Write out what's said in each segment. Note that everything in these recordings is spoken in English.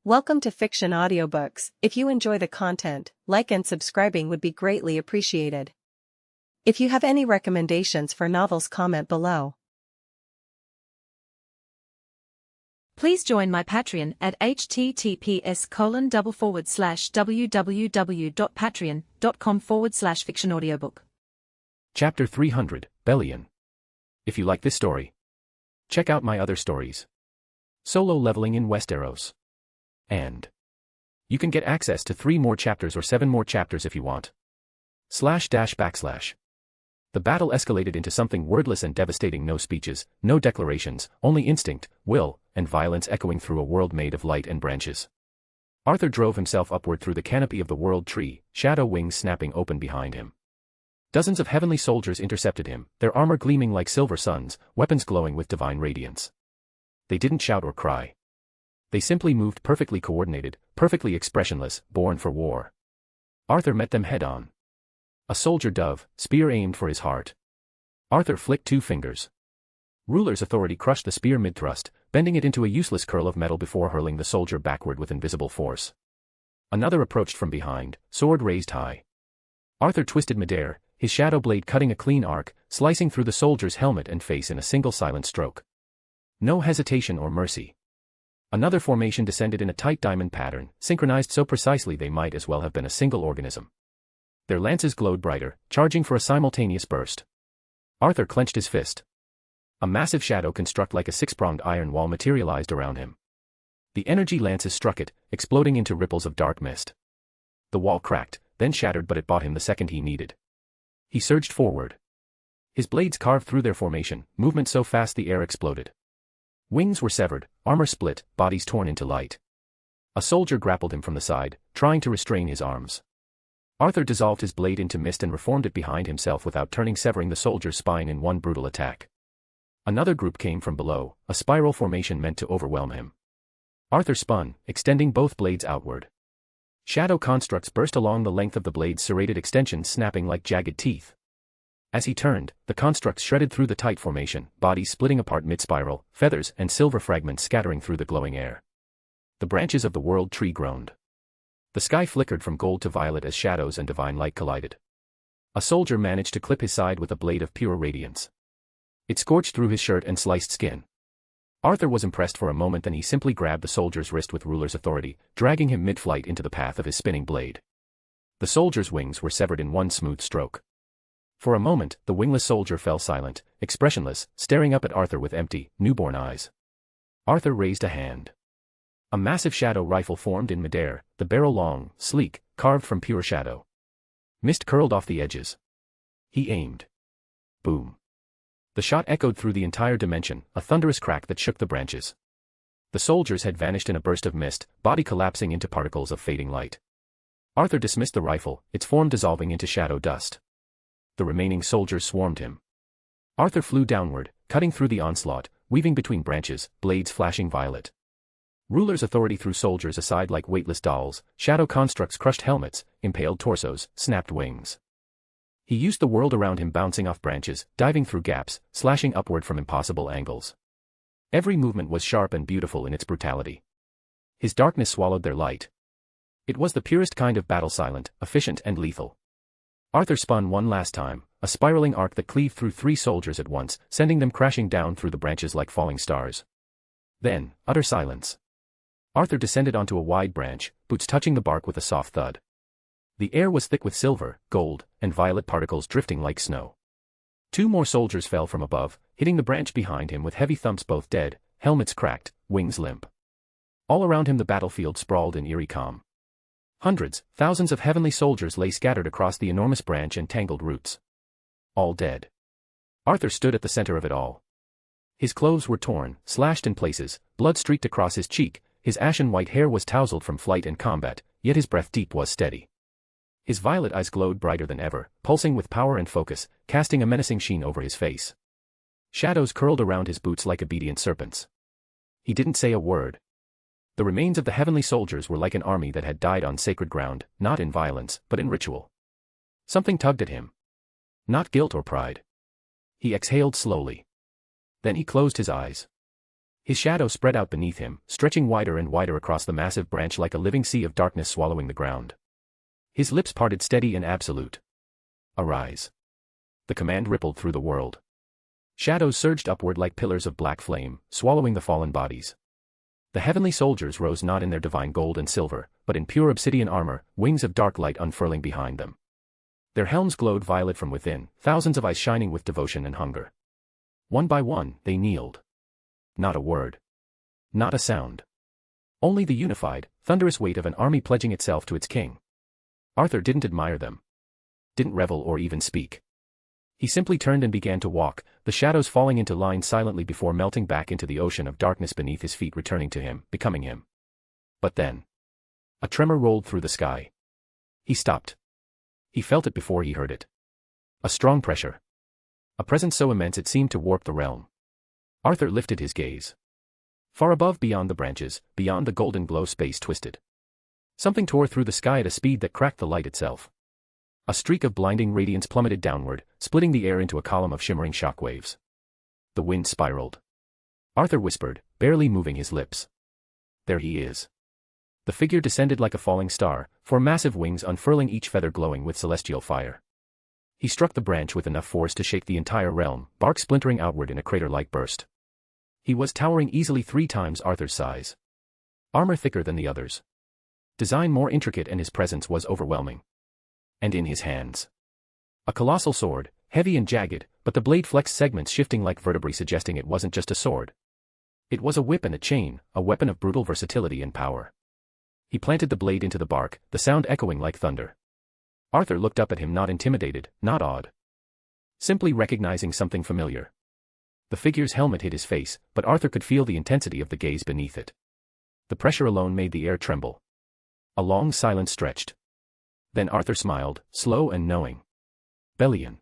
Welcome to Fiction Audiobooks. If you enjoy the content, like and subscribing would be greatly appreciated. If you have any recommendations for novels, comment below. Please join my Patreon at https://www.patreon.com/fictionaudiobook. Chapter 300, Bellion. If you like this story, check out my other stories. Solo Leveling in Westeros. And you can get access to 3 more chapters or 7 more chapters if you want. // The battle escalated into something wordless and devastating. No speeches, no declarations, only instinct, will, and violence echoing through a world made of light and branches. Arthur drove himself upward through the canopy of the world tree, shadow wings snapping open behind him. Dozens of heavenly soldiers intercepted him, their armor gleaming like silver suns, weapons glowing with divine radiance. They didn't shout or cry. They simply moved, perfectly coordinated, perfectly expressionless, born for war. Arthur met them head-on. A soldier dove, spear aimed for his heart. Arthur flicked 2 fingers. Ruler's authority crushed the spear mid-thrust, bending it into a useless curl of metal before hurling the soldier backward with invisible force. Another approached from behind, sword raised high. Arthur twisted midair, his shadow blade cutting a clean arc, slicing through the soldier's helmet and face in a single silent stroke. No hesitation or mercy. Another formation descended in a tight diamond pattern, synchronized so precisely they might as well have been a single organism. Their lances glowed brighter, charging for a simultaneous burst. Arthur clenched his fist. A massive shadow construct like a 6-pronged iron wall materialized around him. The energy lances struck it, exploding into ripples of dark mist. The wall cracked, then shattered, but it bought him the second he needed. He surged forward. His blades carved through their formation, movement so fast the air exploded. Wings were severed, armor split, bodies torn into light. A soldier grappled him from the side, trying to restrain his arms. Arthur dissolved his blade into mist and reformed it behind himself without turning, severing the soldier's spine in one brutal attack. Another group came from below, a spiral formation meant to overwhelm him. Arthur spun, extending both blades outward. Shadow constructs burst along the length of the blade's serrated extensions, snapping like jagged teeth. As he turned, the constructs shredded through the tight formation, bodies splitting apart mid-spiral, feathers and silver fragments scattering through the glowing air. The branches of the world tree groaned. The sky flickered from gold to violet as shadows and divine light collided. A soldier managed to clip his side with a blade of pure radiance. It scorched through his shirt and sliced skin. Arthur was impressed for a moment, then he simply grabbed the soldier's wrist with ruler's authority, dragging him mid-flight into the path of his spinning blade. The soldier's wings were severed in one smooth stroke. For a moment, the wingless soldier fell silent, expressionless, staring up at Arthur with empty, newborn eyes. Arthur raised a hand. A massive shadow rifle formed in midair, the barrel long, sleek, carved from pure shadow. Mist curled off the edges. He aimed. Boom. The shot echoed through the entire dimension, a thunderous crack that shook the branches. The soldiers had vanished in a burst of mist, body collapsing into particles of fading light. Arthur dismissed the rifle, its form dissolving into shadow dust. The remaining soldiers swarmed him. Arthur flew downward, cutting through the onslaught, weaving between branches, blades flashing violet. Ruler's authority threw soldiers aside like weightless dolls, shadow constructs crushed helmets, impaled torsos, snapped wings. He used the world around him, bouncing off branches, diving through gaps, slashing upward from impossible angles. Every movement was sharp and beautiful in its brutality. His darkness swallowed their light. It was the purest kind of battle, silent, efficient and lethal. Arthur spun one last time, a spiraling arc that cleaved through 3 soldiers at once, sending them crashing down through the branches like falling stars. Then, utter silence. Arthur descended onto a wide branch, boots touching the bark with a soft thud. The air was thick with silver, gold, and violet particles drifting like snow. 2 more soldiers fell from above, hitting the branch behind him with heavy thumps, both dead, helmets cracked, wings limp. All around him the battlefield sprawled in eerie calm. Hundreds, thousands of heavenly soldiers lay scattered across the enormous branch and tangled roots. All dead. Arthur stood at the center of it all. His clothes were torn, slashed in places, blood streaked across his cheek, his ashen white hair was tousled from flight and combat, yet his breath deep was steady. His violet eyes glowed brighter than ever, pulsing with power and focus, casting a menacing sheen over his face. Shadows curled around his boots like obedient serpents. He didn't say a word. The remains of the heavenly soldiers were like an army that had died on sacred ground, not in violence, but in ritual. Something tugged at him. Not guilt or pride. He exhaled slowly. Then he closed his eyes. His shadow spread out beneath him, stretching wider and wider across the massive branch like a living sea of darkness swallowing the ground. His lips parted steady and absolute. Arise. The command rippled through the world. Shadows surged upward like pillars of black flame, swallowing the fallen bodies. The heavenly soldiers rose not in their divine gold and silver, but in pure obsidian armor, wings of dark light unfurling behind them. Their helms glowed violet from within, thousands of eyes shining with devotion and hunger. One by one, they kneeled. Not a word. Not a sound. Only the unified, thunderous weight of an army pledging itself to its king. Arthur didn't admire them. Didn't revel or even speak. He simply turned and began to walk, the shadows falling into line silently before melting back into the ocean of darkness beneath his feet, returning to him, becoming him. But then, a tremor rolled through the sky. He stopped. He felt it before he heard it. A strong pressure. A presence so immense it seemed to warp the realm. Arthur lifted his gaze. Far above, beyond the branches, beyond the golden glow, space twisted. Something tore through the sky at a speed that cracked the light itself. A streak of blinding radiance plummeted downward, splitting the air into a column of shimmering shockwaves. The wind spiraled. Arthur whispered, barely moving his lips. There he is. The figure descended like a falling star, four massive wings unfurling, each feather glowing with celestial fire. He struck the branch with enough force to shake the entire realm, bark splintering outward in a crater-like burst. He was towering easily 3 times Arthur's size. Armor thicker than the others. Design more intricate, and his presence was overwhelming. And in his hands, a colossal sword, heavy and jagged, but the blade flexed segments shifting like vertebrae, suggesting it wasn't just a sword. It was a whip and a chain, a weapon of brutal versatility and power. He planted the blade into the bark, the sound echoing like thunder. Arthur looked up at him, not intimidated, not awed. Simply recognizing something familiar. The figure's helmet hid his face, but Arthur could feel the intensity of the gaze beneath it. The pressure alone made the air tremble. A long silence stretched. Then Arthur smiled, slow and knowing. Belian.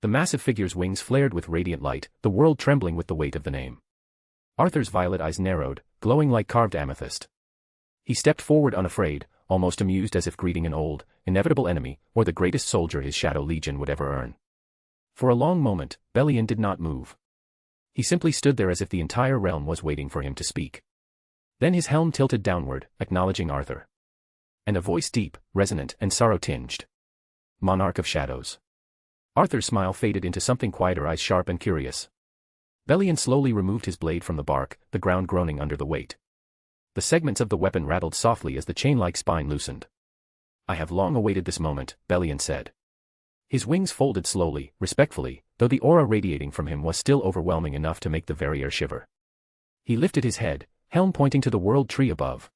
The massive figure's wings flared with radiant light, the world trembling with the weight of the name. Arthur's violet eyes narrowed, glowing like carved amethyst. He stepped forward unafraid, almost amused, as if greeting an old, inevitable enemy, or the greatest soldier his Shadow Legion would ever earn. For a long moment, Belian did not move. He simply stood there as if the entire realm was waiting for him to speak. Then his helm tilted downward, acknowledging Arthur. And a voice deep, resonant, and sorrow-tinged. Monarch of Shadows. Arthur's smile faded into something quieter, eyes sharp and curious. Belian slowly removed his blade from the bark, the ground groaning under the weight. The segments of the weapon rattled softly as the chain-like spine loosened. I have long awaited this moment, Belian said. His wings folded slowly, respectfully, though the aura radiating from him was still overwhelming enough to make the very air shiver. He lifted his head, helm pointing to the world tree above.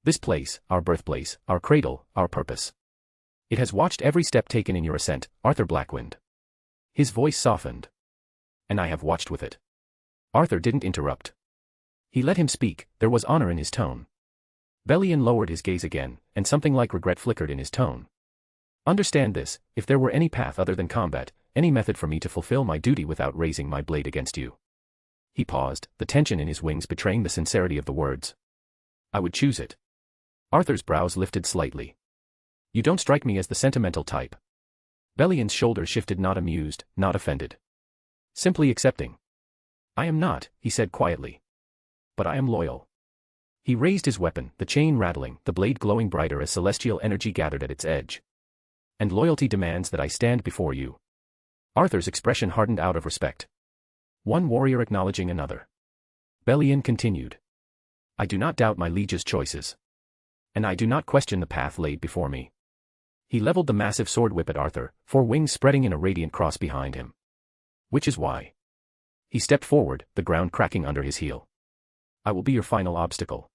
This place, our birthplace, our cradle, our purpose. It has watched every step taken in your ascent, Arthur Blackwynd. His voice softened. And I have watched with it. Arthur didn't interrupt. He let him speak, there was honor in his tone. Belian lowered his gaze again, and something like regret flickered in his tone. Understand this, if there were any path other than combat, any method for me to fulfill my duty without raising my blade against you. He paused, the tension in his wings betraying the sincerity of the words. I would choose it. Arthur's brows lifted slightly. You don't strike me as the sentimental type. Belian's shoulders shifted, not amused, not offended. Simply accepting. I am not, he said quietly. But I am loyal. He raised his weapon, the chain rattling, the blade glowing brighter as celestial energy gathered at its edge. And loyalty demands that I stand before you. Arthur's expression hardened out of respect. One warrior acknowledging another. Belian continued. I do not doubt my liege's choices. And I do not question the path laid before me. He leveled the massive sword whip at Arthur, 4 wings spreading in a radiant cross behind him. Which is why. He stepped forward, the ground cracking under his heel. I will be your final obstacle.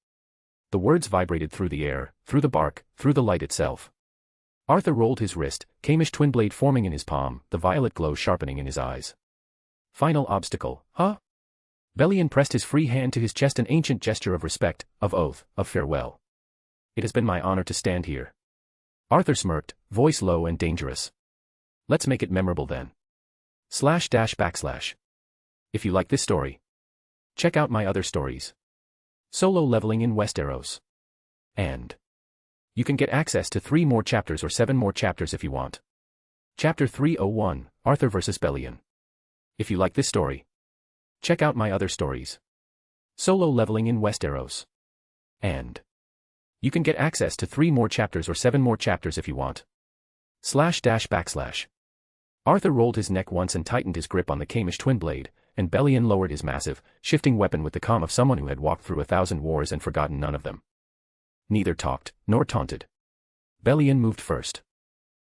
The words vibrated through the air, through the bark, through the light itself. Arthur rolled his wrist, Kamish twin blade forming in his palm, the violet glow sharpening in his eyes. Final obstacle, huh? Belian pressed his free hand to his chest, an ancient gesture of respect, of oath, of farewell. It has been my honor to stand here. Arthur smirked, voice low and dangerous. Let's make it memorable then. // If you like this story, check out my other stories. Solo leveling in Westeros. And you can get access to 3 more chapters or 7 more chapters if you want. Chapter 301, Arthur vs. Belian. If you like this story, check out my other stories. Solo leveling in Westeros. And you can get access to 3 more chapters or 7 more chapters if you want. //. Arthur rolled his neck once and tightened his grip on the Kamish twin blade, and Bellion lowered his massive, shifting weapon with the calm of someone who had walked through 1,000 wars and forgotten none of them. Neither talked, nor taunted. Bellion moved first.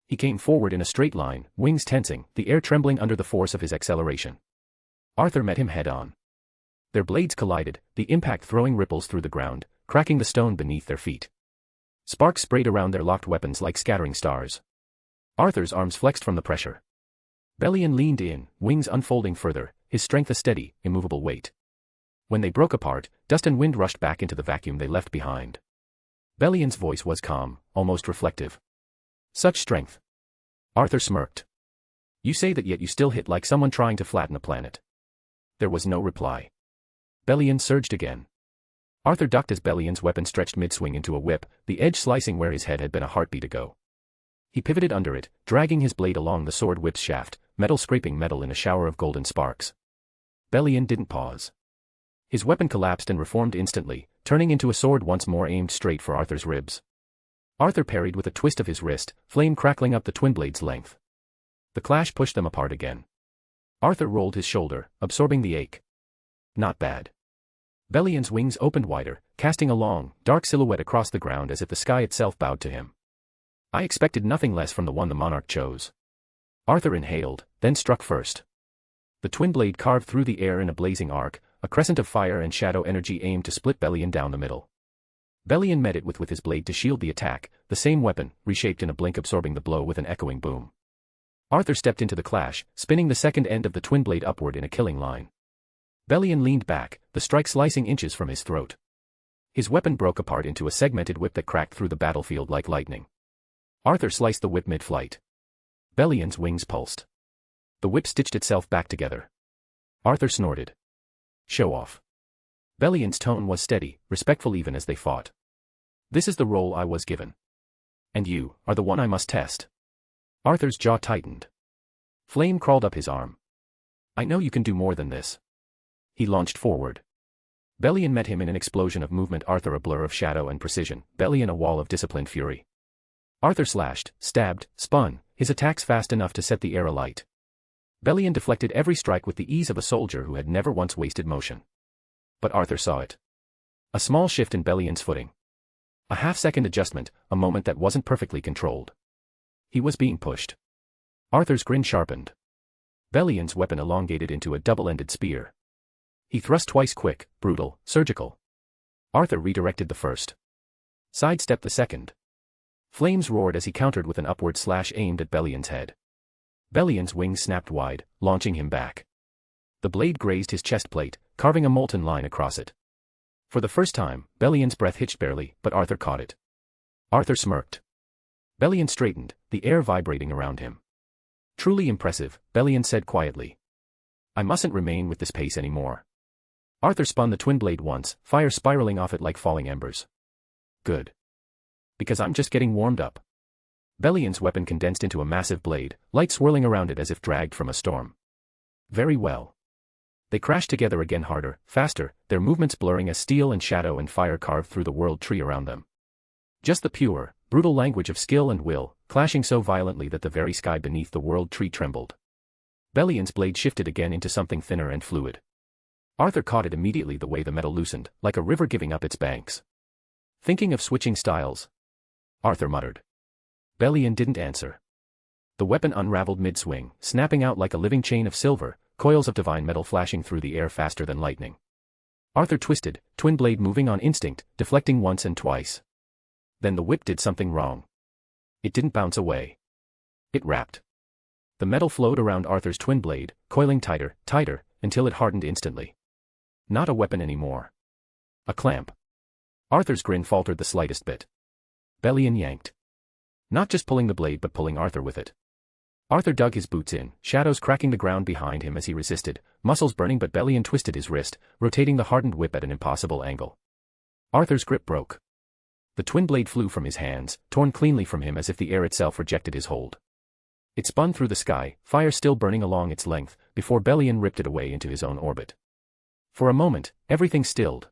He came forward in a straight line, wings tensing, the air trembling under the force of his acceleration. Arthur met him head-on. Their blades collided, the impact throwing ripples through the ground, cracking the stone beneath their feet. Sparks sprayed around their locked weapons like scattering stars. Arthur's arms flexed from the pressure. Bellion leaned in, wings unfolding further, his strength a steady, immovable weight. When they broke apart, dust and wind rushed back into the vacuum they left behind. Bellion's voice was calm, almost reflective. Such strength. Arthur smirked. You say that, yet you still hit like someone trying to flatten a planet. There was no reply. Bellion surged again. Arthur ducked as Bellion's weapon stretched mid-swing into a whip, the edge slicing where his head had been a heartbeat ago. He pivoted under it, dragging his blade along the sword whip's shaft, metal scraping metal in a shower of golden sparks. Bellion didn't pause. His weapon collapsed and reformed instantly, turning into a sword once more aimed straight for Arthur's ribs. Arthur parried with a twist of his wrist, flame crackling up the twin blade's length. The clash pushed them apart again. Arthur rolled his shoulder, absorbing the ache. Not bad. Bellion's wings opened wider, casting a long, dark silhouette across the ground as if the sky itself bowed to him. I expected nothing less from the one the monarch chose. Arthur inhaled, then struck first. The twin blade carved through the air in a blazing arc, a crescent of fire and shadow energy aimed to split Bellion down the middle. Bellion met it with his blade to shield the attack, the same weapon, reshaped in a blink absorbing the blow with an echoing boom. Arthur stepped into the clash, spinning the second end of the twin blade upward in a killing line. Bellion leaned back, the strike slicing inches from his throat. His weapon broke apart into a segmented whip that cracked through the battlefield like lightning. Arthur sliced the whip mid-flight. Bellion's wings pulsed. The whip stitched itself back together. Arthur snorted. Show off. Bellion's tone was steady, respectful even as they fought. This is the role I was given. And you are the one I must test. Arthur's jaw tightened. Flame crawled up his arm. I know you can do more than this. He launched forward. Bellion met him in an explosion of movement, Arthur a blur of shadow and precision, Bellion a wall of disciplined fury. Arthur slashed, stabbed, spun, his attacks fast enough to set the air alight. Bellion deflected every strike with the ease of a soldier who had never once wasted motion. But Arthur saw it. A small shift in Bellion's footing. A half-second adjustment, a moment that wasn't perfectly controlled. He was being pushed. Arthur's grin sharpened. Bellion's weapon elongated into a double-ended spear. He thrust twice, quick, brutal, surgical. Arthur redirected the first. Sidestepped the second. Flames roared as he countered with an upward slash aimed at Bellion's head. Bellion's wings snapped wide, launching him back. The blade grazed his chest plate, carving a molten line across it. For the first time, Bellion's breath hitched barely, but Arthur caught it. Arthur smirked. Bellion straightened, the air vibrating around him. Truly impressive, Bellion said quietly. I mustn't remain with this pace anymore. Arthur spun the twin blade once, fire spiraling off it like falling embers. Good. Because I'm just getting warmed up. Bellion's weapon condensed into a massive blade, light swirling around it as if dragged from a storm. Very well. They crashed together again, harder, faster, their movements blurring as steel and shadow and fire carved through the world tree around them. Just the pure, brutal language of skill and will, clashing so violently that the very sky beneath the world tree trembled. Bellion's blade shifted again into something thinner and fluid. Arthur caught it immediately, the way the metal loosened, like a river giving up its banks. Thinking of switching styles? Arthur muttered. Bellion didn't answer. The weapon unraveled mid-swing, snapping out like a living chain of silver, coils of divine metal flashing through the air faster than lightning. Arthur twisted, twin blade moving on instinct, deflecting once and twice. Then the whip did something wrong. It didn't bounce away. It wrapped. The metal flowed around Arthur's twin blade, coiling tighter, tighter, until it hardened instantly. Not a weapon anymore. A clamp. Arthur's grin faltered the slightest bit. Bellion yanked. Not just pulling the blade but pulling Arthur with it. Arthur dug his boots in, shadows cracking the ground behind him as he resisted, muscles burning, but Bellion twisted his wrist, rotating the hardened whip at an impossible angle. Arthur's grip broke. The twin blade flew from his hands, torn cleanly from him as if the air itself rejected his hold. It spun through the sky, fire still burning along its length, before Bellion ripped it away into his own orbit. For a moment, everything stilled.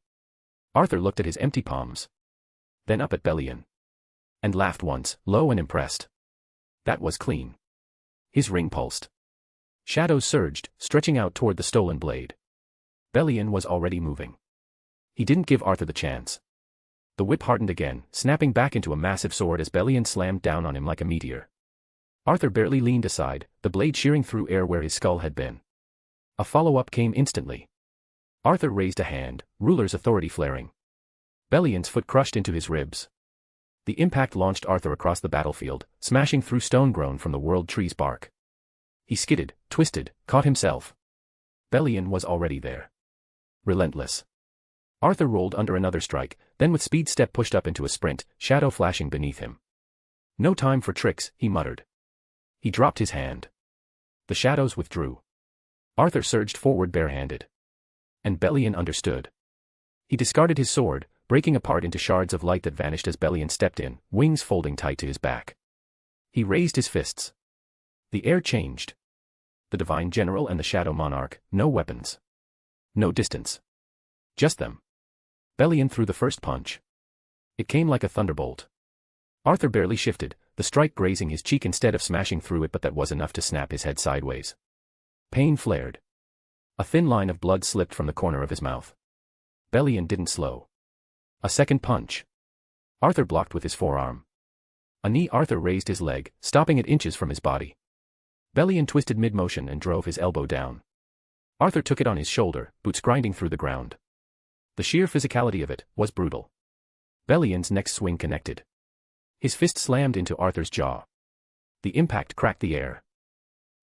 Arthur looked at his empty palms. Then up at Bellion. And laughed once, low and impressed. That was clean. His ring pulsed. Shadows surged, stretching out toward the stolen blade. Bellion was already moving. He didn't give Arthur the chance. The whip hardened again, snapping back into a massive sword as Bellion slammed down on him like a meteor. Arthur barely leaned aside, the blade shearing through air where his skull had been. A follow-up came instantly. Arthur raised a hand, ruler's authority flaring. Bellion's foot crushed into his ribs. The impact launched Arthur across the battlefield, smashing through stone grown from the world tree's bark. He skidded, twisted, caught himself. Bellion was already there. Relentless. Arthur rolled under another strike, then with speed step pushed up into a sprint, shadow flashing beneath him. No time for tricks, he muttered. He dropped his hand. The shadows withdrew. Arthur surged forward barehanded. And Bellion understood. He discarded his sword, breaking apart into shards of light that vanished as Bellion stepped in, wings folding tight to his back. He raised his fists. The air changed. The Divine General and the Shadow Monarch, no weapons. No distance. Just them. Bellion threw the first punch. It came like a thunderbolt. Arthur barely shifted, the strike grazing his cheek instead of smashing through it, but that was enough to snap his head sideways. Pain flared. A thin line of blood slipped from the corner of his mouth. Bellion didn't slow. A second punch. Arthur blocked with his forearm. A knee. Arthur raised his leg, stopping it inches from his body. Bellion twisted mid-motion and drove his elbow down. Arthur took it on his shoulder, boots grinding through the ground. The sheer physicality of it was brutal. Bellion's next swing connected. His fist slammed into Arthur's jaw. The impact cracked the air.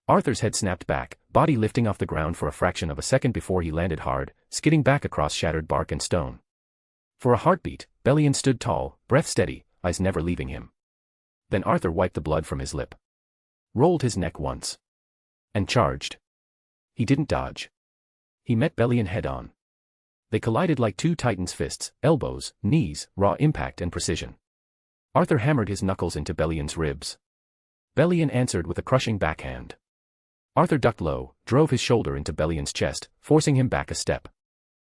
Arthur's head snapped back, body lifting off the ground for a fraction of a second before he landed hard, skidding back across shattered bark and stone. For a heartbeat, Bellion stood tall, breath steady, eyes never leaving him. Then Arthur wiped the blood from his lip. Rolled his neck once. And charged. He didn't dodge. He met Bellion head-on. They collided like two titans' fists, elbows, knees, raw impact and precision. Arthur hammered his knuckles into Bellion's ribs. Bellion answered with a crushing backhand. Arthur ducked low, drove his shoulder into Bellion's chest, forcing him back a step.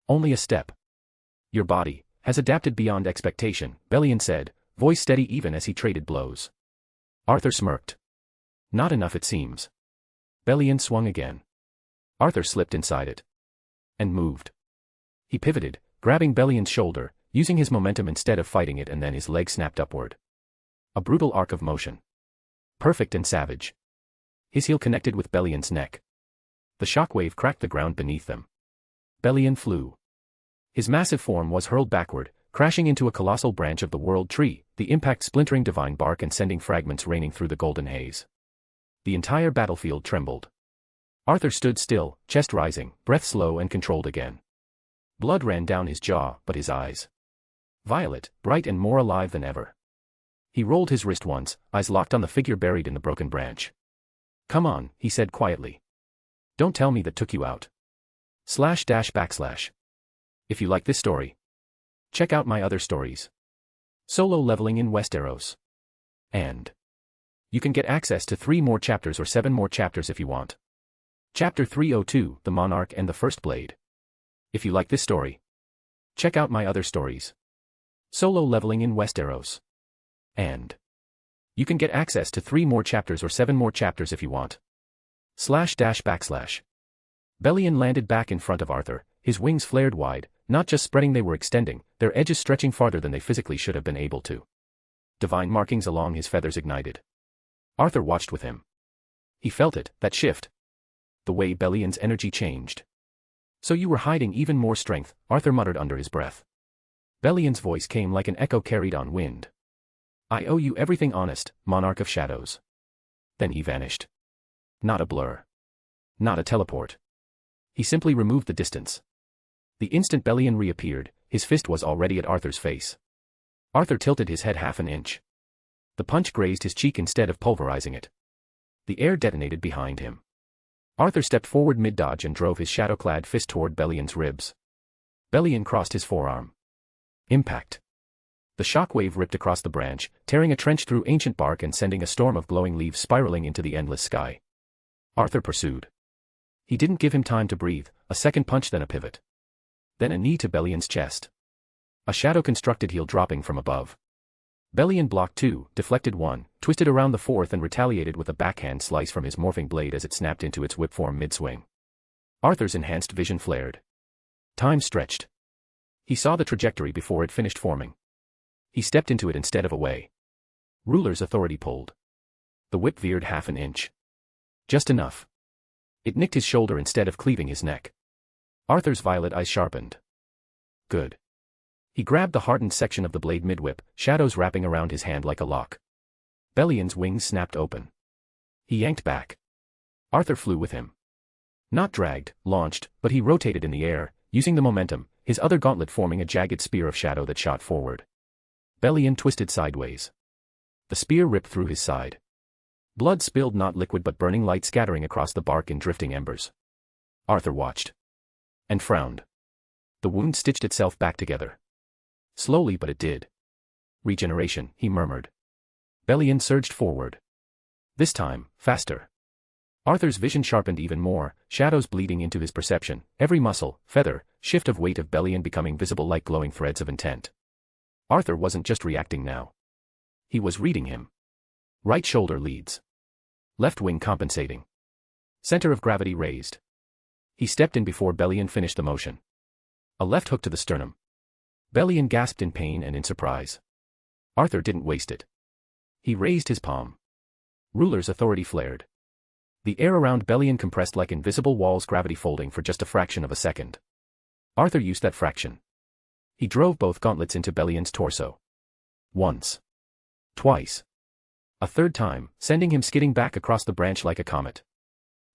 Only a step. Your body has adapted beyond expectation, Bellion said, voice steady even as he traded blows. Arthur smirked. Not enough it seems. Bellion swung again. Arthur slipped inside it. And moved. He pivoted, grabbing Bellion's shoulder, using his momentum instead of fighting it, and then his leg snapped upward. A brutal arc of motion. Perfect and savage. His heel connected with Bellion's neck. The shockwave cracked the ground beneath them. Bellion flew. His massive form was hurled backward, crashing into a colossal branch of the world tree, the impact splintering divine bark and sending fragments raining through the golden haze. The entire battlefield trembled. Arthur stood still, chest rising, breath slow and controlled again. Blood ran down his jaw, but his eyes. Violet, bright and more alive than ever. He rolled his wrist once, eyes locked on the figure buried in the broken branch. Come on, he said quietly. Don't tell me that took you out. // If you like this story, check out my other stories. Solo leveling in Westeros. And you can get access to 3 more chapters or 7 more chapters if you want. Chapter 302, The Monarch and the First Blade. If you like this story, check out my other stories. Solo leveling in Westeros. And you can get access to 3 more chapters or 7 more chapters if you want. // Bellion landed back in front of Arthur, his wings flared wide, not just spreading, they were extending, their edges stretching farther than they physically should have been able to. Divine markings along his feathers ignited. Arthur watched with him. He felt it, that shift. The way Bellion's energy changed. So you were hiding even more strength, Arthur muttered under his breath. Bellion's voice came like an echo carried on wind. I owe you everything, honest, Monarch of Shadows. Then he vanished. Not a blur. Not a teleport. He simply removed the distance. The instant Bellion reappeared, his fist was already at Arthur's face. Arthur tilted his head half an inch. The punch grazed his cheek instead of pulverizing it. The air detonated behind him. Arthur stepped forward mid-dodge and drove his shadow-clad fist toward Bellion's ribs. Bellion crossed his forearm. Impact. The shockwave ripped across the branch, tearing a trench through ancient bark and sending a storm of glowing leaves spiraling into the endless sky. Arthur pursued. He didn't give him time to breathe, a second punch then a pivot. Then a knee to Bellion's chest. A shadow-constructed heel dropping from above. Bellion blocked 2, deflected 1, twisted around the 4th and retaliated with a backhand slice from his morphing blade as it snapped into its whip form mid-swing. Arthur's enhanced vision flared. Time stretched. He saw the trajectory before it finished forming. He stepped into it instead of away. Ruler's authority pulled. The whip veered half an inch. Just enough. It nicked his shoulder instead of cleaving his neck. Arthur's violet eyes sharpened. Good. He grabbed the hardened section of the blade mid-whip, shadows wrapping around his hand like a lock. Bellion's wings snapped open. He yanked back. Arthur flew with him. Not dragged, launched, but he rotated in the air, using the momentum, his other gauntlet forming a jagged spear of shadow that shot forward. Bellion twisted sideways. The spear ripped through his side. Blood spilled, not liquid but burning light scattering across the bark in drifting embers. Arthur watched. And frowned. The wound stitched itself back together. Slowly, but it did. Regeneration, he murmured. Bellion surged forward. This time, faster. Arthur's vision sharpened even more, shadows bleeding into his perception, every muscle, feather, shift of weight of Bellion becoming visible like glowing threads of intent. Arthur wasn't just reacting now. He was reading him. Right shoulder leads. Left wing compensating. Center of gravity raised. He stepped in before Bellion finished the motion. A left hook to the sternum. Bellion gasped in pain and in surprise. Arthur didn't waste it. He raised his palm. Ruler's authority flared. The air around Bellion compressed like invisible walls, gravity folding for just a fraction of a second. Arthur used that fraction. He drove both gauntlets into Bellion's torso. Once. Twice. A third time, sending him skidding back across the branch like a comet.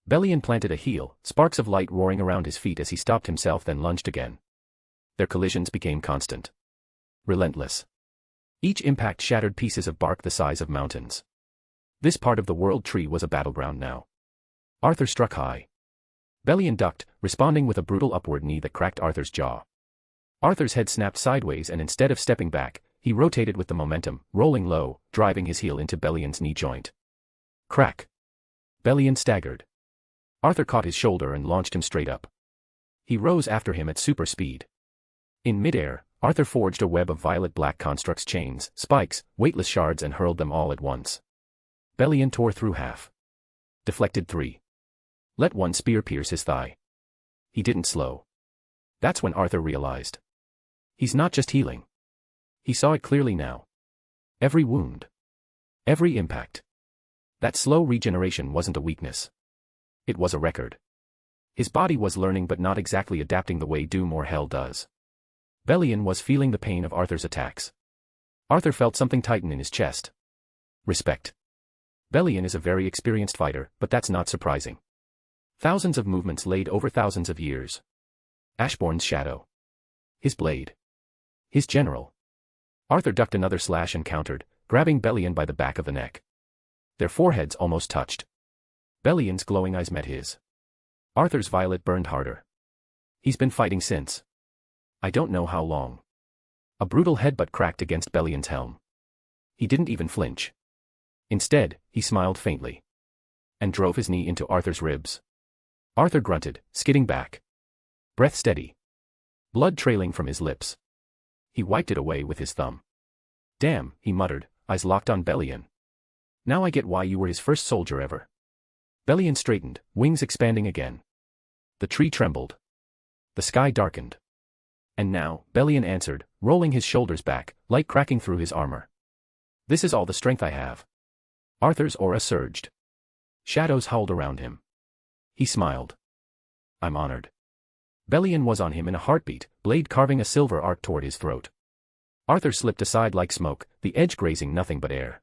Bellion planted a heel, sparks of light roaring around his feet as he stopped himself, then lunged again. Their collisions became constant. Relentless. Each impact shattered pieces of bark the size of mountains. This part of the world tree was a battleground now. Arthur struck high. Bellion ducked, responding with a brutal upward knee that cracked Arthur's jaw. Arthur's head snapped sideways and instead of stepping back, he rotated with the momentum, rolling low, driving his heel into Bellion's knee joint. Crack. Bellion staggered. Arthur caught his shoulder and launched him straight up. He rose after him at super speed. In midair, Arthur forged a web of violet-black constructs, chains, spikes, weightless shards and hurled them all at once. Bellion tore through half. Deflected 3. Let one spear pierce his thigh. He didn't slow. That's when Arthur realized. He's not just healing. He saw it clearly now. Every wound. Every impact. That slow regeneration wasn't a weakness. It was a record. His body was learning but not exactly adapting the way Doom or Hell does. Bellion was feeling the pain of Arthur's attacks. Arthur felt something tighten in his chest. Respect. Bellion is a very experienced fighter, but that's not surprising. Thousands of movements laid over thousands of years. Ashbourne's shadow. His blade. His general. Arthur ducked another slash and countered, grabbing Bellion by the back of the neck. Their foreheads almost touched. Bellion's glowing eyes met his. Arthur's violet burned harder. He's been fighting since. I don't know how long. A brutal headbutt cracked against Bellion's helm. He didn't even flinch. Instead, he smiled faintly. And drove his knee into Arthur's ribs. Arthur grunted, skidding back. Breath steady. Blood trailing from his lips. He wiped it away with his thumb. Damn, he muttered, eyes locked on Bellion. Now I get why you were his first soldier ever. Bellion straightened, wings expanding again. The tree trembled. The sky darkened. And now, Bellion answered, rolling his shoulders back, light cracking through his armor. This is all the strength I have. Arthur's aura surged. Shadows howled around him. He smiled. I'm honored. Bellion was on him in a heartbeat, blade carving a silver arc toward his throat. Arthur slipped aside like smoke, the edge grazing nothing but air.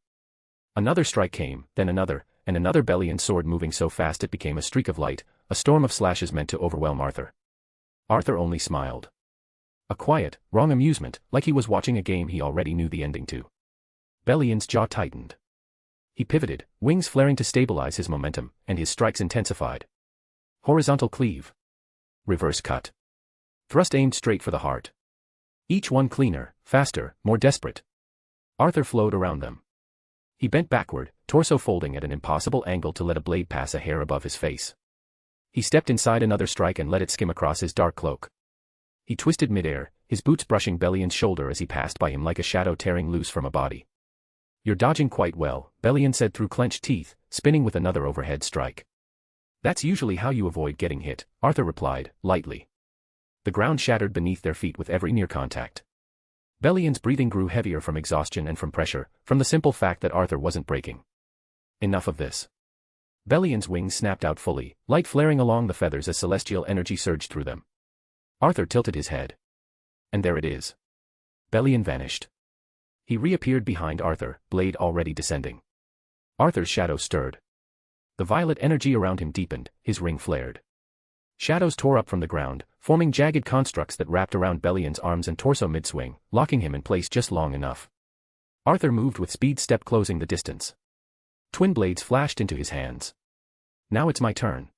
Another strike came, then another, and another. Bellion's sword moving so fast it became a streak of light, a storm of slashes meant to overwhelm Arthur. Arthur only smiled. A quiet, wrong amusement, like he was watching a game he already knew the ending to. Bellion's jaw tightened. He pivoted, wings flaring to stabilize his momentum, and his strikes intensified. Horizontal cleave. Reverse cut. Thrust aimed straight for the heart. Each one cleaner, faster, more desperate. Arthur flowed around them. He bent backward, torso folding at an impossible angle to let a blade pass a hair above his face. He stepped inside another strike and let it skim across his dark cloak. He twisted midair, his boots brushing Bellion's shoulder as he passed by him like a shadow tearing loose from a body. "You're dodging quite well," Bellion said through clenched teeth, spinning with another overhead strike. "That's usually how you avoid getting hit," Arthur replied, lightly. The ground shattered beneath their feet with every near contact. Bellion's breathing grew heavier from exhaustion and from pressure, from the simple fact that Arthur wasn't breaking. Enough of this. Bellion's wings snapped out fully, light flaring along the feathers as celestial energy surged through them. Arthur tilted his head. And there it is. Bellion vanished. He reappeared behind Arthur, blade already descending. Arthur's shadow stirred. The violet energy around him deepened, his ring flared. Shadows tore up from the ground, forming jagged constructs that wrapped around Bellion's arms and torso mid-swing, locking him in place just long enough. Arthur moved with speed, step closing the distance. Twin blades flashed into his hands. "Now it's my turn."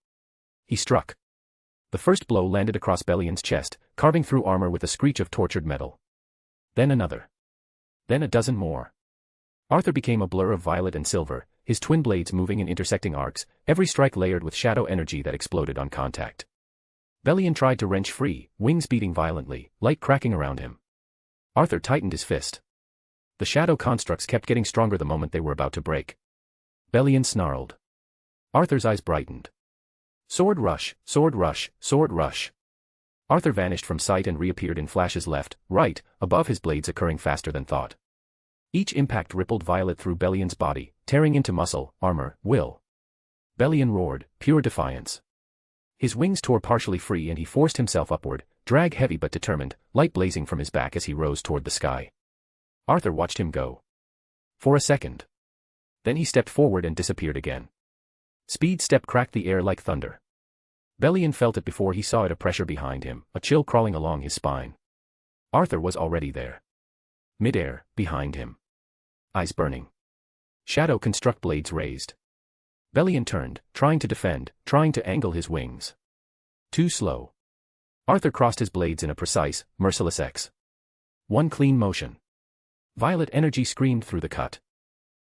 He struck. The first blow landed across Bellion's chest, carving through armor with a screech of tortured metal. Then another. Then a dozen more. Arthur became a blur of violet and silver, his twin blades moving in intersecting arcs, every strike layered with shadow energy that exploded on contact. Bellion tried to wrench free, wings beating violently, light cracking around him. Arthur tightened his fist. The shadow constructs kept getting stronger the moment they were about to break. Bellion snarled. Arthur's eyes brightened. Sword rush, sword rush, sword rush. Arthur vanished from sight and reappeared in flashes left, right, above his blades occurring faster than thought. Each impact rippled violet through Bellion's body, tearing into muscle, armor, will. Bellion roared, pure defiance. His wings tore partially free and he forced himself upward, drag heavy but determined, light blazing from his back as he rose toward the sky. Arthur watched him go. For a second. Then he stepped forward and disappeared again. Speed step cracked the air like thunder. Bellion felt it before he saw it, a pressure behind him, a chill crawling along his spine. Arthur was already there. Mid-air, behind him. Eyes burning. Shadow construct blades raised. Bellion turned, trying to defend, trying to angle his wings. Too slow. Arthur crossed his blades in a precise, merciless X. One clean motion. Violet energy screamed through the cut.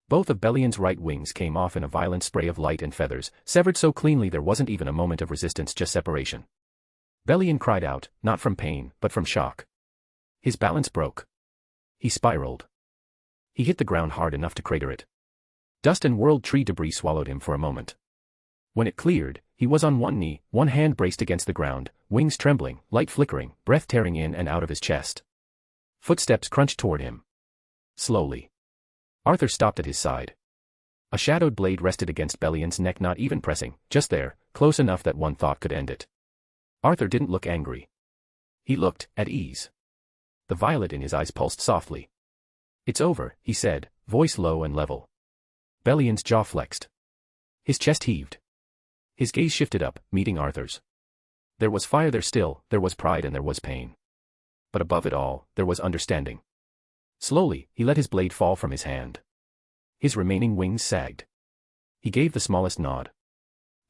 Both of Bellion's right wings came off in a violent spray of light and feathers, severed so cleanly there wasn't even a moment of resistance, just separation. Bellion cried out, not from pain, but from shock. His balance broke. He spiraled. He hit the ground hard enough to crater it. Dust and whirled tree debris swallowed him for a moment. When it cleared, he was on one knee, one hand braced against the ground, wings trembling, light flickering, breath tearing in and out of his chest. Footsteps crunched toward him. Slowly. Arthur stopped at his side. A shadowed blade rested against Bellion's neck, not even pressing, just there, close enough that one thought could end it. Arthur didn't look angry. He looked at ease. The violet in his eyes pulsed softly. "It's over," he said, voice low and level. Bellion's jaw flexed. His chest heaved. His gaze shifted up, meeting Arthur's. There was fire there still, there was pride and there was pain. But above it all, there was understanding. Slowly, he let his blade fall from his hand. His remaining wings sagged. He gave the smallest nod.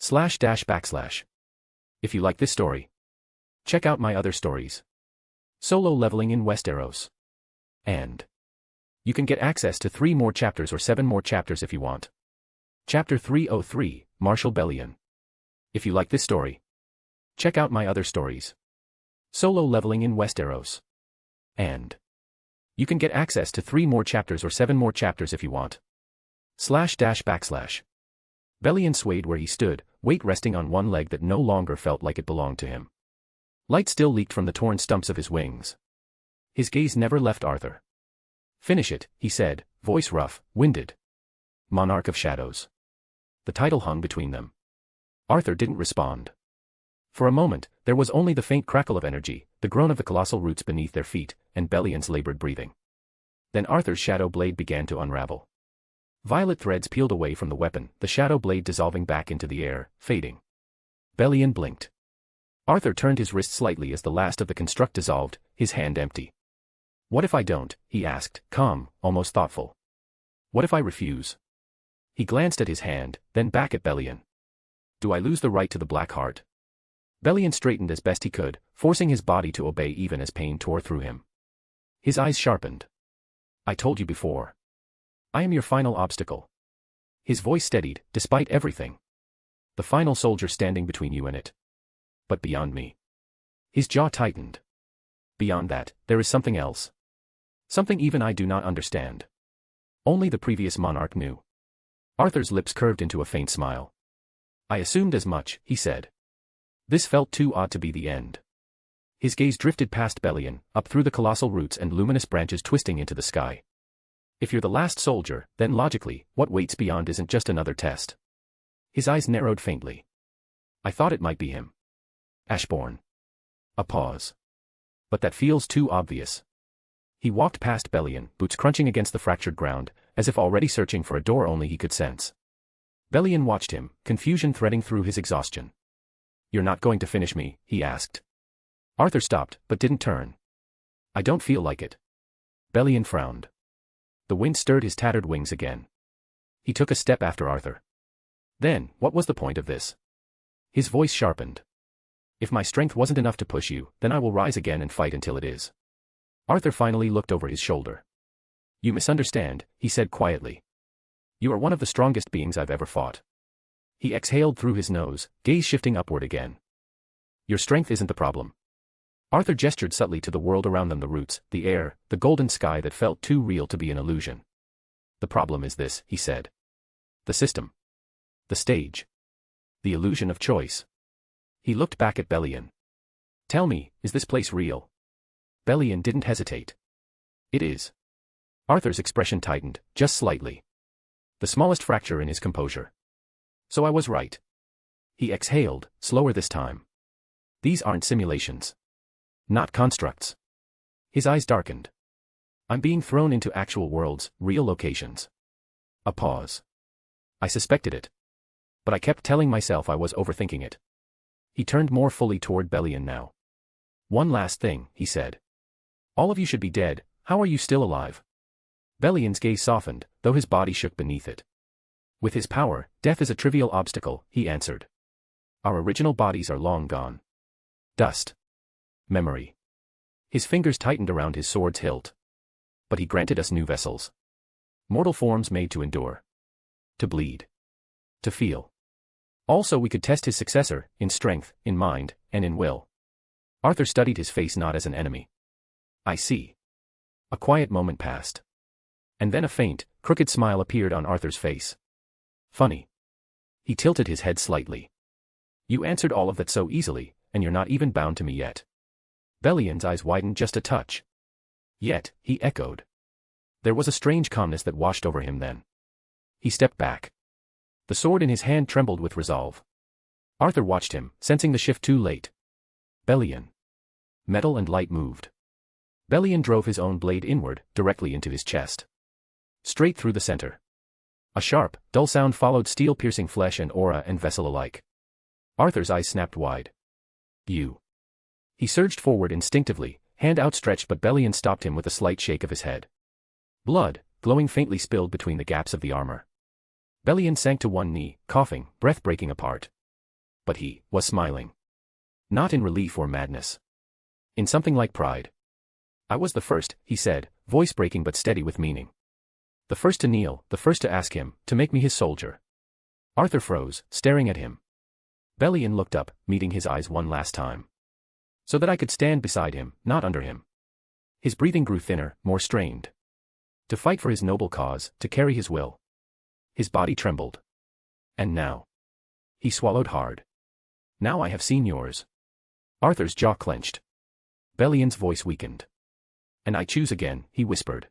// If you like this story, check out my other stories. Solo leveling in Westeros. And you can get access to 3 more chapters or 7 more chapters if you want. Chapter 303, Marshal Bellion. If you like this story, check out my other stories. Solo leveling in Westeros. And you can get access to 3 more chapters or 7 more chapters if you want. // Bellion swayed where he stood, weight resting on one leg that no longer felt like it belonged to him. Light still leaked from the torn stumps of his wings. His gaze never left Arthur. "Finish it," he said, voice rough, winded. Monarch of Shadows. The title hung between them. Arthur didn't respond. For a moment, there was only the faint crackle of energy, the groan of the colossal roots beneath their feet, and Bellion's labored breathing. Then Arthur's shadow blade began to unravel. Violet threads peeled away from the weapon, the shadow blade dissolving back into the air, fading. Bellion blinked. Arthur turned his wrist slightly as the last of the construct dissolved, his hand empty. "What if I don't?" he asked, calm, almost thoughtful. "What if I refuse?" He glanced at his hand, then back at Bellion. "Do I lose the right to the Black Heart?" Bellion straightened as best he could, forcing his body to obey even as pain tore through him. His eyes sharpened. "I told you before. I am your final obstacle." His voice steadied, despite everything. "The final soldier standing between you and it. But beyond me." His jaw tightened. beyond that, there is something else. Something even I do not understand. Only the previous monarch knew. Arthur's lips curved into a faint smile. I assumed as much, he said. This felt too odd to be the end. His gaze drifted past Bellion, up through the colossal roots and luminous branches twisting into the sky. If you're the last soldier, then logically, what waits beyond isn't just another test. His eyes narrowed faintly. I thought it might be him. Ashbourne. A pause. But that feels too obvious. He walked past Bellion, boots crunching against the fractured ground, as if already searching for a door only he could sense. Bellion watched him, confusion threading through his exhaustion. You're not going to finish me, he asked. Arthur stopped, but didn't turn. I don't feel like it. Bellion frowned. The wind stirred his tattered wings again. He took a step after Arthur. Then, what was the point of this? His voice sharpened. If my strength wasn't enough to push you, then I will rise again and fight until it is. Arthur finally looked over his shoulder. You misunderstand, he said quietly. You are one of the strongest beings I've ever fought. He exhaled through his nose, gaze shifting upward again. Your strength isn't the problem. Arthur gestured subtly to the world around them, the roots, the air, the golden sky that felt too real to be an illusion. The problem is this, he said. The system. The stage. The illusion of choice. He looked back at Bellion. Tell me, is this place real? Bellion didn't hesitate. It is. Arthur's expression tightened, just slightly. The smallest fracture in his composure. So I was right. He exhaled, slower this time. These aren't simulations. Not constructs. His eyes darkened. I'm being thrown into actual worlds, real locations. A pause. I suspected it. But I kept telling myself I was overthinking it. He turned more fully toward Bellion now. One last thing, he said. All of you should be dead, how are you still alive? Bellion's gaze softened, though his body shook beneath it. With his power, death is a trivial obstacle, he answered. Our original bodies are long gone. Dust. Memory. His fingers tightened around his sword's hilt. But he granted us new vessels. Mortal forms made to endure. To bleed. To feel. Also we could test his successor, in strength, in mind, and in will. Arthur studied his face not as an enemy. I see. A quiet moment passed. And then a faint, crooked smile appeared on Arthur's face. Funny. He tilted his head slightly. You answered all of that so easily, and you're not even bound to me yet. Bellion's eyes widened just a touch. Yet, he echoed. There was a strange calmness that washed over him then. He stepped back. The sword in his hand trembled with resolve. Arthur watched him, sensing the shift too late. Bellion. Metal and light moved. Bellion drove his own blade inward, directly into his chest. Straight through the center. A sharp, dull sound followed, steel-piercing flesh and aura and vessel alike. Arthur's eyes snapped wide. You. He surged forward instinctively, hand outstretched, but Bellion stopped him with a slight shake of his head. Blood, glowing faintly, spilled between the gaps of the armor. Bellion sank to one knee, coughing, breath breaking apart. But he was smiling. Not in relief or madness. In something like pride. I was the first, he said, voice breaking but steady with meaning. The first to kneel, the first to ask him, to make me his soldier. Arthur froze, staring at him. Bellion looked up, meeting his eyes one last time. So that I could stand beside him, not under him. His breathing grew thinner, more strained. To fight for his noble cause, to carry his will. His body trembled. And now. He swallowed hard. Now I have seen yours. Arthur's jaw clenched. Bellion's voice weakened. And I choose again, he whispered.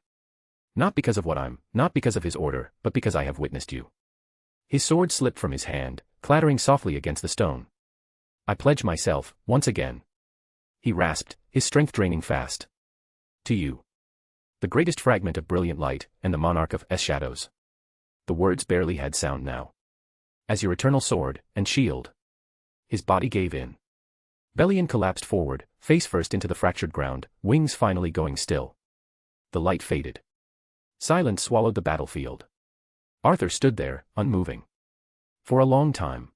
Not because of what I'm, not because of his order, but because I have witnessed you. His sword slipped from his hand, clattering softly against the stone. I pledge myself, once again. He rasped, his strength draining fast. To you. The greatest fragment of brilliant light, and the monarch of shadows. The words barely had sound now. As your eternal sword, and shield. His body gave in. Bellion collapsed forward, face first into the fractured ground, wings finally going still. The light faded. Silence swallowed the battlefield. Arthur stood there, unmoving. For a long time.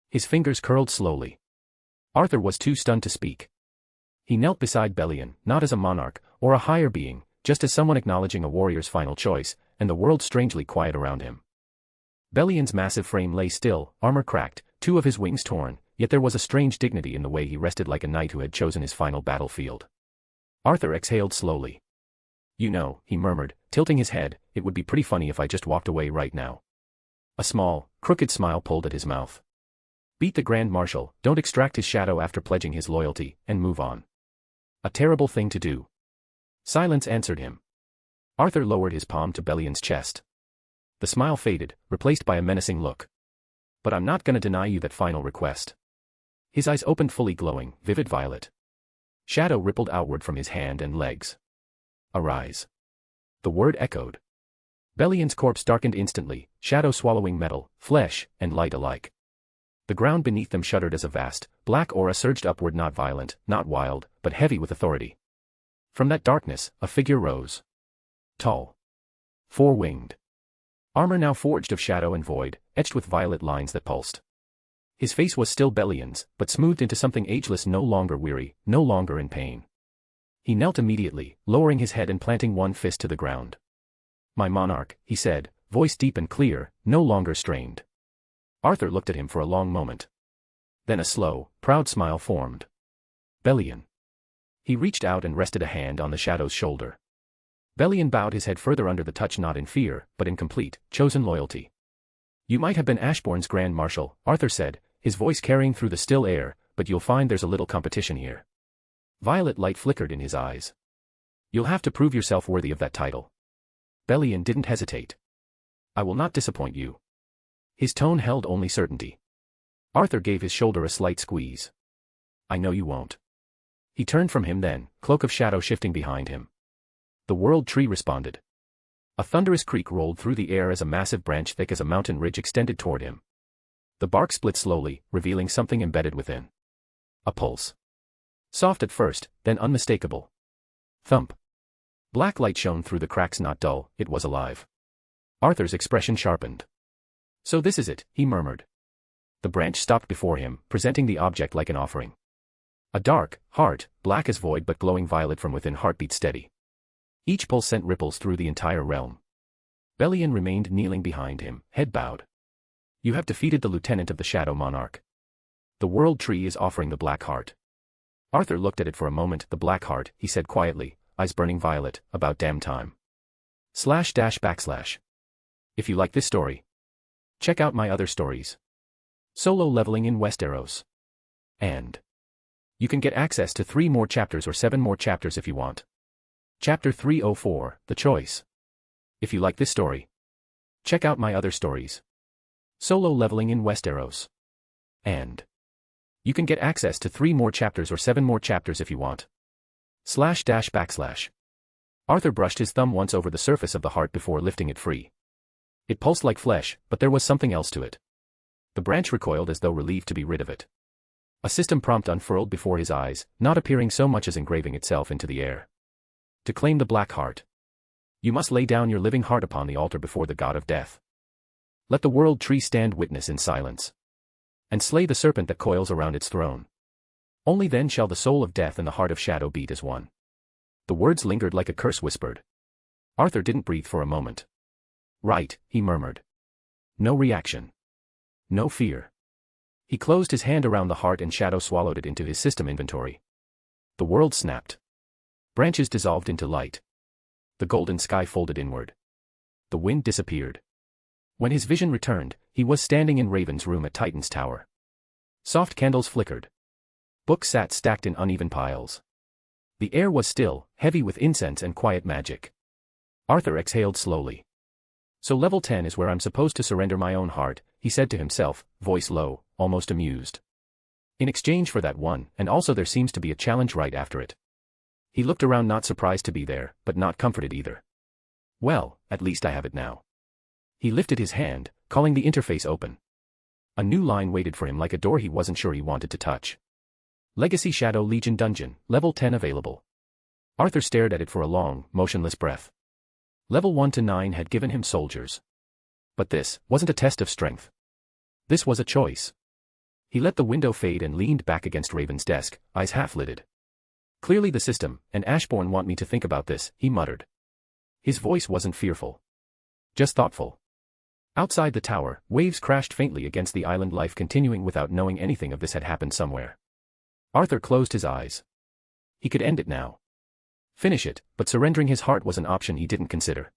His fingers curled slowly. Arthur was too stunned to speak. He knelt beside Bellion, not as a monarch, or a higher being, just as someone acknowledging a warrior's final choice, and the world strangely quiet around him. Bellion's massive frame lay still, armor cracked, two of his wings torn, yet there was a strange dignity in the way he rested, like a knight who had chosen his final battlefield. Arthur exhaled slowly. You know, he murmured, tilting his head, it would be pretty funny if I just walked away right now. A small, crooked smile pulled at his mouth. Beat the Grand Marshal, don't extract his shadow after pledging his loyalty, and move on. A terrible thing to do. Silence answered him. Arthur lowered his palm to Bellion's chest. The smile faded, replaced by a menacing look. But I'm not gonna deny you that final request. His eyes opened fully glowing, vivid violet. Shadow rippled outward from his hand and legs. Arise. The word echoed. Bellion's corpse darkened instantly, shadow swallowing metal, flesh, and light alike. The ground beneath them shuddered as a vast, black aura surged upward, not violent, not wild, but heavy with authority. From that darkness, a figure rose. Tall. Four-winged. Armor now forged of shadow and void, etched with violet lines that pulsed. His face was still Bellion's, but smoothed into something ageless, no longer weary, no longer in pain. He knelt immediately, lowering his head and planting one fist to the ground. My monarch, he said, voice deep and clear, no longer strained. Arthur looked at him for a long moment. Then a slow, proud smile formed. Bellion. He reached out and rested a hand on the shadow's shoulder. Bellion bowed his head further under the touch, not in fear, but in complete, chosen loyalty. You might have been Ashbourne's Grand Marshal, Arthur said, his voice carrying through the still air, but you'll find there's a little competition here. Violet light flickered in his eyes. You'll have to prove yourself worthy of that title. Bellion didn't hesitate. I will not disappoint you. His tone held only certainty. Arthur gave his shoulder a slight squeeze. I know you won't. He turned from him then, cloak of shadow shifting behind him. The world tree responded. A thunderous creak rolled through the air as a massive branch thick as a mountain ridge extended toward him. The bark split slowly, revealing something embedded within. A pulse. Soft at first, then unmistakable. Thump. Black light shone through the cracks, not dull, it was alive. Arthur's expression sharpened. So this is it, he murmured. The branch stopped before him, presenting the object like an offering. A dark heart, black as void but glowing violet from within, heartbeat steady. Each pulse sent ripples through the entire realm. Bellion remained kneeling behind him, head bowed. You have defeated the lieutenant of the Shadow Monarch. The world tree is offering the black heart. Arthur looked at it for a moment. The black heart, he said quietly, eyes burning violet, about damn time. // If you like this story, check out my other stories. Solo leveling in Westeros. And you can get access to 3 more chapters or 7 more chapters if you want. Chapter 304, The Choice. If you like this story, check out my other stories. Solo leveling in Westeros. And you can get access to 3 more chapters or 7 more chapters if you want. // Arthur brushed his thumb once over the surface of the heart before lifting it free. It pulsed like flesh, but there was something else to it. The branch recoiled as though relieved to be rid of it. A system prompt unfurled before his eyes, not appearing so much as engraving itself into the air. To claim the black heart, you must lay down your living heart upon the altar before the god of death. Let the world tree stand witness in silence. And slay the serpent that coils around its throne. Only then shall the soul of death and the heart of shadow beat as one. The words lingered like a curse whispered. Arthur didn't breathe for a moment. Right, he murmured. No reaction. No fear. He closed his hand around the heart and shadow swallowed it into his system inventory. The world snapped. Branches dissolved into light. The golden sky folded inward. The wind disappeared. When his vision returned, he was standing in Raven's room at Titan's tower. Soft candles flickered. Books sat stacked in uneven piles. The air was still, heavy with incense and quiet magic. Arthur exhaled slowly. So level 10 is where I'm supposed to surrender my own heart, he said to himself, voice low, almost amused. In exchange for that one, and also there seems to be a challenge right after it. He looked around, not surprised to be there, but not comforted either. Well, at least I have it now. He lifted his hand, calling the interface open. A new line waited for him like a door he wasn't sure he wanted to touch. Legacy Shadow Legion Dungeon, level 10 available. Arthur stared at it for a long, motionless breath. Level 1 to 9 had given him soldiers. But this wasn't a test of strength. This was a choice. He let the window fade and leaned back against Raven's desk, eyes half-lidded. Clearly the system, and Ashbourne want me to think about this, he muttered. His voice wasn't fearful. Just thoughtful. Outside the tower, waves crashed faintly against the island, life continuing without knowing anything of this had happened somewhere. Arthur closed his eyes. He could end it now. Finish it, but surrendering his heart was an option he didn't consider.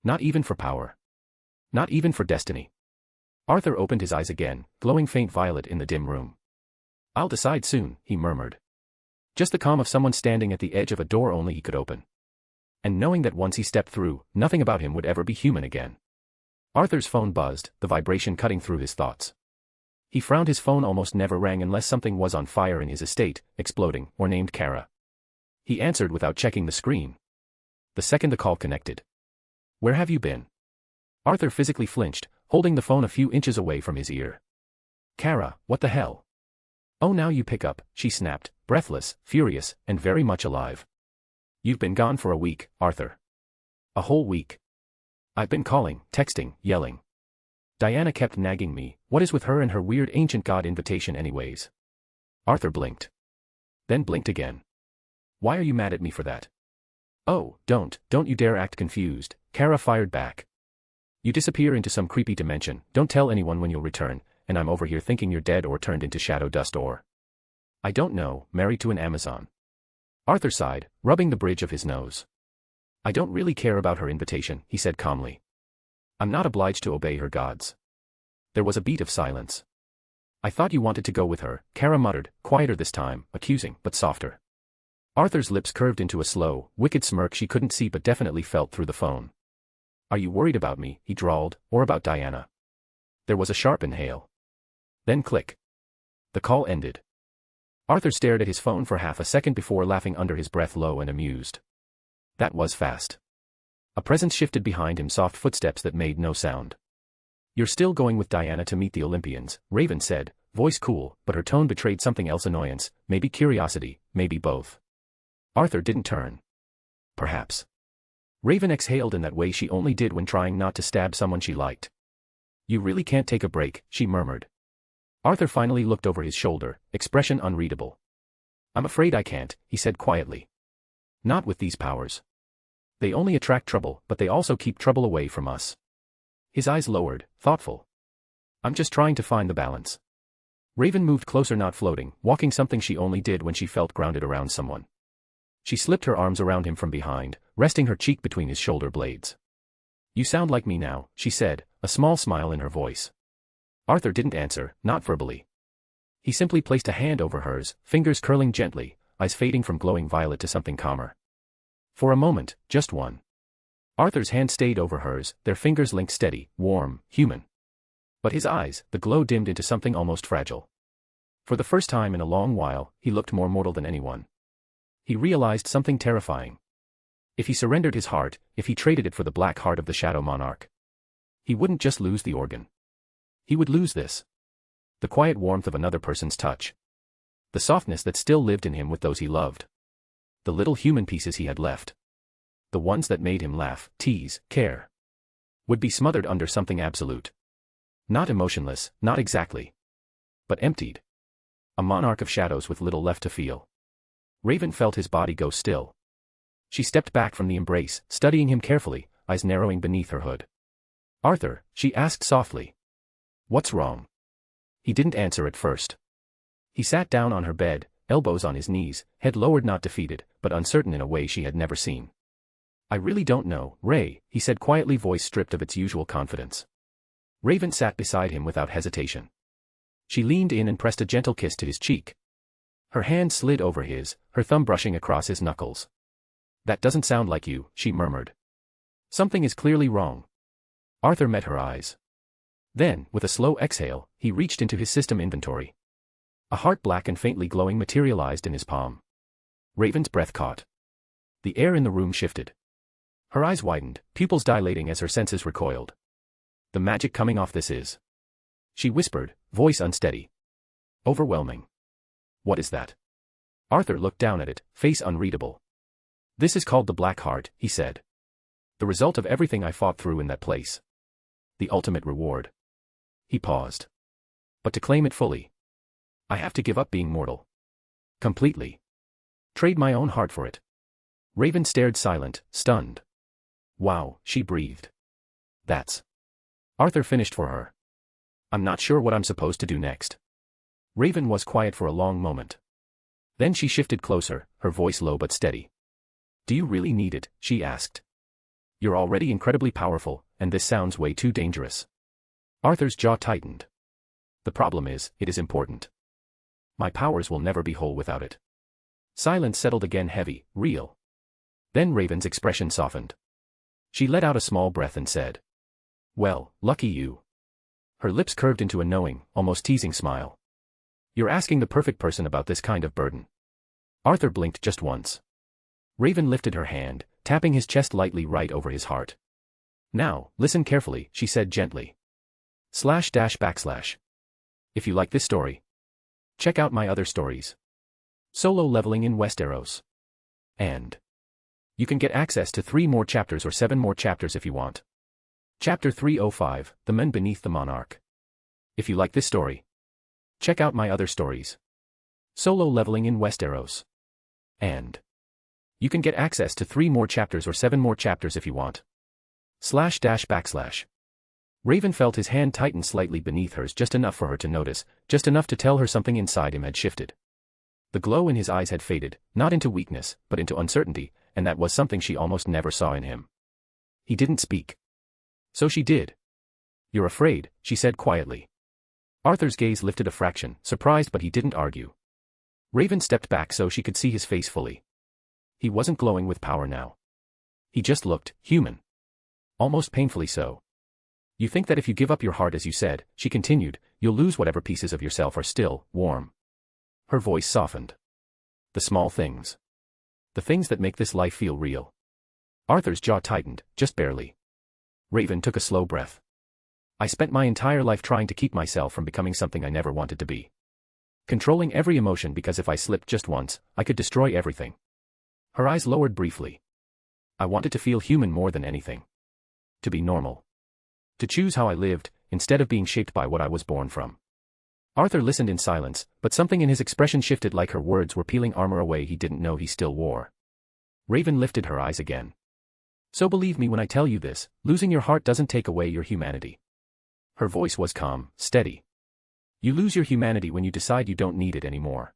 Not even for power. Not even for destiny. Arthur opened his eyes again, glowing faint violet in the dim room. I'll decide soon, he murmured. Just the calm of someone standing at the edge of a door only he could open. And knowing that once he stepped through, nothing about him would ever be human again. Arthur's phone buzzed, the vibration cutting through his thoughts. He frowned. His phone almost never rang unless something was on fire in his estate, exploding, or named Kara. He answered without checking the screen. The second the call connected. Where have you been? Arthur physically flinched, holding the phone a few inches away from his ear. Kara, what the hell? Oh, now you pick up, she snapped, breathless, furious, and very much alive. You've been gone for a week, Arthur. A whole week. I've been calling, texting, yelling. Diana kept nagging me. What is with her and her weird ancient god invitation anyways? Arthur blinked. Then blinked again. Why are you mad at me for that? Oh, don't you dare act confused, Kara fired back. You disappear into some creepy dimension, don't tell anyone when you'll return, and I'm over here thinking you're dead or turned into shadow dust or... I don't know, married to an Amazon. Arthur sighed, rubbing the bridge of his nose. I don't really care about her invitation, he said calmly. I'm not obliged to obey her gods. There was a beat of silence. I thought you wanted to go with her, Kara muttered, quieter this time, accusing, but softer. Arthur's lips curved into a slow, wicked smirk she couldn't see but definitely felt through the phone. Are you worried about me, he drawled, or about Diana? There was a sharp inhale. Then click. The call ended. Arthur stared at his phone for half a second before laughing under his breath, low and amused. That was fast. A presence shifted behind him, soft footsteps that made no sound. You're still going with Diana to meet the Olympians, Raven said, voice cool, but her tone betrayed something else, annoyance, maybe curiosity, maybe both. Arthur didn't turn. Perhaps. Raven exhaled in that way she only did when trying not to stab someone she liked. You really can't take a break, she murmured. Arthur finally looked over his shoulder, expression unreadable. I'm afraid I can't, he said quietly. Not with these powers. They only attract trouble, but they also keep trouble away from us. His eyes lowered, thoughtful. I'm just trying to find the balance. Raven moved closer, not floating, walking, something she only did when she felt grounded around someone. She slipped her arms around him from behind, resting her cheek between his shoulder blades. You sound like me now, she said, a small smile in her voice. Arthur didn't answer, not verbally. He simply placed a hand over hers, fingers curling gently, eyes fading from glowing violet to something calmer. For a moment, just one. Arthur's hand stayed over hers, their fingers linked, steady, warm, human. But his eyes, the glow dimmed into something almost fragile. For the first time in a long while, he looked more mortal than anyone. He realized something terrifying. If he surrendered his heart, if he traded it for the black heart of the Shadow Monarch, he wouldn't just lose the organ. He would lose this. The quiet warmth of another person's touch. The softness that still lived in him with those he loved. The little human pieces he had left. The ones that made him laugh, tease, care. Would be smothered under something absolute. Not emotionless, not exactly. But emptied. A monarch of shadows with little left to feel. Raven felt his body go still. She stepped back from the embrace, studying him carefully, eyes narrowing beneath her hood. Arthur, she asked softly. What's wrong? He didn't answer at first. He sat down on her bed, elbows on his knees, head lowered, not defeated, but uncertain in a way she had never seen. I really don't know, Ray, he said quietly, voice stripped of its usual confidence. Raven sat beside him without hesitation. She leaned in and pressed a gentle kiss to his cheek. Her hand slid over his, her thumb brushing across his knuckles. That doesn't sound like you, she murmured. Something is clearly wrong. Arthur met her eyes. Then, with a slow exhale, he reached into his system inventory. A heart, black and faintly glowing, materialized in his palm. Raven's breath caught. The air in the room shifted. Her eyes widened, pupils dilating as her senses recoiled. The magic coming off this is... she whispered, voice unsteady. Overwhelming. What is that? Arthur looked down at it, face unreadable. This is called the Black Heart, he said. The result of everything I fought through in that place. The ultimate reward. He paused. But to claim it fully, I have to give up being mortal. Completely. Trade my own heart for it. Raven stared, silent, stunned. Wow, she breathed. That's... Arthur finished for her. I'm not sure what I'm supposed to do next. Raven was quiet for a long moment. Then she shifted closer, her voice low but steady. Do you really need it? She asked. You're already incredibly powerful, and this sounds way too dangerous. Arthur's jaw tightened. The problem is, it is important. My powers will never be whole without it. Silence settled again, heavy, real. Then Raven's expression softened. She let out a small breath and said, "Well, lucky you." Her lips curved into a knowing, almost teasing smile. You're asking the perfect person about this kind of burden. Arthur blinked just once. Raven lifted her hand, tapping his chest lightly right over his heart. Now, listen carefully, she said gently. // If you like this story, check out my other stories. Solo leveling in Westeros. And you can get access to 3 more chapters or 7 more chapters if you want. Chapter 305, The Men Beneath the Monarch. If you like this story, check out my other stories. Solo leveling in Westeros. And you can get access to 3 more chapters or 7 more chapters if you want. // Raven felt his hand tighten slightly beneath hers, just enough for her to notice, just enough to tell her something inside him had shifted. The glow in his eyes had faded, not into weakness, but into uncertainty, and that was something she almost never saw in him. He didn't speak. So she did. You're afraid, she said quietly. Arthur's gaze lifted a fraction, surprised, but he didn't argue. Raven stepped back so she could see his face fully. He wasn't glowing with power now. He just looked human. Almost painfully so. You think that if you give up your heart, as you said, she continued, you'll lose whatever pieces of yourself are still warm. Her voice softened. The small things. The things that make this life feel real. Arthur's jaw tightened, just barely. Raven took a slow breath. I spent my entire life trying to keep myself from becoming something I never wanted to be. Controlling every emotion, because if I slipped just once, I could destroy everything. Her eyes lowered briefly. I wanted to feel human more than anything. To be normal. To choose how I lived, instead of being shaped by what I was born from. Arthur listened in silence, but something in his expression shifted, like her words were peeling armor away he didn't know he still wore. Raven lifted her eyes again. So believe me when I tell you this, losing your heart doesn't take away your humanity. Her voice was calm, steady. You lose your humanity when you decide you don't need it anymore.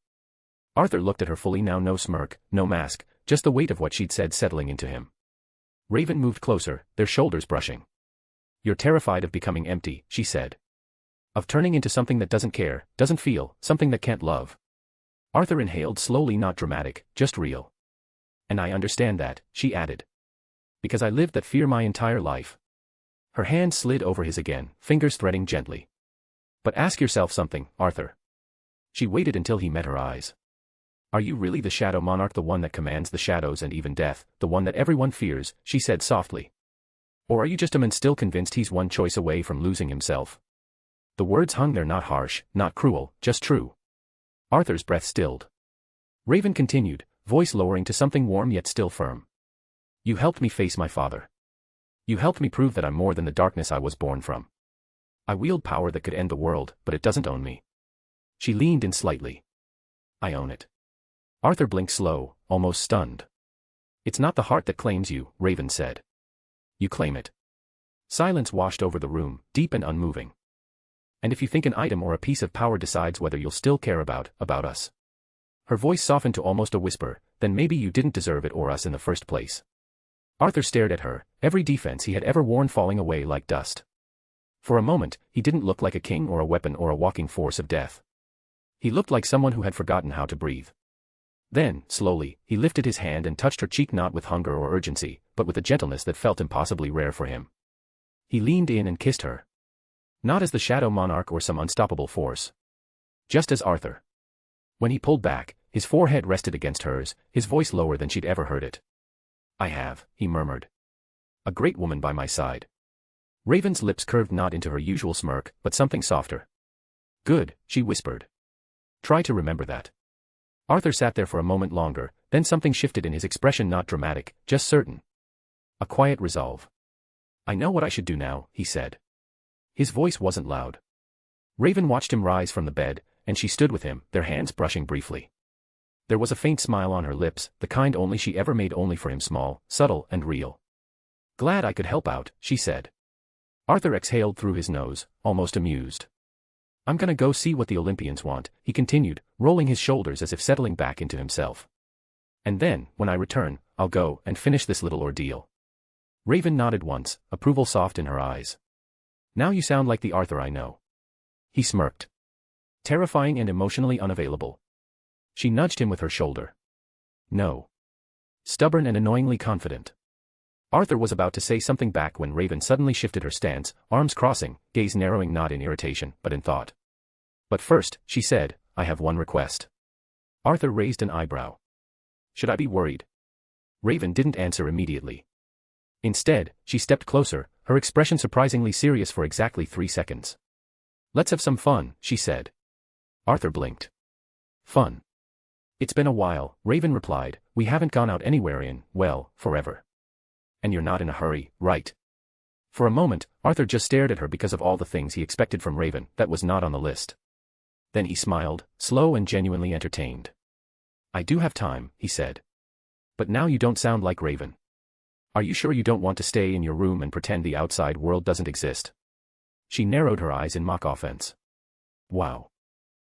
Arthur looked at her fully now, no smirk, no mask, just the weight of what she'd said settling into him. Raven moved closer, their shoulders brushing. You're terrified of becoming empty, she said. Of turning into something that doesn't care, doesn't feel, something that can't love. Arthur inhaled slowly, not dramatic, just real. And I understand that, she added. Because I lived that fear my entire life. Her hand slid over his again, fingers threading gently. But ask yourself something, Arthur. She waited until he met her eyes. Are you really the Shadow Monarch, the one that commands the shadows and even death, the one that everyone fears, she said softly. Or are you just a man still convinced he's one choice away from losing himself? The words hung there, not harsh, not cruel, just true. Arthur's breath stilled. Raven continued, voice lowering to something warm yet still firm. You helped me face my father. You helped me prove that I'm more than the darkness I was born from. I wield power that could end the world, but it doesn't own me. She leaned in slightly. I own it. Arthur blinked slow, almost stunned. It's not the heart that claims you, Raven said. You claim it. Silence washed over the room, deep and unmoving. And if you think an item or a piece of power decides whether you'll still care about us. Her voice softened to almost a whisper, then maybe you didn't deserve it or us in the first place. Arthur stared at her, every defense he had ever worn falling away like dust. For a moment, he didn't look like a king or a weapon or a walking force of death. He looked like someone who had forgotten how to breathe. Then, slowly, he lifted his hand and touched her cheek, not with hunger or urgency, but with a gentleness that felt impossibly rare for him. He leaned in and kissed her. Not as the Shadow Monarch or some unstoppable force. Just as Arthur. When he pulled back, his forehead rested against hers, his voice lower than she'd ever heard it. I have, he murmured. A great woman by my side. Raven's lips curved not into her usual smirk, but something softer. Good, she whispered. Try to remember that. Arthur sat there for a moment longer, then something shifted in his expression, not dramatic, just certain. A quiet resolve. I know what I should do now, he said. His voice wasn't loud. Raven watched him rise from the bed, and she stood with him, their hands brushing briefly. There was a faint smile on her lips, the kind only she ever made, only for him, small, subtle, and real. Glad I could help out, she said. Arthur exhaled through his nose, almost amused. I'm gonna go see what the Olympians want, he continued, rolling his shoulders as if settling back into himself. And then, when I return, I'll go and finish this little ordeal. Raven nodded once, approval soft in her eyes. Now you sound like the Arthur I know. He smirked. Terrifying and emotionally unavailable. She nudged him with her shoulder. No. Stubborn and annoyingly confident. Arthur was about to say something back when Raven suddenly shifted her stance, arms crossing, gaze narrowing not in irritation, but in thought. But first, she said, I have one request. Arthur raised an eyebrow. Should I be worried? Raven didn't answer immediately. Instead, she stepped closer, her expression surprisingly serious for exactly 3 seconds. Let's have some fun, she said. Arthur blinked. Fun. It's been a while, Raven replied, we haven't gone out anywhere in, well, forever. And you're not in a hurry, right? For a moment, Arthur just stared at her because of all the things he expected from Raven that was not on the list. Then he smiled, slow and genuinely entertained. I do have time, he said. But now you don't sound like Raven. Are you sure you don't want to stay in your room and pretend the outside world doesn't exist? She narrowed her eyes in mock offense. Wow.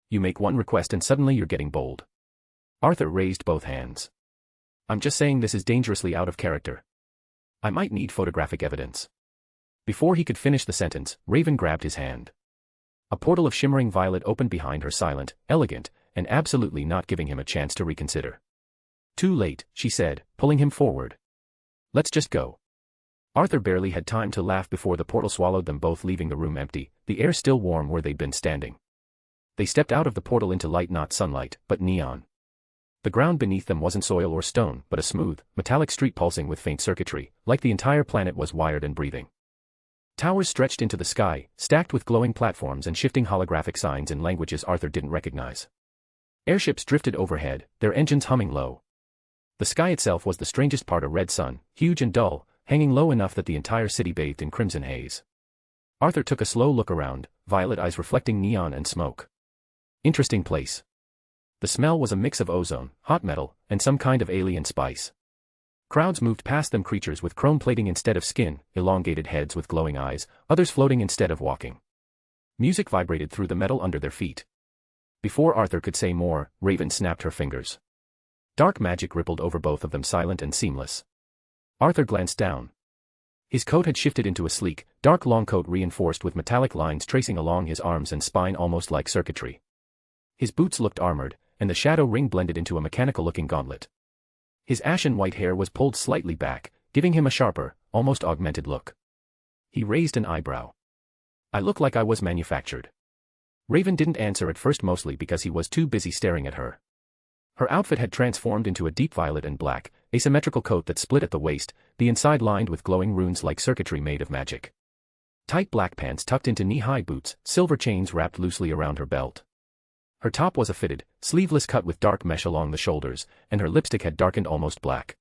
You make one request and suddenly you're getting bold. Arthur raised both hands. I'm just saying this is dangerously out of character. I might need photographic evidence. Before he could finish the sentence, Raven grabbed his hand. A portal of shimmering violet opened behind her, silent, elegant, and absolutely not giving him a chance to reconsider. Too late, she said, pulling him forward. Let's just go. Arthur barely had time to laugh before the portal swallowed them both, leaving the room empty, the air still warm where they'd been standing. They stepped out of the portal into light, not sunlight, but neon. The ground beneath them wasn't soil or stone, but a smooth, metallic street pulsing with faint circuitry, like the entire planet was wired and breathing. Towers stretched into the sky, stacked with glowing platforms and shifting holographic signs in languages Arthur didn't recognize. Airships drifted overhead, their engines humming low. The sky itself was the strangest part, a red sun, huge and dull, hanging low enough that the entire city bathed in crimson haze. Arthur took a slow look around, violet eyes reflecting neon and smoke. Interesting place. The smell was a mix of ozone, hot metal, and some kind of alien spice. Crowds moved past them, creatures with chrome plating instead of skin, elongated heads with glowing eyes, others floating instead of walking. Music vibrated through the metal under their feet. Before Arthur could say more, Raven snapped her fingers. Dark magic rippled over both of them, silent and seamless. Arthur glanced down. His coat had shifted into a sleek, dark long coat reinforced with metallic lines tracing along his arms and spine almost like circuitry. His boots looked armored, and the shadow ring blended into a mechanical-looking gauntlet. His ashen white hair was pulled slightly back, giving him a sharper, almost augmented look. He raised an eyebrow. I look like I was manufactured. Raven didn't answer at first, mostly because he was too busy staring at her. Her outfit had transformed into a deep violet and black, asymmetrical coat that split at the waist, the inside lined with glowing runes like circuitry made of magic. Tight black pants tucked into knee-high boots, silver chains wrapped loosely around her belt. Her top was a fitted, sleeveless cut with dark mesh along the shoulders, and her lipstick had darkened almost black.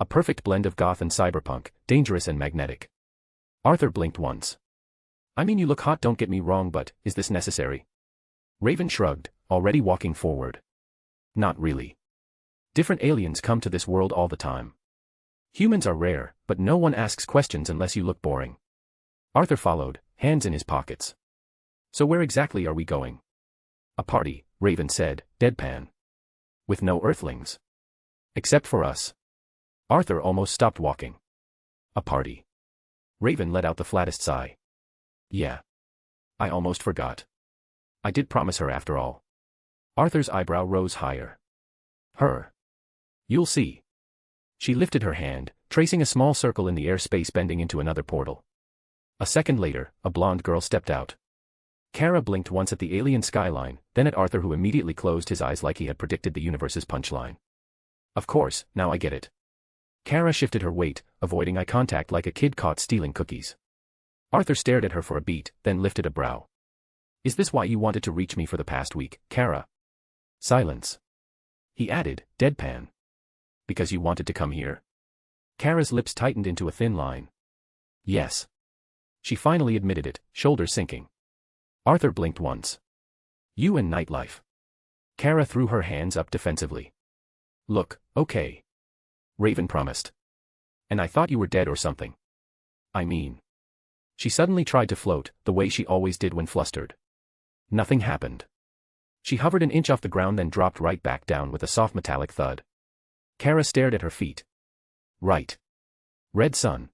A perfect blend of goth and cyberpunk, dangerous and magnetic. Arthur blinked once. I mean, you look hot, don't get me wrong, but is this necessary? Raven shrugged, already walking forward. Not really. Different aliens come to this world all the time. Humans are rare, but no one asks questions unless you look boring. Arthur followed, hands in his pockets. So where exactly are we going? A party, Raven said, deadpan. With no earthlings. Except for us. Arthur almost stopped walking. A party. Raven let out the flattest sigh. Yeah. I almost forgot. I did promise her after all. Arthur's eyebrow rose higher. Her. You'll see. She lifted her hand, tracing a small circle in the airspace, bending into another portal. A second later, a blonde girl stepped out. Kara blinked once at the alien skyline, then at Arthur, who immediately closed his eyes like he had predicted the universe's punchline. Of course, now I get it. Kara shifted her weight, avoiding eye contact like a kid caught stealing cookies. Arthur stared at her for a beat, then lifted a brow. Is this why you wanted to reach me for the past week, Kara? Silence. He added, deadpan. Because you wanted to come here? Kara's lips tightened into a thin line. Yes. She finally admitted it, shoulders sinking. Arthur blinked once. You and nightlife. Kara threw her hands up defensively. Look, okay. Raven promised. And I thought you were dead or something. I mean. She suddenly tried to float, the way she always did when flustered. Nothing happened. She hovered an inch off the ground, then dropped right back down with a soft metallic thud. Kara stared at her feet. Right. Red sun.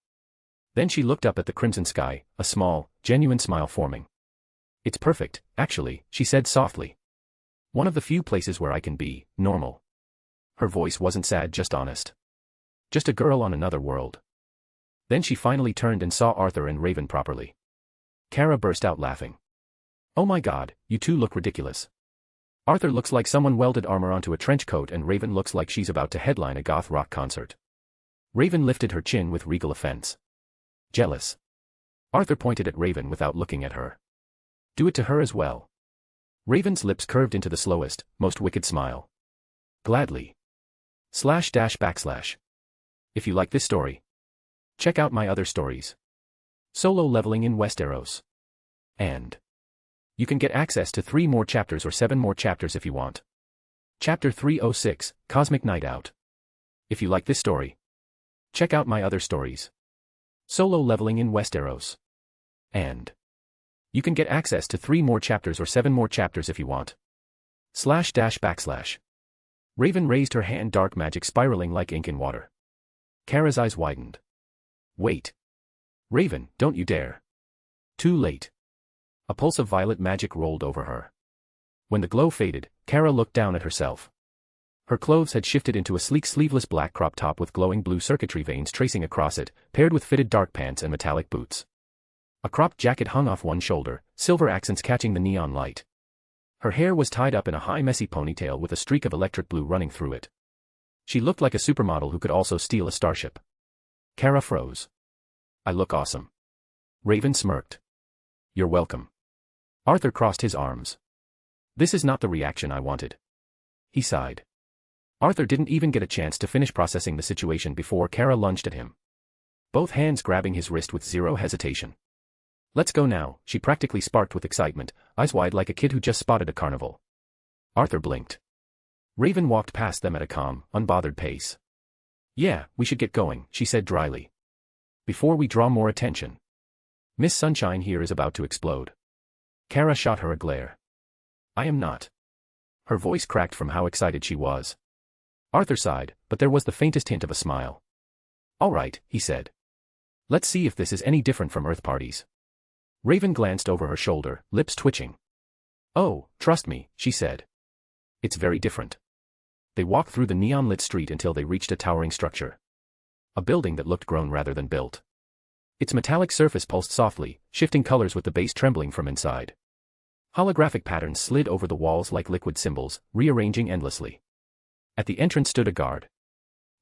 Then she looked up at the crimson sky, a small, genuine smile forming. It's perfect, actually, she said softly. One of the few places where I can be normal. Her voice wasn't sad, just honest. Just a girl on another world. Then she finally turned and saw Arthur and Raven properly. Kara burst out laughing. Oh my god, you two look ridiculous. Arthur looks like someone welded armor onto a trench coat and Raven looks like she's about to headline a goth rock concert. Raven lifted her chin with regal offense. Jealous. Arthur pointed at Raven without looking at her. Do it to her as well. Raven's lips curved into the slowest, most wicked smile. Gladly. // If you like this story, check out my other stories. Solo leveling in Westeros. And you can get access to 3 more chapters or 7 more chapters if you want. Chapter 306, Cosmic Night Out. If you like this story, check out my other stories. Solo leveling in Westeros. And you can get access to 3 more chapters or 7 more chapters if you want. // Raven raised her hand, dark magic spiraling like ink in water. Kara's eyes widened. Wait. Raven, don't you dare. Too late. A pulse of violet magic rolled over her. When the glow faded, Kara looked down at herself. Her clothes had shifted into a sleek sleeveless black crop top with glowing blue circuitry veins tracing across it, paired with fitted dark pants and metallic boots. A cropped jacket hung off one shoulder, silver accents catching the neon light. Her hair was tied up in a high messy ponytail with a streak of electric blue running through it. She looked like a supermodel who could also steal a starship. Kara froze. I look awesome. Raven smirked. You're welcome. Arthur crossed his arms. This is not the reaction I wanted. He sighed. Arthur didn't even get a chance to finish processing the situation before Kara lunged at him. Both hands grabbing his wrist with zero hesitation. Let's go now, she practically sparked with excitement, eyes wide like a kid who just spotted a carnival. Arthur blinked. Raven walked past them at a calm, unbothered pace. Yeah, we should get going, she said dryly. Before we draw more attention. Miss Sunshine here is about to explode. Kara shot her a glare. I am not. Her voice cracked from how excited she was. Arthur sighed, but there was the faintest hint of a smile. All right, he said. Let's see if this is any different from Earth parties. Raven glanced over her shoulder, lips twitching. Oh, trust me, she said. It's very different. They walked through the neon-lit street until they reached a towering structure. A building that looked grown rather than built. Its metallic surface pulsed softly, shifting colors with the base trembling from inside. Holographic patterns slid over the walls like liquid symbols, rearranging endlessly. At the entrance stood a guard.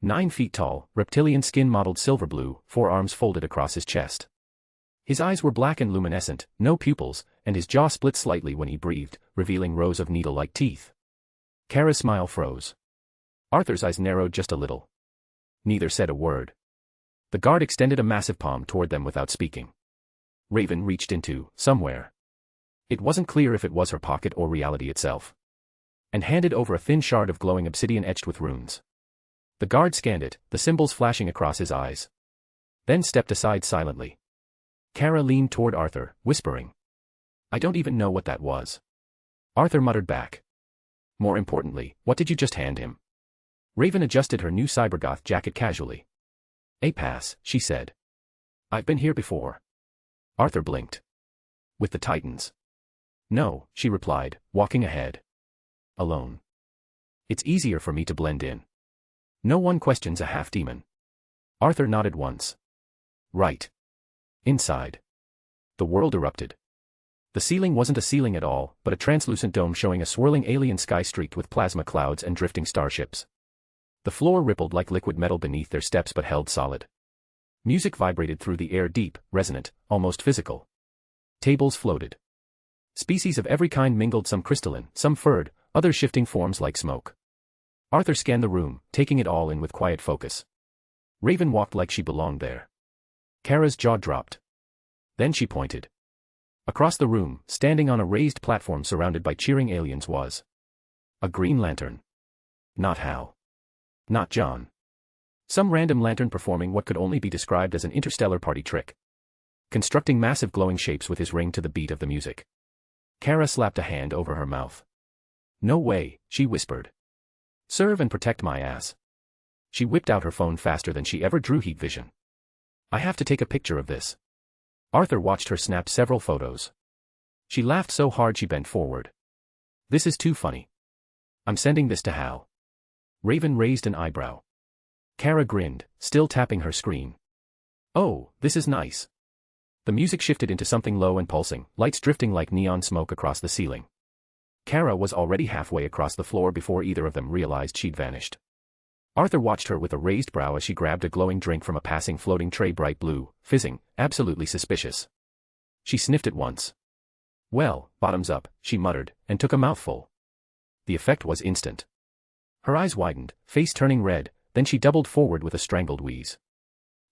9 feet tall, reptilian skin mottled silver blue, 4 arms folded across his chest. His eyes were black and luminescent, no pupils, and his jaw split slightly when he breathed, revealing rows of needle-like teeth. Kara's smile froze. Arthur's eyes narrowed just a little. Neither said a word. The guard extended a massive palm toward them without speaking. Raven reached into somewhere. It wasn't clear if it was her pocket or reality itself. And handed over a thin shard of glowing obsidian etched with runes. The guard scanned it, the symbols flashing across his eyes. Then stepped aside silently. Kara leaned toward Arthur, whispering. I don't even know what that was. Arthur muttered back. More importantly, what did you just hand him? Raven adjusted her new cybergoth jacket casually. A pass, she said. I've been here before. Arthur blinked. With the Titans. No, she replied, walking ahead. Alone. It's easier for me to blend in. No one questions a half-demon. Arthur nodded once. Right. Inside. The world erupted. The ceiling wasn't a ceiling at all, but a translucent dome showing a swirling alien sky streaked with plasma clouds and drifting starships. The floor rippled like liquid metal beneath their steps but held solid. Music vibrated through the air, deep, resonant, almost physical. Tables floated. Species of every kind mingled, some crystalline, some furred, others shifting forms like smoke. Arthur scanned the room, taking it all in with quiet focus. Raven walked like she belonged there. Kara's jaw dropped. Then she pointed. Across the room, standing on a raised platform surrounded by cheering aliens was a green lantern. Not Hal. Not John. Some random lantern performing what could only be described as an interstellar party trick. Constructing massive glowing shapes with his ring to the beat of the music. Kara slapped a hand over her mouth. No way, she whispered. Serve and protect my ass. She whipped out her phone faster than she ever drew heat vision. I have to take a picture of this. Arthur watched her snap several photos. She laughed so hard she bent forward. This is too funny. I'm sending this to Hal. Raven raised an eyebrow. Kara grinned, still tapping her screen. Oh, this is nice. The music shifted into something low and pulsing, lights drifting like neon smoke across the ceiling. Kara was already halfway across the floor before either of them realized she'd vanished. Arthur watched her with a raised brow as she grabbed a glowing drink from a passing floating tray, bright blue, fizzing, absolutely suspicious. She sniffed it once. Well, bottoms up, she muttered, and took a mouthful. The effect was instant. Her eyes widened, face turning red, then she doubled forward with a strangled wheeze.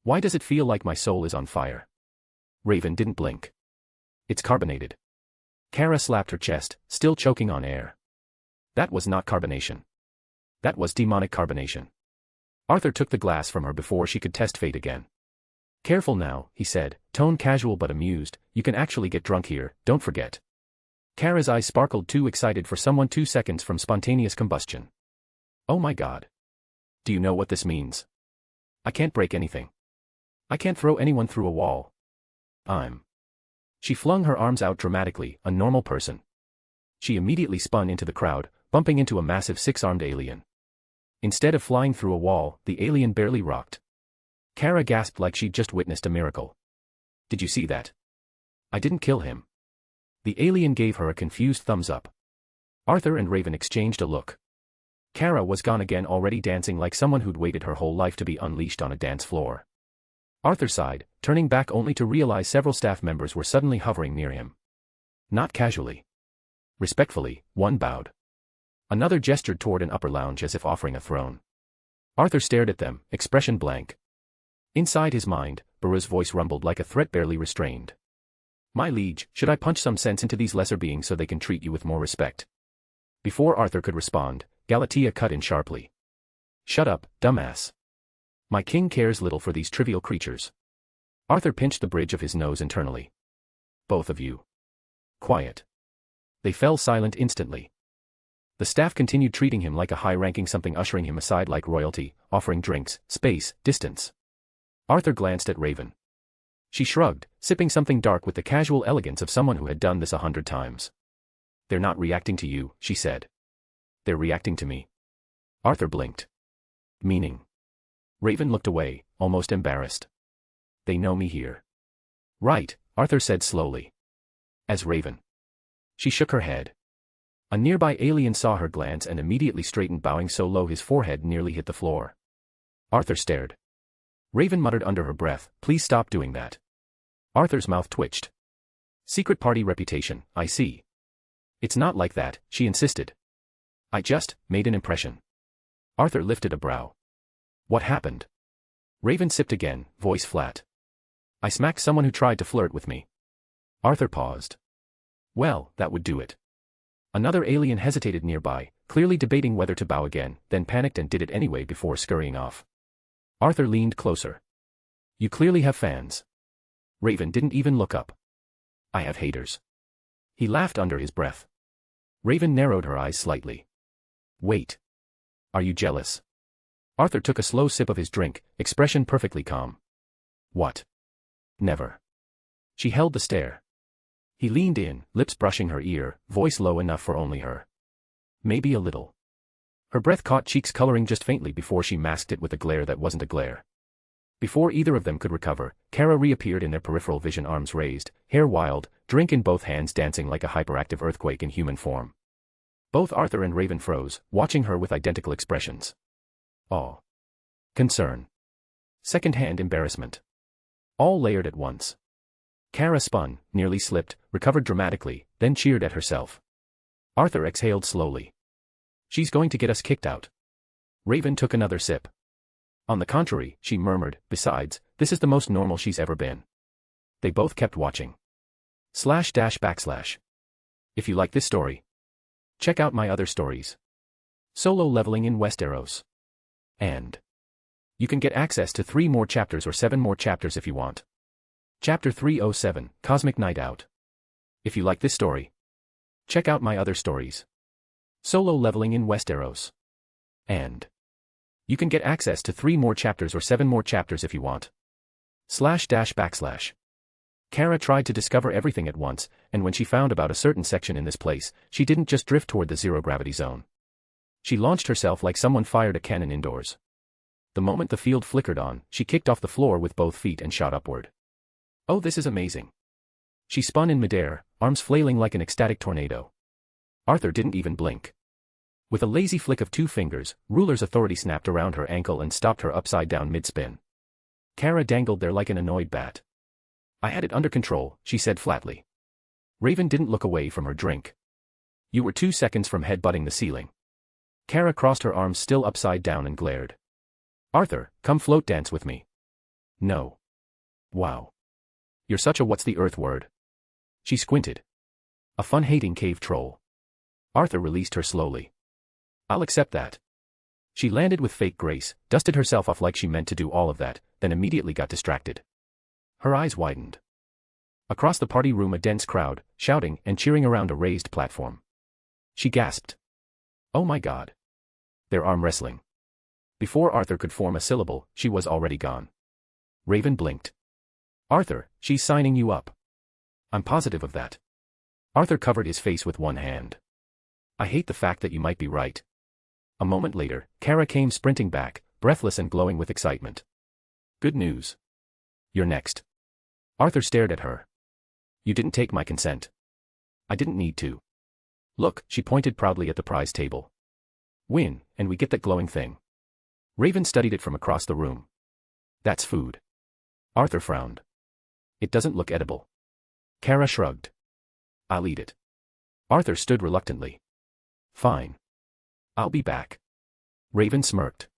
Why does it feel like my soul is on fire? Raven didn't blink. It's carbonated. Kara slapped her chest, still choking on air. That was not carbonation. That was demonic carbonation. Arthur took the glass from her before she could test fate again. Careful now, he said, tone casual but amused, you can actually get drunk here, don't forget. Kara's eyes sparkled, too excited for someone 2 seconds from spontaneous combustion. Oh my god. Do you know what this means? I can't break anything. I can't throw anyone through a wall. She flung her arms out dramatically, a normal person. She immediately spun into the crowd, bumping into a massive 6-armed alien. Instead of flying through a wall, the alien barely rocked. Kara gasped like she'd just witnessed a miracle. Did you see that? I didn't kill him. The alien gave her a confused thumbs up. Arthur and Raven exchanged a look. Kara was gone again, already dancing like someone who'd waited her whole life to be unleashed on a dance floor. Arthur sighed, turning back only to realize several staff members were suddenly hovering near him. Not casually. Respectfully, one bowed. Another gestured toward an upper lounge as if offering a throne. Arthur stared at them, expression blank. Inside his mind, Baru's voice rumbled like a threat barely restrained. My liege, should I punch some sense into these lesser beings so they can treat you with more respect? Before Arthur could respond, Galatea cut in sharply. Shut up, dumbass. My king cares little for these trivial creatures. Arthur pinched the bridge of his nose internally. Both of you. Quiet. They fell silent instantly. The staff continued treating him like a high-ranking something, ushering him aside like royalty, offering drinks, space, distance. Arthur glanced at Raven. She shrugged, sipping something dark with the casual elegance of someone who had done this 100 times. They're not reacting to you, she said. They're reacting to me. Arthur blinked. Meaning? Raven looked away, almost embarrassed. They know me here. Right, Arthur said slowly. As Raven. She shook her head. A nearby alien saw her glance and immediately straightened, bowing so low his forehead nearly hit the floor. Arthur stared. Raven muttered under her breath, please stop doing that. Arthur's mouth twitched. Secret party reputation, I see. It's not like that, she insisted. I just made an impression. Arthur lifted a brow. What happened? Raven sipped again, voice flat. I smacked someone who tried to flirt with me. Arthur paused. Well, that would do it. Another alien hesitated nearby, clearly debating whether to bow again, then panicked and did it anyway before scurrying off. Arthur leaned closer. You clearly have fans. Raven didn't even look up. I have haters. He laughed under his breath. Raven narrowed her eyes slightly. Wait. Are you jealous? Arthur took a slow sip of his drink, expression perfectly calm. What? Never. She held the stare. He leaned in, lips brushing her ear, voice low enough for only her. Maybe a little. Her breath caught cheeks coloring just faintly before she masked it with a glare that wasn't a glare. Before either of them could recover, Kara reappeared in their peripheral vision, arms raised, hair wild, drink in both hands, dancing like a hyperactive earthquake in human form. Both Arthur and Raven froze, watching her with identical expressions. Awe. Concern. Second-hand embarrassment. All layered at once. Kara spun, nearly slipped, recovered dramatically, then cheered at herself. Arthur exhaled slowly. She's going to get us kicked out. Raven took another sip. On the contrary, she murmured, besides, this is the most normal she's ever been. They both kept watching. // If you like this story, check out my other stories. Solo leveling in Westeros. And you can get access to 3 more chapters or 7 more chapters if you want. Chapter 307, Cosmic Night Out. If you like this story, check out my other stories. Solo leveling in Westeros. And You can get access to 3 more chapters or 7 more chapters if you want. //. Kara tried to discover everything at once, and when she found about a certain section in this place, she didn't just drift toward the zero-gravity zone. She launched herself like someone fired a cannon indoors. The moment the field flickered on, she kicked off the floor with both feet and shot upward. Oh, this is amazing. She spun in midair, arms flailing like an ecstatic tornado. Arthur didn't even blink. With a lazy flick of 2 fingers, Ruler's authority snapped around her ankle and stopped her upside down mid-spin. Kara dangled there like an annoyed bat. I had it under control, she said flatly. Raven didn't look away from her drink. You were 2 seconds from headbutting the ceiling. Kara crossed her arms still upside down and glared. Arthur, come float dance with me. No. Wow. You're such a what's the earth word. She squinted. A fun-hating cave troll. Arthur released her slowly. I'll accept that. She landed with fake grace, dusted herself off like she meant to do all of that, then immediately got distracted. Her eyes widened. Across the party room a dense crowd, shouting and cheering around a raised platform. She gasped. Oh my God. They're arm wrestling. Before Arthur could form a syllable, she was already gone. Raven blinked. Arthur, she's signing you up. I'm positive of that. Arthur covered his face with one hand. I hate the fact that you might be right. A moment later, Kara came sprinting back, breathless and glowing with excitement. Good news. You're next. Arthur stared at her. You didn't take my consent. I didn't need to. Look, she pointed proudly at the prize table. Win, and we get that glowing thing. Raven studied it from across the room. That's food. Arthur frowned. It doesn't look edible. Kara shrugged. I'll eat it. Arthur stood reluctantly. Fine. I'll be back. Raven smirked.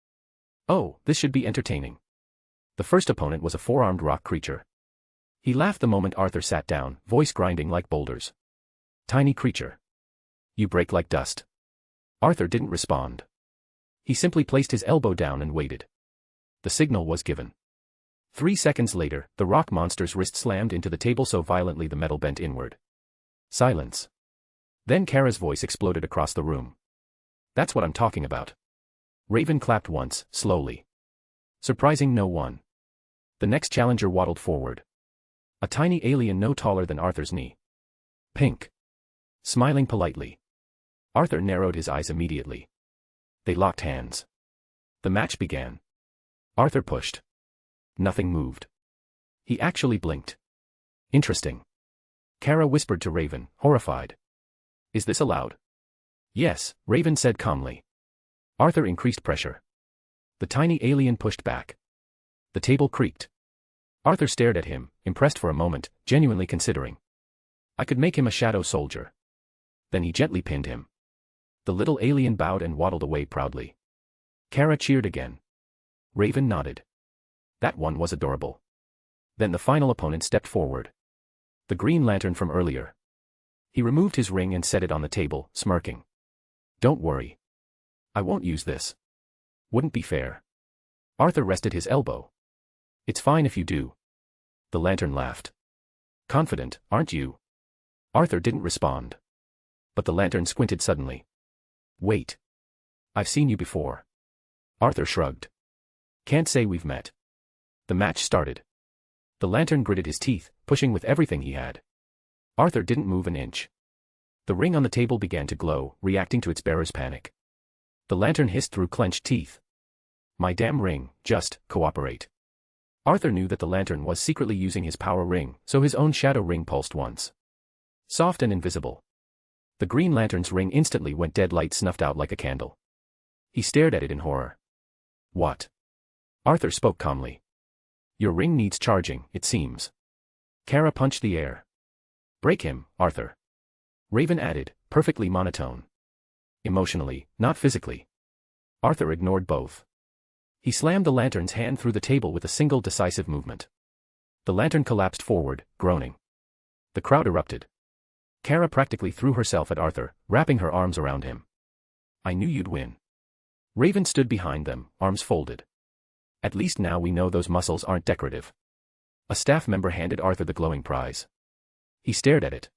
Oh, this should be entertaining. The first opponent was a 4-armed rock creature. He laughed the moment Arthur sat down, voice grinding like boulders. Tiny creature. You break like dust. Arthur didn't respond. He simply placed his elbow down and waited. The signal was given. 3 seconds later, the rock monster's wrist slammed into the table so violently the metal bent inward. Silence. Then Kara's voice exploded across the room. That's what I'm talking about. Raven clapped once, slowly. Surprising no one. The next challenger waddled forward. A tiny alien no taller than Arthur's knee. Pink. Smiling politely. Arthur narrowed his eyes immediately. They locked hands. The match began. Arthur pushed. Nothing moved. He actually blinked. Interesting. Kara whispered to Raven, horrified. Is this allowed? Yes, Raven said calmly. Arthur increased pressure. The tiny alien pushed back. The table creaked. Arthur stared at him, impressed for a moment, genuinely considering. I could make him a shadow soldier. Then he gently pinned him. The little alien bowed and waddled away proudly. Kara cheered again. Raven nodded. That one was adorable. Then the final opponent stepped forward. The Green Lantern from earlier. He removed his ring and set it on the table, smirking. Don't worry. I won't use this. Wouldn't be fair. Arthur rested his elbow. It's fine if you do. The lantern laughed. Confident, aren't you? Arthur didn't respond. But the lantern squinted suddenly. Wait. I've seen you before. Arthur shrugged. Can't say we've met. The match started. The lantern gritted his teeth, pushing with everything he had. Arthur didn't move an inch. The ring on the table began to glow, reacting to its bearer's panic. The lantern hissed through clenched teeth. My damn ring, just cooperate. Arthur knew that the lantern was secretly using his power ring, so his own shadow ring pulsed once. Soft and invisible. The Green Lantern's ring instantly went dead, light snuffed out like a candle. He stared at it in horror. What? Arthur spoke calmly. Your ring needs charging, it seems. Kara punched the air. Break him, Arthur. Raven added, perfectly monotone. Emotionally, not physically. Arthur ignored both. He slammed the lantern's hand through the table with a single decisive movement. The lantern collapsed forward, groaning. The crowd erupted. Kara practically threw herself at Arthur, wrapping her arms around him. I knew you'd win. Raven stood behind them, arms folded. At least now we know those muscles aren't decorative. A staff member handed Arthur the glowing prize. He stared at it.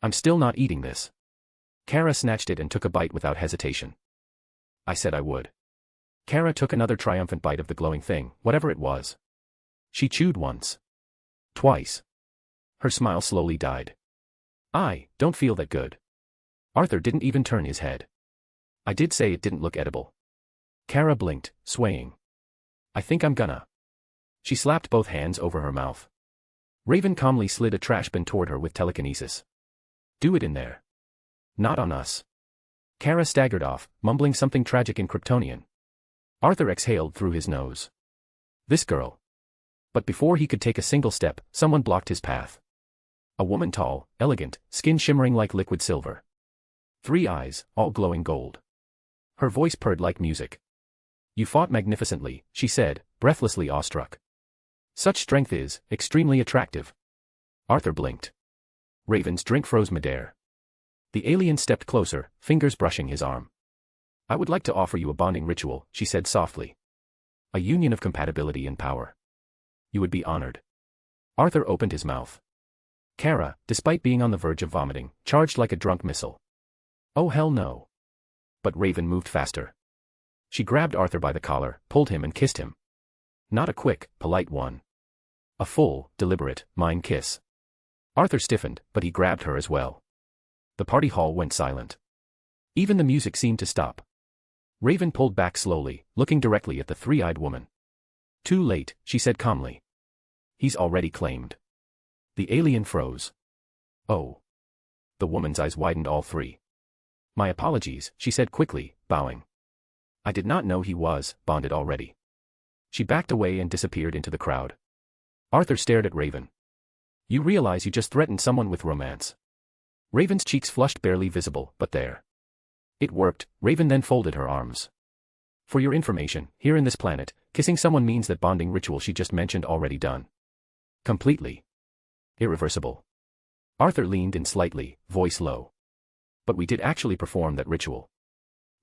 I'm still not eating this. Kara snatched it and took a bite without hesitation. I said I would. Kara took another triumphant bite of the glowing thing, whatever it was. She chewed once. Twice. Her smile slowly died. I don't feel that good. Arthur didn't even turn his head. I did say it didn't look edible. Kara blinked, swaying. I think I'm gonna. She slapped both hands over her mouth. Raven calmly slid a trash bin toward her with telekinesis. Do it in there. Not on us. Kara staggered off, mumbling something tragic in Kryptonian. Arthur exhaled through his nose. This girl. But before he could take a single step, someone blocked his path. A woman tall, elegant, skin shimmering like liquid silver. 3 eyes, all glowing gold. Her voice purred like music. You fought magnificently, she said, breathlessly awestruck. Such strength is extremely attractive. Arthur blinked. Raven's drink froze midair. The alien stepped closer, fingers brushing his arm. I would like to offer you a bonding ritual, she said softly. A union of compatibility and power. You would be honored. Arthur opened his mouth. Kara, despite being on the verge of vomiting, charged like a drunk missile. Oh hell no. But Raven moved faster. She grabbed Arthur by the collar, pulled him and kissed him. Not a quick, polite one. A full, deliberate, mine kiss. Arthur stiffened, but he grabbed her as well. The party hall went silent. Even the music seemed to stop. Raven pulled back slowly, looking directly at the 3-eyed woman. Too late, she said calmly. He's already claimed. The alien froze. Oh. The woman's eyes widened all 3. My apologies, she said quickly, bowing. I did not know he was bonded already. She backed away and disappeared into the crowd. Arthur stared at Raven. You realize you just threatened someone with romance. Raven's cheeks flushed, barely visible, but there. It worked. Raven then folded her arms. For your information, here in this planet, kissing someone means that bonding ritual she just mentioned already done. Completely. Irreversible. Arthur leaned in slightly, voice low. But we did actually perform that ritual.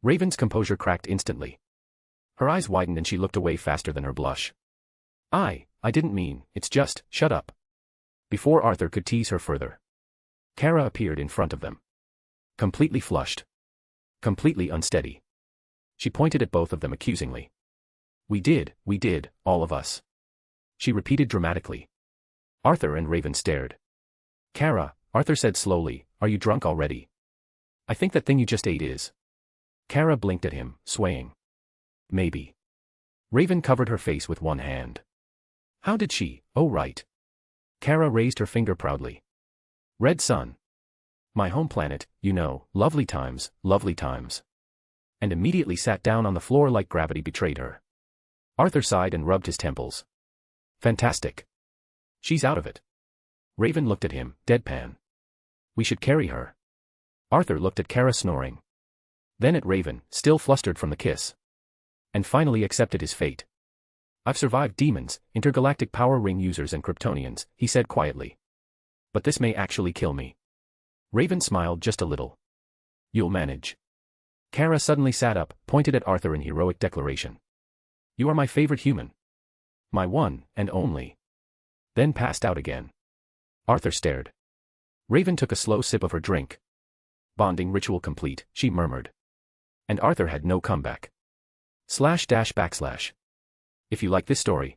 Raven's composure cracked instantly. Her eyes widened and she looked away faster than her blush. I didn't mean, it's just, shut up. Before Arthur could tease her further. Kara appeared in front of them. Completely flushed. Completely unsteady. She pointed at both of them accusingly. We did, all of us. She repeated dramatically. Arthur and Raven stared. Kara, Arthur said slowly, are you drunk already? I think that thing you just ate is. Kara blinked at him, swaying. Maybe. Raven covered her face with one hand. How did she? Oh right. Kara raised her finger proudly. Red Sun. My home planet, you know, lovely times, and immediately sat down on the floor like gravity betrayed her. Arthur sighed and rubbed his temples. Fantastic. She's out of it. Raven looked at him, deadpan. We should carry her. Arthur looked at Kara snoring. Then at Raven, still flustered from the kiss. And finally accepted his fate. I've survived demons, intergalactic power ring users and Kryptonians, he said quietly. But this may actually kill me. Raven smiled just a little. You'll manage. Kara suddenly sat up, pointed at Arthur in heroic declaration. You are my favorite human. My one and only. Then passed out again. Arthur stared. Raven took a slow sip of her drink. Bonding ritual complete, she murmured. And Arthur had no comeback. // If you like this story,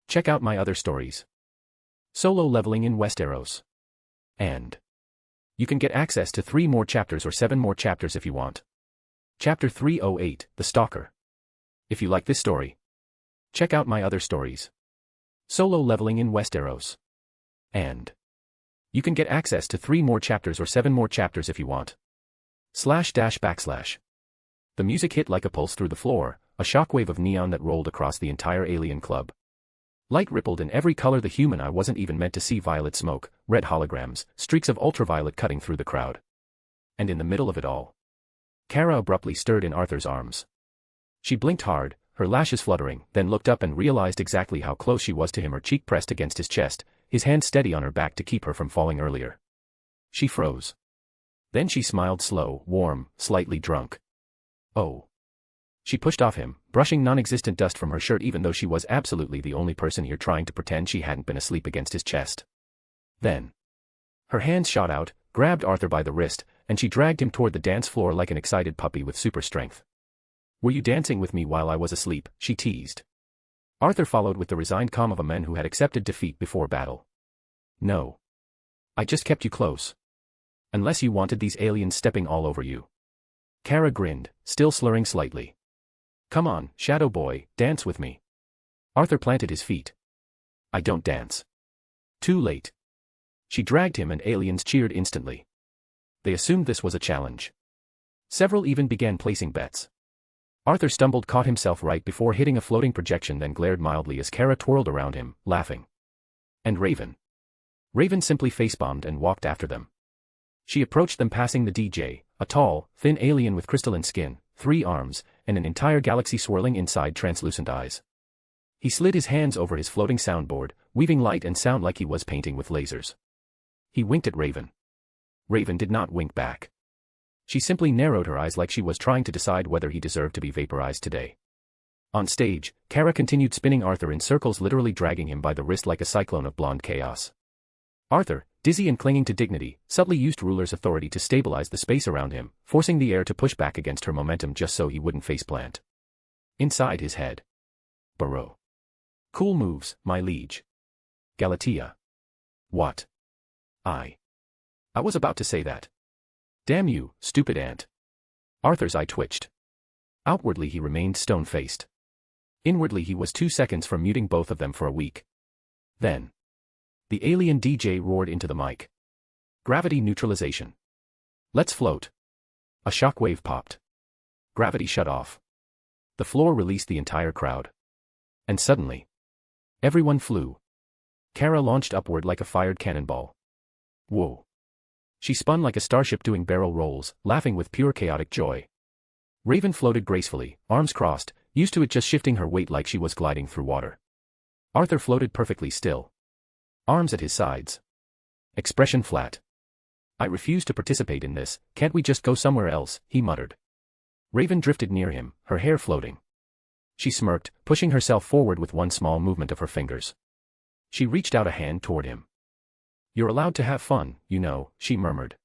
check out my other stories. Solo leveling in Westeros. And you can get access to 3 more chapters or 7 more chapters if you want. Chapter 308, The Stalker. If you like this story, check out my other stories. Solo leveling in Westeros. And you can get access to 3 more chapters or 7 more chapters if you want. // The music hit like a pulse through the floor, a shockwave of neon that rolled across the entire alien club. Light rippled in every color the human eye wasn't even meant to see: violet smoke, red holograms, streaks of ultraviolet cutting through the crowd. And in the middle of it all, Kara abruptly stirred in Arthur's arms. She blinked hard, her lashes fluttering, then looked up and realized exactly how close she was to him, her cheek pressed against his chest, his hand steady on her back to keep her from falling earlier. She froze. Then she smiled, slow, warm, slightly drunk. Oh. She pushed off him, brushing non-existent dust from her shirt even though she was absolutely the only person here trying to pretend she hadn't been asleep against his chest. Then her hands shot out, grabbed Arthur by the wrist, and she dragged him toward the dance floor like an excited puppy with super strength. Were you dancing with me while I was asleep? She teased. Arthur followed with the resigned calm of a man who had accepted defeat before battle. No. I just kept you close. Unless you wanted these aliens stepping all over you. Kara grinned, still slurring slightly. Come on, Shadow Boy, dance with me. Arthur planted his feet. I don't dance. Too late. She dragged him and aliens cheered instantly. They assumed this was a challenge. Several even began placing bets. Arthur stumbled, caught himself right before hitting a floating projection, then glared mildly as Kara twirled around him, laughing. And Raven. Raven simply facepalmed and walked after them. She approached them, passing the DJ, a tall, thin alien with crystalline skin, 3 arms, and an entire galaxy swirling inside translucent eyes. He slid his hands over his floating soundboard, weaving light and sound like he was painting with lasers. He winked at Raven. Raven did not wink back. She simply narrowed her eyes like she was trying to decide whether he deserved to be vaporized today. On stage, Kara continued spinning Arthur in circles, literally dragging him by the wrist like a cyclone of blonde chaos. Arthur, dizzy and clinging to dignity, subtly used Ruler's authority to stabilize the space around him, forcing the air to push back against her momentum just so he wouldn't faceplant. Inside his head. Burrow. Cool moves, my liege. Galatea. What? I was about to say that. Damn you, stupid ant. Arthur's eye twitched. Outwardly he remained stone-faced. Inwardly he was 2 seconds from muting both of them for a week. Then. The alien DJ roared into the mic. Gravity neutralization. Let's float. A shockwave popped. Gravity shut off. The floor released the entire crowd. And suddenly. Everyone flew. Kara launched upward like a fired cannonball. Whoa. She spun like a starship doing barrel rolls, laughing with pure chaotic joy. Raven floated gracefully, arms crossed, used to it just shifting her weight like she was gliding through water. Arthur floated perfectly still. Arms at his sides. Expression flat. I refuse to participate in this, can't we just go somewhere else, he muttered. Raven drifted near him, her hair floating. She smirked, pushing herself forward with one small movement of her fingers. She reached out a hand toward him. You're allowed to have fun, you know, she murmured.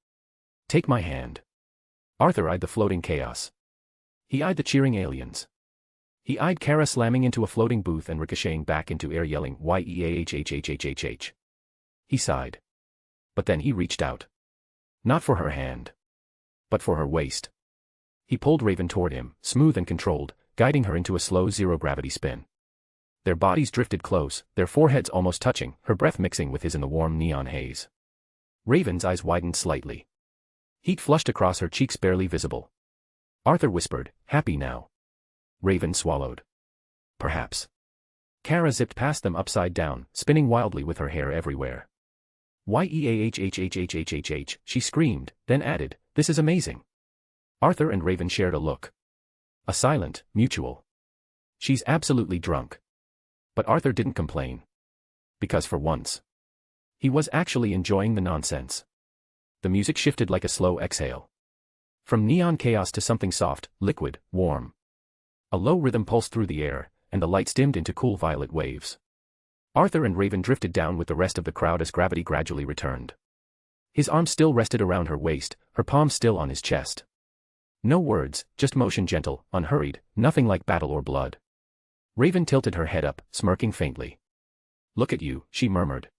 Take my hand. Arthur eyed the floating chaos. He eyed the cheering aliens. He eyed Kara slamming into a floating booth and ricocheting back into air, yelling YEAHHHHHH. He sighed. But then he reached out. Not for her hand. But for her waist. He pulled Raven toward him, smooth and controlled, guiding her into a slow zero-gravity spin. Their bodies drifted close, their foreheads almost touching, her breath mixing with his in the warm neon haze. Raven's eyes widened slightly. Heat flushed across her cheeks, barely visible. Arthur whispered, happy now. Raven swallowed. Perhaps. Kara zipped past them upside down, spinning wildly with her hair everywhere. YEAHHHHHHH, she screamed, then added, this is amazing. Arthur and Raven shared a look. A silent, mutual. She's absolutely drunk. But Arthur didn't complain. Because for once. He was actually enjoying the nonsense. The music shifted like a slow exhale. From neon chaos to something soft, liquid, warm. A low rhythm pulsed through the air, and the lights dimmed into cool violet waves. Arthur and Raven drifted down with the rest of the crowd as gravity gradually returned. His arms still rested around her waist, her palms still on his chest. No words, just motion, gentle, unhurried, nothing like battle or blood. Raven tilted her head up, smirking faintly. Look at you, she murmured.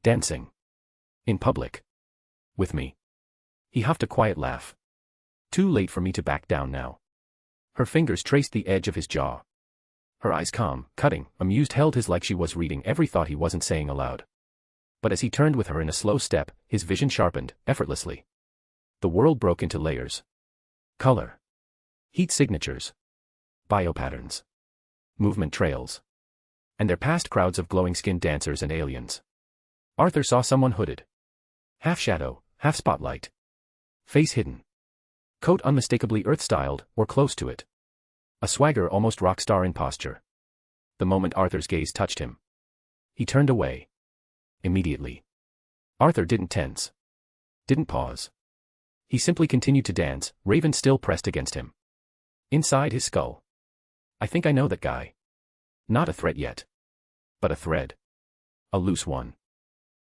Dancing. In public. With me. He huffed a quiet laugh. Too late for me to back down now. Her fingers traced the edge of his jaw. Her eyes calm, cutting, amused, held his like she was reading every thought he wasn't saying aloud. But as he turned with her in a slow step, his vision sharpened, effortlessly. The world broke into layers. Color. Heat signatures. Biopatterns. Movement trails. And there passed crowds of glowing-skinned dancers and aliens. Arthur saw someone hooded. Half shadow, half spotlight. Face hidden. Coat unmistakably earth-styled, or close to it. A swagger almost rock star in posture. The moment Arthur's gaze touched him. He turned away. Immediately. Arthur didn't tense. Didn't pause. He simply continued to dance, Raven still pressed against him. Inside his skull. I think I know that guy. Not a threat yet. But a thread. A loose one.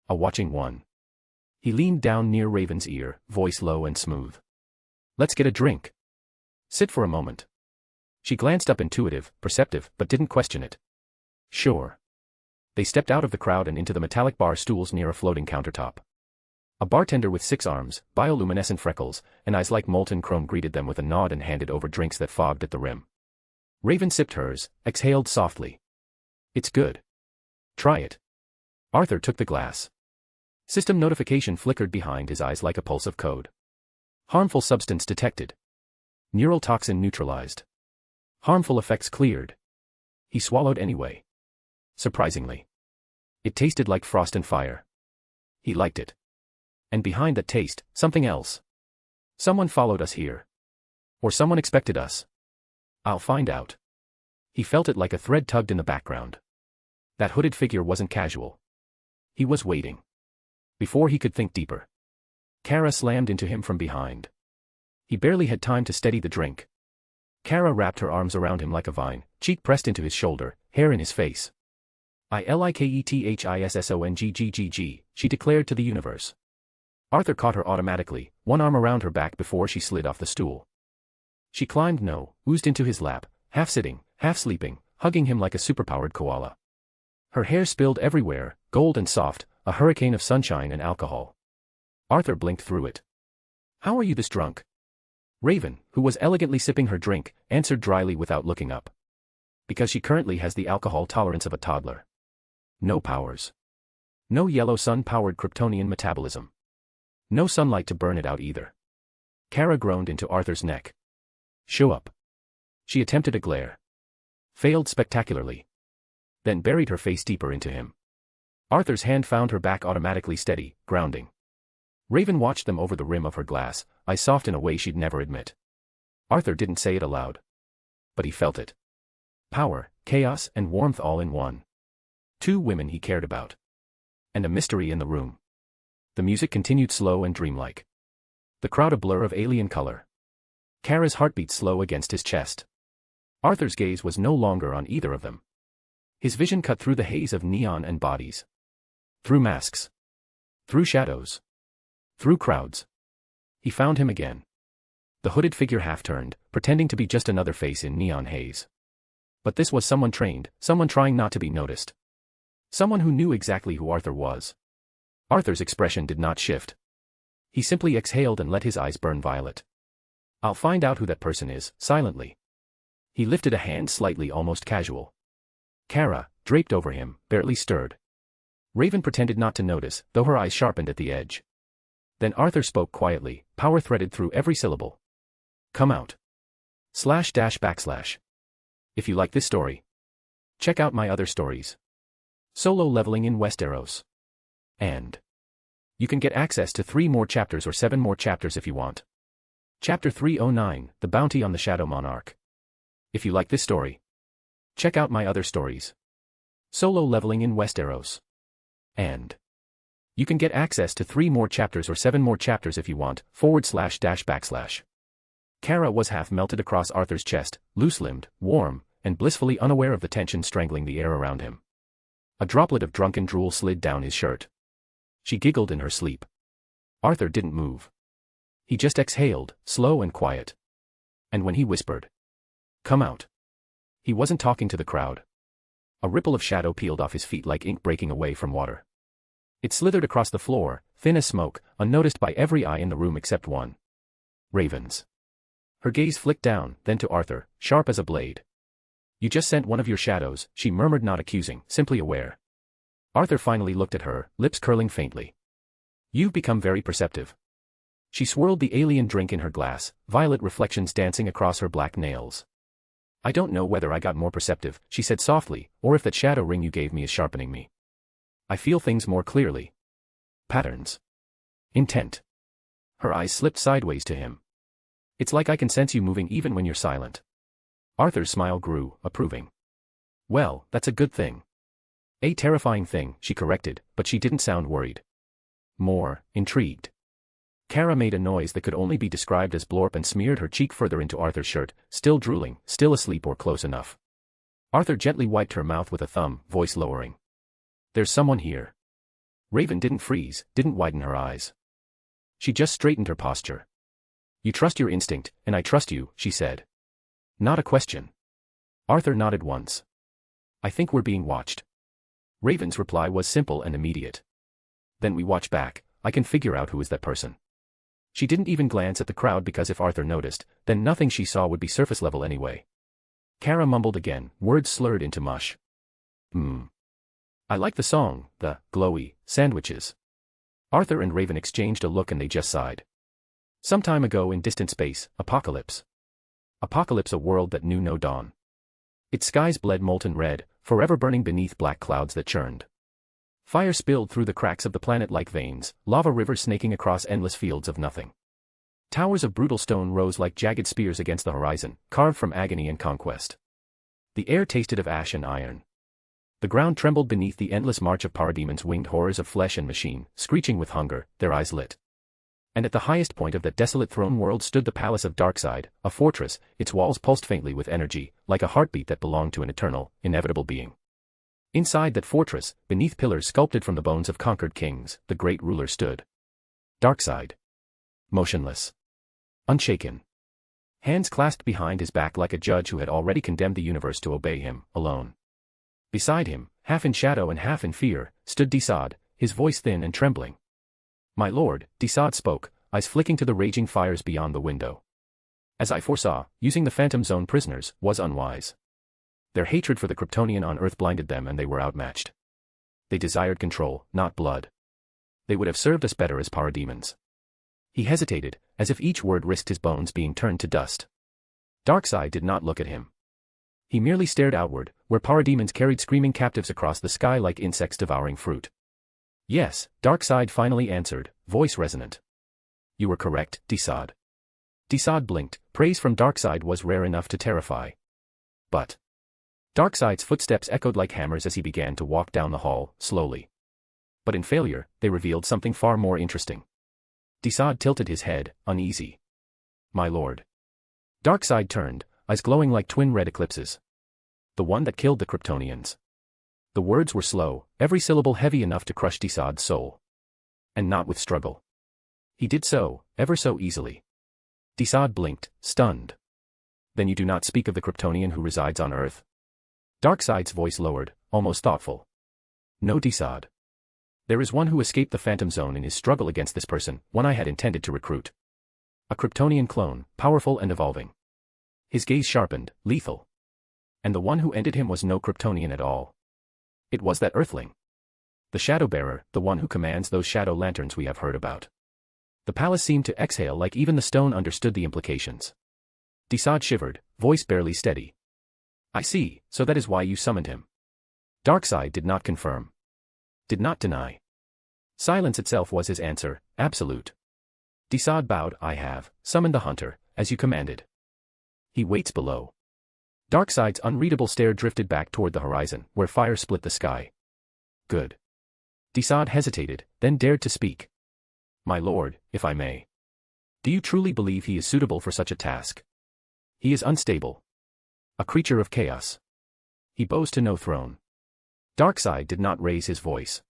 A watching one. He leaned down near Raven's ear, voice low and smooth. Let's get a drink. Sit for a moment. She glanced up, intuitive, perceptive, but didn't question it. Sure. They stepped out of the crowd and into the metallic bar stools near a floating countertop. A bartender with 6 arms, bioluminescent freckles, and eyes like molten chrome greeted them with a nod and handed over drinks that fogged at the rim. Raven sipped hers, exhaled softly. It's good. Try it. Arthur took the glass. System notification flickered behind his eyes like a pulse of code. Harmful substance detected. Neural toxin neutralized. Harmful effects cleared. He swallowed anyway. Surprisingly. It tasted like frost and fire. He liked it. And behind that taste, something else. Someone followed us here. Or someone expected us. I'll find out. He felt it like a thread tugged in the background. That hooded figure wasn't casual. He was waiting. Before he could think deeper, Kara slammed into him from behind. He barely had time to steady the drink. Kara wrapped her arms around him like a vine, cheek pressed into his shoulder, hair in his face. "I-like-it-hissongggg," she declared to the universe. Arthur caught her automatically, one arm around her back before she slid off the stool. She climbed oozed into his lap, half sitting, half sleeping, hugging him like a superpowered koala. Her hair spilled everywhere, gold and soft, a hurricane of sunshine and alcohol. Arthur blinked through it. "How are you this drunk?" Raven, who was elegantly sipping her drink, answered dryly without looking up. "Because she currently has the alcohol tolerance of a toddler. No powers. No yellow sun-powered Kryptonian metabolism. No sunlight to burn it out either." Kara groaned into Arthur's neck. "Show up." She attempted a glare. Failed spectacularly. Then buried her face deeper into him. Arthur's hand found her back automatically steady, grounding. Raven watched them over the rim of her glass, eyes soft in a way she'd never admit. Arthur didn't say it aloud. But he felt it. Power, chaos, and warmth all in one. 2 women he cared about. And a mystery in the room. The music continued slow and dreamlike. The crowd a blur of alien color. Kara's heartbeat slow against his chest. Arthur's gaze was no longer on either of them. His vision cut through the haze of neon and bodies. Through masks. Through shadows. Through crowds. He found him again. The hooded figure half-turned, pretending to be just another face in neon haze. But this was someone trained, someone trying not to be noticed. Someone who knew exactly who Arthur was. Arthur's expression did not shift. He simply exhaled and let his eyes burn violet. "I'll find out who that person is," silently. He lifted a hand slightly, almost casual. Kara, draped over him, barely stirred. Raven pretended not to notice, though her eyes sharpened at the edge. Then Arthur spoke quietly, power threaded through every syllable. "Come out. //." If you like this story, check out my other stories. Solo leveling in Westeros. And you can get access to 3 more chapters or 7 more chapters if you want. Chapter 309, The Bounty on the Shadow Monarch. If you like this story, check out my other stories. Solo leveling in Westeros. And you can get access to 3 more chapters or 7 more chapters if you want, //. Kara was half melted across Arthur's chest, loose-limbed, warm, and blissfully unaware of the tension strangling the air around him. A droplet of drunken drool slid down his shirt. She giggled in her sleep. Arthur didn't move. He just exhaled, slow and quiet. And when he whispered, "Come out," he wasn't talking to the crowd. A ripple of shadow peeled off his feet like ink breaking away from water. It slithered across the floor, thin as smoke, unnoticed by every eye in the room except one. Raven's. Her gaze flicked down, then to Arthur, sharp as a blade. "You just sent one of your shadows," she murmured, not accusing, simply aware. Arthur finally looked at her, lips curling faintly. "You've become very perceptive." She swirled the alien drink in her glass, violet reflections dancing across her black nails. "I don't know whether I got more perceptive," she said softly, "or if that shadow ring you gave me is sharpening me. I feel things more clearly. Patterns. Intent." Her eyes slipped sideways to him. "It's like I can sense you moving even when you're silent." Arthur's smile grew, approving. "Well, that's a good thing." "A terrifying thing," she corrected, but she didn't sound worried. More, intrigued. Kara made a noise that could only be described as blorp and smeared her cheek further into Arthur's shirt, still drooling, still asleep or close enough. Arthur gently wiped her mouth with a thumb, voice lowering. "There's someone here." Raven didn't freeze, didn't widen her eyes. She just straightened her posture. "You trust your instinct, and I trust you," she said. "Not a question." Arthur nodded once. I think we're being watched. Raven's reply was simple and immediate. Then we watch back, I can figure out who is that person. She didn't even glance at the crowd because if Arthur noticed, then nothing she saw would be surface level anyway. Kara mumbled again, words slurred into mush. I like the song, the glowy sandwiches. Arthur and Raven exchanged a look and they just sighed. Some time ago in distant space, apocalypse. Apocalypse, a world that knew no dawn. Its skies bled molten red, forever burning beneath black clouds that churned. Fire spilled through the cracks of the planet like veins, lava rivers snaking across endless fields of nothing. Towers of brutal stone rose like jagged spears against the horizon, carved from agony and conquest. The air tasted of ash and iron. The ground trembled beneath the endless march of parademons, winged horrors of flesh and machine, screeching with hunger, their eyes lit. And at the highest point of that desolate throne world stood the palace of Darkside, a fortress, its walls pulsed faintly with energy, like a heartbeat that belonged to an eternal, inevitable being. Inside that fortress, beneath pillars sculpted from the bones of conquered kings, the great ruler stood. Darkside. Motionless. Unshaken. Hands clasped behind his back like a judge who had already condemned the universe to obey him, alone. Beside him, half in shadow and half in fear, stood Desaad, his voice thin and trembling. My lord, Desaad spoke, eyes flicking to the raging fires beyond the window. As I foresaw, using the Phantom Zone prisoners was unwise. Their hatred for the Kryptonian on Earth blinded them and they were outmatched. They desired control, not blood. They would have served us better as parademons. He hesitated, as if each word risked his bones being turned to dust. Darkside did not look at him. He merely stared outward, where parademons carried screaming captives across the sky like insects devouring fruit. Yes, Darkside finally answered, voice resonant. You were correct, Desaad. Desaad blinked, praise from Darkside was rare enough to terrify. But Darkside's footsteps echoed like hammers as he began to walk down the hall, slowly. But in failure, they revealed something far more interesting. Desaad tilted his head, uneasy. My lord. Darkside turned, eyes glowing like twin red eclipses. The one that killed the Kryptonians. The words were slow, every syllable heavy enough to crush Desaad's soul. And not with struggle. He did so, ever so easily. Desaad blinked, stunned. Then you do not speak of the Kryptonian who resides on Earth? Darkside's voice lowered, almost thoughtful. No, Desaad. There is one who escaped the Phantom Zone in his struggle against this person, one I had intended to recruit. A Kryptonian clone, powerful and evolving. His gaze sharpened, lethal. And the one who ended him was no Kryptonian at all. It was that Earthling. The Shadow Bearer, the one who commands those shadow lanterns we have heard about. The palace seemed to exhale like even the stone understood the implications. Desaad shivered, voice barely steady. I see, so that is why you summoned him. Darkside did not confirm. Did not deny. Silence itself was his answer, absolute. Desaad bowed. I have summoned the hunter, as you commanded. He waits below. Darkside's unreadable stare drifted back toward the horizon, where fire split the sky. Good. Desaad hesitated, then dared to speak. My lord, if I may. Do you truly believe he is suitable for such a task? He is unstable. A creature of chaos. He bows to no throne. Darkside did not raise his voice.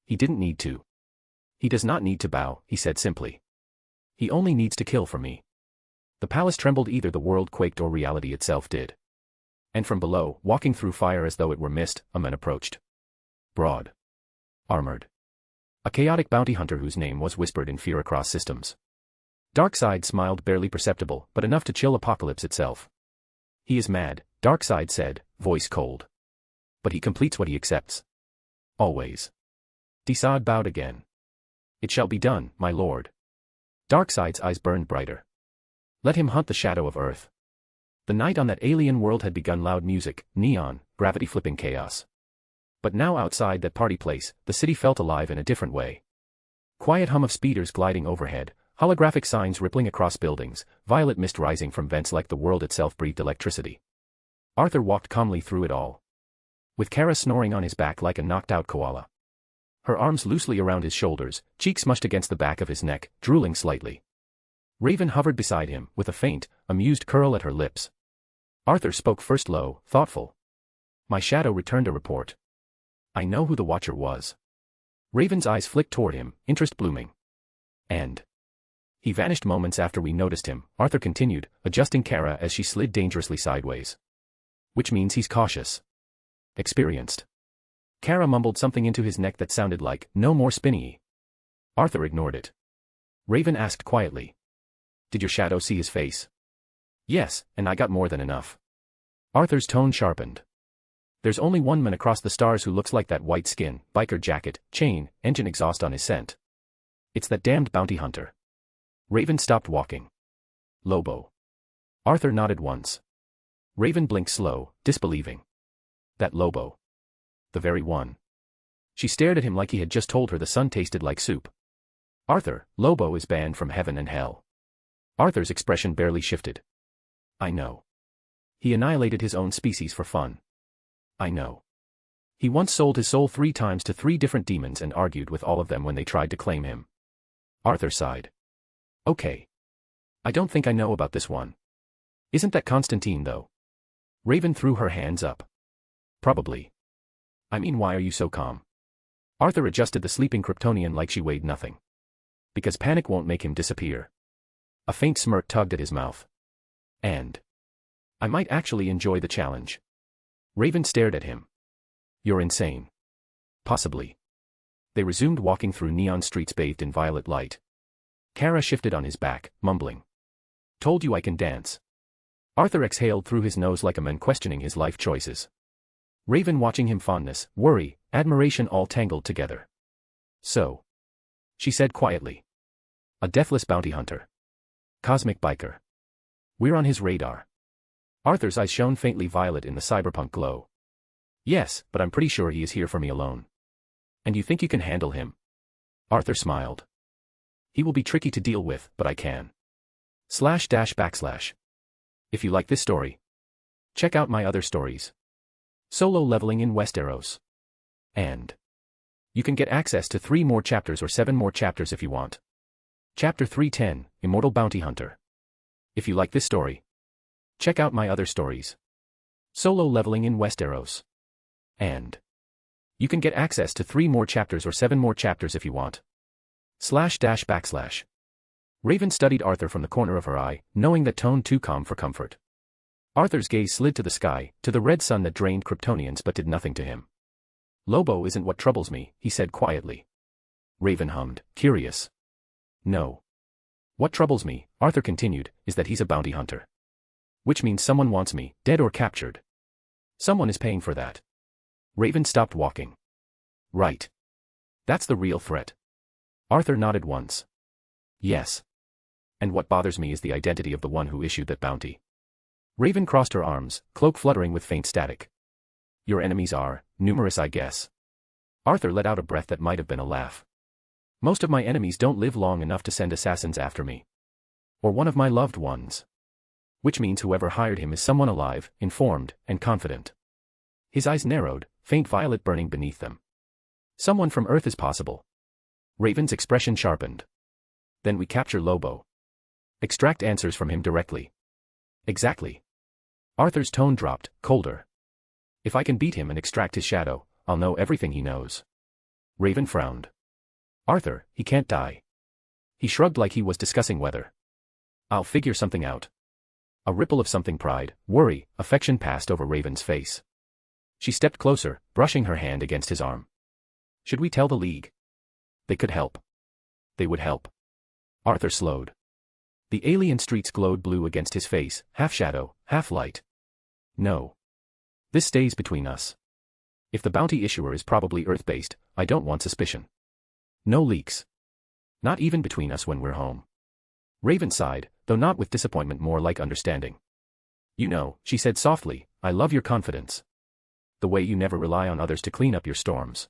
He didn't need to. He does not need to bow, he said simply. He only needs to kill for me. The palace trembled, either the world quaked or reality itself did. And from below, walking through fire as though it were mist, a man approached. Broad. Armored. A chaotic bounty hunter whose name was whispered in fear across systems. Darkside smiled, barely perceptible, but enough to chill Apocalypse itself. He is mad, Darkside said, voice cold. But he completes what he accepts. Always. Desaad bowed again. It shall be done, my lord. Darkside's eyes burned brighter. Let him hunt the shadow of Earth. The night on that alien world had begun, loud music, neon, gravity-flipping chaos. But now outside that party place, the city felt alive in a different way. Quiet hum of speeders gliding overhead, holographic signs rippling across buildings, violet mist rising from vents like the world itself breathed electricity. Arthur walked calmly through it all. With Kara snoring on his back like a knocked-out koala. Her arms loosely around his shoulders, cheeks mushed against the back of his neck, drooling slightly. Raven hovered beside him, with a faint, amused curl at her lips. Arthur spoke first, low, thoughtful. My shadow returned a report. I know who the Watcher was. Raven's eyes flicked toward him, interest blooming. And he vanished moments after we noticed him, Arthur continued, adjusting Kara as she slid dangerously sideways. Which means he's cautious. Experienced. Kara mumbled something into his neck that sounded like, "No more spinny." Arthur ignored it. Raven asked quietly. "Did your shadow see his face?" "Yes, and I got more than enough." Arthur's tone sharpened. "There's only one man across the stars who looks like that: white skin, biker jacket, chain, engine exhaust on his scent. It's that damned bounty hunter." Raven stopped walking. "Lobo." Arthur nodded once. Raven blinked slow, disbelieving. "That Lobo. The very one." She stared at him like he had just told her the sun tasted like soup. "Arthur, Lobo is banned from heaven and hell." Arthur's expression barely shifted. "I know. He annihilated his own species for fun. I know. He once sold his soul 3 times to 3 different demons and argued with all of them when they tried to claim him." Arthur sighed. "Okay. I don't think I know about this one. Isn't that Constantine, though?" Raven threw her hands up. "Probably. I mean, why are you so calm?" Arthur adjusted the sleeping Kryptonian like she weighed nothing. "Because panic won't make him disappear." A faint smirk tugged at his mouth. "And I might actually enjoy the challenge." Raven stared at him. "You're insane." "Possibly." They resumed walking through neon streets bathed in violet light. Kara shifted on his back, mumbling. "Told you I can dance." Arthur exhaled through his nose like a man questioning his life choices. Raven watching him, fondness, worry, admiration all tangled together. "So," she said quietly. "A deathless bounty hunter. Cosmic biker. We're on his radar." Arthur's eyes shone faintly violet in the cyberpunk glow. "Yes, but I'm pretty sure he is here for me alone." "And you think you can handle him?" Arthur smiled. "He will be tricky to deal with, but I can. // If you like this story, check out my other stories. Solo leveling in Westeros. And you can get access to 3 more chapters or 7 more chapters if you want. Chapter 310, Immortal Bounty Hunter. If you like this story, check out my other stories. Solo leveling in Westeros. And you can get access to 3 more chapters or 7 more chapters if you want. // Raven studied Arthur from the corner of her eye, knowing that tone too calm for comfort. Arthur's gaze slid to the sky, to the red sun that drained Kryptonians but did nothing to him. "Lobo isn't what troubles me," he said quietly. Raven hummed, curious. "No. What troubles me," Arthur continued, "is that he's a bounty hunter. Which means someone wants me, dead or captured. Someone is paying for that." Raven stopped walking. "Right. That's the real threat." Arthur nodded once. "Yes. And what bothers me is the identity of the one who issued that bounty." Raven crossed her arms, cloak fluttering with faint static. "Your enemies are numerous, I guess." Arthur let out a breath that might have been a laugh. "Most of my enemies don't live long enough to send assassins after me. Or one of my loved ones. Which means whoever hired him is someone alive, informed, and confident." His eyes narrowed, faint violet burning beneath them. "Someone from Earth is possible." Raven's expression sharpened. "Then we capture Lobo. Extract answers from him directly." "Exactly." Arthur's tone dropped, colder. "If I can beat him and extract his shadow, I'll know everything he knows." Raven frowned. "Arthur, he can't die." He shrugged like he was discussing weather. "I'll figure something out." A ripple of something, pride, worry, affection passed over Raven's face. She stepped closer, brushing her hand against his arm. "Should we tell the League? They could help." "They would help." Arthur slowed. The alien streets glowed blue against his face, half shadow, half light. "No. This stays between us. If the bounty issuer is probably Earth-based, I don't want suspicion. No leaks. Not even between us when we're home." Raven sighed, though not with disappointment, more like understanding. "You know," she said softly, "I love your confidence. The way you never rely on others to clean up your storms.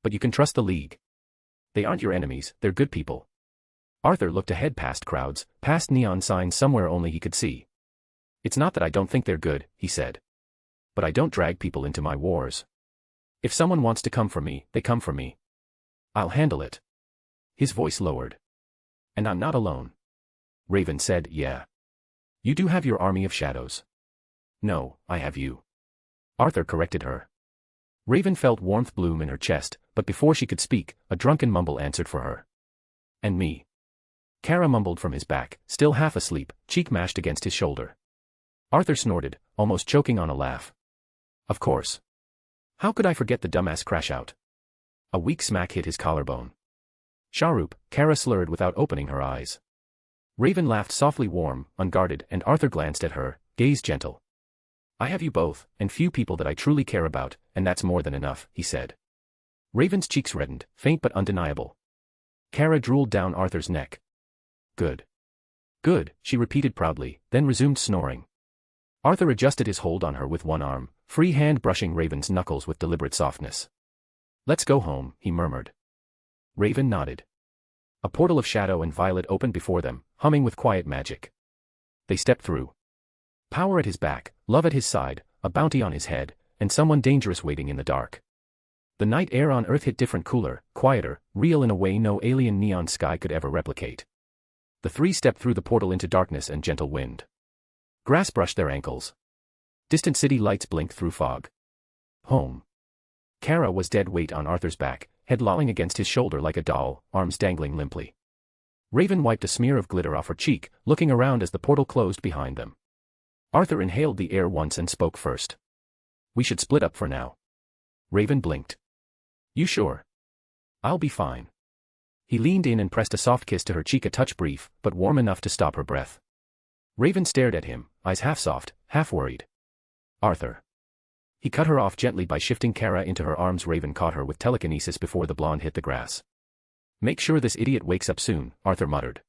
But you can trust the League. They aren't your enemies, they're good people." Arthur looked ahead past crowds, past neon signs somewhere only he could see. "It's not that I don't think they're good," he said. "But I don't drag people into my wars. If someone wants to come for me, they come for me. I'll handle it." His voice lowered. "And I'm not alone." Raven said, "Yeah. You do have your army of shadows." "No, I have you." Arthur corrected her. Raven felt warmth bloom in her chest, but before she could speak, a drunken mumble answered for her. "And me." Kara mumbled from his back, still half asleep, cheek mashed against his shoulder. Arthur snorted, almost choking on a laugh. Of course. How could I forget the dumbass crash out? A weak smack hit his collarbone. Sharup, Kara slurred without opening her eyes. Raven laughed softly, warm, unguarded, and Arthur glanced at her, gaze gentle. I have you both, and few people that I truly care about, and that's more than enough, he said. Raven's cheeks reddened, faint but undeniable. Kara drooled down Arthur's neck. Good. Good, she repeated proudly, then resumed snoring. Arthur adjusted his hold on her with one arm, free hand brushing Raven's knuckles with deliberate softness. Let's go home, he murmured. Raven nodded. A portal of shadow and violet opened before them, humming with quiet magic. They stepped through. Power at his back, love at his side, a bounty on his head, and someone dangerous waiting in the dark. The night air on Earth hit different, cooler, quieter, real in a way no alien neon sky could ever replicate. The three stepped through the portal into darkness and gentle wind. Grass brushed their ankles. Distant city lights blinked through fog. Home. Kara was dead weight on Arthur's back, head lolling against his shoulder like a doll, arms dangling limply. Raven wiped a smear of glitter off her cheek, looking around as the portal closed behind them. Arthur inhaled the air once and spoke first. We should split up for now. Raven blinked. You sure? I'll be fine. He leaned in and pressed a soft kiss to her cheek, a touch brief, but warm enough to stop her breath. Raven stared at him, eyes half soft, half worried. Arthur. He cut her off gently by shifting Kara into her arms. Raven caught her with telekinesis before the blonde hit the grass. Make sure this idiot wakes up soon, Arthur muttered.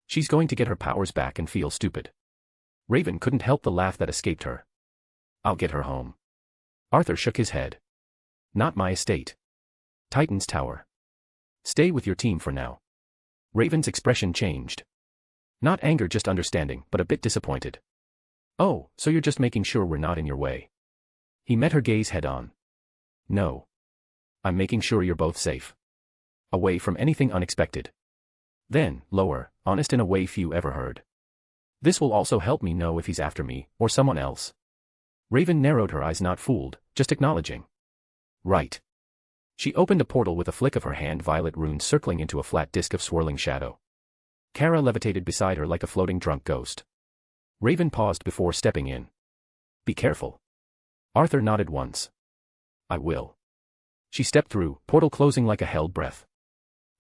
She's going to get her powers back and feel stupid. Raven couldn't help the laugh that escaped her. I'll get her home. Arthur shook his head. Not my estate. Titan's Tower. Stay with your team for now. Raven's expression changed. Not anger, just understanding, but a bit disappointed. Oh, so you're just making sure we're not in your way. He met her gaze head on. No. I'm making sure you're both safe. Away from anything unexpected. Then, lower, honest in a way few ever heard. This will also help me know if he's after me, or someone else. Raven narrowed her eyes, not fooled, just acknowledging. Right. She opened a portal with a flick of her hand, violet runes circling into a flat disk of swirling shadow. Kara levitated beside her like a floating drunk ghost. Raven paused before stepping in. Be careful. Arthur nodded once. I will. She stepped through, portal closing like a held breath.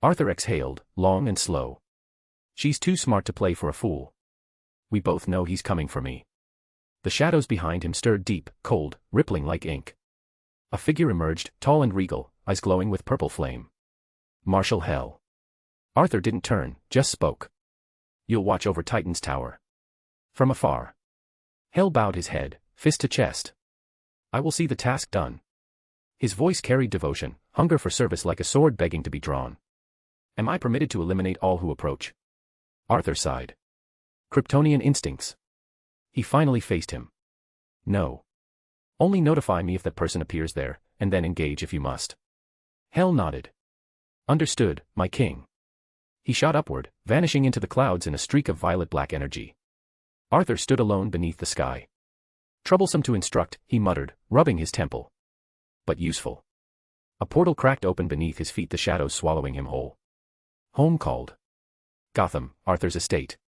Arthur exhaled, long and slow. She's too smart to play for a fool. We both know he's coming for me. The shadows behind him stirred deep, cold, rippling like ink. A figure emerged, tall and regal, eyes glowing with purple flame. Marshal Hell. Arthur didn't turn, just spoke. You'll watch over Titan's Tower. From afar. Hell bowed his head, fist to chest. I will see the task done. His voice carried devotion, hunger for service like a sword begging to be drawn. Am I permitted to eliminate all who approach? Arthur sighed. Kryptonian instincts. He finally faced him. No. Only notify me if that person appears there, and then engage if you must. Hell nodded. Understood, my king. He shot upward, vanishing into the clouds in a streak of violet-black energy. Arthur stood alone beneath the sky. Troublesome to instruct, he muttered, rubbing his temple. But useful. A portal cracked open beneath his feet, the shadows swallowing him whole. Home called. Gotham, Arthur's estate.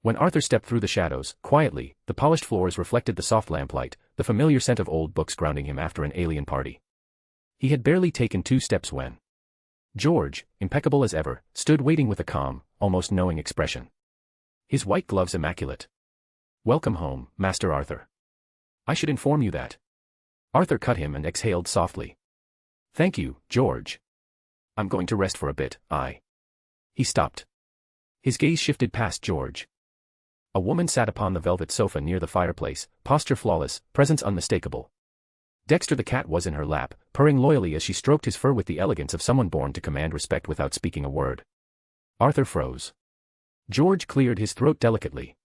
When Arthur stepped through the shadows, quietly, the polished floors reflected the soft lamplight, the familiar scent of old books grounding him after an alien party. He had barely taken 2 steps when George, impeccable as ever, stood waiting with a calm, almost knowing expression. His white gloves immaculate. Welcome home, Master Arthur. I should inform you that. Arthur cut him and exhaled softly. Thank you, George. I'm going to rest for a bit, He stopped. His gaze shifted past George. A woman sat upon the velvet sofa near the fireplace, posture flawless, presence unmistakable. Dexter the cat was in her lap, purring loyally as she stroked his fur with the elegance of someone born to command respect without speaking a word. Arthur froze. George cleared his throat delicately.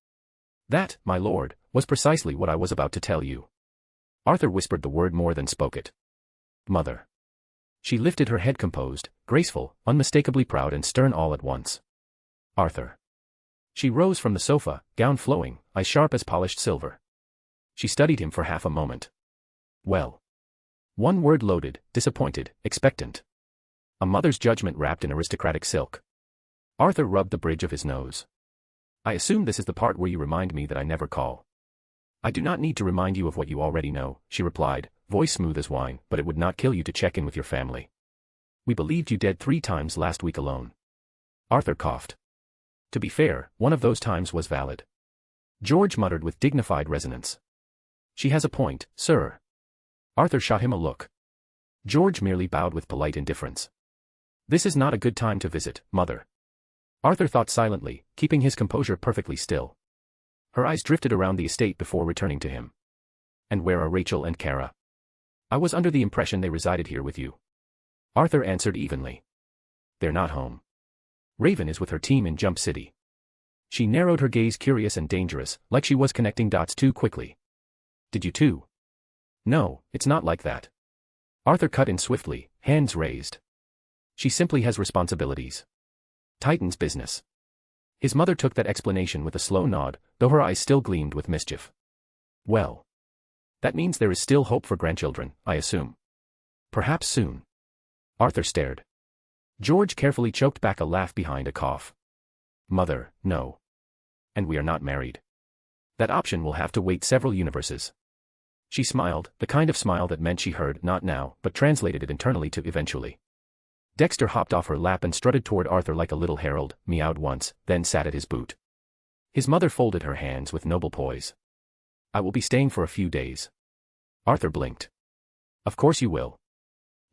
That, my lord, was precisely what I was about to tell you. Arthur whispered the word more than spoke it. Mother. She lifted her head, composed, graceful, unmistakably proud and stern all at once. Arthur. She rose from the sofa, gown flowing, eyes sharp as polished silver. She studied him for half a moment. Well. One word loaded, disappointed, expectant. A mother's judgment wrapped in aristocratic silk. Arthur rubbed the bridge of his nose. I assume this is the part where you remind me that I never call. I do not need to remind you of what you already know, she replied, voice smooth as wine, but it would not kill you to check in with your family. We believed you dead 3 times last week alone. Arthur coughed. To be fair, one of those times was valid. George muttered with dignified resonance. She has a point, sir. Arthur shot him a look. George merely bowed with polite indifference. This is not a good time to visit, mother. Arthur thought silently, keeping his composure perfectly still. Her eyes drifted around the estate before returning to him. And where are Rachel and Kara? I was under the impression they resided here with you. Arthur answered evenly. They're not home. Raven is with her team in Jump City. She narrowed her gaze, curious and dangerous, like she was connecting dots too quickly. Did you too? No, it's not like that. Arthur cut in swiftly, hands raised. She simply has responsibilities. Titan's business. His mother took that explanation with a slow nod, though her eyes still gleamed with mischief. Well. That means there is still hope for grandchildren, I assume. Perhaps soon. Arthur stared. George carefully choked back a laugh behind a cough. Mother, no. And we are not married. That option will have to wait several universes. She smiled, the kind of smile that meant she heard not now, but translated it internally to eventually. Dexter hopped off her lap and strutted toward Arthur like a little herald, meowed once, then sat at his boot. His mother folded her hands with noble poise. I will be staying for a few days. Arthur blinked. Of course you will.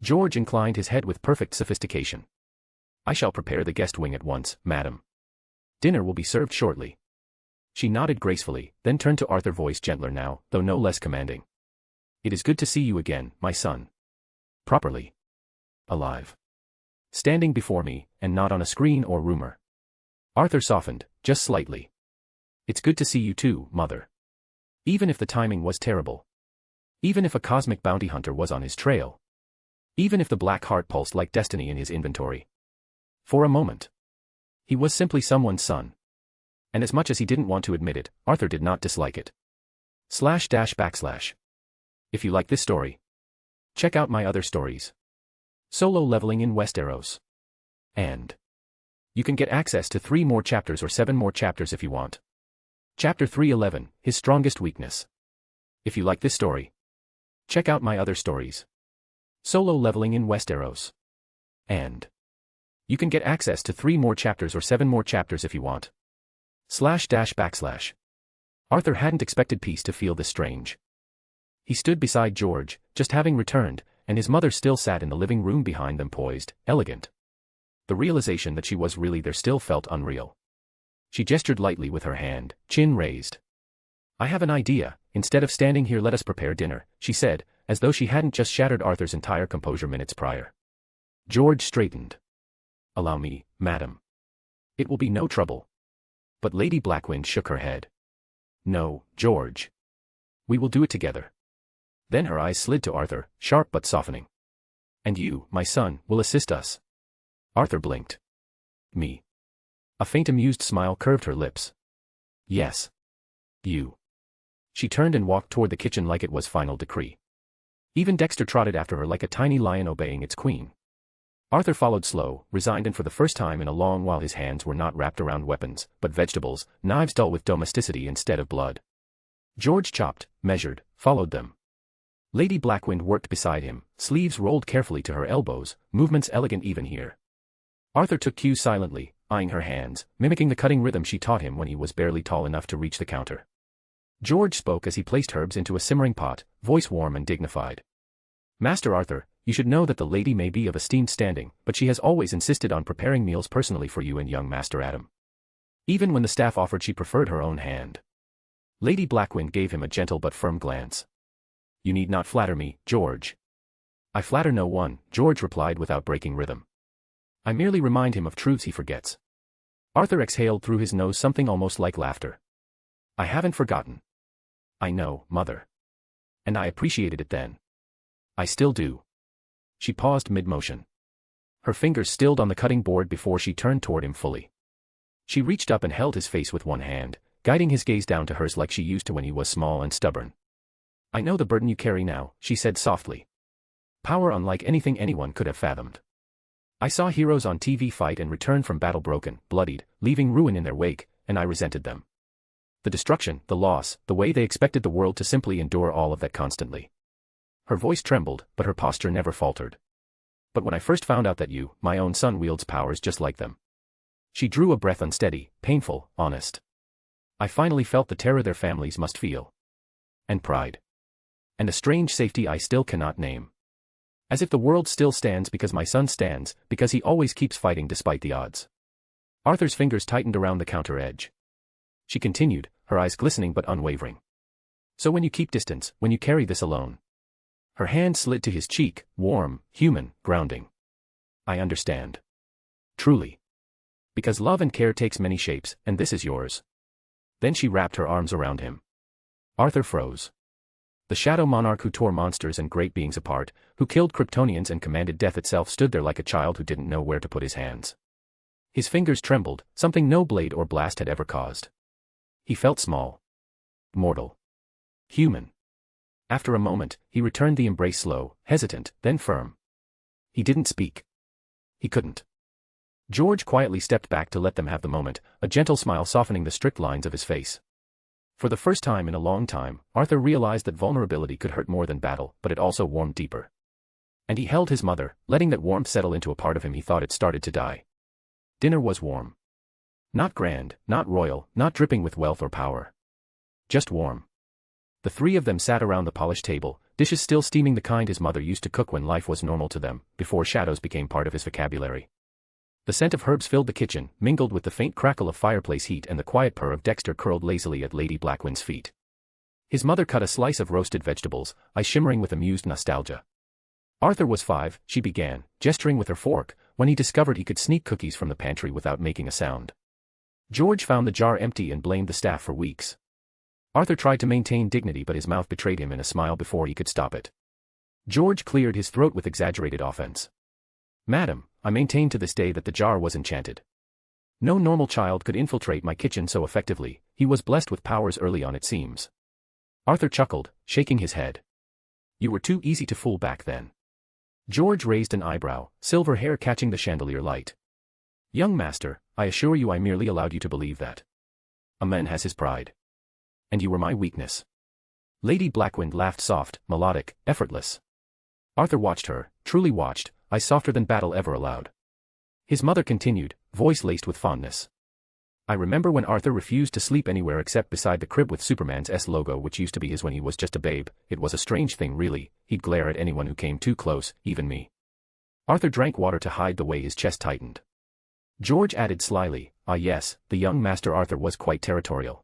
George inclined his head with perfect sophistication. I shall prepare the guest wing at once, madam. Dinner will be served shortly. She nodded gracefully, then turned to Arthur, voice gentler now, though no less commanding. It is good to see you again, my son. Properly. Alive. Standing before me, and not on a screen or rumor. Arthur softened, just slightly. It's good to see you too, mother. Even if the timing was terrible. Even if a cosmic bounty hunter was on his trail. Even if the black heart pulsed like destiny in his inventory. For a moment. He was simply someone's son. And as much as he didn't want to admit it, Arthur did not dislike it. // If you like this story, check out my other stories. Solo leveling in Westeros. And you can get access to 3 more chapters or 7 more chapters if you want. Chapter 311, His Strongest Weakness. If you like this story, check out my other stories. Solo leveling in Westeros. And you can get access to 3 more chapters or 7 more chapters if you want. // Arthur hadn't expected peace to feel this strange. He stood beside George, just having returned, and his mother still sat in the living room behind them, poised, elegant. The realization that she was really there still felt unreal. She gestured lightly with her hand, chin raised. I have an idea. Instead of standing here, let us prepare dinner, she said, as though she hadn't just shattered Arthur's entire composure minutes prior. George straightened. Allow me, madam. It will be no trouble. But Lady Blackwynd shook her head. No, George. We will do it together. Then her eyes slid to Arthur, sharp but softening. And you, my son, will assist us. Arthur blinked. Me. A faint amused smile curved her lips. Yes. You. She turned and walked toward the kitchen like it was final decree. Even Dexter trotted after her like a tiny lion obeying its queen. Arthur followed slow, resigned, and for the first time in a long while his hands were not wrapped around weapons, but vegetables, knives dull with domesticity instead of blood. George chopped, measured, followed them. Lady Blackwynd worked beside him, sleeves rolled carefully to her elbows, movements elegant even here. Arthur took cues silently, eyeing her hands, mimicking the cutting rhythm she taught him when he was barely tall enough to reach the counter. George spoke as he placed herbs into a simmering pot, voice warm and dignified. Master Arthur, you should know that the lady may be of esteemed standing, but she has always insisted on preparing meals personally for you and young Master Adam. Even when the staff offered, she preferred her own hand. Lady Blackwynd gave him a gentle but firm glance. You need not flatter me, George. I flatter no one, George replied without breaking rhythm. I merely remind him of truths he forgets. Arthur exhaled through his nose something almost like laughter. I haven't forgotten. I know, mother. And I appreciated it then. I still do. She paused mid-motion. Her fingers stilled on the cutting board before she turned toward him fully. She reached up and held his face with one hand, guiding his gaze down to hers like she used to when he was small and stubborn. I know the burden you carry now, she said softly. Power unlike anything anyone could have fathomed. I saw heroes on TV fight and return from battle broken, bloodied, leaving ruin in their wake, and I resented them. The destruction, the loss, the way they expected the world to simply endure all of that constantly. Her voice trembled, but her posture never faltered. But when I first found out that you, my own son, wields powers just like them. She drew a breath, unsteady, painful, honest. I finally felt the terror their families must feel. And pride. And a strange safety I still cannot name. As if the world still stands because my son stands, because he always keeps fighting despite the odds. Arthur's fingers tightened around the counter edge. She continued, her eyes glistening but unwavering. So when you keep distance, when you carry this alone. Her hand slid to his cheek, warm, human, grounding. I understand. Truly. Because love and care takes many shapes, and this is yours. Then she wrapped her arms around him. Arthur froze. The Shadow Monarch who tore monsters and great beings apart, who killed Kryptonians and commanded death itself, stood there like a child who didn't know where to put his hands. His fingers trembled, something no blade or blast had ever caused. He felt small. Mortal. Human. After a moment, he returned the embrace, slow, hesitant, then firm. He didn't speak. He couldn't. George quietly stepped back to let them have the moment, a gentle smile softening the strict lines of his face. For the first time in a long time, Arthur realized that vulnerability could hurt more than battle, but it also warmed deeper. And he held his mother, letting that warmth settle into a part of him he thought had started to die. Dinner was warm. Not grand, not royal, not dripping with wealth or power. Just warm. The three of them sat around the polished table, dishes still steaming, the kind his mother used to cook when life was normal to them, before shadows became part of his vocabulary. The scent of herbs filled the kitchen, mingled with the faint crackle of fireplace heat and the quiet purr of Dexter curled lazily at Lady Blackwind's feet. His mother cut a slice of roasted vegetables, eyes shimmering with amused nostalgia. Arthur was 5, she began, gesturing with her fork, when he discovered he could sneak cookies from the pantry without making a sound. George found the jar empty and blamed the staff for weeks. Arthur tried to maintain dignity, but his mouth betrayed him in a smile before he could stop it. George cleared his throat with exaggerated offense. Madam, I maintain to this day that the jar was enchanted. No normal child could infiltrate my kitchen so effectively, he was blessed with powers early on, it seems. Arthur chuckled, shaking his head. You were too easy to fool back then. George raised an eyebrow, silver hair catching the chandelier light. Young master, I assure you I merely allowed you to believe that. A man has his pride. And you were my weakness. Lady Blackwynd laughed, soft, melodic, effortless. Arthur watched her, truly watched, eyes softer than battle ever allowed. His mother continued, voice laced with fondness. I remember when Arthur refused to sleep anywhere except beside the crib with Superman's S logo, which used to be his when he was just a babe. It was a strange thing, really. He'd glare at anyone who came too close, even me. Arthur drank water to hide the way his chest tightened. George added slyly, ah yes, the young master Arthur was quite territorial.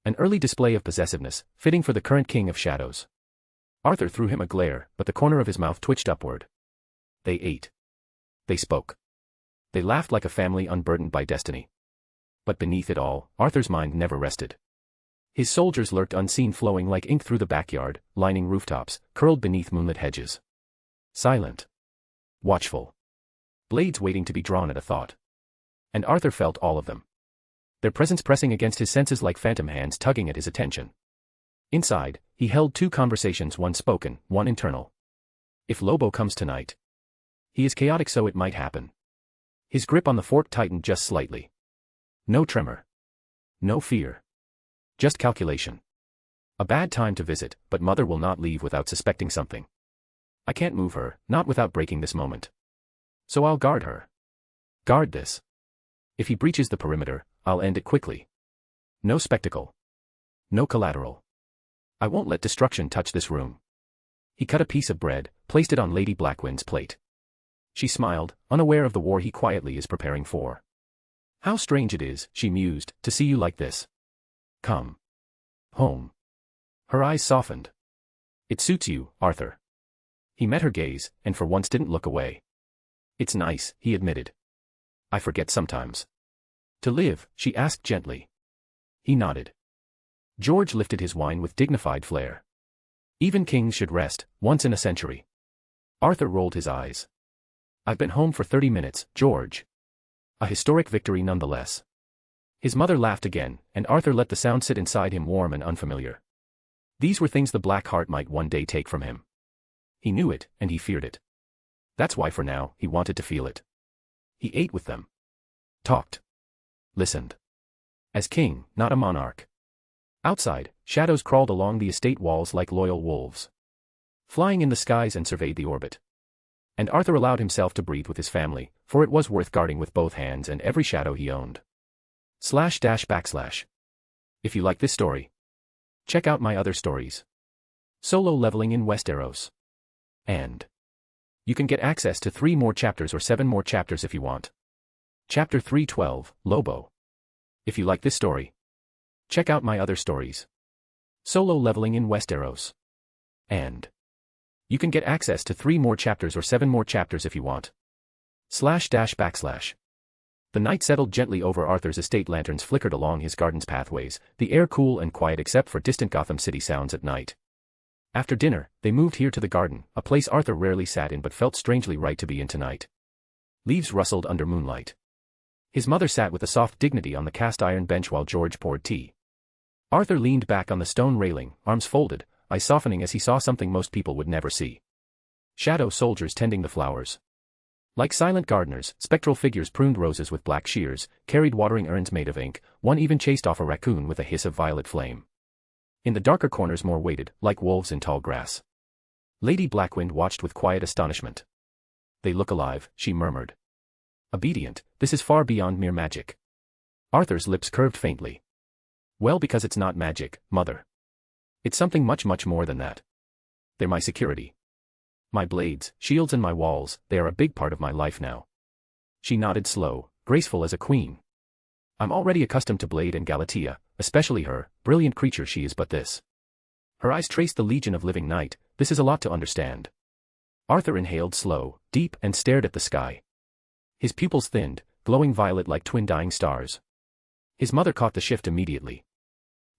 An early display of possessiveness, fitting for the current king of shadows. Arthur threw him a glare, but the corner of his mouth twitched upward. They ate. They spoke. They laughed like a family unburdened by destiny. But beneath it all, Arthur's mind never rested. His soldiers lurked unseen, flowing like ink through the backyard, lining rooftops, curled beneath moonlit hedges. Silent. Watchful. Blades waiting to be drawn at a thought. And Arthur felt all of them. Their presence pressing against his senses like phantom hands tugging at his attention. Inside, he held 2 conversations, one spoken, one internal. If Lobo comes tonight. He is chaotic, so it might happen. His grip on the fork tightened just slightly. No tremor. No fear. Just calculation. A bad time to visit, but mother will not leave without suspecting something. I can't move her, not without breaking this moment. So I'll guard her. Guard this. If he breaches the perimeter, I'll end it quickly. No spectacle. No collateral. I won't let destruction touch this room. He cut a piece of bread, placed it on Lady Blackwind's plate. She smiled, unaware of the war he quietly is preparing for. How strange it is, she mused, to see you like this. Come. Home. Her eyes softened. It suits you, Arthur. He met her gaze, and for once didn't look away. It's nice, he admitted. I forget sometimes. To live, she asked gently. He nodded. George lifted his wine with dignified flair. Even kings should rest, once in a century. Arthur rolled his eyes. I've been home for 30 minutes, George. A historic victory nonetheless. His mother laughed again, and Arthur let the sound sit inside him, warm and unfamiliar. These were things the Black Heart might one day take from him. He knew it, and he feared it. That's why for now, he wanted to feel it. He ate with them. Talked. Listened. As king, not a monarch. Outside, shadows crawled along the estate walls like loyal wolves, flying in the skies and surveyed the orbit. And Arthur allowed himself to breathe with his family, for it was worth guarding with both hands and every shadow he owned. // If you like this story, check out my other stories. Solo leveling in Westeros. And you can get access to 3 more chapters or 7 more chapters if you want. Chapter 312, Lobo. If you like this story, check out my other stories. Solo leveling in Westeros. And you can get access to 3 more chapters or 7 more chapters if you want. // The night settled gently over Arthur's estate. Lanterns flickered along his garden's pathways, the air cool and quiet except for distant Gotham City sounds at night. After dinner, they moved here to the garden, a place Arthur rarely sat in but felt strangely right to be in tonight. Leaves rustled under moonlight. His mother sat with a soft dignity on the cast-iron bench while George poured tea. Arthur leaned back on the stone railing, arms folded, eyes softening as he saw something most people would never see. Shadow soldiers tending the flowers. Like silent gardeners, spectral figures pruned roses with black shears, carried watering urns made of ink, one even chased off a raccoon with a hiss of violet flame. In the darker corners more waited, like wolves in tall grass. Lady Blackwynd watched with quiet astonishment. "They look alive," she murmured. "Obedient, this is far beyond mere magic." Arthur's lips curved faintly. "Well, because it's not magic, Mother. It's something much, much more than that. They're my security. My blades, shields and my walls, they are a big part of my life now." She nodded slow, graceful as a queen. "I'm already accustomed to Blade and Galatea, especially her, brilliant creature she is, but this." Her eyes traced the legion of living night. "This is a lot to understand." Arthur inhaled slow, deep and stared at the sky. His pupils thinned, glowing violet like twin dying stars. His mother caught the shift immediately.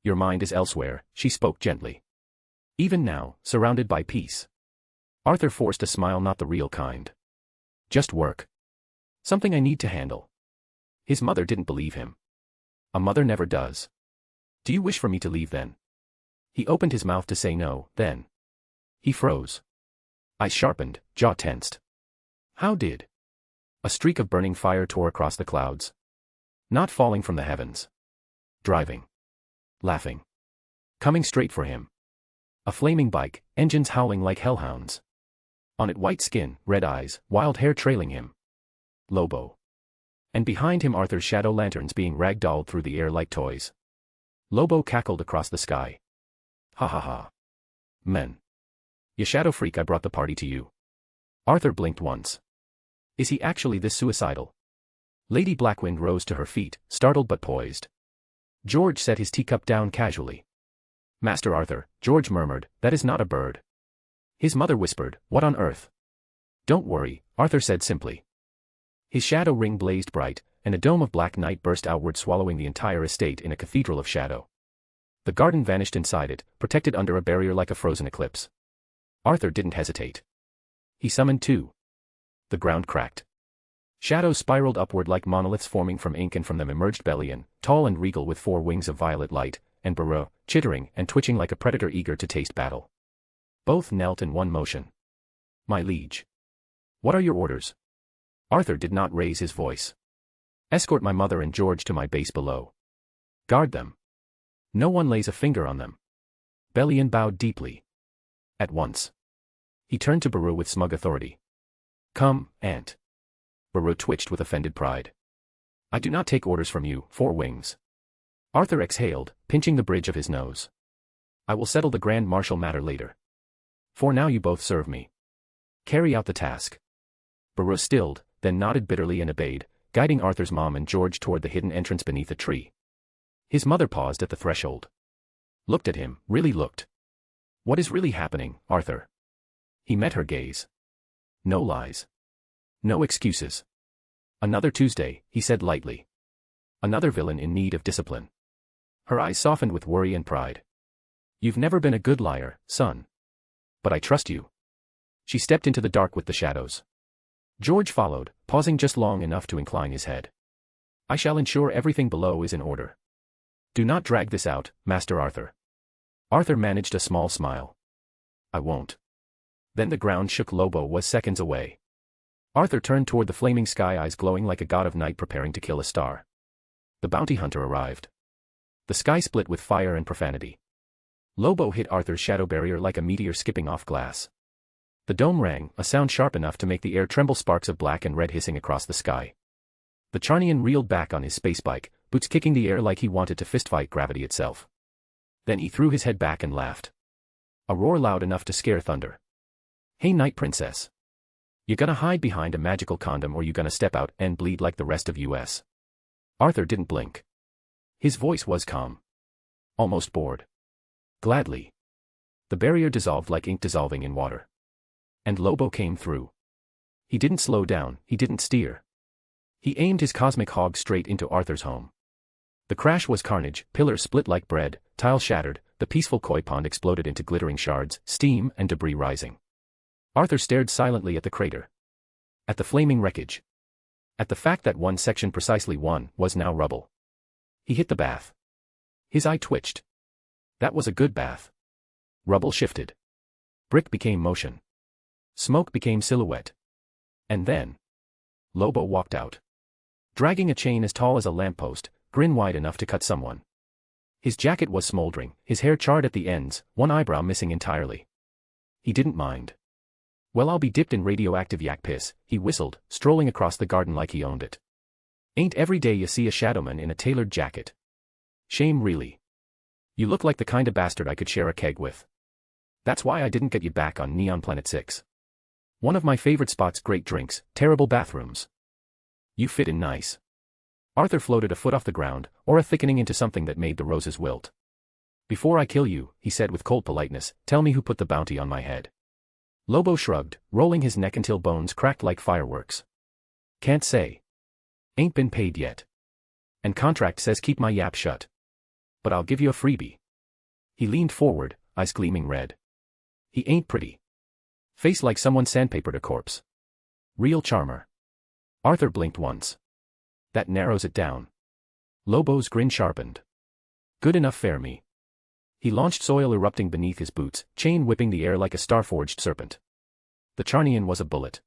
"Your mind is elsewhere," she spoke gently. "Even now, surrounded by peace." Arthur forced a smile, not the real kind. "Just work. Something I need to handle." His mother didn't believe him. "A mother never does." "Do you wish for me to leave then?" He opened his mouth to say no, then he froze. Eyes sharpened, jaw tensed. How did? A streak of burning fire tore across the clouds. Not falling from the heavens. Driving. Laughing. Coming straight for him. A flaming bike, engines howling like hellhounds. On it white skin, red eyes, wild hair trailing him. Lobo. And behind him Arthur's shadow lanterns being ragdolled through the air like toys. Lobo cackled across the sky. "Ha ha ha. Men. Ya shadow freak, I brought the party to you." Arthur blinked once. Is he actually this suicidal? Lady Blackwynd rose to her feet, startled but poised. George set his teacup down casually. "Master Arthur," George murmured, "that is not a bird." His mother whispered, "What on earth?" "Don't worry," Arthur said simply. His shadow ring blazed bright, and a dome of black night burst outward, swallowing the entire estate in a cathedral of shadow. The garden vanished inside it, protected under a barrier like a frozen eclipse. Arthur didn't hesitate. He summoned two. The ground cracked. Shadows spiraled upward like monoliths forming from ink, and from them emerged Belian, tall and regal with 4 wings of violet light, and Barreau, chittering and twitching like a predator eager to taste battle. Both knelt in one motion. "My liege. What are your orders?" Arthur did not raise his voice. "Escort my mother and George to my base below. Guard them. No one lays a finger on them." Belian bowed deeply. "At once." He turned to Barreau with smug authority. "Come, Aunt." Barreau twitched with offended pride. "I do not take orders from you, 4 wings." Arthur exhaled, pinching the bridge of his nose. "I will settle the Grand Marshal matter later. For now you both serve me. Carry out the task." Barreau stilled, then nodded bitterly and obeyed, guiding Arthur's mom and George toward the hidden entrance beneath a tree. His mother paused at the threshold. Looked at him, really looked. "What is really happening, Arthur?" He met her gaze. "No lies. No excuses. Another Tuesday," he said lightly. "Another villain in need of discipline." Her eyes softened with worry and pride. "You've never been a good liar, son. But I trust you." She stepped into the dark with the shadows. George followed, pausing just long enough to incline his head. "I shall ensure everything below is in order. Do not drag this out, Master Arthur." Arthur managed a small smile. "I won't." Then the ground shook. Lobo was seconds away. Arthur turned toward the flaming sky, eyes glowing like a god of night preparing to kill a star. The bounty hunter arrived. The sky split with fire and profanity. Lobo hit Arthur's shadow barrier like a meteor skipping off glass. The dome rang, a sound sharp enough to make the air tremble, sparks of black and red hissing across the sky. The Charnian reeled back on his space bike, boots kicking the air like he wanted to fistfight gravity itself. Then he threw his head back and laughed. A roar loud enough to scare thunder. "Hey Night Princess. You gonna hide behind a magical condom or you gonna step out and bleed like the rest of us?" Arthur didn't blink. His voice was calm. Almost bored. Gladly. The barrier dissolved like ink dissolving in water. And Lobo came through. He didn't slow down, he didn't steer. He aimed his cosmic hog straight into Arthur's home. The crash was carnage, pillars split like bread, tiles shattered, the peaceful koi pond exploded into glittering shards, steam and debris rising. Arthur stared silently at the crater. At the flaming wreckage. At the fact that one section, precisely one, was now rubble. He hit the bath. His eye twitched. That was a good bath. Rubble shifted. Brick became motion. Smoke became silhouette. And then Lobo walked out. Dragging a chain as tall as a lamppost, grin wide enough to cut someone. His jacket was smoldering, his hair charred at the ends, one eyebrow missing entirely. He didn't mind. "Well, I'll be dipped in radioactive yak piss," he whistled, strolling across the garden like he owned it. "Ain't every day you see a shadowman in a tailored jacket. Shame really. You look like the kind of bastard I could share a keg with. That's why I didn't get you back on Neon Planet 6. One of my favorite spots, great drinks, terrible bathrooms. You fit in nice." Arthur floated a foot off the ground, aura thickening into something that made the roses wilt. "Before I kill you," he said with cold politeness, "tell me who put the bounty on my head." Lobo shrugged, rolling his neck until bones cracked like fireworks. "Can't say. Ain't been paid yet. And contract says keep my yap shut. But I'll give you a freebie." He leaned forward, eyes gleaming red. "He ain't pretty. Face like someone sandpapered a corpse. Real charmer." Arthur blinked once. "That narrows it down." Lobo's grin sharpened. "Good enough, fare me." He launched, soil erupting beneath his boots, chain whipping the air like a star-forged serpent. The Charnian was a bullet.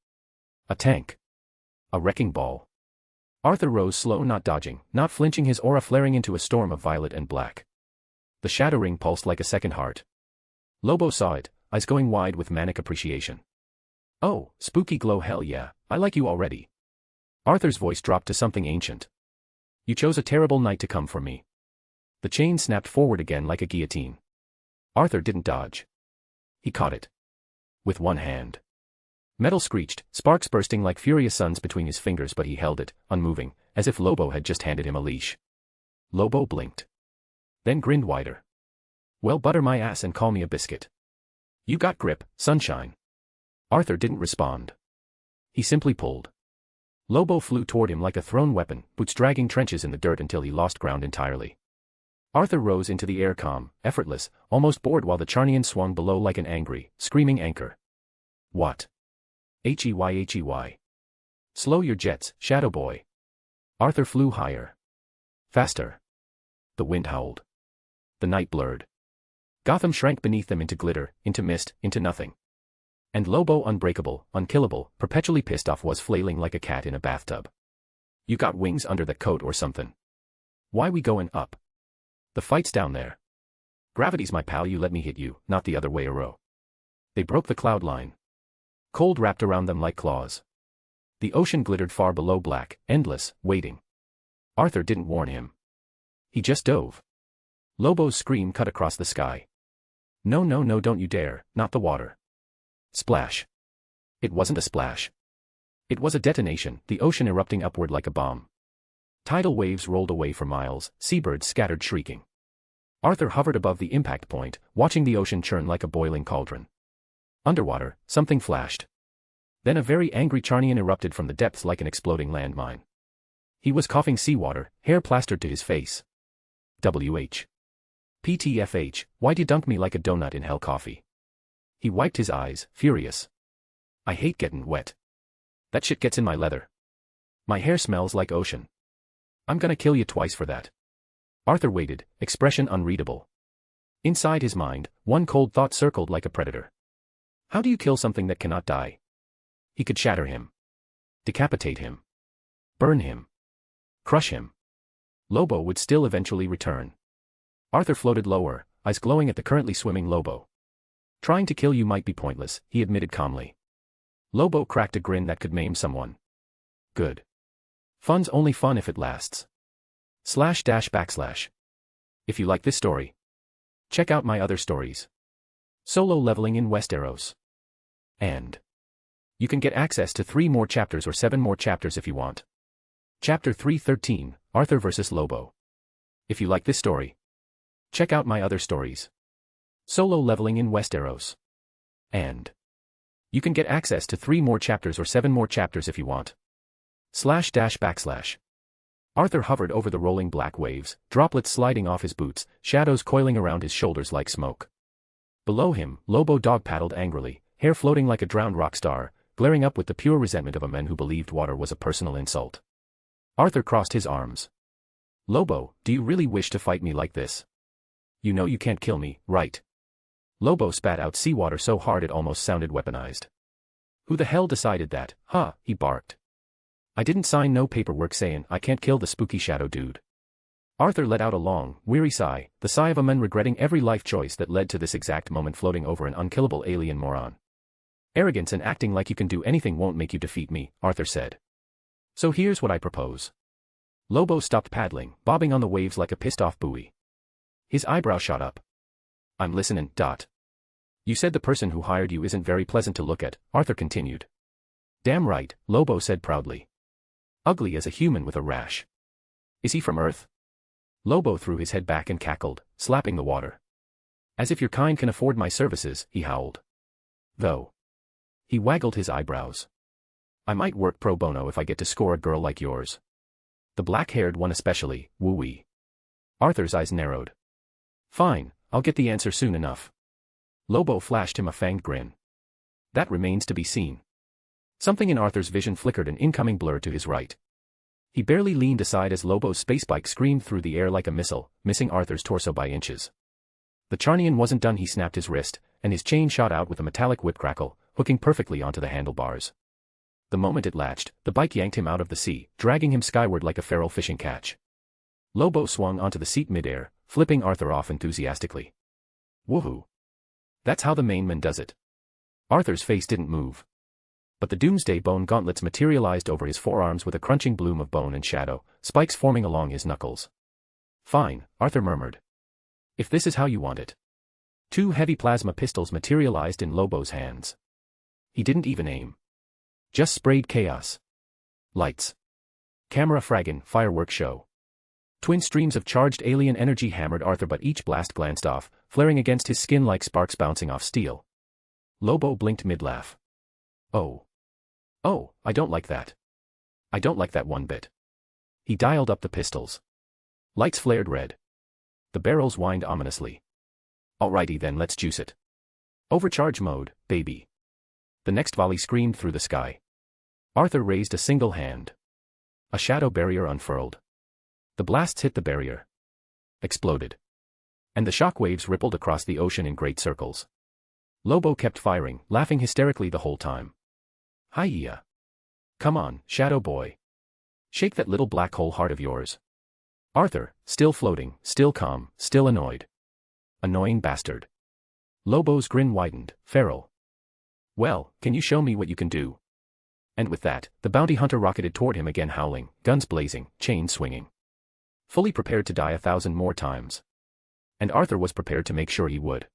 A tank. A wrecking ball. Arthur rose slow, not dodging, not flinching, his aura flaring into a storm of violet and black. The shadow ring pulsed like a second heart. Lobo saw it, eyes going wide with manic appreciation. "Oh, spooky glow, hell yeah, I like you already." Arthur's voice dropped to something ancient. "You chose a terrible night to come for me." The chain snapped forward again like a guillotine. Arthur didn't dodge. He caught it. With one hand. Metal screeched, sparks bursting like furious suns between his fingers, but he held it, unmoving, as if Lobo had just handed him a leash. Lobo blinked. Then grinned wider. "Well, butter my ass and call me a biscuit. You got grip, sunshine." Arthur didn't respond. He simply pulled. Lobo flew toward him like a thrown weapon, boots dragging trenches in the dirt until he lost ground entirely. Arthur rose into the air, calm, effortless, almost bored, while the Charnian swung below like an angry, screaming anchor. "What? Hey. Slow your jets, Shadow Boy." Arthur flew higher. Faster. The wind howled. The night blurred. Gotham shrank beneath them into glitter, into mist, into nothing. And Lobo, unbreakable, unkillable, perpetually pissed off, was flailing like a cat in a bathtub. "You got wings under that coat or something? Why we going up? The fight's down there. Gravity's my pal, you let me hit you, not the other way around." They broke the cloud line. Cold wrapped around them like claws. The ocean glittered far below, black, endless, waiting. Arthur didn't warn him. He just dove. Lobo's scream cut across the sky. "No, no, no, don't you dare, not the water." Splash. It wasn't a splash. It was a detonation, the ocean erupting upward like a bomb. Tidal waves rolled away for miles, seabirds scattered shrieking. Arthur hovered above the impact point, watching the ocean churn like a boiling cauldron. Underwater, something flashed. Then a very angry Charnian erupted from the depths like an exploding landmine. He was coughing seawater, hair plastered to his face. "WH. PTFH, why'd you dunk me like a donut in hell coffee?" He wiped his eyes, furious. "I hate getting wet. That shit gets in my leather. My hair smells like ocean. I'm gonna kill you twice for that." Arthur waited, expression unreadable. Inside his mind, one cold thought circled like a predator. How do you kill something that cannot die? He could shatter him. Decapitate him. Burn him. Crush him. Lobo would still eventually return. Arthur floated lower, eyes glowing at the currently swimming Lobo. Trying to kill you might be pointless, he admitted calmly. Lobo cracked a grin that could maim someone. Good. Fun's only fun if it lasts. // If you like this story, check out my other stories. Solo leveling in Westeros. And you can get access to 3 more chapters or 7 more chapters if you want. Chapter 313, Arthur vs. Lobo. If you like this story, check out my other stories. Solo leveling in Westeros. And you can get access to 3 more chapters or 7 more chapters if you want. // Arthur hovered over the rolling black waves, droplets sliding off his boots, shadows coiling around his shoulders like smoke. Below him, Lobo dog paddled angrily, hair floating like a drowned rock star, glaring up with the pure resentment of a man who believed water was a personal insult. Arthur crossed his arms. Lobo, do you really wish to fight me like this? You know you can't kill me, right? Lobo spat out seawater so hard it almost sounded weaponized. Who the hell decided that, huh? He barked. I didn't sign no paperwork saying I can't kill the spooky shadow dude. Arthur let out a long, weary sigh, the sigh of a man regretting every life choice that led to this exact moment floating over an unkillable alien moron. Arrogance and acting like you can do anything won't make you defeat me, Arthur said. So here's what I propose. Lobo stopped paddling, bobbing on the waves like a pissed-off buoy. His eyebrow shot up. I'm listening. You said the person who hired you isn't very pleasant to look at, Arthur continued. Damn right, Lobo said proudly. Ugly as a human with a rash. Is he from Earth? Lobo threw his head back and cackled, slapping the water. As if your kind can afford my services, he howled. Though. He waggled his eyebrows. I might work pro bono if I get to score a girl like yours. The black-haired one especially, woo-wee. Arthur's eyes narrowed. Fine, I'll get the answer soon enough. Lobo flashed him a fanged grin. That remains to be seen. Something in Arthur's vision flickered an incoming blur to his right. He barely leaned aside as Lobo's spacebike screamed through the air like a missile, missing Arthur's torso by inches. The Charnian wasn't done. He snapped his wrist, and his chain shot out with a metallic whip crackle, hooking perfectly onto the handlebars. The moment it latched, the bike yanked him out of the sea, dragging him skyward like a feral fishing catch. Lobo swung onto the seat midair, flipping Arthur off enthusiastically. Woohoo! That's how the main man does it. Arthur's face didn't move. But the doomsday bone gauntlets materialized over his forearms with a crunching bloom of bone and shadow, spikes forming along his knuckles. Fine, Arthur murmured. If this is how you want it. 2 heavy plasma pistols materialized in Lobo's hands. He didn't even aim. Just sprayed chaos. Lights. Camera fraggin', fireworks show. Twin streams of charged alien energy hammered Arthur, but each blast glanced off, flaring against his skin like sparks bouncing off steel. Lobo blinked mid-laugh. Oh, I don't like that. I don't like that one bit. He dialed up the pistols. Lights flared red. The barrels whined ominously. Alrighty then, let's juice it. Overcharge mode, baby. The next volley screamed through the sky. Arthur raised a single hand. A shadow barrier unfurled. The blasts hit the barrier. Exploded. And the shock waves rippled across the ocean in great circles. Lobo kept firing, laughing hysterically the whole time. Hi-ya. Come on, Shadow Boy. Shake that little black hole heart of yours. Arthur, still floating, still calm, still annoyed. Annoying bastard. Lobo's grin widened, feral. Well, can you show me what you can do? And with that, the bounty hunter rocketed toward him again, howling, guns blazing, chains swinging. Fully prepared to die 1,000 more times. And Arthur was prepared to make sure he would.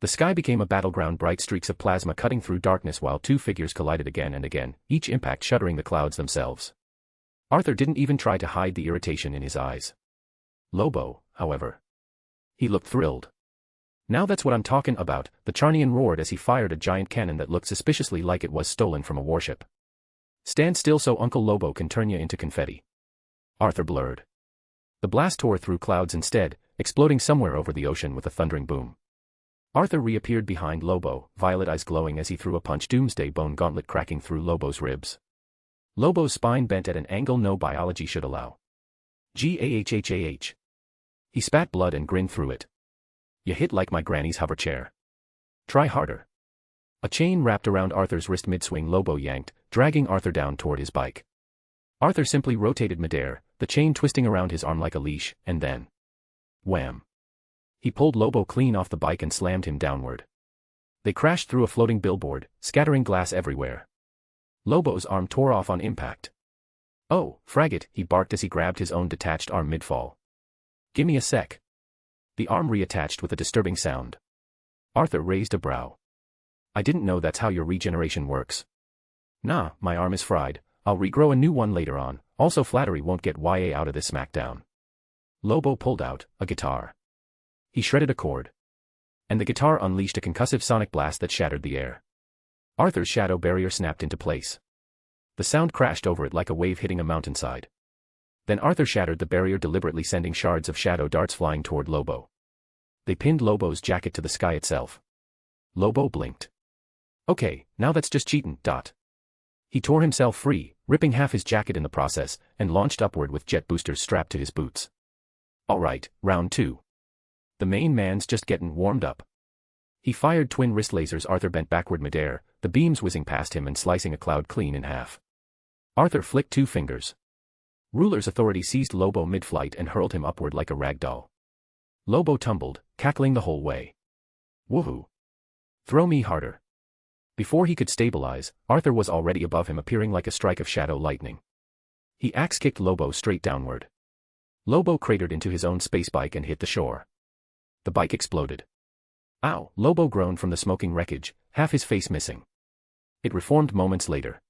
The sky became a battleground, bright streaks of plasma cutting through darkness while 2 figures collided again and again, each impact shuddering the clouds themselves. Arthur didn't even try to hide the irritation in his eyes. Lobo, however. He looked thrilled. Now that's what I'm talking about, the Charnian roared as he fired a giant cannon that looked suspiciously like it was stolen from a warship. Stand still so Uncle Lobo can turn you into confetti. Arthur blurred. The blast tore through clouds instead, exploding somewhere over the ocean with a thundering boom. Arthur reappeared behind Lobo, violet eyes glowing as he threw a punch, doomsday bone gauntlet cracking through Lobo's ribs. Lobo's spine bent at an angle no biology should allow. Gahhhh. He spat blood and grinned through it. You hit like my granny's hover chair. Try harder. A chain wrapped around Arthur's wrist mid-swing. Lobo yanked, dragging Arthur down toward his bike. Arthur simply rotated midair, the chain twisting around his arm like a leash, and then... wham! He pulled Lobo clean off the bike and slammed him downward. They crashed through a floating billboard, scattering glass everywhere. Lobo's arm tore off on impact. "Oh, frag it," he barked as he grabbed his own detached arm mid-fall. "Gimme a sec." The arm reattached with a disturbing sound. Arthur raised a brow. "I didn't know that's how your regeneration works." "Nah, my arm is fried, I'll regrow a new one later on, also flattery won't get YA out of this smackdown." Lobo pulled out a guitar. He shredded a chord. And the guitar unleashed a concussive sonic blast that shattered the air. Arthur's shadow barrier snapped into place. The sound crashed over it like a wave hitting a mountainside. Then Arthur shattered the barrier, deliberately sending shards of shadow darts flying toward Lobo. They pinned Lobo's jacket to the sky itself. Lobo blinked. "Okay, now that's just cheatin', dot." He tore himself free, ripping half his jacket in the process, and launched upward with jet boosters strapped to his boots. "Alright, round 2. The main man's just gettin' warmed up." He fired twin wrist lasers. Arthur bent backward midair, the beams whizzing past him and slicing a cloud clean in half. Arthur flicked 2 fingers. Ruler's authority seized Lobo mid-flight and hurled him upward like a rag doll. Lobo tumbled, cackling the whole way. "Woohoo! Throw me harder." Before he could stabilize, Arthur was already above him, appearing like a strike of shadow lightning. He axe-kicked Lobo straight downward. Lobo cratered into his own space bike and hit the shore. The bike exploded. "Ow!" Lobo groaned from the smoking wreckage, half his face missing. It reformed moments later.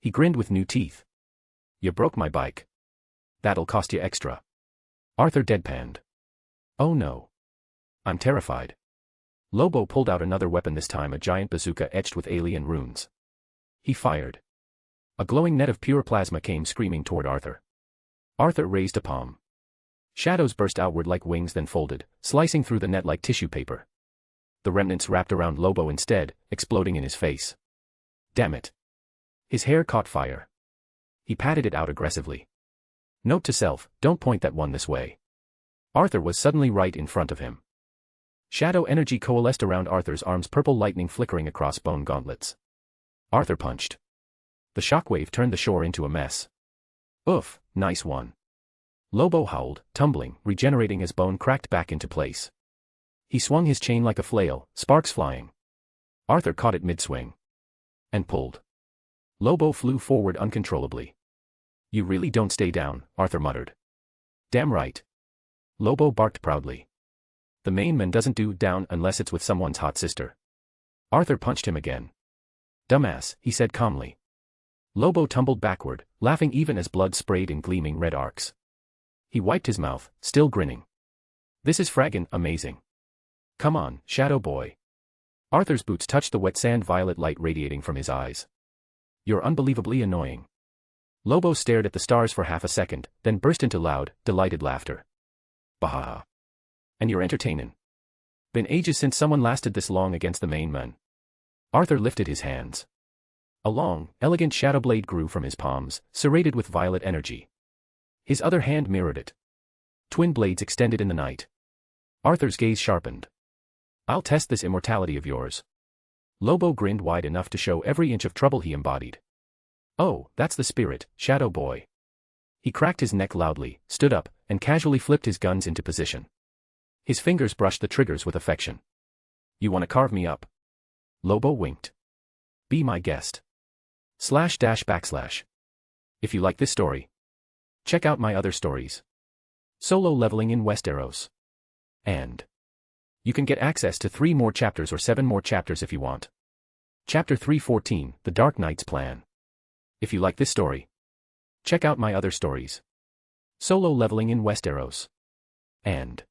He grinned with new teeth. "You broke my bike. That'll cost you extra." Arthur deadpanned. "Oh no. I'm terrified." Lobo pulled out another weapon, this time a giant bazooka etched with alien runes. He fired. A glowing net of pure plasma came screaming toward Arthur. Arthur raised a palm. Shadows burst outward like wings, then folded, slicing through the net like tissue paper. The remnants wrapped around Lobo instead, exploding in his face. Damn it. His hair caught fire. He patted it out aggressively. Note to self, don't point that one this way. Arthur was suddenly right in front of him. Shadow energy coalesced around Arthur's arms, purple lightning flickering across bone gauntlets. Arthur punched. The shockwave turned the shore into a mess. "Oof, nice one." Lobo howled, tumbling, regenerating as bone cracked back into place. He swung his chain like a flail, sparks flying. Arthur caught it mid-swing. And pulled. Lobo flew forward uncontrollably. "You really don't stay down," Arthur muttered. "Damn right." Lobo barked proudly. "The main man doesn't do down unless it's with someone's hot sister." Arthur punched him again. "Dumbass," he said calmly. Lobo tumbled backward, laughing even as blood sprayed in gleaming red arcs. He wiped his mouth, still grinning. "This is fraggin' amazing. Come on, Shadow Boy." Arthur's boots touched the wet sand, violet light radiating from his eyes. "You're unbelievably annoying." Lobo stared at the stars for half a second, then burst into loud, delighted laughter. "Bah! And you're entertainin'. Been ages since someone lasted this long against the main man." Arthur lifted his hands. A long, elegant shadow blade grew from his palms, serrated with violet energy. His other hand mirrored it. Twin blades extended in the night. Arthur's gaze sharpened. "I'll test this immortality of yours." Lobo grinned wide enough to show every inch of trouble he embodied. "Oh, that's the spirit, Shadow Boy." He cracked his neck loudly, stood up, and casually flipped his guns into position. His fingers brushed the triggers with affection. "You want to carve me up?" Lobo winked. "Be my guest. // If you like this story, check out my other stories. Solo leveling in Westeros. And you can get access to 3 more chapters or 7 more chapters if you want. Chapter 314, The Dark Knight's Plan. If you like this story, check out my other stories. Solo leveling in Westeros. And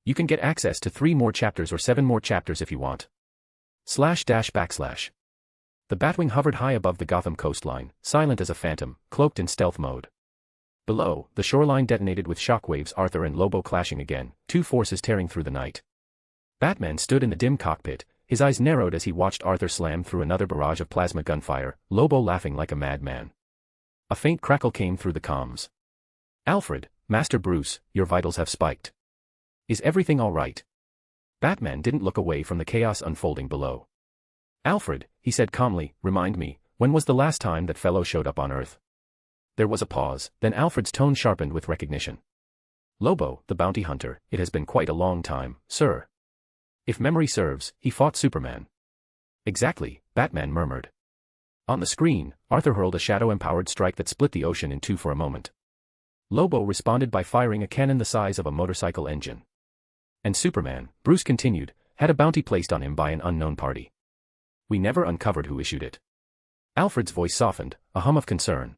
you can get access to 3 more chapters or 7 more chapters if you want. // The Batwing hovered high above the Gotham coastline, silent as a phantom, cloaked in stealth mode. Below, the shoreline detonated with shockwaves, Arthur and Lobo clashing again, 2 forces tearing through the night. Batman stood in the dim cockpit, his eyes narrowed as he watched Arthur slam through another barrage of plasma gunfire, Lobo laughing like a madman. A faint crackle came through the comms. "Alfred, Master Bruce, your vitals have spiked. Is everything all right?" Batman didn't look away from the chaos unfolding below. "Alfred," he said calmly, "remind me, when was the last time that fellow showed up on Earth?" There was a pause, then Alfred's tone sharpened with recognition. Lobo, the bounty hunter, it has been quite a long time, sir. If memory serves, he fought Superman. Exactly, Batman murmured. On the screen, Arthur hurled a shadow-empowered strike that split the ocean in two for a moment. Lobo responded by firing a cannon the size of a motorcycle engine. And Superman, Bruce continued, had a bounty placed on him by an unknown party. We never uncovered who issued it. Alfred's voice softened, a hum of concern.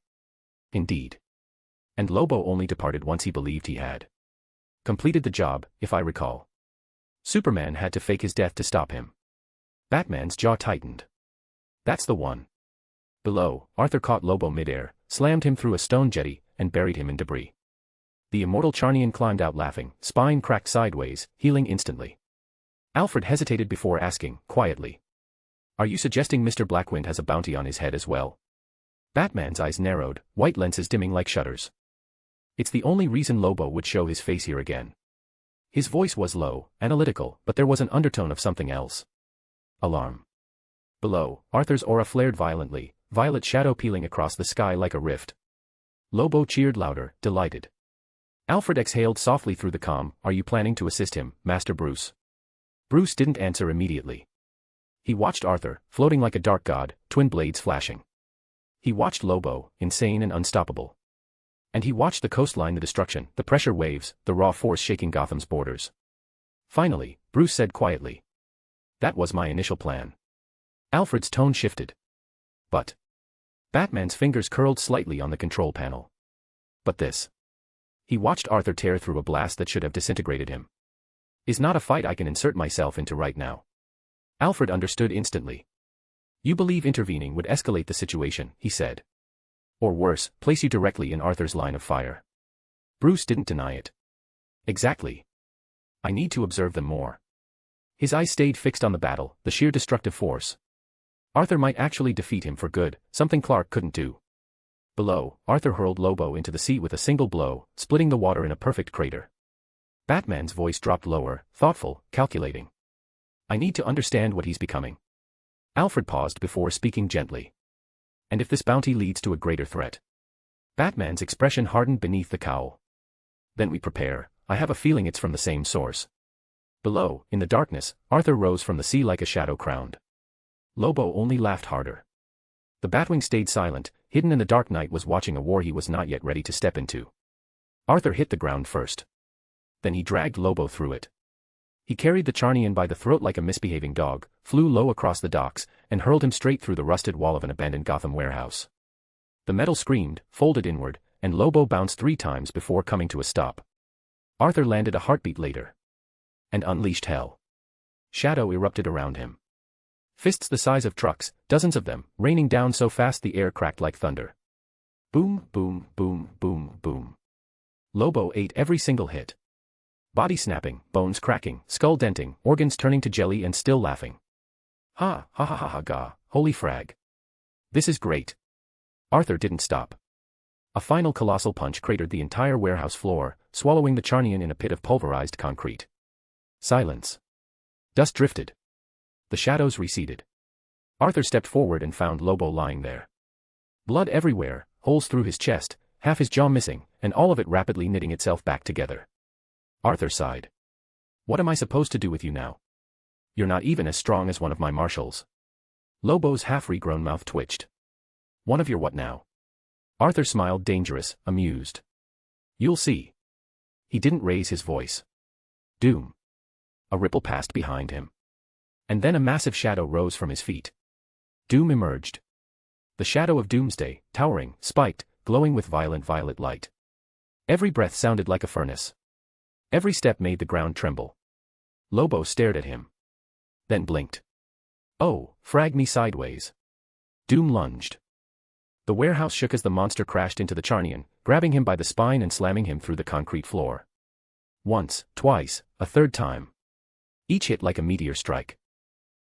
Indeed. And Lobo only departed once he believed he had completed the job, if I recall. Superman had to fake his death to stop him. Batman's jaw tightened. That's the one. Below, Arthur caught Lobo midair, slammed him through a stone jetty, and buried him in debris. The immortal Charnian climbed out laughing, spine cracked sideways, healing instantly. Alfred hesitated before asking, quietly. Are you suggesting Mr. Blackwynd has a bounty on his head as well? Batman's eyes narrowed, white lenses dimming like shutters. It's the only reason Lobo would show his face here again. His voice was low, analytical, but there was an undertone of something else. Alarm. Below, Arthur's aura flared violently, violet shadow peeling across the sky like a rift. Lobo cheered louder, delighted. Alfred exhaled softly through the comm. Are you planning to assist him, Master Bruce? Bruce didn't answer immediately. He watched Arthur, floating like a dark god, twin blades flashing. He watched Lobo, insane and unstoppable. And he watched the coastline, the destruction, the pressure waves, the raw force shaking Gotham's borders. Finally, Bruce said quietly. That was my initial plan. Alfred's tone shifted. But. Batman's fingers curled slightly on the control panel. But this. He watched Arthur tear through a blast that should have disintegrated him. Is not a fight I can insert myself into right now. Alfred understood instantly. You believe intervening would escalate the situation, he said. Or worse, place you directly in Arthur's line of fire. Bruce didn't deny it. Exactly. I need to observe them more. His eyes stayed fixed on the battle, the sheer destructive force. Arthur might actually defeat him for good, something Clark couldn't do. Below, Arthur hurled Lobo into the sea with a single blow, splitting the water in a perfect crater. Batman's voice dropped lower, thoughtful, calculating. I need to understand what he's becoming. Alfred paused before speaking gently. And if this bounty leads to a greater threat? Batman's expression hardened beneath the cowl. Then we prepare. I have a feeling it's from the same source. Below, in the darkness, Arthur rose from the sea like a shadow crowned. Lobo only laughed harder. The Batwing stayed silent, hidden in the dark night, was watching a war he was not yet ready to step into. Arthur hit the ground first. Then he dragged Lobo through it. He carried the Charnian by the throat like a misbehaving dog, flew low across the docks, and hurled him straight through the rusted wall of an abandoned Gotham warehouse. The metal screamed, folded inward, and Lobo bounced 3 times before coming to a stop. Arthur landed a heartbeat later. And unleashed hell. Shadow erupted around him. Fists the size of trucks, dozens of them, raining down so fast the air cracked like thunder. Boom, boom, boom, boom, boom. Lobo ate every single hit. Body snapping, bones cracking, skull denting, organs turning to jelly and still laughing. Ha, ha ha ha ha ga, holy frag. This is great. Arthur didn't stop. A final colossal punch cratered the entire warehouse floor, swallowing the Charnian in a pit of pulverized concrete. Silence. Dust drifted. The shadows receded. Arthur stepped forward and found Lobo lying there. Blood everywhere, holes through his chest, half his jaw missing, and all of it rapidly knitting itself back together. Arthur sighed. What am I supposed to do with you now? You're not even as strong as one of my marshals. Lobo's half-regrown mouth twitched. One of your what now? Arthur smiled, dangerous, amused. You'll see. He didn't raise his voice. Doom. A ripple passed behind him. And then a massive shadow rose from his feet. Doom emerged. The shadow of Doomsday, towering, spiked, glowing with violent violet light. Every breath sounded like a furnace. Every step made the ground tremble. Lobo stared at him. Then blinked. Oh, frag me sideways. Doom lunged. The warehouse shook as the monster crashed into the Charnian, grabbing him by the spine and slamming him through the concrete floor. Once, twice, a third time. Each hit like a meteor strike.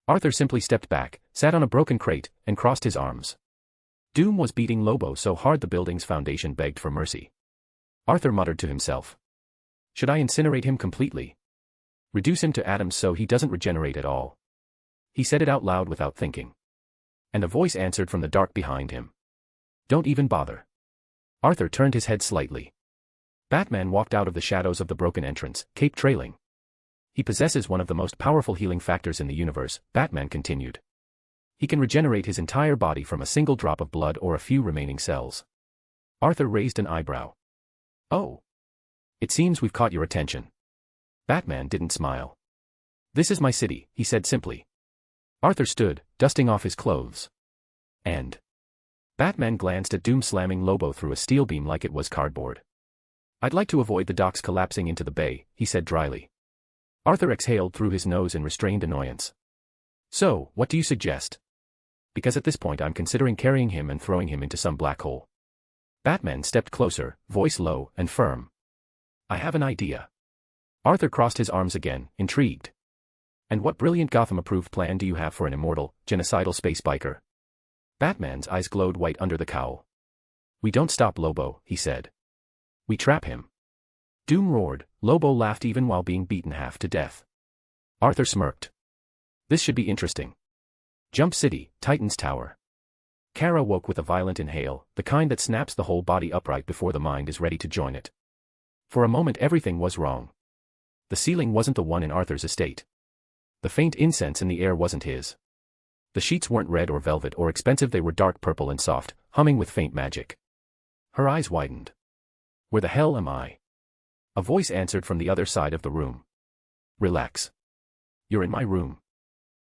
Arthur simply stepped back, sat on a broken crate, and crossed his arms. Doom was beating Lobo so hard the building's foundation begged for mercy. Arthur muttered to himself. Should I incinerate him completely? Reduce him to atoms so he doesn't regenerate at all? He said it out loud without thinking. And a voice answered from the dark behind him. Don't even bother. Arthur turned his head slightly. Batman walked out of the shadows of the broken entrance, cape trailing. He possesses one of the most powerful healing factors in the universe, Batman continued. He can regenerate his entire body from a single drop of blood or a few remaining cells. Arthur raised an eyebrow. Oh. It seems we've caught your attention. Batman didn't smile. This is my city, he said simply. Arthur stood, dusting off his clothes. And Batman glanced at Doom slamming Lobo through a steel beam like it was cardboard. I'd like to avoid the docks collapsing into the bay, he said dryly. Arthur exhaled through his nose in restrained annoyance. So, what do you suggest? Because at this point I'm considering carrying him and throwing him into some black hole. Batman stepped closer, voice low and firm. I have an idea. Arthur crossed his arms again, intrigued. And what brilliant Gotham-approved plan do you have for an immortal, genocidal space biker? Batman's eyes glowed white under the cowl. We don't stop Lobo, he said. We trap him. Doom roared. Lobo laughed even while being beaten half to death. Arthur smirked. This should be interesting. Jump City, Titan's Tower. Kara woke with a violent inhale, the kind that snaps the whole body upright before the mind is ready to join it. For a moment everything was wrong. The ceiling wasn't the one in Arthur's estate. The faint incense in the air wasn't his. The sheets weren't red or velvet or expensive, they were dark purple and soft, humming with faint magic. Her eyes widened. Where the hell am I? A voice answered from the other side of the room. Relax. You're in my room.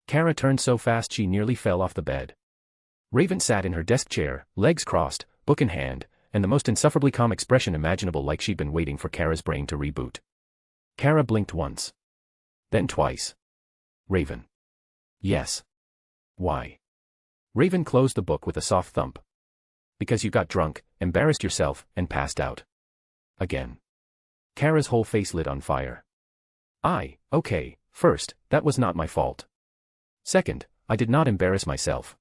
Kara turned so fast she nearly fell off the bed. Raven sat in her desk chair, legs crossed, book in hand, and the most insufferably calm expression imaginable, like she'd been waiting for Kara's brain to reboot. Kara blinked once. Then twice. Raven. Yes. Why? Raven closed the book with a soft thump. Because you got drunk, embarrassed yourself, and passed out. Again. Kara's whole face lit on fire. Okay, first, that was not my fault. Second, I did not embarrass myself.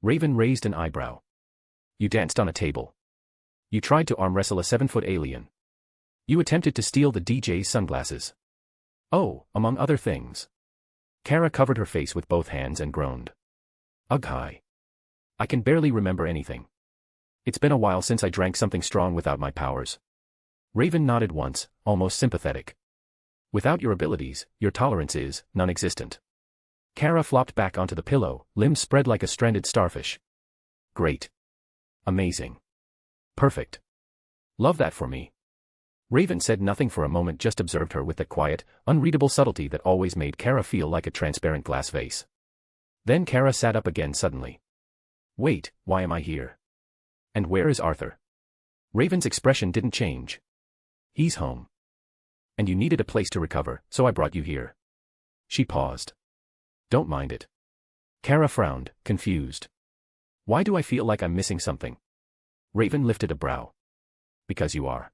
Raven raised an eyebrow. You danced on a table. You tried to arm wrestle a 7-foot alien. You attempted to steal the DJ's sunglasses. Oh, among other things. Kara covered her face with both hands and groaned. Ugh, hi. I can barely remember anything. It's been a while since I drank something strong without my powers. Raven nodded once, almost sympathetic. Without your abilities, your tolerance is non-existent. Kara flopped back onto the pillow, limbs spread like a stranded starfish. Great. Amazing. Perfect. Love that for me. Raven said nothing for a moment, just observed her with that quiet, unreadable subtlety that always made Kara feel like a transparent glass vase. Then Kara sat up again suddenly. Wait, why am I here? And where is Arthur? Raven's expression didn't change. He's home. And you needed a place to recover, so I brought you here. She paused. Don't mind it. Kara frowned, confused. Why do I feel like I'm missing something? Raven lifted a brow. Because you are.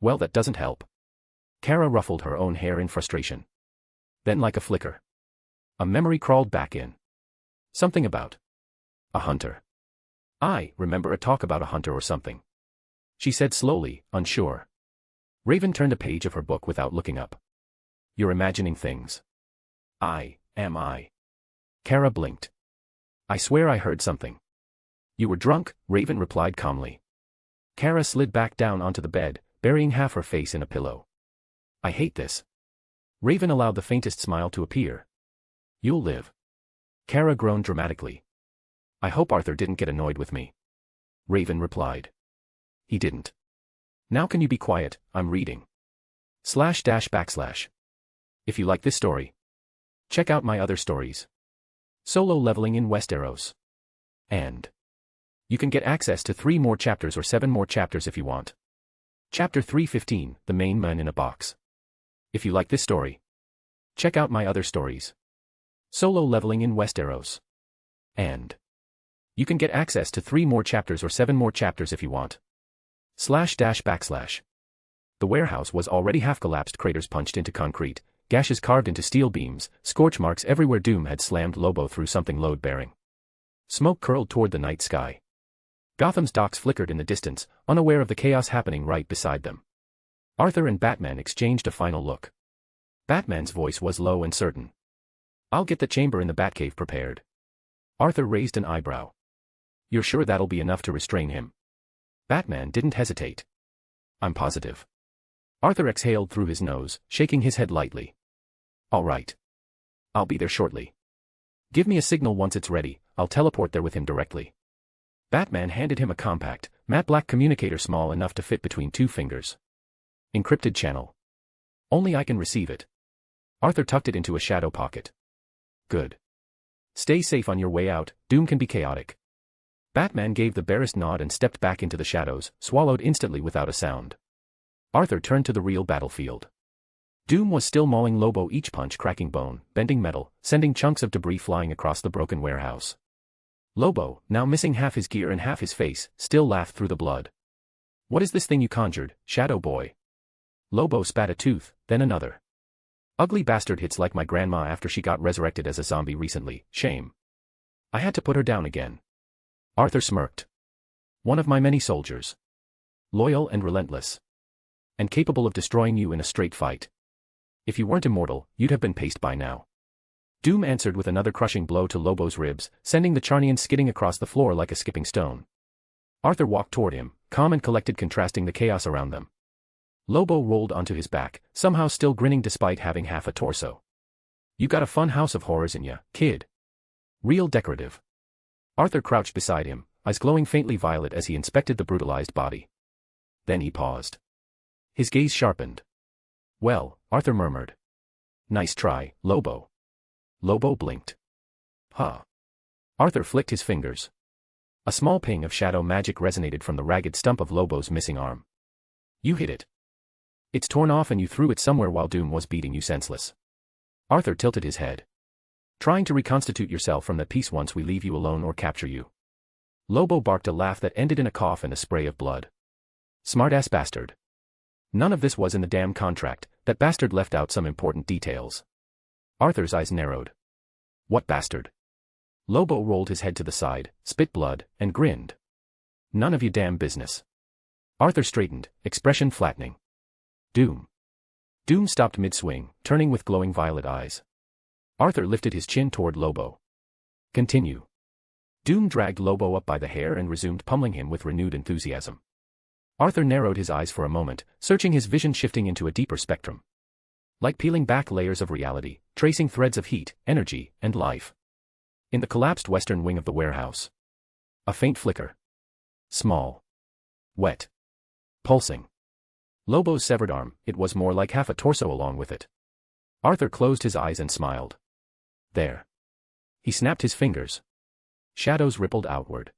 Well, that doesn't help. Kara ruffled her own hair in frustration. Then, like a flicker, a memory crawled back in. Something about a hunter. I remember a talk about a hunter or something. She said slowly, unsure. Raven turned a page of her book without looking up. You're imagining things. Am I? Kara blinked. I swear I heard something. You were drunk, Raven replied calmly. Kara slid back down onto the bed, burying half her face in a pillow. I hate this. Raven allowed the faintest smile to appear. You'll live. Kara groaned dramatically. I hope Arthur didn't get annoyed with me. Raven replied. He didn't. Now can you be quiet, I'm reading. // If you like this story, check out my other stories. Solo Leveling in Westeros. And you can get access to 3 more chapters or 7 more chapters if you want. Chapter 315, The Main Man in a Box. If you like this story, check out my other stories. Solo Leveling in Westeros. And you can get access to 3 more chapters or 7 more chapters if you want. // The warehouse was already half collapsed, craters punched into concrete, gashes carved into steel beams, scorch marks everywhere. Doom had slammed Lobo through something load-bearing. Smoke curled toward the night sky. Gotham's docks flickered in the distance, unaware of the chaos happening right beside them. Arthur and Batman exchanged a final look. Batman's voice was low and certain. I'll get the chamber in the Batcave prepared. Arthur raised an eyebrow. You're sure that'll be enough to restrain him? Batman didn't hesitate. I'm positive. Arthur exhaled through his nose, shaking his head lightly. All right. I'll be there shortly. Give me a signal once it's ready, I'll teleport there with him directly. Batman handed him a compact, matte black communicator small enough to fit between 2 fingers. Encrypted channel. Only I can receive it. Arthur tucked it into a shadow pocket. Good. Stay safe on your way out, Doom can be chaotic. Batman gave the barest nod and stepped back into the shadows, swallowed instantly without a sound. Arthur turned to the real battlefield. Doom was still mauling Lobo, each punch cracking bone, bending metal, sending chunks of debris flying across the broken warehouse. Lobo, now missing half his gear and half his face, still laughed through the blood. What is this thing you conjured, Shadow Boy? Lobo spat a tooth, then another. Ugly bastard, hits like my grandma after she got resurrected as a zombie recently, shame. I had to put her down again. Arthur smirked. One of my many soldiers. Loyal and relentless. And capable of destroying you in a straight fight. If you weren't immortal, you'd have been paced by now. Doom answered with another crushing blow to Lobo's ribs, sending the Charnian skidding across the floor like a skipping stone. Arthur walked toward him, calm and collected, contrasting the chaos around them. Lobo rolled onto his back, somehow still grinning despite having half a torso. You got a fun house of horrors in ya, kid. Real decorative. Arthur crouched beside him, eyes glowing faintly violet as he inspected the brutalized body. Then he paused. His gaze sharpened. Well, Arthur murmured. Nice try, Lobo. Lobo blinked. Huh. Arthur flicked his fingers. A small ping of shadow magic resonated from the ragged stump of Lobo's missing arm. You hit it. It's torn off and you threw it somewhere while Doom was beating you senseless. Arthur tilted his head. Trying to reconstitute yourself from that piece once we leave you alone or capture you. Lobo barked a laugh that ended in a cough and a spray of blood. Smart-ass bastard. None of this was in the damn contract, that bastard left out some important details. Arthur's eyes narrowed. What bastard? Lobo rolled his head to the side, spit blood, and grinned. None of your damn business. Arthur straightened, expression flattening. Doom. Doom stopped mid-swing, turning with glowing violet eyes. Arthur lifted his chin toward Lobo. Continue. Doom dragged Lobo up by the hair and resumed pummeling him with renewed enthusiasm. Arthur narrowed his eyes for a moment, searching his vision, shifting into a deeper spectrum. Like peeling back layers of reality, tracing threads of heat, energy, and life. In the collapsed western wing of the warehouse. A faint flicker. Small. Wet. Pulsing. Lobo's severed arm, it was more like half a torso along with it. Arthur closed his eyes and smiled. There. He snapped his fingers. Shadows rippled outward.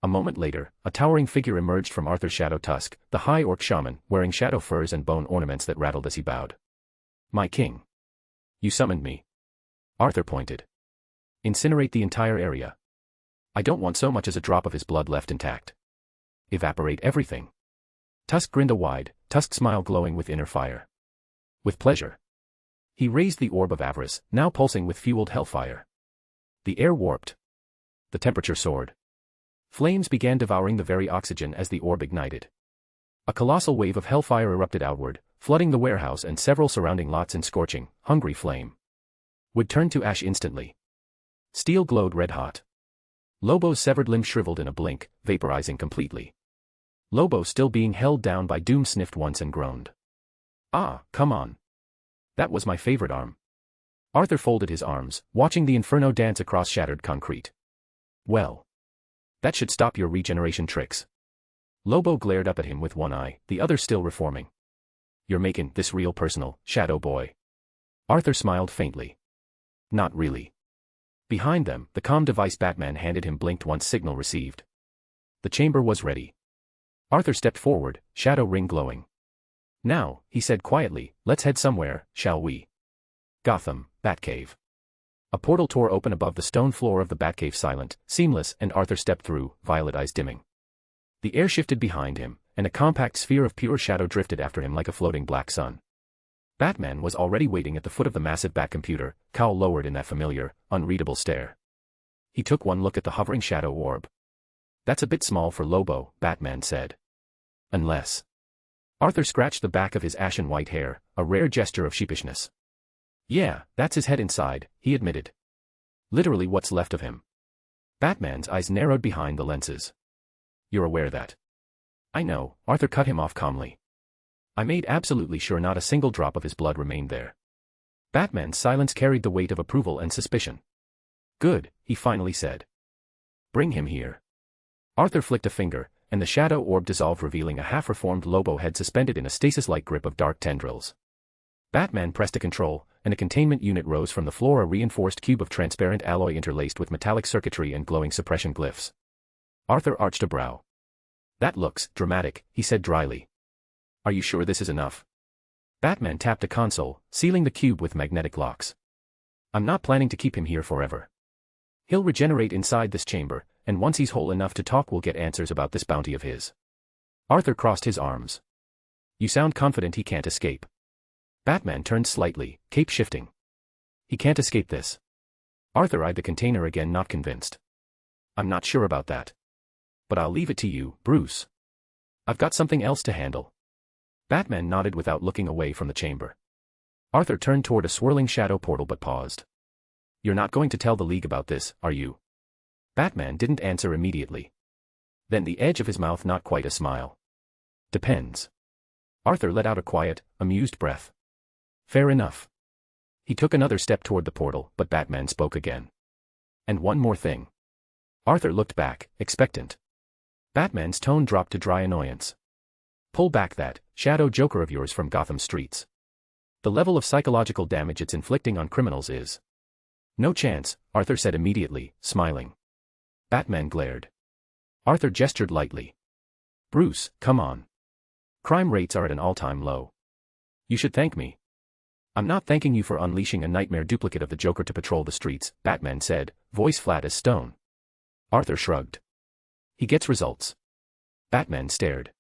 A moment later, a towering figure emerged from Arthur's shadow tusk, the high orc shaman, wearing shadow furs and bone ornaments that rattled as he bowed. My king. You summoned me. Arthur pointed. Incinerate the entire area. I don't want so much as a drop of his blood left intact. Evaporate everything. Tusk grinned a wide, tusked smile glowing with inner fire. With pleasure. He raised the orb of avarice, now pulsing with fueled hellfire. The air warped. The temperature soared. Flames began devouring the very oxygen as the orb ignited. A colossal wave of hellfire erupted outward, flooding the warehouse and several surrounding lots in scorching, hungry flame. Would turn to ash instantly. Steel glowed red-hot. Lobo's severed limb shriveled in a blink, vaporizing completely. Lobo, still being held down by Doom, sniffed once and groaned. Ah, come on. That was my favorite arm. Arthur folded his arms, watching the inferno dance across shattered concrete. Well. That should stop your regeneration tricks. Lobo glared up at him with one eye, the other still reforming. You're making this real personal, Shadow Boy. Arthur smiled faintly. Not really. Behind them, the comm device Batman handed him blinked once signal received. The chamber was ready. Arthur stepped forward, shadow ring glowing. Now, he said quietly, let's head somewhere, shall we? Gotham, Batcave. A portal tore open above the stone floor of the Batcave, silent, seamless, and Arthur stepped through, violet eyes dimming. The air shifted behind him, and a compact sphere of pure shadow drifted after him like a floating black sun. Batman was already waiting at the foot of the massive Batcomputer, cowl lowered in that familiar, unreadable stare. He took one look at the hovering shadow orb. That's a bit small for Lobo, Batman said. Unless. Arthur scratched the back of his ashen white hair, a rare gesture of sheepishness. Yeah, that's his head inside, he admitted. Literally what's left of him. Batman's eyes narrowed behind the lenses. You're aware that. I know, Arthur cut him off calmly. I made absolutely sure not a single drop of his blood remained there. Batman's silence carried the weight of approval and suspicion. Good, he finally said. Bring him here. Arthur flicked a finger, and the shadow orb dissolved, revealing a half-reformed Lobo head suspended in a stasis-like grip of dark tendrils. Batman pressed a control, and a containment unit rose from the floor, a reinforced cube of transparent alloy interlaced with metallic circuitry and glowing suppression glyphs. Arthur arched a brow. That looks dramatic, he said dryly. Are you sure this is enough? Batman tapped a console, sealing the cube with magnetic locks. I'm not planning to keep him here forever. He'll regenerate inside this chamber, and once he's whole enough to talk, we'll get answers about this bounty of his. Arthur crossed his arms. You sound confident he can't escape. Batman turned slightly, cape shifting. He can't escape this. Arthur eyed the container again, not convinced. I'm not sure about that. But I'll leave it to you, Bruce. I've got something else to handle. Batman nodded without looking away from the chamber. Arthur turned toward a swirling shadow portal but paused. You're not going to tell the League about this, are you? Batman didn't answer immediately. Then the edge of his mouth not quite a smile. Depends. Arthur let out a quiet, amused breath. Fair enough. He took another step toward the portal, but Batman spoke again. And one more thing. Arthur looked back, expectant. Batman's tone dropped to dry annoyance. Pull back that shadow Joker of yours from Gotham streets. The level of psychological damage it's inflicting on criminals is... No chance, Arthur said immediately, smiling. Batman glared. Arthur gestured lightly. Bruce, come on. Crime rates are at an all-time low. You should thank me. I'm not thanking you for unleashing a nightmare duplicate of the Joker to patrol the streets, Batman said, voice flat as stone. Arthur shrugged. He gets results. Batman stared.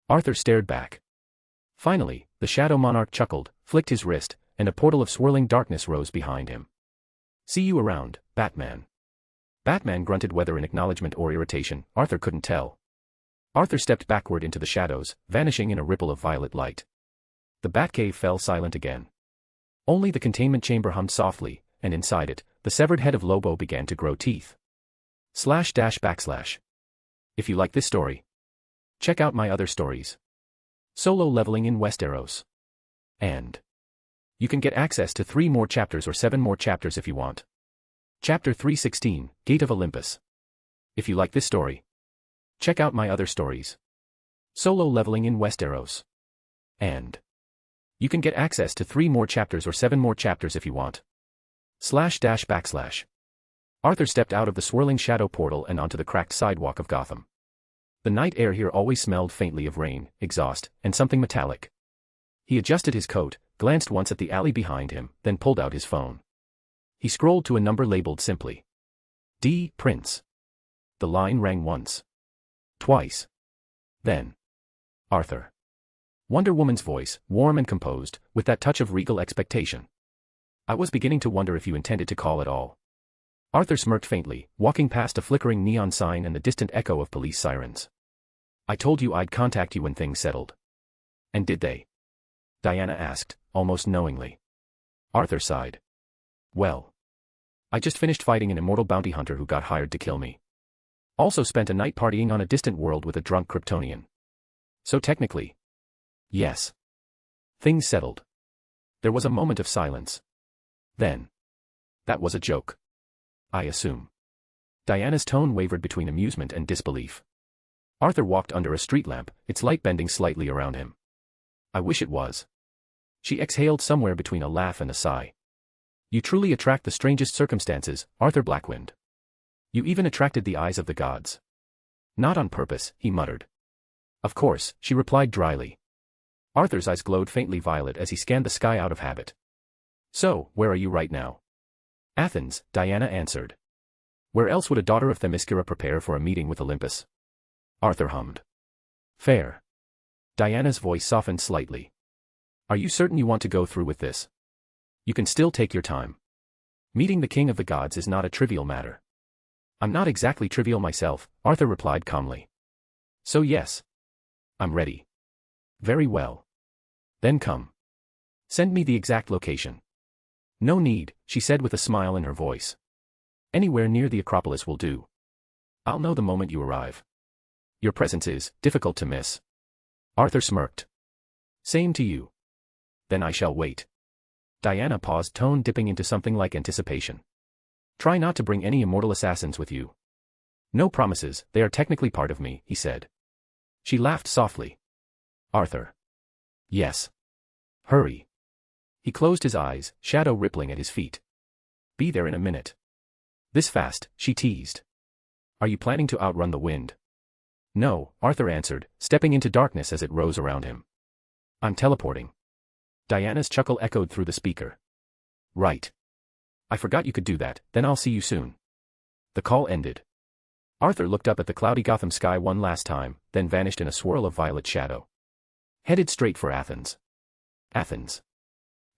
Arthur stared back. Finally, the Shadow Monarch chuckled, flicked his wrist, and a portal of swirling darkness rose behind him. See you around, Batman. Batman grunted, whether in acknowledgement or irritation, Arthur couldn't tell. Arthur stepped backward into the shadows, vanishing in a ripple of violet light. The Batcave fell silent again. Only the containment chamber hummed softly, and inside it, the severed head of Lobo began to grow teeth. // If you like this story, check out my other stories. Solo leveling in Westeros. And you can get access to 3 more chapters or 7 more chapters if you want. Chapter 316, Gate of Olympus. If you like this story, check out my other stories. Solo leveling in Westeros. And you can get access to 3 more chapters or 7 more chapters if you want. // Arthur stepped out of the swirling shadow portal and onto the cracked sidewalk of Gotham. The night air here always smelled faintly of rain, exhaust, and something metallic. He adjusted his coat, glanced once at the alley behind him, then pulled out his phone. He scrolled to a number labeled simply D. Prince. The line rang once. Twice. Then Arthur. Wonder Woman's voice, warm and composed, with that touch of regal expectation. I was beginning to wonder if you intended to call at all. Arthur smirked faintly, walking past a flickering neon sign and the distant echo of police sirens. I told you I'd contact you when things settled. And did they? Diana asked, almost knowingly. Arthur sighed. Well, I just finished fighting an immortal bounty hunter who got hired to kill me. Also spent a night partying on a distant world with a drunk Kryptonian. So technically, yes. Things settled. There was a moment of silence. Then, that was a joke, I assume. Diana's tone wavered between amusement and disbelief. Arthur walked under a street lamp, its light bending slightly around him. I wish it was. She exhaled somewhere between a laugh and a sigh. You truly attract the strangest circumstances, Arthur Blackwynd. You even attracted the eyes of the gods. Not on purpose, he muttered. Of course, she replied dryly. Arthur's eyes glowed faintly violet as he scanned the sky out of habit. So, where are you right now? Athens, Diana answered. Where else would a daughter of Themyscira prepare for a meeting with Olympus? Arthur hummed. Fair. Diana's voice softened slightly. Are you certain you want to go through with this? You can still take your time. Meeting the king of the gods is not a trivial matter. I'm not exactly trivial myself, Arthur replied calmly. So yes. I'm ready. Very well. Then come. Send me the exact location. No need, she said with a smile in her voice. Anywhere near the Acropolis will do. I'll know the moment you arrive. Your presence is difficult to miss. Arthur smirked. Same to you. Then I shall wait. Diana paused, tone dipping into something like anticipation. Try not to bring any immortal assassins with you. No promises, they are technically part of me, he said. She laughed softly. Arthur. Yes. Hurry. He closed his eyes, shadow rippling at his feet. Be there in a minute. This fast, she teased. Are you planning to outrun the wind? No, Arthur answered, stepping into darkness as it rose around him. I'm teleporting. Diana's chuckle echoed through the speaker. Right. I forgot you could do that, then I'll see you soon. The call ended. Arthur looked up at the cloudy Gotham sky one last time, then vanished in a swirl of violet shadow. Headed straight for Athens. Athens.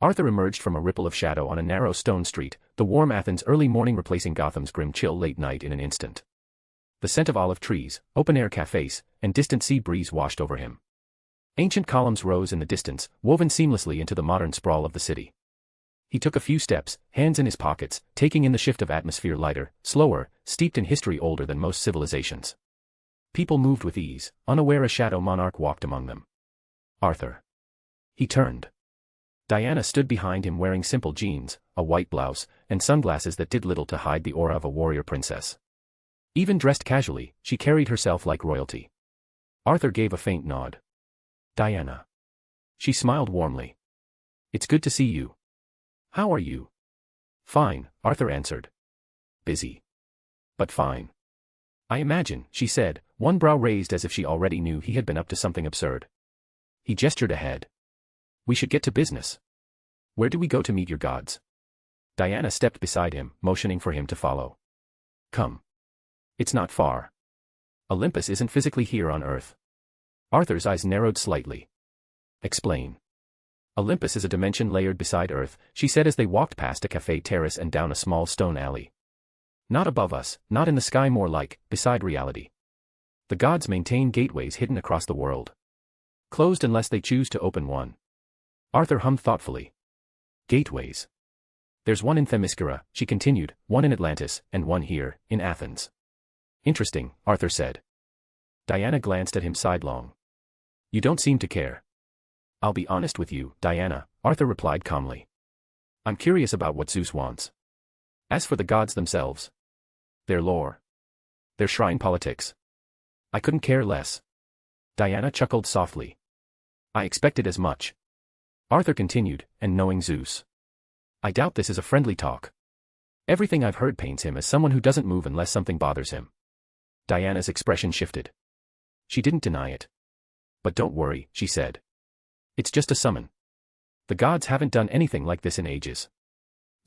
Arthur emerged from a ripple of shadow on a narrow stone street, the warm Athens early morning replacing Gotham's grim chill late night in an instant. The scent of olive trees, open-air cafes, and distant sea breeze washed over him. Ancient columns rose in the distance, woven seamlessly into the modern sprawl of the city. He took a few steps, hands in his pockets, taking in the shift of atmosphere lighter, slower, steeped in history older than most civilizations. People moved with ease, unaware a shadow monarch walked among them. Arthur. He turned. Diana stood behind him wearing simple jeans, a white blouse, and sunglasses that did little to hide the aura of a warrior princess. Even dressed casually, she carried herself like royalty. Arthur gave a faint nod. Diana. She smiled warmly. It's good to see you. How are you? Fine, Arthur answered. Busy. But fine. I imagine, she said, one brow raised as if she already knew he had been up to something absurd. He gestured ahead. We should get to business. Where do we go to meet your gods? Diana stepped beside him, motioning for him to follow. Come. It's not far. Olympus isn't physically here on Earth. Arthur's eyes narrowed slightly. Explain. Olympus is a dimension layered beside Earth, she said as they walked past a cafe terrace and down a small stone alley. Not above us, not in the sky, more like, beside reality. The gods maintain gateways hidden across the world. Closed unless they choose to open one. Arthur hummed thoughtfully. Gateways. There's one in Themyscira, she continued, one in Atlantis, and one here, in Athens. Interesting, Arthur said. Diana glanced at him sidelong. You don't seem to care. I'll be honest with you, Diana, Arthur replied calmly. I'm curious about what Zeus wants. As for the gods themselves, their lore, their shrine politics, I couldn't care less. Diana chuckled softly. I expected as much. Arthur continued, and knowing Zeus, I doubt this is a friendly talk. Everything I've heard paints him as someone who doesn't move unless something bothers him. Diana's expression shifted. She didn't deny it. But don't worry, she said. It's just a summon. The gods haven't done anything like this in ages.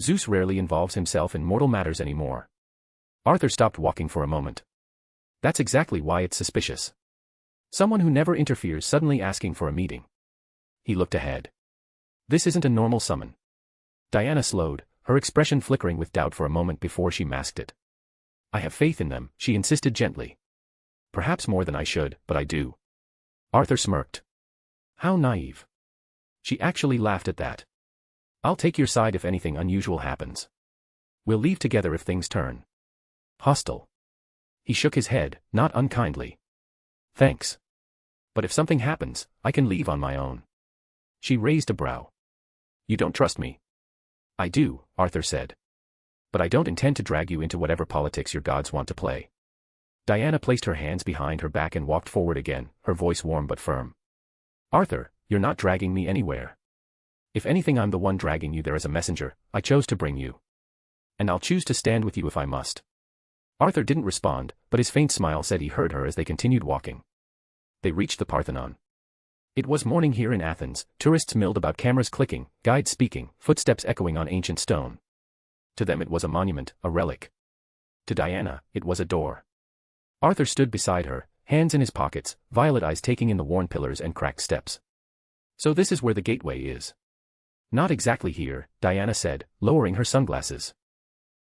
Zeus rarely involves himself in mortal matters anymore. Arthur stopped walking for a moment. That's exactly why it's suspicious. Someone who never interferes suddenly asking for a meeting. He looked ahead. This isn't a normal summon. Diana slowed, her expression flickering with doubt for a moment before she masked it. I have faith in them, she insisted gently. Perhaps more than I should, but I do. Arthur smirked. How naive. She actually laughed at that. I'll take your side if anything unusual happens. We'll leave together if things turn hostile. He shook his head, not unkindly. Thanks. But if something happens, I can leave on my own. She raised a brow. You don't trust me. I do, Arthur said. But I don't intend to drag you into whatever politics your gods want to play. Diana placed her hands behind her back and walked forward again, her voice warm but firm. Arthur, you're not dragging me anywhere. If anything, I'm the one dragging you there as a messenger. I chose to bring you. And I'll choose to stand with you if I must. Arthur didn't respond, but his faint smile said he heard her as they continued walking. They reached the Parthenon. It was morning here in Athens, tourists milled about, cameras clicking, guides speaking, footsteps echoing on ancient stone. To them it was a monument, a relic. To Diana, it was a door. Arthur stood beside her, hands in his pockets, violet eyes taking in the worn pillars and cracked steps. So this is where the gateway is. Not exactly here, Diana said, lowering her sunglasses.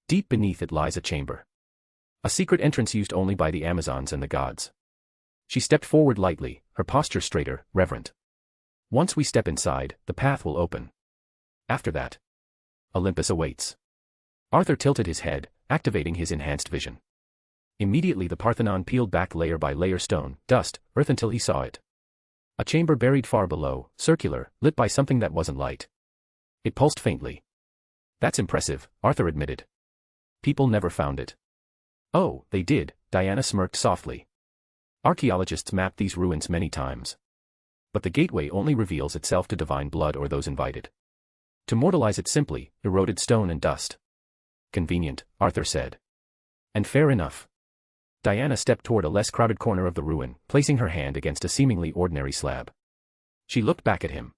Deep beneath it lies a chamber. A secret entrance used only by the Amazons and the gods. She stepped forward lightly, her posture straighter, reverent. Once we step inside, the path will open. After that, Olympus awaits. Arthur tilted his head, activating his enhanced vision. Immediately the Parthenon peeled back layer by layer, stone, dust, earth, until he saw it. A chamber buried far below, circular, lit by something that wasn't light. It pulsed faintly. That's impressive, Arthur admitted. People never found it. Oh, they did, Diana smirked softly. Archaeologists mapped these ruins many times. But the gateway only reveals itself to divine blood or those invited. To mortalize it simply, eroded stone and dust. Convenient, Arthur said. And fair enough. Diana stepped toward a less crowded corner of the ruin, placing her hand against a seemingly ordinary slab. She looked back at him.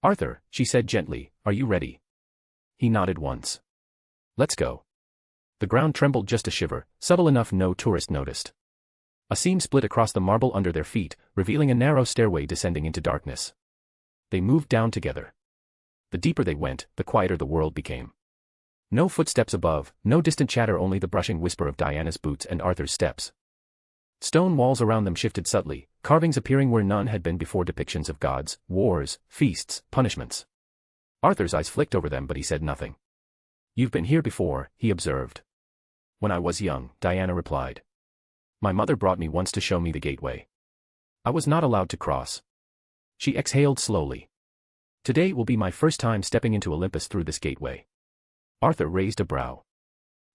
Arthur, she said gently, are you ready? He nodded once. Let's go. The ground trembled just a shiver, subtle enough no tourist noticed. A seam split across the marble under their feet, revealing a narrow stairway descending into darkness. They moved down together. The deeper they went, the quieter the world became. No footsteps above, no distant chatter, only the brushing whisper of Diana's boots and Arthur's steps. Stone walls around them shifted subtly, carvings appearing where none had been before, depictions of gods, wars, feasts, punishments. Arthur's eyes flicked over them, but he said nothing. You've been here before, he observed. When I was young, Diana replied. My mother brought me once to show me the gateway. I was not allowed to cross. She exhaled slowly. Today will be my first time stepping into Olympus through this gateway. Arthur raised a brow.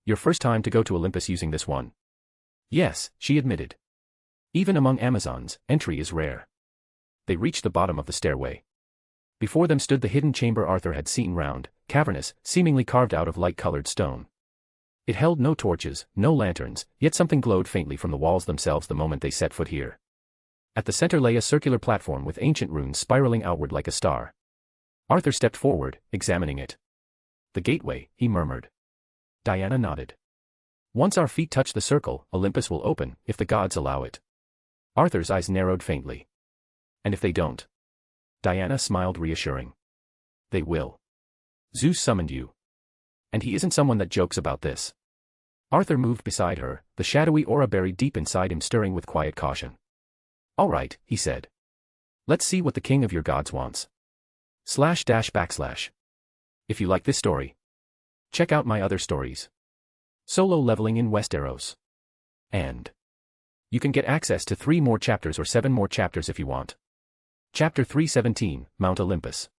Your first time to go to Olympus using this one? Yes, she admitted. Even among Amazons, entry is rare. They reached the bottom of the stairway. Before them stood the hidden chamber Arthur had seen, round, cavernous, seemingly carved out of light-colored stone. It held no torches, no lanterns, yet something glowed faintly from the walls themselves the moment they set foot here. At the center lay a circular platform with ancient runes spiraling outward like a star. Arthur stepped forward, examining it. The gateway, he murmured. Diana nodded. Once our feet touch the circle, Olympus will open, if the gods allow it. Arthur's eyes narrowed faintly. And if they don't? Diana smiled reassuring. They will. Zeus summoned you. And he isn't someone that jokes about this. Arthur moved beside her, the shadowy aura buried deep inside him stirring with quiet caution. All right, he said. Let's see what the king of your gods wants. // If you like this story, check out my other stories. Solo leveling in Westeros. And you can get access to 3 more chapters or 7 more chapters if you want. Chapter 317, Mount Olympus.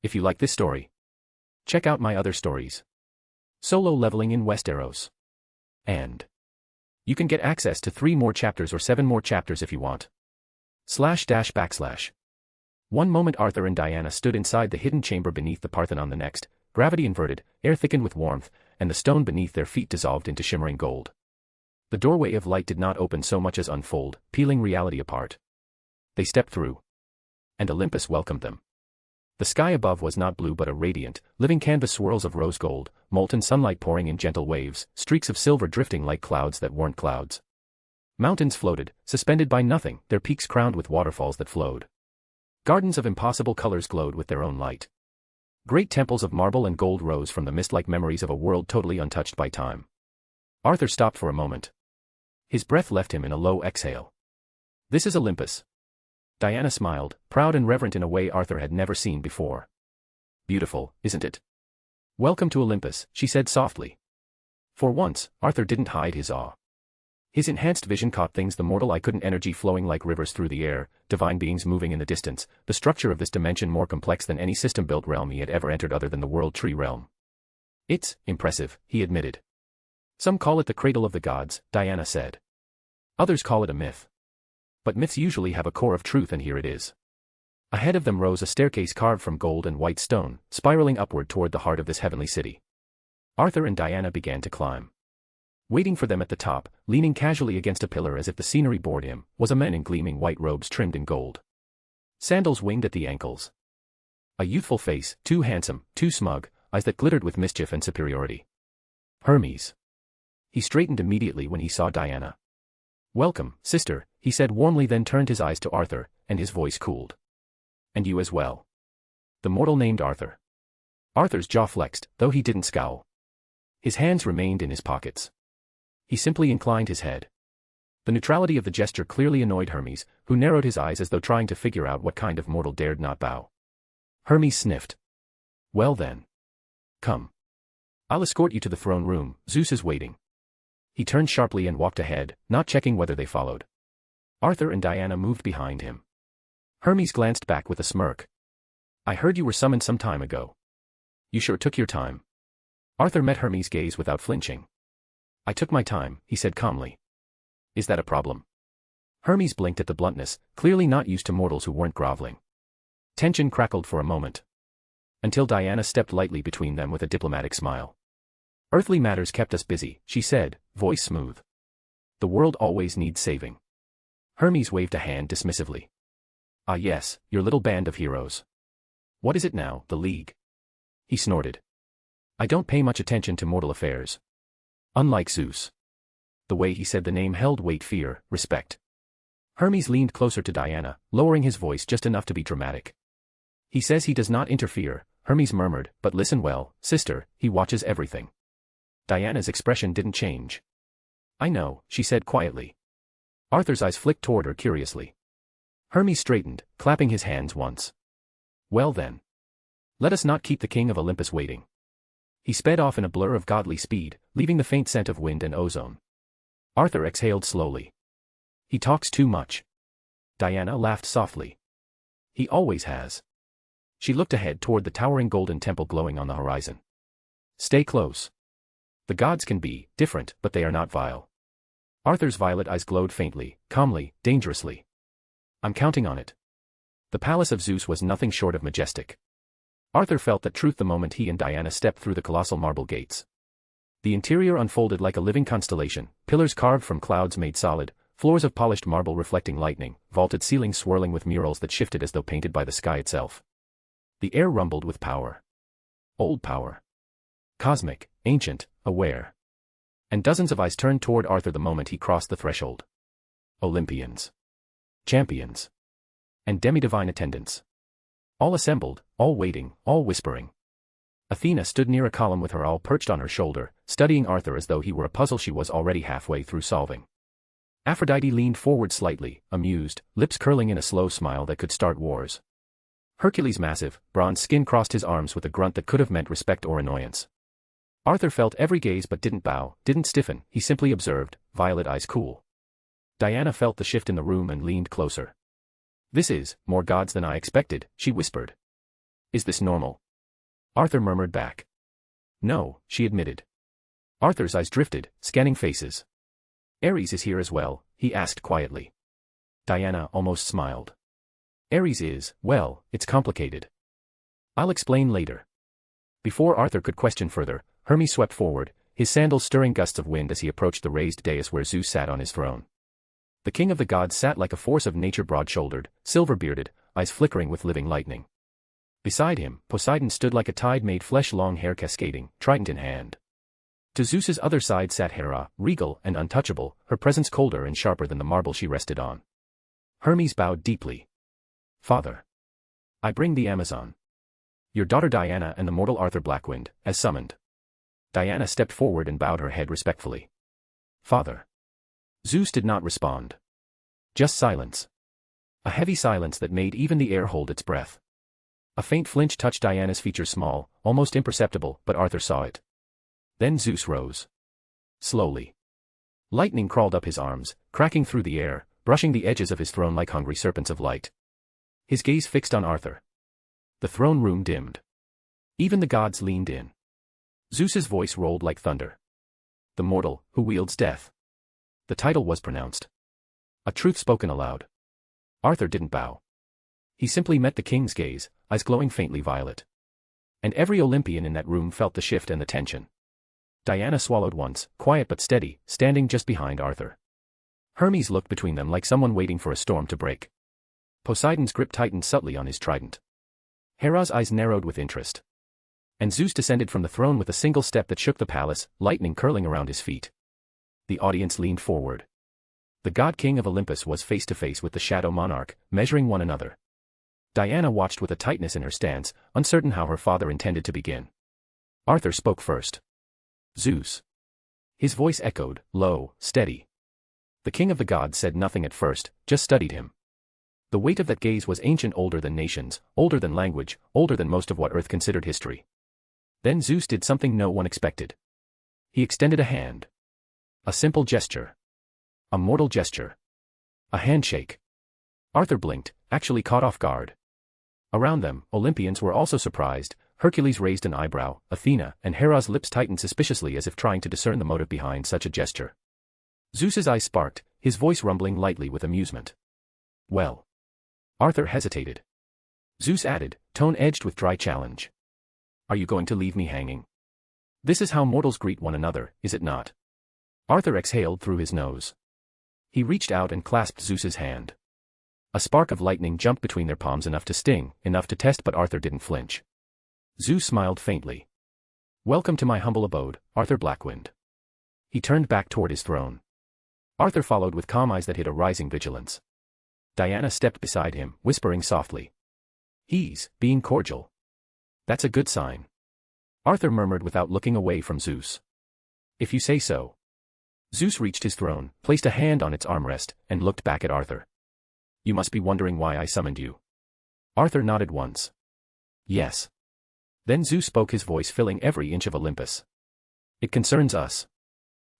If you like this story, check out my other stories. Solo leveling in Westeros. And you can get access to 3 more chapters or 7 more chapters if you want. // One moment Arthur and Diana stood inside the hidden chamber beneath the Parthenon, the next, gravity inverted, air thickened with warmth, and the stone beneath their feet dissolved into shimmering gold. The doorway of light did not open so much as unfold, peeling reality apart. They stepped through. And Olympus welcomed them. The sky above was not blue but a radiant, living canvas, swirls of rose gold, molten sunlight pouring in gentle waves, streaks of silver drifting like clouds that weren't clouds. Mountains floated, suspended by nothing, their peaks crowned with waterfalls that flowed. Gardens of impossible colors glowed with their own light. Great temples of marble and gold rose from the mist like memories of a world totally untouched by time. Arthur stopped for a moment. His breath left him in a low exhale. This is Olympus. Diana smiled, proud and reverent in a way Arthur had never seen before. Beautiful, isn't it? Welcome to Olympus, she said softly. For once, Arthur didn't hide his awe. His enhanced vision caught things the mortal eye couldn't, energy flowing like rivers through the air, divine beings moving in the distance, the structure of this dimension more complex than any system-built realm he had ever entered other than the World Tree realm. It's impressive, he admitted. Some call it the cradle of the gods, Diana said. Others call it a myth. But myths usually have a core of truth, and here it is. Ahead of them rose a staircase carved from gold and white stone, spiraling upward toward the heart of this heavenly city. Arthur and Diana began to climb. Waiting for them at the top, leaning casually against a pillar as if the scenery bored him, was a man in gleaming white robes trimmed in gold. Sandals winged at the ankles. A youthful face, too handsome, too smug, eyes that glittered with mischief and superiority. Hermes. He straightened immediately when he saw Diana. Welcome, sister, he said warmly, then turned his eyes to Arthur, and his voice cooled. And you as well. The mortal named Arthur. Arthur's jaw flexed, though he didn't scowl. His hands remained in his pockets. He simply inclined his head. The neutrality of the gesture clearly annoyed Hermes, who narrowed his eyes as though trying to figure out what kind of mortal dared not bow. Hermes sniffed. Well then. Come. I'll escort you to the throne room, Zeus is waiting. He turned sharply and walked ahead, not checking whether they followed. Arthur and Diana moved behind him. Hermes glanced back with a smirk. I heard you were summoned some time ago. You sure took your time. Arthur met Hermes' gaze without flinching. I took my time, he said calmly. Is that a problem? Hermes blinked at the bluntness, clearly not used to mortals who weren't groveling. Tension crackled for a moment. Until Diana stepped lightly between them with a diplomatic smile. Earthly matters kept us busy, she said, voice smooth. The world always needs saving. Hermes waved a hand dismissively. Ah yes, your little band of heroes. What is it now, the League? He snorted. I don't pay much attention to mortal affairs. Unlike Zeus. The way he said the name held weight, fear, respect. Hermes leaned closer to Diana, lowering his voice just enough to be dramatic. He says he does not interfere, Hermes murmured, but listen well, sister, he watches everything. Diana's expression didn't change. I know, she said quietly. Arthur's eyes flicked toward her curiously. Hermes straightened, clapping his hands once. Well then. Let us not keep the king of Olympus waiting. He sped off in a blur of godly speed, leaving the faint scent of wind and ozone. Arthur exhaled slowly. He talks too much. Diana laughed softly. He always has. She looked ahead toward the towering golden temple glowing on the horizon. Stay close. The gods can be different, but they are not vile. Arthur's violet eyes glowed faintly, calmly, dangerously. I'm counting on it. The palace of Zeus was nothing short of majestic. Arthur felt that truth the moment he and Diana stepped through the colossal marble gates. The interior unfolded like a living constellation, pillars carved from clouds made solid, floors of polished marble reflecting lightning, vaulted ceilings swirling with murals that shifted as though painted by the sky itself. The air rumbled with power. Old power. Cosmic, ancient, aware. And dozens of eyes turned toward Arthur the moment he crossed the threshold. Olympians. Champions. And demi-divine attendants. All assembled, all waiting, all whispering. Athena stood near a column with her awl perched on her shoulder, studying Arthur as though he were a puzzle she was already halfway through solving. Aphrodite leaned forward slightly, amused, lips curling in a slow smile that could start wars. Hercules' massive, bronze skin crossed his arms with a grunt that could have meant respect or annoyance. Arthur felt every gaze but didn't bow, didn't stiffen, he simply observed, violet eyes cool. Diana felt the shift in the room and leaned closer. This is more gods than I expected, she whispered. Is this normal? Arthur murmured back. No, she admitted. Arthur's eyes drifted, scanning faces. Ares is here as well, he asked quietly. Diana almost smiled. Ares is, well, it's complicated. I'll explain later. Before Arthur could question further, Hermes swept forward, his sandals stirring gusts of wind as he approached the raised dais where Zeus sat on his throne. The king of the gods sat like a force of nature, broad-shouldered, silver-bearded, eyes flickering with living lightning. Beside him, Poseidon stood like a tide made flesh, long hair cascading, trident in hand. To Zeus's other side sat Hera, regal and untouchable, her presence colder and sharper than the marble she rested on. Hermes bowed deeply. Father. I bring the Amazon. Your daughter Diana and the mortal Arthur Blackwynd, as summoned. Diana stepped forward and bowed her head respectfully. Father. Zeus did not respond. Just silence. A heavy silence that made even the air hold its breath. A faint flinch touched Diana's features, small, almost imperceptible, but Arthur saw it. Then Zeus rose. Slowly. Lightning crawled up his arms, cracking through the air, brushing the edges of his throne like hungry serpents of light. His gaze fixed on Arthur. The throne room dimmed. Even the gods leaned in. Zeus's voice rolled like thunder. The mortal, who wields death. The title was pronounced. A truth spoken aloud. Arthur didn't bow. He simply met the king's gaze, eyes glowing faintly violet. And every Olympian in that room felt the shift and the tension. Diana swallowed once, quiet but steady, standing just behind Arthur. Hermes looked between them like someone waiting for a storm to break. Poseidon's grip tightened subtly on his trident. Hera's eyes narrowed with interest. And Zeus descended from the throne with a single step that shook the palace, lightning curling around his feet. The audience leaned forward. The god king of Olympus was face to face with the Shadow Monarch, measuring one another. Diana watched with a tightness in her stance, uncertain how her father intended to begin. Arthur spoke first. Zeus. His voice echoed, low, steady. The king of the gods said nothing at first, just studied him. The weight of that gaze was ancient, older than nations, older than language, older than most of what Earth considered history. Then Zeus did something no one expected. He extended a hand. A simple gesture. A mortal gesture. A handshake. Arthur blinked, actually caught off guard. Around them, Olympians were also surprised. Hercules raised an eyebrow, Athena and Hera's lips tightened suspiciously as if trying to discern the motive behind such a gesture. Zeus's eyes sparked, his voice rumbling lightly with amusement. Well. Arthur hesitated. Zeus added, tone edged with dry challenge. Are you going to leave me hanging? This is how mortals greet one another, is it not? Arthur exhaled through his nose. He reached out and clasped Zeus's hand. A spark of lightning jumped between their palms, enough to sting, enough to test, but Arthur didn't flinch. Zeus smiled faintly. Welcome to my humble abode, Arthur Blackwynd. He turned back toward his throne. Arthur followed with calm eyes that hid a rising vigilance. Diana stepped beside him, whispering softly. He's being cordial. That's a good sign. Arthur murmured without looking away from Zeus. If you say so. Zeus reached his throne, placed a hand on its armrest, and looked back at Arthur. You must be wondering why I summoned you. Arthur nodded once. Yes. Then Zeus spoke, his voice filling every inch of Olympus. It concerns us.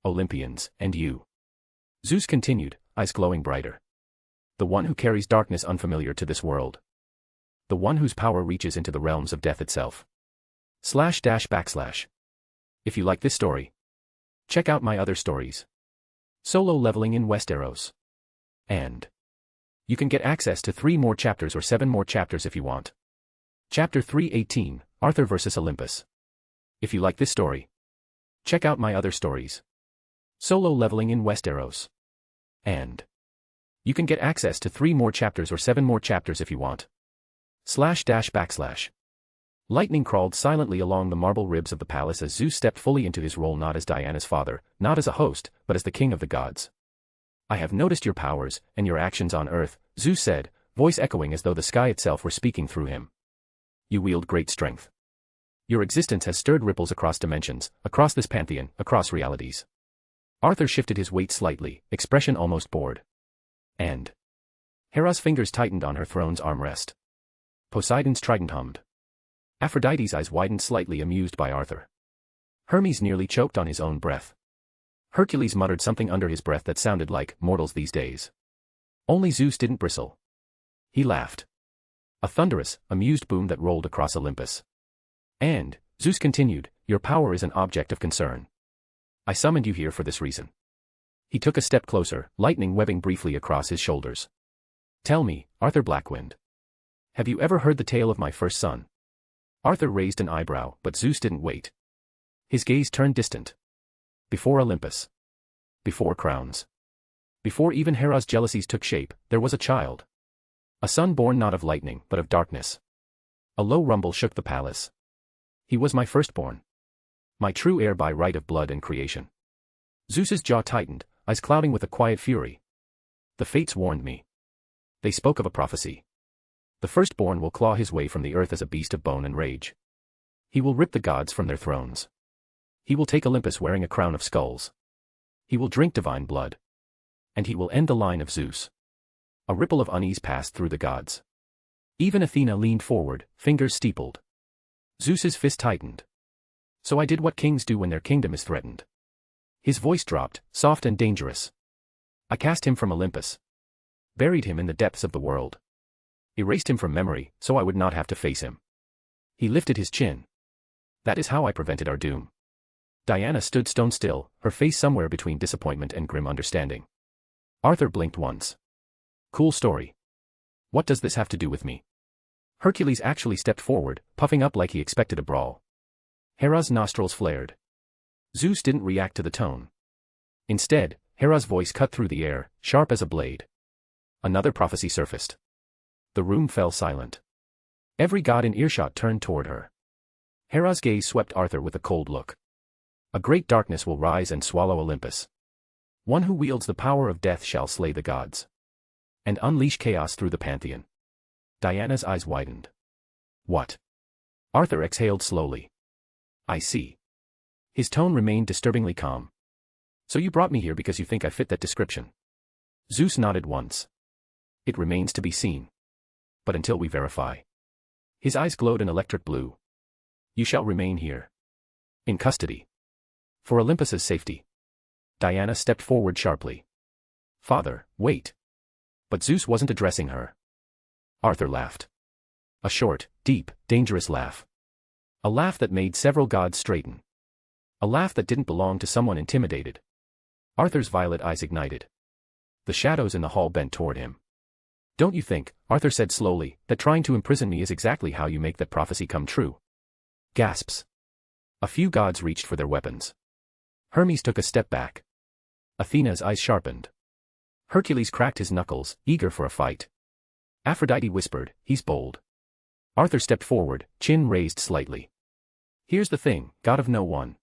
Olympians, and you. Zeus continued, eyes glowing brighter. The one who carries darkness unfamiliar to this world. The one whose power reaches into the realms of death itself. // If you like this story, check out my other stories. Solo leveling in Westeros. And you can get access to 3 more chapters or 7 more chapters if you want. Chapter 318, Arthur vs. Olympus. If you like this story, check out my other stories. Solo leveling in Westeros. And you can get access to 3 more chapters or 7 more chapters if you want. // Lightning crawled silently along the marble ribs of the palace as Zeus stepped fully into his role, not as Diana's father, not as a host, but as the king of the gods. I have noticed your powers, and your actions on earth, Zeus said, voice echoing as though the sky itself were speaking through him. You wield great strength. Your existence has stirred ripples across dimensions, across this pantheon, across realities. Arthur shifted his weight slightly, expression almost bored. And Hera's fingers tightened on her throne's armrest. Poseidon's trident hummed. Aphrodite's eyes widened slightly, amused by Arthur. Hermes nearly choked on his own breath. Hercules muttered something under his breath that sounded like mortals these days. Only Zeus didn't bristle. He laughed. A thunderous, amused boom that rolled across Olympus. And, Zeus continued, your power is an object of concern. I summoned you here for this reason. He took a step closer, lightning webbing briefly across his shoulders. Tell me, Arthur Blackwynd. Have you ever heard the tale of my first son? Arthur raised an eyebrow, but Zeus didn't wait. His gaze turned distant. Before Olympus. Before crowns. Before even Hera's jealousies took shape, there was a child. A son born not of lightning, but of darkness. A low rumble shook the palace. He was my firstborn. My true heir by right of blood and creation. Zeus's jaw tightened, eyes clouding with a quiet fury. The fates warned me. They spoke of a prophecy. The firstborn will claw his way from the earth as a beast of bone and rage. He will rip the gods from their thrones. He will take Olympus wearing a crown of skulls. He will drink divine blood. And he will end the line of Zeus. A ripple of unease passed through the gods. Even Athena leaned forward, fingers steepled. Zeus's fist tightened. So I did what kings do when their kingdom is threatened. His voice dropped, soft and dangerous. I cast him from Olympus. Buried him in the depths of the world. Erased him from memory, so I would not have to face him. He lifted his chin. That is how I prevented our doom. Diana stood stone still, her face somewhere between disappointment and grim understanding. Arthur blinked once. Cool story. What does this have to do with me? Hercules actually stepped forward, puffing up like he expected a brawl. Hera's nostrils flared. Zeus didn't react to the tone. Instead, Hera's voice cut through the air, sharp as a blade. Another prophecy surfaced. The room fell silent. Every god in earshot turned toward her. Hera's gaze swept Arthur with a cold look. A great darkness will rise and swallow Olympus. One who wields the power of death shall slay the gods. And unleash chaos through the pantheon. Diana's eyes widened. What? Arthur exhaled slowly. I see. His tone remained disturbingly calm. So you brought me here because you think I fit that description. Zeus nodded once. It remains to be seen. But until we verify. His eyes glowed an electric blue. You shall remain here. In custody. For Olympus's safety. Diana stepped forward sharply. Father, wait. But Zeus wasn't addressing her. Arthur laughed. A short, deep, dangerous laugh. A laugh that made several gods straighten. A laugh that didn't belong to someone intimidated. Arthur's violet eyes ignited. The shadows in the hall bent toward him. Don't you think, Arthur said slowly, that trying to imprison me is exactly how you make that prophecy come true? Gasps. A few gods reached for their weapons. Hermes took a step back. Athena's eyes sharpened. Hercules cracked his knuckles, eager for a fight. Aphrodite whispered, he's bold. Arthur stepped forward, chin raised slightly. Here's the thing, god of no one.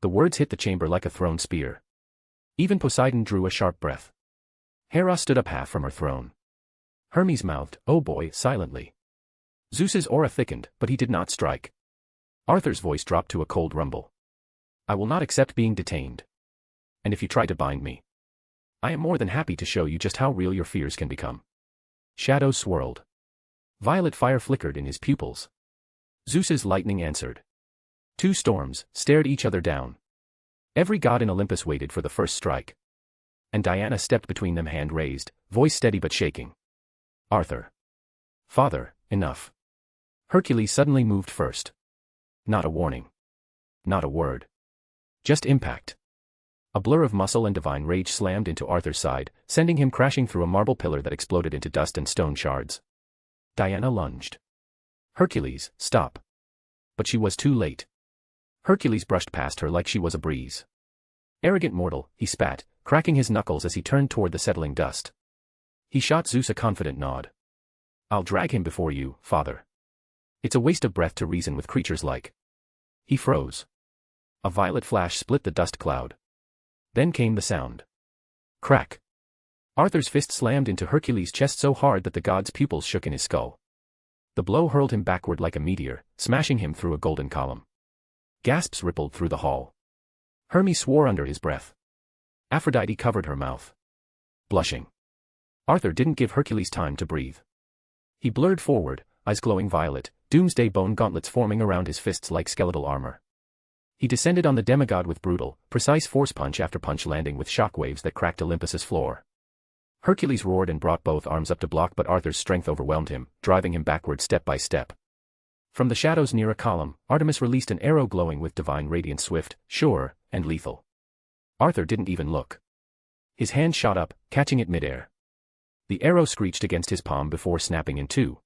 The words hit the chamber like a thrown spear. Even Poseidon drew a sharp breath. Hera stood up half from her throne. Hermes mouthed, oh boy, silently. Zeus's aura thickened, but he did not strike. Arthur's voice dropped to a cold rumble. I will not accept being detained. And if you try to bind me, I am more than happy to show you just how real your fears can become. Shadows swirled. Violet fire flickered in his pupils. Zeus's lightning answered. Two storms stared each other down. Every god in Olympus waited for the first strike. And Diana stepped between them, hand raised, voice steady but shaking. Arthur. Father, enough. Hercules suddenly moved first. Not a warning. Not a word. Just impact. A blur of muscle and divine rage slammed into Arthur's side, sending him crashing through a marble pillar that exploded into dust and stone shards. Diana lunged. Hercules, stop. But she was too late. Hercules brushed past her like she was a breeze. Arrogant mortal, he spat, cracking his knuckles as he turned toward the settling dust. He shot Zeus a confident nod. I'll drag him before you, father. It's a waste of breath to reason with creatures like. He froze. A violet flash split the dust cloud. Then came the sound. Crack. Arthur's fist slammed into Hercules' chest so hard that the god's pupils shook in his skull. The blow hurled him backward like a meteor, smashing him through a golden column. Gasps rippled through the hall. Hermes swore under his breath. Aphrodite covered her mouth. Blushing. Arthur didn't give Hercules time to breathe. He blurred forward, eyes glowing violet, doomsday bone gauntlets forming around his fists like skeletal armor. He descended on the demigod with brutal, precise force punch after punch, landing with shockwaves that cracked Olympus's floor. Hercules roared and brought both arms up to block, but Arthur's strength overwhelmed him, driving him backward step by step. From the shadows near a column, Artemis released an arrow glowing with divine radiance, swift, sure, and lethal. Arthur didn't even look. His hand shot up, catching it midair. The arrow screeched against his palm before snapping in two.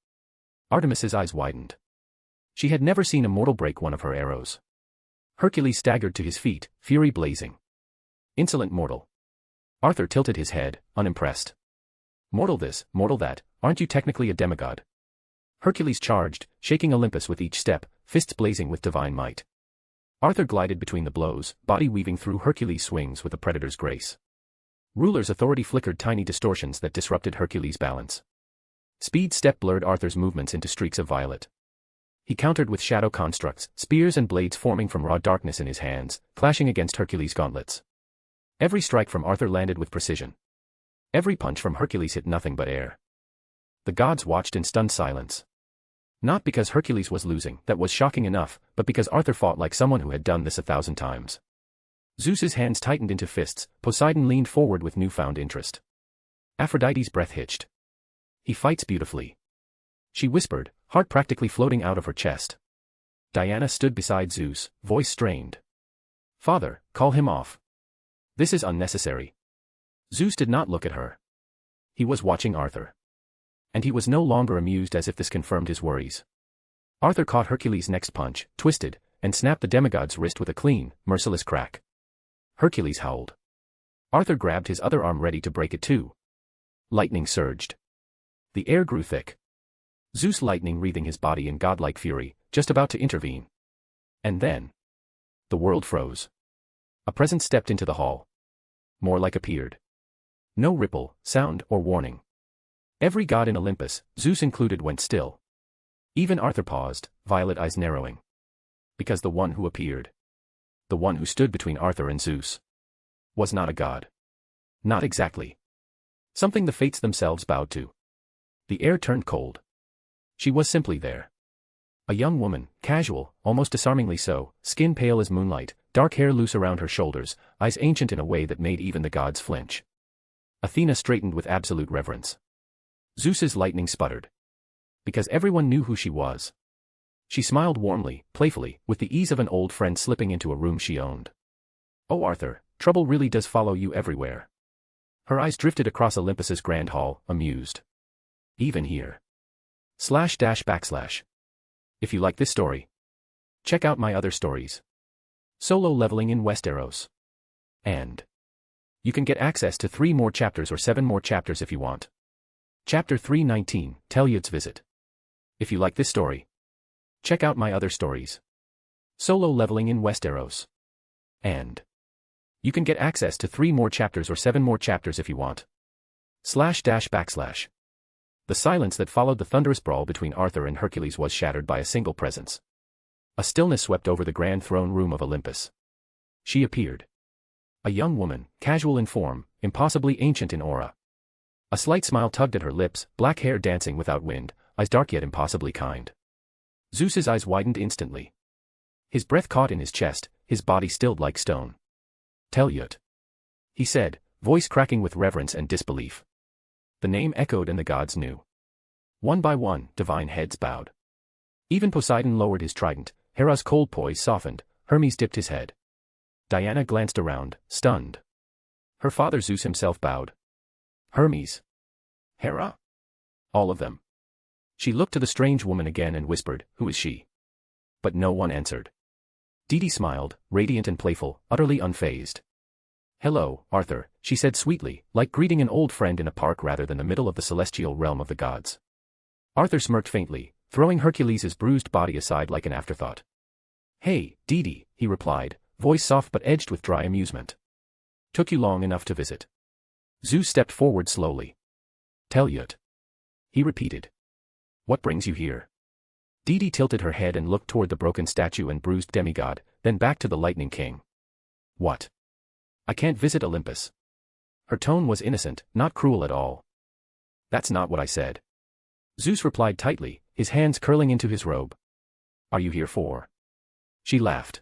Artemis's eyes widened. She had never seen a mortal break one of her arrows. Hercules staggered to his feet, fury blazing. Insolent mortal. Arthur tilted his head, unimpressed. Mortal this, mortal that, aren't you technically a demigod? Hercules charged, shaking Olympus with each step, fists blazing with divine might. Arthur glided between the blows, body weaving through Hercules' swings with a predator's grace. Ruler's authority flickered tiny distortions that disrupted Hercules' balance. Speed step blurred Arthur's movements into streaks of violet. He countered with shadow constructs, spears and blades forming from raw darkness in his hands, clashing against Hercules' gauntlets. Every strike from Arthur landed with precision. Every punch from Hercules hit nothing but air. The gods watched in stunned silence. Not because Hercules was losing, that was shocking enough, but because Arthur fought like someone who had done this 1,000 times. Zeus's hands tightened into fists, Poseidon leaned forward with newfound interest. Aphrodite's breath hitched. He fights beautifully. She whispered, heart practically floating out of her chest. Diana stood beside Zeus, voice strained. Father, call him off. This is unnecessary. Zeus did not look at her. He was watching Arthur. And he was no longer amused, as if this confirmed his worries. Arthur caught Hercules' next punch, twisted, and snapped the demigod's wrist with a clean, merciless crack. Hercules howled. Arthur grabbed his other arm ready to break it too. Lightning surged. The air grew thick. Zeus lightning wreathing his body in godlike fury, just about to intervene. And then the world froze. A presence stepped into the hall. More like appeared. No ripple, sound, or warning. Every god in Olympus, Zeus included, went still. Even Arthur paused, violet eyes narrowing. Because the one who appeared, the one who stood between Arthur and Zeus, was not a god. Not exactly. Something the fates themselves bowed to. The air turned cold. She was simply there. A young woman, casual, almost disarmingly so, skin pale as moonlight, dark hair loose around her shoulders, eyes ancient in a way that made even the gods flinch. Athena straightened with absolute reverence. Zeus's lightning sputtered. Because everyone knew who she was. She smiled warmly, playfully, with the ease of an old friend slipping into a room she owned. Oh Arthur, trouble really does follow you everywhere. Her eyes drifted across Olympus's grand hall, amused. Even here. // If you like this story, check out my other stories. Solo leveling in Westeros. And you can get access to 3 more chapters or 7 more chapters if you want. Chapter 319, Telyud's Visit. If you like this story, check out my other stories. Solo leveling in Westeros. And you can get access to 3 more chapters or 7 more chapters if you want. // The silence that followed the thunderous brawl between Arthur and Hercules was shattered by a single presence. A stillness swept over the grand throne room of Olympus. She appeared. A young woman, casual in form, impossibly ancient in aura. A slight smile tugged at her lips, black hair dancing without wind, eyes dark yet impossibly kind. Zeus's eyes widened instantly. His breath caught in his chest, his body stilled like stone. Telyud, he said, voice cracking with reverence and disbelief. The name echoed and the gods knew. One by one, divine heads bowed. Even Poseidon lowered his trident, Hera's cold poise softened, Hermes dipped his head. Diana glanced around, stunned. Her father Zeus himself bowed. Hermes. Hera? All of them. She looked to the strange woman again and whispered, "Who is she?" But no one answered. Didi smiled, radiant and playful, utterly unfazed. "Hello, Arthur," she said sweetly, like greeting an old friend in a park rather than the middle of the celestial realm of the gods. Arthur smirked faintly, throwing Hercules' bruised body aside like an afterthought. "Hey, Didi," he replied, voice soft but edged with dry amusement. "Took you long enough to visit?" Zeus stepped forward slowly. "Telyud," he repeated. "What brings you here?" Didi tilted her head and looked toward the broken statue and bruised demigod, then back to the Lightning King. "What? I can't visit Olympus." Her tone was innocent, not cruel at all. "That's not what I said." Zeus replied tightly, his hands curling into his robe. "Are you here for?" She laughed.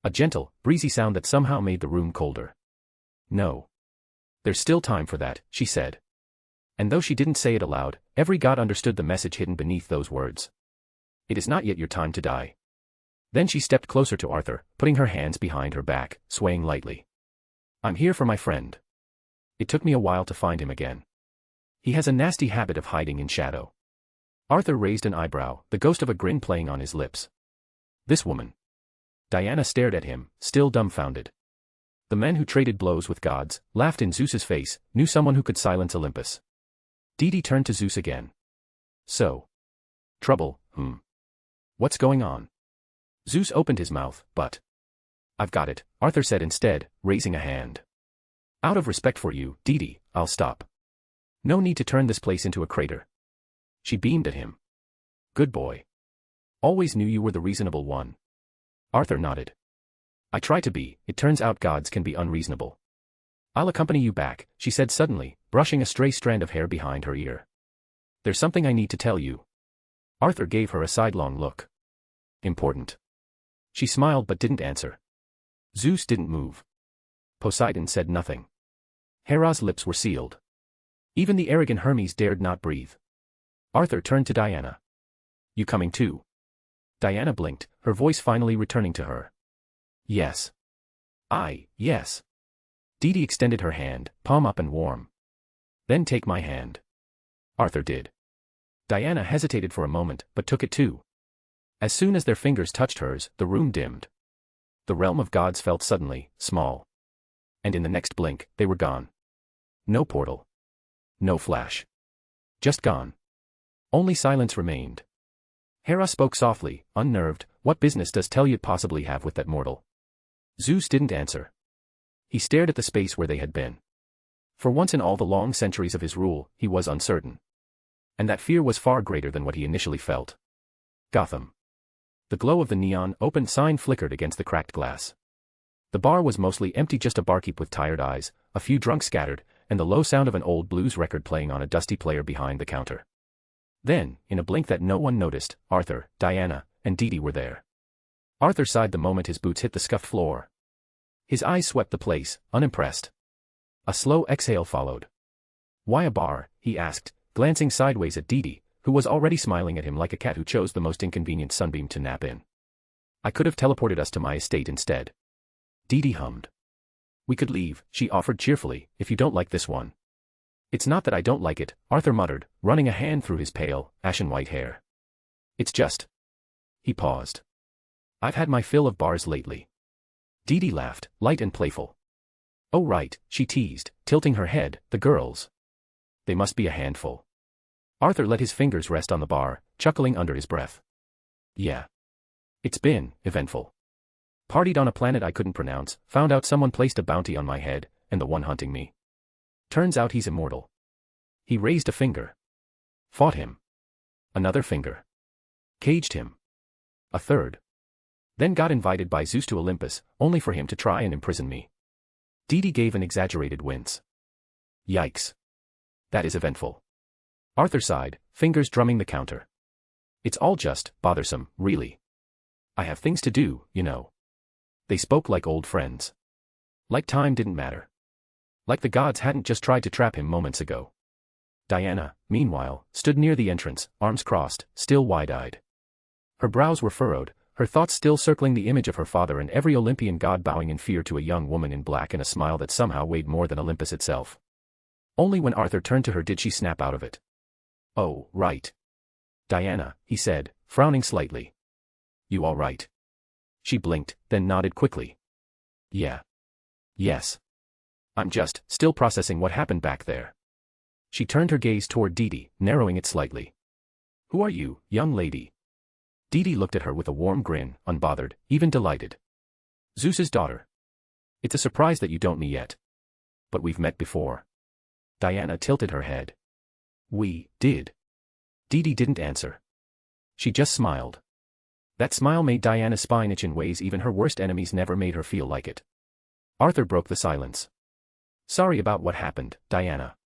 A gentle, breezy sound that somehow made the room colder. "No. There's still time for that," she said. And though she didn't say it aloud, every god understood the message hidden beneath those words. "It is not yet your time to die." Then she stepped closer to Arthur, putting her hands behind her back, swaying lightly. "I'm here for my friend. It took me a while to find him again. He has a nasty habit of hiding in shadow." Arthur raised an eyebrow, the ghost of a grin playing on his lips. "This woman." Diana stared at him, still dumbfounded. The men who traded blows with gods, laughed in Zeus's face, knew someone who could silence Olympus. Didi turned to Zeus again. "So. Trouble, What's going on?" Zeus opened his mouth, but "I've got it," Arthur said instead, raising a hand. "Out of respect for you, Didi, I'll stop. No need to turn this place into a crater." She beamed at him. "Good boy. Always knew you were the reasonable one." Arthur nodded. "I try to be, it turns out gods can be unreasonable." "I'll accompany you back," she said suddenly, brushing a stray strand of hair behind her ear. "There's something I need to tell you." Arthur gave her a sidelong look. "Important?" She smiled but didn't answer. Zeus didn't move. Poseidon said nothing. Hera's lips were sealed. Even the arrogant Hermes dared not breathe. Arthur turned to Diana. "You coming too?" Diana blinked, her voice finally returning to her. "Yes." Yes." Didi extended her hand, palm up and warm. "Then take my hand." Arthur did. Diana hesitated for a moment, but took it too. As soon as their fingers touched hers, the room dimmed. The realm of gods felt suddenly small. And in the next blink, they were gone. No portal. No flash. Just gone. Only silence remained. Hera spoke softly, unnerved, "What business does Telyud possibly have with that mortal?" Zeus didn't answer. He stared at the space where they had been. For once in all the long centuries of his rule, he was uncertain. And that fear was far greater than what he initially felt. Gotham. The glow of the neon opened sign flickered against the cracked glass. The bar was mostly empty, just a barkeep with tired eyes, a few drunks scattered, and the low sound of an old blues record playing on a dusty player behind the counter. Then, in a blink that no one noticed, Arthur, Diana, and Didi were there. Arthur sighed the moment his boots hit the scuffed floor. His eyes swept the place, unimpressed. A slow exhale followed. "Why a bar?" he asked, glancing sideways at Didi, who was already smiling at him like a cat who chose the most inconvenient sunbeam to nap in. I could have teleported us to my estate instead. Dee hummed. We could leave, she offered cheerfully, if you don't like this one. It's not that I don't like it, Arthur muttered, running a hand through his pale, ashen-white hair. It's just. He paused. I've had my fill of bars lately. Dee laughed, light and playful. Oh right, she teased, tilting her head, the girls. They must be a handful. Arthur let his fingers rest on the bar, chuckling under his breath. Yeah. It's been eventful. Partied on a planet I couldn't pronounce, found out someone placed a bounty on my head, and the one hunting me. Turns out he's immortal. He raised a finger. Fought him. Another finger. Caged him. A third. Then got invited by Zeus to Olympus, only for him to try and imprison me. Dee gave an exaggerated wince. Yikes. That is eventful. Arthur sighed, fingers drumming the counter. It's all just bothersome, really. I have things to do, you know. They spoke like old friends. Like time didn't matter. Like the gods hadn't just tried to trap him moments ago. Diana, meanwhile, stood near the entrance, arms crossed, still wide-eyed. Her brows were furrowed, her thoughts still circling the image of her father and every Olympian god bowing in fear to a young woman in black and a smile that somehow weighed more than Olympus itself. Only when Arthur turned to her did she snap out of it. Oh, right. Diana, he said, frowning slightly. You all right? She blinked, then nodded quickly. Yeah. Yes. I'm just still processing what happened back there. She turned her gaze toward Dee, narrowing it slightly. Who are you, young lady? Dee looked at her with a warm grin, unbothered, even delighted. Zeus's daughter. It's a surprise that you don't me yet. But we've met before. Diana tilted her head. We did. Dee didn't answer. She just smiled. That smile made Diana's spine itch in ways even her worst enemies never made her feel like it. Arthur broke the silence. Sorry about what happened, Diana.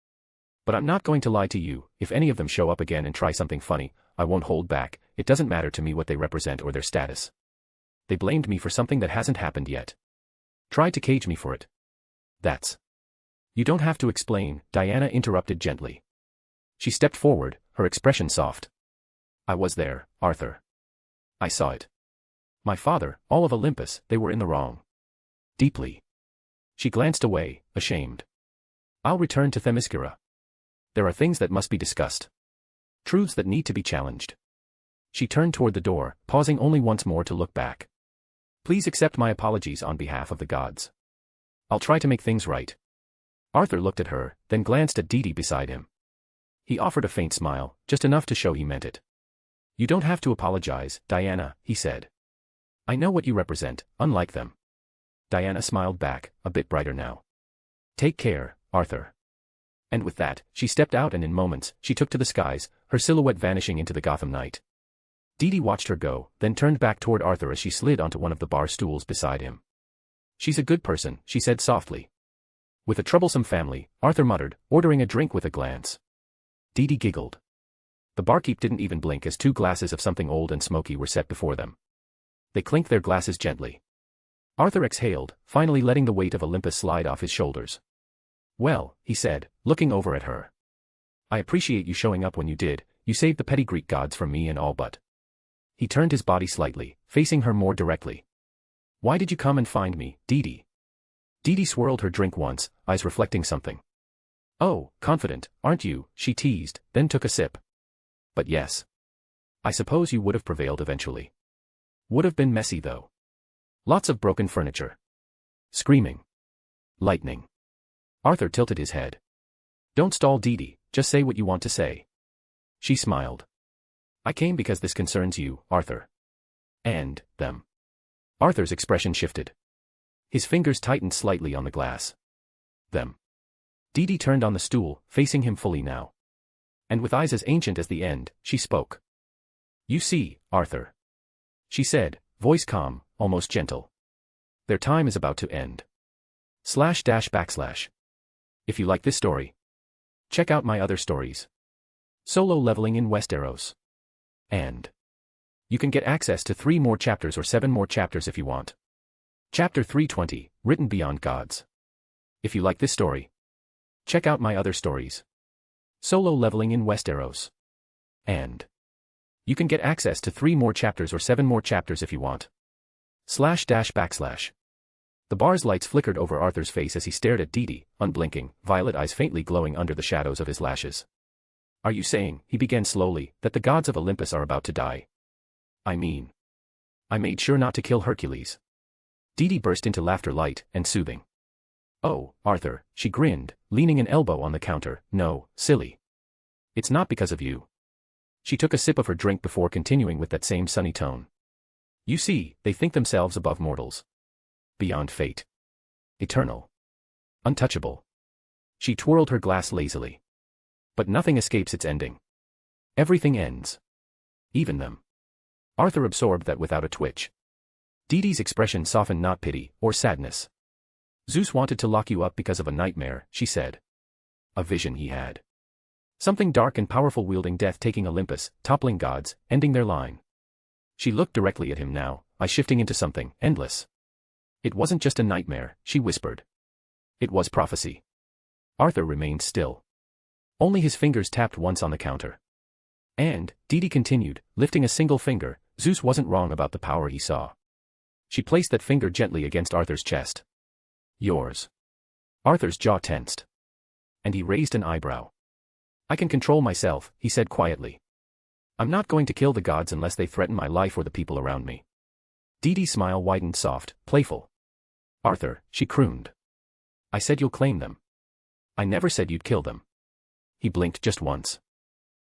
But I'm not going to lie to you, if any of them show up again and try something funny, I won't hold back, it doesn't matter to me what they represent or their status. They blamed me for something that hasn't happened yet. Tried to cage me for it. That's. You don't have to explain, Diana interrupted gently. She stepped forward, her expression soft. I was there, Arthur. I saw it. My father, all of Olympus, they were in the wrong. Deeply. She glanced away, ashamed. I'll return to Themyscira. There are things that must be discussed. Truths that need to be challenged. She turned toward the door, pausing only once more to look back. Please accept my apologies on behalf of the gods. I'll try to make things right. Arthur looked at her, then glanced at Dee beside him. He offered a faint smile, just enough to show he meant it. You don't have to apologize, Diana, he said. I know what you represent, unlike them. Diana smiled back, a bit brighter now. Take care, Arthur. And with that, she stepped out and in moments, she took to the skies, her silhouette vanishing into the Gotham night. Dee watched her go, then turned back toward Arthur as she slid onto one of the bar stools beside him. She's a good person, she said softly. With a troublesome family, Arthur muttered, ordering a drink with a glance. Dee giggled. The barkeep didn't even blink as 2 glasses of something old and smoky were set before them. They clinked their glasses gently. Arthur exhaled, finally letting the weight of Olympus slide off his shoulders. Well, he said, looking over at her. I appreciate you showing up when you did, you saved the petty Greek gods from me and all but. He turned his body slightly, facing her more directly. Why did you come and find me, Dee? Dee swirled her drink once, eyes reflecting something. Oh, confident, aren't you, she teased, then took a sip. But yes. I suppose you would have prevailed eventually. Would have been messy though. Lots of broken furniture. Screaming. Lightning. Arthur tilted his head. Don't stall, Dee, just say what you want to say. She smiled. I came because this concerns you, Arthur. And them. Arthur's expression shifted. His fingers tightened slightly on the glass. Them. Dee turned on the stool, facing him fully now. And with eyes as ancient as the end, she spoke. You see, Arthur. She said, voice calm, almost gentle. Their time is about to end. // If you like this story, check out my other stories. Solo leveling in Westeros. And you can get access to 3 more chapters or 7 more chapters if you want. Chapter 320, Written Beyond Gods. If you like this story, check out my other stories. Solo leveling in Westeros. And you can get access to 3 more chapters or 7 more chapters if you want. //. The bar's lights flickered over Arthur's face as he stared at Dee, unblinking, violet eyes faintly glowing under the shadows of his lashes. Are you saying, he began slowly, that the gods of Olympus are about to die? I mean, I made sure not to kill Hercules. Dee burst into laughter, light and soothing. Oh, Arthur, she grinned, leaning an elbow on the counter. No, silly. It's not because of you. She took a sip of her drink before continuing with that same sunny tone. You see, they think themselves above mortals. Beyond fate. Eternal. Untouchable. She twirled her glass lazily. But nothing escapes its ending. Everything ends. Even them. Arthur absorbed that without a twitch. Dee's expression softened, not pity or sadness. Zeus wanted to lock you up because of a nightmare, she said. A vision he had. Something dark and powerful wielding death, taking Olympus, toppling gods, ending their line. She looked directly at him now, eyes shifting into something endless. It wasn't just a nightmare, she whispered. It was prophecy. Arthur remained still. Only his fingers tapped once on the counter. And, Dee continued, lifting a single finger, Zeus wasn't wrong about the power he saw. She placed that finger gently against Arthur's chest. Yours. Arthur's jaw tensed. And he raised an eyebrow. I can control myself, he said quietly. I'm not going to kill the gods unless they threaten my life or the people around me. Dee's smile widened, soft, playful. Arthur, she crooned. I said you'll claim them. I never said you'd kill them. He blinked just once.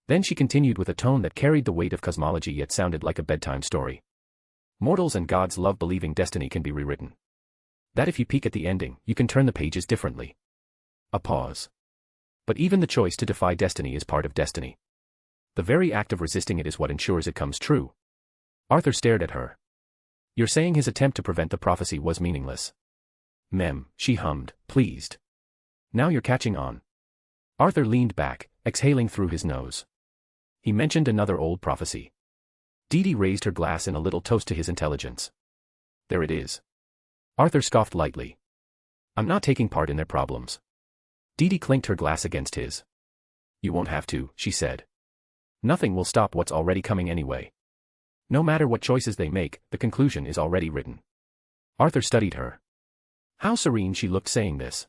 Then she continued with a tone that carried the weight of cosmology yet sounded like a bedtime story. Mortals and gods love believing destiny can be rewritten. That if you peek at the ending, you can turn the pages differently. A pause. But even the choice to defy destiny is part of destiny. The very act of resisting it is what ensures it comes true. Arthur stared at her. You're saying his attempt to prevent the prophecy was meaningless? She hummed, pleased. Now you're catching on. Arthur leaned back, exhaling through his nose. He mentioned another old prophecy. Dee raised her glass in a little toast to his intelligence. There it is. Arthur scoffed lightly. I'm not taking part in their problems. Dee clinked her glass against his. You won't have to, she said. Nothing will stop what's already coming anyway. No matter what choices they make, the conclusion is already written. Arthur studied her. How serene she looked saying this.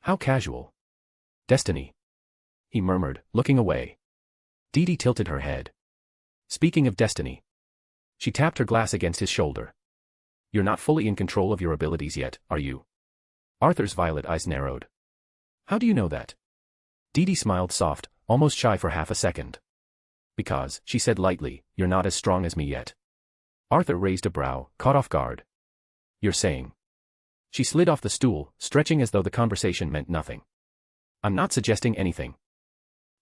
How casual. Destiny. He murmured, looking away. Dee tilted her head. Speaking of destiny. She tapped her glass against his shoulder. You're not fully in control of your abilities yet, are you? Arthur's violet eyes narrowed. How do you know that? Dee smiled soft, almost shy for half a second. Because, she said lightly, you're not as strong as me yet. Arthur raised a brow, caught off guard. You're saying. She slid off the stool, stretching as though the conversation meant nothing. I'm not suggesting anything.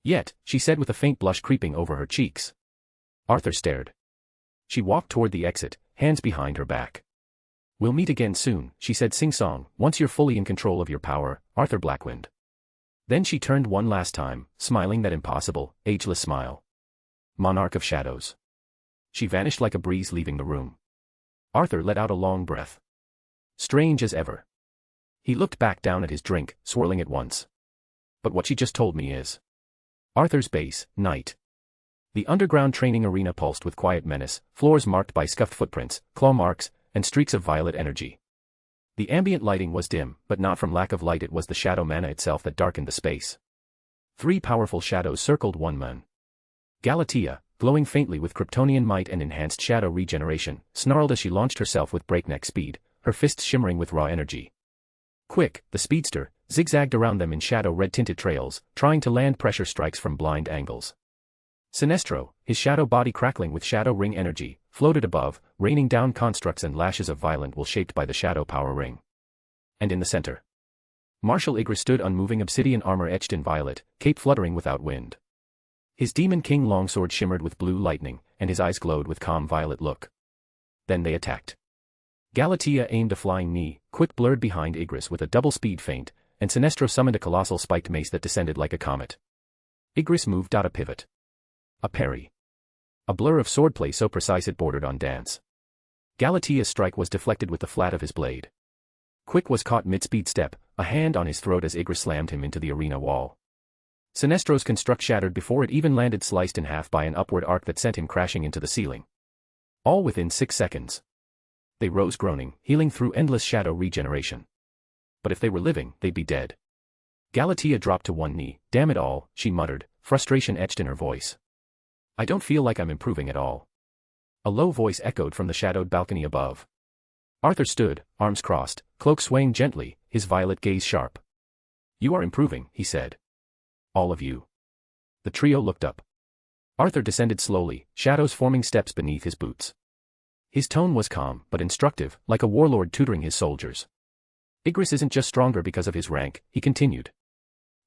Yet, she said with a faint blush creeping over her cheeks. Arthur stared. She walked toward the exit, hands behind her back. We'll meet again soon, she said sing-song, once you're fully in control of your power, Arthur Blackwynd. Then she turned one last time, smiling that impossible, ageless smile. Monarch of Shadows. She vanished like a breeze leaving the room. Arthur let out a long breath. Strange as ever. He looked back down at his drink, swirling it once. But what she just told me is. Arthur's base, night. The underground training arena pulsed with quiet menace, floors marked by scuffed footprints, claw marks, and streaks of violet energy. The ambient lighting was dim, but not from lack of light, it was the shadow mana itself that darkened the space. 3 powerful shadows circled one man. Galatea, glowing faintly with Kryptonian might and enhanced shadow regeneration, snarled as she launched herself with breakneck speed, her fists shimmering with raw energy. Quick, the speedster, zigzagged around them in shadow red-tinted trails, trying to land pressure strikes from blind angles. Sinestro, his shadow body crackling with shadow ring energy, floated above, raining down constructs and lashes of violent will shaped by the shadow power ring. And in the center. Martial Igris stood unmoving, obsidian armor etched in violet, cape fluttering without wind. His demon king longsword shimmered with blue lightning, and his eyes glowed with calm violet look. Then they attacked. Galatea aimed a flying knee, quick blurred behind Igris with a double-speed feint, and Sinestro summoned a colossal spiked mace that descended like a comet. Igris moved out a pivot. A parry. A blur of swordplay so precise it bordered on dance. Galatea's strike was deflected with the flat of his blade. Quick was caught mid-speed step, a hand on his throat as Igris slammed him into the arena wall. Sinestro's construct shattered before it even landed, sliced in half by an upward arc that sent him crashing into the ceiling. All within 6 seconds. They rose groaning, healing through endless shadow regeneration. But if they were living, they'd be dead. Galatea dropped to one knee. Damn it all, she muttered, frustration etched in her voice. I don't feel like I'm improving at all. A low voice echoed from the shadowed balcony above. Arthur stood, arms crossed, cloak swaying gently, his violet gaze sharp. You are improving, he said. All of you. The trio looked up. Arthur descended slowly, shadows forming steps beneath his boots. His tone was calm, but instructive, like a warlord tutoring his soldiers. Igris isn't just stronger because of his rank, he continued.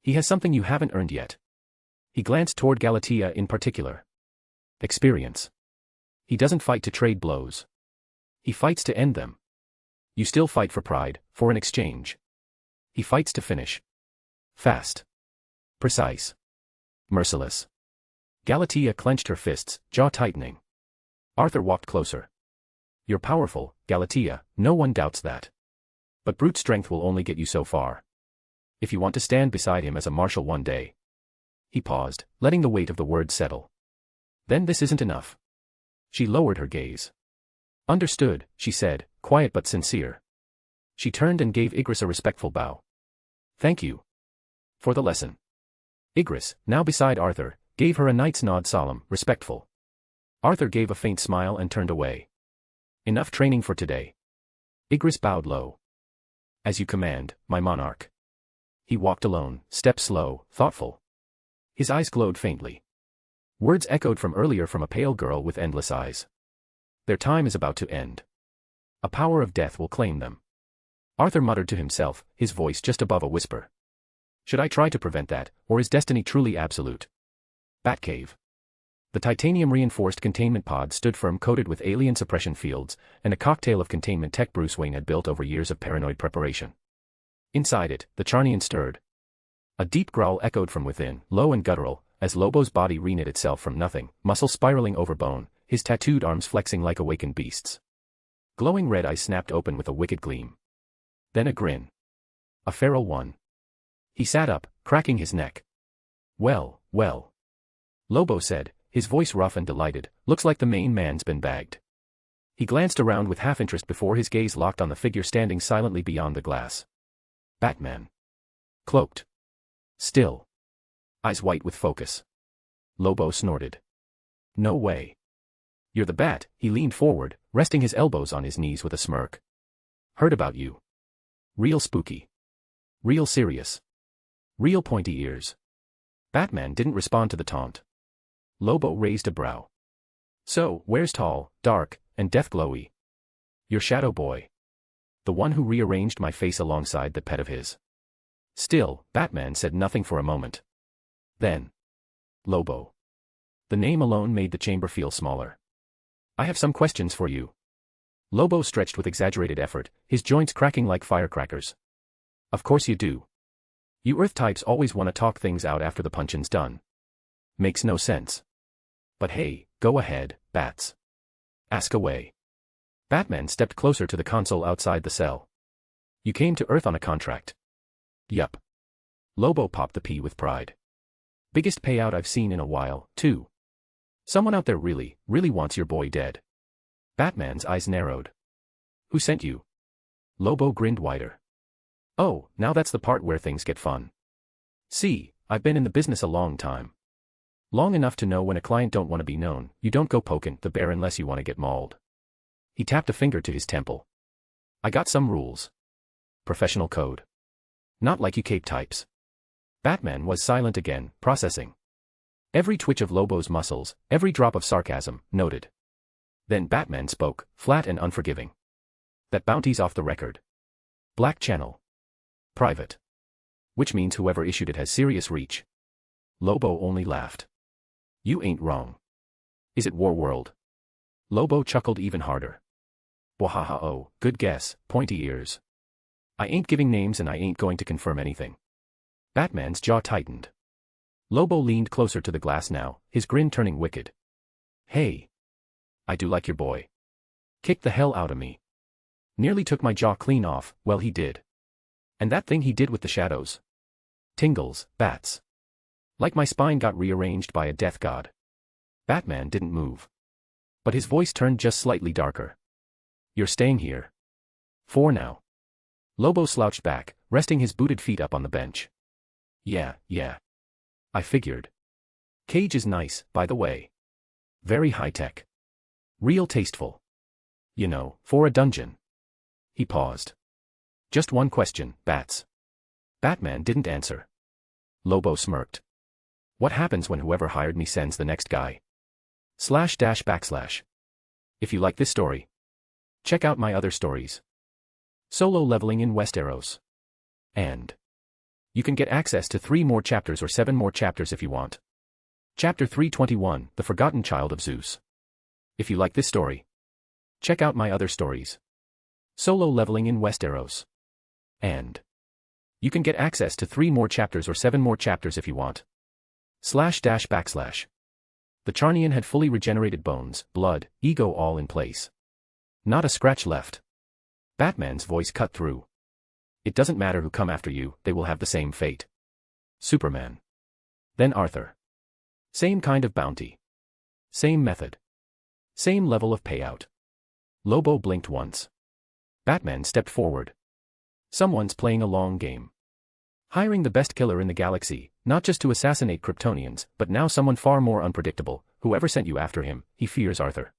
He has something you haven't earned yet. He glanced toward Galatea in particular. Experience. He doesn't fight to trade blows. He fights to end them. You still fight for pride, for an exchange. He fights to finish. Fast. Precise. Merciless. Galatea clenched her fists, jaw tightening. Arthur walked closer. You're powerful, Galatea, no one doubts that. But brute strength will only get you so far. If you want to stand beside him as a marshal one day. He paused, letting the weight of the words settle. Then this isn't enough. She lowered her gaze. Understood, she said, quiet but sincere. She turned and gave Igris a respectful bow. Thank you. For the lesson. Igris, now beside Arthur, gave her a knight's nod, solemn, respectful. Arthur gave a faint smile and turned away. Enough training for today. Igris bowed low. As you command, my monarch. He walked alone, steps slow, thoughtful. His eyes glowed faintly. Words echoed from earlier from a pale girl with endless eyes. Their time is about to end. A power of death will claim them. Arthur muttered to himself, his voice just above a whisper. Should I try to prevent that, or is destiny truly absolute? Batcave. The titanium-reinforced containment pod stood firm, coated with alien suppression fields, and a cocktail of containment tech Bruce Wayne had built over years of paranoid preparation. Inside it, the Charnian stirred. A deep growl echoed from within, low and guttural, as Lobo's body reknit itself from nothing, muscle spiraling over bone, his tattooed arms flexing like awakened beasts. Glowing red eyes snapped open with a wicked gleam. Then a grin. A feral one. He sat up, cracking his neck. Well, well. Lobo said, his voice rough and delighted, looks like the main man's been bagged. He glanced around with half-interest before his gaze locked on the figure standing silently beyond the glass. Batman. Cloaked. Still. Eyes white with focus. Lobo snorted. No way. You're the Bat, he leaned forward, resting his elbows on his knees with a smirk. Heard about you. Real spooky. Real serious. Real pointy ears. Batman didn't respond to the taunt. Lobo raised a brow. So, where's tall, dark, and death-glowy? Your shadow boy. The one who rearranged my face alongside the pet of his. Still, Batman said nothing for a moment. Then. Lobo. The name alone made the chamber feel smaller. I have some questions for you. Lobo stretched with exaggerated effort, his joints cracking like firecrackers. Of course you do. You Earth types always want to talk things out after the punchin's done. Makes no sense. But hey, go ahead, Bats. Ask away. Batman stepped closer to the console outside the cell. You came to Earth on a contract. Yup. Lobo popped the P with pride. Biggest payout I've seen in a while, too. Someone out there really wants your boy dead. Batman's eyes narrowed. Who sent you? Lobo grinned wider. Oh, now that's the part where things get fun. See, I've been in the business a long time. Long enough to know when a client don't want to be known, you don't go poking the bear unless you want to get mauled. He tapped a finger to his temple. I got some rules. Professional code. Not like you cape types. Batman was silent again, processing. Every twitch of Lobo's muscles, every drop of sarcasm, noted. Then Batman spoke, flat and unforgiving. That bounty's off the record. Black Channel. Private. Which means whoever issued it has serious reach. Lobo only laughed. You ain't wrong. Is it War World? Lobo chuckled even harder. Wahaha, oh, good guess, pointy ears. I ain't giving names and I ain't going to confirm anything. Batman's jaw tightened. Lobo leaned closer to the glass now, his grin turning wicked. Hey. I do like your boy. Kicked the hell out of me. Nearly took my jaw clean off, well he did. And that thing he did with the shadows. Tingles, Bats. Like my spine got rearranged by a death god. Batman didn't move. But his voice turned just slightly darker. You're staying here. For now. Lobo slouched back, resting his booted feet up on the bench. Yeah. I figured. Cage is nice, by the way. Very high-tech. Real tasteful. You know, for a dungeon. He paused. Just one question, Bats. Batman didn't answer. Lobo smirked. What happens when whoever hired me sends the next guy? //. If you like this story, check out my other stories. Solo leveling in Westeros. And you can get access to 3 more chapters or 7 more chapters if you want. Chapter 321, The Forgotten Child of Zeus. If you like this story, check out my other stories. Solo leveling in Westeros. And you can get access to 3 more chapters or 7 more chapters if you want. //. The Charnian had fully regenerated bones, blood, ego all in place. Not a scratch left. Batman's voice cut through. It doesn't matter who come after you, they will have the same fate. Superman. Then Arthur. Same kind of bounty. Same method. Same level of payout. Lobo blinked once. Batman stepped forward. Someone's playing a long game. Hiring the best killer in the galaxy, not just to assassinate Kryptonians, but now someone far more unpredictable. Whoever sent you after him, he fears Arthur.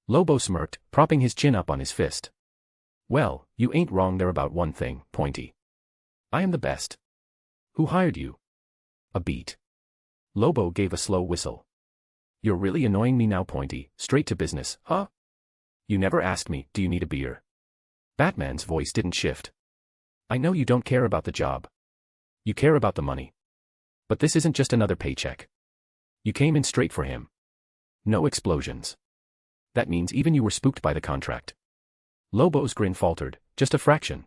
Lobo smirked, propping his chin up on his fist. Well, you ain't wrong there about one thing, Pointy. I am the best. Who hired you? A beat. Lobo gave a slow whistle. You're really annoying me now, Pointy, straight to business, huh? You never asked me, do you need a beer? Batman's voice didn't shift. I know you don't care about the job. You care about the money. But this isn't just another paycheck. You came in straight for him. No explosions. That means even you were spooked by the contract. Lobo's grin faltered, just a fraction.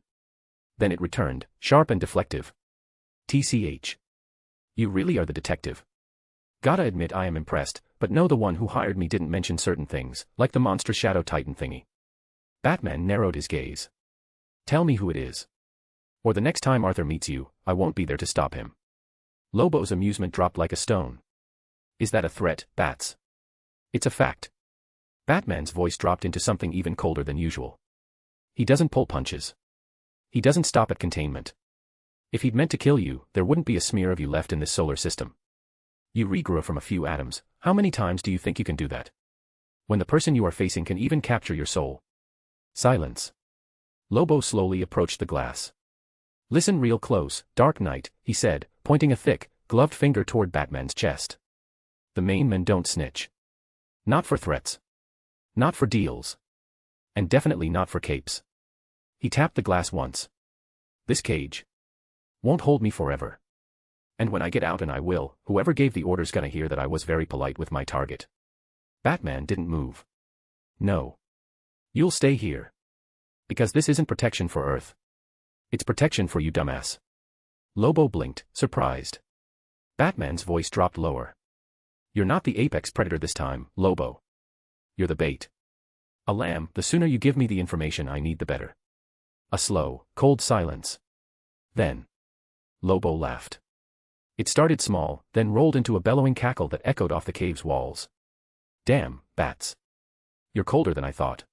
Then it returned, sharp and deflective. TCH. You really are the detective. Gotta admit I am impressed, but no, the one who hired me didn't mention certain things, like the monstrous Shadow Titan thingy. Batman narrowed his gaze. Tell me who it is. Or the next time Arthur meets you, I won't be there to stop him. Lobo's amusement dropped like a stone. Is that a threat, Bats? It's a fact. Batman's voice dropped into something even colder than usual. He doesn't pull punches. He doesn't stop at containment. If he'd meant to kill you, there wouldn't be a smear of you left in this solar system. You regrew from a few atoms. How many times do you think you can do that? When the person you are facing can even capture your soul. Silence. Lobo slowly approached the glass. Listen real close, Dark Knight, he said, pointing a thick, gloved finger toward Batman's chest. The main men don't snitch. Not for threats. Not for deals. And definitely not for capes. He tapped the glass once. This cage won't hold me forever. And when I get out, and I will, whoever gave the order's gonna hear that I was very polite with my target. Batman didn't move. No. You'll stay here. Because this isn't protection for Earth. It's protection for you, dumbass. Lobo blinked, surprised. Batman's voice dropped lower. You're not the apex predator this time, Lobo. You're the bait. A lamb. The sooner you give me the information I need, the better. A slow, cold silence. Then Lobo laughed. It started small, then rolled into a bellowing cackle that echoed off the cave's walls. Damn, Bats. You're colder than I thought.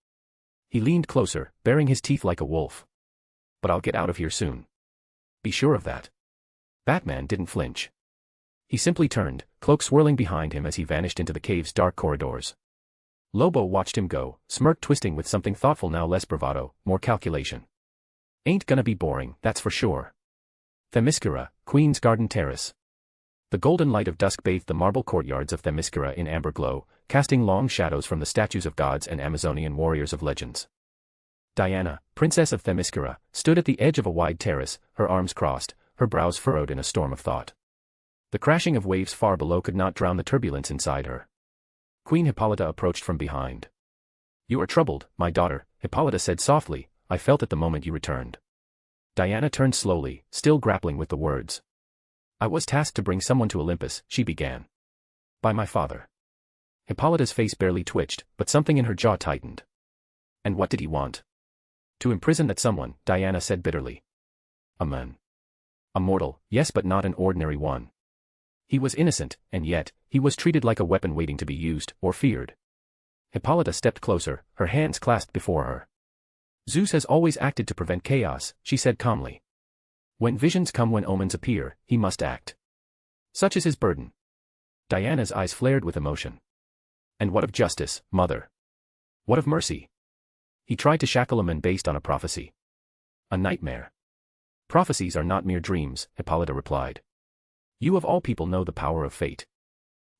He leaned closer, baring his teeth like a wolf. But I'll get out of here soon. Be sure of that. Batman didn't flinch. He simply turned, cloak swirling behind him as he vanished into the cave's dark corridors. Lobo watched him go, smirk twisting with something thoughtful, now less bravado, more calculation. Ain't gonna be boring, that's for sure. Themyscira, Queen's Garden Terrace. The golden light of dusk bathed the marble courtyards of Themyscira in amber glow, casting long shadows from the statues of gods and Amazonian warriors of legends. Diana, Princess of Themyscira, stood at the edge of a wide terrace, her arms crossed, her brows furrowed in a storm of thought. The crashing of waves far below could not drown the turbulence inside her. Queen Hippolyta approached from behind. You are troubled, my daughter, Hippolyta said softly. I felt it the moment you returned. Diana turned slowly, still grappling with the words. I was tasked to bring someone to Olympus, she began. By my father. Hippolyta's face barely twitched, but something in her jaw tightened. And what did he want? To imprison that someone, Diana said bitterly. A man. A mortal, yes, but not an ordinary one. He was innocent, and yet, he was treated like a weapon waiting to be used, or feared. Hippolyta stepped closer, her hands clasped before her. Zeus has always acted to prevent chaos, she said calmly. When visions come, when omens appear, he must act. Such is his burden. Diana's eyes flared with emotion. And what of justice, mother? What of mercy? He tried to shackle a man based on a prophecy. A nightmare. Prophecies are not mere dreams, Hippolyta replied. You of all people know the power of fate.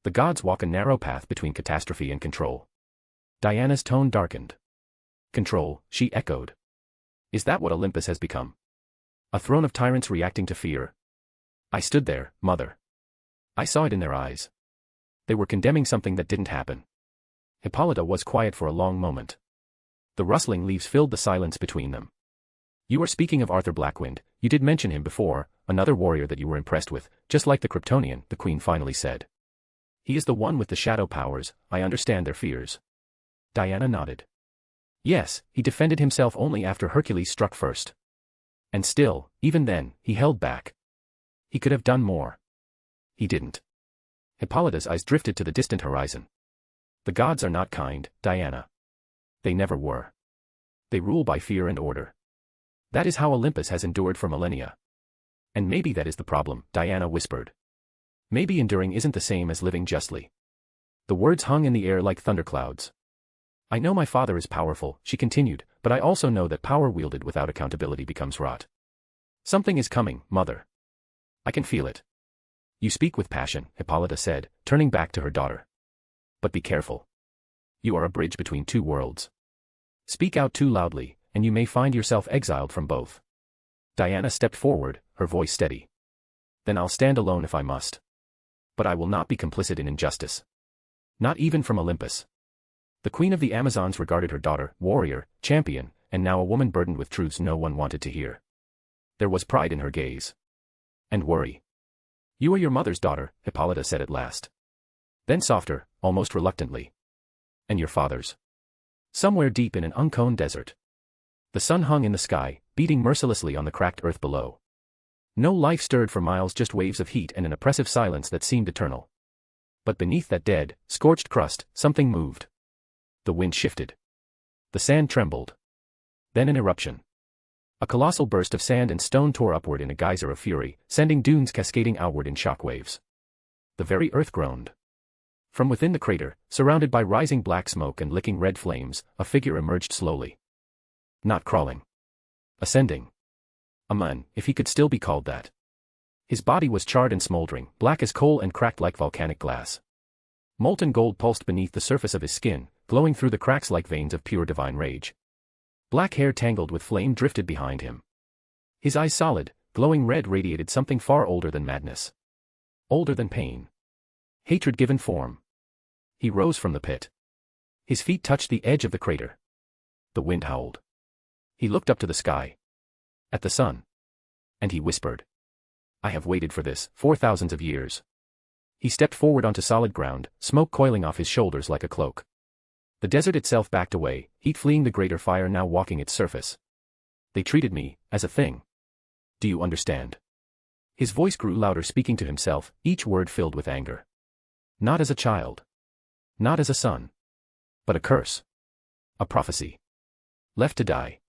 The gods walk a narrow path between catastrophe and control. Diana's tone darkened. Control, she echoed. Is that what Olympus has become? A throne of tyrants reacting to fear? I stood there, mother. I saw it in their eyes. They were condemning something that didn't happen. Hippolyta was quiet for a long moment. The rustling leaves filled the silence between them. You are speaking of Arthur Blackwynd, you did mention him before, another warrior that you were impressed with, just like the Kryptonian, the queen finally said. He is the one with the shadow powers, I understand their fears. Diana nodded. Yes, he defended himself only after Hercules struck first. And still, even then, he held back. He could have done more. He didn't. Hippolyta's eyes drifted to the distant horizon. The gods are not kind, Diana. They never were. They rule by fear and order. That is how Olympus has endured for millennia. And maybe that is the problem, Diana whispered. Maybe enduring isn't the same as living justly. The words hung in the air like thunderclouds. I know my father is powerful, she continued, but I also know that power wielded without accountability becomes rot. Something is coming, mother. I can feel it. You speak with passion, Hippolyta said, turning back to her daughter. But be careful. You are a bridge between two worlds. Speak out too loudly, and you may find yourself exiled from both. Diana stepped forward, her voice steady. Then I'll stand alone if I must. But I will not be complicit in injustice. Not even from Olympus. The queen of the Amazons regarded her daughter, warrior, champion, and now a woman burdened with truths no one wanted to hear. There was pride in her gaze. And worry. You are your mother's daughter, Hippolyta said at last. Then softer, almost reluctantly. And your father's. Somewhere deep in an unconed desert. The sun hung in the sky, beating mercilessly on the cracked earth below. No life stirred for miles, just waves of heat and an oppressive silence that seemed eternal. But beneath that dead, scorched crust, something moved. The wind shifted. The sand trembled. Then an eruption. A colossal burst of sand and stone tore upward in a geyser of fury, sending dunes cascading outward in shockwaves. The very earth groaned. From within the crater, surrounded by rising black smoke and licking red flames, a figure emerged slowly. Not crawling. Ascending. A man, if he could still be called that. His body was charred and smoldering, black as coal and cracked like volcanic glass. Molten gold pulsed beneath the surface of his skin, glowing through the cracks like veins of pure divine rage. Black hair tangled with flame drifted behind him. His eyes solid, glowing red radiated something far older than madness. Older than pain. Hatred given form. He rose from the pit. His feet touched the edge of the crater. The wind howled. He looked up to the sky. At the sun. And he whispered. I have waited for this, for thousands of years. He stepped forward onto solid ground, smoke coiling off his shoulders like a cloak. The desert itself backed away, heat fleeing the greater fire now walking its surface. They treated me, as a thing. Do you understand? His voice grew louder, speaking to himself, each word filled with anger. Not as a child. Not as a son. But a curse. A prophecy. Left to die.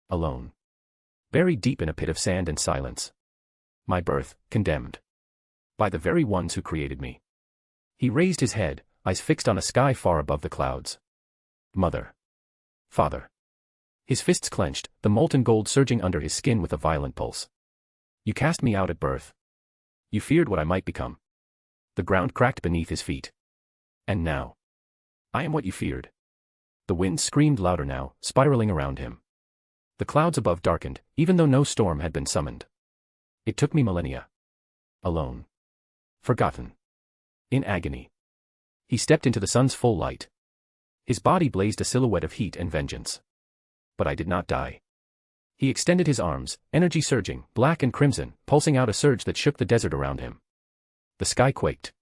Alone. Buried deep in a pit of sand and silence. My birth, condemned. By the very ones who created me. He raised his head, eyes fixed on a sky far above the clouds. Mother. Father. His fists clenched, the molten gold surging under his skin with a violent pulse. You cast me out at birth. You feared what I might become. The ground cracked beneath his feet. And now. I am what you feared. The wind screamed louder now, spiraling around him. The clouds above darkened, even though no storm had been summoned. It took me millennia. Alone. Forgotten. In agony. He stepped into the sun's full light. His body blazed a silhouette of heat and vengeance. But I did not die. He extended his arms, energy surging, black and crimson, pulsing out a surge that shook the desert around him. The sky quaked.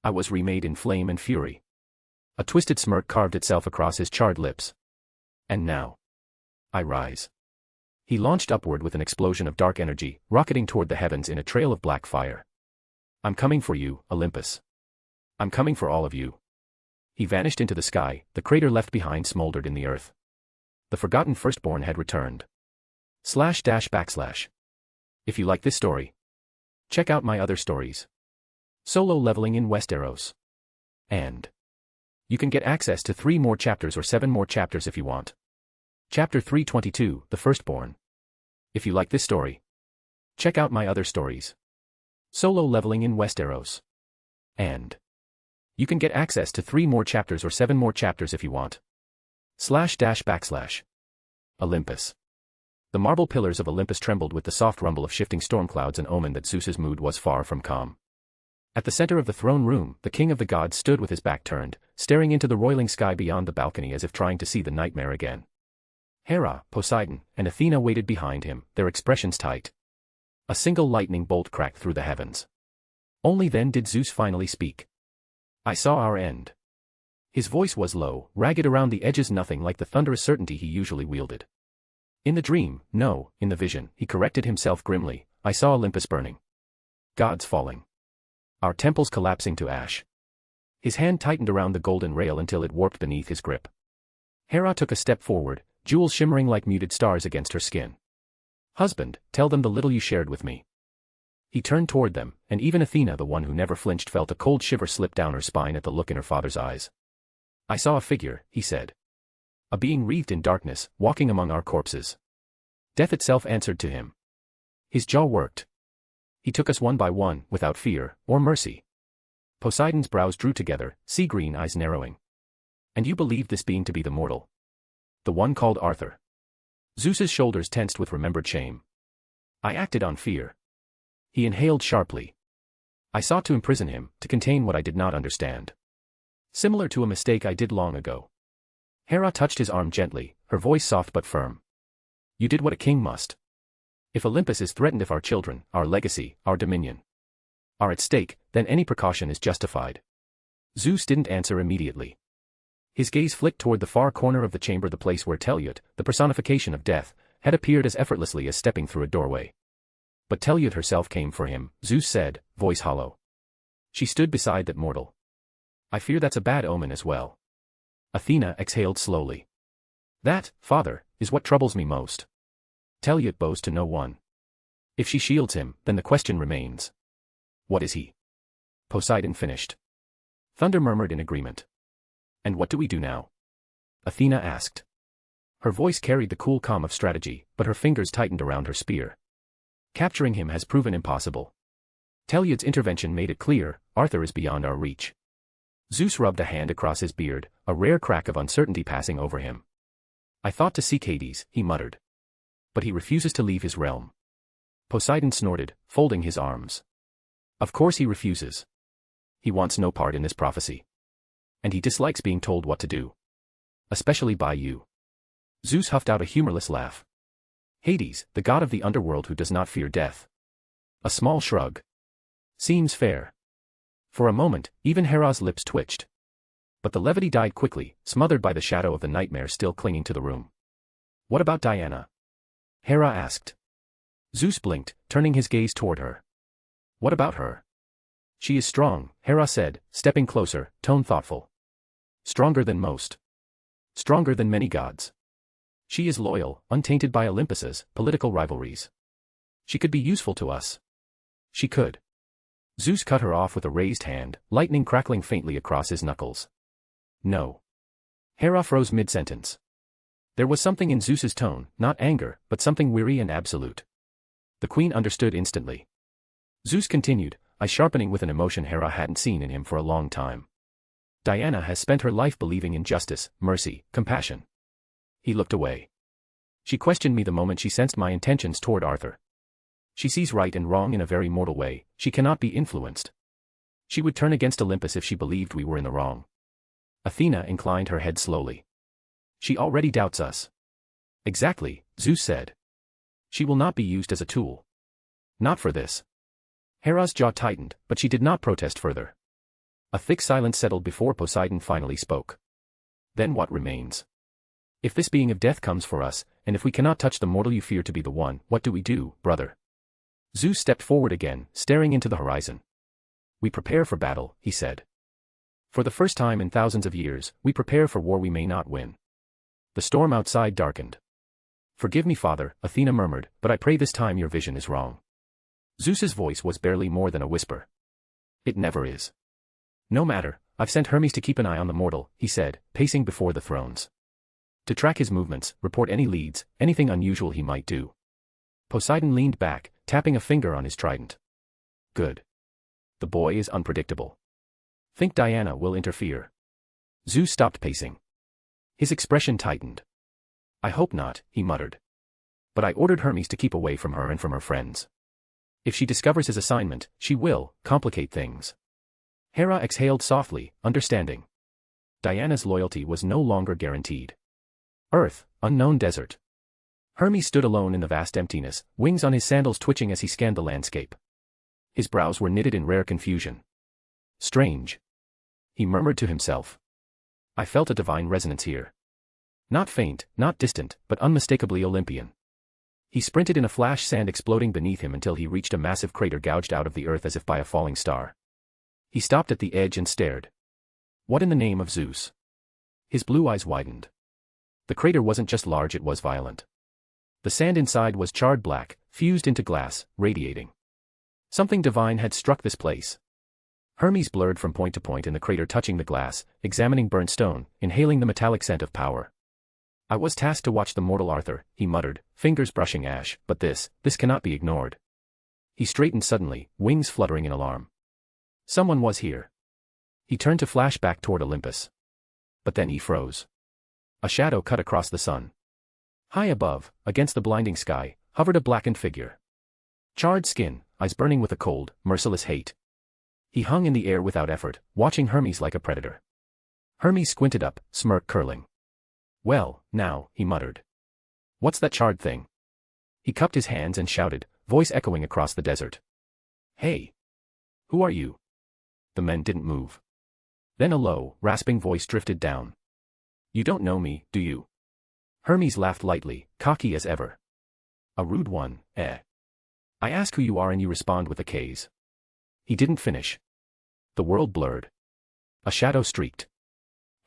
I was remade in flame and fury. A twisted smirk carved itself across his charred lips. And now. I rise. He launched upward with an explosion of dark energy, rocketing toward the heavens in a trail of black fire. I'm coming for you, Olympus. I'm coming for all of you. He vanished into the sky, the crater left behind smoldered in the earth. The forgotten firstborn had returned. // If you like this story, check out my other stories. Solo leveling in Westeros. And you can get access to 3 more chapters or 7 more chapters if you want. Chapter 322, The Firstborn. If you like this story, check out my other stories. Solo leveling in Westeros. And you can get access to 3 more chapters or 7 more chapters if you want. // Olympus. The marble pillars of Olympus trembled with the soft rumble of shifting storm clouds, an omen that Zeus's mood was far from calm. At the center of the throne room, the king of the gods stood with his back turned, staring into the roiling sky beyond the balcony as if trying to see the nightmare again. Hera, Poseidon, and Athena waited behind him, their expressions tight. A single lightning bolt cracked through the heavens. Only then did Zeus finally speak. I saw our end. His voice was low, ragged around the edges, nothing like the thunderous certainty he usually wielded. In the dream, no, in the vision, he corrected himself grimly, I saw Olympus burning. Gods falling. Our temples collapsing to ash. His hand tightened around the golden rail until it warped beneath his grip. Hera took a step forward, jewels shimmering like muted stars against her skin. Husband, tell them the little you shared with me. He turned toward them, and even Athena, the one who never flinched, felt a cold shiver slip down her spine at the look in her father's eyes. I saw a figure, he said. A being wreathed in darkness, walking among our corpses. Death itself answered to him. His jaw worked. He took us one by one, without fear, or mercy. Poseidon's brows drew together, sea-green eyes narrowing. And you believed this being to be the mortal? The one called Arthur. Zeus's shoulders tensed with remembered shame. I acted on fear. He inhaled sharply. I sought to imprison him, to contain what I did not understand. Similar to a mistake I did long ago. Hera touched his arm gently, her voice soft but firm. You did what a king must. If Olympus is threatened, if our children, our legacy, our dominion are at stake, then any precaution is justified. Zeus didn't answer immediately. His gaze flicked toward the far corner of the chamber, the place where Telyut, the personification of death, had appeared as effortlessly as stepping through a doorway. But Telyut herself came for him, Zeus said, voice hollow. She stood beside that mortal. I fear that's a bad omen as well. Athena exhaled slowly. That, father, is what troubles me most. Telyut bows to no one. If she shields him, then the question remains. What is he? Poseidon finished. Thunder murmured in agreement. And what do we do now? Athena asked. Her voice carried the cool calm of strategy, but her fingers tightened around her spear. Capturing him has proven impossible. Telyut's intervention made it clear, Arthur is beyond our reach. Zeus rubbed a hand across his beard, a rare crack of uncertainty passing over him. I thought to seek Hades, he muttered. But he refuses to leave his realm. Poseidon snorted, folding his arms. Of course he refuses. He wants no part in this prophecy. And he dislikes being told what to do. Especially by you. Zeus huffed out a humorless laugh. Hades, the god of the underworld who does not fear death. A small shrug. Seems fair. For a moment, even Hera's lips twitched. But the levity died quickly, smothered by the shadow of the nightmare still clinging to the room. What about Diana? Hera asked. Zeus blinked, turning his gaze toward her. What about her? She is strong, Hera said, stepping closer, tone thoughtful. Stronger than most. Stronger than many gods. She is loyal, untainted by Olympus's political rivalries. She could be useful to us. She could. Zeus cut her off with a raised hand, lightning crackling faintly across his knuckles. No. Hera froze mid-sentence. There was something in Zeus's tone, not anger, but something weary and absolute. The queen understood instantly. Zeus continued, eyes sharpening with an emotion Hera hadn't seen in him for a long time. Diana has spent her life believing in justice, mercy, compassion. He looked away. She questioned me the moment she sensed my intentions toward Arthur. She sees right and wrong in a very mortal way, she cannot be influenced. She would turn against Olympus if she believed we were in the wrong. Athena inclined her head slowly. She already doubts us. Exactly, Zeus said. She will not be used as a tool. Not for this. Hera's jaw tightened, but she did not protest further. A thick silence settled before Poseidon finally spoke. Then what remains? If this being of death comes for us, and if we cannot touch the mortal you fear to be the one, what do we do, brother? Zeus stepped forward again, staring into the horizon. We prepare for battle, he said. For the first time in thousands of years, we prepare for war we may not win. The storm outside darkened. Forgive me, Father, Athena murmured, but I pray this time your vision is wrong. Zeus's voice was barely more than a whisper. It never is. No matter, I've sent Hermes to keep an eye on the mortal, he said, pacing before the thrones. To track his movements, report any leads, anything unusual he might do. Poseidon leaned back, tapping a finger on his trident. Good. The boy is unpredictable. Think Diana will interfere. Zeus stopped pacing. His expression tightened. I hope not, he muttered. But I ordered Hermes to keep away from her and from her friends. If she discovers his assignment, she will complicate things. Hera exhaled softly, understanding. Diana's loyalty was no longer guaranteed. Earth, unknown desert. Hermes stood alone in the vast emptiness, wings on his sandals twitching as he scanned the landscape. His brows were knitted in rare confusion. Strange. He murmured to himself. I felt a divine resonance here. Not faint, not distant, but unmistakably Olympian. He sprinted in a flash, sand exploding beneath him until he reached a massive crater gouged out of the earth as if by a falling star. He stopped at the edge and stared. What in the name of Zeus? His blue eyes widened. The crater wasn't just large, it was violent. The sand inside was charred black, fused into glass, radiating. Something divine had struck this place. Hermes blurred from point to point in the crater, touching the glass, examining burnt stone, inhaling the metallic scent of power. I was tasked to watch the mortal Arthur, he muttered, fingers brushing ash, but this cannot be ignored. He straightened suddenly, wings fluttering in alarm. Someone was here. He turned to flash back toward Olympus. But then he froze. A shadow cut across the sun. High above, against the blinding sky, hovered a blackened figure. Charred skin, eyes burning with a cold, merciless hate. He hung in the air without effort, watching Hermes like a predator. Hermes squinted up, smirk curling. Well, now, he muttered. What's that charred thing? He cupped his hands and shouted, voice echoing across the desert. Hey! Who are you? The men didn't move. Then a low, rasping voice drifted down. You don't know me, do you? Hermes laughed lightly, cocky as ever. A rude one, eh? I ask who you are and you respond with a K's. He didn't finish. The world blurred. A shadow streaked.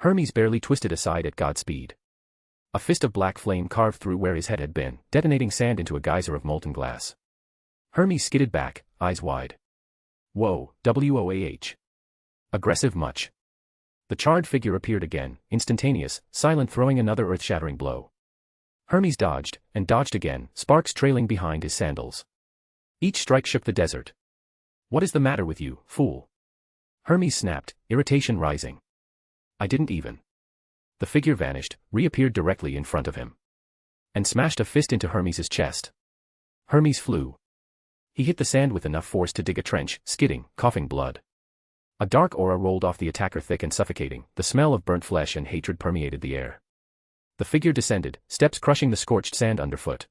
Hermes barely twisted aside at Godspeed. A fist of black flame carved through where his head had been, detonating sand into a geyser of molten glass. Hermes skidded back, eyes wide. Whoa, WOAH. Aggressive much. The charred figure appeared again, instantaneous, silent, throwing another earth-shattering blow. Hermes dodged, and dodged again, sparks trailing behind his sandals. Each strike shook the desert. What is the matter with you, fool? Hermes snapped, irritation rising. I didn't even. The figure vanished, reappeared directly in front of him. And smashed a fist into Hermes's chest. Hermes flew. He hit the sand with enough force to dig a trench, skidding, coughing blood. A dark aura rolled off the attacker, thick and suffocating, the smell of burnt flesh and hatred permeated the air. The figure descended, steps crushing the scorched sand underfoot.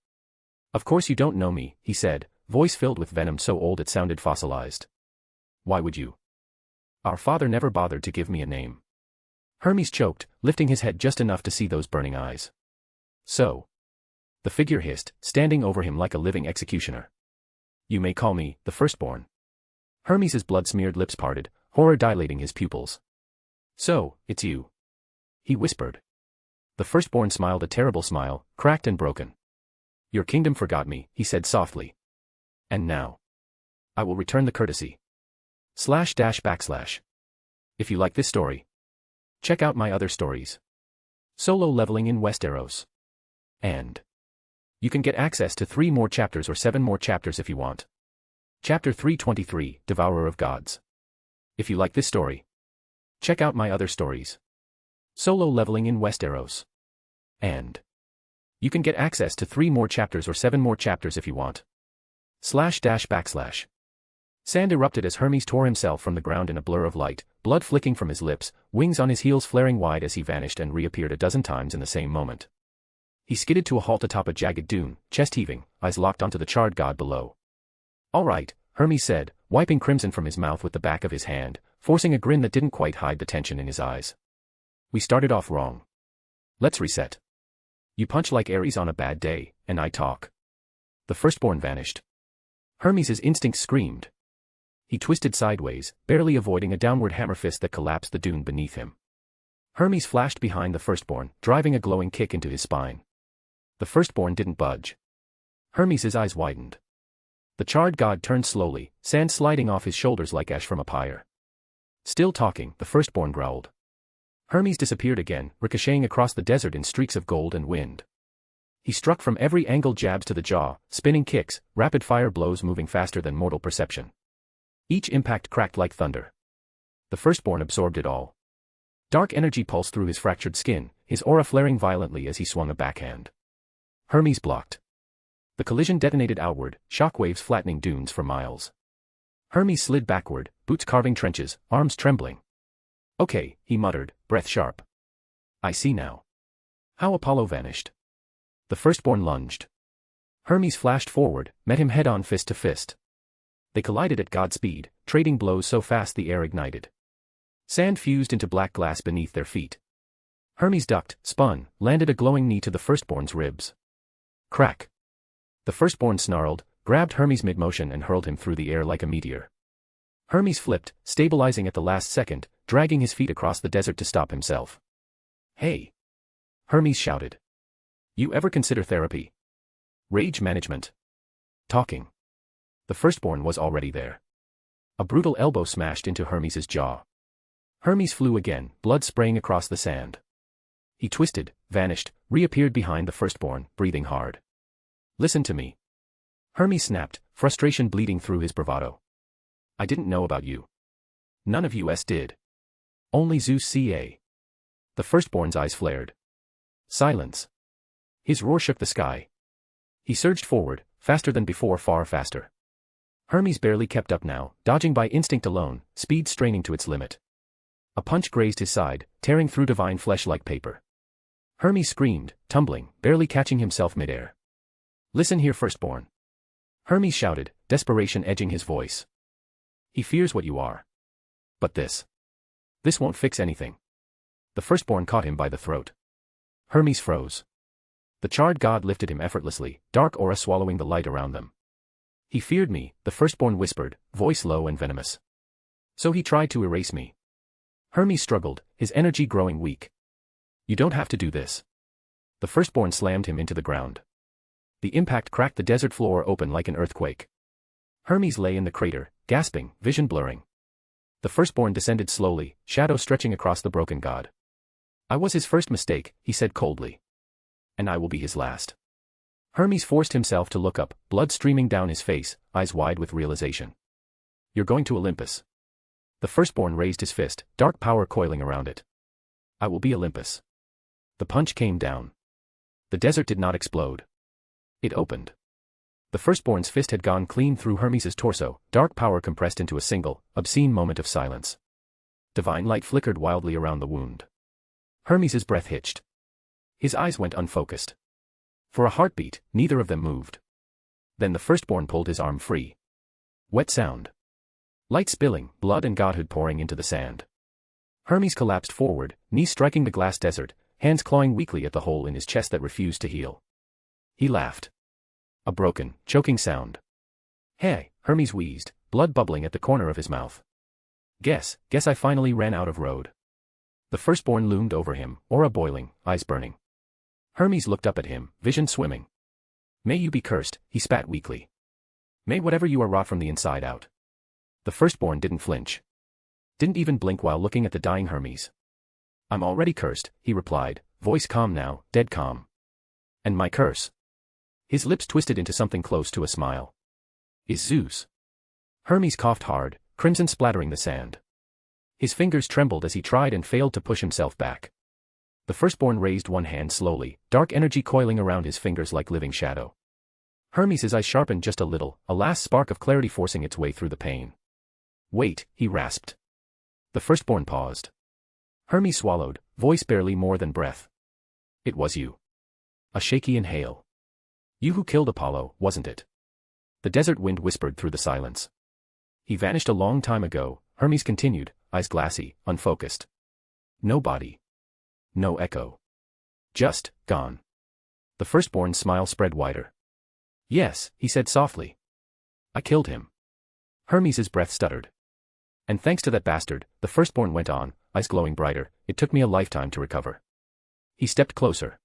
Of course you don't know me, he said, voice filled with venom so old it sounded fossilized. Why would you? Our father never bothered to give me a name. Hermes choked, lifting his head just enough to see those burning eyes. So. The figure hissed, standing over him like a living executioner. You may call me, the firstborn. Hermes's blood-smeared lips parted, horror dilating his pupils. So, it's you. He whispered. The firstborn smiled, a terrible smile, cracked and broken. Your kingdom forgot me, he said softly. And now. I will return the courtesy. // If you like this story, check out my other stories. Solo leveling in Westeros. And you can get access to 3 more chapters or 7 more chapters if you want. Chapter 323, Devourer of Gods. If you like this story, check out my other stories. Solo leveling in Westeros. And you can get access to 3 more chapters or 7 more chapters if you want. // Sand erupted as Hermes tore himself from the ground in a blur of light, blood flicking from his lips, wings on his heels flaring wide as he vanished and reappeared a dozen times in the same moment. He skidded to a halt atop a jagged dune, chest heaving, eyes locked onto the charred god below. All right, Hermes said, wiping crimson from his mouth with the back of his hand, forcing a grin that didn't quite hide the tension in his eyes. We started off wrong. Let's reset. You punch like Ares on a bad day, and I talk. The firstborn vanished. Hermes's instinct screamed. He twisted sideways, barely avoiding a downward hammer fist that collapsed the dune beneath him. Hermes flashed behind the firstborn, driving a glowing kick into his spine. The firstborn didn't budge. Hermes' eyes widened. The charred god turned slowly, sand sliding off his shoulders like ash from a pyre. Still talking, the firstborn growled. Hermes disappeared again, ricocheting across the desert in streaks of gold and wind. He struck from every angle, jabs to the jaw, spinning kicks, rapid-fire blows moving faster than mortal perception. Each impact cracked like thunder. The firstborn absorbed it all. Dark energy pulsed through his fractured skin, his aura flaring violently as he swung a backhand. Hermes blocked. The collision detonated outward, shockwaves flattening dunes for miles. Hermes slid backward, boots carving trenches, arms trembling. Okay, he muttered, breath sharp. I see now. How Apollo vanished. The firstborn lunged. Hermes flashed forward, met him head-on fist to fist. They collided at god speed, trading blows so fast the air ignited. Sand fused into black glass beneath their feet. Hermes ducked, spun, landed a glowing knee to the firstborn's ribs. Crack. The firstborn snarled, grabbed Hermes mid-motion and hurled him through the air like a meteor. Hermes flipped, stabilizing at the last second, dragging his feet across the desert to stop himself. Hey! Hermes shouted. You ever consider therapy? Rage management? Talking? The firstborn was already there. A brutal elbow smashed into Hermes' jaw. Hermes flew again, blood spraying across the sand. He twisted, vanished, reappeared behind the firstborn, breathing hard. Listen to me. Hermes snapped, frustration bleeding through his bravado. I didn't know about you. None of us did. Only Zeus ca. The firstborn's eyes flared. Silence. His roar shook the sky. He surged forward, faster than before, far faster. Hermes barely kept up now, dodging by instinct alone, speed straining to its limit. A punch grazed his side, tearing through divine flesh like paper. Hermes screamed, tumbling, barely catching himself midair. Listen here, firstborn. Hermes shouted, desperation edging his voice. He fears what you are. But this won't fix anything. The firstborn caught him by the throat. Hermes froze. The charred god lifted him effortlessly, dark aura swallowing the light around them. He feared me, the firstborn whispered, voice low and venomous. So he tried to erase me. Hermes struggled, his energy growing weak. You don't have to do this. The firstborn slammed him into the ground. The impact cracked the desert floor open like an earthquake. Hermes lay in the crater, gasping, vision blurring. The firstborn descended slowly, shadow stretching across the broken god. I was his first mistake, he said coldly. And I will be his last. Hermes forced himself to look up, blood streaming down his face, eyes wide with realization. You're going to Olympus. The firstborn raised his fist, dark power coiling around it. I will be Olympus. The punch came down. The desert did not explode. It opened. The firstborn's fist had gone clean through Hermes' torso, dark power compressed into a single, obscene moment of silence. Divine light flickered wildly around the wound. Hermes' breath hitched. His eyes went unfocused. For a heartbeat, neither of them moved. Then the firstborn pulled his arm free. Wet sound. Light spilling, blood and godhood pouring into the sand. Hermes collapsed forward, knees striking the glass desert, hands clawing weakly at the hole in his chest that refused to heal. He laughed. A broken, choking sound. Hey, Hermes wheezed, blood bubbling at the corner of his mouth. Guess I finally ran out of road. The firstborn loomed over him, aura boiling, eyes burning. Hermes looked up at him, vision swimming. May you be cursed, he spat weakly. May whatever you are rot from the inside out. The firstborn didn't flinch. Didn't even blink while looking at the dying Hermes. I'm already cursed, he replied, voice calm now, dead calm. And my curse? His lips twisted into something close to a smile. Is Zeus. Hermes coughed hard, crimson splattering the sand. His fingers trembled as he tried and failed to push himself back. The firstborn raised one hand slowly, dark energy coiling around his fingers like living shadow. Hermes' eyes sharpened just a little, a last spark of clarity forcing its way through the pain. Wait, he rasped. The firstborn paused. Hermes swallowed, voice barely more than breath. It was you. A shaky inhale. You who killed Apollo, wasn't it? The desert wind whispered through the silence. He vanished a long time ago, Hermes continued, eyes glassy, unfocused. No body. No echo. Just, gone. The firstborn's smile spread wider. Yes, he said softly. I killed him. Hermes' breath stuttered. And thanks to that bastard, the firstborn went on, eyes glowing brighter, it took me a lifetime to recover. He stepped closer.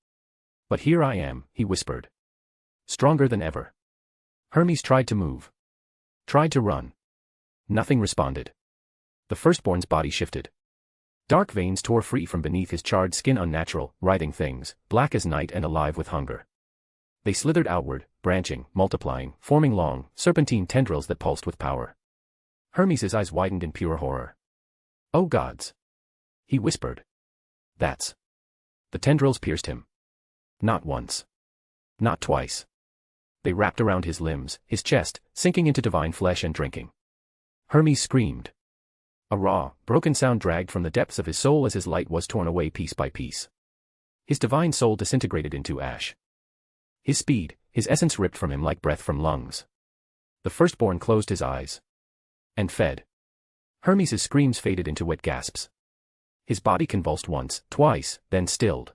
But here I am, he whispered. Stronger than ever. Hermes tried to move. Tried to run. Nothing responded. The firstborn's body shifted. Dark veins tore free from beneath his charred skin, unnatural, writhing things, black as night and alive with hunger. They slithered outward, branching, multiplying, forming long, serpentine tendrils that pulsed with power. Hermes' eyes widened in pure horror. Oh gods! He whispered. That's... The tendrils pierced him. Not once. Not twice. They wrapped around his limbs, his chest, sinking into divine flesh and drinking. Hermes screamed. A raw, broken sound dragged from the depths of his soul as his light was torn away piece by piece. His divine soul disintegrated into ash. His speed, his essence ripped from him like breath from lungs. The firstborn closed his eyes. And fed. Hermes' screams faded into wet gasps. His body convulsed once, twice, then stilled.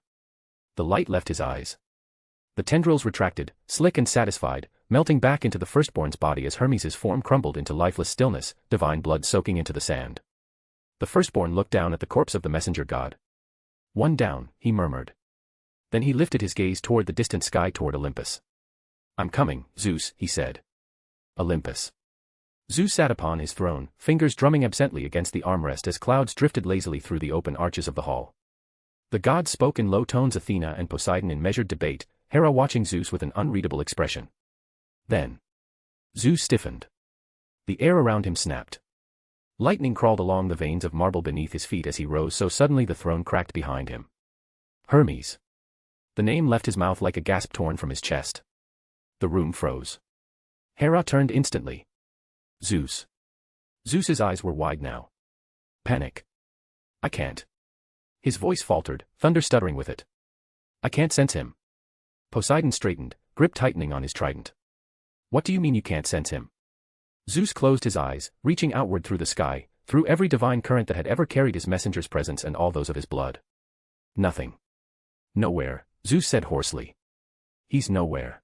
The light left his eyes. The tendrils retracted, slick and satisfied, melting back into the firstborn's body as Hermes' form crumbled into lifeless stillness, divine blood soaking into the sand. The firstborn looked down at the corpse of the messenger god. One down, he murmured. Then he lifted his gaze toward the distant sky, toward Olympus. I'm coming, Zeus, he said. Olympus. Zeus sat upon his throne, fingers drumming absently against the armrest as clouds drifted lazily through the open arches of the hall. The gods spoke in low tones, Athena and Poseidon in measured debate, Hera watching Zeus with an unreadable expression. Then. Zeus stiffened. The air around him snapped. Lightning crawled along the veins of marble beneath his feet as he rose so suddenly the throne cracked behind him. Hermes. The name left his mouth like a gasp torn from his chest. The room froze. Hera turned instantly. Zeus. Zeus's eyes were wide now. Panic. I can't. His voice faltered, thunder stuttering with it. I can't sense him. Poseidon straightened, grip tightening on his trident. What do you mean you can't sense him? Zeus closed his eyes, reaching outward through the sky, through every divine current that had ever carried his messenger's presence and all those of his blood. Nothing. Nowhere, Zeus said hoarsely. He's nowhere.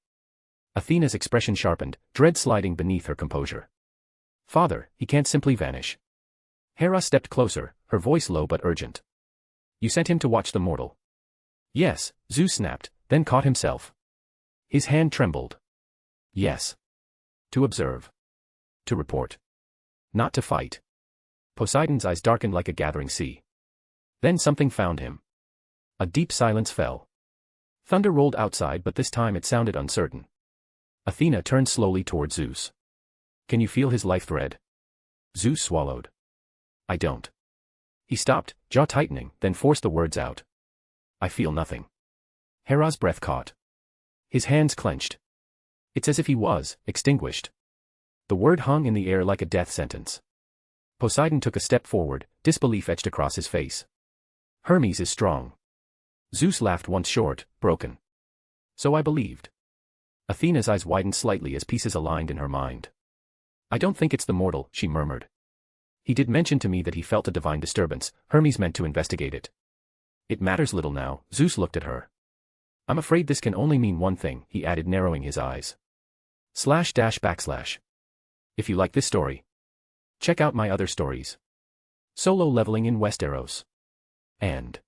Athena's expression sharpened, dread sliding beneath her composure. Father, he can't simply vanish. Hera stepped closer, her voice low but urgent. You sent him to watch the mortal. Yes, Zeus snapped, then caught himself. His hand trembled. Yes. To observe. To report. Not to fight. Poseidon's eyes darkened like a gathering sea. Then something found him. A deep silence fell. Thunder rolled outside, but this time it sounded uncertain. Athena turned slowly toward Zeus. Can you feel his life thread? Zeus swallowed. I don't. He stopped, jaw tightening, then forced the words out. I feel nothing. Hera's breath caught. His hands clenched. It's as if he was extinguished. The word hung in the air like a death sentence. Poseidon took a step forward, disbelief etched across his face. Hermes is strong. Zeus laughed once short, broken. So I believed. Athena's eyes widened slightly as pieces aligned in her mind. I don't think it's the mortal, she murmured. He did mention to me that he felt a divine disturbance. Hermes meant to investigate it. It matters little now, Zeus looked at her. I'm afraid this can only mean one thing, he added, narrowing his eyes. // If you like this story, check out my other stories. Solo leveling in Westeros. And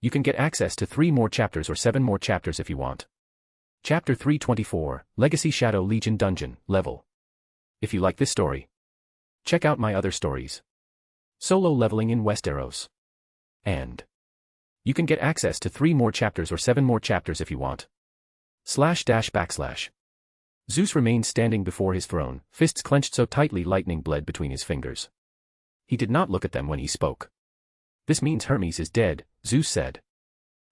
you can get access to 3 more chapters or 7 more chapters if you want. Chapter 324, Legacy Shadow Legion Dungeon, Level. If you like this story, check out my other stories. Solo leveling in Westeros. And you can get access to 3 more chapters or 7 more chapters if you want. // Zeus remained standing before his throne, fists clenched so tightly lightning bled between his fingers. He did not look at them when he spoke. This means Hermes is dead, Zeus said.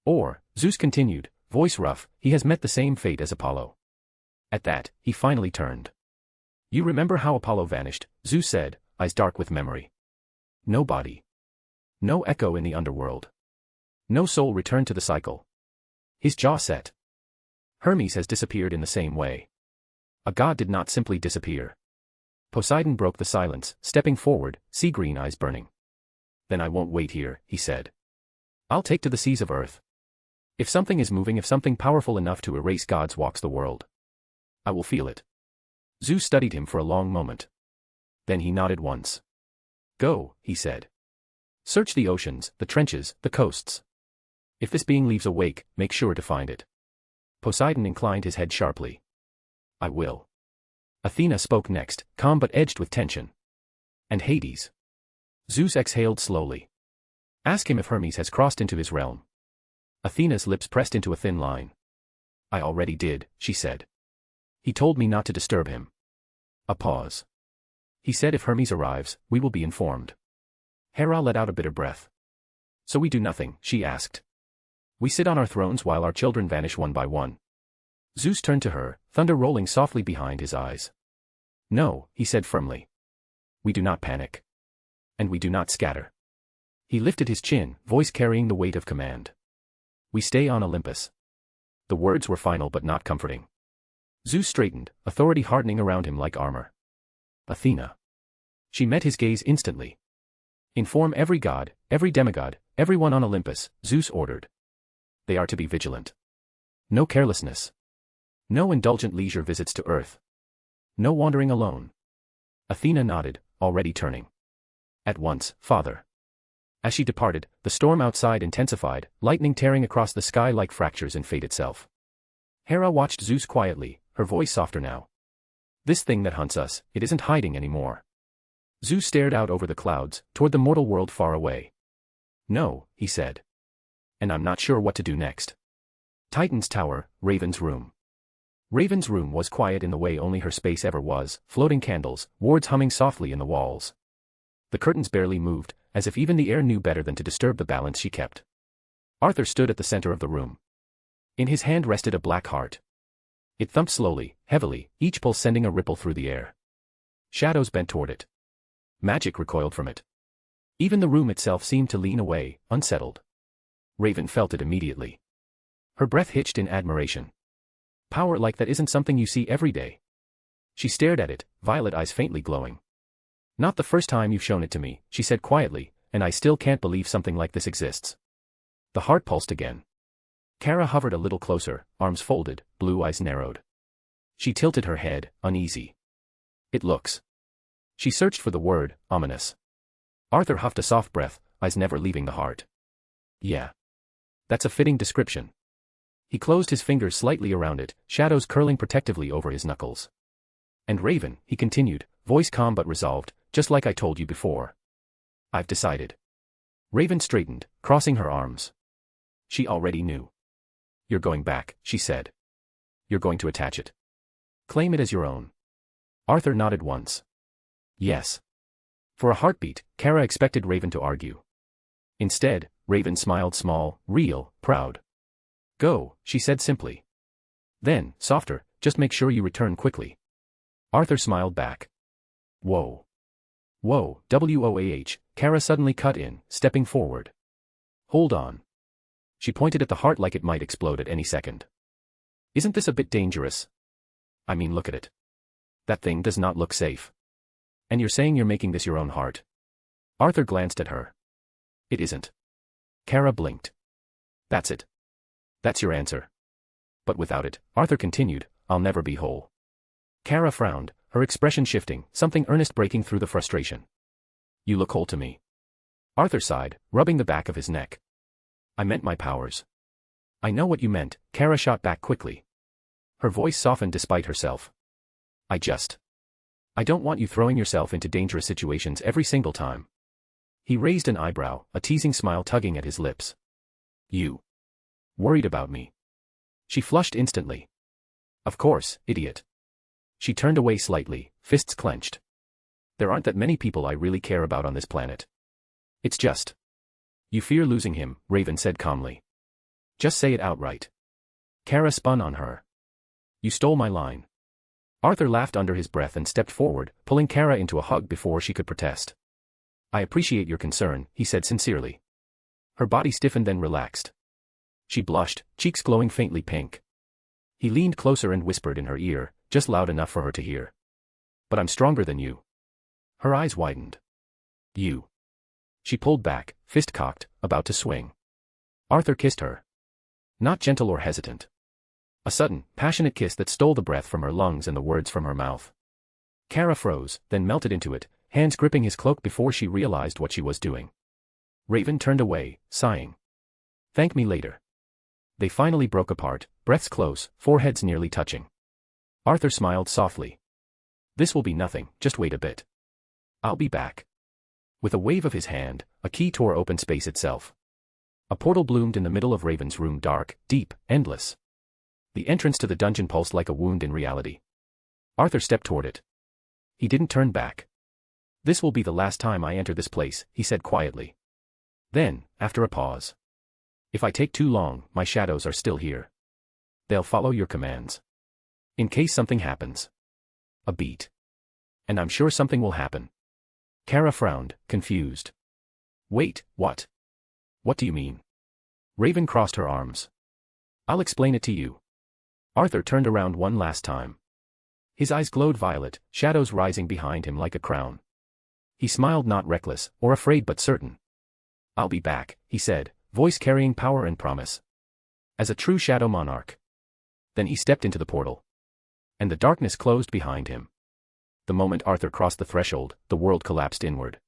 Or, Zeus continued, voice rough, he has met the same fate as Apollo. At that, he finally turned. You remember how Apollo vanished, Zeus said, eyes dark with memory. No body. No echo in the underworld. No soul returned to the cycle. His jaw set. Hermes has disappeared in the same way. A god did not simply disappear. Poseidon broke the silence, stepping forward, sea green eyes burning. Then I won't wait here, he said. I'll take to the seas of earth. If something is moving, if something powerful enough to erase gods walks the world, I will feel it. Zeus studied him for a long moment. Then he nodded once. Go, he said. Search the oceans, the trenches, the coasts. If this being leaves a wake, make sure to find it. Poseidon inclined his head sharply. I will. Athena spoke next, calm but edged with tension. And Hades? Zeus exhaled slowly. Ask him if Hermes has crossed into his realm. Athena's lips pressed into a thin line. I already did, she said. He told me not to disturb him. A pause. He said if Hermes arrives, we will be informed. Hera let out a bitter breath. So we do nothing, she asked. We sit on our thrones while our children vanish one by one. Zeus turned to her, thunder rolling softly behind his eyes. No, he said firmly. We do not panic. And we do not scatter. He lifted his chin, voice carrying the weight of command. We stay on Olympus. The words were final but not comforting. Zeus straightened, authority hardening around him like armor. Athena. She met his gaze instantly. Inform every god, every demigod, everyone on Olympus, Zeus ordered. They are to be vigilant. No carelessness. No indulgent leisure visits to Earth. No wandering alone. Athena nodded, already turning. At once, father. As she departed, the storm outside intensified, lightning tearing across the sky like fractures in fate itself. Hera watched Zeus quietly, her voice softer now. This thing that hunts us, it isn't hiding anymore. Zeus stared out over the clouds, toward the mortal world far away. No, he said. And I'm not sure what to do next. Titan's tower, Raven's room. Raven's room was quiet in the way only her space ever was, floating candles, wards humming softly in the walls. The curtains barely moved, as if even the air knew better than to disturb the balance she kept. Arthur stood at the center of the room. In his hand rested a black heart. It thumped slowly, heavily, each pulse sending a ripple through the air. Shadows bent toward it. Magic recoiled from it. Even the room itself seemed to lean away, unsettled. Raven felt it immediately. Her breath hitched in admiration. Power like that isn't something you see every day. She stared at it, violet eyes faintly glowing. Not the first time you've shown it to me, she said quietly, and I still can't believe something like this exists. The heart pulsed again. Kara hovered a little closer, arms folded, blue eyes narrowed. She tilted her head, uneasy. It looks. She searched for the word, ominous. Arthur huffed a soft breath, eyes never leaving the heart. Yeah. That's a fitting description. He closed his fingers slightly around it, shadows curling protectively over his knuckles. And Raven, he continued, voice calm but resolved, just like I told you before. I've decided. Raven straightened, crossing her arms. She already knew. You're going back, she said. You're going to attach it. Claim it as your own. Arthur nodded once. Yes. For a heartbeat, Kara expected Raven to argue. Instead, Raven smiled small, real, proud. Go, she said simply. Then, softer, just make sure you return quickly. Arthur smiled back. Whoa. Whoa, WOAH, Kara suddenly cut in, stepping forward. Hold on. She pointed at the heart like it might explode at any second. Isn't this a bit dangerous? I mean, look at it. That thing does not look safe. And you're saying you're making this your own heart? Arthur glanced at her. It isn't. Kara blinked. That's it. That's your answer. But without it, Arthur continued, I'll never be whole. Kara frowned, her expression shifting, something earnest breaking through the frustration. You look whole to me. Arthur sighed, rubbing the back of his neck. I meant my powers. I know what you meant, Kara shot back quickly. Her voice softened despite herself. I don't want you throwing yourself into dangerous situations every single time. He raised an eyebrow, a teasing smile tugging at his lips. You. Worried about me. She flushed instantly. Of course, idiot. She turned away slightly, fists clenched. There aren't that many people I really care about on this planet. It's just. You fear losing him, Raven said calmly. Just say it outright. Kara spun on her. You stole my line. Arthur laughed under his breath and stepped forward, pulling Kara into a hug before she could protest. I appreciate your concern, he said sincerely. Her body stiffened then relaxed. She blushed, cheeks glowing faintly pink. He leaned closer and whispered in her ear, just loud enough for her to hear. But I'm stronger than you. Her eyes widened. You. She pulled back, fist cocked, about to swing. Arthur kissed her. Not gentle or hesitant. A sudden, passionate kiss that stole the breath from her lungs and the words from her mouth. Kara froze, then melted into it, hands gripping his cloak before she realized what she was doing. Raven turned away, sighing. Thank me later. They finally broke apart, breaths close, foreheads nearly touching. Arthur smiled softly. This will be nothing, just wait a bit. I'll be back. With a wave of his hand, a key tore open space itself. A portal bloomed in the middle of Raven's room, dark, deep, endless. The entrance to the dungeon pulsed like a wound in reality. Arthur stepped toward it. He didn't turn back. This will be the last time I enter this place, he said quietly. Then, after a pause. If I take too long, my shadows are still here. They'll follow your commands. In case something happens. A beat. And I'm sure something will happen. Kara frowned, confused. Wait, what? What do you mean? Raven crossed her arms. I'll explain it to you. Arthur turned around one last time. His eyes glowed violet, shadows rising behind him like a crown. He smiled, not reckless, or afraid but certain. I'll be back, he said, voice carrying power and promise. As a true Shadow Monarch. Then he stepped into the portal. And the darkness closed behind him. The moment Arthur crossed the threshold, the world collapsed inward.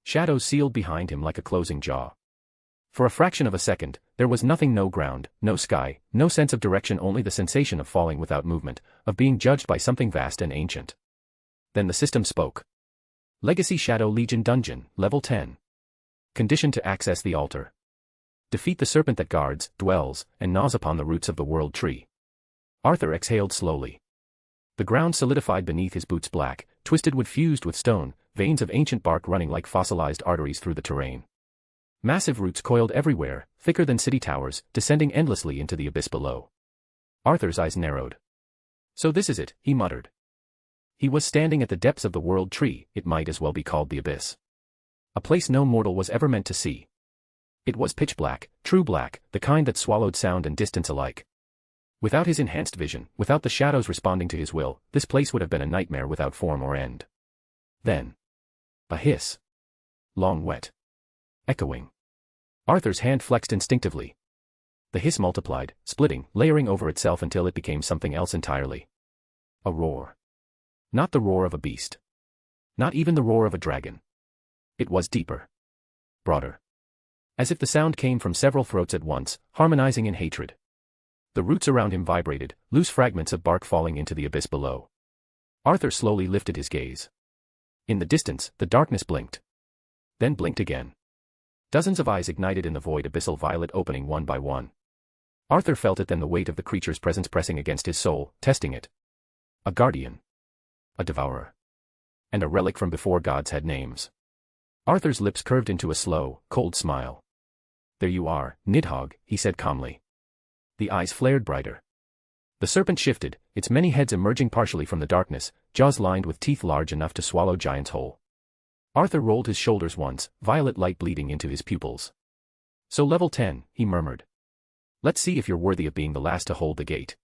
Shadows sealed behind him like a closing jaw. For a fraction of a second, there was nothing, no ground, no sky, no sense of direction, only the sensation of falling without movement, of being judged by something vast and ancient. Then the system spoke. Legacy Shadow Legion Dungeon, Level 10. Condition to access the altar. Defeat the serpent that guards, dwells, and gnaws upon the roots of the world tree. Arthur exhaled slowly. The ground solidified beneath his boots, black, twisted wood fused with stone, veins of ancient bark running like fossilized arteries through the terrain. Massive roots coiled everywhere, thicker than city towers, descending endlessly into the abyss below. Arthur's eyes narrowed. So this is it, he muttered. He was standing at the depths of the world tree, it might as well be called the abyss. A place no mortal was ever meant to see. It was pitch black, true black, the kind that swallowed sound and distance alike. Without his enhanced vision, without the shadows responding to his will, this place would have been a nightmare without form or end. Then. A hiss. Long, wet. Echoing. Arthur's hand flexed instinctively. The hiss multiplied, splitting, layering over itself until it became something else entirely. A roar. Not the roar of a beast. Not even the roar of a dragon. It was deeper. Broader. As if the sound came from several throats at once, harmonizing in hatred. The roots around him vibrated, loose fragments of bark falling into the abyss below. Arthur slowly lifted his gaze. In the distance, the darkness blinked. Then blinked again. Dozens of eyes ignited in the void, abyssal violet opening one by one. Arthur felt it, then the weight of the creature's presence pressing against his soul, testing it. A guardian. A devourer. And a relic from before gods had names. Arthur's lips curved into a slow, cold smile. There you are, Nidhogg, he said calmly. The eyes flared brighter. The serpent shifted, its many heads emerging partially from the darkness, jaws lined with teeth large enough to swallow giants whole. Arthur rolled his shoulders once, violet light bleeding into his pupils. So level 10, he murmured. Let's see if you're worthy of being the last to hold the gate.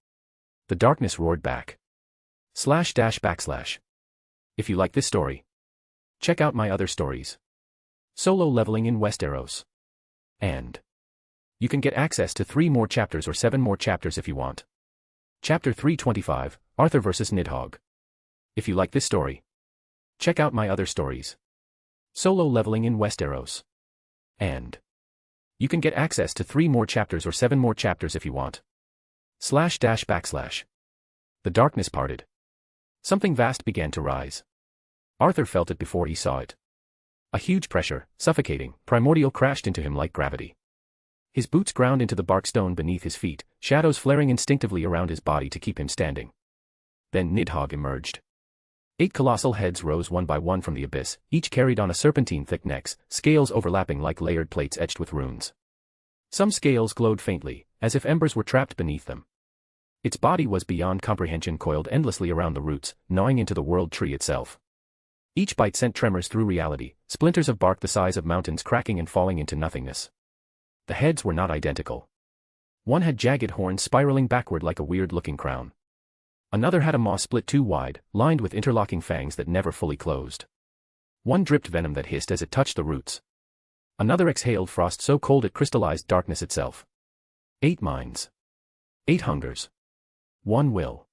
The darkness roared back. // If you like this story, check out my other stories. Solo leveling in Westeros. And you can get access to 3 more chapters or 7 more chapters if you want. Chapter 325, Arthur vs. Nidhogg. If you like this story, check out my other stories. Solo leveling in Westeros. And you can get access to 3 more chapters or 7 more chapters if you want. // The darkness parted. Something vast began to rise. Arthur felt it before he saw it. A huge pressure, suffocating, primordial crashed into him like gravity. His boots ground into the bark stone beneath his feet, shadows flaring instinctively around his body to keep him standing. Then Nidhogg emerged. 8 colossal heads rose one by one from the abyss, each carried on a serpentine-thick necks, scales overlapping like layered plates etched with runes. Some scales glowed faintly, as if embers were trapped beneath them. Its body was beyond comprehension, coiled endlessly around the roots, gnawing into the world tree itself. Each bite sent tremors through reality, splinters of bark the size of mountains cracking and falling into nothingness. The heads were not identical. One had jagged horns spiraling backward like a weird-looking crown. Another had a maw split too wide, lined with interlocking fangs that never fully closed. One dripped venom that hissed as it touched the roots. Another exhaled frost so cold it crystallized darkness itself. 8 minds. 8 hungers. 1 will.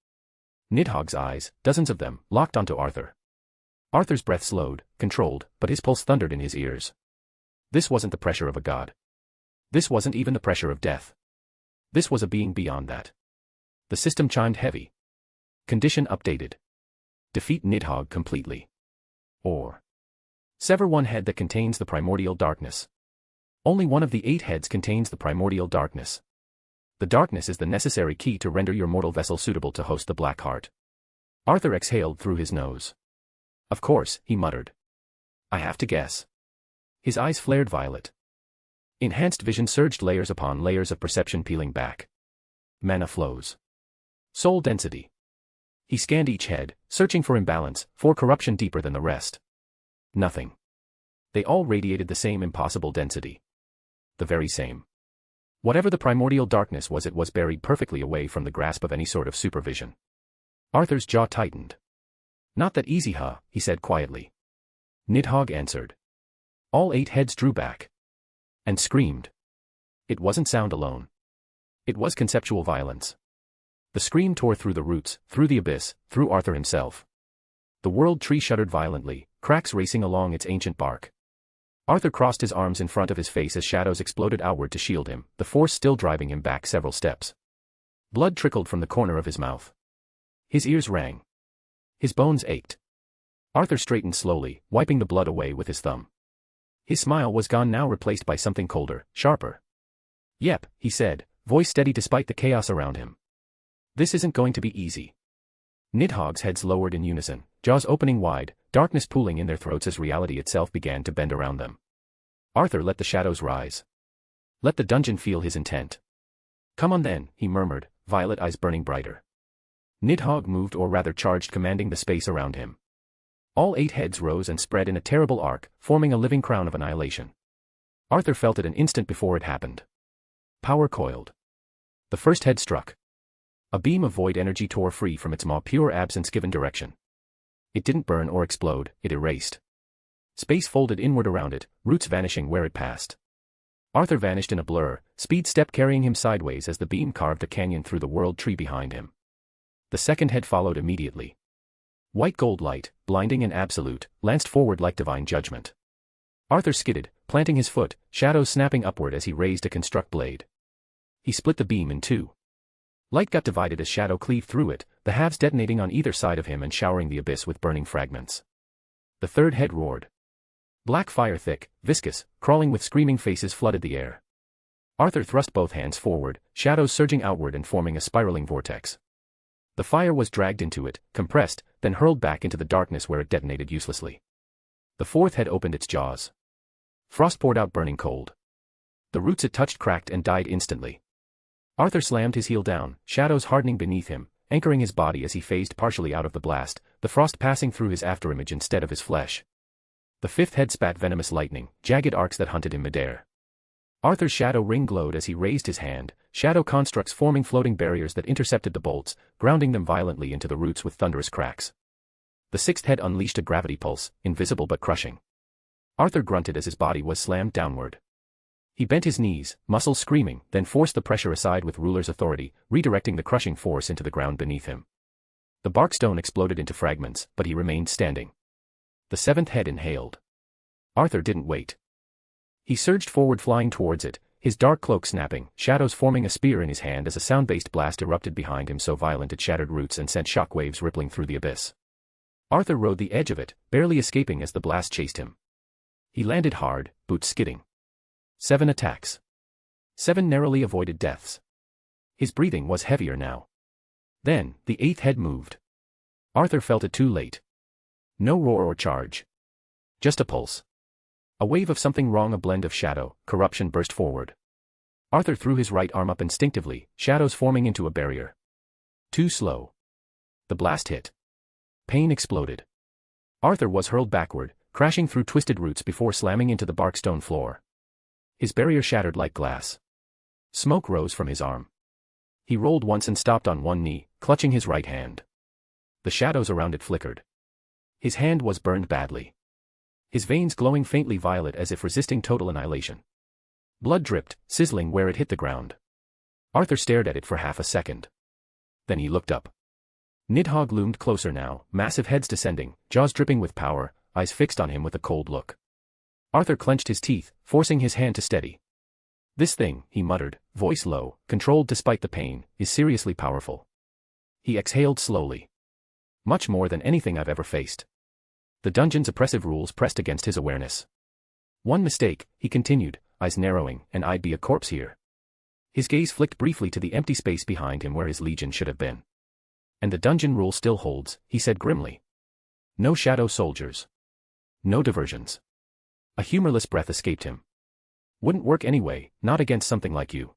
Nidhogg's eyes, dozens of them, locked onto Arthur. Arthur's breath slowed, controlled, but his pulse thundered in his ears. This wasn't the pressure of a god. This wasn't even the pressure of death. This was a being beyond that. The system chimed heavy. Condition updated. Defeat Nidhogg completely. Or sever one head that contains the primordial darkness. Only one of the 8 heads contains the primordial darkness. The darkness is the necessary key to render your mortal vessel suitable to host the Black Heart. Arthur exhaled through his nose. Of course, he muttered. I have to guess. His eyes flared violet. Enhanced vision surged layers upon layers of perception peeling back. Mana flows. Soul density. He scanned each head, searching for imbalance, for corruption deeper than the rest. Nothing. They all radiated the same impossible density. The very same. Whatever the primordial darkness was, it was buried perfectly away from the grasp of any sort of supervision. Arthur's jaw tightened. Not that easy, huh? He said quietly. Nidhogg answered. All 8 heads drew back. And screamed. It wasn't sound alone. It was conceptual violence. The scream tore through the roots, through the abyss, through Arthur himself. The world tree shuddered violently, cracks racing along its ancient bark. Arthur crossed his arms in front of his face as shadows exploded outward to shield him, the force still driving him back several steps. Blood trickled from the corner of his mouth. His ears rang. His bones ached. Arthur straightened slowly, wiping the blood away with his thumb. His smile was gone now, replaced by something colder, sharper. Yep, he said, voice steady despite the chaos around him. This isn't going to be easy. Nidhogg's heads lowered in unison, jaws opening wide, darkness pooling in their throats as reality itself began to bend around them. Arthur let the shadows rise. Let the dungeon feel his intent. Come on then, he murmured, violet eyes burning brighter. Nidhogg moved, or rather charged, commanding the space around him. All 8 heads rose and spread in a terrible arc, forming a living crown of annihilation. Arthur felt it an instant before it happened. Power coiled. The first head struck. A beam of void energy tore free from its maw, pure absence given direction. It didn't burn or explode, it erased. Space folded inward around it, roots vanishing where it passed. Arthur vanished in a blur, speed step carrying him sideways as the beam carved a canyon through the world tree behind him. The second head followed immediately. White gold light, blinding and absolute, lanced forward like divine judgment. Arthur skidded, planting his foot, shadows snapping upward as he raised a construct blade. He split the beam in 2. Light got divided as shadow cleaved through it, the halves detonating on either side of him and showering the abyss with burning fragments. The third head roared. Black fire, thick, viscous, crawling with screaming faces, flooded the air. Arthur thrust both hands forward, shadows surging outward and forming a spiraling vortex. The fire was dragged into it, compressed, then hurled back into the darkness where it detonated uselessly. The fourth head opened its jaws. Frost poured out burning cold. The roots it touched cracked and died instantly. Arthur slammed his heel down, shadows hardening beneath him, anchoring his body as he phased partially out of the blast, the frost passing through his afterimage instead of his flesh. The fifth head spat venomous lightning, jagged arcs that hunted in midair. Arthur's shadow ring glowed as he raised his hand, shadow constructs forming floating barriers that intercepted the bolts, grounding them violently into the roots with thunderous cracks. The sixth head unleashed a gravity pulse, invisible but crushing. Arthur grunted as his body was slammed downward. He bent his knees, muscles screaming, then forced the pressure aside with ruler's authority, redirecting the crushing force into the ground beneath him. The bark stone exploded into fragments, but he remained standing. The seventh head inhaled. Arthur didn't wait. He surged forward, flying towards it, his dark cloak snapping, shadows forming a spear in his hand as a sound-based blast erupted behind him so violent it shattered roots and sent shockwaves rippling through the abyss. Arthur rode the edge of it, barely escaping as the blast chased him. He landed hard, boots skidding. 7 attacks. 7 narrowly avoided deaths. His breathing was heavier now. Then, the eighth head moved. Arthur felt it too late. No roar or charge. Just a pulse. A wave of something wrong, a blend of shadow, corruption burst forward. Arthur threw his right arm up instinctively, shadows forming into a barrier. Too slow. The blast hit. Pain exploded. Arthur was hurled backward, crashing through twisted roots before slamming into the barkstone floor. His barrier shattered like glass. Smoke rose from his arm. He rolled once and stopped on one knee, clutching his right hand. The shadows around it flickered. His hand was burned badly. His veins glowing faintly violet as if resisting total annihilation. Blood dripped, sizzling where it hit the ground. Arthur stared at it for half a second. Then he looked up. Nidhogg loomed closer now, massive heads descending, jaws dripping with power, eyes fixed on him with a cold look. Arthur clenched his teeth, forcing his hand to steady. This thing, he muttered, voice low, controlled despite the pain, is seriously powerful. He exhaled slowly. Much more than anything I've ever faced. The dungeon's oppressive rules pressed against his awareness. One mistake, he continued, eyes narrowing, and I'd be a corpse here. His gaze flicked briefly to the empty space behind him where his legion should have been. And the dungeon rule still holds, he said grimly. No shadow soldiers. No diversions. A humorless breath escaped him. Wouldn't work anyway, not against something like you.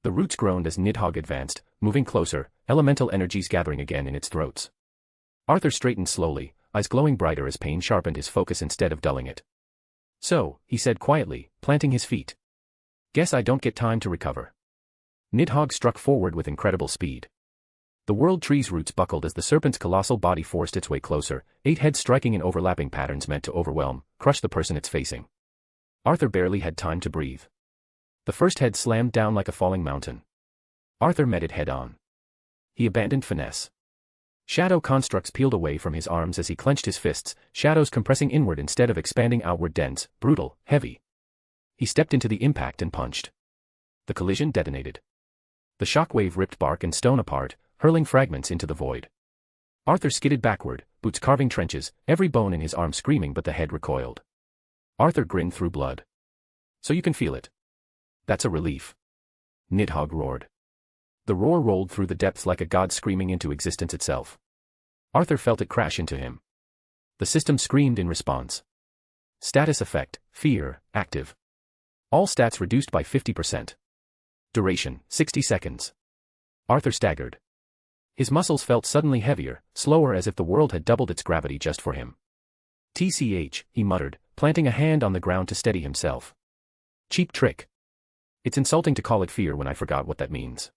The roots groaned as Nidhogg advanced, moving closer, elemental energies gathering again in its throats. Arthur straightened slowly, eyes glowing brighter as pain sharpened his focus instead of dulling it. So, he said quietly, planting his feet. Guess I don't get time to recover. Nidhogg struck forward with incredible speed. The world tree's roots buckled as the serpent's colossal body forced its way closer, 8 heads striking in overlapping patterns meant to overwhelm, crush the person it's facing. Arthur barely had time to breathe. The first head slammed down like a falling mountain. Arthur met it head-on. He abandoned finesse. Shadow constructs peeled away from his arms as he clenched his fists, shadows compressing inward instead of expanding outward, dense, brutal, heavy. He stepped into the impact and punched. The collision detonated. The shockwave ripped bark and stone apart, hurling fragments into the void. Arthur skidded backward, boots carving trenches, every bone in his arm screaming, but the head recoiled. Arthur grinned through blood. So you can feel it. That's a relief. Nidhogg roared. The roar rolled through the depths like a god screaming into existence itself. Arthur felt it crash into him. The system screamed in response. Status effect, fear, active. All stats reduced by 50%. Duration, 60 seconds. Arthur staggered. His muscles felt suddenly heavier, slower, as if the world had doubled its gravity just for him. TCH, he muttered, planting a hand on the ground to steady himself. Cheap trick. It's insulting to call it fear when I forgot what that means.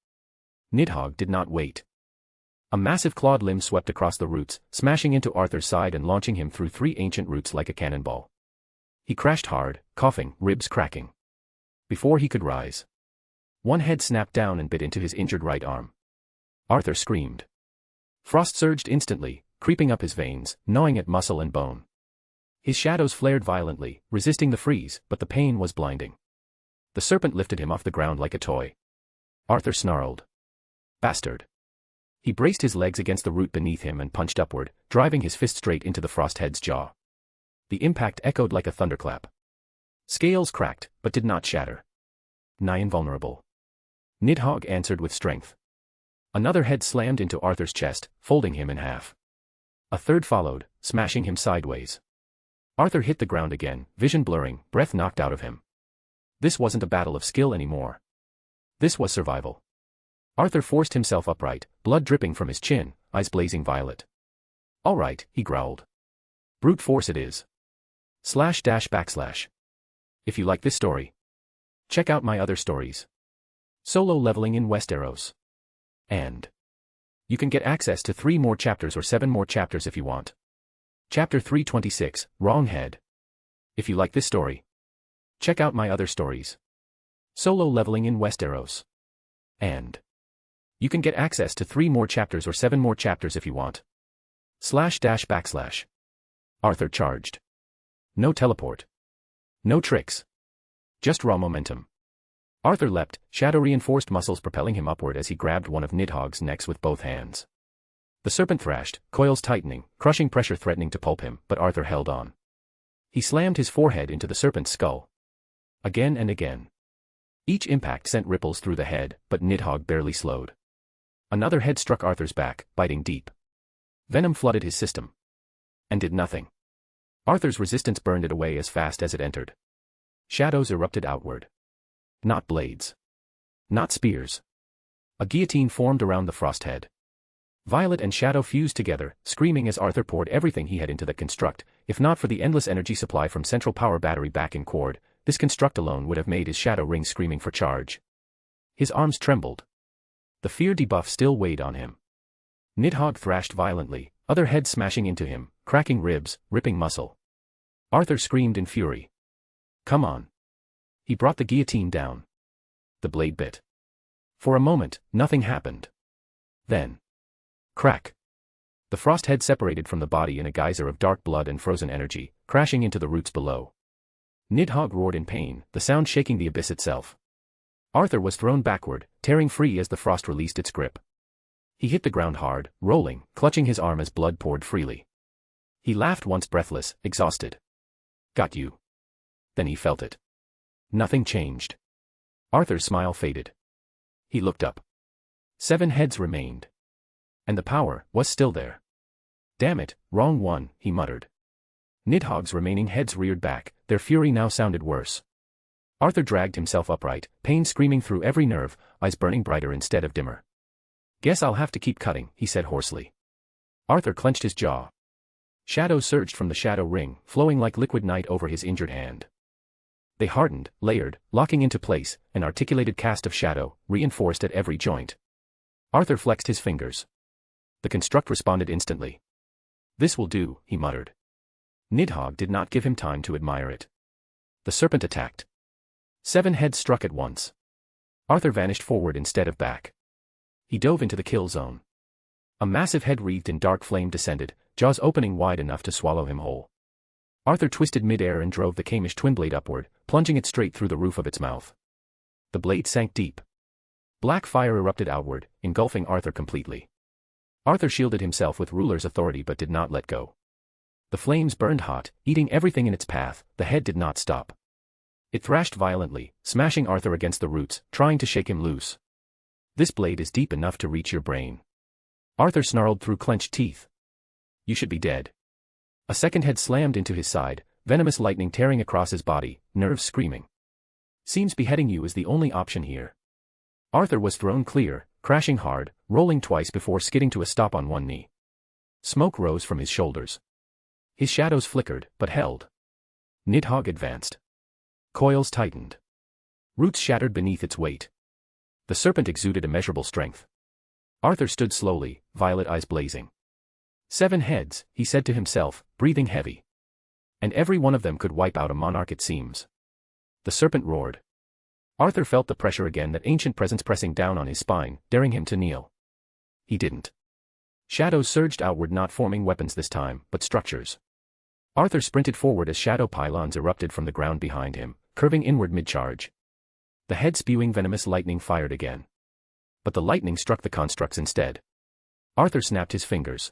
Nidhogg did not wait. A massive clawed limb swept across the roots, smashing into Arthur's side and launching him through 3 ancient roots like a cannonball. He crashed hard, coughing, ribs cracking. Before he could rise, one head snapped down and bit into his injured right arm. Arthur screamed. Frost surged instantly, creeping up his veins, gnawing at muscle and bone. His shadows flared violently, resisting the freeze, but the pain was blinding. The serpent lifted him off the ground like a toy. Arthur snarled. Bastard. He braced his legs against the root beneath him and punched upward, driving his fist straight into the frosthead's jaw. The impact echoed like a thunderclap. Scales cracked, but did not shatter. Nigh invulnerable. Nidhogg answered with strength. Another head slammed into Arthur's chest, folding him in half. A third followed, smashing him sideways. Arthur hit the ground again, vision blurring, breath knocked out of him. This wasn't a battle of skill anymore. This was survival. Arthur forced himself upright, blood dripping from his chin, eyes blazing violet. All right, he growled. Brute force it is. // If you like this story, check out my other stories. Solo leveling in Westeros. And you can get access to 3 more chapters or 7 more chapters if you want. Chapter 326, Wrong Head. If you like this story, check out my other stories. Solo leveling in Westeros. And you can get access to 3 more chapters or 7 more chapters if you want. // Arthur charged. No teleport. No tricks. Just raw momentum. Arthur leapt, shadow-reinforced muscles propelling him upward as he grabbed one of Nidhogg's necks with both hands. The serpent thrashed, coils tightening, crushing pressure threatening to pulp him, but Arthur held on. He slammed his forehead into the serpent's skull. Again and again. Each impact sent ripples through the head, but Nidhogg barely slowed. Another head struck Arthur's back, biting deep. Venom flooded his system. And did nothing. Arthur's resistance burned it away as fast as it entered. Shadows erupted outward. Not blades. Not spears. A guillotine formed around the frosthead. Violet and Shadow fused together, screaming as Arthur poured everything he had into the construct. If not for the endless energy supply from Central Power Battery back in Cord, this construct alone would have made his Shadow ring screaming for charge. His arms trembled. The fear debuff still weighed on him. Nidhogg thrashed violently, other heads smashing into him, cracking ribs, ripping muscle. Arthur screamed in fury. Come on. He brought the guillotine down. The blade bit. For a moment, nothing happened. Then. Crack. The frost head separated from the body in a geyser of dark blood and frozen energy, crashing into the roots below. Nidhogg roared in pain, the sound shaking the abyss itself. Arthur was thrown backward, tearing free as the frost released its grip. He hit the ground hard, rolling, clutching his arm as blood poured freely. He laughed once, breathless, exhausted. Got you. Then he felt it. Nothing changed. Arthur's smile faded. He looked up. 7 heads remained. And the power was still there. Damn it, wrong one, he muttered. Nidhogg's remaining heads reared back, their fury now sounded worse. Arthur dragged himself upright, pain screaming through every nerve, eyes burning brighter instead of dimmer. Guess I'll have to keep cutting, he said hoarsely. Arthur clenched his jaw. Shadows surged from the shadow ring, flowing like liquid night over his injured hand. They hardened, layered, locking into place, an articulated cast of shadow, reinforced at every joint. Arthur flexed his fingers. The construct responded instantly. This will do, he muttered. Nidhogg did not give him time to admire it. The serpent attacked. 7 heads struck at once. Arthur vanished forward instead of back. He dove into the kill zone. A massive head wreathed in dark flame descended, jaws opening wide enough to swallow him whole. Arthur twisted mid-air and drove the Kamish twin blade upward, plunging it straight through the roof of its mouth. The blade sank deep. Black fire erupted outward, engulfing Arthur completely. Arthur shielded himself with ruler's authority but did not let go. The flames burned hot, eating everything in its path. The head did not stop. It thrashed violently, smashing Arthur against the roots, trying to shake him loose. This blade is deep enough to reach your brain. Arthur snarled through clenched teeth. You should be dead. A second head slammed into his side, venomous lightning tearing across his body, nerves screaming. Seems beheading you is the only option here. Arthur was thrown clear, crashing hard, rolling twice before skidding to a stop on one knee. Smoke rose from his shoulders. His shadows flickered, but held. Nidhogg advanced. Coils tightened. Roots shattered beneath its weight. The serpent exuded immeasurable strength. Arthur stood slowly, violet eyes blazing. 7 heads, he said to himself, breathing heavy. And every one of them could wipe out a monarch, it seems. The serpent roared. Arthur felt the pressure again, that ancient presence pressing down on his spine, daring him to kneel. He didn't. Shadows surged outward, not forming weapons this time, but structures. Arthur sprinted forward as shadow pylons erupted from the ground behind him, curving inward mid-charge. The head spewing venomous lightning fired again. But the lightning struck the constructs instead. Arthur snapped his fingers.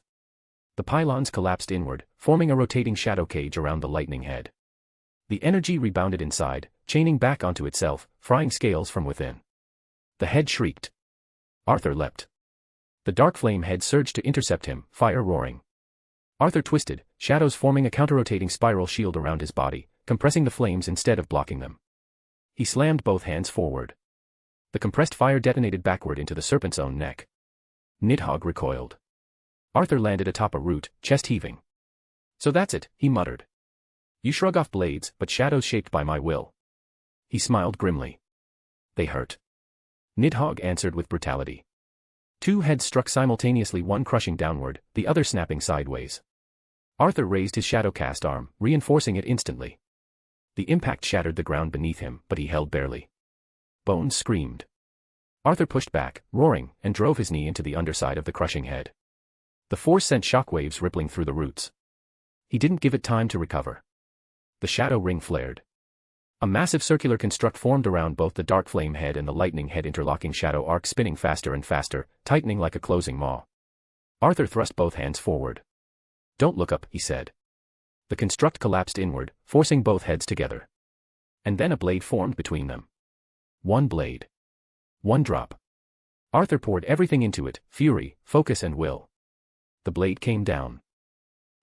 The pylons collapsed inward, forming a rotating shadow cage around the lightning head. The energy rebounded inside, chaining back onto itself, frying scales from within. The head shrieked. Arthur leapt. The dark flame head surged to intercept him, fire roaring. Arthur twisted, shadows forming a counter-rotating spiral shield around his body, compressing the flames instead of blocking them. He slammed both hands forward. The compressed fire detonated backward into the serpent's own neck. Nidhogg recoiled. Arthur landed atop a root, chest heaving. So that's it, he muttered. You shrug off blades, but shadows shaped by my will. He smiled grimly. They hurt. Nidhogg answered with brutality. 2 heads struck simultaneously, one crushing downward, the other snapping sideways. Arthur raised his shadow-cast arm, reinforcing it instantly. The impact shattered the ground beneath him, but he held barely. Bones screamed. Arthur pushed back, roaring, and drove his knee into the underside of the crushing head. The force sent shockwaves rippling through the roots. He didn't give it time to recover. The shadow ring flared. A massive circular construct formed around both the dark flame head and the lightning head, interlocking shadow arc spinning faster and faster, tightening like a closing maw. Arthur thrust both hands forward. Don't look up, he said. The construct collapsed inward, forcing both heads together. And then a blade formed between them. One blade. One drop. Arthur poured everything into it, fury, focus and will. The blade came down.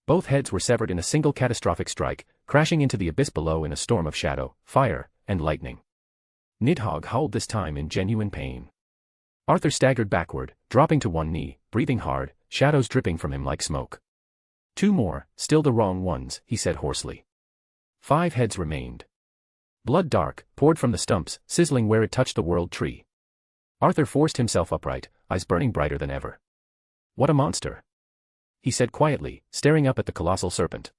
Both heads were severed in a single catastrophic strike, crashing into the abyss below in a storm of shadow, fire, and lightning. Nidhogg howled this time in genuine pain. Arthur staggered backward, dropping to one knee, breathing hard, shadows dripping from him like smoke. 2 more, still the wrong ones, he said hoarsely. 5 heads remained. Blood dark, poured from the stumps, sizzling where it touched the world tree. Arthur forced himself upright, eyes burning brighter than ever. What a monster! He said quietly, staring up at the colossal serpent.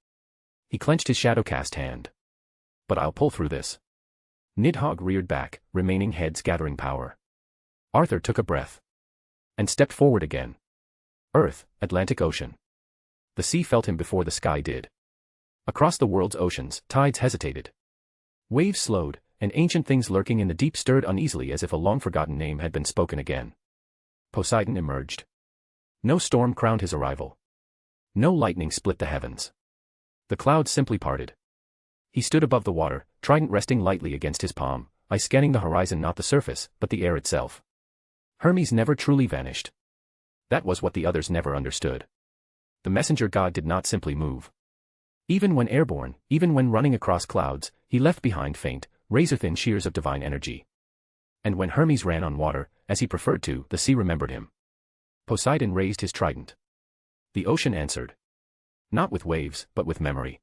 He clenched his shadow-cast hand. But I'll pull through this. Nidhogg reared back, remaining heads gathering power. Arthur took a breath. And stepped forward again. Earth, Atlantic Ocean. The sea felt him before the sky did. Across the world's oceans, tides hesitated. Waves slowed, and ancient things lurking in the deep stirred uneasily as if a long-forgotten name had been spoken again. Poseidon emerged. No storm crowned his arrival. No lightning split the heavens. The clouds simply parted. He stood above the water, trident resting lightly against his palm, eye scanning the horizon, not the surface, but the air itself. Hermes never truly vanished. That was what the others never understood. The messenger god did not simply move. Even when airborne, even when running across clouds, he left behind faint, razor-thin shears of divine energy. And when Hermes ran on water, as he preferred to, the sea remembered him. Poseidon raised his trident. The ocean answered. Not with waves, but with memory.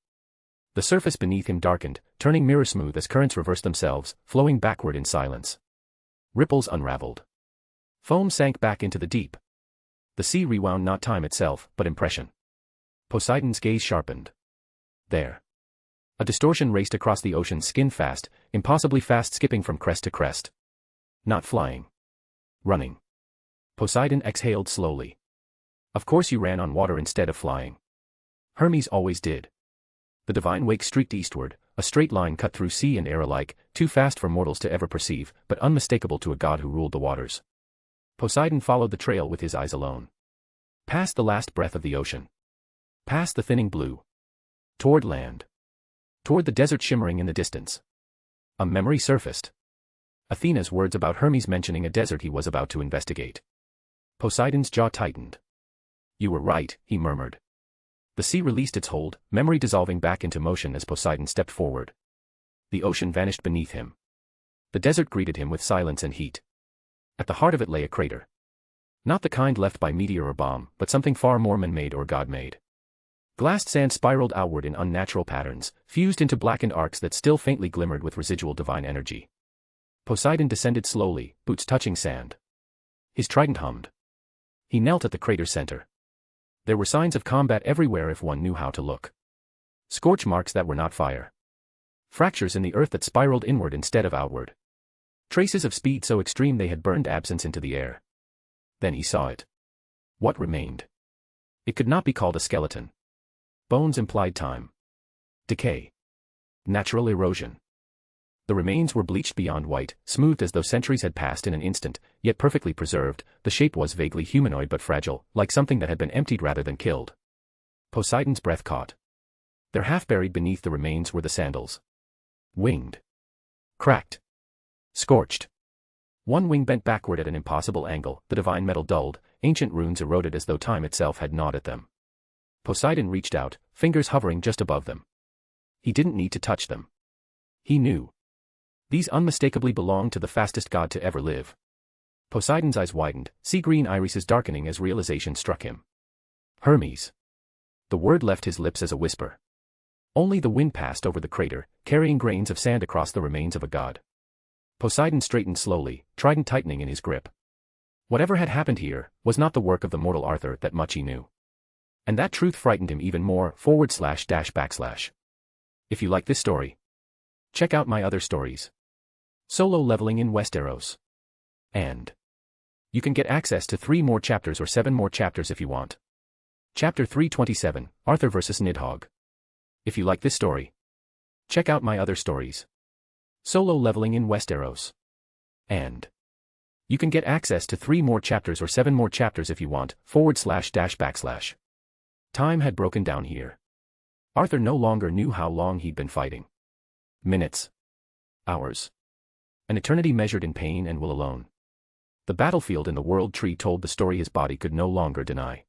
The surface beneath him darkened, turning mirror-smooth as currents reversed themselves, flowing backward in silence. Ripples unraveled. Foam sank back into the deep. The sea rewound not time itself, but impression. Poseidon's gaze sharpened. There. A distortion raced across the ocean, skin fast, impossibly fast, skipping from crest to crest. Not flying. Running. Poseidon exhaled slowly. Of course you ran on water instead of flying. Hermes always did. The divine wake streaked eastward, a straight line cut through sea and air alike, too fast for mortals to ever perceive, but unmistakable to a god who ruled the waters. Poseidon followed the trail with his eyes alone. Past the last breath of the ocean. Past the thinning blue. Toward land. Toward the desert shimmering in the distance. A memory surfaced. Athena's words about Hermes mentioning a desert he was about to investigate. Poseidon's jaw tightened. You were right, he murmured. The sea released its hold, memory dissolving back into motion as Poseidon stepped forward. The ocean vanished beneath him. The desert greeted him with silence and heat. At the heart of it lay a crater. Not the kind left by meteor or bomb, but something far more man-made or god-made. Glassed sand spiraled outward in unnatural patterns, fused into blackened arcs that still faintly glimmered with residual divine energy. Poseidon descended slowly, boots touching sand. His trident hummed. He knelt at the crater's center. There were signs of combat everywhere if one knew how to look. Scorch marks that were not fire. Fractures in the earth that spiraled inward instead of outward. Traces of speed so extreme they had burned absence into the air. Then he saw it. What remained? It could not be called a skeleton. Bones implied time. Decay. Natural erosion. The remains were bleached beyond white, smoothed as though centuries had passed in an instant, yet perfectly preserved. The shape was vaguely humanoid but fragile, like something that had been emptied rather than killed. Poseidon's breath caught. There, half buried beneath the remains, were the sandals. Winged. Cracked. Scorched. One wing bent backward at an impossible angle, the divine metal dulled, ancient runes eroded as though time itself had gnawed at them. Poseidon reached out, fingers hovering just above them. He didn't need to touch them. He knew. These unmistakably belonged to the fastest god to ever live. Poseidon's eyes widened, sea-green irises darkening as realization struck him. Hermes. The word left his lips as a whisper. Only the wind passed over the crater, carrying grains of sand across the remains of a god. Poseidon straightened slowly, trident tightening in his grip. Whatever had happened here was not the work of the mortal Arthur, that much he knew. And that truth frightened him even more. // If you like this story, check out my other stories. Solo leveling in Westeros. And you can get access to 3 more chapters or 7 more chapters if you want. Chapter 327, Arthur vs. Nidhogg. If you like this story, check out my other stories. Solo leveling in Westeros. And you can get access to 3 more chapters or 7 more chapters if you want. // Time had broken down here. Arthur no longer knew how long he'd been fighting. Minutes. Hours. An eternity measured in pain and will alone. The battlefield in the World Tree told the story his body could no longer deny.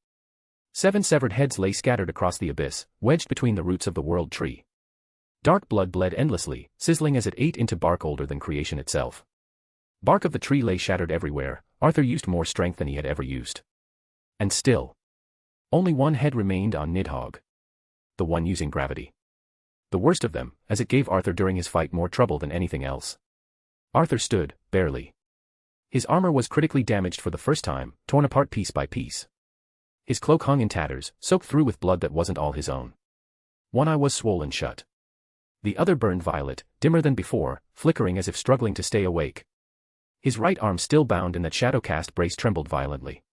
7 severed heads lay scattered across the abyss, wedged between the roots of the World Tree. Dark blood bled endlessly, sizzling as it ate into bark older than creation itself. Bark of the tree lay shattered everywhere. Arthur used more strength than he had ever used. And still, only one head remained on Nidhogg. The one using gravity. The worst of them, as it gave Arthur during his fight more trouble than anything else. Arthur stood, barely. His armor was critically damaged for the first time, torn apart piece by piece. His cloak hung in tatters, soaked through with blood that wasn't all his own. One eye was swollen shut. The other burned violet, dimmer than before, flickering as if struggling to stay awake. His right arm, still bound in that shadow-cast brace, trembled violently.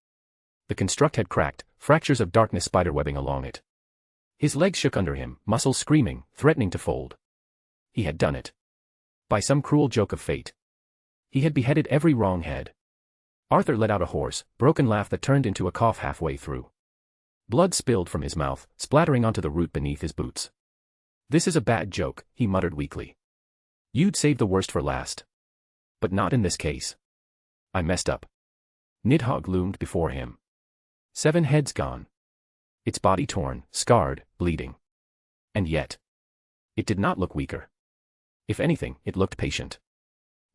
The construct had cracked, fractures of darkness spiderwebbing along it. His legs shook under him, muscles screaming, threatening to fold. He had done it. By some cruel joke of fate. He had beheaded every wrong head. Arthur let out a hoarse, broken laugh that turned into a cough halfway through. Blood spilled from his mouth, splattering onto the root beneath his boots. "This is a bad joke," he muttered weakly. "You'd save the worst for last. But not in this case. I messed up." Nidhogg loomed before him. 7 heads gone. Its body torn, scarred, bleeding. And yet, it did not look weaker. If anything, it looked patient.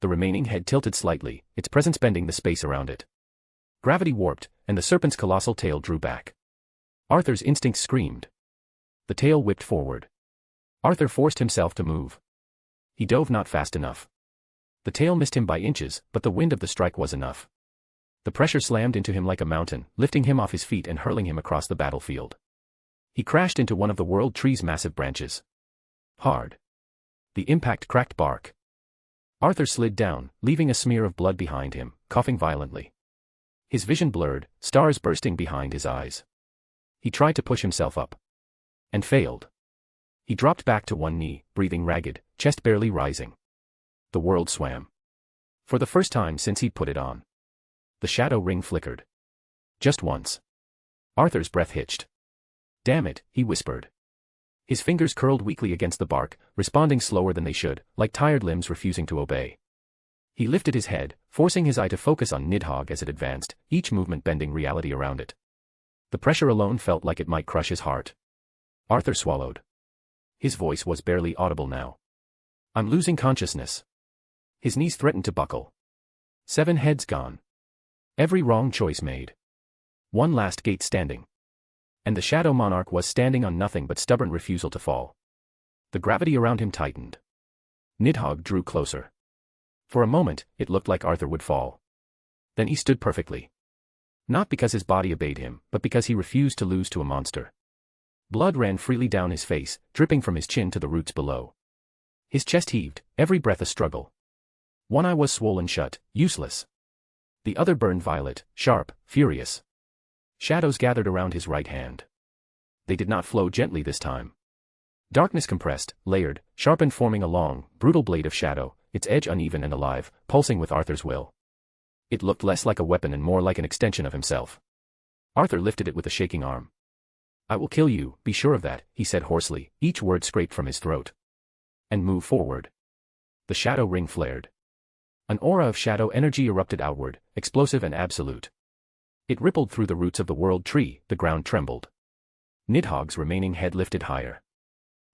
The remaining head tilted slightly, its presence bending the space around it. Gravity warped, and the serpent's colossal tail drew back. Arthur's instincts screamed. The tail whipped forward. Arthur forced himself to move. He dove not fast enough. The tail missed him by inches, but the wind of the strike was enough. The pressure slammed into him like a mountain, lifting him off his feet and hurling him across the battlefield. He crashed into one of the world tree's massive branches. Hard. The impact cracked bark. Arthur slid down, leaving a smear of blood behind him, coughing violently. His vision blurred, stars bursting behind his eyes. He tried to push himself up. And failed. He dropped back to one knee, breathing ragged, chest barely rising. The world swam. For the first time since he'd put it on. The shadow ring flickered. Just once. Arthur's breath hitched. "Damn it," he whispered. His fingers curled weakly against the bark, responding slower than they should, like tired limbs refusing to obey. He lifted his head, forcing his eye to focus on Nidhogg as it advanced, each movement bending reality around it. The pressure alone felt like it might crush his heart. Arthur swallowed. His voice was barely audible now. "I'm losing consciousness." His knees threatened to buckle. 7 heads gone. Every wrong choice made. One last gate standing. And the Shadow Monarch was standing on nothing but stubborn refusal to fall. The gravity around him tightened. Nidhogg drew closer. For a moment, it looked like Arthur would fall. Then he stood perfectly. Not because his body obeyed him, but because he refused to lose to a monster. Blood ran freely down his face, dripping from his chin to the roots below. His chest heaved, every breath a struggle. One eye was swollen shut, useless. The other burned violet, sharp, furious. Shadows gathered around his right hand. They did not flow gently this time. Darkness compressed, layered, sharpened, forming a long, brutal blade of shadow, its edge uneven and alive, pulsing with Arthur's will. It looked less like a weapon and more like an extension of himself. Arthur lifted it with a shaking arm. "I will kill you, be sure of that," he said hoarsely, each word scraped from his throat. "And move forward." The shadow ring flared. An aura of shadow energy erupted outward, explosive and absolute. It rippled through the roots of the world tree, the ground trembled. Nidhogg's remaining head lifted higher.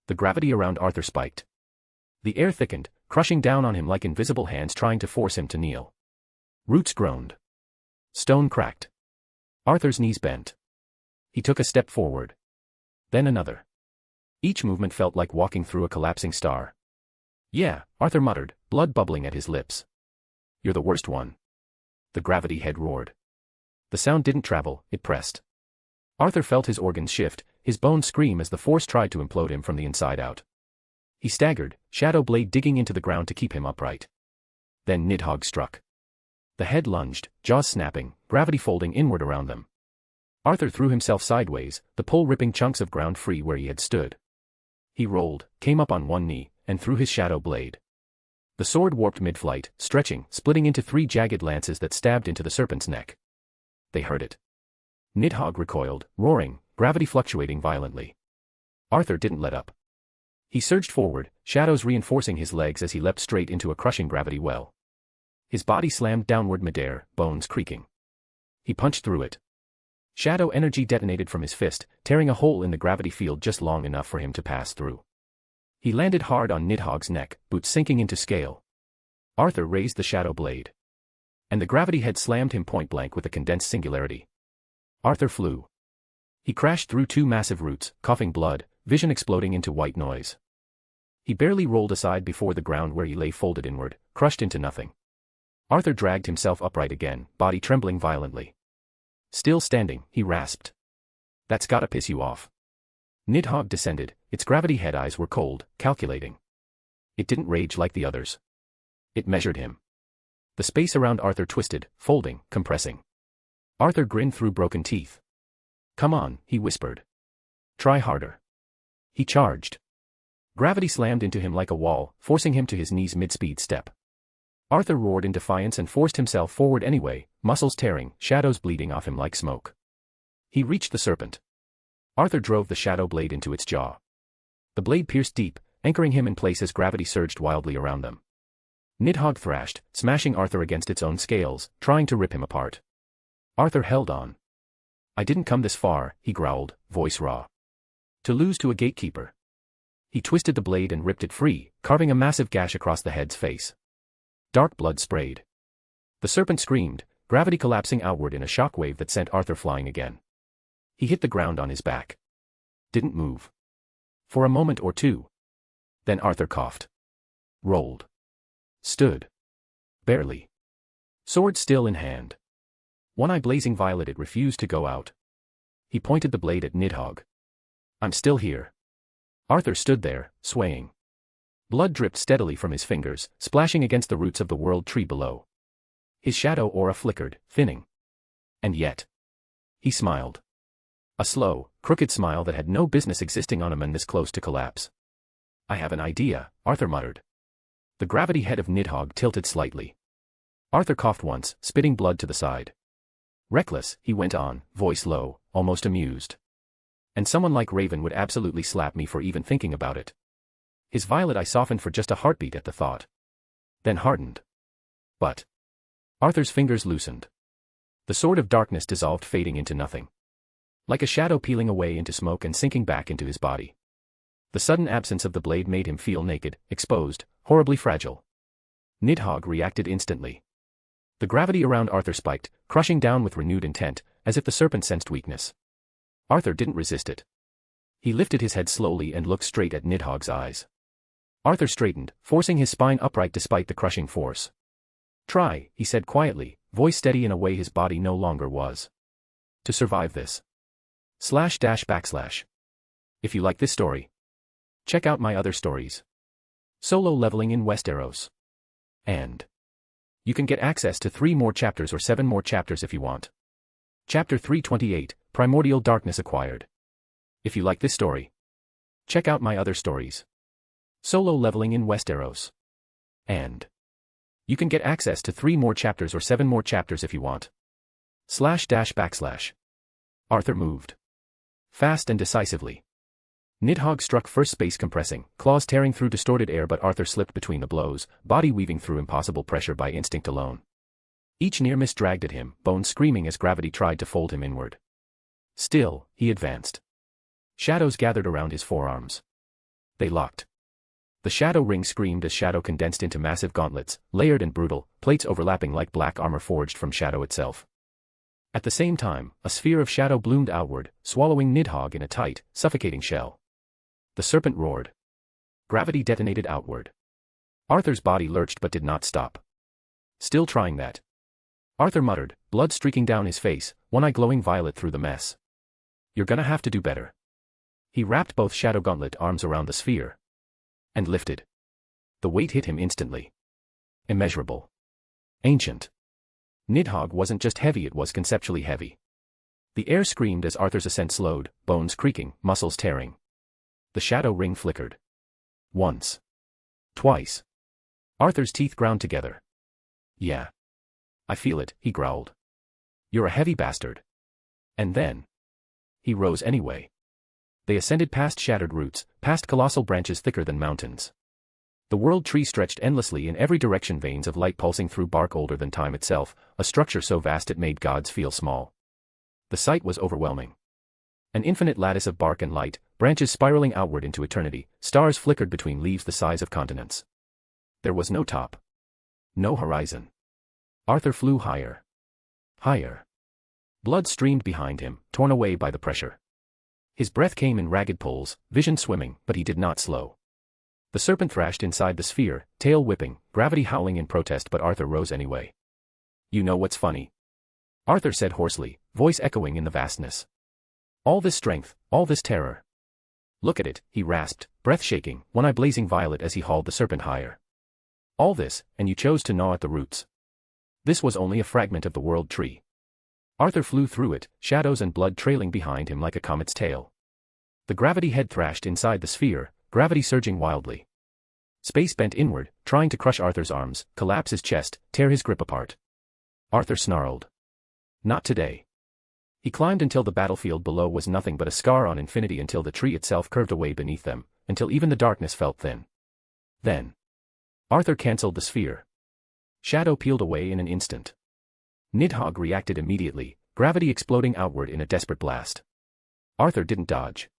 The gravity around Arthur spiked. The air thickened, crushing down on him like invisible hands trying to force him to kneel. Roots groaned. Stone cracked. Arthur's knees bent. He took a step forward. Then another. Each movement felt like walking through a collapsing star. "Yeah," Arthur muttered, blood bubbling at his lips. "You're the worst one." The gravity head roared. The sound didn't travel, it pressed. Arthur felt his organs shift, his bones scream as the force tried to implode him from the inside out. He staggered, shadow blade digging into the ground to keep him upright. Then Nidhogg struck. The head lunged, jaws snapping, gravity folding inward around them. Arthur threw himself sideways, the pull ripping chunks of ground free where he had stood. He rolled, came up on one knee, and threw his shadow blade. The sword warped mid-flight, stretching, splitting into 3 jagged lances that stabbed into the serpent's neck. They heard it. Nidhogg recoiled, roaring, gravity fluctuating violently. Arthur didn't let up. He surged forward, shadows reinforcing his legs as he leapt straight into a crushing gravity well. His body slammed downward midair, bones creaking. He punched through it. Shadow energy detonated from his fist, tearing a hole in the gravity field just long enough for him to pass through. He landed hard on Nidhogg's neck, boots sinking into scale. Arthur raised the shadow blade. And the gravity head slammed him point blank with a condensed singularity. Arthur flew. He crashed through 2 massive roots, coughing blood, vision exploding into white noise. He barely rolled aside before the ground where he lay folded inward, crushed into nothing. Arthur dragged himself upright again, body trembling violently. Still standing, he rasped. "That's gotta piss you off." Nidhogg descended, its gravity head eyes were cold, calculating. It didn't rage like the others. It measured him. The space around Arthur twisted, folding, compressing. Arthur grinned through broken teeth. "Come on," he whispered. "Try harder." He charged. Gravity slammed into him like a wall, forcing him to his knees mid-speed step. Arthur roared in defiance and forced himself forward anyway, muscles tearing, shadows bleeding off him like smoke. He reached the serpent. Arthur drove the shadow blade into its jaw. The blade pierced deep, anchoring him in place as gravity surged wildly around them. Nidhogg thrashed, smashing Arthur against its own scales, trying to rip him apart. Arthur held on. I didn't come this far, he growled, voice raw. To lose to a gatekeeper. He twisted the blade and ripped it free, carving a massive gash across the head's face. Dark blood sprayed. The serpent screamed, gravity collapsing outward in a shockwave that sent Arthur flying again. He hit the ground on his back. Didn't move. For a moment or two. Then Arthur coughed. Rolled. Stood. Barely. Sword still in hand. One eye blazing violet, it refused to go out. He pointed the blade at Nidhogg. I'm still here. Arthur stood there, swaying. Blood dripped steadily from his fingers, splashing against the roots of the world tree below. His shadow aura flickered, thinning. And yet. He smiled. A slow, crooked smile that had no business existing on a man this close to collapse. I have an idea, Arthur muttered. The gravity head of Nidhogg tilted slightly. Arthur coughed once, spitting blood to the side. Reckless, he went on, voice low, almost amused. And someone like Raven would absolutely slap me for even thinking about it. His violet eye softened for just a heartbeat at the thought. Then hardened. But. Arthur's fingers loosened. The sword of darkness dissolved, fading into nothing. Like a shadow peeling away into smoke and sinking back into his body. The sudden absence of the blade made him feel naked, exposed, horribly fragile. Nidhogg reacted instantly. The gravity around Arthur spiked, crushing down with renewed intent, as if the serpent sensed weakness. Arthur didn't resist it. He lifted his head slowly and looked straight at Nidhogg's eyes. Arthur straightened, forcing his spine upright despite the crushing force. Try, he said quietly, voice steady in a way his body no longer was. To survive this. // If you like this story, check out my other stories. Solo leveling in Westeros. And you can get access to 3 more chapters or 7 more chapters if you want. Chapter 328, Primordial Darkness Acquired. If you like this story, check out my other stories. Solo leveling in Westeros. And you can get access to 3 more chapters or 7 more chapters if you want. // Arthur moved. Fast and decisively. Nidhogg struck first, space compressing, claws tearing through distorted air, but Arthur slipped between the blows, body weaving through impossible pressure by instinct alone. Each near miss dragged at him, bones screaming as gravity tried to fold him inward. Still, he advanced. Shadows gathered around his forearms. They locked. The shadow ring screamed as shadow condensed into massive gauntlets, layered and brutal, plates overlapping like black armor forged from shadow itself. At the same time, a sphere of shadow bloomed outward, swallowing Nidhogg in a tight, suffocating shell. The serpent roared. Gravity detonated outward. Arthur's body lurched but did not stop. Still trying that. Arthur muttered, blood streaking down his face, one eye glowing violet through the mess. You're gonna have to do better. He wrapped both shadow gauntlet arms around the sphere. And lifted. The weight hit him instantly. Immeasurable. Ancient. Nidhogg wasn't just heavy, it was conceptually heavy. The air screamed as Arthur's ascent slowed, bones creaking, muscles tearing. The shadow ring flickered. Once. Twice. Arthur's teeth ground together. Yeah. I feel it, he growled. You're a heavy bastard. And then. He rose anyway. They ascended past shattered roots, past colossal branches thicker than mountains. The world tree stretched endlessly in every direction, veins of light pulsing through bark older than time itself, a structure so vast it made gods feel small. The sight was overwhelming. An infinite lattice of bark and light, branches spiraling outward into eternity, stars flickered between leaves the size of continents. There was no top. No horizon. Arthur flew higher. Higher. Blood streamed behind him, torn away by the pressure. His breath came in ragged pulls, vision swimming, but he did not slow. The serpent thrashed inside the sphere, tail whipping, gravity howling in protest, but Arthur rose anyway. You know what's funny? Arthur said hoarsely, voice echoing in the vastness. All this strength, all this terror. Look at it, he rasped, breath shaking, one eye blazing violet as he hauled the serpent higher. All this, and you chose to gnaw at the roots. This was only a fragment of the world tree. Arthur flew through it, shadows and blood trailing behind him like a comet's tail. The gravity head thrashed inside the sphere, gravity surging wildly. Space bent inward, trying to crush Arthur's arms, collapse his chest, tear his grip apart. Arthur snarled. Not today. He climbed until the battlefield below was nothing but a scar on infinity, until the tree itself curved away beneath them, until even the darkness felt thin. Then Arthur cancelled the sphere. Shadow peeled away in an instant. Nidhogg reacted immediately, gravity exploding outward in a desperate blast. Arthur didn't dodge.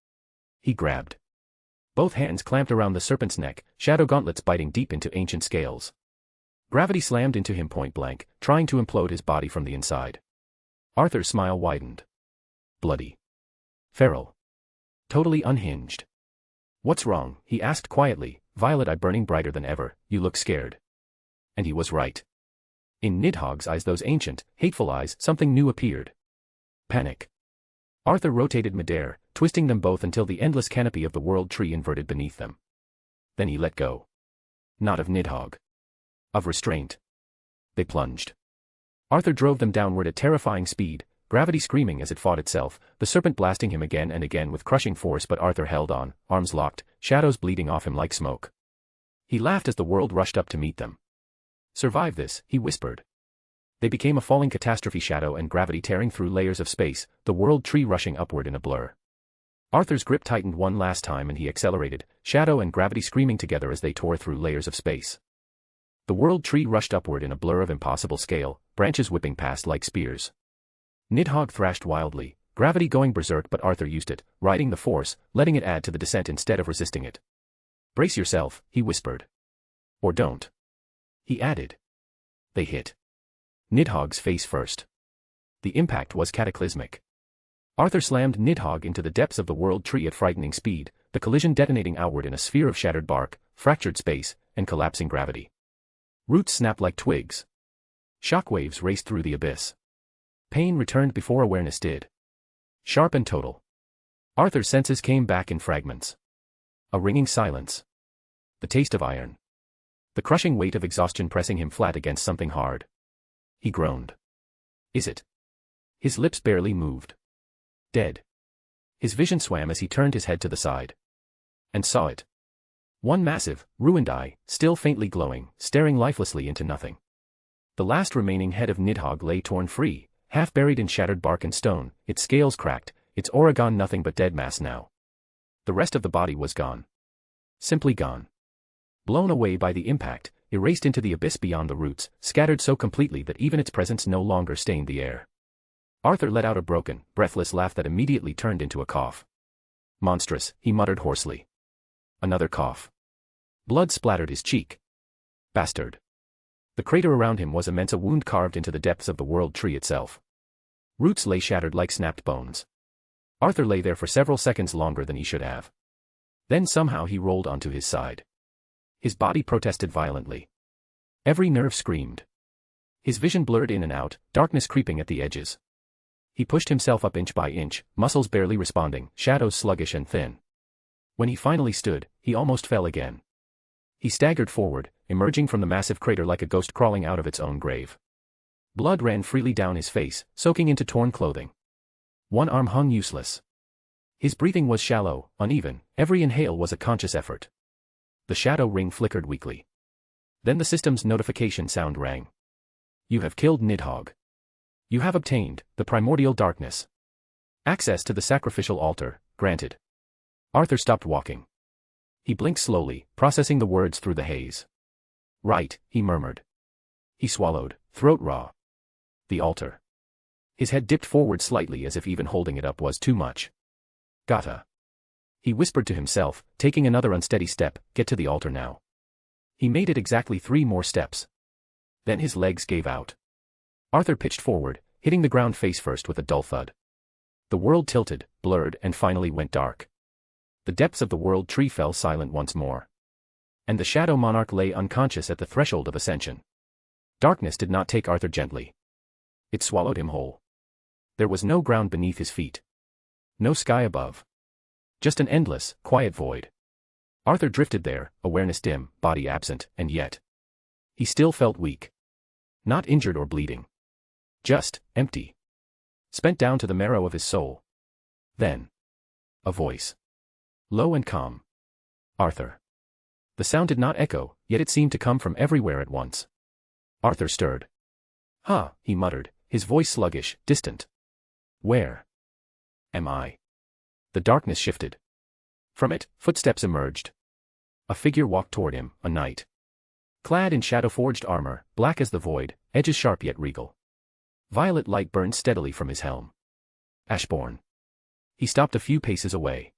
He grabbed. Both hands clamped around the serpent's neck, shadow gauntlets biting deep into ancient scales. Gravity slammed into him point blank, trying to implode his body from the inside. Arthur's smile widened. Bloody. Feral. Totally unhinged. What's wrong? He asked quietly, violet eye burning brighter than ever. You look scared. And he was right. In Nidhogg's eyes, those ancient, hateful eyes, something new appeared. Panic. Arthur rotated midair, twisting them both until the endless canopy of the world tree inverted beneath them. Then he let go. Not of Nidhogg. Of restraint. They plunged. Arthur drove them downward at terrifying speed, gravity screaming as it fought itself, the serpent blasting him again and again with crushing force, but Arthur held on, arms locked, shadows bleeding off him like smoke. He laughed as the world rushed up to meet them. Survive this, he whispered. They became a falling catastrophe, shadow and gravity tearing through layers of space, the world tree rushing upward in a blur. Arthur's grip tightened one last time and he accelerated, shadow and gravity screaming together as they tore through layers of space. The world tree rushed upward in a blur of impossible scale, branches whipping past like spears. Nidhogg thrashed wildly, gravity going berserk, but Arthur used it, riding the force, letting it add to the descent instead of resisting it. Brace yourself, he whispered. Or don't. He added. They hit. Nidhogg's face first. The impact was cataclysmic. Arthur slammed Nidhogg into the depths of the world tree at frightening speed, the collision detonating outward in a sphere of shattered bark, fractured space, and collapsing gravity. Roots snapped like twigs. Shockwaves raced through the abyss. Pain returned before awareness did. Sharp and total. Arthur's senses came back in fragments. A ringing silence. The taste of iron. The crushing weight of exhaustion pressing him flat against something hard. He groaned. Is it? His lips barely moved. Dead. His vision swam as he turned his head to the side. And saw it. One massive, ruined eye, still faintly glowing, staring lifelessly into nothing. The last remaining head of Nidhogg lay torn free, half buried in shattered bark and stone, its scales cracked, its aura gone, nothing but dead mass now. The rest of the body was gone. Simply gone. Blown away by the impact, erased into the abyss beyond the roots, scattered so completely that even its presence no longer stained the air. Arthur let out a broken, breathless laugh that immediately turned into a cough. Monstrous, he muttered hoarsely. Another cough. Blood splattered his cheek. Bastard. The crater around him was immense, a wound carved into the depths of the world tree itself. Roots lay shattered like snapped bones. Arthur lay there for several seconds longer than he should have. Then somehow he rolled onto his side. His body protested violently. Every nerve screamed. His vision blurred in and out, darkness creeping at the edges. He pushed himself up inch by inch, muscles barely responding, shadows sluggish and thin. When he finally stood, he almost fell again. He staggered forward, emerging from the massive crater like a ghost crawling out of its own grave. Blood ran freely down his face, soaking into torn clothing. One arm hung useless. His breathing was shallow, uneven, every inhale was a conscious effort. The shadow ring flickered weakly. Then the system's notification sound rang. You have killed Nidhogg. You have obtained the primordial darkness. Access to the sacrificial altar, granted. Arthur stopped walking. He blinked slowly, processing the words through the haze. Right, he murmured. He swallowed, throat raw. The altar. His head dipped forward slightly as if even holding it up was too much. Gotta. He whispered to himself, taking another unsteady step, get to the altar now. He made it exactly 3 more steps. Then his legs gave out. Arthur pitched forward, hitting the ground face first with a dull thud. The world tilted, blurred, and finally went dark. The depths of the world tree fell silent once more. And the Shadow Monarch lay unconscious at the threshold of ascension. Darkness did not take Arthur gently. It swallowed him whole. There was no ground beneath his feet. No sky above. Just an endless, quiet void. Arthur drifted there, awareness dim, body absent, and yet he still felt weak. Not injured or bleeding. Just empty. Spent down to the marrow of his soul. Then a voice. low and calm. Arthur. The sound did not echo, yet it seemed to come from everywhere at once. Arthur stirred. "Huh," he muttered, his voice sluggish, distant. "Where am I?" The darkness shifted. From it, footsteps emerged. A figure walked toward him, a knight. Clad in shadow-forged armor, black as the void, edges sharp yet regal. Violet light burned steadily from his helm. Ashbourne. He stopped a few paces away.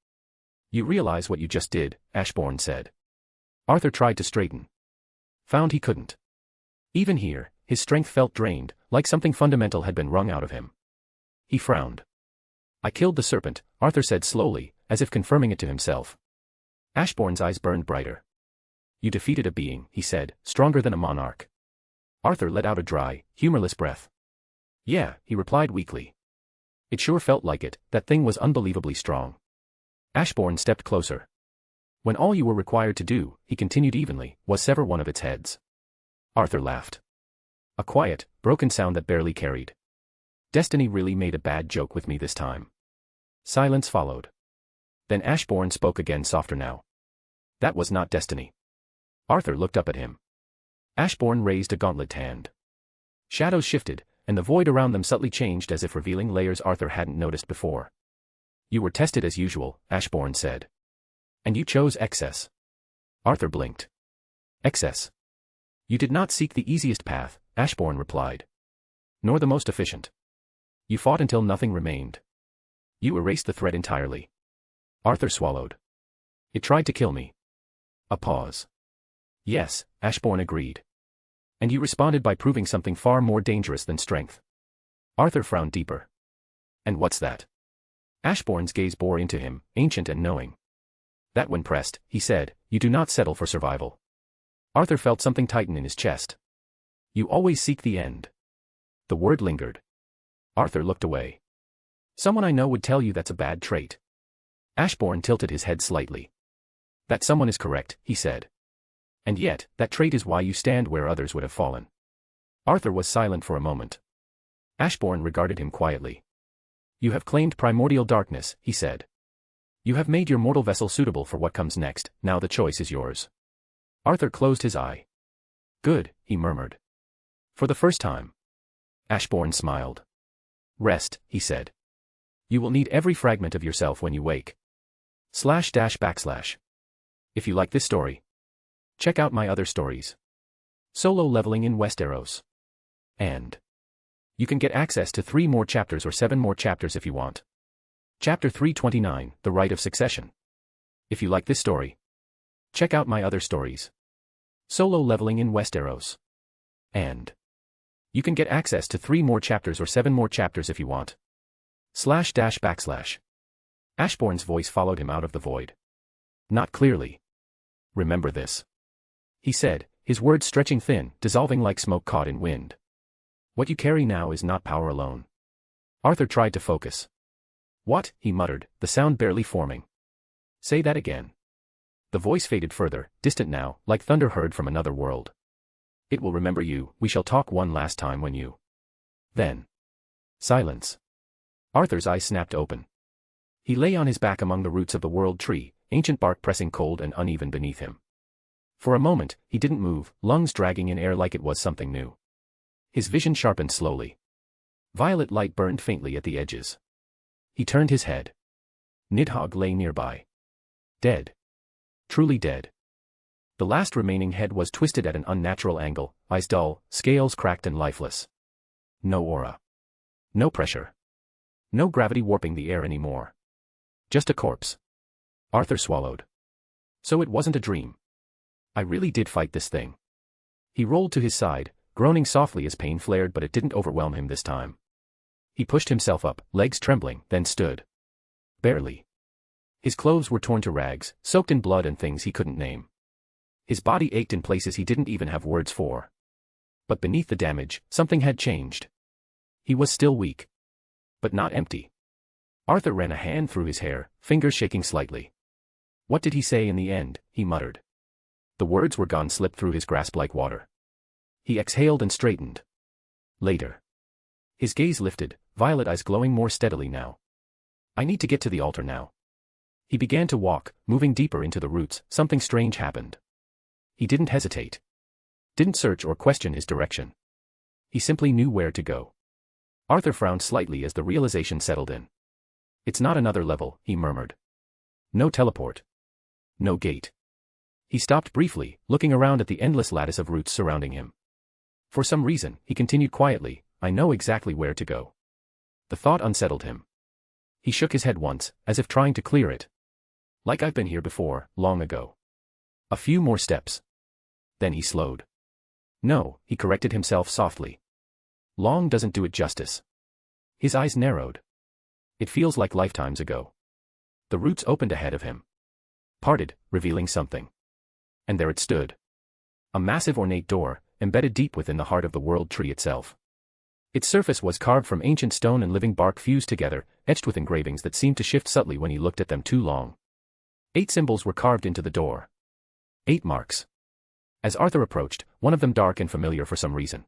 "You realize what you just did," Ashbourne said. Arthur tried to straighten. Found he couldn't. Even here, his strength felt drained, like something fundamental had been wrung out of him. He frowned. "I killed the serpent," Arthur said slowly, as if confirming it to himself. Ashbourne's eyes burned brighter. "You defeated a being," he said, "stronger than a monarch." Arthur let out a dry, humorless breath. "Yeah," he replied weakly. "It sure felt like it, that thing was unbelievably strong." Ashbourne stepped closer. "When all you were required to do," he continued evenly, "was sever one of its heads." Arthur laughed. A quiet, broken sound that barely carried. "Destiny really made a bad joke with me this time." Silence followed. Then Ashbourne spoke again, softer now. "That was not destiny." Arthur looked up at him. Ashbourne raised a gauntlet hand. Shadows shifted, and the void around them subtly changed, as if revealing layers Arthur hadn't noticed before. "You were tested as usual," Ashbourne said. "And you chose excess." Arthur blinked. "Excess? You did not seek the easiest path," Ashbourne replied. "Nor the most efficient. You fought until nothing remained. You erased the threat entirely." Arthur swallowed. "It tried to kill me." A pause. "Yes," Ashbourne agreed. "And you responded by proving something far more dangerous than strength." Arthur frowned deeper. "And what's that?" Ashbourne's gaze bore into him, ancient and knowing. "That when pressed," he said, "you do not settle for survival." Arthur felt something tighten in his chest. "You always seek the end." The word lingered. Arthur looked away. "Someone I know would tell you that's a bad trait." Ashbourne tilted his head slightly. "That someone is correct," he said. "And yet, that trait is why you stand where others would have fallen." Arthur was silent for a moment. Ashbourne regarded him quietly. "You have claimed primordial darkness," he said. "You have made your mortal vessel suitable for what comes next, now the choice is yours." Arthur closed his eye. "Good," he murmured. "For the first time." Ashbourne smiled. "Rest," he said. "You will need every fragment of yourself when you wake." // If you like this story, check out my other stories. Solo leveling in Westeros. And you can get access to 3 more chapters or 7 more chapters if you want. Chapter 329, The Right of Succession. If you like this story, check out my other stories. Solo leveling in Westeros. And you can get access to 3 more chapters or 7 more chapters if you want. // Ashbourne's voice followed him out of the void. Not clearly. "Remember this," he said, his words stretching thin, dissolving like smoke caught in wind. "What you carry now is not power alone." Arthur tried to focus. "What?" he muttered, the sound barely forming. "Say that again." The voice faded further, distant now, like thunder heard from another world. "It will remember you. We shall talk one last time when you..." Then. Silence. Arthur's eyes snapped open. He lay on his back among the roots of the world tree, ancient bark pressing cold and uneven beneath him. For a moment, he didn't move, lungs dragging in air like it was something new. His vision sharpened slowly. Violet light burned faintly at the edges. He turned his head. Nidhogg lay nearby. Dead. Truly dead. The last remaining head was twisted at an unnatural angle, eyes dull, scales cracked and lifeless. No aura. No pressure. No gravity warping the air anymore. Just a corpse. Arthur swallowed. So it wasn't a dream. I really did fight this thing. He rolled to his side, groaning softly as pain flared, but it didn't overwhelm him this time. He pushed himself up, legs trembling, then stood. Barely. His clothes were torn to rags, soaked in blood and things he couldn't name. His body ached in places he didn't even have words for. But beneath the damage, something had changed. He was still weak. But not empty. Arthur ran a hand through his hair, fingers shaking slightly. "What did he say in the end?" he muttered. The words were gone, slipped through his grasp like water. He exhaled and straightened. Later. His gaze lifted, violet eyes glowing more steadily now. "I need to get to the altar now." He began to walk, moving deeper into the roots. Something strange happened. He didn't hesitate. Didn't search or question his direction. He simply knew where to go. Arthur frowned slightly as the realization settled in. It's not another level, he murmured. No teleport. No gate. He stopped briefly, looking around at the endless lattice of roots surrounding him. For some reason, he continued quietly, I know exactly where to go. The thought unsettled him. He shook his head once, as if trying to clear it. Like I've been here before, long ago. A few more steps. Then he slowed. No, he corrected himself softly. Long doesn't do it justice. His eyes narrowed. It feels like lifetimes ago. The roots opened ahead of him. Parted, revealing something. And there it stood. A massive ornate door, embedded deep within the heart of the world tree itself. Its surface was carved from ancient stone and living bark fused together, etched with engravings that seemed to shift subtly when he looked at them too long. 8 symbols were carved into the door. 8 marks. As Arthur approached, one of them dark and familiar for some reason.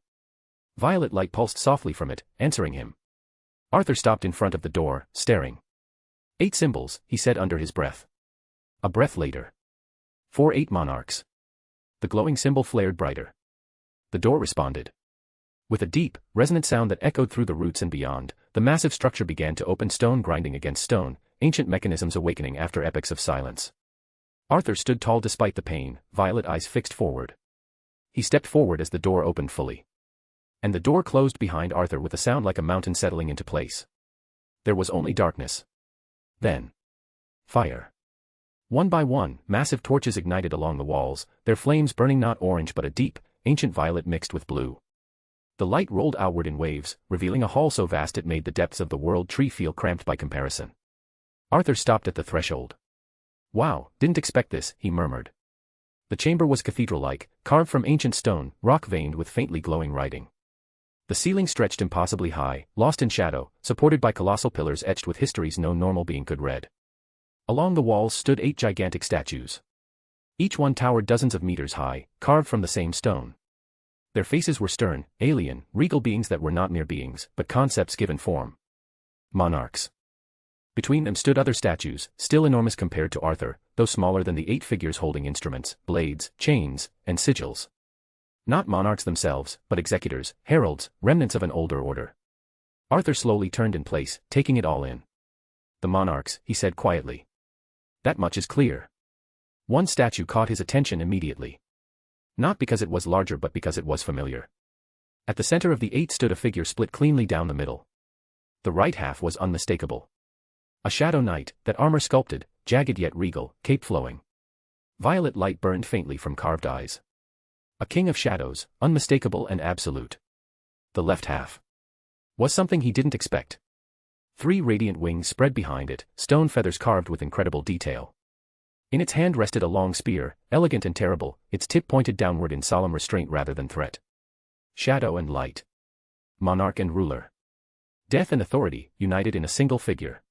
Violet light pulsed softly from it, answering him. Arthur stopped in front of the door, staring. 8 symbols, he said under his breath. A breath later. 4 8 monarchs. The glowing symbol flared brighter. The door responded. With a deep, resonant sound that echoed through the roots and beyond, the massive structure began to open, stone grinding against stone, ancient mechanisms awakening after epochs of silence. Arthur stood tall despite the pain, violet eyes fixed forward. He stepped forward as the door opened fully. And the door closed behind Arthur with a sound like a mountain settling into place. There was only darkness. Then. Fire. One by one, massive torches ignited along the walls, their flames burning not orange but a deep, ancient violet mixed with blue. The light rolled outward in waves, revealing a hall so vast it made the depths of the world tree feel cramped by comparison. Arthur stopped at the threshold. Wow, didn't expect this, he murmured. The chamber was cathedral-like, carved from ancient stone, rock-veined with faintly glowing writing. The ceiling stretched impossibly high, lost in shadow, supported by colossal pillars etched with histories no normal being could read. Along the walls stood 8 gigantic statues. Each one towered dozens of meters high, carved from the same stone. Their faces were stern, alien, regal beings that were not mere beings, but concepts given form. Monarchs. Between them stood other statues, still enormous compared to Arthur, though smaller than the 8 figures holding instruments, blades, chains, and sigils. Not monarchs themselves, but executors, heralds, remnants of an older order. Arthur slowly turned in place, taking it all in. The monarchs, he said quietly. That much is clear. One statue caught his attention immediately. Not because it was larger but because it was familiar. At the center of the 8 stood a figure split cleanly down the middle. The right half was unmistakable. A shadow knight, that armor sculpted, jagged yet regal, cape flowing. Violet light burned faintly from carved eyes. A king of shadows, unmistakable and absolute. The left half was something he didn't expect. 3 radiant wings spread behind it, stone feathers carved with incredible detail. In its hand rested a long spear, elegant and terrible, its tip pointed downward in solemn restraint rather than threat. Shadow and light. Monarch and ruler. Death and authority, united in a single figure.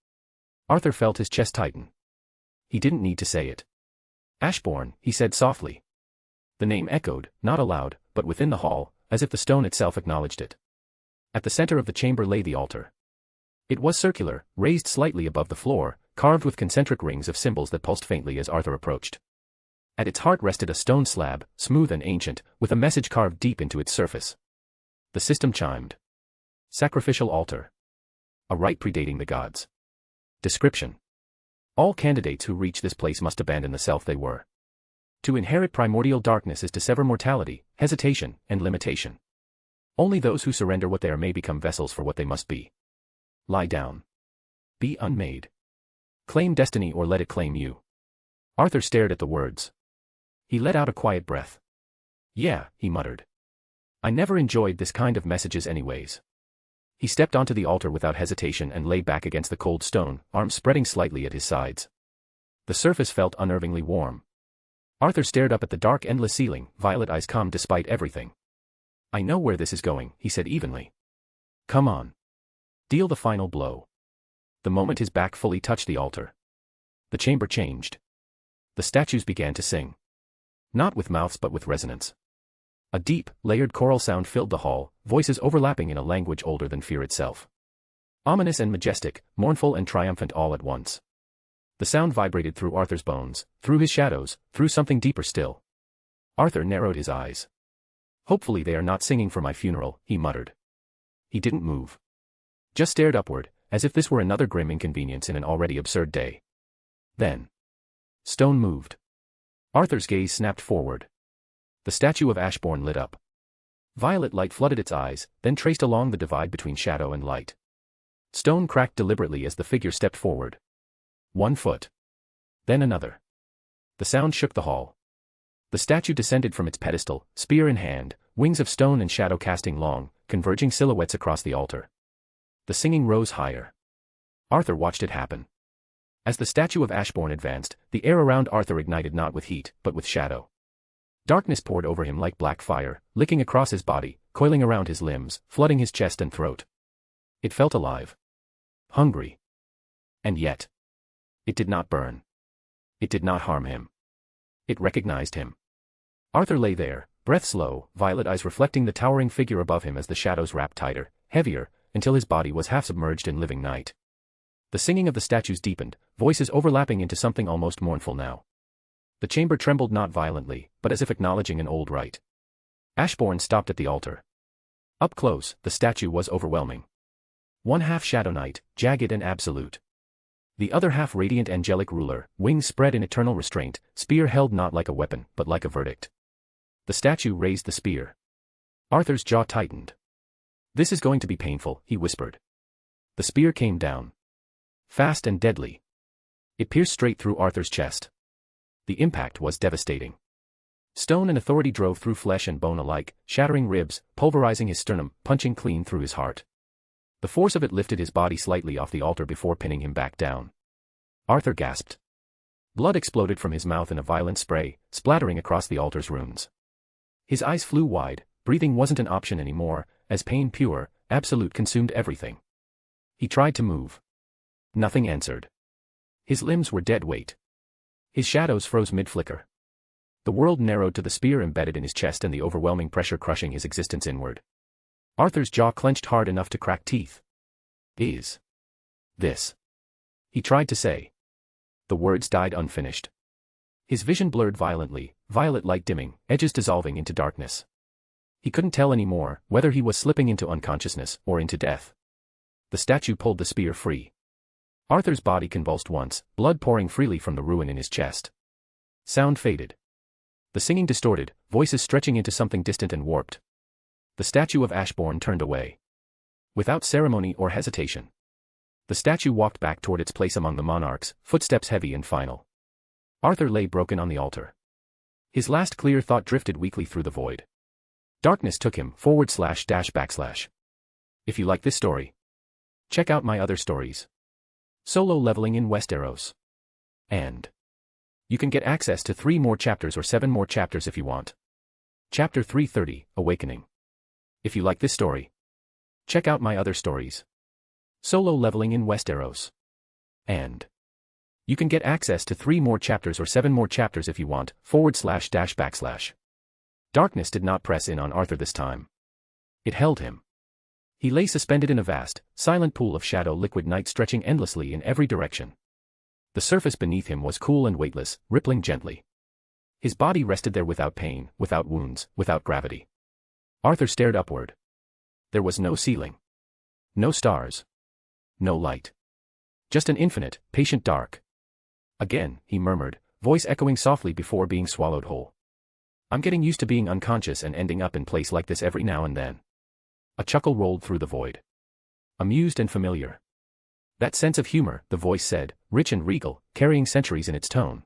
Arthur felt his chest tighten. He didn't need to say it. Ashbourne, he said softly. The name echoed, not aloud, but within the hall, as if the stone itself acknowledged it. At the center of the chamber lay the altar. It was circular, raised slightly above the floor, carved with concentric rings of symbols that pulsed faintly as Arthur approached. At its heart rested a stone slab, smooth and ancient, with a message carved deep into its surface. The system chimed. Sacrificial altar. A rite predating the gods. Description. All candidates who reach this place must abandon the self they were. To inherit primordial darkness is to sever mortality, hesitation, and limitation. Only those who surrender what they are may become vessels for what they must be. Lie down. Be unmade. Claim destiny or let it claim you. Arthur stared at the words. He let out a quiet breath. Yeah, he muttered. I never enjoyed this kind of messages anyways. He stepped onto the altar without hesitation and lay back against the cold stone, arms spreading slightly at his sides. The surface felt unnervingly warm. Arthur stared up at the dark endless ceiling, violet eyes calm despite everything. I know where this is going, he said evenly. Come on. Deal the final blow. The moment his back fully touched the altar, the chamber changed. The statues began to sing. Not with mouths but with resonance. A deep, layered choral sound filled the hall, voices overlapping in a language older than fear itself. Ominous and majestic, mournful and triumphant all at once. The sound vibrated through Arthur's bones, through his shadows, through something deeper still. Arthur narrowed his eyes. Hopefully they are not singing for my funeral, he muttered. He didn't move. Just stared upward, as if this were another grim inconvenience in an already absurd day. Then. Stone moved. Arthur's gaze snapped forward. The statue of Ashbourne lit up. Violet light flooded its eyes, then traced along the divide between shadow and light. Stone cracked deliberately as the figure stepped forward. 1 foot. Then another. The sound shook the hall. The statue descended from its pedestal, spear in hand, wings of stone and shadow casting long, converging silhouettes across the altar. The singing rose higher. Arthur watched it happen. As the statue of Ashbourne advanced, the air around Arthur ignited not with heat, but with shadow. Darkness poured over him like black fire, licking across his body, coiling around his limbs, flooding his chest and throat. It felt alive. Hungry. And yet. It did not burn. It did not harm him. It recognized him. Arthur lay there, breath slow, violet eyes reflecting the towering figure above him as the shadows wrapped tighter, heavier, until his body was half submerged in living night. The singing of the statues deepened, voices overlapping into something almost mournful now. The chamber trembled not violently, but as if acknowledging an old rite. Ashbourne stopped at the altar. Up close, the statue was overwhelming. One half Shadow Knight, jagged and absolute. The other half radiant angelic ruler, wings spread in eternal restraint, spear held not like a weapon, but like a verdict. The statue raised the spear. Arthur's jaw tightened. This is going to be painful, he whispered. The spear came down. Fast and deadly. It pierced straight through Arthur's chest. The impact was devastating. Stone and authority drove through flesh and bone alike, shattering ribs, pulverizing his sternum, punching clean through his heart. The force of it lifted his body slightly off the altar before pinning him back down. Arthur gasped. Blood exploded from his mouth in a violent spray, splattering across the altar's runes. His eyes flew wide, breathing wasn't an option anymore, as pain pure, absolute consumed everything. He tried to move. Nothing answered. His limbs were dead weight. His shadows froze mid-flicker. The world narrowed to the spear embedded in his chest and the overwhelming pressure crushing his existence inward. Arthur's jaw clenched hard enough to crack teeth. Is this? He tried to say. The words died unfinished. His vision blurred violently, violet light dimming, edges dissolving into darkness. He couldn't tell anymore whether he was slipping into unconsciousness or into death. The statue pulled the spear free. Arthur's body convulsed once, blood pouring freely from the ruin in his chest. Sound faded. The singing distorted, voices stretching into something distant and warped. The statue of Ashbourne turned away. Without ceremony or hesitation. The statue walked back toward its place among the monarchs, footsteps heavy and final. Arthur lay broken on the altar. His last clear thought drifted weakly through the void. Darkness took him // If you like this story, check out my other stories. Solo leveling in Westeros. And you can get access to 3 more chapters or 7 more chapters if you want. Chapter 330, Awakening. If you like this story, check out my other stories. Solo leveling in Westeros. And you can get access to 3 more chapters or 7 more chapters if you want, // Darkness did not press in on Arthur this time. It held him. He lay suspended in a vast, silent pool of shadow liquid night stretching endlessly in every direction. The surface beneath him was cool and weightless, rippling gently. His body rested there without pain, without wounds, without gravity. Arthur stared upward. There was no ceiling. No stars. No light. Just an infinite, patient dark. Again, he murmured, voice echoing softly before being swallowed whole. I'm getting used to being unconscious and ending up in place like this every now and then. A chuckle rolled through the void. Amused and familiar. That sense of humor, the voice said, rich and regal, carrying centuries in its tone.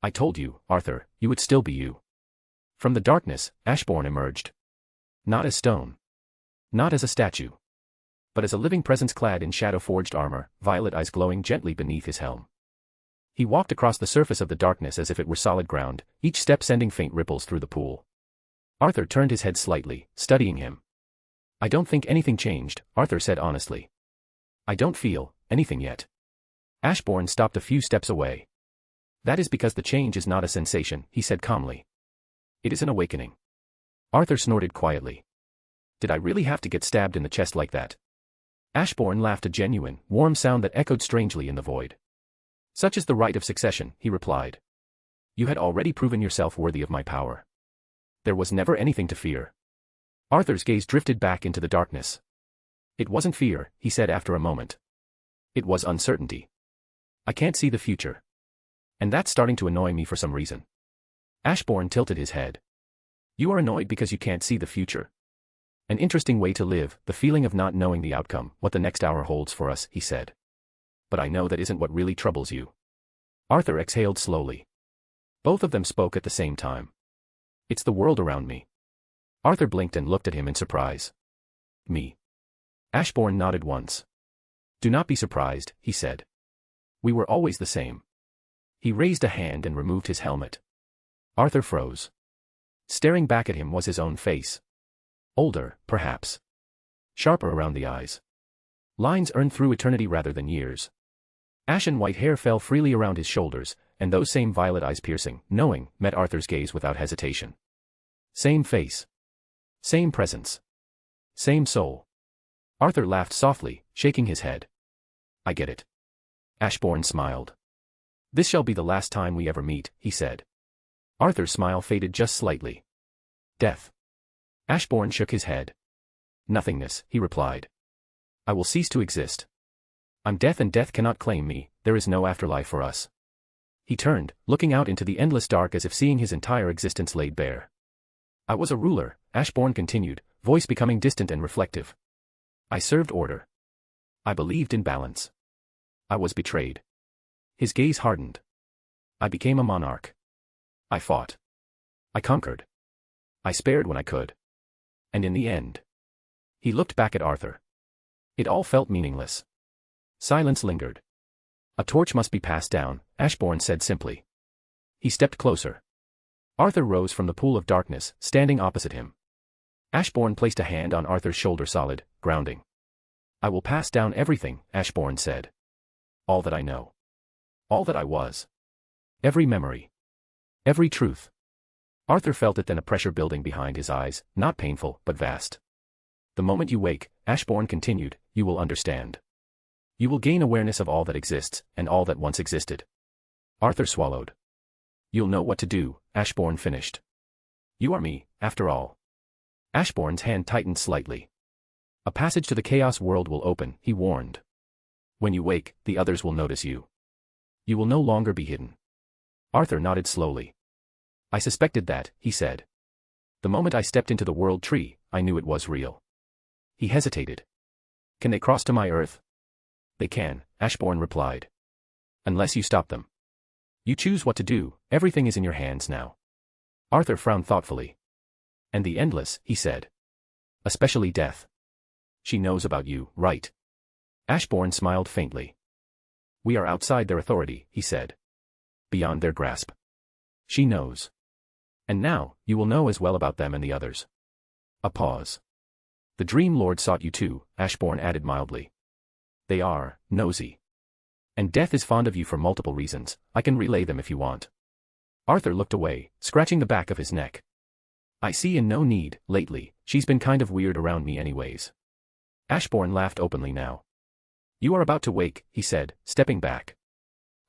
I told you, Arthur, you would still be you. From the darkness, Ashbourne emerged. Not as stone. Not as a statue. But as a living presence clad in shadow-forged armor, violet eyes glowing gently beneath his helm. He walked across the surface of the darkness as if it were solid ground, each step sending faint ripples through the pool. Arthur turned his head slightly, studying him. I don't think anything changed, Arthur said honestly. I don't feel anything yet. Ashbourne stopped a few steps away. That is because the change is not a sensation, he said calmly. It is an awakening. Arthur snorted quietly. Did I really have to get stabbed in the chest like that? Ashbourne laughed, a genuine, warm sound that echoed strangely in the void. Such is the right of succession, he replied. You had already proven yourself worthy of my power. There was never anything to fear. Arthur's gaze drifted back into the darkness. It wasn't fear, he said after a moment. It was uncertainty. I can't see the future. And that's starting to annoy me for some reason. Ashbourne tilted his head. You are annoyed because you can't see the future. An interesting way to live, the feeling of not knowing the outcome, what the next hour holds for us, he said. But I know that isn't what really troubles you. Arthur exhaled slowly. Both of them spoke at the same time. It's the world around me. Arthur blinked and looked at him in surprise. Me. Ashbourne nodded once. Do not be surprised, he said. We were always the same. He raised a hand and removed his helmet. Arthur froze. Staring back at him was his own face. Older, perhaps. Sharper around the eyes. Lines earned through eternity rather than years. Ashen white hair fell freely around his shoulders, and those same violet eyes piercing, knowing, met Arthur's gaze without hesitation. Same face. Same presence. Same soul. Arthur laughed softly, shaking his head. I get it. Ashbourne smiled. This shall be the last time we ever meet, he said. Arthur's smile faded just slightly. Death. Ashbourne shook his head. Nothingness, he replied. I will cease to exist. I'm death and death cannot claim me, there is no afterlife for us. He turned, looking out into the endless dark as if seeing his entire existence laid bare. I was a ruler, Ashbourne continued, voice becoming distant and reflective. I served order. I believed in balance. I was betrayed. His gaze hardened. I became a monarch. I fought. I conquered. I spared when I could. And in the end. He looked back at Arthur. It all felt meaningless. Silence lingered. A torch must be passed down, Ashbourne said simply. He stepped closer. Arthur rose from the pool of darkness, standing opposite him. Ashbourne placed a hand on Arthur's shoulder solid, grounding. I will pass down everything, Ashbourne said. All that I know. All that I was. Every memory. Every truth. Arthur felt it then, a pressure building behind his eyes, not painful, but vast. The moment you wake, Ashbourne continued, you will understand. You will gain awareness of all that exists, and all that once existed. Arthur swallowed. You'll know what to do, Ashbourne finished. You are me, after all. Ashbourne's hand tightened slightly. A passage to the chaos world will open, he warned. When you wake, the others will notice you. You will no longer be hidden. Arthur nodded slowly. I suspected that, he said. The moment I stepped into the world tree, I knew it was real. He hesitated. Can they cross to my earth? They can, Ashbourne replied. Unless you stop them. You choose what to do, everything is in your hands now. Arthur frowned thoughtfully. And the endless, he said. Especially death. She knows about you, right? Ashbourne smiled faintly. We are outside their authority, he said. Beyond their grasp. She knows. And now, you will know as well about them and the others. A pause. The Dream Lord sought you too, Ashbourne added mildly. They are nosy. And death is fond of you for multiple reasons, I can relay them if you want. Arthur looked away, scratching the back of his neck. I see and no need, lately, she's been kind of weird around me anyways. Ashbourne laughed openly now. You are about to wake, he said, stepping back.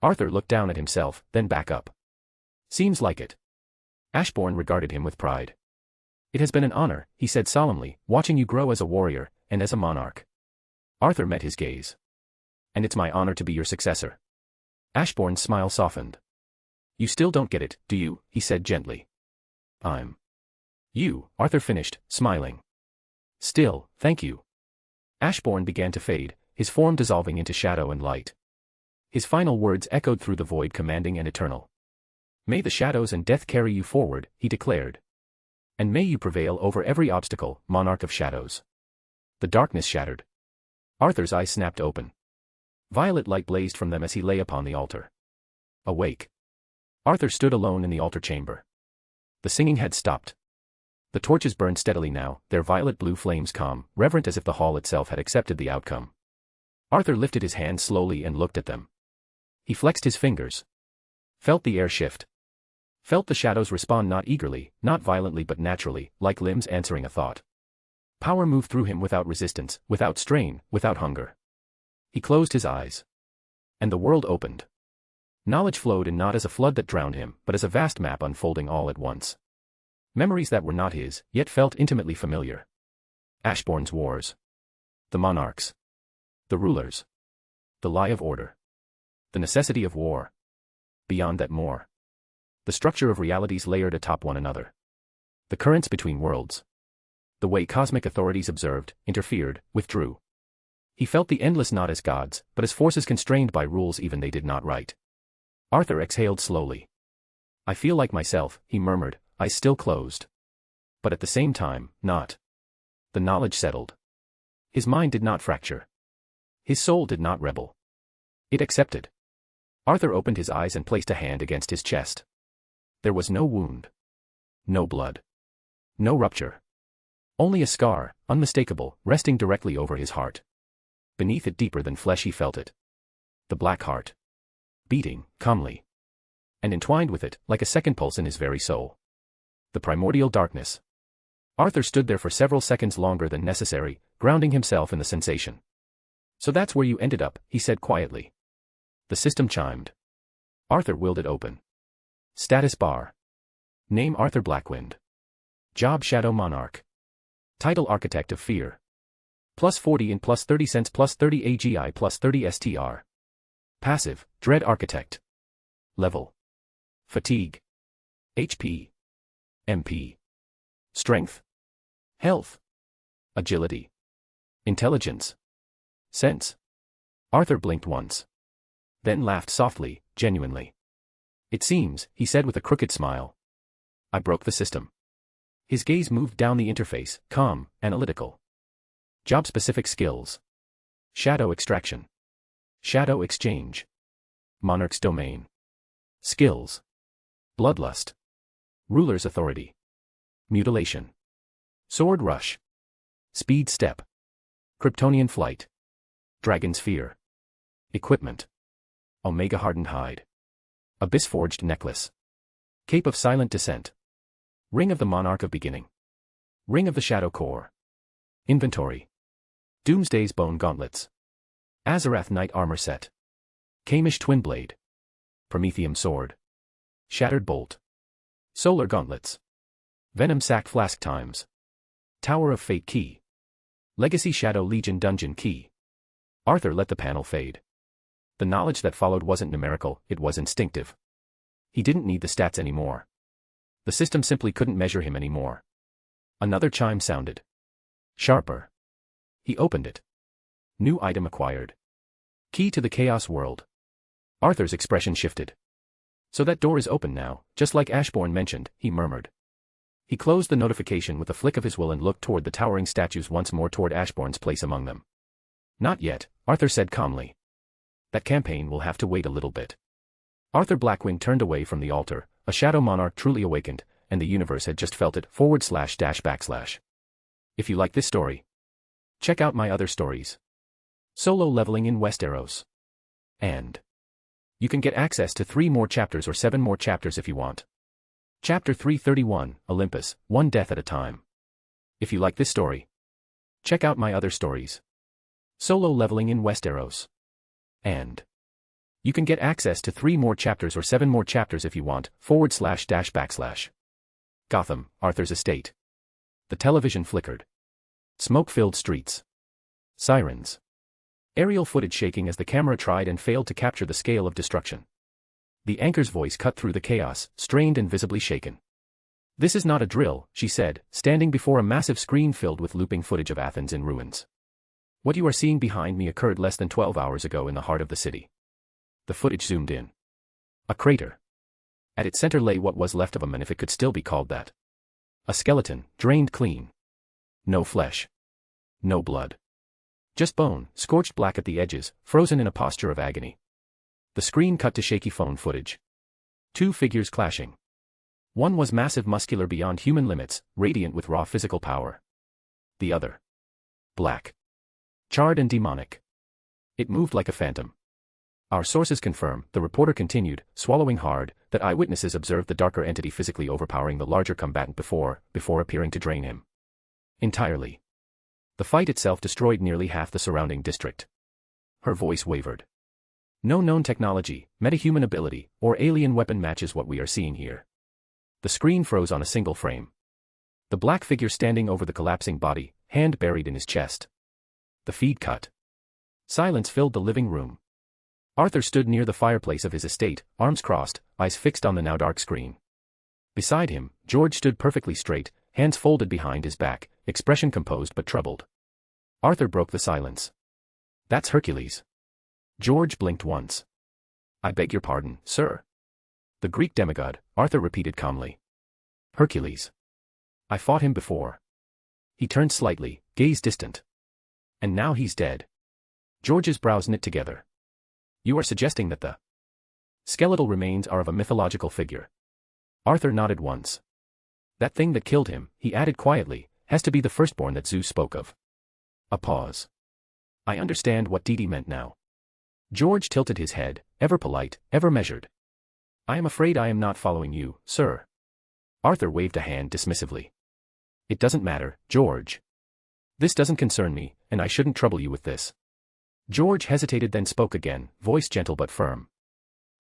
Arthur looked down at himself, then back up. Seems like it. Ashbourne regarded him with pride. It has been an honor, he said solemnly, watching you grow as a warrior, and as a monarch. Arthur met his gaze. And it's my honor to be your successor. Ashbourne's smile softened. You still don't get it, do you? He said gently. I'm. You, Arthur finished, smiling. Still, thank you. Ashbourne began to fade, his form dissolving into shadow and light. His final words echoed through the void, commanding and eternal. May the shadows and death carry you forward, he declared. And may you prevail over every obstacle, monarch of shadows. The darkness shattered. Arthur's eyes snapped open. Violet light blazed from them as he lay upon the altar. Awake. Arthur stood alone in the altar chamber. The singing had stopped. The torches burned steadily now, their violet blue flames calm, reverent as if the hall itself had accepted the outcome. Arthur lifted his hands slowly and looked at them. He flexed his fingers. Felt the air shift. Felt the shadows respond, not eagerly, not violently, but naturally, like limbs answering a thought. Power moved through him without resistance, without strain, without hunger. He closed his eyes. And the world opened. Knowledge flowed in not as a flood that drowned him, but as a vast map unfolding all at once. Memories that were not his, yet felt intimately familiar. Ashbourne's wars. The monarchs. The rulers. The lie of order. The necessity of war. Beyond that more. The structure of realities layered atop one another. The currents between worlds. The way cosmic authorities observed, interfered, withdrew. He felt the endless not as gods, but as forces constrained by rules even they did not write. Arthur exhaled slowly. I feel like myself, he murmured, eyes still closed. But at the same time, not. The knowledge settled. His mind did not fracture. His soul did not rebel. It accepted. Arthur opened his eyes and placed a hand against his chest. There was no wound. No blood. No rupture. Only a scar, unmistakable, resting directly over his heart. Beneath it deeper than flesh he felt it. The black heart. Beating, calmly. And entwined with it, like a second pulse in his very soul. The primordial darkness. Arthur stood there for several seconds longer than necessary, grounding himself in the sensation. So that's where you ended up, he said quietly. The system chimed. Arthur willed it open. Status bar. Name Arthur Blackwynd. Job Shadow Monarch. Title Architect of Fear. Plus 40 in plus 30 cents plus 30 AGI plus 30 STR. Passive, Dread Architect. Level. Fatigue. HP. MP. Strength. Health. Agility. Intelligence. Sense. Arthur blinked once. Then laughed softly, genuinely. It seems, he said with a crooked smile. I broke the system. His gaze moved down the interface, calm, analytical. Job-specific skills. Shadow extraction. Shadow exchange. Monarch's domain. Skills. Bloodlust. Ruler's authority. Mutilation. Sword rush. Speed step. Kryptonian flight. Dragon's fear. Equipment. Omega hardened hide. Abyss forged necklace. Cape of silent descent. Ring of the Monarch of Beginning. Ring of the Shadow Core. Inventory. Doomsday's Bone Gauntlets. Azarath Knight Armor Set. Kamish Twin Blade. Prometheum Sword. Shattered Bolt. Solar Gauntlets. Venom Sack Flask Times. Tower of Fate Key. Legacy Shadow Legion Dungeon Key. Arthur let the panel fade. The knowledge that followed wasn't numerical, it was instinctive. He didn't need the stats anymore. The system simply couldn't measure him anymore. Another chime sounded. Sharper. He opened it. New item acquired. Key to the Chaos World. Arthur's expression shifted. So that door is open now, just like Ashbourne mentioned, he murmured. He closed the notification with a flick of his will and looked toward the towering statues once more toward Ashbourne's place among them. Not yet, Arthur said calmly. That campaign will have to wait a little bit. Arthur Blackwynd turned away from the altar, a Shadow Monarch truly awakened, and the universe had just felt it, // If you like this story, check out my other stories. Solo leveling in Westeros. And you can get access to 3 more chapters or 7 more chapters if you want. Chapter 331, Olympus, one death at a time. If you like this story, check out my other stories. Solo leveling in Westeros. And you can get access to 3 more chapters or 7 more chapters if you want, // Gotham, Arthur's estate. The television flickered. Smoke-filled streets. Sirens. Aerial footage shaking as the camera tried and failed to capture the scale of destruction. The anchor's voice cut through the chaos, strained and visibly shaken. This is not a drill, she said, standing before a massive screen filled with looping footage of Athens in ruins. What you are seeing behind me occurred less than 12 hours ago in the heart of the city. The footage zoomed in. A crater. At its center lay what was left of a man, if it could still be called that. A skeleton, drained clean. No flesh. No blood. Just bone, scorched black at the edges, frozen in a posture of agony. The screen cut to shaky phone footage. 2 figures clashing. One was massive, muscular beyond human limits, radiant with raw physical power. The other. Black. Charred and demonic. It moved like a phantom. Our sources confirm, the reporter continued, swallowing hard, that eyewitnesses observed the darker entity physically overpowering the larger combatant before appearing to drain him. Entirely. The fight itself destroyed nearly half the surrounding district. Her voice wavered. No known technology, metahuman ability, or alien weapon matches what we are seeing here. The screen froze on a single frame. The black figure standing over the collapsing body, hand buried in his chest. The feed cut. Silence filled the living room. Arthur stood near the fireplace of his estate, arms crossed, eyes fixed on the now dark screen. Beside him, George stood perfectly straight, hands folded behind his back, expression composed but troubled. Arthur broke the silence. That's Hercules. George blinked once. I beg your pardon, sir. The Greek demigod, Arthur repeated calmly. Hercules. I fought him before. He turned slightly, gaze distant. And now he's dead. George's brows knit together. You are suggesting that the skeletal remains are of a mythological figure. Arthur nodded once. That thing that killed him, he added quietly, has to be the firstborn that Zeus spoke of. A pause. I understand what Didi meant now. George tilted his head, ever polite, ever measured. I am afraid I am not following you, sir. Arthur waved a hand dismissively. It doesn't matter, George. This doesn't concern me, and I shouldn't trouble you with this. George hesitated then spoke again, voice gentle but firm.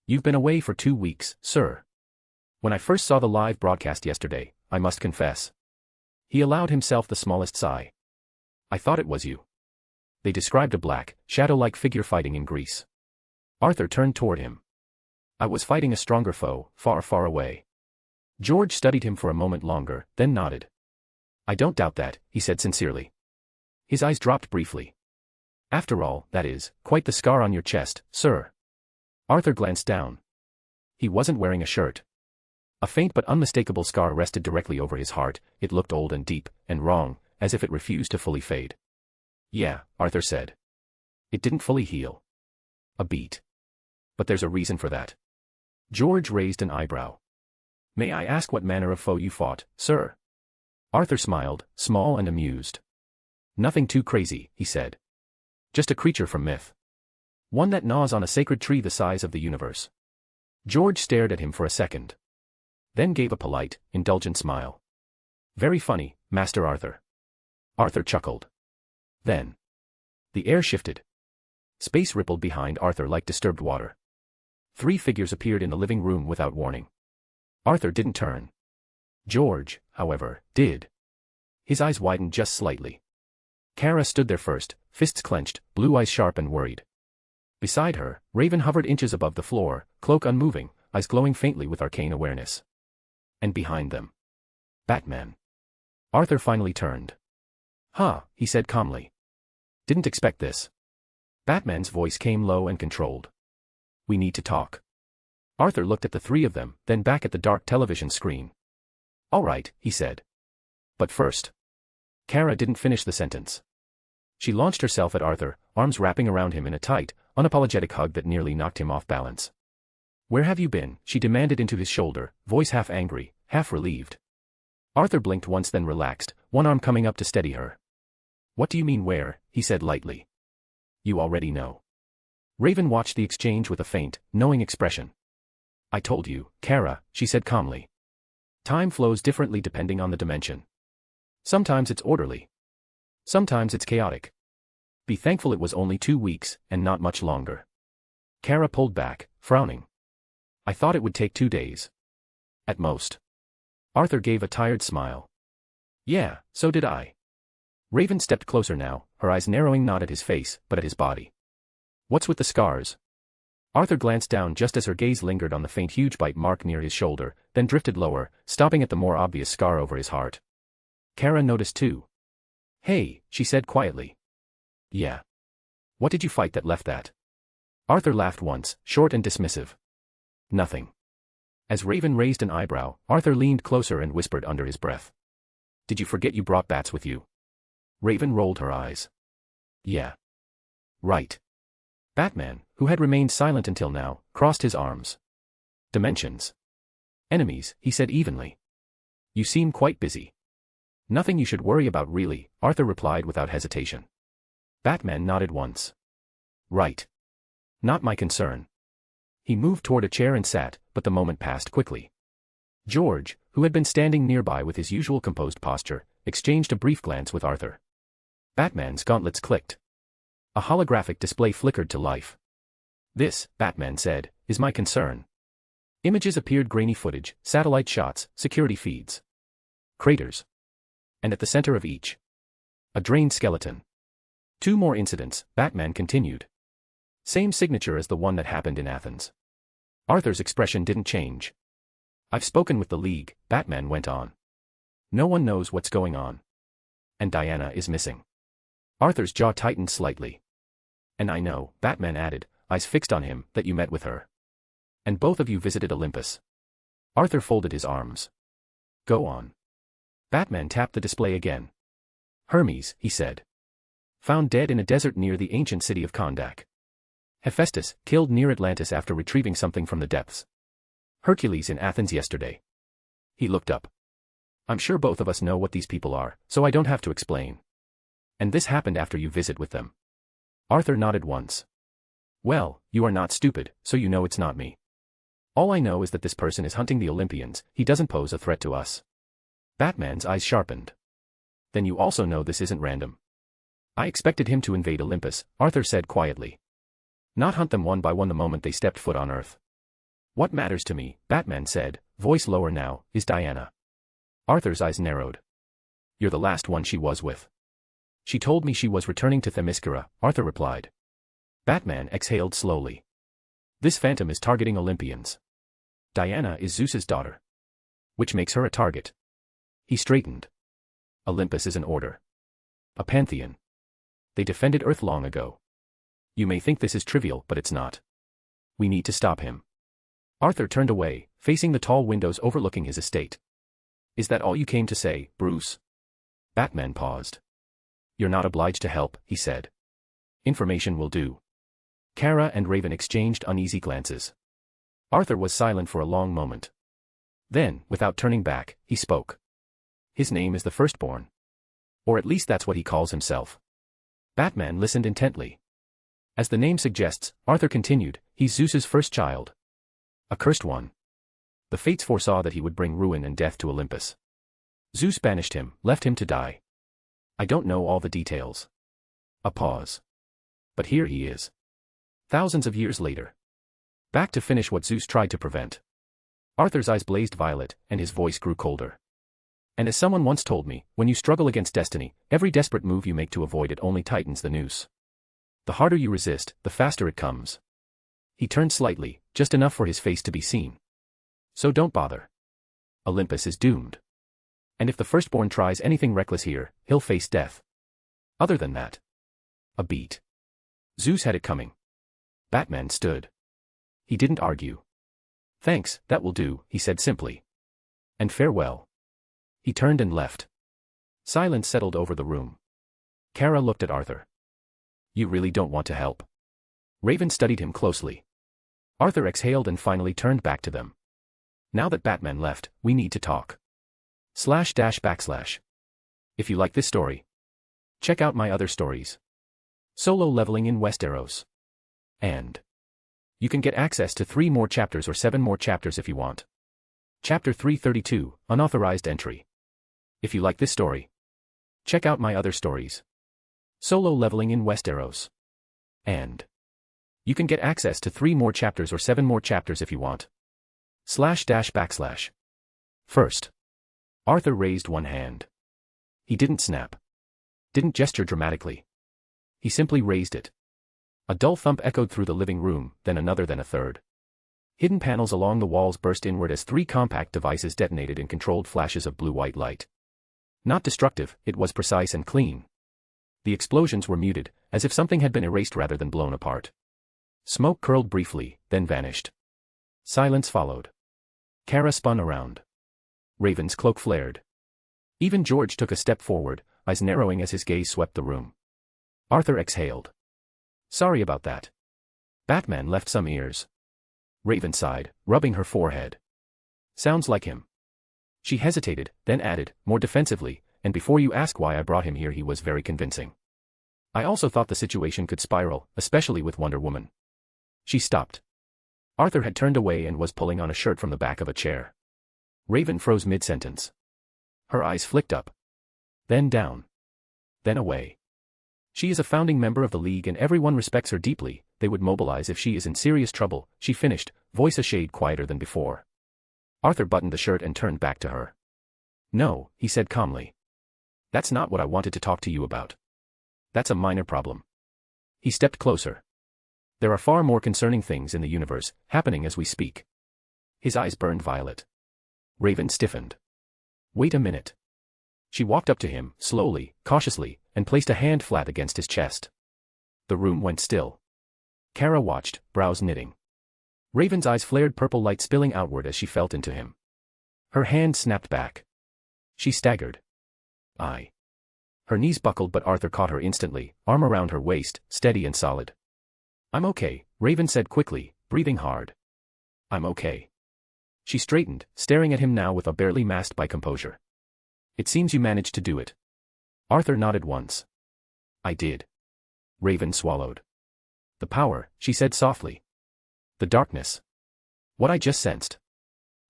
You've been away for 2 weeks, sir. When I first saw the live broadcast yesterday, I must confess. He allowed himself the smallest sigh. I thought it was you. They described a black, shadow-like figure fighting in Greece. Arthur turned toward him. I was fighting a stronger foe, far, far away. George studied him for a moment longer, then nodded. I don't doubt that, he said sincerely. His eyes dropped briefly. After all, that is, quite the scar on your chest, sir. Arthur glanced down. He wasn't wearing a shirt. A faint but unmistakable scar rested directly over his heart. It looked old and deep, and wrong, as if it refused to fully fade. Yeah, Arthur said. It didn't fully heal. A beat. But there's a reason for that. George raised an eyebrow. May I ask what manner of foe you fought, sir? Arthur smiled, small and amused. Nothing too crazy, he said. Just a creature from myth. One that gnaws on a sacred tree the size of the universe. George stared at him for a second. Then gave a polite, indulgent smile. Very funny, Master Arthur. Arthur chuckled. Then. The air shifted. Space rippled behind Arthur like disturbed water. 3 figures appeared in the living room without warning. Arthur didn't turn. George, however, did. His eyes widened just slightly. Kara stood there first, fists clenched, blue eyes sharp and worried. Beside her, Raven hovered inches above the floor, cloak unmoving, eyes glowing faintly with arcane awareness. And behind them. Batman. Arthur finally turned. Huh, he said calmly. Didn't expect this. Batman's voice came low and controlled. We need to talk. Arthur looked at the 3 of them, then back at the dark television screen. All right, he said. But first. Kara didn't finish the sentence. She launched herself at Arthur, arms wrapping around him in a tight, unapologetic hug that nearly knocked him off balance. Where have you been? She demanded into his shoulder, voice half angry, half relieved. Arthur blinked once then relaxed, one arm coming up to steady her. What do you mean where? He said lightly. You already know. Raven watched the exchange with a faint, knowing expression. I told you, Kara, she said calmly. Time flows differently depending on the dimension. Sometimes it's orderly. Sometimes it's chaotic. Be thankful it was only 2 weeks, and not much longer. Kara pulled back, frowning. I thought it would take 2 days. At most. Arthur gave a tired smile. Yeah, so did I. Raven stepped closer now, her eyes narrowing not at his face, but at his body. What's with the scars? Arthur glanced down just as her gaze lingered on the faint huge bite mark near his shoulder, then drifted lower, stopping at the more obvious scar over his heart. Kara noticed too. Hey, she said quietly. Yeah. What did you fight that left that? Arthur laughed once, short and dismissive. Nothing. As Raven raised an eyebrow, Arthur leaned closer and whispered under his breath. Did you forget you brought bats with you? Raven rolled her eyes. Yeah. Right. Batman, who had remained silent until now, crossed his arms. Dimensions. Enemies, he said evenly. You seem quite busy. Nothing you should worry about really, Arthur replied without hesitation. Batman nodded once. Right. Not my concern. He moved toward a chair and sat, but the moment passed quickly. George, who had been standing nearby with his usual composed posture, exchanged a brief glance with Arthur. Batman's gauntlets clicked. A holographic display flickered to life. This, Batman said, is my concern. Images appeared, grainy footage, satellite shots, security feeds. Craters. And at the center of each, a drained skeleton. 2 more incidents, Batman continued. Same signature as the one that happened in Athens. Arthur's expression didn't change. I've spoken with the League, Batman went on. No one knows what's going on. And Diana is missing. Arthur's jaw tightened slightly. And I know, Batman added, eyes fixed on him, that you met with her. And both of you visited Olympus. Arthur folded his arms. Go on. Batman tapped the display again. Hermes, he said. Found dead in a desert near the ancient city of Kondak. Hephaestus, killed near Atlantis after retrieving something from the depths. Hercules in Athens yesterday. He looked up. I'm sure both of us know what these people are, so I don't have to explain. And this happened after you visit with them. Arthur nodded once. Well, you are not stupid, so you know it's not me. All I know is that this person is hunting the Olympians, he doesn't pose a threat to us. Batman's eyes sharpened. Then you also know this isn't random. I expected him to invade Olympus, Arthur said quietly. Not hunt them one by one the moment they stepped foot on Earth. What matters to me, Batman said, voice lower now, is Diana. Arthur's eyes narrowed. You're the last one she was with. She told me she was returning to Themyscira, Arthur replied. Batman exhaled slowly. This phantom is targeting Olympians. Diana is Zeus's daughter. Which makes her a target. He straightened. Olympus is an order. A pantheon. They defended Earth long ago. You may think this is trivial, but it's not. We need to stop him. Arthur turned away, facing the tall windows overlooking his estate. Is that all you came to say, Bruce? Batman paused. You're not obliged to help, he said. Information will do. Kara and Raven exchanged uneasy glances. Arthur was silent for a long moment. Then, without turning back, he spoke. His name is the Firstborn. Or at least that's what he calls himself. Batman listened intently. As the name suggests, Arthur continued, he's Zeus's first child. A cursed one. The fates foresaw that he would bring ruin and death to Olympus. Zeus banished him, left him to die. I don't know all the details. A pause. But here he is. Thousands of years later. Back to finish what Zeus tried to prevent. Arthur's eyes blazed violet, and his voice grew colder. And as someone once told me, when you struggle against destiny, every desperate move you make to avoid it only tightens the noose. The harder you resist, the faster it comes. He turned slightly, just enough for his face to be seen. So don't bother. Olympus is doomed. And if the Firstborn tries anything reckless here, he'll face death. Other than that. A beat. Zeus had it coming. Batman stood. He didn't argue. Thanks, that will do, he said simply. And farewell. He turned and left. Silence settled over the room. Kara looked at Arthur. You really don't want to help? Raven studied him closely. Arthur exhaled and finally turned back to them. Now that Batman left, we need to talk. //. If you like this story, check out my other stories. Solo leveling in Westeros. And you can get access to 3 more chapters or 7 more chapters if you want. Chapter 332, Unauthorized Entry. If you like this story, check out my other stories. Solo leveling in Westeros. And you can get access to 3 more chapters or 7 more chapters if you want. //. First. Arthur raised one hand. He didn't snap. Didn't gesture dramatically. He simply raised it. A dull thump echoed through the living room, then another, then a third. Hidden panels along the walls burst inward as 3 compact devices detonated in controlled flashes of blue-white light. Not destructive, it was precise and clean. The explosions were muted, as if something had been erased rather than blown apart. Smoke curled briefly, then vanished. Silence followed. Kara spun around. Raven's cloak flared. Even George took a step forward, eyes narrowing as his gaze swept the room. Arthur exhaled. Sorry about that. Batman left some ears. Raven sighed, rubbing her forehead. Sounds like him. She hesitated, then added, more defensively, and before you ask why I brought him here, he was very convincing. I also thought the situation could spiral, especially with Wonder Woman. She stopped. Arthur had turned away and was pulling on a shirt from the back of a chair. Raven froze mid-sentence. Her eyes flicked up. Then down. Then away. She is a founding member of the League and everyone respects her deeply. They would mobilize if she is in serious trouble, she finished, voice a shade quieter than before. Arthur buttoned the shirt and turned back to her. No, he said calmly. That's not what I wanted to talk to you about. That's a minor problem. He stepped closer. There are far more concerning things in the universe, happening as we speak. His eyes burned violet. Raven stiffened. Wait a minute. She walked up to him, slowly, cautiously, and placed a hand flat against his chest. The room went still. Kara watched, brows knitting. Raven's eyes flared, purple light spilling outward as she felt into him. Her hand snapped back. She staggered. Her knees buckled, but Arthur caught her instantly, arm around her waist, steady and solid. I'm okay, Raven said quickly, breathing hard. I'm okay. She straightened, staring at him now with a barely masked by composure. It seems you managed to do it. Arthur nodded once. I did. Raven swallowed. The power, she said softly. The darkness. What I just sensed.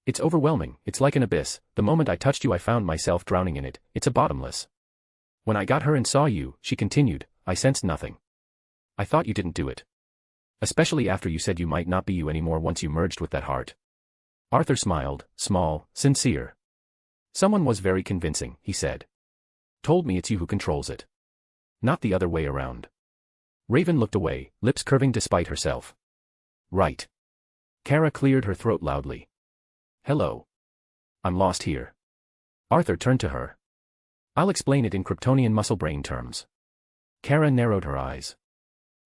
It's overwhelming, it's like an abyss. The moment I touched you I found myself drowning in it. It's a bottomless. When I got her and saw you, she continued, I sensed nothing. I thought you didn't do it. Especially after you said you might not be you anymore once you merged with that heart. Arthur smiled, small, sincere. Someone was very convincing, he said. Told me it's you who controls it. Not the other way around. Raven looked away, lips curving despite herself. Right. Kara cleared her throat loudly. Hello. I'm lost here. Arthur turned to her. I'll explain it in Kryptonian muscle brain terms. Kara narrowed her eyes.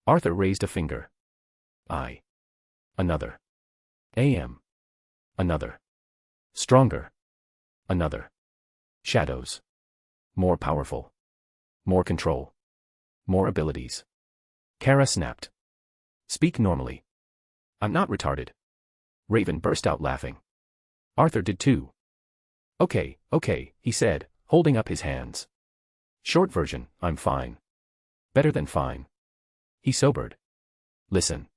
Arthur raised a finger. Another. Another. Stronger. Another. Shadows. More powerful. More control. More abilities. Kara snapped. Speak normally. I'm not retarded. Raven burst out laughing. Arthur did too. Okay, he said, holding up his hands. Short version, I'm fine. Better than fine. He sobered. Listen.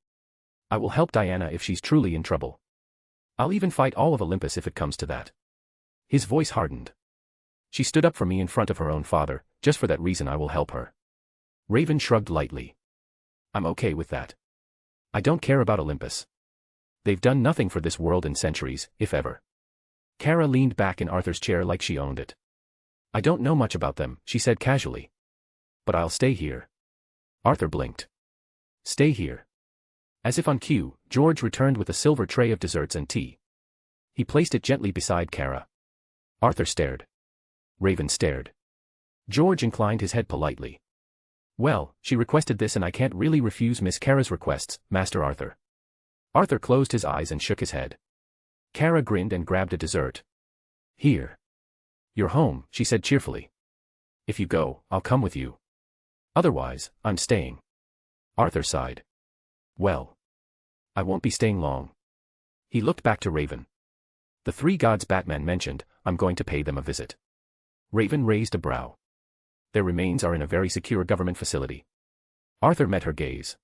I will help Diana if she's truly in trouble. I'll even fight all of Olympus if it comes to that. His voice hardened. She stood up for me in front of her own father, just for that reason I will help her. Raven shrugged lightly. I'm okay with that. I don't care about Olympus. They've done nothing for this world in centuries, if ever. Kara leaned back in Arthur's chair like she owned it. I don't know much about them, she said casually. But I'll stay here. Arthur blinked. Stay here. As if on cue, George returned with a silver tray of desserts and tea. He placed it gently beside Kara. Arthur stared. Raven stared. George inclined his head politely. Well, she requested this and I can't really refuse Miss Kara's requests, Master Arthur. Arthur closed his eyes and shook his head. Kara grinned and grabbed a dessert. Here. You're home, she said cheerfully. If you go, I'll come with you. Otherwise, I'm staying. Arthur sighed. Well. I won't be staying long. He looked back to Raven. The three gods Batman mentioned, I'm going to pay them a visit. Raven raised a brow. Their remains are in a very secure government facility. Arthur met her gaze.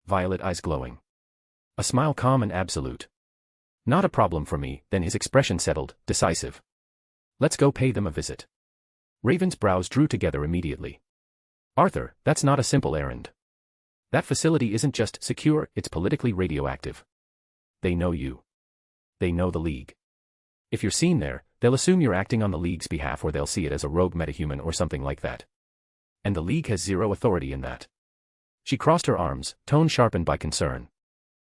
Violet eyes glowing. A smile calm and absolute. Not a problem for me, then his expression settled, decisive. Let's go pay them a visit. Raven's brows drew together immediately. Arthur, that's not a simple errand. That facility isn't just secure, it's politically radioactive. They know you. They know the League. If you're seen there, they'll assume you're acting on the League's behalf or they'll see it as a rogue metahuman or something like that. And the League has zero authority in that. She crossed her arms, tone sharpened by concern.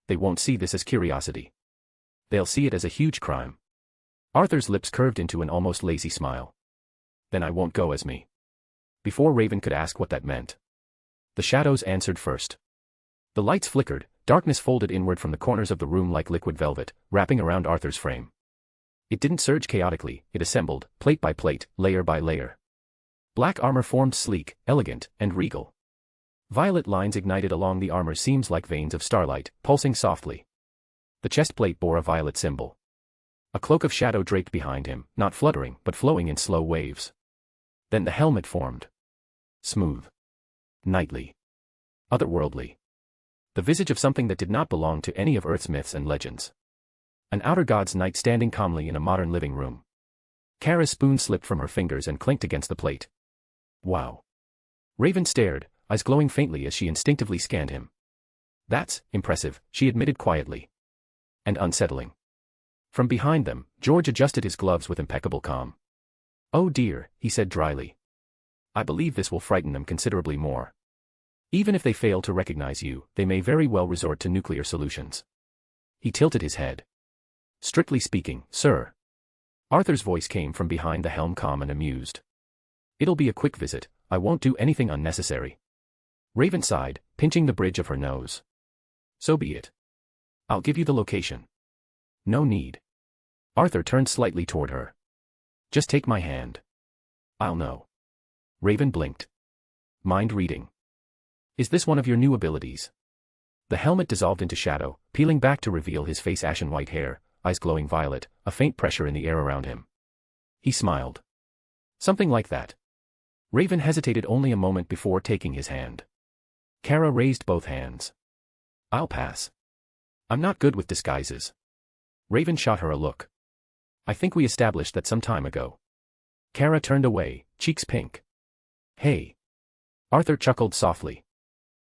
They won't see this as curiosity. They'll see it as a huge crime. Arthur's lips curved into an almost lazy smile. Then I won't go as me. Before Raven could ask what that meant. The shadows answered first. The lights flickered, darkness folded inward from the corners of the room like liquid velvet, wrapping around Arthur's frame. It didn't surge chaotically, it assembled, plate by plate, layer by layer. Black armor formed sleek, elegant, and regal. Violet lines ignited along the armor's seams like veins of starlight, pulsing softly. The chest plate bore a violet symbol. A cloak of shadow draped behind him, not fluttering, but flowing in slow waves. Then the helmet formed. Smooth. Knightly. Otherworldly. The visage of something that did not belong to any of Earth's myths and legends. An outer god's knight standing calmly in a modern living room. Kara's spoon slipped from her fingers and clinked against the plate. Wow. Raven stared, eyes glowing faintly as she instinctively scanned him. That's impressive, she admitted quietly. And unsettling. From behind them, George adjusted his gloves with impeccable calm. Oh dear, he said dryly. I believe this will frighten them considerably more. Even if they fail to recognize you, they may very well resort to nuclear solutions. He tilted his head. Strictly speaking, sir. Arthur's voice came from behind the helm, calm and amused. It'll be a quick visit, I won't do anything unnecessary. Raven sighed, pinching the bridge of her nose. So be it. I'll give you the location. No need. Arthur turned slightly toward her. Just take my hand. I'll know. Raven blinked. Mind reading. Is this one of your new abilities? The helmet dissolved into shadow, peeling back to reveal his face, ashen white hair, eyes glowing violet, a faint pressure in the air around him. He smiled. Something like that. Raven hesitated only a moment before taking his hand. Kara raised both hands. I'll pass. I'm not good with disguises. Raven shot her a look. I think we established that some time ago. Kara turned away, cheeks pink. Hey. Arthur chuckled softly.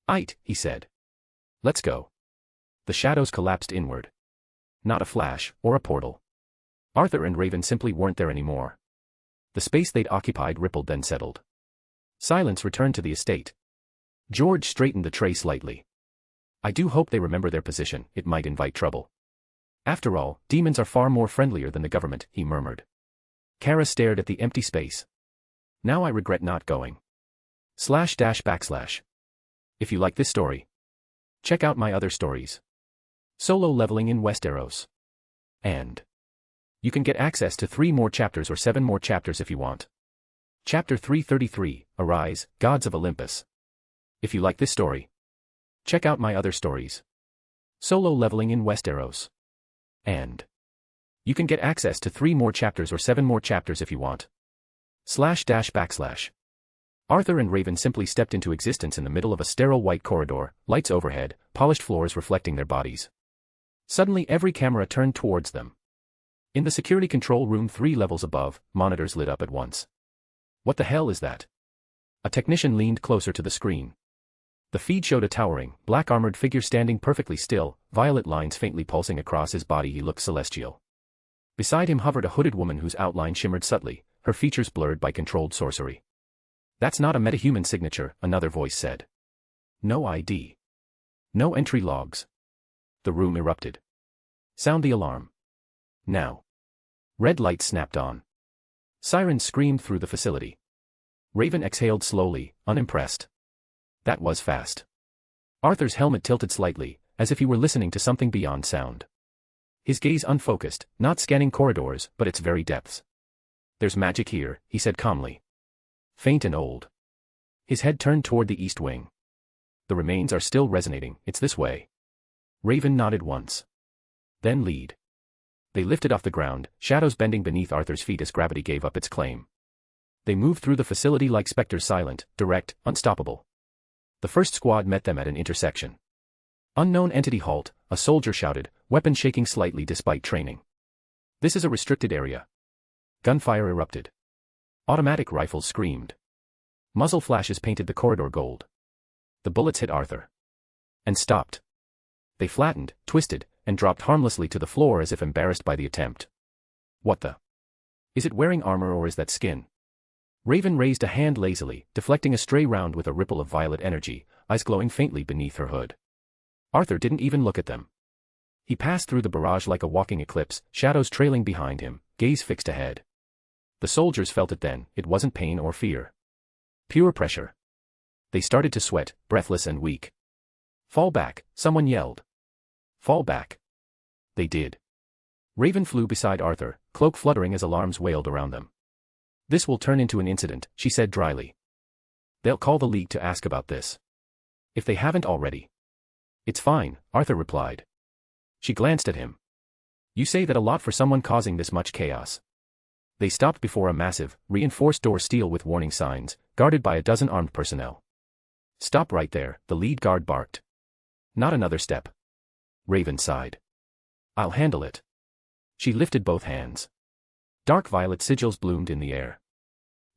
Aight, he said. Let's go. The shadows collapsed inward. Not a flash, or a portal. Arthur and Raven simply weren't there anymore. The space they'd occupied rippled then settled. Silence returned to the estate. George straightened the tray slightly. I do hope they remember their position, it might invite trouble. After all, demons are far more friendlier than the government, he murmured. Kara stared at the empty space. Now I regret not going. // If you like this story, check out my other stories. Solo leveling in Westeros. And you can get access to 3 more chapters or 7 more chapters if you want. Chapter 333, Arise, Gods of Olympus. If you like this story, check out my other stories. Solo leveling in Westeros. And you can get access to 3 more chapters or 7 more chapters if you want. // Arthur and Raven simply stepped into existence in the middle of a sterile white corridor, lights overhead, polished floors reflecting their bodies. Suddenly every camera turned towards them. In the security control room 3 levels above, monitors lit up at once. What the hell is that? A technician leaned closer to the screen. The feed showed a towering, black-armored figure standing perfectly still, violet lines faintly pulsing across his body. He looked celestial. Beside him hovered a hooded woman whose outline shimmered subtly, her features blurred by controlled sorcery. That's not a metahuman signature, another voice said. No ID. No entry logs. The room erupted. Sound the alarm. Now. Red lights snapped on. Sirens screamed through the facility. Raven exhaled slowly, unimpressed. That was fast. Arthur's helmet tilted slightly, as if he were listening to something beyond sound. His gaze unfocused, not scanning corridors, but its very depths. There's magic here, he said calmly. Faint and old. His head turned toward the east wing. The remains are still resonating, it's this way. Raven nodded once. Then lead. They lifted off the ground, shadows bending beneath Arthur's feet as gravity gave up its claim. They moved through the facility like specters, silent, direct, unstoppable. The first squad met them at an intersection. Unknown entity halt, a soldier shouted, weapon shaking slightly despite training. This is a restricted area. Gunfire erupted. Automatic rifles screamed. Muzzle flashes painted the corridor gold. The bullets hit Arthur. And stopped. They flattened, twisted, and dropped harmlessly to the floor as if embarrassed by the attempt. What the? Is it wearing armor or is that skin? Raven raised a hand lazily, deflecting a stray round with a ripple of violet energy, eyes glowing faintly beneath her hood. Arthur didn't even look at them. He passed through the barrage like a walking eclipse, shadows trailing behind him, gaze fixed ahead. The soldiers felt it then, it wasn't pain or fear. Pure pressure. They started to sweat, breathless and weak. Fall back, someone yelled. Fall back. They did. Raven flew beside Arthur, cloak fluttering as alarms wailed around them. This will turn into an incident, she said dryly. They'll call the League to ask about this. If they haven't already. It's fine, Arthur replied. She glanced at him. You say that a lot for someone causing this much chaos. They stopped before a massive, reinforced door steel with warning signs, guarded by a dozen armed personnel. Stop right there, the lead guard barked. Not another step. Raven sighed. I'll handle it. She lifted both hands. Dark violet sigils bloomed in the air.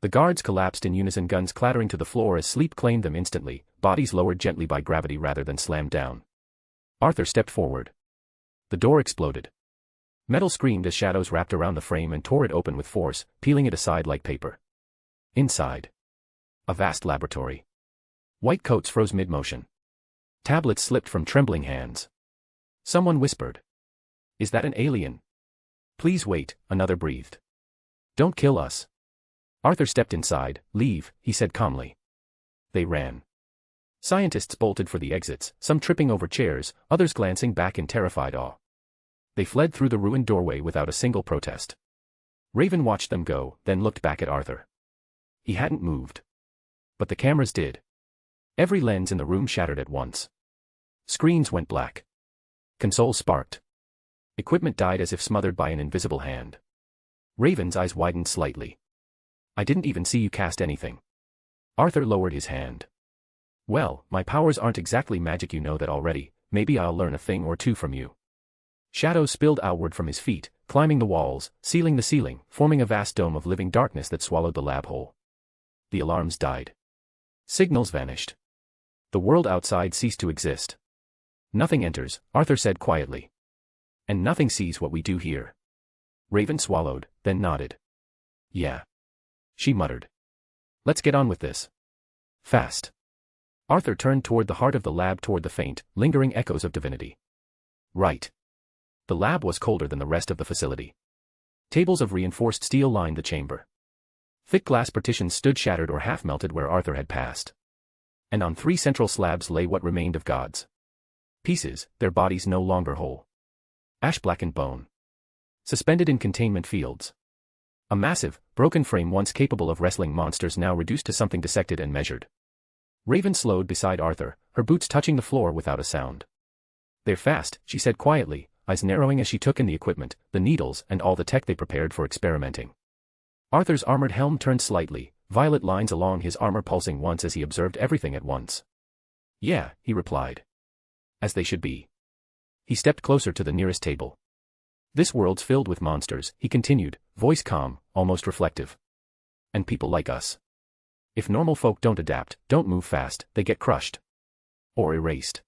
The guards collapsed in unison, guns clattering to the floor as sleep claimed them instantly, bodies lowered gently by gravity rather than slammed down. Arthur stepped forward. The door exploded. Metal screamed as shadows wrapped around the frame and tore it open with force, peeling it aside like paper. Inside. A vast laboratory. White coats froze mid-motion. Tablets slipped from trembling hands. Someone whispered. "Is that an alien?" "Please wait," another breathed. "Don't kill us." Arthur stepped inside. "Leave," he said calmly. They ran. Scientists bolted for the exits, some tripping over chairs, others glancing back in terrified awe. They fled through the ruined doorway without a single protest. Raven watched them go, then looked back at Arthur. He hadn't moved. But the cameras did. Every lens in the room shattered at once. Screens went black. Consoles sparked. Equipment died as if smothered by an invisible hand. Raven's eyes widened slightly. "I didn't even see you cast anything." Arthur lowered his hand. "Well, my powers aren't exactly magic, you know that already. Maybe I'll learn a thing or two from you." Shadows spilled outward from his feet, climbing the walls, sealing the ceiling, forming a vast dome of living darkness that swallowed the lab whole. The alarms died. Signals vanished. The world outside ceased to exist. "Nothing enters," Arthur said quietly. "And nothing sees what we do here." Raven swallowed, then nodded. "Yeah," she muttered. "Let's get on with this. Fast." Arthur turned toward the heart of the lab, toward the faint, lingering echoes of divinity. Right. The lab was colder than the rest of the facility. Tables of reinforced steel lined the chamber. Thick glass partitions stood shattered or half-melted where Arthur had passed. And on 3 central slabs lay what remained of gods. Pieces, their bodies no longer whole. Ash-blackened bone. Suspended in containment fields. A massive, broken frame once capable of wrestling monsters now reduced to something dissected and measured. Raven slowed beside Arthur, her boots touching the floor without a sound. "They're fast," she said quietly, eyes narrowing as she took in the equipment, the needles and all the tech they prepared for experimenting. Arthur's armored helm turned slightly, violet lines along his armor pulsing once as he observed everything at once. "Yeah," he replied. "As they should be." He stepped closer to the nearest table. "This world's filled with monsters," he continued, voice calm, almost reflective. "And people like us. If normal folk don't adapt, don't move fast, they get crushed. Or erased."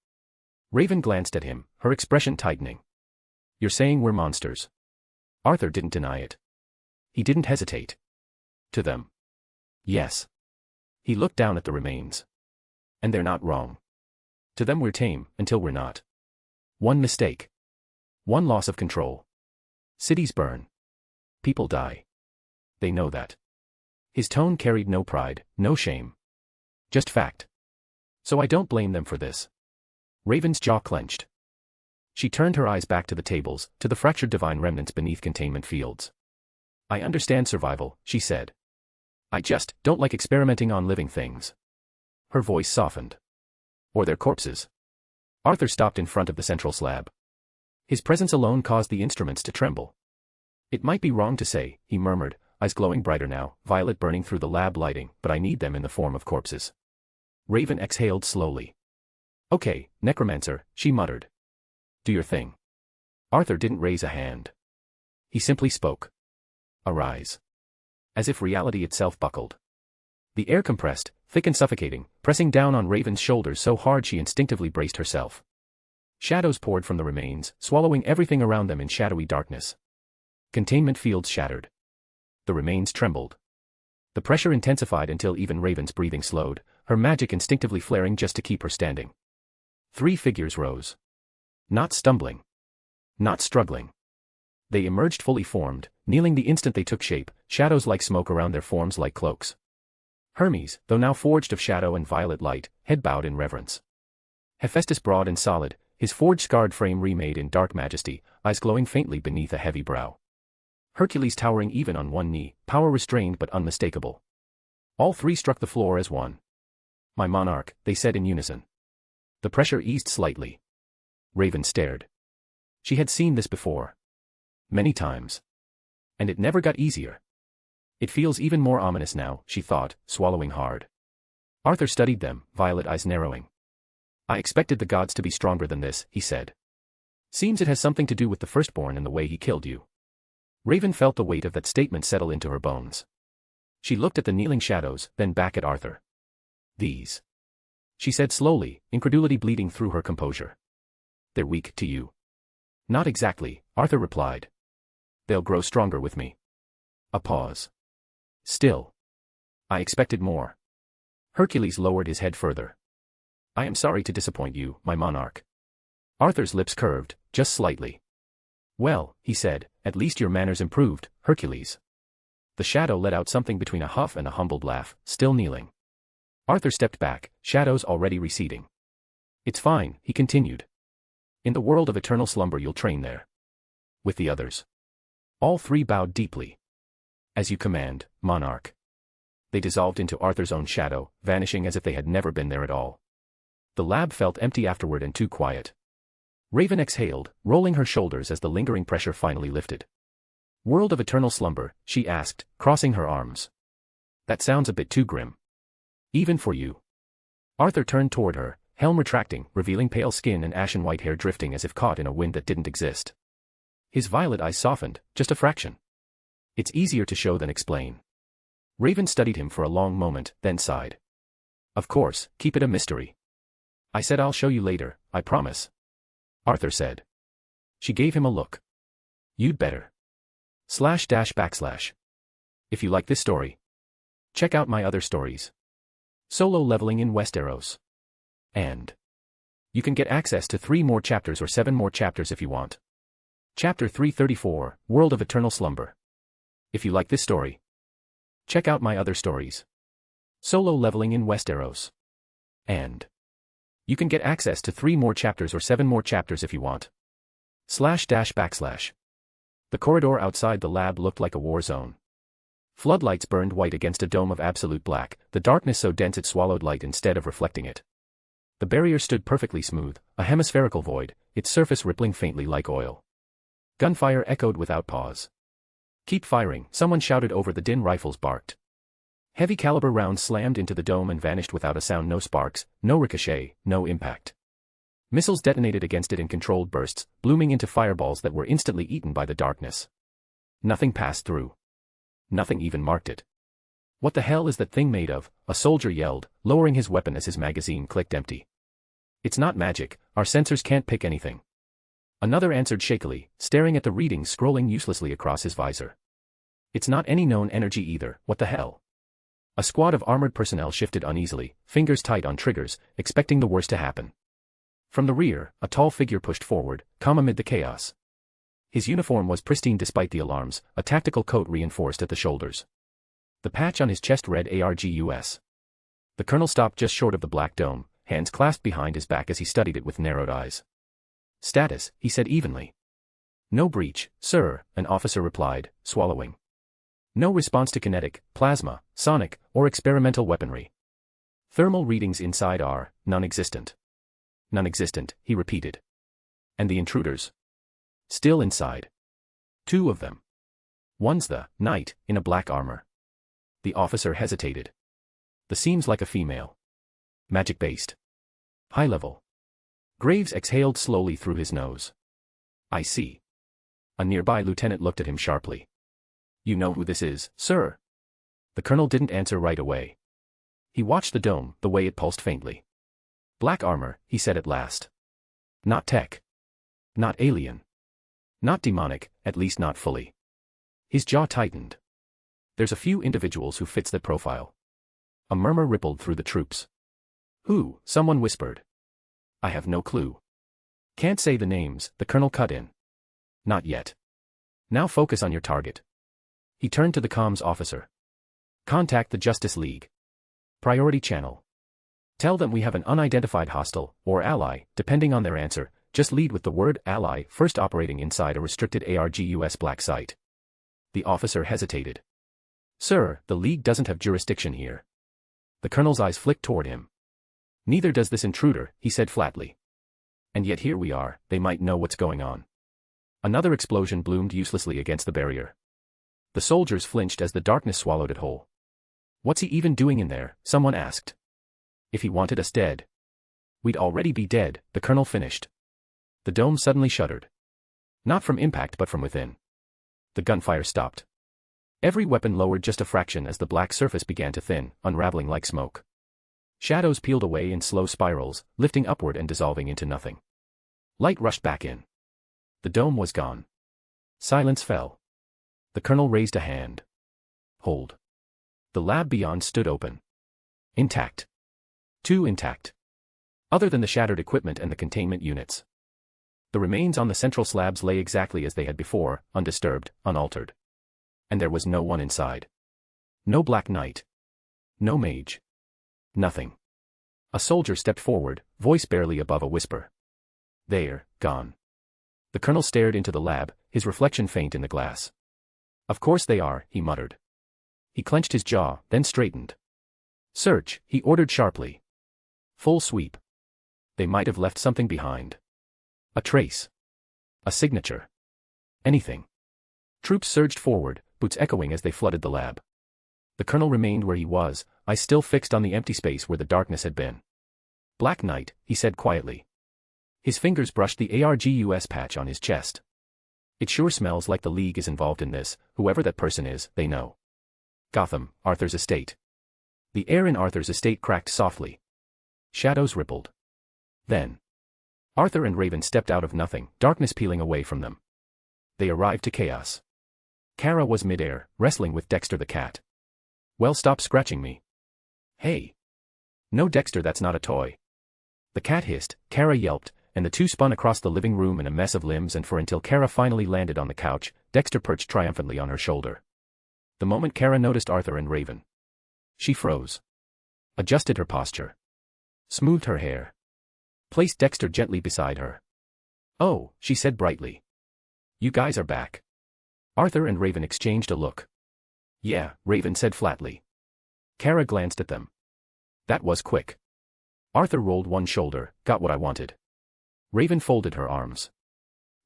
Raven glanced at him, her expression tightening. "You're saying we're monsters?" Arthur didn't deny it. He didn't hesitate. "To them. Yes." He looked down at the remains. "And they're not wrong. To them we're tame, until we're not. One mistake. One loss of control. Cities burn. People die. They know that." His tone carried no pride, no shame. Just fact. "So I don't blame them for this." Raven's jaw clenched. She turned her eyes back to the tables, to the fractured divine remnants beneath containment fields. "I understand survival," she said. "I just don't like experimenting on living things." Her voice softened. "Or their corpses." Arthur stopped in front of the central slab. His presence alone caused the instruments to tremble. "It might be wrong to say," he murmured, eyes glowing brighter now, violet burning through the lab lighting, "but I need them in the form of corpses." Raven exhaled slowly. "Okay, necromancer," she muttered. "Do your thing." Arthur didn't raise a hand. He simply spoke. "Arise." As if reality itself buckled. The air compressed, thick and suffocating, pressing down on Raven's shoulders so hard she instinctively braced herself. Shadows poured from the remains, swallowing everything around them in shadowy darkness. Containment fields shattered. The remains trembled. The pressure intensified until even Raven's breathing slowed, her magic instinctively flaring just to keep her standing. 3 figures rose. Not stumbling. Not struggling. They emerged fully formed, kneeling the instant they took shape, shadows like smoke around their forms like cloaks. Hermes, though now forged of shadow and violet light, head bowed in reverence. Hephaestus broad and solid, his forge-scarred frame remade in dark majesty, eyes glowing faintly beneath a heavy brow. Hercules towering even on one knee, power restrained but unmistakable. All 3 struck the floor as one. "My monarch," they said in unison. The pressure eased slightly. Raven stared. She had seen this before. Many times. And it never got easier. "It feels even more ominous now," she thought, swallowing hard. Arthur studied them, violet eyes narrowing. "I expected the gods to be stronger than this," he said. "Seems it has something to do with the firstborn and the way he killed you." Raven felt the weight of that statement settle into her bones. She looked at the kneeling shadows, then back at Arthur. "These." she said slowly, incredulity bleeding through her composure. They're weak to you. Not exactly, Arthur replied. They'll grow stronger with me. A pause. Still. I expected more. Hercules lowered his head further. I am sorry to disappoint you, my monarch. Arthur's lips curved, just slightly. Well, he said, at least your manners improved, Hercules. The shadow let out something between a huff and a humbled laugh, still kneeling. Arthur stepped back, shadows already receding. It's fine, he continued. In the world of eternal slumber you'll train there. With the others. All three bowed deeply. As you command, monarch. They dissolved into Arthur's own shadow, vanishing as if they had never been there at all. The lab felt empty afterward and too quiet. Raven exhaled, rolling her shoulders as the lingering pressure finally lifted. World of eternal slumber, she asked, crossing her arms. That sounds a bit too grim. Even for you. Arthur turned toward her, helm retracting, revealing pale skin and ashen white hair drifting as if caught in a wind that didn't exist. His violet eyes softened, just a fraction. It's easier to show than explain. Raven studied him for a long moment, then sighed. Of course, keep it a mystery. I said I'll show you later, I promise. Arthur said. She gave him a look. You'd better. // If you like this story, check out my other stories. Solo leveling in Westeros. And you can get access to 3 more chapters or 7 more chapters if you want. Chapter 334, World of Eternal Slumber. If you like this story, check out my other stories. Solo leveling in Westeros. And you can get access to 3 more chapters or 7 more chapters if you want. // The corridor outside the lab looked like a war zone. Floodlights burned white against a dome of absolute black, the darkness so dense it swallowed light instead of reflecting it. The barrier stood perfectly smooth, a hemispherical void, its surface rippling faintly like oil. Gunfire echoed without pause. Keep firing, someone shouted over the din. Rifles barked. Heavy caliber rounds slammed into the dome and vanished without a sound. No sparks, no ricochet, no impact. Missiles detonated against it in controlled bursts, blooming into fireballs that were instantly eaten by the darkness. Nothing passed through. Nothing even marked it. What the hell is that thing made of? A soldier yelled, lowering his weapon as his magazine clicked empty. It's not magic, our sensors can't pick anything. Another answered shakily, staring at the readings scrolling uselessly across his visor. It's not any known energy either, what the hell? A squad of armored personnel shifted uneasily, fingers tight on triggers, expecting the worst to happen. From the rear, a tall figure pushed forward, calm amid the chaos. His uniform was pristine despite the alarms, a tactical coat reinforced at the shoulders. The patch on his chest read ARGUS. The colonel stopped just short of the black dome, hands clasped behind his back as he studied it with narrowed eyes. Status, he said evenly. No breach, sir, an officer replied, swallowing. No response to kinetic, plasma, sonic, or experimental weaponry. Thermal readings inside are non-existent. Non-existent, he repeated. And the intruders? Still inside. 2 of them. One's the knight, in a black armor. The officer hesitated. The seems like a female. Magic-based. High level. Graves exhaled slowly through his nose. I see. A nearby lieutenant looked at him sharply. You know who this is, sir? The colonel didn't answer right away. He watched the dome, the way it pulsed faintly. Black armor, he said at last. Not tech. Not alien. Not demonic, at least not fully. His jaw tightened. There's a few individuals who fits that profile. A murmur rippled through the troops. Who? Someone whispered. I have no clue. Can't say the names, the colonel cut in. Not yet. Now focus on your target. He turned to the comms officer. Contact the Justice League. Priority channel. Tell them we have an unidentified hostile, or ally, depending on their answer, just lead with the word ally first operating inside a restricted ARGUS black site. The officer hesitated. Sir, the League doesn't have jurisdiction here. The colonel's eyes flicked toward him. Neither does this intruder, he said flatly. And yet here we are, they might know what's going on. Another explosion bloomed uselessly against the barrier. The soldiers flinched as the darkness swallowed it whole. What's he even doing in there? Someone asked. If he wanted us dead. We'd already be dead, the colonel finished. The dome suddenly shuddered. Not from impact but from within. The gunfire stopped. Every weapon lowered just a fraction as the black surface began to thin, unraveling like smoke. Shadows peeled away in slow spirals, lifting upward and dissolving into nothing. Light rushed back in. The dome was gone. Silence fell. The colonel raised a hand. Hold. The lab beyond stood open. Intact. Too intact. Other than the shattered equipment and the containment units. The remains on the central slabs lay exactly as they had before, undisturbed, unaltered. And there was no one inside. No Black Knight. No mage. Nothing. A soldier stepped forward, voice barely above a whisper. They're gone. The colonel stared into the lab, his reflection faint in the glass. Of course they are, he muttered. He clenched his jaw, then straightened. Search, he ordered sharply. Full sweep. They might have left something behind. A trace. A signature. Anything. Troops surged forward, boots echoing as they flooded the lab. The colonel remained where he was, eyes still fixed on the empty space where the darkness had been. Black Knight, he said quietly. His fingers brushed the ARGUS patch on his chest. It sure smells like the League is involved in this, whoever that person is, they know. Gotham, Arthur's estate. The air in Arthur's estate cracked softly. Shadows rippled. Then. Arthur and Raven stepped out of nothing, darkness peeling away from them. They arrived to chaos. Kara was midair, wrestling with Dexter the cat. Well, stop scratching me. Hey. No, Dexter, that's not a toy. The cat hissed, Kara yelped, and the two spun across the living room in a mess of limbs and until Kara finally landed on the couch, Dexter perched triumphantly on her shoulder. The moment Kara noticed Arthur and Raven, she froze. Adjusted her posture. Smoothed her hair. Placed Dexter gently beside her. Oh, she said brightly. You guys are back. Arthur and Raven exchanged a look. Yeah, Raven said flatly. Kara glanced at them. That was quick. Arthur rolled one shoulder, got what I wanted. Raven folded her arms.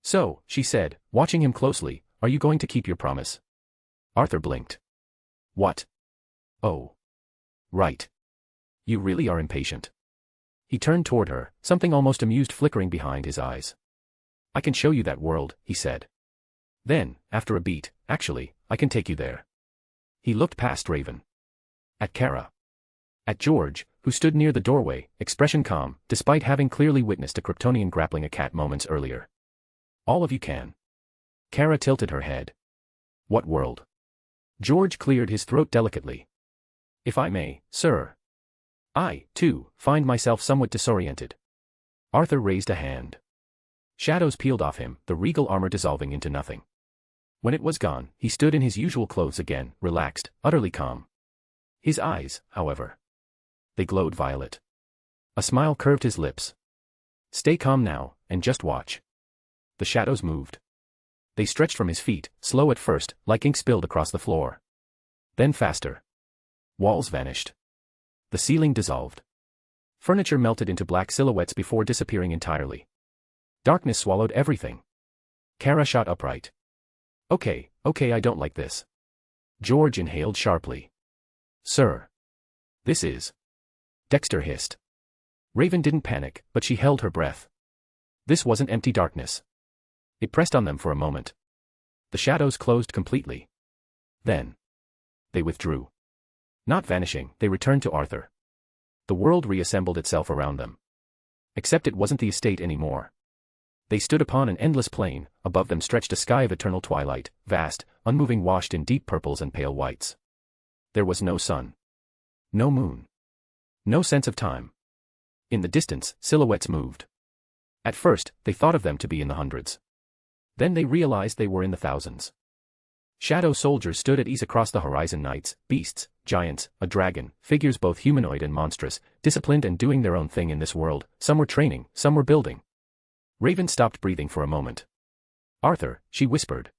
So, she said, watching him closely, are you going to keep your promise? Arthur blinked. What? Oh. Right. You really are impatient. He turned toward her, something almost amused flickering behind his eyes. I can show you that world, he said. Then, after a beat, actually, I can take you there. He looked past Raven. At Kara. At George, who stood near the doorway, expression calm, despite having clearly witnessed a Kryptonian grappling a cat moments earlier. All of you can. Kara tilted her head. What world? George cleared his throat delicately. If I may, sir. I, too, find myself somewhat disoriented. Arthur raised a hand. Shadows peeled off him, the regal armor dissolving into nothing. When it was gone, he stood in his usual clothes again, relaxed, utterly calm. His eyes, however. They glowed violet. A smile curved his lips. Stay calm now, and just watch. The shadows moved. They stretched from his feet, slow at first, like ink spilled across the floor. Then faster. Walls vanished. The ceiling dissolved. Furniture melted into black silhouettes before disappearing entirely. Darkness swallowed everything. Kara shot upright. Okay, I don't like this. George inhaled sharply. Sir. This is. Dexter hissed. Raven didn't panic, but she held her breath. This wasn't empty darkness. It pressed on them for a moment. The shadows closed completely. Then. They withdrew. Not vanishing, they returned to Arthur. The world reassembled itself around them. Except it wasn't the estate anymore. They stood upon an endless plain, above them stretched a sky of eternal twilight, vast, unmoving, washed in deep purples and pale whites. There was no sun. No moon. No sense of time. In the distance, silhouettes moved. At first, they thought of them to be in the hundreds. Then they realized they were in the thousands. Shadow soldiers stood at ease across the horizon, knights, beasts, giants, a dragon, figures both humanoid and monstrous, disciplined and doing their own thing in this world. Some were training, some were building. Raven stopped breathing for a moment. Arthur, she whispered.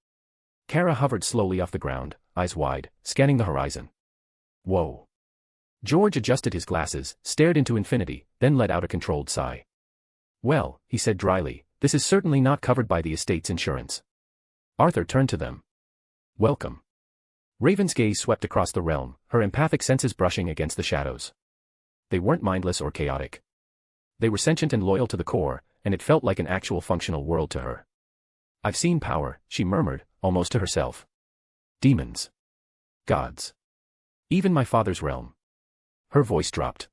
Kara hovered slowly off the ground, eyes wide, scanning the horizon. Whoa. George adjusted his glasses, stared into infinity, then let out a controlled sigh. Well, he said dryly, this is certainly not covered by the estate's insurance. Arthur turned to them. Welcome. Raven's gaze swept across the realm, her empathic senses brushing against the shadows. They weren't mindless or chaotic. They were sentient and loyal to the core, and it felt like an actual functional world to her. I've seen power, she murmured, almost to herself. Demons. Gods. Even my father's realm. Her voice dropped.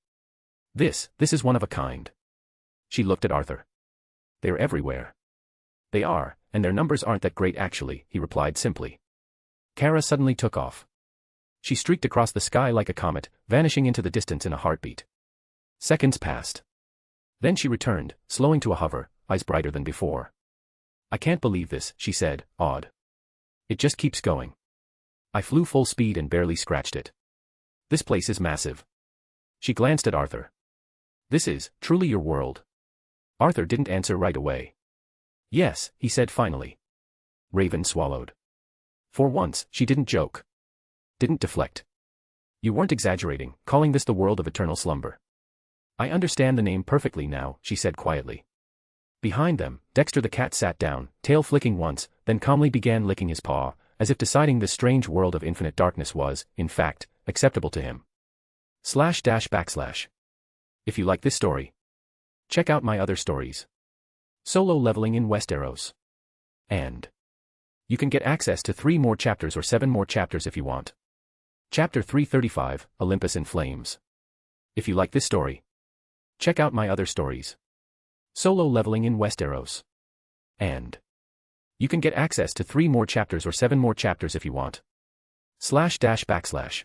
This is one of a kind. She looked at Arthur. They're everywhere. They are, and their numbers aren't that great actually, he replied simply. Kara suddenly took off. She streaked across the sky like a comet, vanishing into the distance in a heartbeat. Seconds passed. Then she returned, slowing to a hover, eyes brighter than before. I can't believe this, she said, awed. It just keeps going. I flew full speed and barely scratched it. This place is massive. She glanced at Arthur. This is, truly your world. Arthur didn't answer right away. Yes, he said finally. Raven swallowed. For once, she didn't joke. Didn't deflect. You weren't exaggerating, calling this the world of eternal slumber. I understand the name perfectly now, she said quietly. Behind them, Dexter the cat sat down, tail flicking once, then calmly began licking his paw, as if deciding this strange world of infinite darkness was, in fact, acceptable to him. // If you like this story, check out my other stories. Solo leveling in Westeros. And you can get access to 3 more chapters or 7 more chapters if you want. Chapter 335, Olympus in Flames. If you like this story, check out my other stories. Solo leveling in Westeros. And you can get access to 3 more chapters or 7 more chapters if you want. //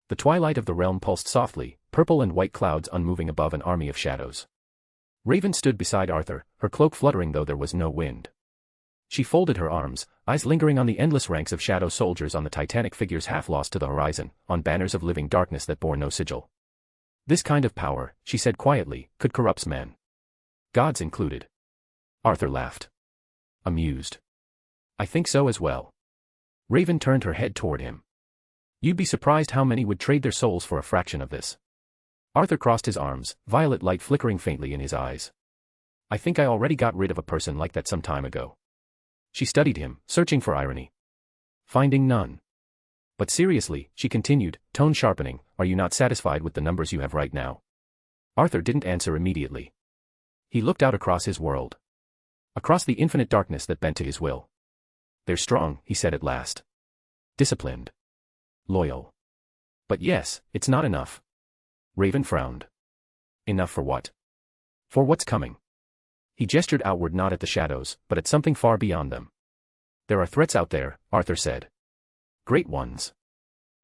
The twilight of the realm pulsed softly, purple and white clouds unmoving above an army of shadows. Raven stood beside Arthur, her cloak fluttering though there was no wind. She folded her arms, eyes lingering on the endless ranks of shadow soldiers on the titanic figures half lost to the horizon, on banners of living darkness that bore no sigil. This kind of power, she said quietly, could corrupt men. Gods included. Arthur laughed. Amused. I think so as well. Raven turned her head toward him. You'd be surprised how many would trade their souls for a fraction of this. Arthur crossed his arms, violet light flickering faintly in his eyes. I think I already got rid of a person like that some time ago. She studied him, searching for irony. Finding none. But seriously, she continued, tone sharpening, are you not satisfied with the numbers you have right now? Arthur didn't answer immediately. He looked out across his world. Across the infinite darkness that bent to his will. They're strong, he said at last. Disciplined. Loyal. But yes, it's not enough. Raven frowned. Enough for what? For what's coming. He gestured outward not at the shadows, but at something far beyond them. There are threats out there, Arthur said. Great ones.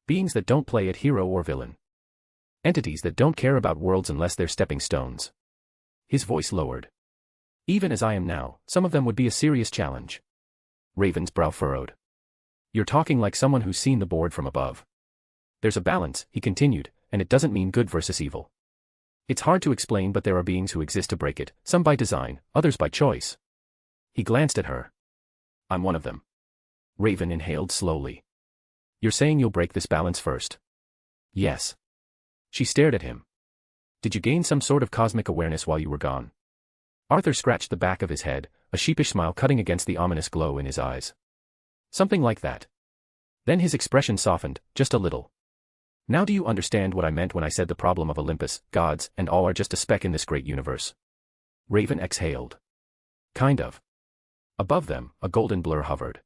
Beings that don't play at hero or villain. Entities that don't care about worlds unless they're stepping stones. His voice lowered. Even as I am now, some of them would be a serious challenge. Raven's brow furrowed. You're talking like someone who's seen the board from above. There's a balance, he continued, and it doesn't mean good versus evil. It's hard to explain, but there are beings who exist to break it, some by design, others by choice. He glanced at her. I'm one of them. Raven inhaled slowly. You're saying you'll break this balance first? Yes. She stared at him. Did you gain some sort of cosmic awareness while you were gone? Arthur scratched the back of his head, a sheepish smile cutting against the ominous glow in his eyes. Something like that. Then his expression softened, just a little. Now do you understand what I meant when I said the problem of Olympus, gods, and all are just a speck in this great universe? Raven exhaled. Kind of. Above them, a golden blur hovered.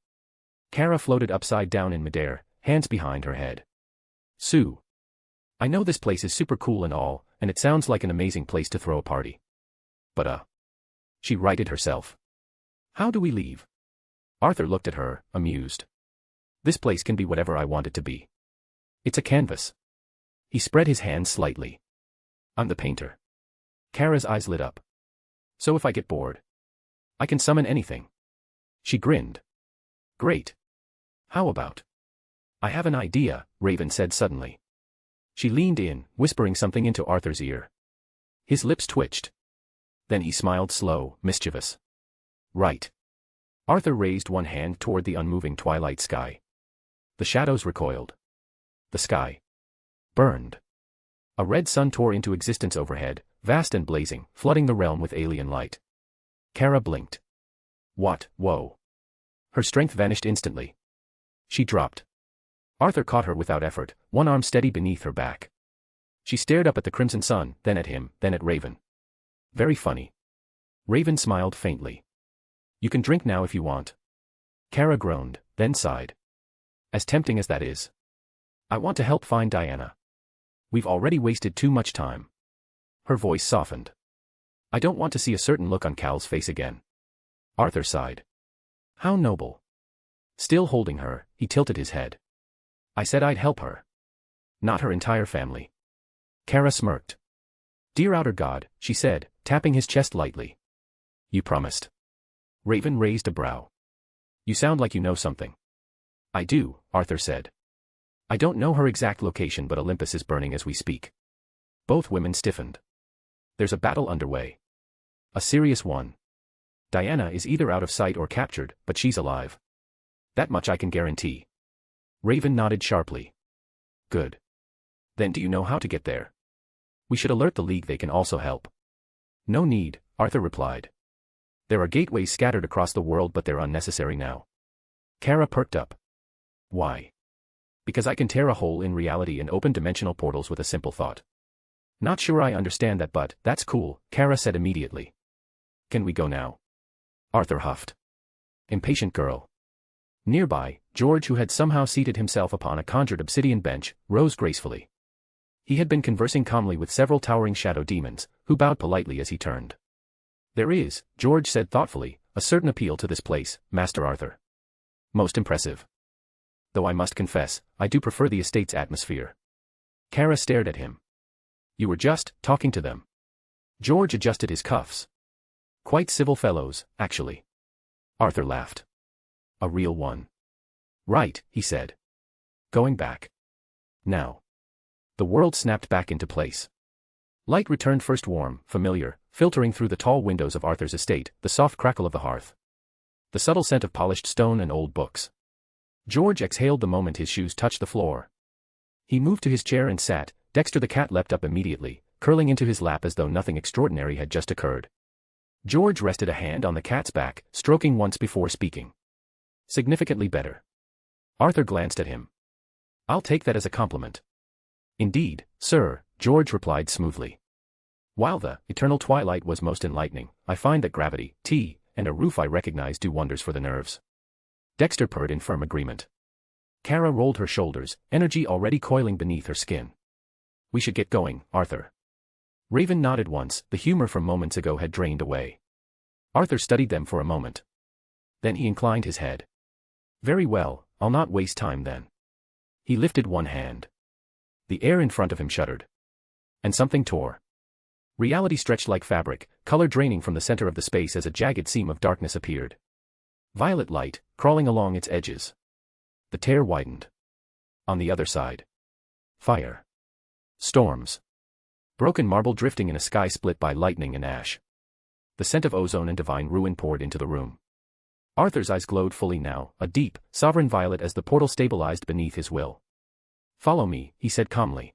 Kara floated upside down in midair, hands behind her head. Sue. I know this place is super cool and all, and it sounds like an amazing place to throw a party. But she righted herself. How do we leave? Arthur looked at her, amused. This place can be whatever I want it to be. It's a canvas. He spread his hands slightly. I'm the painter. Kara's eyes lit up. So if I get bored, I can summon anything. She grinned. Great. How about? I have an idea, Raven said suddenly. She leaned in, whispering something into Arthur's ear. His lips twitched. Then he smiled slow, mischievous. Right. Arthur raised one hand toward the unmoving twilight sky. The shadows recoiled. The sky burned. A red sun tore into existence overhead, vast and blazing, flooding the realm with alien light. Kara blinked. What, whoa. Her strength vanished instantly. She dropped. Arthur caught her without effort, one arm steady beneath her back. She stared up at the crimson sun, then at him, then at Raven. Very funny. Raven smiled faintly. You can drink now if you want. Kara groaned, then sighed. As tempting as that is. I want to help find Diana. We've already wasted too much time. Her voice softened. I don't want to see a certain look on Cal's face again. Arthur sighed. How noble. Still holding her, he tilted his head. I said I'd help her. Not her entire family. Kara smirked. Dear outer god, she said, tapping his chest lightly. You promised. Raven raised a brow. You sound like you know something. I do, Arthur said. I don't know her exact location, but Olympus is burning as we speak. Both women stiffened. There's a battle underway. A serious one. Diana is either out of sight or captured, but she's alive. That much I can guarantee. Raven nodded sharply. Good. Then do you know how to get there? We should alert the League, they can also help. No need, Arthur replied. There are gateways scattered across the world, but they're unnecessary now. Kara perked up. Why? Because I can tear a hole in reality and open dimensional portals with a simple thought. Not sure I understand that, but that's cool, Kara said immediately. Can we go now? Arthur huffed. Impatient girl. Nearby, George, who had somehow seated himself upon a conjured obsidian bench, rose gracefully. He had been conversing calmly with several towering shadow demons, who bowed politely as he turned. There is, George said thoughtfully, a certain appeal to this place, Master Arthur. Most impressive. Though I must confess, I do prefer the estate's atmosphere. Kara stared at him. You were just talking to them. George adjusted his cuffs. Quite civil fellows, actually. Arthur laughed. A real one. Right, he said. Going back. Now. The world snapped back into place. Light returned, first warm, familiar, filtering through the tall windows of Arthur's estate, the soft crackle of the hearth. The subtle scent of polished stone and old books. George exhaled the moment his shoes touched the floor. He moved to his chair and sat. Dexter the cat leapt up immediately, curling into his lap as though nothing extraordinary had just occurred. George rested a hand on the cat's back, stroking once before speaking. Significantly better. Arthur glanced at him. I'll take that as a compliment. Indeed, sir, George replied smoothly. While the eternal twilight was most enlightening, I find that gravity, tea, and a roof I recognize do wonders for the nerves. Dexter purred in firm agreement. Kara rolled her shoulders, energy already coiling beneath her skin. We should get going, Arthur. Raven nodded once, the humor from moments ago had drained away. Arthur studied them for a moment. Then he inclined his head. Very well, I'll not waste time then. He lifted one hand. The air in front of him shuddered. And something tore. Reality stretched like fabric, color draining from the center of the space as a jagged seam of darkness appeared. Violet light, crawling along its edges. The tear widened. On the other side. Fire. Storms. Broken marble drifting in a sky split by lightning and ash. The scent of ozone and divine ruin poured into the room. Arthur's eyes glowed fully now, a deep, sovereign violet as the portal stabilized beneath his will. Follow me, he said calmly.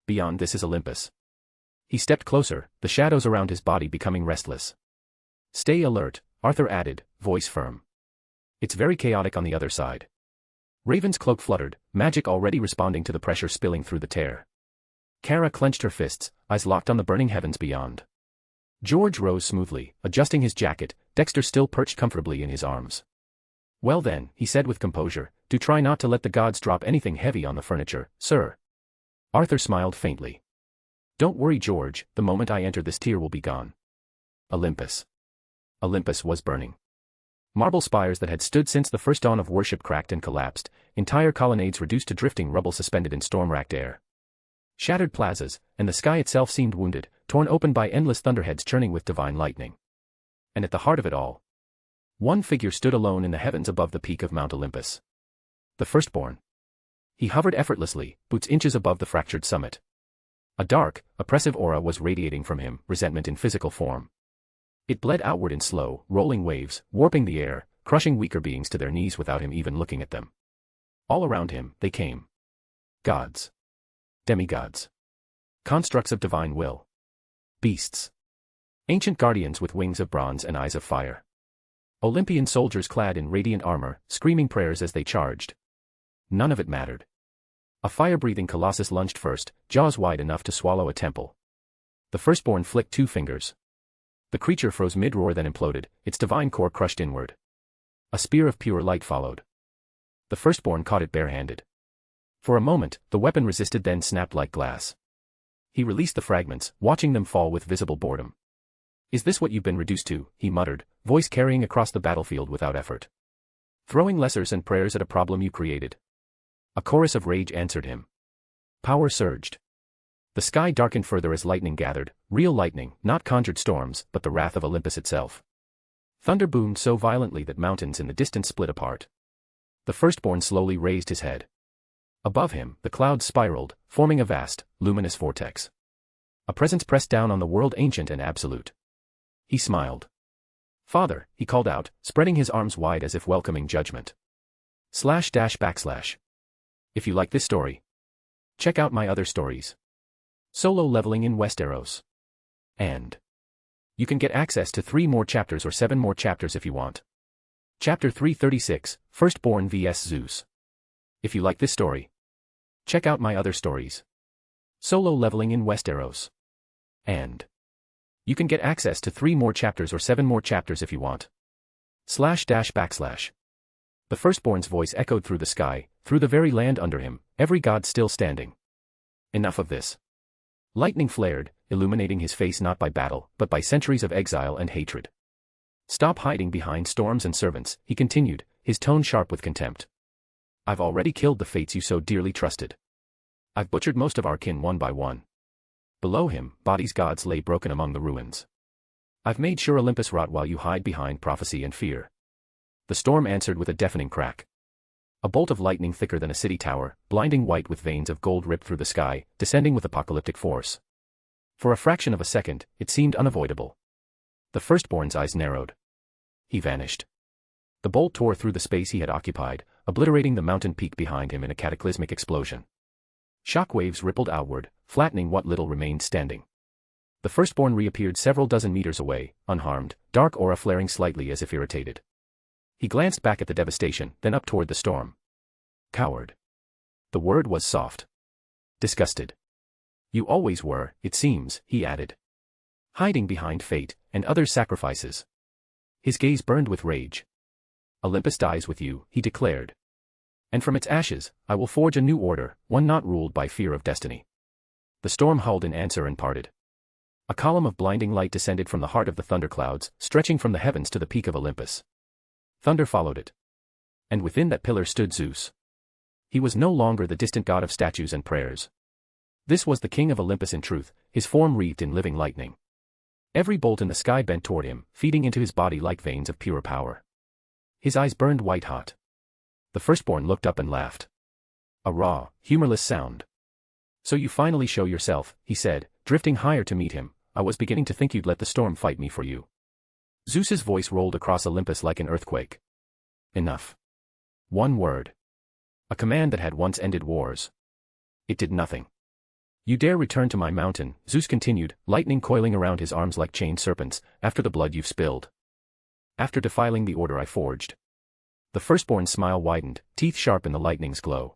Beyond this is Olympus. He stepped closer, the shadows around his body becoming restless. Stay alert, Arthur added, voice firm. It's very chaotic on the other side. Raven's cloak fluttered, magic already responding to the pressure spilling through the tear. Kara clenched her fists, eyes locked on the burning heavens beyond. George rose smoothly, adjusting his jacket, Dexter still perched comfortably in his arms. Well then, he said with composure, do try not to let the gods drop anything heavy on the furniture, sir. Arthur smiled faintly. Don't worry, George, the moment I enter this tear will be gone. Olympus. Olympus was burning. Marble spires that had stood since the first dawn of worship cracked and collapsed, entire colonnades reduced to drifting rubble suspended in storm-racked air. Shattered plazas, and the sky itself seemed wounded, torn open by endless thunderheads churning with divine lightning. And at the heart of it all, one figure stood alone in the heavens above the peak of Mount Olympus. The firstborn. He hovered effortlessly, boots inches above the fractured summit. A dark, oppressive aura was radiating from him, resentment in physical form. It bled outward in slow, rolling waves, warping the air, crushing weaker beings to their knees without him even looking at them. All around him, they came. Gods. Demigods. Constructs of divine will. Beasts. Ancient guardians with wings of bronze and eyes of fire. Olympian soldiers clad in radiant armor, screaming prayers as they charged. None of it mattered. A fire-breathing colossus lunged first, jaws wide enough to swallow a temple. The firstborn flicked 2 fingers. The creature froze mid-roar, then imploded, its divine core crushed inward. A spear of pure light followed. The firstborn caught it barehanded. For a moment, the weapon resisted, then snapped like glass. He released the fragments, watching them fall with visible boredom. Is this what you've been reduced to? He muttered, voice carrying across the battlefield without effort. Throwing lessers and prayers at a problem you created. A chorus of rage answered him. Power surged. The sky darkened further as lightning gathered, real lightning, not conjured storms, but the wrath of Olympus itself. Thunder boomed so violently that mountains in the distance split apart. The firstborn slowly raised his head. Above him, the clouds spiraled, forming a vast, luminous vortex. A presence pressed down on the world ancient and absolute. He smiled. Father, he called out, spreading his arms wide as if welcoming judgment. //. If you like this story, check out my other stories. Solo leveling in Westeros. And you can get access to 3 more chapters or 7 more chapters if you want. Chapter 336, Firstborn vs Zeus. If you like this story, check out my other stories. Solo leveling in Westeros. And you can get access to 3 more chapters or 7 more chapters if you want. //. The firstborn's voice echoed through the sky, through the very land under him, every god still standing. Enough of this. Lightning flared, illuminating his face not by battle, but by centuries of exile and hatred. Stop hiding behind storms and servants, he continued, his tone sharp with contempt. I've already killed the fates you so dearly trusted. I've butchered most of our kin one by one. Below him, bodies gods lay broken among the ruins. I've made sure Olympus rot while you hide behind prophecy and fear. The storm answered with a deafening crack. A bolt of lightning thicker than a city tower, blinding white with veins of gold ripped through the sky, descending with apocalyptic force. For a fraction of a second, it seemed unavoidable. The firstborn's eyes narrowed. He vanished. The bolt tore through the space he had occupied, obliterating the mountain peak behind him in a cataclysmic explosion. Shockwaves rippled outward, flattening what little remained standing. The firstborn reappeared several dozen meters away, unharmed, dark aura flaring slightly as if irritated. He glanced back at the devastation, then up toward the storm. Coward. The word was soft. Disgusted. You always were, it seems, he added. Hiding behind fate, and other sacrifices. His gaze burned with rage. Olympus dies with you, he declared. And from its ashes, I will forge a new order, one not ruled by fear of destiny. The storm howled in answer and parted. A column of blinding light descended from the heart of the thunderclouds, stretching from the heavens to the peak of Olympus. Thunder followed it. And within that pillar stood Zeus. He was no longer the distant god of statues and prayers. This was the king of Olympus in truth, his form wreathed in living lightning. Every bolt in the sky bent toward him, feeding into his body like veins of pure power. His eyes burned white-hot. The firstborn looked up and laughed. A raw, humorless sound. So you finally show yourself, he said, drifting higher to meet him. I was beginning to think you'd let the storm fight me for you. Zeus's voice rolled across Olympus like an earthquake. Enough. One word. A command that had once ended wars. It did nothing. You dare return to my mountain, Zeus continued, lightning coiling around his arms like chained serpents, after the blood you've spilled. After defiling the order I forged. The firstborn's smile widened, teeth sharp in the lightning's glow.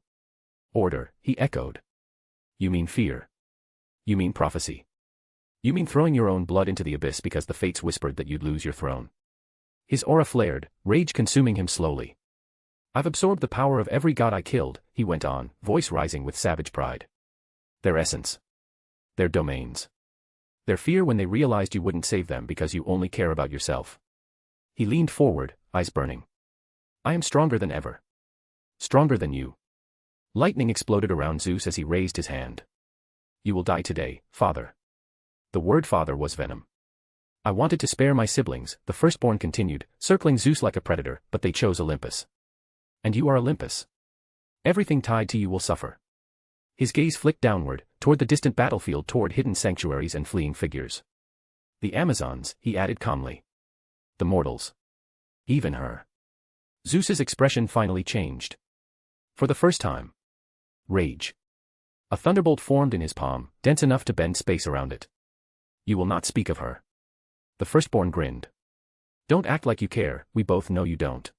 Order, he echoed. You mean fear. You mean prophecy. You mean throwing your own blood into the abyss because the fates whispered that you'd lose your throne. His aura flared, rage consuming him slowly. I've absorbed the power of every god I killed, he went on, voice rising with savage pride. Their essence. Their domains. Their fear when they realized you wouldn't save them because you only care about yourself. He leaned forward, eyes burning. I am stronger than ever. Stronger than you. Lightning exploded around Zeus as he raised his hand. You will die today, father. The word father was venom. I wanted to spare my siblings, the firstborn continued, circling Zeus like a predator, but they chose Olympus. And you are Olympus. Everything tied to you will suffer. His gaze flicked downward, toward the distant battlefield, toward hidden sanctuaries and fleeing figures. The Amazons, he added calmly. The mortals. Even her. Zeus's expression finally changed. For the first time. Rage. A thunderbolt formed in his palm, dense enough to bend space around it. You will not speak of her. The firstborn grinned. Don't act like you care, we both know you don't.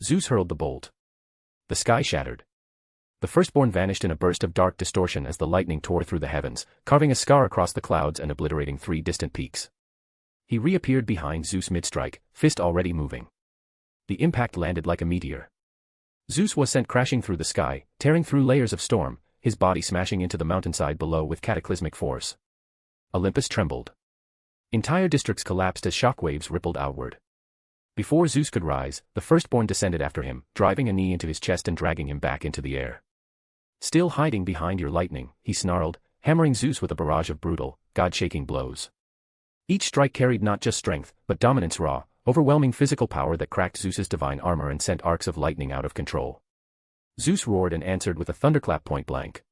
Zeus hurled the bolt. The sky shattered. The firstborn vanished in a burst of dark distortion as the lightning tore through the heavens, carving a scar across the clouds and obliterating 3 distant peaks. He reappeared behind Zeus mid-strike, fist already moving. The impact landed like a meteor. Zeus was sent crashing through the sky, tearing through layers of storm, his body smashing into the mountainside below with cataclysmic force. Olympus trembled. Entire districts collapsed as shockwaves rippled outward. Before Zeus could rise, the firstborn descended after him, driving a knee into his chest and dragging him back into the air. Still hiding behind your lightning, he snarled, hammering Zeus with a barrage of brutal, God-shaking blows. Each strike carried not just strength, but dominance, raw, overwhelming physical power that cracked Zeus's divine armor and sent arcs of lightning out of control. Zeus roared and answered with a thunderclap point blank.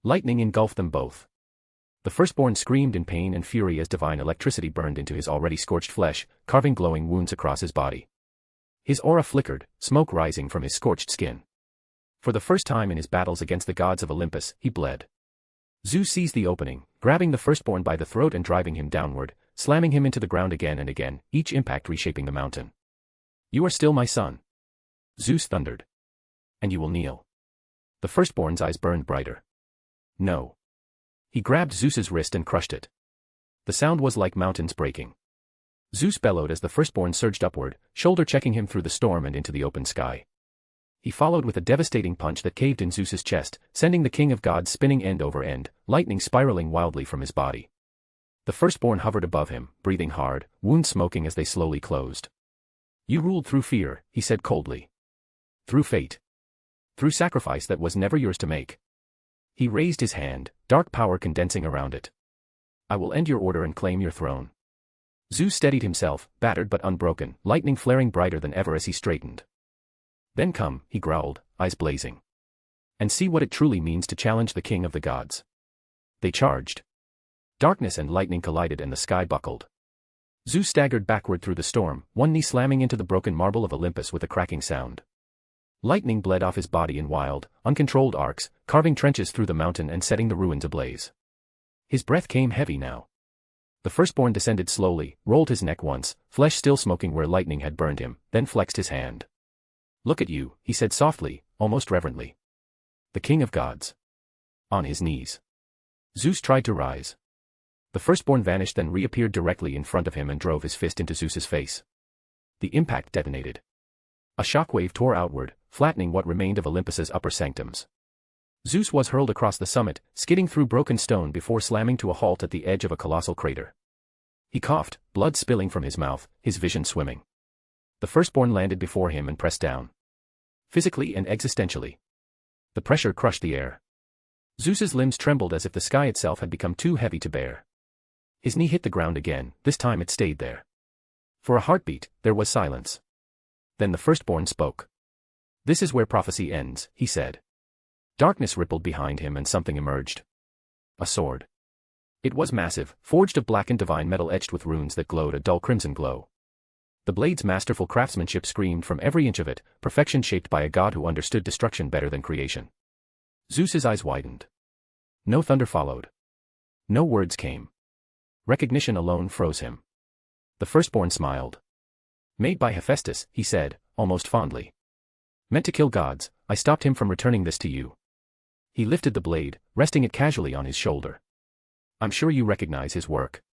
Lightning engulfed them both. The firstborn screamed in pain and fury as divine electricity burned into his already scorched flesh, carving glowing wounds across his body. His aura flickered, smoke rising from his scorched skin. For the first time in his battles against the gods of Olympus, he bled. Zeus seized the opening, grabbing the firstborn by the throat and driving him downward, slamming him into the ground again and again, each impact reshaping the mountain. "You are still my son," Zeus thundered. "And you will kneel." The firstborn's eyes burned brighter. "No." He grabbed Zeus's wrist and crushed it. The sound was like mountains breaking. Zeus bellowed as the firstborn surged upward, shoulder-checking him through the storm and into the open sky. He followed with a devastating punch that caved in Zeus's chest, sending the king of gods spinning end over end, lightning spiraling wildly from his body. The firstborn hovered above him, breathing hard, wounds smoking as they slowly closed. "You ruled through fear," he said coldly. "Through fate. Through sacrifice that was never yours to make." He raised his hand, dark power condensing around it. "I will end your order and claim your throne." Zeus steadied himself, battered but unbroken, lightning flaring brighter than ever as he straightened. "Then come," he growled, eyes blazing. "And see what it truly means to challenge the king of the gods." They charged. Darkness and lightning collided and the sky buckled. Zeus staggered backward through the storm, one knee slamming into the broken marble of Olympus with a cracking sound. Lightning bled off his body in wild, uncontrolled arcs, carving trenches through the mountain and setting the ruins ablaze. His breath came heavy now. The firstborn descended slowly, rolled his neck once, flesh still smoking where lightning had burned him, then flexed his hand. "Look at you," he said softly, almost reverently. "The king of gods." On his knees. Zeus tried to rise. The firstborn vanished, then reappeared directly in front of him and drove his fist into Zeus's face. The impact detonated. A shockwave tore outward, flattening what remained of Olympus's upper sanctums. Zeus was hurled across the summit, skidding through broken stone before slamming to a halt at the edge of a colossal crater. He coughed, blood spilling from his mouth, his vision swimming. The firstborn landed before him and pressed down. Physically and existentially. The pressure crushed the air. Zeus's limbs trembled as if the sky itself had become too heavy to bear. His knee hit the ground again, this time it stayed there. For a heartbeat, there was silence. Then the firstborn spoke. "This is where prophecy ends," he said. Darkness rippled behind him and something emerged. A sword. It was massive, forged of blackened divine metal etched with runes that glowed a dull crimson glow. The blade's masterful craftsmanship screamed from every inch of it, perfection shaped by a god who understood destruction better than creation. Zeus's eyes widened. No thunder followed. No words came. Recognition alone froze him. The firstborn smiled. "Made by Hephaestus," he said, almost fondly. "Meant to kill gods, I stopped him from returning this to you." He lifted the blade, resting it casually on his shoulder. "I'm sure you recognize his work."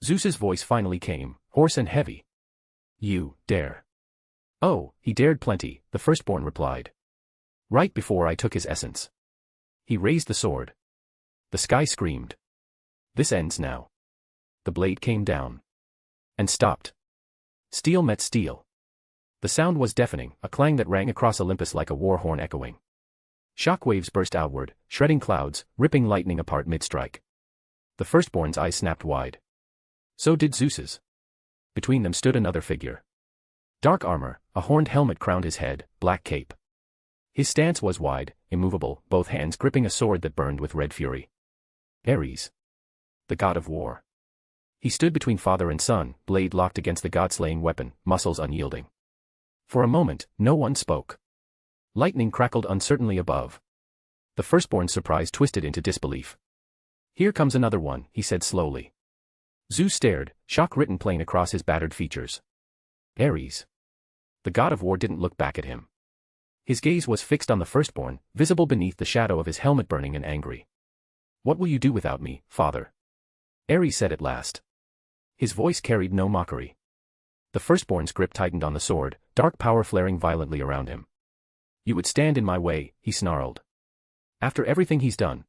Zeus's voice finally came, hoarse and heavy. "You dare." "Oh, he dared plenty," the firstborn replied. "Right before I took his essence." He raised the sword. The sky screamed. "This ends now." The blade came down. And stopped. Steel met steel. The sound was deafening, a clang that rang across Olympus like a war horn echoing. Shockwaves burst outward, shredding clouds, ripping lightning apart mid-strike. The firstborn's eyes snapped wide. So did Zeus's. Between them stood another figure. Dark armor, a horned helmet crowned his head, black cape. His stance was wide, immovable, both hands gripping a sword that burned with red fury. Ares. The god of war. He stood between father and son, blade locked against the god-slaying weapon, muscles unyielding. For a moment, no one spoke. Lightning crackled uncertainly above. The firstborn's surprise twisted into disbelief. "Here comes another one," he said slowly. Zeus stared, shock written plain across his battered features. Ares. The god of war didn't look back at him. His gaze was fixed on the firstborn, visible beneath the shadow of his helmet burning and angry. "What will you do without me, father?" Ares said at last. His voice carried no mockery. The firstborn's grip tightened on the sword, dark power flaring violently around him. "You would stand in my way," he snarled. After everything he's done.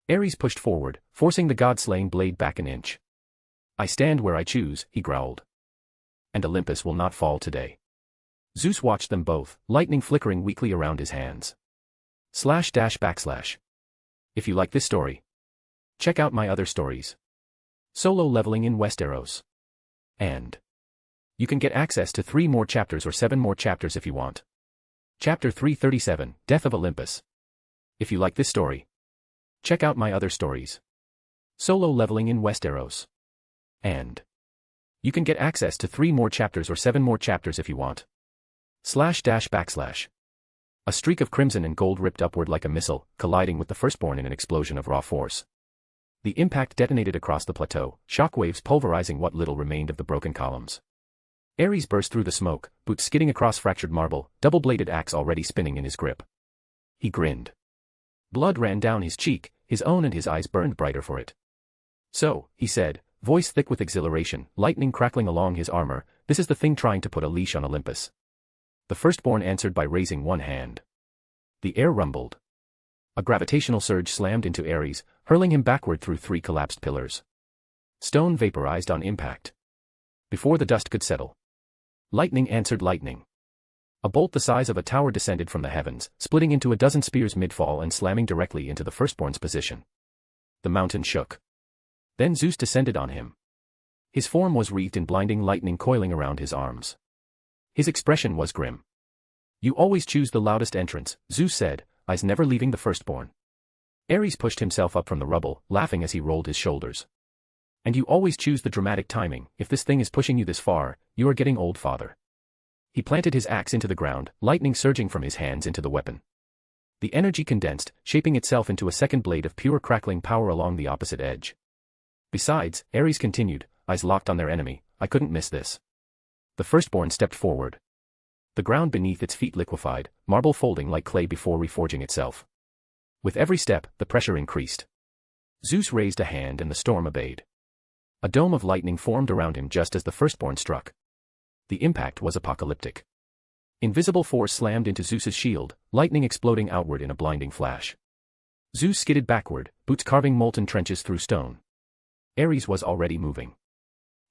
Ares pushed forward, forcing the god-slaying blade back an inch. I stand where I choose, he growled. And Olympus will not fall today. Zeus watched them both, lightning flickering weakly around his hands. // If you like this story, check out my other stories. Solo leveling in Westeros. And you can get access to 3 more chapters or 7 more chapters if you want. Chapter 337, Death of Olympus. If you like this story, check out my other stories. Solo leveling in Westeros. And you can get access to 3 more chapters or 7 more chapters if you want. // A streak of crimson and gold ripped upward like a missile, colliding with the firstborn in an explosion of raw force. The impact detonated across the plateau, shockwaves pulverizing what little remained of the broken columns. Ares burst through the smoke, boots skidding across fractured marble, double-bladed axe already spinning in his grip. He grinned. Blood ran down his cheek, his own, and his eyes burned brighter for it. So, he said, voice thick with exhilaration, lightning crackling along his armor, this is the thing trying to put a leash on Olympus. The firstborn answered by raising one hand. The air rumbled. A gravitational surge slammed into Ares, hurling him backward through 3 collapsed pillars. Stone vaporized on impact. Before the dust could settle, lightning answered lightning. A bolt the size of a tower descended from the heavens, splitting into a dozen spears mid-fall and slamming directly into the firstborn's position. The mountain shook. Then Zeus descended on him. His form was wreathed in blinding lightning coiling around his arms. His expression was grim. You always choose the loudest entrance, Zeus said, eyes never leaving the firstborn. Ares pushed himself up from the rubble, laughing as he rolled his shoulders. And you always choose the dramatic timing, if this thing is pushing you this far, you are getting old, father. He planted his axe into the ground, lightning surging from his hands into the weapon. The energy condensed, shaping itself into a second blade of pure crackling power along the opposite edge. Besides, Ares continued, eyes locked on their enemy, I couldn't miss this. The firstborn stepped forward. The ground beneath its feet liquefied, marble folding like clay before reforging itself. With every step, the pressure increased. Zeus raised a hand and the storm obeyed. A dome of lightning formed around him just as the firstborn struck. The impact was apocalyptic. Invisible force slammed into Zeus's shield, lightning exploding outward in a blinding flash. Zeus skidded backward, boots carving molten trenches through stone. Ares was already moving.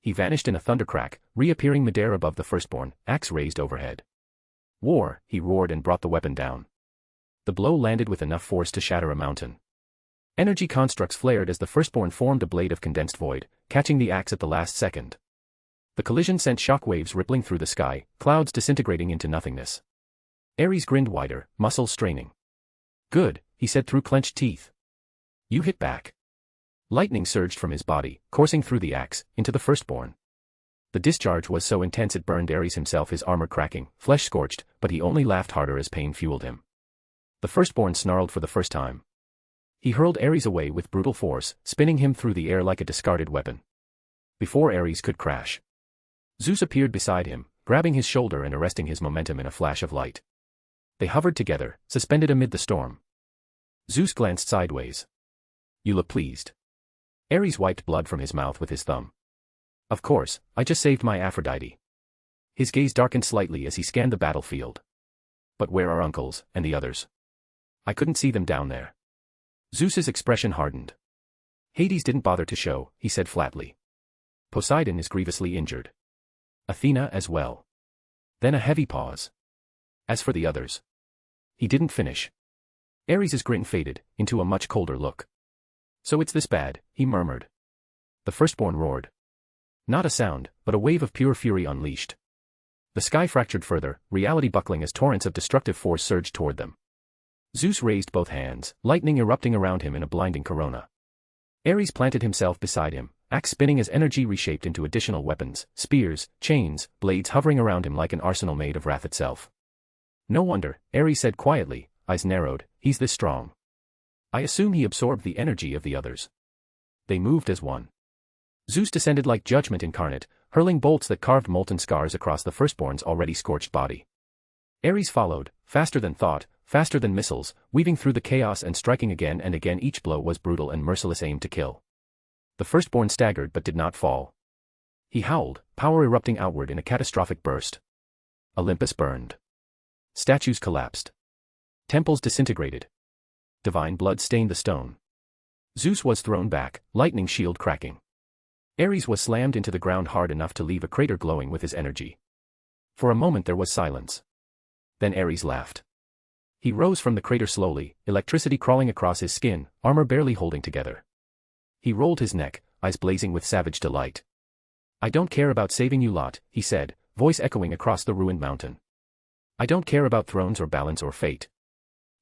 He vanished in a thundercrack, reappearing midair above the firstborn, axe raised overhead. War, he roared and brought the weapon down. The blow landed with enough force to shatter a mountain. Energy constructs flared as the firstborn formed a blade of condensed void, catching the axe at the last second. The collision sent shockwaves rippling through the sky, clouds disintegrating into nothingness. Ares grinned wider, muscles straining. Good, he said through clenched teeth. You hit back. Lightning surged from his body, coursing through the axe, into the firstborn. The discharge was so intense it burned Ares himself, his armor cracking, flesh scorched, but he only laughed harder as pain fueled him. The firstborn snarled for the first time. He hurled Ares away with brutal force, spinning him through the air like a discarded weapon. Before Ares could crash, Zeus appeared beside him, grabbing his shoulder and arresting his momentum in a flash of light. They hovered together, suspended amid the storm. Zeus glanced sideways. You look pleased. Ares wiped blood from his mouth with his thumb. Of course, I just saved my Aphrodite. His gaze darkened slightly as he scanned the battlefield. But where are uncles, and the others? I couldn't see them down there. Zeus's expression hardened. Hades didn't bother to show, he said flatly. Poseidon is grievously injured. Athena as well. Then a heavy pause. As for the others. He didn't finish. Ares' grin faded, into a much colder look. So it's this bad, he murmured. The firstborn roared. Not a sound, but a wave of pure fury unleashed. The sky fractured further, reality buckling as torrents of destructive force surged toward them. Zeus raised both hands, lightning erupting around him in a blinding corona. Ares planted himself beside him, axe spinning as energy reshaped into additional weapons, spears, chains, blades hovering around him like an arsenal made of wrath itself. No wonder, Ares said quietly, eyes narrowed, he's this strong. I assume he absorbed the energy of the others. They moved as one. Zeus descended like judgment incarnate, hurling bolts that carved molten scars across the firstborn's already scorched body. Ares followed, faster than thought, faster than missiles, weaving through the chaos and striking again and again. Each blow was brutal and merciless, aim to kill. The firstborn staggered but did not fall. He howled, power erupting outward in a catastrophic burst. Olympus burned. Statues collapsed. Temples disintegrated. Divine blood stained the stone. Zeus was thrown back, lightning shield cracking. Ares was slammed into the ground hard enough to leave a crater glowing with his energy. For a moment there was silence. Then Ares laughed. He rose from the crater slowly, electricity crawling across his skin, armor barely holding together. He rolled his neck, eyes blazing with savage delight. "I don't care about saving you lot," he said, voice echoing across the ruined mountain. "I don't care about thrones or balance or fate.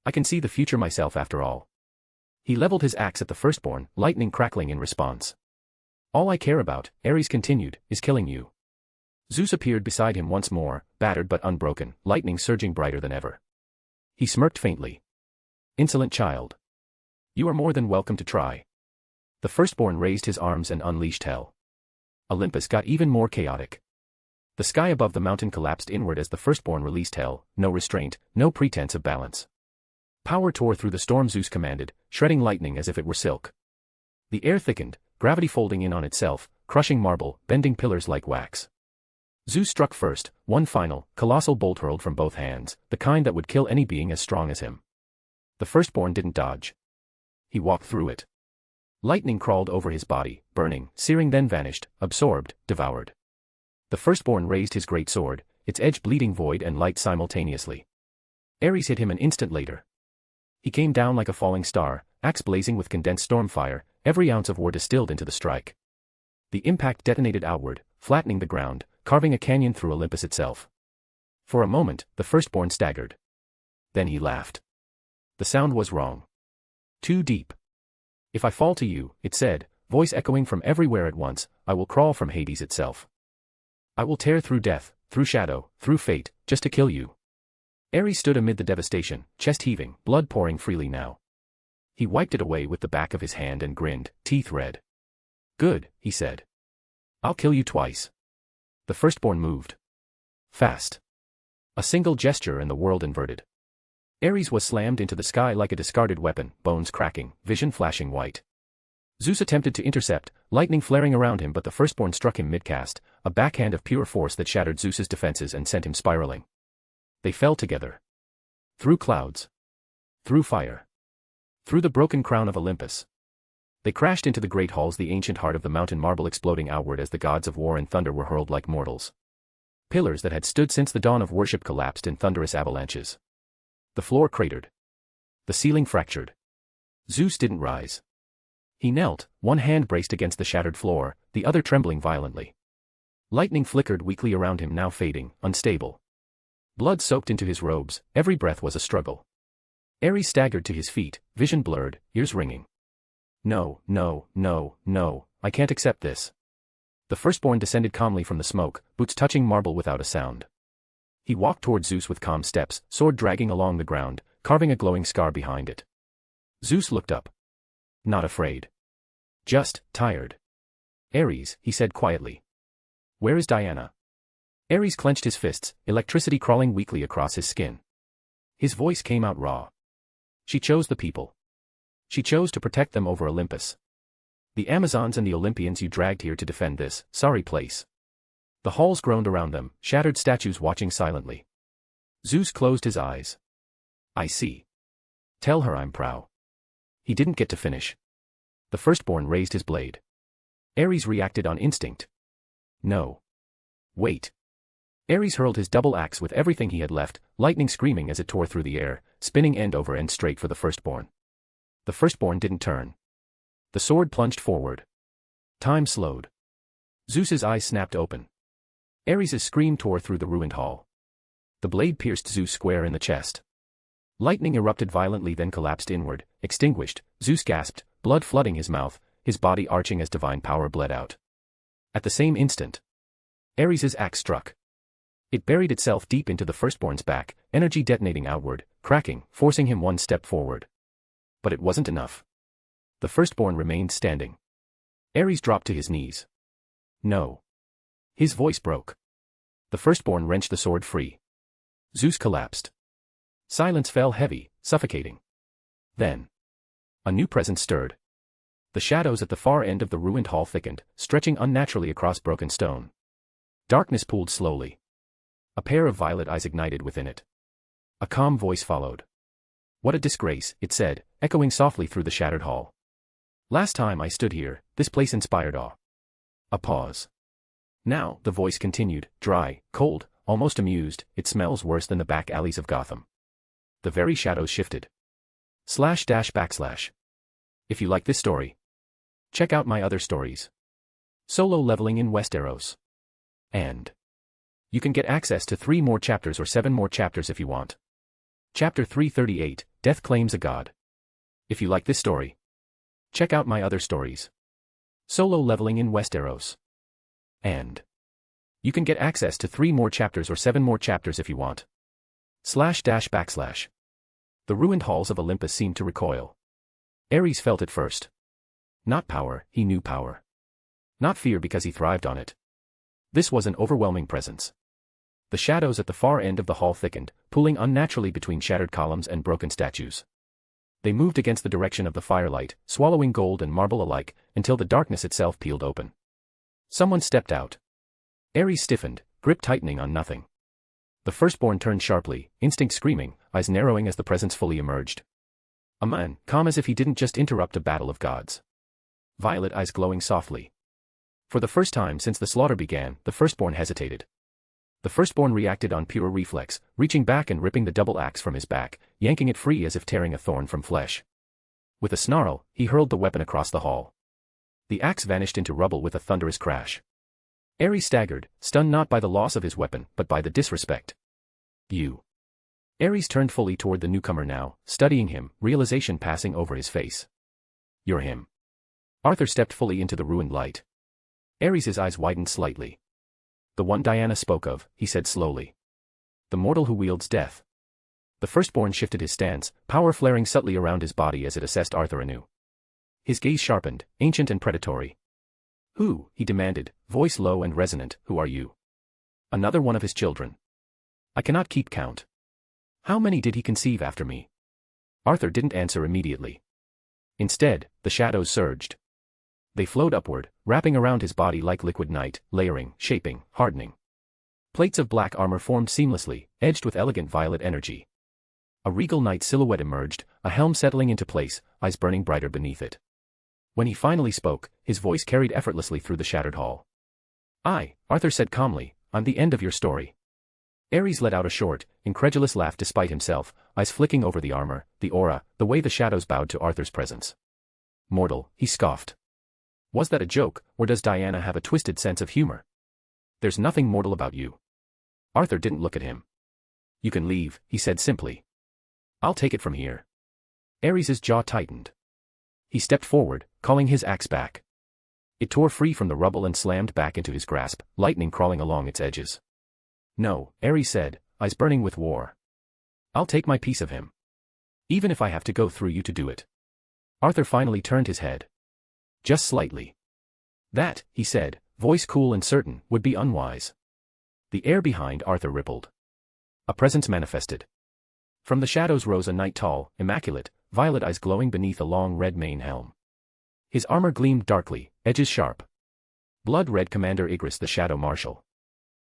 I can see the future myself after all." He leveled his axe at the firstborn, lightning crackling in response. "All I care about," Ares continued, "is killing you." Zeus appeared beside him once more, battered but unbroken, lightning surging brighter than ever. He smirked faintly. "Insolent child. You are more than welcome to try." The firstborn raised his arms and unleashed hell. Olympus got even more chaotic. The sky above the mountain collapsed inward as the firstborn released hell, no restraint, no pretense of balance. Power tore through the storm Zeus commanded, shredding lightning as if it were silk. The air thickened, gravity folding in on itself, crushing marble, bending pillars like wax. Zeus struck first, one final, colossal bolt hurled from both hands, the kind that would kill any being as strong as him. The firstborn didn't dodge. He walked through it. Lightning crawled over his body, burning, searing, then vanished, absorbed, devoured. The firstborn raised his great sword, its edge bleeding void and light simultaneously. Ares hit him an instant later. He came down like a falling star, axe blazing with condensed storm fire, every ounce of war distilled into the strike. The impact detonated outward, flattening the ground, carving a canyon through Olympus itself. For a moment, the firstborn staggered. Then he laughed. The sound was wrong. Too deep. "If I fall to you," it said, voice echoing from everywhere at once, "I will crawl from Hades itself. I will tear through death, through shadow, through fate, just to kill you." Ares stood amid the devastation, chest heaving, blood pouring freely now. He wiped it away with the back of his hand and grinned, teeth red. "Good," he said. "I'll kill you twice." The firstborn moved. Fast. A single gesture and the world inverted. Ares was slammed into the sky like a discarded weapon, bones cracking, vision flashing white. Zeus attempted to intercept, lightning flaring around him, but the firstborn struck him mid-cast, a backhand of pure force that shattered Zeus's defenses and sent him spiraling. They fell together. Through clouds. Through fire. Through the broken crown of Olympus. They crashed into the great halls, the ancient heart of the mountain, marble exploding outward as the gods of war and thunder were hurled like mortals. Pillars that had stood since the dawn of worship collapsed in thunderous avalanches. The floor cratered. The ceiling fractured. Zeus didn't rise. He knelt, one hand braced against the shattered floor, the other trembling violently. Lightning flickered weakly around him, now fading, unstable. Blood soaked into his robes, every breath was a struggle. Ares staggered to his feet, vision blurred, ears ringing. "No, no, no, no, I can't accept this." The firstborn descended calmly from the smoke, boots touching marble without a sound. He walked toward Zeus with calm steps, sword dragging along the ground, carving a glowing scar behind it. Zeus looked up. Not afraid. Just tired. "Ares," he said quietly. "Where is Diana?" Ares clenched his fists, electricity crawling weakly across his skin. His voice came out raw. "She chose the people. She chose to protect them over Olympus. The Amazons and the Olympians you dragged here to defend this sorry place." The halls groaned around them, shattered statues watching silently. Zeus closed his eyes. "I see. Tell her I'm proud." He didn't get to finish. The firstborn raised his blade. Ares reacted on instinct. "No. Wait." Ares hurled his double axe with everything he had left, lightning screaming as it tore through the air, spinning end over end straight for the firstborn. The firstborn didn't turn. The sword plunged forward. Time slowed. Zeus's eyes snapped open. Ares' scream tore through the ruined hall. The blade pierced Zeus square in the chest. Lightning erupted violently, then collapsed inward, extinguished. Zeus gasped, blood flooding his mouth, his body arching as divine power bled out. At the same instant, Ares' axe struck. It buried itself deep into the firstborn's back, energy detonating outward, cracking, forcing him one step forward. But it wasn't enough. The firstborn remained standing. Ares dropped to his knees. "No." His voice broke. The firstborn wrenched the sword free. Zeus collapsed. Silence fell heavy, suffocating. Then a new presence stirred. The shadows at the far end of the ruined hall thickened, stretching unnaturally across broken stone. Darkness pooled slowly. A pair of violet eyes ignited within it. A calm voice followed. What a disgrace, it said, echoing softly through the shattered hall. Last time I stood here, this place inspired awe. A pause. Now, the voice continued, dry, cold, almost amused, it smells worse than the back alleys of Gotham. The very shadows shifted. //. If you like this story, check out my other stories. Solo leveling in Westeros. And you can get access to 3 more chapters or 7 more chapters if you want. Chapter 338, Death Claims a God. If you like this story, check out my other stories. Solo leveling in Westeros. And you can get access to 3 more chapters or 7 more chapters if you want. //. The ruined halls of Olympus seemed to recoil. Ares felt it first. Not power, he knew power. Not fear because he thrived on it. This was an overwhelming presence. The shadows at the far end of the hall thickened, pulling unnaturally between shattered columns and broken statues. They moved against the direction of the firelight, swallowing gold and marble alike, until the darkness itself peeled open. Someone stepped out. Ares stiffened, grip tightening on nothing. The firstborn turned sharply, instinct screaming, eyes narrowing as the presence fully emerged. A man, calm as if he didn't just interrupt a battle of gods. Violet eyes glowing softly. For the first time since the slaughter began, the firstborn hesitated. The firstborn reacted on pure reflex, reaching back and ripping the double axe from his back, yanking it free as if tearing a thorn from flesh. With a snarl, he hurled the weapon across the hall. The axe vanished into rubble with a thunderous crash. Ares staggered, stunned not by the loss of his weapon, but by the disrespect. You. Ares turned fully toward the newcomer now, studying him, realization passing over his face. You're him. Arthur stepped fully into the ruined light. Ares' eyes widened slightly. The one Diana spoke of, he said slowly. The mortal who wields death. The firstborn shifted his stance, power flaring subtly around his body as it assessed Arthur anew. His gaze sharpened, ancient and predatory. Who, he demanded, voice low and resonant, who are you? Another one of his children. I cannot keep count. How many did he conceive after me? Arthur didn't answer immediately. Instead, the shadows surged. They flowed upward, wrapping around his body like liquid night, layering, shaping, hardening. Plates of black armor formed seamlessly, edged with elegant violet energy. A regal knight silhouette emerged, a helm settling into place, eyes burning brighter beneath it. When he finally spoke, his voice carried effortlessly through the shattered hall. Arthur said calmly, I'm the end of your story. Ares let out a short, incredulous laugh despite himself, eyes flicking over the armor, the aura, the way the shadows bowed to Arthur's presence. Mortal, he scoffed. Was that a joke, or does Diana have a twisted sense of humor? There's nothing mortal about you. Arthur didn't look at him. You can leave, he said simply. I'll take it from here. Ares' jaw tightened. He stepped forward, calling his axe back. It tore free from the rubble and slammed back into his grasp, lightning crawling along its edges. No, Ares said, eyes burning with war. I'll take my piece of him. Even if I have to go through you to do it. Arthur finally turned his head. Just slightly. That, he said, voice cool and certain, would be unwise. The air behind Arthur rippled. A presence manifested. From the shadows rose a knight tall, immaculate, violet eyes glowing beneath a long red mane helm. His armor gleamed darkly, edges sharp. Blood-red Commander Igris the Shadow Marshal.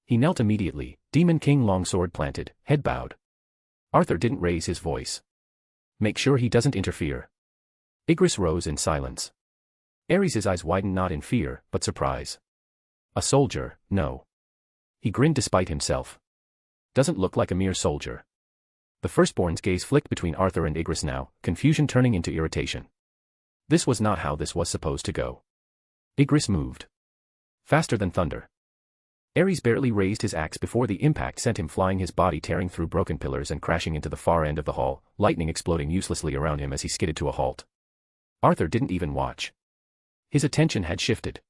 He knelt immediately, Demon King longsword planted, head bowed. Arthur didn't raise his voice. Make sure he doesn't interfere. Igris rose in silence. Ares' eyes widened not in fear, but surprise. A soldier, no. He grinned despite himself. Doesn't look like a mere soldier. The firstborn's gaze flicked between Arthur and Igris now, confusion turning into irritation. This was not how this was supposed to go. Igris moved. Faster than thunder. Ares barely raised his axe before the impact sent him flying, his body tearing through broken pillars and crashing into the far end of the hall, lightning exploding uselessly around him as he skidded to a halt. Arthur didn't even watch. His attention had shifted.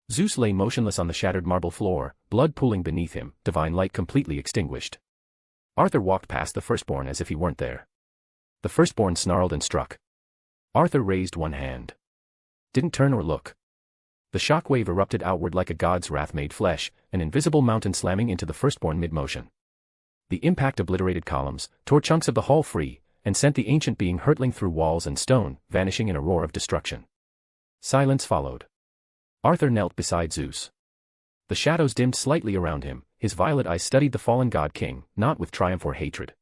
Zeus lay motionless on the shattered marble floor, blood pooling beneath him, divine light completely extinguished. Arthur walked past the firstborn as if he weren't there. The firstborn snarled and struck. Arthur raised one hand. Didn't turn or look. The shockwave erupted outward like a god's wrath made flesh, an invisible mountain slamming into the firstborn mid-motion. The impact obliterated columns, tore chunks of the hall free, and sent the ancient being hurtling through walls and stone, vanishing in a roar of destruction. Silence followed. Arthur knelt beside Zeus. The shadows dimmed slightly around him, his violet eyes studied the fallen god king, not with triumph or hatred.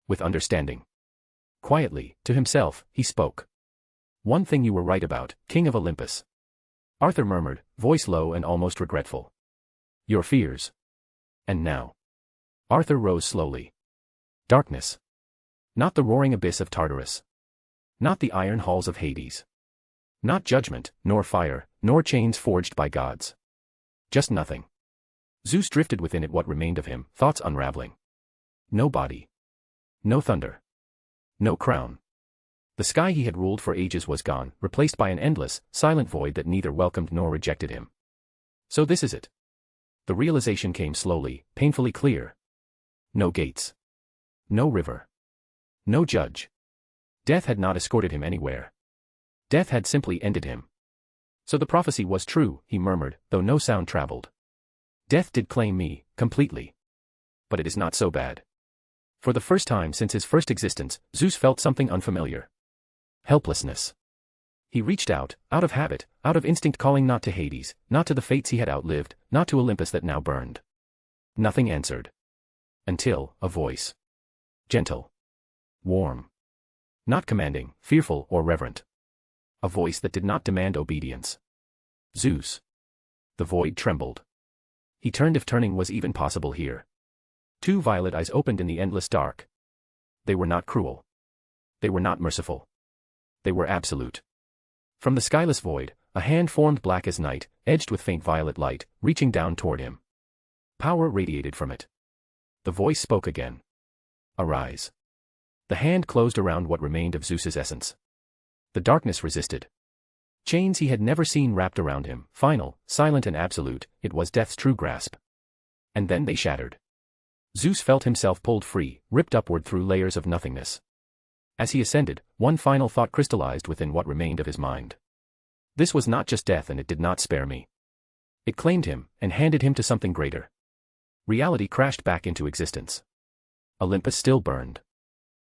With understanding. Quietly, to himself, he spoke. One thing you were right about, King of Olympus. Arthur murmured, voice low and almost regretful. Your fears. And now. Arthur rose slowly. Darkness. Not the roaring abyss of Tartarus. Not the iron halls of Hades. Not judgment, nor fire, nor chains forged by gods. Just nothing. Zeus drifted within it what remained of him, thoughts unraveling. No body. No thunder. No crown. The sky he had ruled for ages was gone, replaced by an endless, silent void that neither welcomed nor rejected him. So this is it. The realization came slowly, painfully clear. No gates. No river. No judge. Death had not escorted him anywhere. Death had simply ended him. So the prophecy was true, he murmured, though no sound traveled. Death did claim me, completely. But it is not so bad. For the first time since his first existence, Zeus felt something unfamiliar. Helplessness. He reached out of habit, out of instinct, calling not to Hades, not to the fates he had outlived, not to Olympus that now burned. Nothing answered. Until, a voice. Gentle. Warm. Not commanding, fearful or reverent. A voice that did not demand obedience. Zeus. The void trembled. He turned if turning was even possible here. Two violet eyes opened in the endless dark. They were not cruel. They were not merciful. They were absolute. From the skyless void, a hand formed black as night, edged with faint violet light, reaching down toward him. Power radiated from it. The voice spoke again. Arise. The hand closed around what remained of Zeus's essence. The darkness resisted. Chains he had never seen wrapped around him, final, silent and absolute, it was death's true grasp. And then they shattered. Zeus felt himself pulled free, ripped upward through layers of nothingness. As he ascended, one final thought crystallized within what remained of his mind. This was not just death, and it did not spare me. It claimed him, and handed him to something greater. Reality crashed back into existence. Olympus still burned.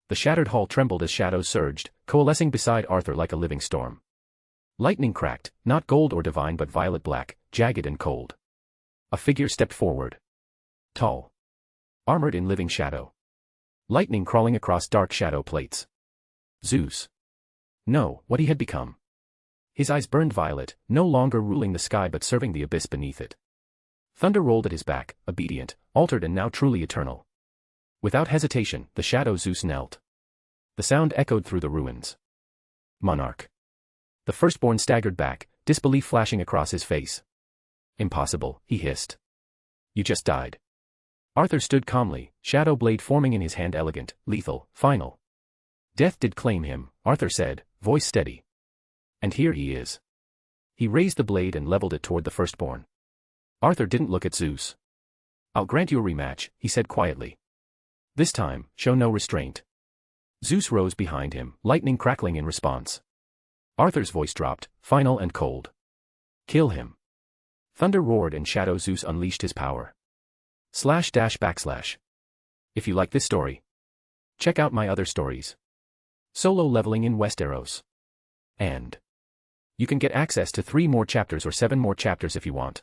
The shattered hall trembled as shadows surged, coalescing beside Arthur like a living storm. Lightning cracked, not gold or divine but violet black, jagged and cold. A figure stepped forward. Tall. Armored in living shadow. Lightning crawling across dark shadow plates. Zeus. No, what he had become. His eyes burned violet, no longer ruling the sky but serving the abyss beneath it. Thunder rolled at his back, obedient, altered and now truly eternal. Without hesitation, the shadow Zeus knelt. The sound echoed through the ruins. Monarch. The firstborn staggered back, disbelief flashing across his face. Impossible, he hissed. You just died. Arthur stood calmly, shadow blade forming in his hand, elegant, lethal, final. Death did claim him, Arthur said, voice steady. And here he is. He raised the blade and leveled it toward the firstborn. Arthur didn't look at Zeus. I'll grant you a rematch, he said quietly. This time, show no restraint. Zeus rose behind him, lightning crackling in response. Arthur's voice dropped, final and cold. Kill him. Thunder roared and Shadow Zeus unleashed his power. // If you like this story, check out my other stories. Solo leveling in Westeros. And you can get access to 3 more chapters or 7 more chapters if you want.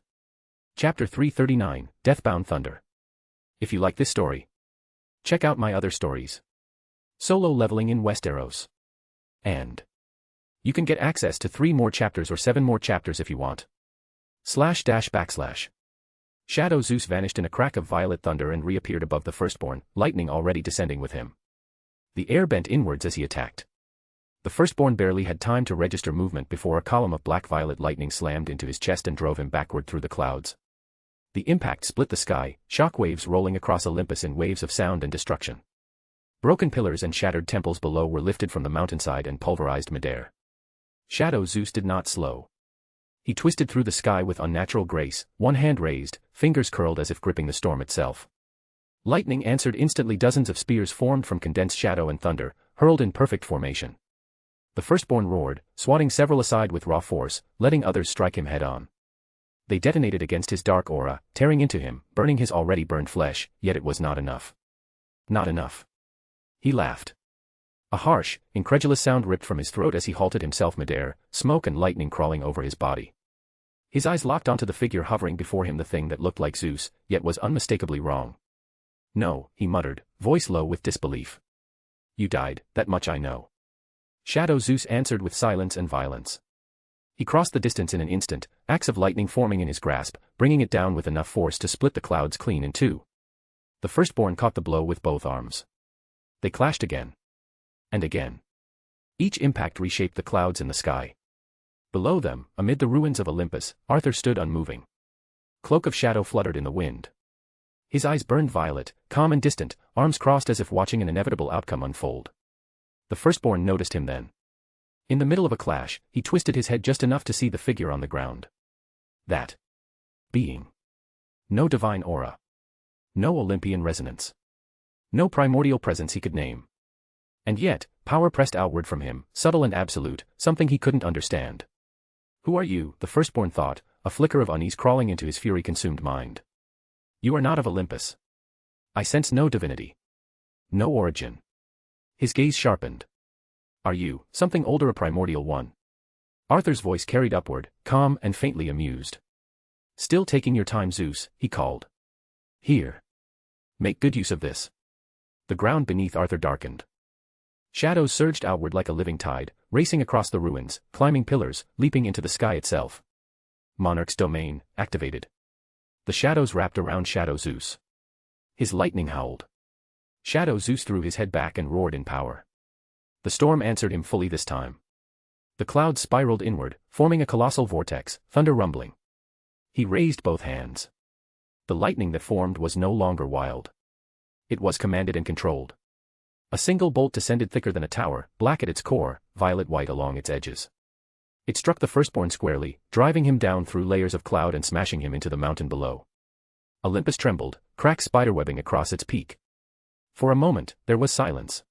Chapter 339, Deathbound Thunder. If you like this story, check out my other stories. Solo leveling in Westeros. And you can get access to 3 more chapters or 7 more chapters if you want. // Shadow Zeus vanished in a crack of violet thunder and reappeared above the firstborn, lightning already descending with him. The air bent inwards as he attacked. The firstborn barely had time to register movement before a column of black-violet lightning slammed into his chest and drove him backward through the clouds. The impact split the sky, shock waves rolling across Olympus in waves of sound and destruction. Broken pillars and shattered temples below were lifted from the mountainside and pulverized midair. Shadow Zeus did not slow. He twisted through the sky with unnatural grace, one hand raised, fingers curled as if gripping the storm itself. Lightning answered instantly. Dozens of spears formed from condensed shadow and thunder, hurled in perfect formation. The firstborn roared, swatting several aside with raw force, letting others strike him head-on. They detonated against his dark aura, tearing into him, burning his already burned flesh, yet it was not enough. Not enough. He laughed. A harsh, incredulous sound ripped from his throat as he halted himself midair, smoke and lightning crawling over his body. His eyes locked onto the figure hovering before him, the thing that looked like Zeus, yet was unmistakably wrong. No, he muttered, voice low with disbelief. You died, that much I know. Shadow Zeus answered with silence and violence. He crossed the distance in an instant, axe of lightning forming in his grasp, bringing it down with enough force to split the clouds clean in two. The firstborn caught the blow with both arms. They clashed again. And again. Each impact reshaped the clouds in the sky. Below them, amid the ruins of Olympus, Arthur stood unmoving. Cloak of shadow fluttered in the wind. His eyes burned violet, calm and distant, arms crossed as if watching an inevitable outcome unfold. The firstborn noticed him then. In the middle of a clash, he twisted his head just enough to see the figure on the ground. That being. No divine aura. No Olympian resonance. No primordial presence he could name. And yet, power pressed outward from him, subtle and absolute, something he couldn't understand. Who are you? The firstborn thought, a flicker of unease crawling into his fury-consumed mind. You are not of Olympus. I sense no divinity. No origin. His gaze sharpened. Are you, something older, a primordial one? Arthur's voice carried upward, calm and faintly amused. Still taking your time, Zeus, he called. Here. Make good use of this. The ground beneath Arthur darkened. Shadows surged outward like a living tide, racing across the ruins, climbing pillars, leaping into the sky itself. Monarch's domain, activated. The shadows wrapped around Shadow Zeus. His lightning howled. Shadow Zeus threw his head back and roared in power. The storm answered him fully this time. The clouds spiraled inward, forming a colossal vortex, thunder rumbling. He raised both hands. The lightning that formed was no longer wild. It was commanded and controlled. A single bolt descended thicker than a tower, black at its core, violet-white along its edges. It struck the firstborn squarely, driving him down through layers of cloud and smashing him into the mountain below. Olympus trembled, cracks spiderwebbing across its peak. For a moment, there was silence.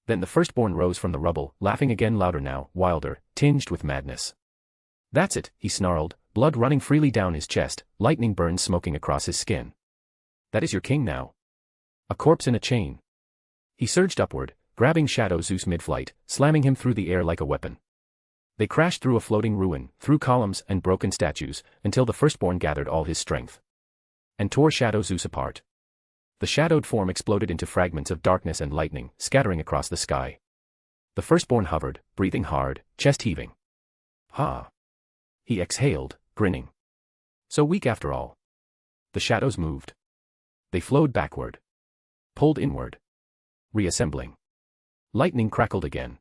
Then the firstborn rose from the rubble, laughing again, louder now, wilder, tinged with madness. That's it, he snarled, blood running freely down his chest, lightning burns smoking across his skin. That is your king now. A corpse in a chain. He surged upward, grabbing Shadow Zeus mid-flight, slamming him through the air like a weapon. They crashed through a floating ruin, through columns and broken statues, until the firstborn gathered all his strength. And tore Shadow Zeus apart. The shadowed form exploded into fragments of darkness and lightning, scattering across the sky. The firstborn hovered, breathing hard, chest heaving. Ha! He exhaled, grinning. So weak after all. The shadows moved. They flowed backward. Pulled inward. Reassembling. Lightning crackled again.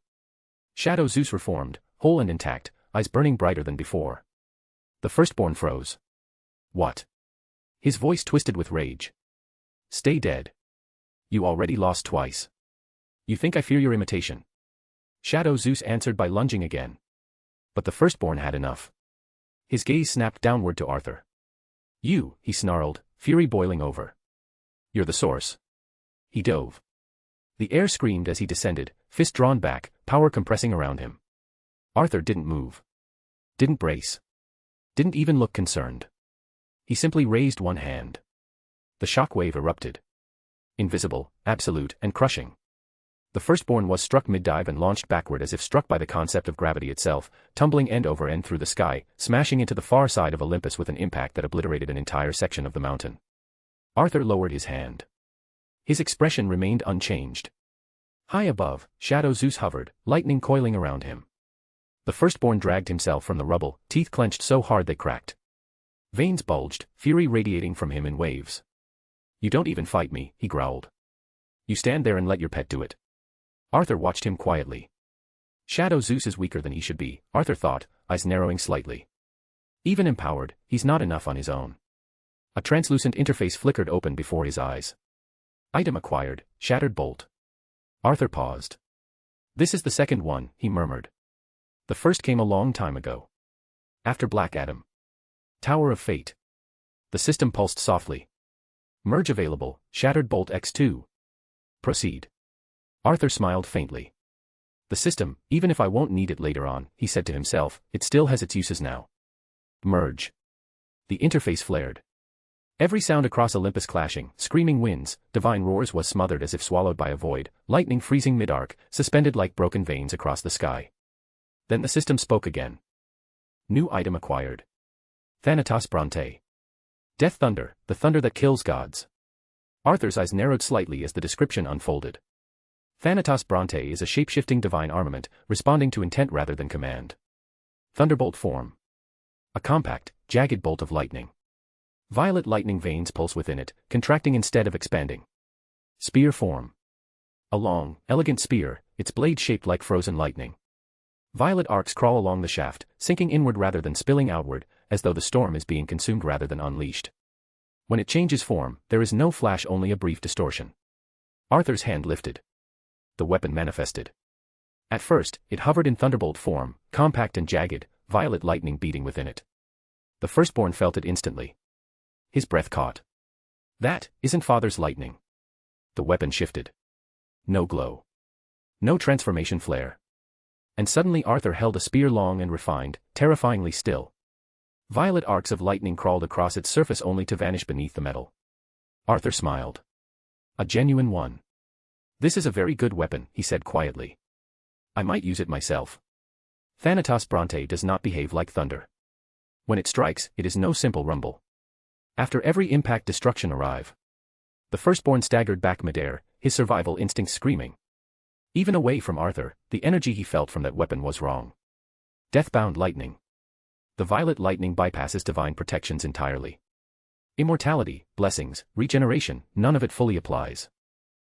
Shadow Zeus reformed, whole and intact, eyes burning brighter than before. The firstborn froze. What? His voice twisted with rage. Stay dead. You already lost twice. You think I fear your imitation? Shadow Zeus answered by lunging again. But the firstborn had enough. His gaze snapped downward to Arthur. You, he snarled, fury boiling over. You're the source. He dove. The air screamed as he descended, fist drawn back, power compressing around him. Arthur didn't move. Didn't brace. Didn't even look concerned. He simply raised one hand. The shockwave erupted. Invisible, absolute, and crushing. The firstborn was struck mid-dive and launched backward as if struck by the concept of gravity itself, tumbling end over end through the sky, smashing into the far side of Olympus with an impact that obliterated an entire section of the mountain. Arthur lowered his hand. His expression remained unchanged. High above, Shadow Zeus hovered, lightning coiling around him. The firstborn dragged himself from the rubble, teeth clenched so hard they cracked. Veins bulged, fury radiating from him in waves. You don't even fight me, he growled. You stand there and let your pet do it. Arthur watched him quietly. Shadow Zeus is weaker than he should be, Arthur thought, eyes narrowing slightly. Even empowered, he's not enough on his own. A translucent interface flickered open before his eyes. Item acquired, shattered bolt. Arthur paused. This is the second one, he murmured. The first came a long time ago. After Black Adam. Tower of Fate. The system pulsed softly. Merge available, shattered bolt X2. Proceed. Arthur smiled faintly. The system, even if I won't need it later on, he said to himself, it still has its uses now. Merge. The interface flared. Every sound across Olympus clashing, screaming winds, divine roars was smothered as if swallowed by a void, lightning freezing mid-arc, suspended like broken veins across the sky. Then the system spoke again. New item acquired. Thanatos Bronte. Death Thunder, the thunder that kills gods. Arthur's eyes narrowed slightly as the description unfolded. Thanatos Bronte is a shape-shifting divine armament, responding to intent rather than command. Thunderbolt form. A compact, jagged bolt of lightning. Violet lightning veins pulse within it, contracting instead of expanding. Spear form. A long, elegant spear, its blade shaped like frozen lightning. Violet arcs crawl along the shaft, sinking inward rather than spilling outward, as though the storm is being consumed rather than unleashed. When it changes form, there is no flash, only a brief distortion. Arthur's hand lifted. The weapon manifested. At first, it hovered in thunderbolt form, compact and jagged, violet lightning beating within it. The firstborn felt it instantly. His breath caught. That isn't Father's lightning. The weapon shifted. No glow. No transformation flare. And suddenly Arthur held a spear, long and refined, terrifyingly still. Violet arcs of lightning crawled across its surface only to vanish beneath the metal. Arthur smiled. A genuine one. This is a very good weapon, he said quietly. I might use it myself. Thanatos Bronte does not behave like thunder. When it strikes, it is no simple rumble. After every impact, destruction arrive. The firstborn staggered back midair, his survival instincts screaming. Even away from Arthur, the energy he felt from that weapon was wrong. Deathbound lightning. The violet lightning bypasses divine protections entirely. Immortality, blessings, regeneration, none of it fully applies.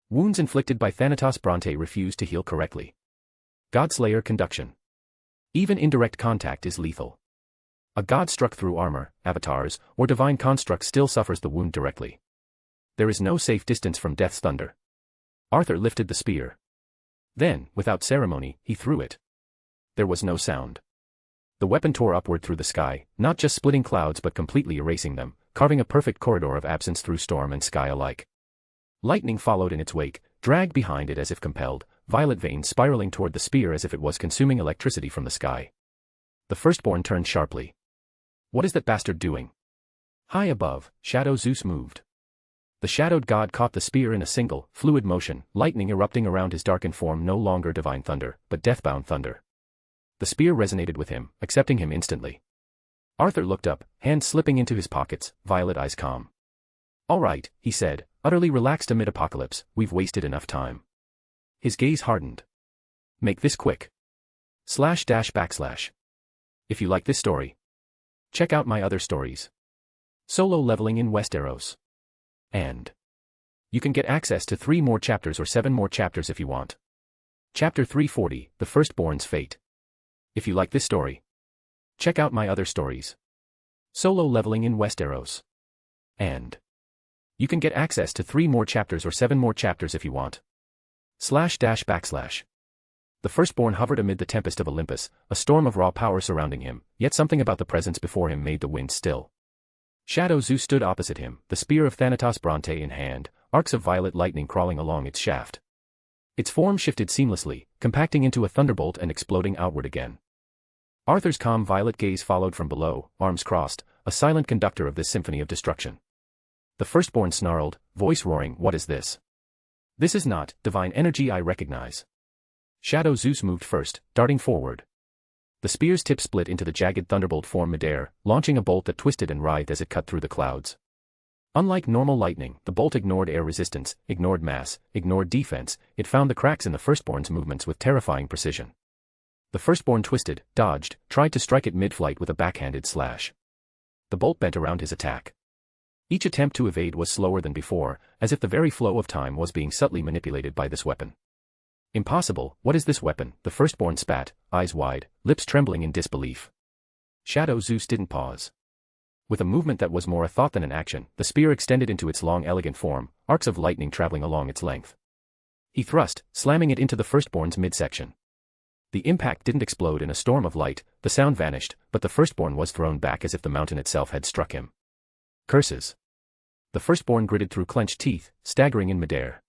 Wounds inflicted by Thanatos Bronte refuse to heal correctly. Godslayer conduction. Even indirect contact is lethal. A god struck through armor, avatars, or divine construct still suffers the wound directly. There is no safe distance from death's thunder. Arthur lifted the spear. Then, without ceremony, he threw it. There was no sound. The weapon tore upward through the sky, not just splitting clouds but completely erasing them, carving a perfect corridor of absence through storm and sky alike. Lightning followed in its wake, dragged behind it as if compelled, violet veins spiraling toward the spear as if it was consuming electricity from the sky. The firstborn turned sharply. What is that bastard doing? High above, Shadow Zeus moved. The shadowed god caught the spear in a single, fluid motion, lightning erupting around his darkened form, no longer divine thunder, but deathbound thunder. The spear resonated with him, accepting him instantly. Arthur looked up, hands slipping into his pockets, violet eyes calm. All right, he said, utterly relaxed amid apocalypse, we've wasted enough time. His gaze hardened. Make this quick. // If you like this story, check out my other stories. Solo leveling in Westeros. And you can get access to 3 more chapters or 7 more chapters if you want. Chapter 340, The Firstborn's Fate. If you like this story, check out my other stories. Solo leveling in Westeros. And you can get access to 3 more chapters or 7 more chapters if you want. // The firstborn hovered amid the tempest of Olympus, a storm of raw power surrounding him, yet something about the presence before him made the wind still. Shadow Zeus stood opposite him, the spear of Thanatos Bronte in hand, arcs of violet lightning crawling along its shaft. Its form shifted seamlessly, compacting into a thunderbolt and exploding outward again. Arthur's calm violet gaze followed from below, arms crossed, a silent conductor of this symphony of destruction. The firstborn snarled, voice roaring, what is this? This is not divine energy I recognize. Shadow Zeus moved first, darting forward. The spear's tip split into the jagged thunderbolt form midair, launching a bolt that twisted and writhed as it cut through the clouds. Unlike normal lightning, the bolt ignored air resistance, ignored mass, ignored defense, it found the cracks in the firstborn's movements with terrifying precision. The firstborn twisted, dodged, tried to strike it mid-flight with a backhanded slash. The bolt bent around his attack. Each attempt to evade was slower than before, as if the very flow of time was being subtly manipulated by this weapon. Impossible, what is this weapon? The firstborn spat, eyes wide, lips trembling in disbelief. Shadow Zeus didn't pause. With a movement that was more a thought than an action, the spear extended into its long elegant form, arcs of lightning traveling along its length. He thrust, slamming it into the firstborn's midsection. The impact didn't explode in a storm of light, the sound vanished, but the firstborn was thrown back as if the mountain itself had struck him. Curses. The firstborn gritted through clenched teeth, staggering in midair.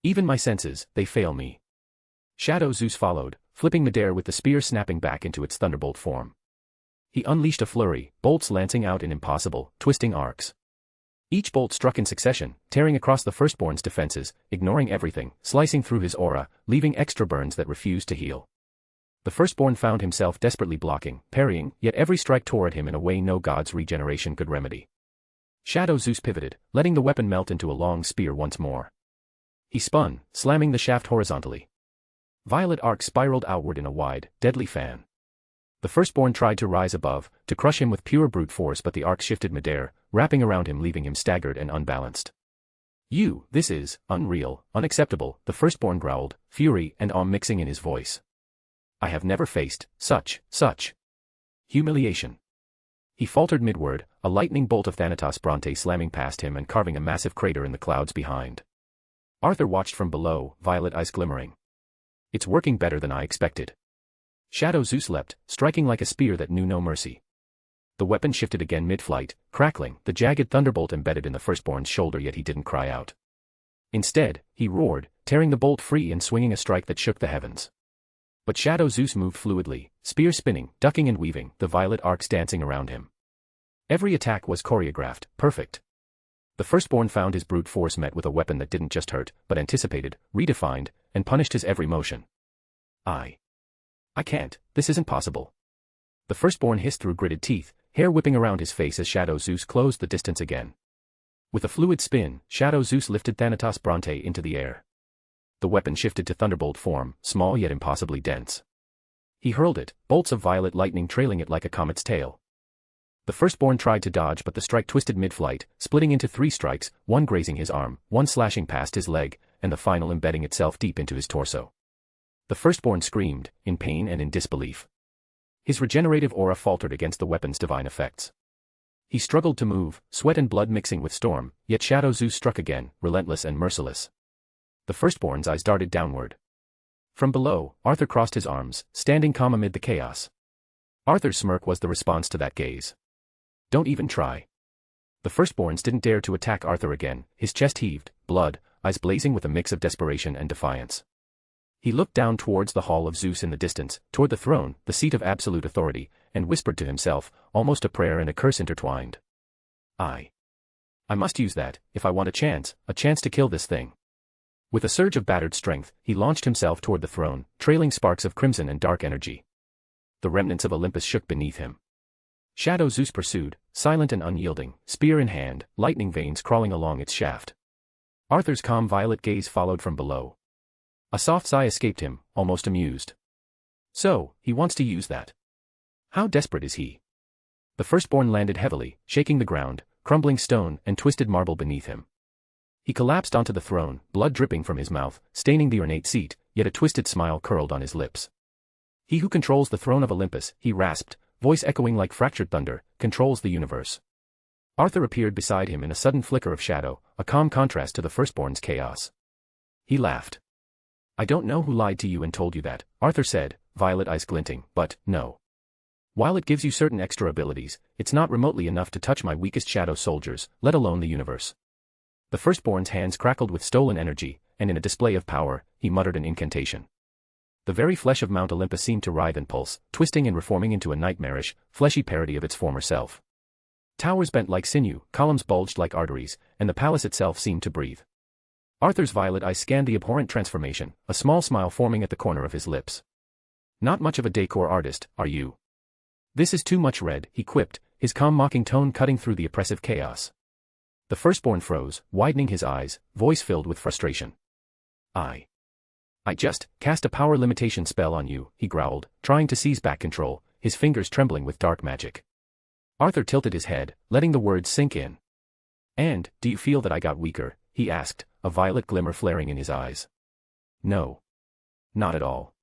Even my senses, they fail me. Shadow Zeus followed, flipping midair with the spear snapping back into its thunderbolt form. He unleashed a flurry, bolts lancing out in impossible, twisting arcs. Each bolt struck in succession, tearing across the firstborn's defenses, ignoring everything, slicing through his aura, leaving extra burns that refused to heal. The firstborn found himself desperately blocking, parrying, yet every strike tore at him in a way no god's regeneration could remedy. Shadow Zeus pivoted, letting the weapon melt into a long spear once more. He spun, slamming the shaft horizontally. Violet arcs spiraled outward in a wide, deadly fan. The firstborn tried to rise above, to crush him with pure brute force, but the arcs shifted midair, wrapping around him, leaving him staggered and unbalanced. This is unreal, unacceptable, the firstborn growled, fury and awe mixing in his voice. I have never faced such humiliation. He faltered mid-word, a lightning bolt of Thanatos Bronte slamming past him and carving a massive crater in the clouds behind. Arthur watched from below, violet eyes glimmering. It's working better than I expected. Shadow Zeus leapt, striking like a spear that knew no mercy. The weapon shifted again mid-flight, crackling, the jagged thunderbolt embedded in the firstborn's shoulder, yet he didn't cry out. Instead, he roared, tearing the bolt free and swinging a strike that shook the heavens. But Shadow Zeus moved fluidly, spear spinning, ducking and weaving, the violet arcs dancing around him. Every attack was choreographed, perfect. The firstborn found his brute force met with a weapon that didn't just hurt, but anticipated, redefined, and punished his every motion. I can't, this isn't possible. The firstborn hissed through gritted teeth, hair whipping around his face as Shadow Zeus closed the distance again. With a fluid spin, Shadow Zeus lifted Thanatos Bronte into the air. The weapon shifted to thunderbolt form, small yet impossibly dense. He hurled it, bolts of violet lightning trailing it like a comet's tail. The firstborn tried to dodge, but the strike twisted mid-flight, splitting into 3 strikes, one grazing his arm, one slashing past his leg, and the final embedding itself deep into his torso. The firstborn screamed, in pain and in disbelief. His regenerative aura faltered against the weapon's divine effects. He struggled to move, sweat and blood mixing with storm, yet Shadow Zeus struck again, relentless and merciless. The firstborn's eyes darted downward. From below, Arthur crossed his arms, standing calm amid the chaos. Arthur's smirk was the response to that gaze. Don't even try. The firstborns didn't dare to attack Arthur again, his chest heaved, blood, eyes blazing with a mix of desperation and defiance. He looked down towards the Hall of Zeus in the distance, toward the throne, the seat of absolute authority, and whispered to himself, almost a prayer and a curse intertwined. I must use that, if I want a chance to kill this thing. With a surge of battered strength, he launched himself toward the throne, trailing sparks of crimson and dark energy. The remnants of Olympus shook beneath him. Shadow Zeus pursued, silent and unyielding, spear in hand, lightning veins crawling along its shaft. Arthur's calm violet gaze followed from below. A soft sigh escaped him, almost amused. So, he wants to use that. How desperate is he? The firstborn landed heavily, shaking the ground, crumbling stone and twisted marble beneath him. He collapsed onto the throne, blood dripping from his mouth, staining the ornate seat, yet a twisted smile curled on his lips. He who controls the throne of Olympus, he rasped, voice echoing like fractured thunder, controls the universe. Arthur appeared beside him in a sudden flicker of shadow, a calm contrast to the firstborn's chaos. He laughed. I don't know who lied to you and told you that, Arthur said, violet eyes glinting, but, no. While it gives you certain extra abilities, it's not remotely enough to touch my weakest shadow soldiers, let alone the universe. The firstborn's hands crackled with stolen energy, and in a display of power, he muttered an incantation. The very flesh of Mount Olympus seemed to writhe and pulse, twisting and reforming into a nightmarish, fleshy parody of its former self. Towers bent like sinew, columns bulged like arteries, and the palace itself seemed to breathe. Arthur's violet eyes scanned the abhorrent transformation, a small smile forming at the corner of his lips. Not much of a decor artist, are you? This is too much red, he quipped, his calm mocking tone cutting through the oppressive chaos. The firstborn froze, widening his eyes, voice filled with frustration. I just cast a power limitation spell on you, he growled, trying to seize back control, his fingers trembling with dark magic. Arthur tilted his head, letting the words sink in. And, do you feel that I got weaker? He asked, a violet glimmer flaring in his eyes. No. Not at all.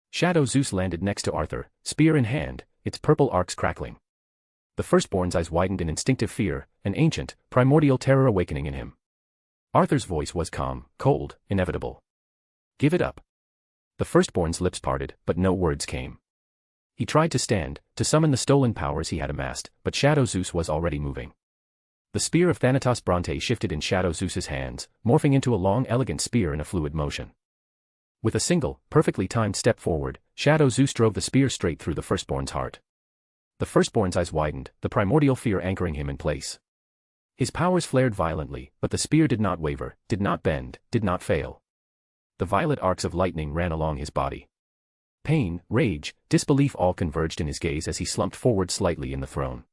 Shadow Zeus landed next to Arthur, spear in hand, its purple arcs crackling. The firstborn's eyes widened in instinctive fear, an ancient, primordial terror awakening in him. Arthur's voice was calm, cold, inevitable. Give it up. The firstborn's lips parted, but no words came. He tried to stand, to summon the stolen powers he had amassed, but Shadow Zeus was already moving. The spear of Thanatos Bronte shifted in Shadow Zeus's hands, morphing into a long, elegant spear in a fluid motion. With a single, perfectly timed step forward, Shadow Zeus drove the spear straight through the firstborn's heart. The firstborn's eyes widened, the primordial fear anchoring him in place. His powers flared violently, but the spear did not waver, did not bend, did not fail. The violet arcs of lightning ran along his body. Pain, rage, disbelief all converged in his gaze as he slumped forward slightly in the throne.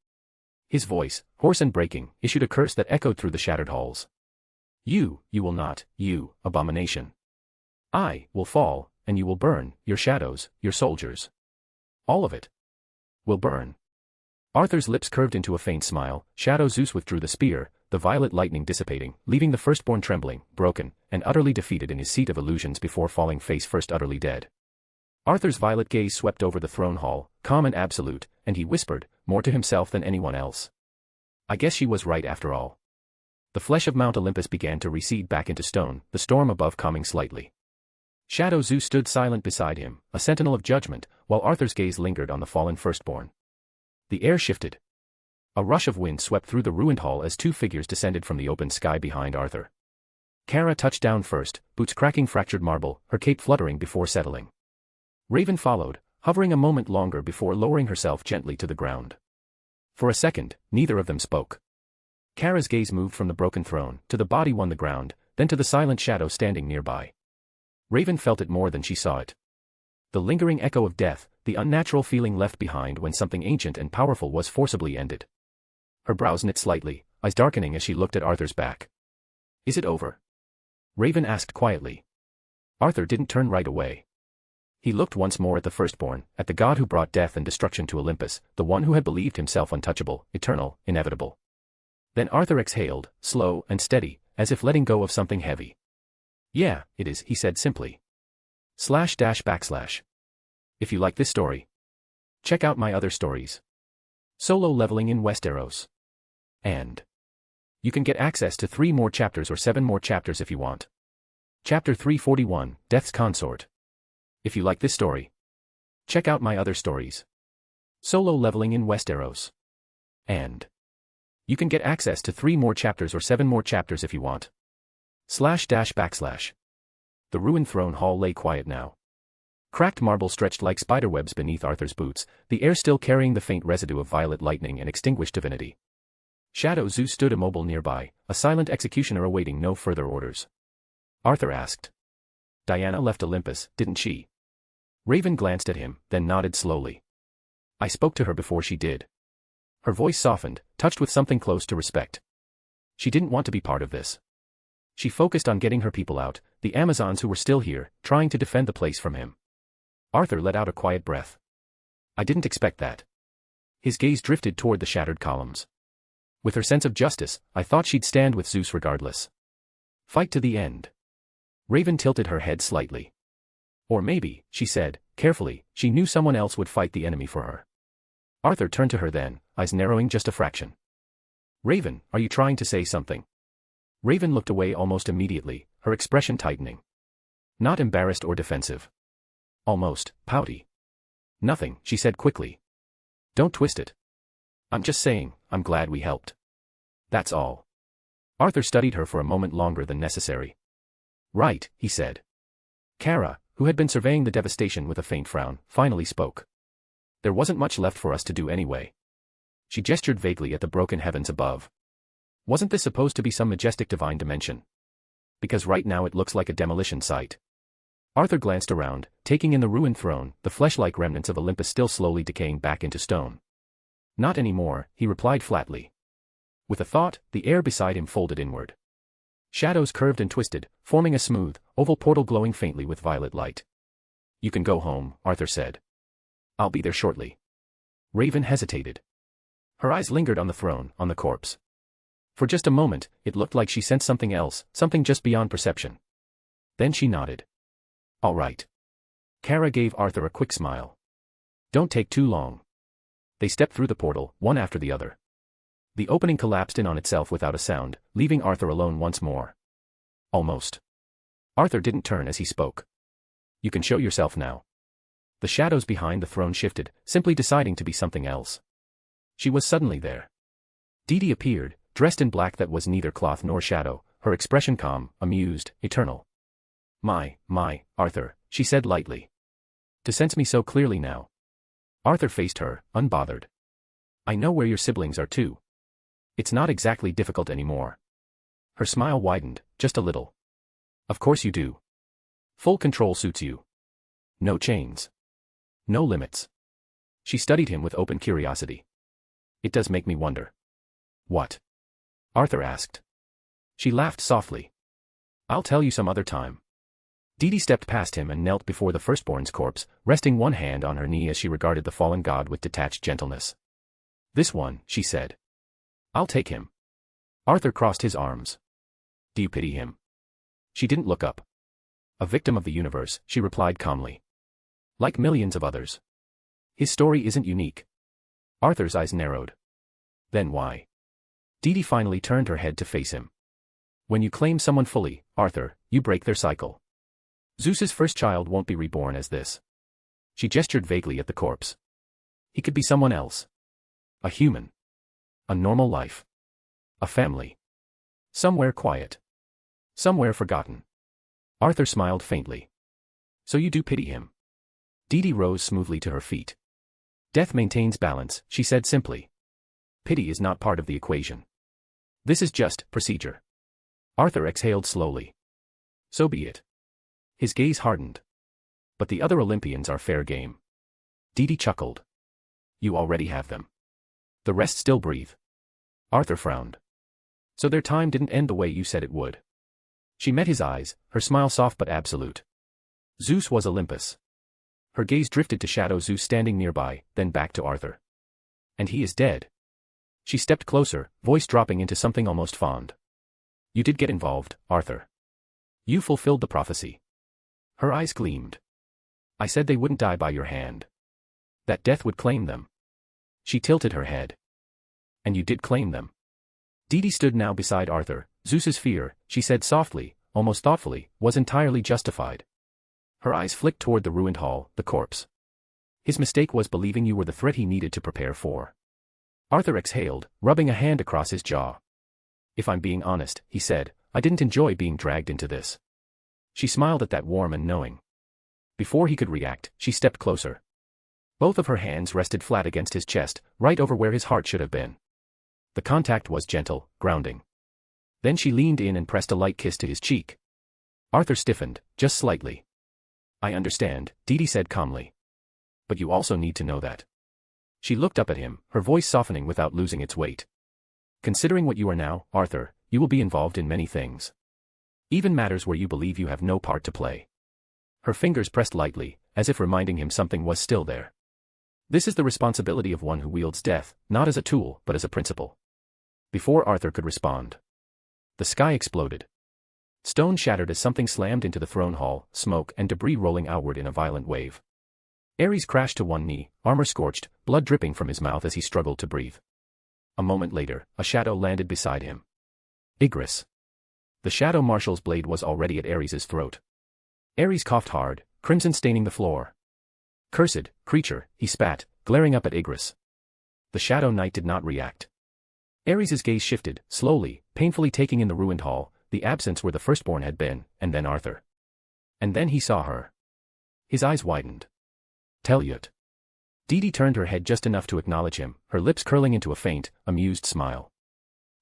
His voice, hoarse and breaking, issued a curse that echoed through the shattered halls. You will not, you, abomination. I will fall, and you will burn, your shadows, your soldiers. All of it will burn. Arthur's lips curved into a faint smile. Shadow Zeus withdrew the spear, the violet lightning dissipating, leaving the firstborn trembling, broken, and utterly defeated in his seat of illusions before falling face first utterly dead. Arthur's violet gaze swept over the throne hall, calm and absolute, and he whispered, more to himself than anyone else. I guess she was right after all. The flesh of Mount Olympus began to recede back into stone, the storm above calming slightly. Shadow Zeus stood silent beside him, a sentinel of judgment, while Arthur's gaze lingered on the fallen firstborn. The air shifted. A rush of wind swept through the ruined hall as two figures descended from the open sky behind Arthur. Kara touched down first, boots cracking fractured marble, her cape fluttering before settling. Raven followed, hovering a moment longer before lowering herself gently to the ground. For a second, neither of them spoke. Kara's gaze moved from the broken throne, to the body on the ground, then to the silent shadow standing nearby. Raven felt it more than she saw it. The lingering echo of death, the unnatural feeling left behind when something ancient and powerful was forcibly ended. Her brows knit slightly, eyes darkening as she looked at Arthur's back. Is it over? Raven asked quietly. Arthur didn't turn right away. He looked once more at the firstborn, at the god who brought death and destruction to Olympus, the one who had believed himself untouchable, eternal, inevitable. Then Arthur exhaled, slow and steady, as if letting go of something heavy. Yeah, it is, he said simply. //. If you like this story, check out my other stories. Solo leveling in Westeros. And you can get access to 3 more chapters or 7 more chapters if you want. Chapter 341, Death's Consort. If you like this story, check out my other stories. Solo leveling in Westeros. And you can get access to 3 more chapters or 7 more chapters if you want. //. The ruined throne hall lay quiet now. Cracked marble stretched like spiderwebs beneath Arthur's boots, the air still carrying the faint residue of violet lightning and extinguished divinity. Shadow Zeus stood immobile nearby, a silent executioner awaiting no further orders. Arthur asked. Diana left Olympus, didn't she? Raven glanced at him, then nodded slowly. I spoke to her before she did. Her voice softened, touched with something close to respect. She didn't want to be part of this. She focused on getting her people out, the Amazons who were still here, trying to defend the place from him. Arthur let out a quiet breath. I didn't expect that. His gaze drifted toward the shattered columns. With her sense of justice, I thought she'd stand with Zeus regardless. Fight to the end. Raven tilted her head slightly. Or maybe, she said, carefully, she knew someone else would fight the enemy for her. Arthur turned to her then, eyes narrowing just a fraction. Raven, are you trying to say something? Raven looked away almost immediately, her expression tightening. Not embarrassed or defensive. Almost pouty. Nothing, she said quickly. Don't twist it. I'm just saying, I'm glad we helped. That's all. Arthur studied her for a moment longer than necessary. Right, he said. Kara, who had been surveying the devastation with a faint frown, finally spoke. There wasn't much left for us to do anyway. She gestured vaguely at the broken heavens above. Wasn't this supposed to be some majestic divine dimension? Because right now it looks like a demolition site. Arthur glanced around, taking in the ruined throne, the flesh-like remnants of Olympus still slowly decaying back into stone. Not anymore, he replied flatly. With a thought, the air beside him folded inward. Shadows curved and twisted, forming a smooth, oval portal glowing faintly with violet light. You can go home, Arthur said. I'll be there shortly. Raven hesitated. Her eyes lingered on the throne, on the corpse. For just a moment, it looked like she sensed something else, something just beyond perception. Then she nodded. All right. Kara gave Arthur a quick smile. Don't take too long. They stepped through the portal, one after the other. The opening collapsed in on itself without a sound, leaving Arthur alone once more. Almost. Arthur didn't turn as he spoke. You can show yourself now. The shadows behind the throne shifted, simply deciding to be something else. She was suddenly there. Didi appeared, dressed in black that was neither cloth nor shadow, her expression calm, amused, eternal. My, Arthur, she said lightly. To sense me so clearly now. Arthur faced her, unbothered. I know where your siblings are too. It's not exactly difficult anymore. Her smile widened, just a little. Of course you do. Full control suits you. No chains. No limits. She studied him with open curiosity. It does make me wonder. What? Arthur asked. She laughed softly. I'll tell you some other time. Didi stepped past him and knelt before the firstborn's corpse, resting one hand on her knee as she regarded the fallen god with detached gentleness. This one, she said. I'll take him. Arthur crossed his arms. Do you pity him? She didn't look up. A victim of the universe, she replied calmly. Like millions of others. His story isn't unique. Arthur's eyes narrowed. Then why? Didi finally turned her head to face him. When you claim someone fully, Arthur, you break their cycle. Zeus's first child won't be reborn as this. She gestured vaguely at the corpse. He could be someone else. A human. A normal life. A family. Somewhere quiet. Somewhere forgotten. Arthur smiled faintly. So you do pity him. Didi rose smoothly to her feet. Death maintains balance, she said simply. Pity is not part of the equation. This is just procedure. Arthur exhaled slowly. So be it. His gaze hardened. But the other Olympians are fair game. Didi chuckled. You already have them. The rest still breathe. Arthur frowned. So their time didn't end the way you said it would. She met his eyes, her smile soft but absolute. Zeus was Olympus. Her gaze drifted to Shadow Zeus standing nearby, then back to Arthur. And he is dead. She stepped closer, voice dropping into something almost fond. You did get involved, Arthur. You fulfilled the prophecy. Her eyes gleamed. I said they wouldn't die by your hand. That death would claim them. She tilted her head. And you did claim them. Didi stood now beside Arthur. Zeus's fear, she said softly, almost thoughtfully, was entirely justified. Her eyes flicked toward the ruined hall, the corpse. His mistake was believing you were the threat he needed to prepare for. Arthur exhaled, rubbing a hand across his jaw. If I'm being honest, he said, I didn't enjoy being dragged into this. She smiled at that warm and knowing. Before he could react, she stepped closer. Both of her hands rested flat against his chest, right over where his heart should have been. The contact was gentle, grounding. Then she leaned in and pressed a light kiss to his cheek. Arthur stiffened, just slightly. I understand, Didi said calmly. But you also need to know that. She looked up at him, her voice softening without losing its weight. Considering what you are now, Arthur, you will be involved in many things. Even matters where you believe you have no part to play. Her fingers pressed lightly, as if reminding him something was still there. This is the responsibility of one who wields death, not as a tool, but as a principle. Before Arthur could respond, the sky exploded. Stone shattered as something slammed into the throne hall, smoke and debris rolling outward in a violent wave. Ares crashed to one knee, armor scorched, blood dripping from his mouth as he struggled to breathe. A moment later, a shadow landed beside him. Igris. The shadow marshal's blade was already at Ares's throat. Ares coughed hard, crimson staining the floor. Cursed creature, he spat, glaring up at Igris. The shadow knight did not react. Ares's gaze shifted, slowly, painfully taking in the ruined hall, the absence where the firstborn had been, and then Arthur. And then he saw her. His eyes widened. Telyut. Didi turned her head just enough to acknowledge him, her lips curling into a faint, amused smile.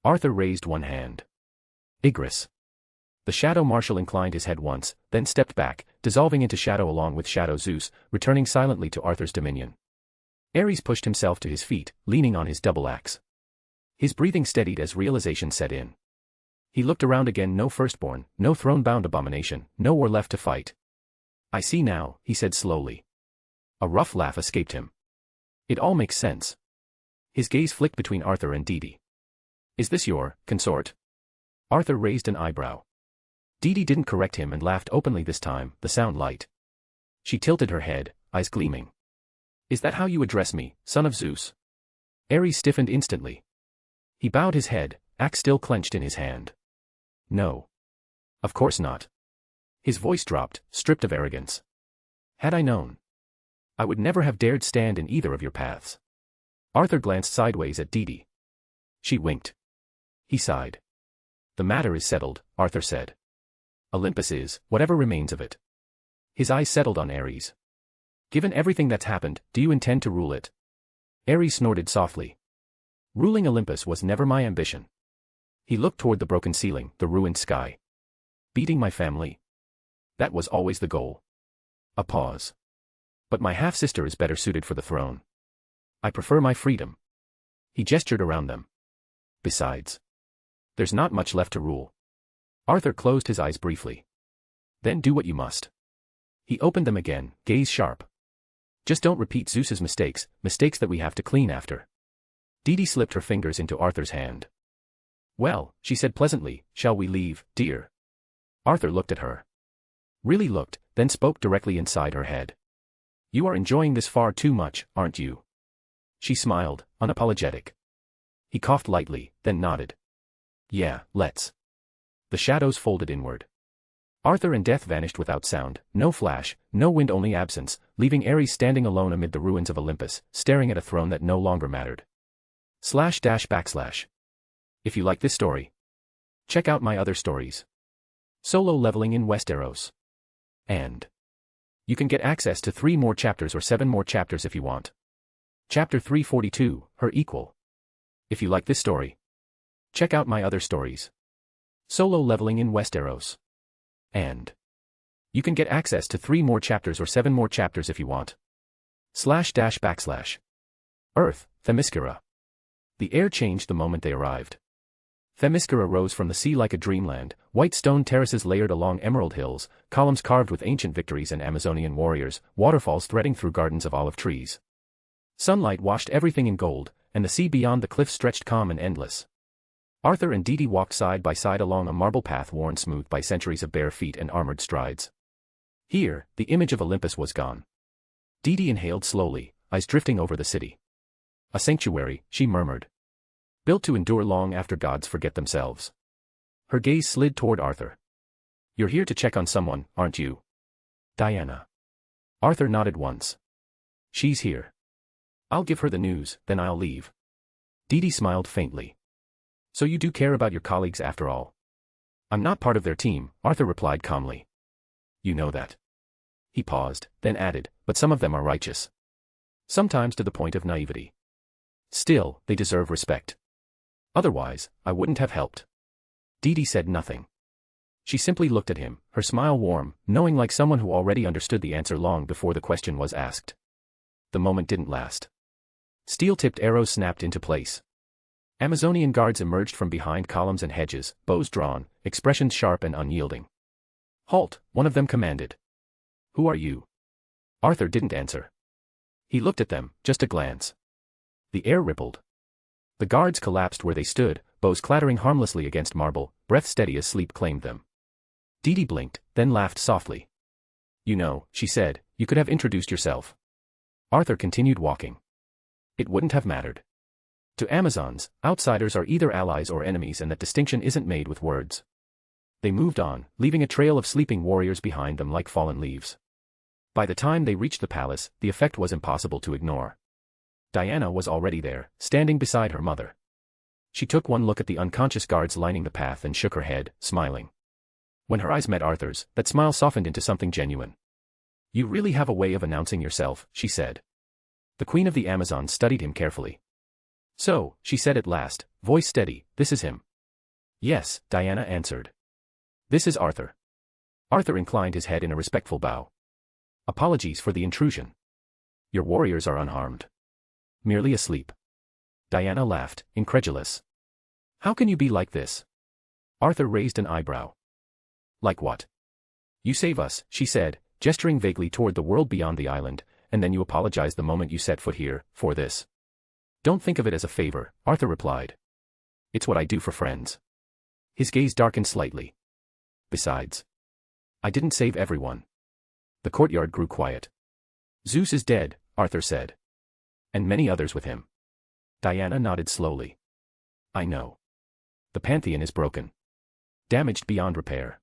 Arthur raised one hand. Igris. The shadow marshal inclined his head once, then stepped back, dissolving into shadow along with Shadow Zeus, returning silently to Arthur's dominion. Ares pushed himself to his feet, leaning on his double axe. His breathing steadied as realization set in. He looked around again. No firstborn, no throne-bound abomination, no war left to fight. I see now, he said slowly. A rough laugh escaped him. It all makes sense. His gaze flicked between Arthur and Didi. Is this your consort? Arthur raised an eyebrow. Didi didn't correct him and laughed openly this time, the sound light. She tilted her head, eyes gleaming. Is that how you address me, son of Zeus? Ares stiffened instantly. He bowed his head, axe still clenched in his hand. No. Of course not. His voice dropped, stripped of arrogance. Had I known, I would never have dared stand in either of your paths. Arthur glanced sideways at Didi. She winked. He sighed. The matter is settled, Arthur said. Olympus is, whatever remains of it. His eyes settled on Ares. Given everything that's happened, do you intend to rule it? Ares snorted softly. Ruling Olympus was never my ambition. He looked toward the broken ceiling, the ruined sky. Beating my family? That was always the goal. A pause. But my half-sister is better suited for the throne. I prefer my freedom. He gestured around them. Besides, there's not much left to rule. Arthur closed his eyes briefly. Then do what you must. He opened them again, gaze sharp. Just don't repeat Zeus's mistakes that we have to clean after. Dee slipped her fingers into Arthur's hand. Well, she said pleasantly, shall we leave, dear? Arthur looked at her. Really looked, then spoke directly inside her head. You are enjoying this far too much, aren't you? She smiled, unapologetic. He coughed lightly, then nodded. Yeah, let's. The shadows folded inward. Arthur and Death vanished without sound, no flash, no wind, only absence, leaving Ares standing alone amid the ruins of Olympus, staring at a throne that no longer mattered. // If you like this story, check out my other stories. Solo leveling in Westeros. And you can get access to 3 more chapters or 7 more chapters if you want. Chapter 342, Her Equal. If you like this story, check out my other stories. Solo leveling in Westeros. And you can get access to 3 more chapters or 7 more chapters if you want. // Earth, Themyscira. The air changed the moment they arrived. Themyscira rose from the sea like a dreamland, white stone terraces layered along emerald hills, columns carved with ancient victories and Amazonian warriors, waterfalls threading through gardens of olive trees. Sunlight washed everything in gold, and the sea beyond the cliffs stretched calm and endless. Arthur and Dee walked side by side along a marble path worn smooth by centuries of bare feet and armored strides. Here, the image of Olympus was gone. Dee inhaled slowly, eyes drifting over the city. A sanctuary, she murmured. Built to endure long after gods forget themselves. Her gaze slid toward Arthur. You're here to check on someone, aren't you? Diana. Arthur nodded once. She's here. I'll give her the news, then I'll leave. Dee smiled faintly. So you do care about your colleagues after all? I'm not part of their team, Arthur replied calmly. You know that. He paused, then added, but some of them are righteous. Sometimes to the point of naivety. Still, they deserve respect. Otherwise, I wouldn't have helped. Dee said nothing. She simply looked at him, her smile warm, knowing like someone who already understood the answer long before the question was asked. The moment didn't last. Steel-tipped arrows snapped into place. Amazonian guards emerged from behind columns and hedges, bows drawn, expressions sharp and unyielding. Halt, one of them commanded. Who are you? Arthur didn't answer. He looked at them, just a glance. The air rippled. The guards collapsed where they stood, bows clattering harmlessly against marble, breath steady as sleep claimed them. Dee blinked, then laughed softly. You know, she said, you could have introduced yourself. Arthur continued walking. It wouldn't have mattered. To Amazons, outsiders are either allies or enemies, and that distinction isn't made with words. They moved on, leaving a trail of sleeping warriors behind them like fallen leaves. By the time they reached the palace, the effect was impossible to ignore. Diana was already there, standing beside her mother. She took one look at the unconscious guards lining the path and shook her head, smiling. When her eyes met Arthur's, that smile softened into something genuine. You really have a way of announcing yourself, she said. The Queen of the Amazons studied him carefully. So, she said at last, voice steady, this is him. Yes, Diana answered. This is Arthur. Arthur inclined his head in a respectful bow. Apologies for the intrusion. Your warriors are unharmed. Merely asleep. Diana laughed, incredulous. How can you be like this? Arthur raised an eyebrow. Like what? You save us, she said, gesturing vaguely toward the world beyond the island, and then you apologize the moment you set foot here, for this. Don't think of it as a favor, Arthur replied. It's what I do for friends. His gaze darkened slightly. Besides, I didn't save everyone. The courtyard grew quiet. Zeus is dead, Arthur said. And many others with him. Diana nodded slowly. I know. The pantheon is broken. Damaged beyond repair.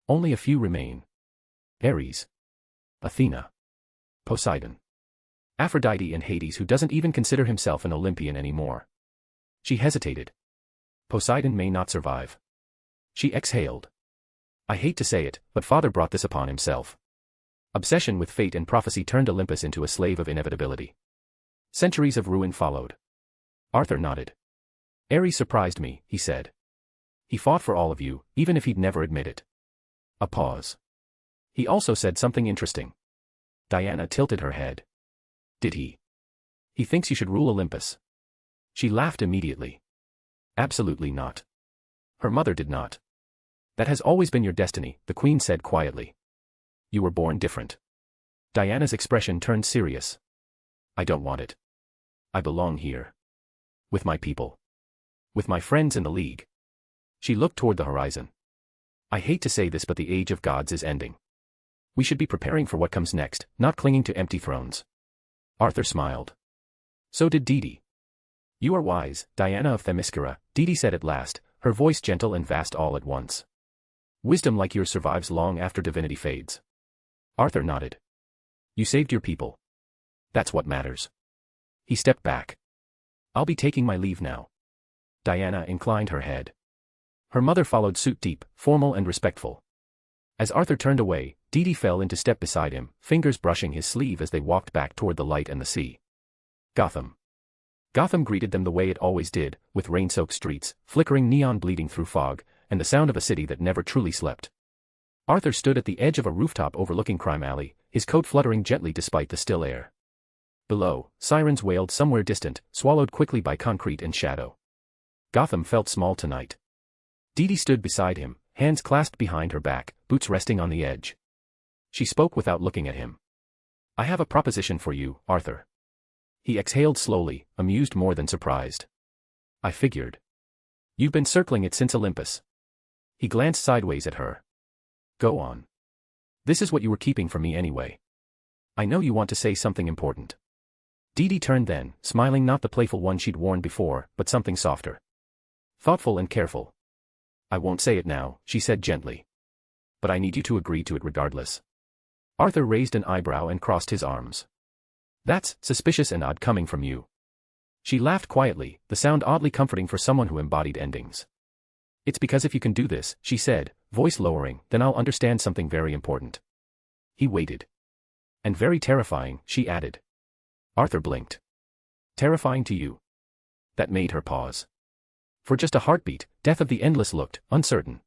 Only a few remain. Ares. Athena. Poseidon. Aphrodite and Hades, who doesn't even consider himself an Olympian anymore. She hesitated. Poseidon may not survive. She exhaled. I hate to say it, but Father brought this upon himself. Obsession with fate and prophecy turned Olympus into a slave of inevitability. Centuries of ruin followed. Arthur nodded. Ares surprised me, he said. He fought for all of you, even if he'd never admit it. A pause. He also said something interesting. Diana tilted her head. Did he? He thinks you should rule Olympus. She laughed immediately. Absolutely not. Her mother did not. That has always been your destiny, the Queen said quietly. You were born different. Diana's expression turned serious. I don't want it. I belong here. With my people. With my friends in the League. She looked toward the horizon. I hate to say this, but the age of gods is ending. We should be preparing for what comes next, not clinging to empty thrones. Arthur smiled. So did Didi. You are wise, Diana of Themyscira, Didi said at last, her voice gentle and vast all at once. Wisdom like yours survives long after divinity fades. Arthur nodded. You saved your people. That's what matters. He stepped back. I'll be taking my leave now. Diana inclined her head. Her mother followed suit, deep, formal and respectful. As Arthur turned away, Didi fell into step beside him, fingers brushing his sleeve as they walked back toward the light and the sea. Gotham. Gotham greeted them the way it always did, with rain-soaked streets, flickering neon bleeding through fog, and the sound of a city that never truly slept. Arthur stood at the edge of a rooftop overlooking Crime Alley, his coat fluttering gently despite the still air. Below, sirens wailed somewhere distant, swallowed quickly by concrete and shadow. Gotham felt small tonight. Didi stood beside him, hands clasped behind her back, boots resting on the edge. She spoke without looking at him. I have a proposition for you, Arthur. He exhaled slowly, amused more than surprised. I figured. You've been circling it since Olympus. He glanced sideways at her. Go on. This is what you were keeping from me anyway. I know you want to say something important. Didi turned then, smiling, not the playful one she'd worn before, but something softer. Thoughtful and careful. I won't say it now, she said gently. But I need you to agree to it regardless. Arthur raised an eyebrow and crossed his arms. That's suspicious and odd coming from you. She laughed quietly, the sound oddly comforting for someone who embodied endings. It's because if you can do this, she said, voice lowering, then I'll understand something very important. He waited. And very terrifying, she added. Arthur blinked. Terrifying to you? That made her pause. For just a heartbeat, Death of the Endless looked uncertain.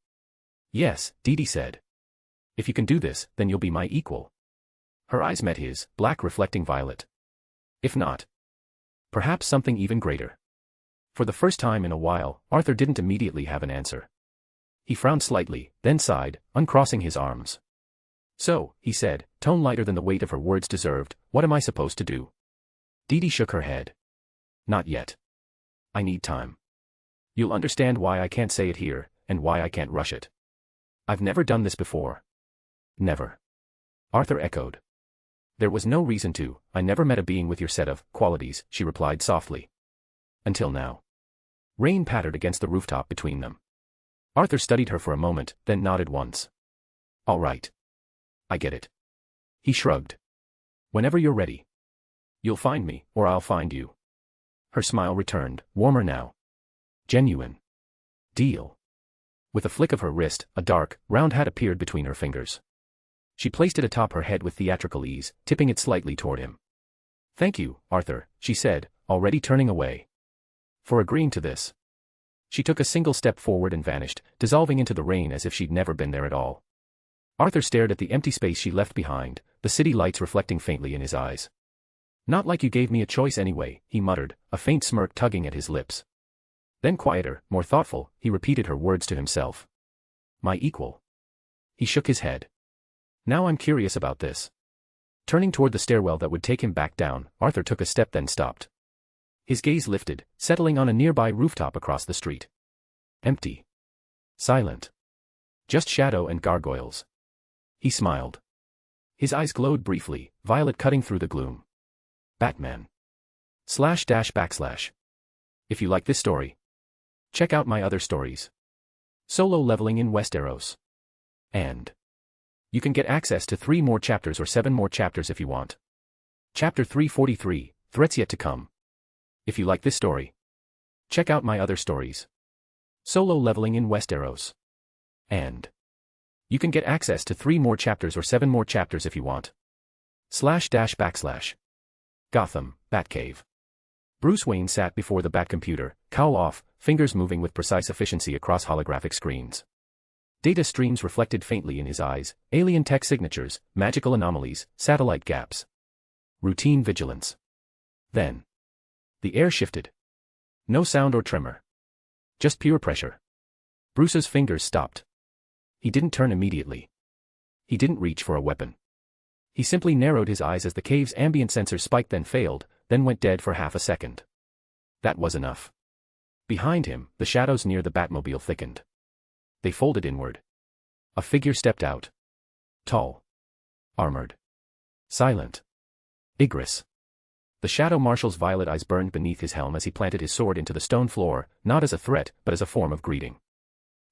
Yes, Didi said. If you can do this, then you'll be my equal. Her eyes met his, black reflecting violet. If not, perhaps something even greater. For the first time in a while, Arthur didn't immediately have an answer. He frowned slightly, then sighed, uncrossing his arms. So, he said, tone lighter than the weight of her words deserved, what am I supposed to do? Didi shook her head. Not yet. I need time. You'll understand why I can't say it here, and why I can't rush it. I've never done this before. Never. Arthur echoed. There was no reason to, I never met a being with your set of qualities, she replied softly. Until now. Rain pattered against the rooftop between them. Arthur studied her for a moment, then nodded once. All right. I get it. He shrugged. Whenever you're ready. You'll find me, or I'll find you. Her smile returned, warmer now. Genuine. Deal. With a flick of her wrist, a dark, round hat appeared between her fingers. She placed it atop her head with theatrical ease, tipping it slightly toward him. Thank you, Arthur, she said, already turning away. For agreeing to this. She took a single step forward and vanished, dissolving into the rain as if she'd never been there at all. Arthur stared at the empty space she left behind, the city lights reflecting faintly in his eyes. Not like you gave me a choice anyway, he muttered, a faint smirk tugging at his lips. Then quieter, more thoughtful, he repeated her words to himself. My equal. He shook his head. Now I'm curious about this. Turning toward the stairwell that would take him back down, Arthur took a step then stopped. His gaze lifted, settling on a nearby rooftop across the street. Empty. Silent. Just shadow and gargoyles. He smiled. His eyes glowed briefly, violet cutting through the gloom. Batman. // If you like this story, check out my other stories. Solo leveling in Westeros. And you can get access to 3 more chapters or 7 more chapters if you want. Chapter 343, Threats Yet to Come. If you like this story, check out my other stories. Solo leveling in Westeros. And you can get access to 3 more chapters or 7 more chapters if you want. // Gotham, Batcave. Bruce Wayne sat before the Batcomputer, cowl off, fingers moving with precise efficiency across holographic screens. Data streams reflected faintly in his eyes, alien tech signatures, magical anomalies, satellite gaps. Routine vigilance. Then the air shifted. No sound or tremor. Just pure pressure. Bruce's fingers stopped. He didn't turn immediately. He didn't reach for a weapon. He simply narrowed his eyes as the cave's ambient sensor spiked, then failed, then went dead for half a second. That was enough. Behind him, the shadows near the Batmobile thickened. They folded inward. A figure stepped out. Tall. Armored. Silent. Igris. The Shadow Marshal's violet eyes burned beneath his helm as he planted his sword into the stone floor, not as a threat, but as a form of greeting.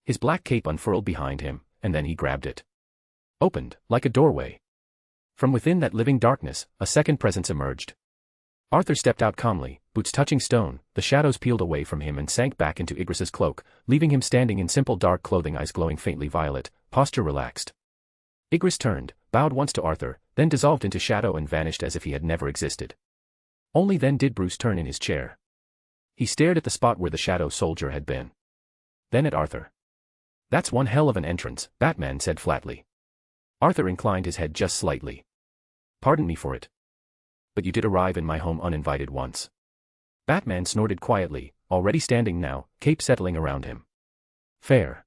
His black cape unfurled behind him, and then he grabbed it. Opened, like a doorway. From within that living darkness, a second presence emerged. Arthur stepped out calmly, boots touching stone. The shadows peeled away from him and sank back into Igris's cloak, leaving him standing in simple dark clothing, eyes glowing faintly violet, posture relaxed. Igris turned, bowed once to Arthur, then dissolved into shadow and vanished as if he had never existed. Only then did Bruce turn in his chair. He stared at the spot where the shadow soldier had been. Then at Arthur. "That's one hell of an entrance," Batman said flatly. Arthur inclined his head just slightly. "Pardon me for it. But you did arrive in my home uninvited once." Batman snorted quietly, already standing now, cape settling around him. "Fair."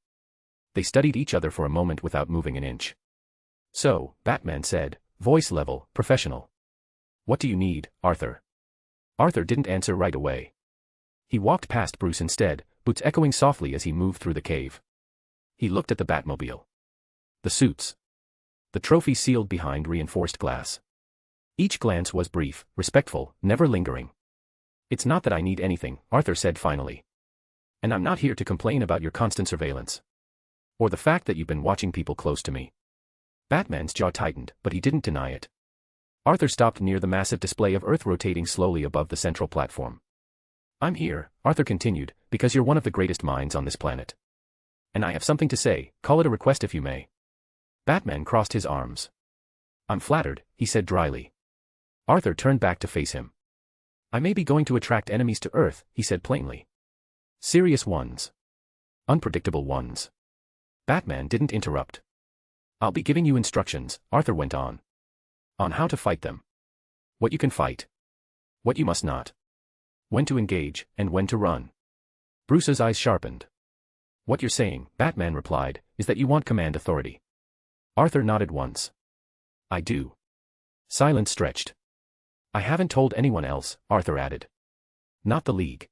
They studied each other for a moment without moving an inch. "So," Batman said, voice level, professional. "What do you need, Arthur?" Arthur didn't answer right away. He walked past Bruce instead, boots echoing softly as he moved through the cave. He looked at the Batmobile. The suits. The trophy sealed behind reinforced glass. Each glance was brief, respectful, never lingering. "It's not that I need anything," Arthur said finally. "And I'm not here to complain about your constant surveillance. Or the fact that you've been watching people close to me." Batman's jaw tightened, but he didn't deny it. Arthur stopped near the massive display of Earth rotating slowly above the central platform. "I'm here," Arthur continued, "because you're one of the greatest minds on this planet. And I have something to say, call it a request if you may." Batman crossed his arms. "I'm flattered," he said dryly. Arthur turned back to face him. "I may be going to attract enemies to Earth," he said plainly. "Serious ones. Unpredictable ones." Batman didn't interrupt. "I'll be giving you instructions," Arthur went on. "On how to fight them. What you can fight. What you must not. When to engage, and when to run." Bruce's eyes sharpened. "What you're saying," Batman replied, "is that you want command authority." Arthur nodded once. "I do." Silence stretched. "I haven't told anyone else," Arthur added. "Not the League.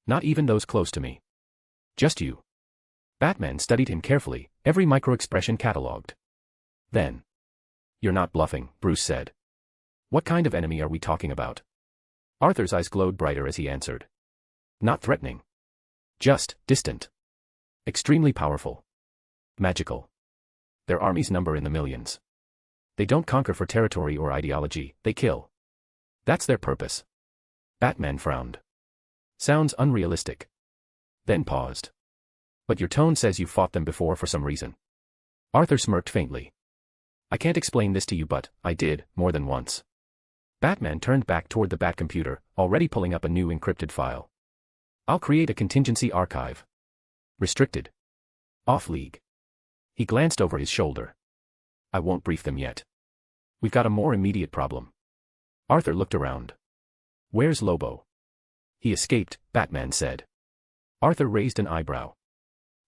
Not even those close to me. Just you." Batman studied him carefully, every micro-expression catalogued. Then. "You're not bluffing," Bruce said. "What kind of enemy are we talking about?" Arthur's eyes glowed brighter as he answered. "Not threatening. Just distant. Extremely powerful. Magical. Their armies number in the millions. They don't conquer for territory or ideology, they kill. That's their purpose." Batman frowned. "Sounds unrealistic." Then paused. "But your tone says you've fought them before for some reason." Arthur smirked faintly. "I can't explain this to you, but I did, more than once." Batman turned back toward the Batcomputer, already pulling up a new encrypted file. "I'll create a contingency archive. Restricted. Off-league." He glanced over his shoulder. "I won't brief them yet. We've got a more immediate problem." Arthur looked around. "Where's Lobo?" "He escaped," Batman said. Arthur raised an eyebrow.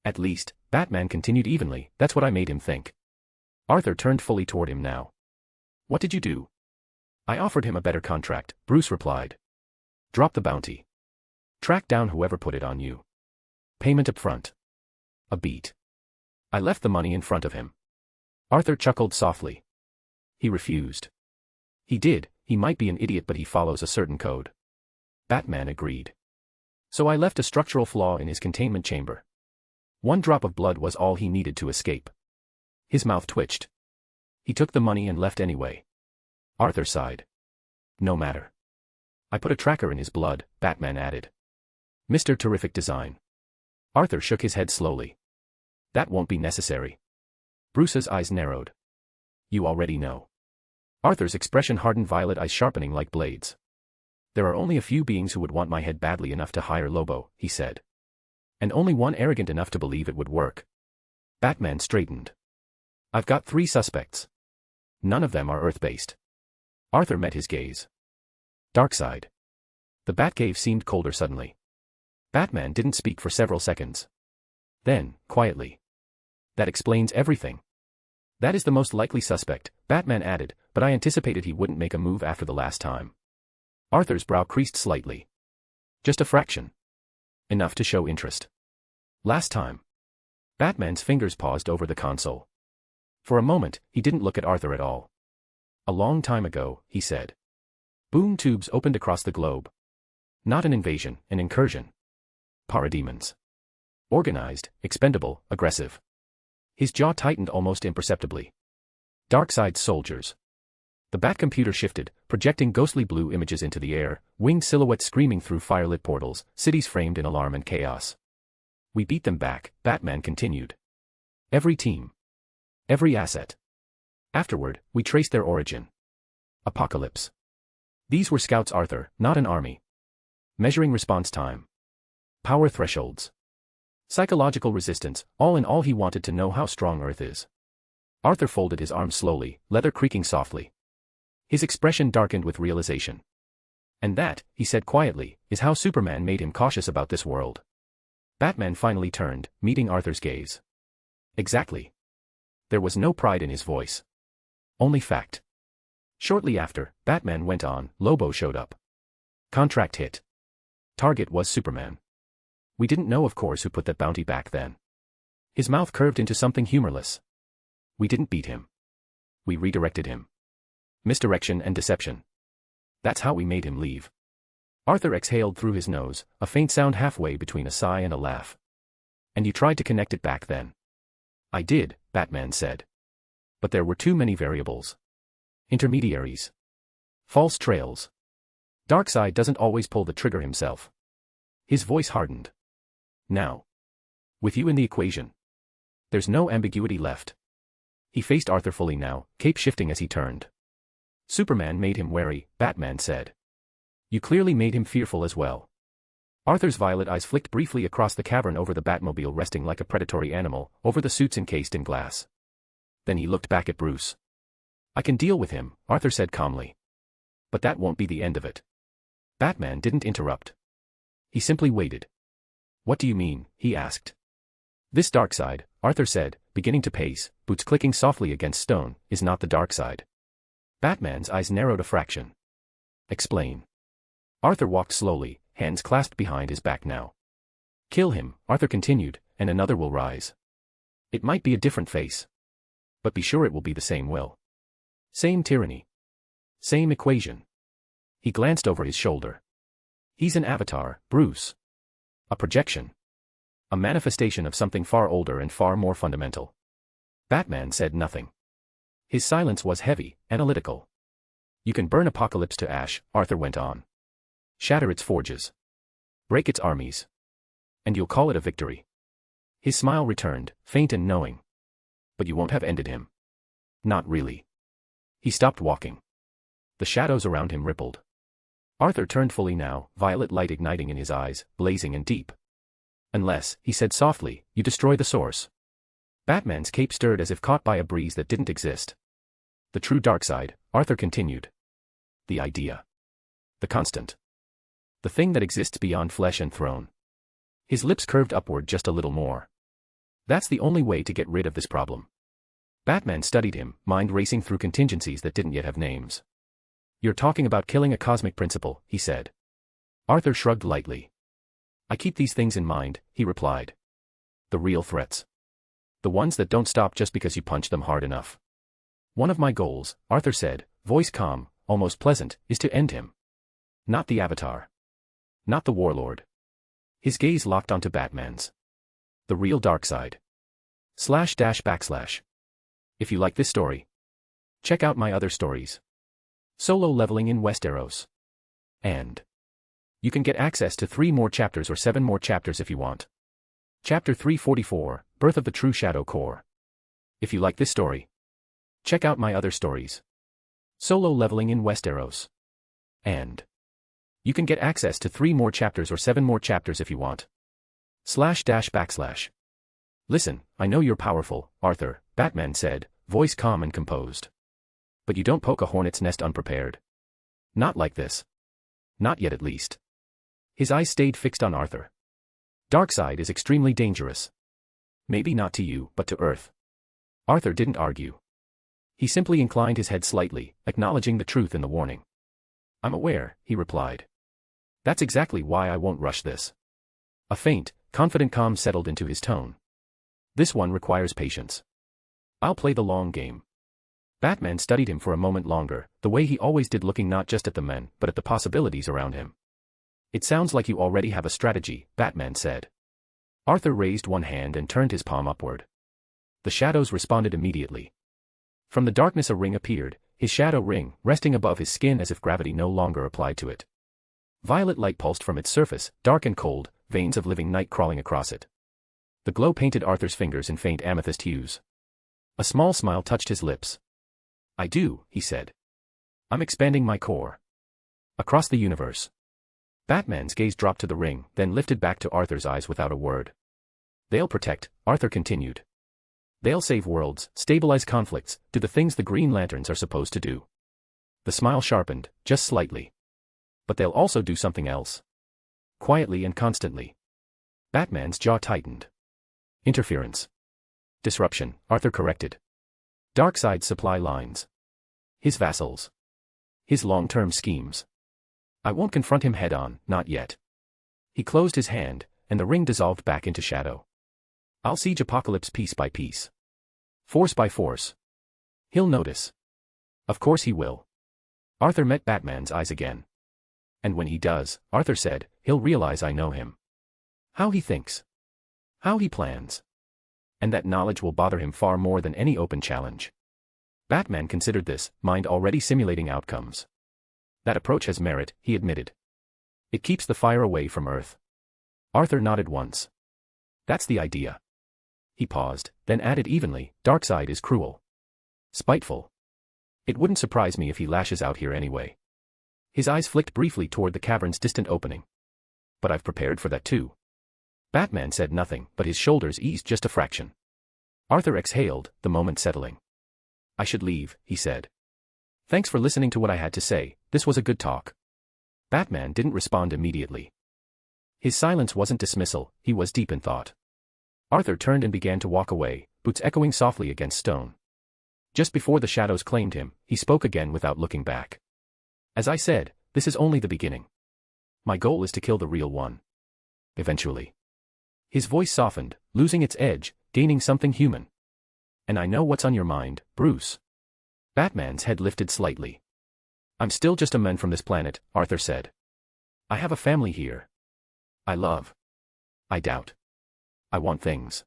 "At least," Batman continued evenly, "that's what I made him think." Arthur turned fully toward him now. "What did you do?" "I offered him a better contract," Bruce replied. "Drop the bounty. Track down whoever put it on you. Payment up front. A beat. I left the money in front of him." Arthur chuckled softly. "He refused." "He did, he might be an idiot but he follows a certain code." Batman agreed. "So I left a structural flaw in his containment chamber. One drop of blood was all he needed to escape." His mouth twitched. "He took the money and left anyway." Arthur sighed. "No matter. I put a tracker in his blood," Batman added. "Mr. Terrific Design." Arthur shook his head slowly. "That won't be necessary." Bruce's eyes narrowed. "You already know." Arthur's expression hardened, violet eyes sharpening like blades. "There are only a few beings who would want my head badly enough to hire Lobo," he said. "And only one arrogant enough to believe it would work." Batman straightened. "I've got 3 suspects. None of them are Earth-based." Arthur met his gaze. Darkside. The Batcave seemed colder suddenly. Batman didn't speak for several seconds. Then, quietly. That explains everything. That is the most likely suspect, Batman added, but I anticipated he wouldn't make a move after the last time. Arthur's brow creased slightly. Just a fraction. Enough to show interest. Last time. Batman's fingers paused over the console. For a moment, he didn't look at Arthur at all. A long time ago, he said. Boom tubes opened across the globe. Not an invasion, an incursion. Parademons. Organized, expendable, aggressive. His jaw tightened almost imperceptibly. Darkseid soldiers. The Batcomputer shifted, projecting ghostly blue images into the air, winged silhouettes screaming through firelit portals, cities framed in alarm and chaos. We beat them back, Batman continued. Every team. Every asset. Afterward, we traced their origin. Apocalypse. These were scouts, Arthur, not an army. Measuring response time. Power thresholds. Psychological resistance, all in all he wanted to know how strong Earth is. Arthur folded his arms slowly, leather creaking softly. His expression darkened with realization. And that, he said quietly, is how Superman made him cautious about this world. Batman finally turned, meeting Arthur's gaze. Exactly. There was no pride in his voice. Only fact. Shortly after, Batman went on, Lobo showed up. Contract hit. Target was Superman. We didn't know, of course, who put that bounty back then. His mouth curved into something humorless. We didn't beat him. We redirected him. Misdirection and deception. That's how we made him leave. Arthur exhaled through his nose, a faint sound halfway between a sigh and a laugh. And you tried to connect it back then. I did, Batman said. But there were too many variables. Intermediaries. False trails. Darkseid doesn't always pull the trigger himself. His voice hardened. Now. With you in the equation. There's no ambiguity left. He faced Arthur fully now, cape shifting as he turned. Superman made him wary, Batman said. You clearly made him fearful as well. Arthur's violet eyes flicked briefly across the cavern over the Batmobile resting like a predatory animal, over the suits encased in glass. Then he looked back at Bruce. I can deal with him, Arthur said calmly. But that won't be the end of it. Batman didn't interrupt. He simply waited. What do you mean? He asked. This Darkseid, Arthur said, beginning to pace, boots clicking softly against stone, is not the Darkseid. Batman's eyes narrowed a fraction. Explain. Arthur walked slowly, hands clasped behind his back now. Kill him, Arthur continued, and another will rise. It might be a different face. But be sure it will be the same will. Same tyranny. Same equation. He glanced over his shoulder. He's an avatar, Bruce. A projection. A manifestation of something far older and far more fundamental. Batman said nothing. His silence was heavy, analytical. You can burn Apocalypse to ash, Arthur went on. Shatter its forges. Break its armies. And you'll call it a victory. His smile returned, faint and knowing. But you won't have ended him. Not really. He stopped walking. The shadows around him rippled. Arthur turned fully now, violet light igniting in his eyes, blazing and deep. Unless, he said softly, you destroy the source. Batman's cape stirred as if caught by a breeze that didn't exist. The true Darkseid, Arthur continued. The idea. The constant. The thing that exists beyond flesh and throne. His lips curved upward just a little more. That's the only way to get rid of this problem. Batman studied him, mind racing through contingencies that didn't yet have names. You're talking about killing a cosmic principle, he said. Arthur shrugged lightly. I keep these things in mind, he replied. The real threats. The ones that don't stop just because you punch them hard enough. One of my goals, Arthur said, voice calm, almost pleasant, is to end him. Not the Avatar. Not the Warlord. His gaze locked onto Batman's. The real Darkseid. // If you like this story, check out my other stories. Solo leveling in Westeros. And you can get access to 3 more chapters or 7 more chapters if you want. Chapter 344, Birth of the True Shadow Core. If you like this story, check out my other stories. Solo leveling in Westeros. And you can get access to 3 more chapters or 7 more chapters if you want. // Listen, I know you're powerful, Arthur, Batman said, voice calm and composed. But you don't poke a hornet's nest unprepared. Not like this. Not yet at least. His eyes stayed fixed on Arthur. Darkseid is extremely dangerous. Maybe not to you, but to Earth. Arthur didn't argue. He simply inclined his head slightly, acknowledging the truth in the warning. I'm aware, he replied. That's exactly why I won't rush this. A faint, confident calm settled into his tone. This one requires patience. I'll play the long game. Batman studied him for a moment longer, the way he always did, looking not just at the men, but at the possibilities around him. It sounds like you already have a strategy, Batman said. Arthur raised one hand and turned his palm upward. The shadows responded immediately. From the darkness a ring appeared, his shadow ring, resting above his skin as if gravity no longer applied to it. Violet light pulsed from its surface, dark and cold, veins of living night crawling across it. The glow painted Arthur's fingers in faint amethyst hues. A small smile touched his lips. I do, he said. I'm expanding my core. Across the universe. Batman's gaze dropped to the ring, then lifted back to Arthur's eyes without a word. They'll protect, Arthur continued. They'll save worlds, stabilize conflicts, do the things the Green Lanterns are supposed to do. The smile sharpened, just slightly. But they'll also do something else. Quietly and constantly. Batman's jaw tightened. Interference. Disruption, Arthur corrected. Darkseid's supply lines. His vassals. His long-term schemes. I won't confront him head-on, not yet. He closed his hand, and the ring dissolved back into shadow. I'll siege Apocalypse piece by piece. Force by force. He'll notice. Of course he will. Arthur met Batman's eyes again. And when he does, Arthur said, he'll realize I know him. How he thinks. How he plans. And that knowledge will bother him far more than any open challenge. Batman considered this, mind already simulating outcomes. That approach has merit, he admitted. It keeps the fire away from Earth. Arthur nodded once. That's the idea. He paused, then added evenly, Darkseid is cruel. Spiteful. It wouldn't surprise me if he lashes out here anyway. His eyes flicked briefly toward the cavern's distant opening. But I've prepared for that too. Batman said nothing, but his shoulders eased just a fraction. Arthur exhaled, the moment settling. I should leave, he said. Thanks for listening to what I had to say, this was a good talk. Batman didn't respond immediately. His silence wasn't dismissal, he was deep in thought. Arthur turned and began to walk away, boots echoing softly against stone. Just before the shadows claimed him, he spoke again without looking back. As I said, this is only the beginning. My goal is to kill the real one. Eventually. His voice softened, losing its edge, gaining something human. And I know what's on your mind, Bruce. Batman's head lifted slightly. I'm still just a man from this planet, Arthur said. I have a family here. I love. I doubt. I want things.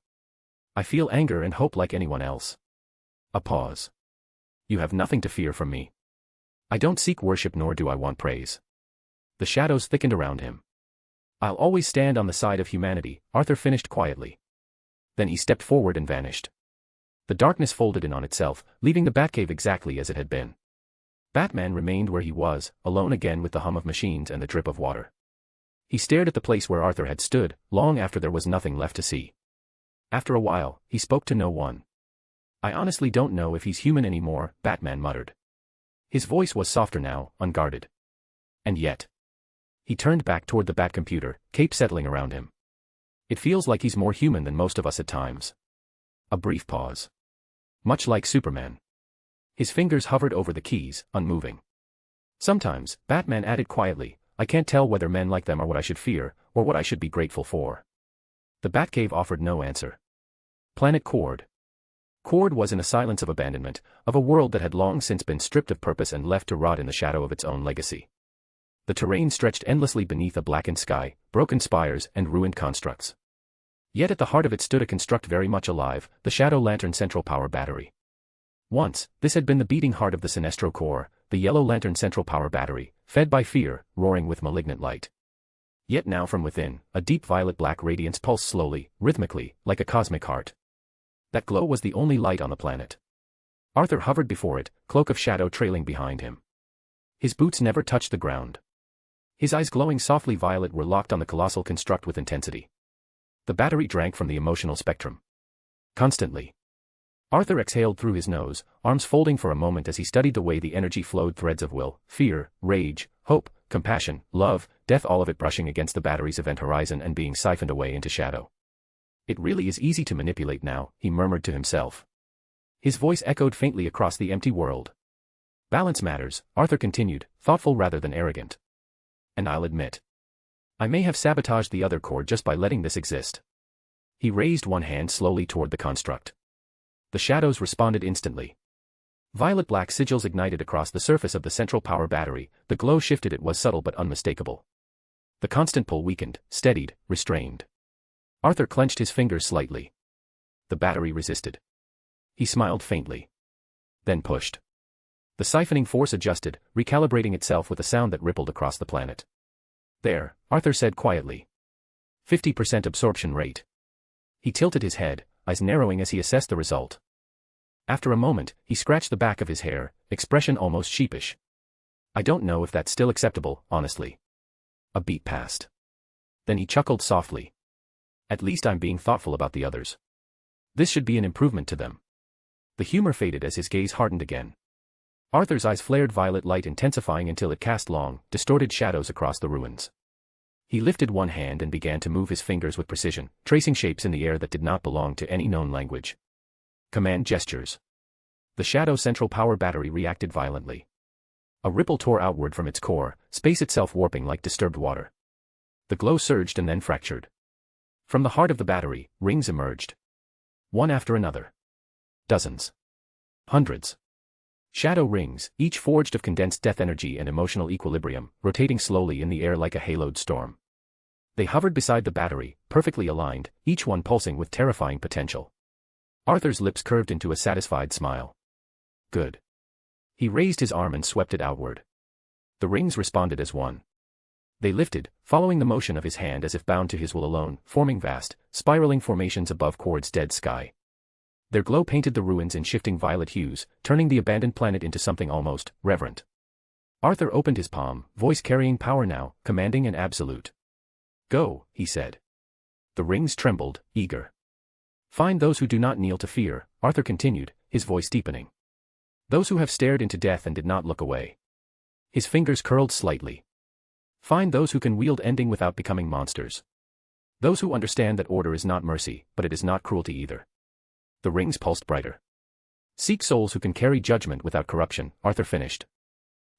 I feel anger and hope like anyone else. A pause. You have nothing to fear from me. I don't seek worship nor do I want praise. The shadows thickened around him. I'll always stand on the side of humanity, Arthur finished quietly. Then he stepped forward and vanished. The darkness folded in on itself, leaving the Batcave exactly as it had been. Batman remained where he was, alone again with the hum of machines and the drip of water. He stared at the place where Arthur had stood, long after there was nothing left to see. After a while, he spoke to no one. I honestly don't know if he's human anymore, Batman muttered. His voice was softer now, unguarded. And yet. He turned back toward the Batcomputer, cape settling around him. It feels like he's more human than most of us at times. A brief pause. Much like Superman. His fingers hovered over the keys, unmoving. Sometimes, Batman added quietly, I can't tell whether men like them are what I should fear, or what I should be grateful for. The Batcave offered no answer. Planet Cord. Cord was in a silence of abandonment, of a world that had long since been stripped of purpose and left to rot in the shadow of its own legacy. The terrain stretched endlessly beneath a blackened sky, broken spires and ruined constructs. Yet at the heart of it stood a construct very much alive, the Shadow Lantern Central Power Battery. Once, this had been the beating heart of the Sinestro Core, the Yellow Lantern Central Power Battery, fed by fear, roaring with malignant light. Yet now from within, a deep violet-black radiance pulsed slowly, rhythmically, like a cosmic heart. That glow was the only light on the planet. Arthur hovered before it, cloak of shadow trailing behind him. His boots never touched the ground. His eyes glowing softly violet were locked on the colossal construct with intensity. The battery drank from the emotional spectrum. Constantly. Arthur exhaled through his nose, arms folding for a moment as he studied the way the energy flowed, threads of will, fear, rage, hope, compassion, love, death, all of it brushing against the battery's event horizon and being siphoned away into shadow. It really is easy to manipulate now, he murmured to himself. His voice echoed faintly across the empty world. Balance matters, Arthur continued, thoughtful rather than arrogant. And I'll admit, I may have sabotaged the other core just by letting this exist. He raised one hand slowly toward the construct. The shadows responded instantly. Violet-black sigils ignited across the surface of the central power battery. The glow shifted. It was subtle but unmistakable. The constant pull weakened, steadied, restrained. Arthur clenched his fingers slightly. The battery resisted. He smiled faintly. Then pushed. The siphoning force adjusted, recalibrating itself with a sound that rippled across the planet. There, Arthur said quietly. 50% absorption rate. He tilted his head, eyes narrowing as he assessed the result. After a moment, he scratched the back of his hair, expression almost sheepish. I don't know if that's still acceptable, honestly. A beat passed. Then he chuckled softly. At least I'm being thoughtful about the others. This should be an improvement to them. The humor faded as his gaze hardened again. Arthur's eyes flared violet light, intensifying until it cast long, distorted shadows across the ruins. He lifted one hand and began to move his fingers with precision, tracing shapes in the air that did not belong to any known language. Command gestures. The Shadow Central Power Battery reacted violently. A ripple tore outward from its core, space itself warping like disturbed water. The glow surged and then fractured. From the heart of the battery, rings emerged. One after another. Dozens. Hundreds. Shadow rings, each forged of condensed death energy and emotional equilibrium, rotating slowly in the air like a haloed storm. They hovered beside the battery, perfectly aligned, each one pulsing with terrifying potential. Arthur's lips curved into a satisfied smile. Good. He raised his arm and swept it outward. The rings responded as one. They lifted, following the motion of his hand as if bound to his will alone, forming vast, spiraling formations above Kord's dead sky. Their glow painted the ruins in shifting violet hues, turning the abandoned planet into something almost reverent. Arthur opened his palm, voice carrying power now, commanding and absolute. Go, he said. The rings trembled, eager. Find those who do not kneel to fear, Arthur continued, his voice deepening. Those who have stared into death and did not look away. His fingers curled slightly. Find those who can wield ending without becoming monsters. Those who understand that order is not mercy, but it is not cruelty either. The rings pulsed brighter. Seek souls who can carry judgment without corruption, Arthur finished.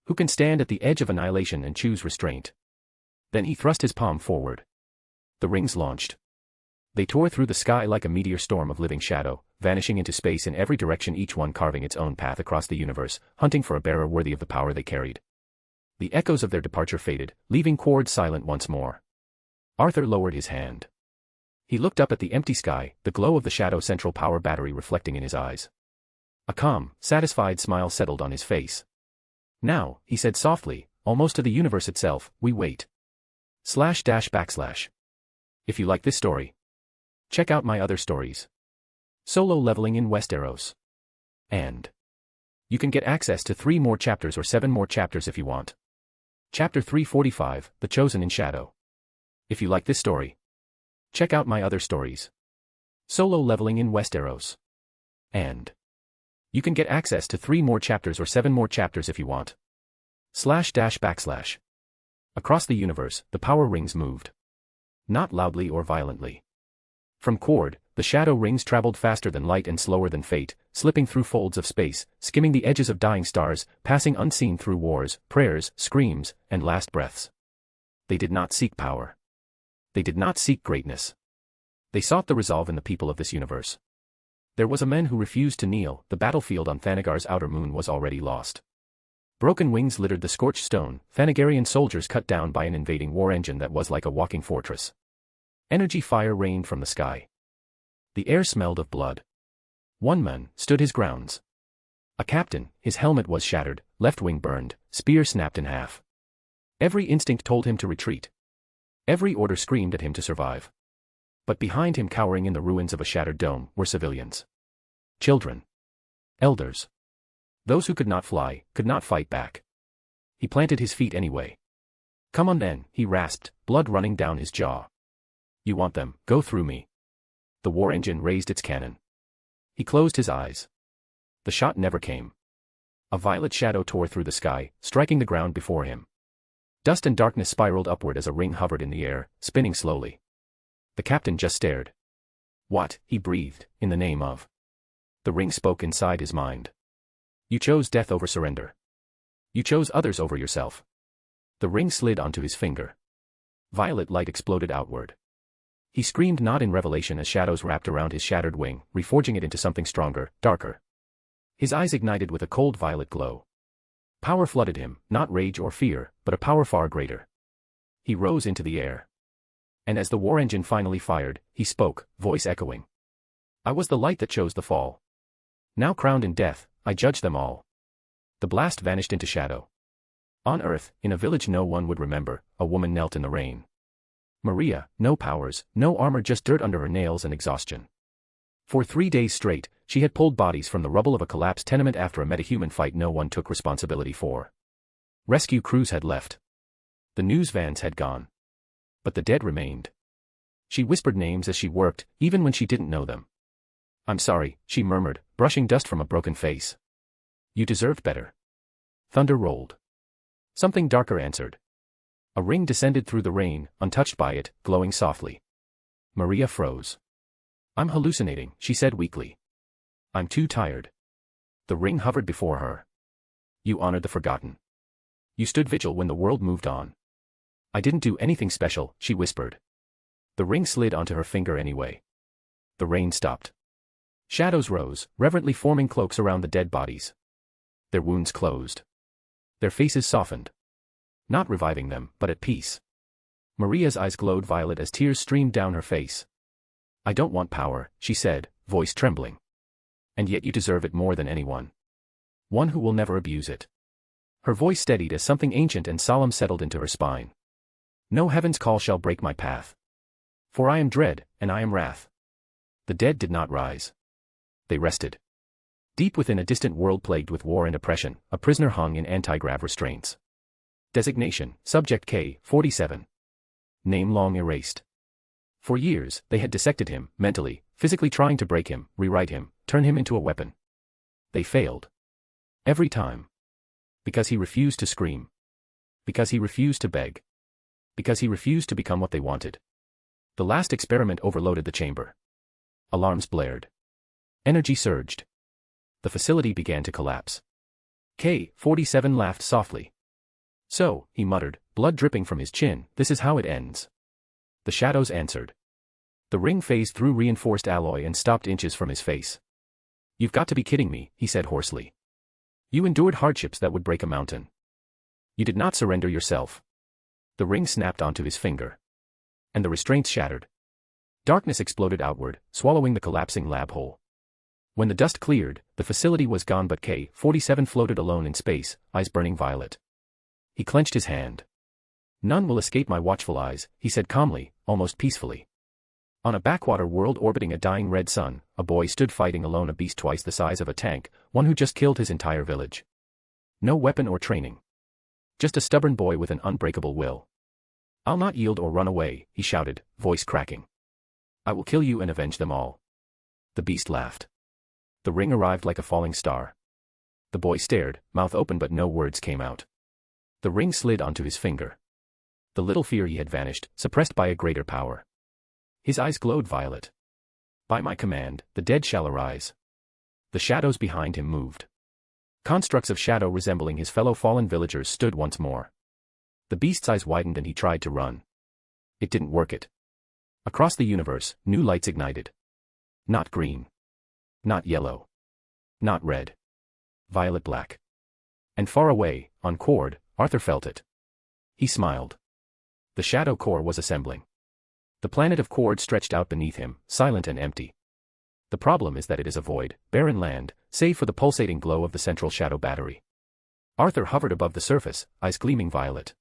Who can stand at the edge of annihilation and choose restraint. Then he thrust his palm forward. The rings launched. They tore through the sky like a meteor storm of living shadow, vanishing into space in every direction, each one carving its own path across the universe, hunting for a bearer worthy of the power they carried. The echoes of their departure faded, leaving Kord silent once more. Arthur lowered his hand. He looked up at the empty sky, the glow of the Shadow Central Power Battery reflecting in his eyes. A calm, satisfied smile settled on his face. Now, he said softly, almost to the universe itself, we wait. //. If you like this story, check out my other stories. Solo leveling in Westeros. And you can get access to 3 more chapters or 7 more chapters if you want. Chapter 345, The Chosen in Shadow. If you like this story, check out my other stories. Solo leveling in Westeros. And you can get access to 3 more chapters or 7 more chapters if you want. //. Across the universe, the power rings moved. Not loudly or violently. From Kord, the shadow rings traveled faster than light and slower than fate, slipping through folds of space, skimming the edges of dying stars, passing unseen through wars, prayers, screams, and last breaths. They did not seek power. They did not seek greatness. They sought the resolve in the people of this universe. There was a man who refused to kneel. The battlefield on Thanagar's outer moon was already lost. Broken wings littered the scorched stone, Thanagarian soldiers cut down by an invading war engine that was like a walking fortress. Energy fire rained from the sky. The air smelled of blood. One man stood his grounds. A captain, his helmet was shattered, left wing burned, spear snapped in half. Every instinct told him to retreat. Every order screamed at him to survive. But behind him, cowering in the ruins of a shattered dome, were civilians. Children. Elders. Those who could not fly, could not fight back. He planted his feet anyway. Come on then, he rasped, blood running down his jaw. You want them, go through me. The war engine raised its cannon. He closed his eyes. The shot never came. A violet shadow tore through the sky, striking the ground before him. Dust and darkness spiraled upward as a ring hovered in the air, spinning slowly. The captain just stared. What, he breathed, in the name of? The ring spoke inside his mind. You chose death over surrender. You chose others over yourself. The ring slid onto his finger. Violet light exploded outward. He screamed not in revelation as shadows wrapped around his shattered wing, reforging it into something stronger, darker. His eyes ignited with a cold violet glow. Power flooded him, not rage or fear, but a power far greater. He rose into the air. And as the war engine finally fired, he spoke, voice echoing. I was the light that chose the fall. Now crowned in death, I judge them all. The blast vanished into shadow. On Earth, in a village no one would remember, a woman knelt in the rain. Maria, no powers, no armor, just dirt under her nails and exhaustion. For 3 days straight, she had pulled bodies from the rubble of a collapsed tenement after a metahuman fight no one took responsibility for. Rescue crews had left. The news vans had gone. But the dead remained. She whispered names as she worked, even when she didn't know them. I'm sorry, she murmured, brushing dust from a broken face. You deserved better. Thunder rolled. Something darker answered. A ring descended through the rain, untouched by it, glowing softly. Maria froze. I'm hallucinating, she said weakly. I'm too tired. The ring hovered before her. You honored the forgotten. You stood vigil when the world moved on. I didn't do anything special, she whispered. The ring slid onto her finger anyway. The rain stopped. Shadows rose, reverently forming cloaks around the dead bodies. Their wounds closed. Their faces softened. Not reviving them, but at peace. Maria's eyes glowed violet as tears streamed down her face. I don't want power, she said, voice trembling. And yet you deserve it more than anyone. One who will never abuse it. Her voice steadied as something ancient and solemn settled into her spine. No heaven's call shall break my path. For I am dread, and I am wrath. The dead did not rise. They rested. Deep within a distant world plagued with war and oppression, a prisoner hung in anti-grav restraints. Designation, Subject K-47. Name long erased. For years, they had dissected him, mentally, physically trying to break him, rewrite him, turn him into a weapon. They failed. Every time. Because he refused to scream. Because he refused to beg. Because he refused to become what they wanted. The last experiment overloaded the chamber. Alarms blared. Energy surged. The facility began to collapse. K-47 laughed softly. So, he muttered, blood dripping from his chin, this is how it ends. The shadows answered. The ring phased through reinforced alloy and stopped inches from his face. You've got to be kidding me, he said hoarsely. You endured hardships that would break a mountain. You did not surrender yourself. The ring snapped onto his finger. And the restraints shattered. Darkness exploded outward, swallowing the collapsing lab hole. When the dust cleared, the facility was gone but K-47 floated alone in space, eyes burning violet. He clenched his hand. None will escape my watchful eyes, he said calmly, almost peacefully. On a backwater world orbiting a dying red sun, a boy stood fighting alone a beast twice the size of a tank, one who just killed his entire village. No weapon or training. Just a stubborn boy with an unbreakable will. I'll not yield or run away, he shouted, voice cracking. I will kill you and avenge them all. The beast laughed. The ring arrived like a falling star. The boy stared, mouth open but no words came out. The ring slid onto his finger. The little fear he had vanished, suppressed by a greater power. His eyes glowed violet. By my command, the dead shall arise. The shadows behind him moved. Constructs of shadow resembling his fellow fallen villagers stood once more. The beast's eyes widened and he tried to run. It didn't work it. Across the universe, new lights ignited. Not green. Not yellow. Not red. Violet black. And far away, on Cord, Arthur felt it. He smiled. The shadow core was assembling. The planet of Cord stretched out beneath him, silent and empty. The problem is that it is a void, barren land, save for the pulsating glow of the central shadow battery. Arthur hovered above the surface, eyes gleaming violet.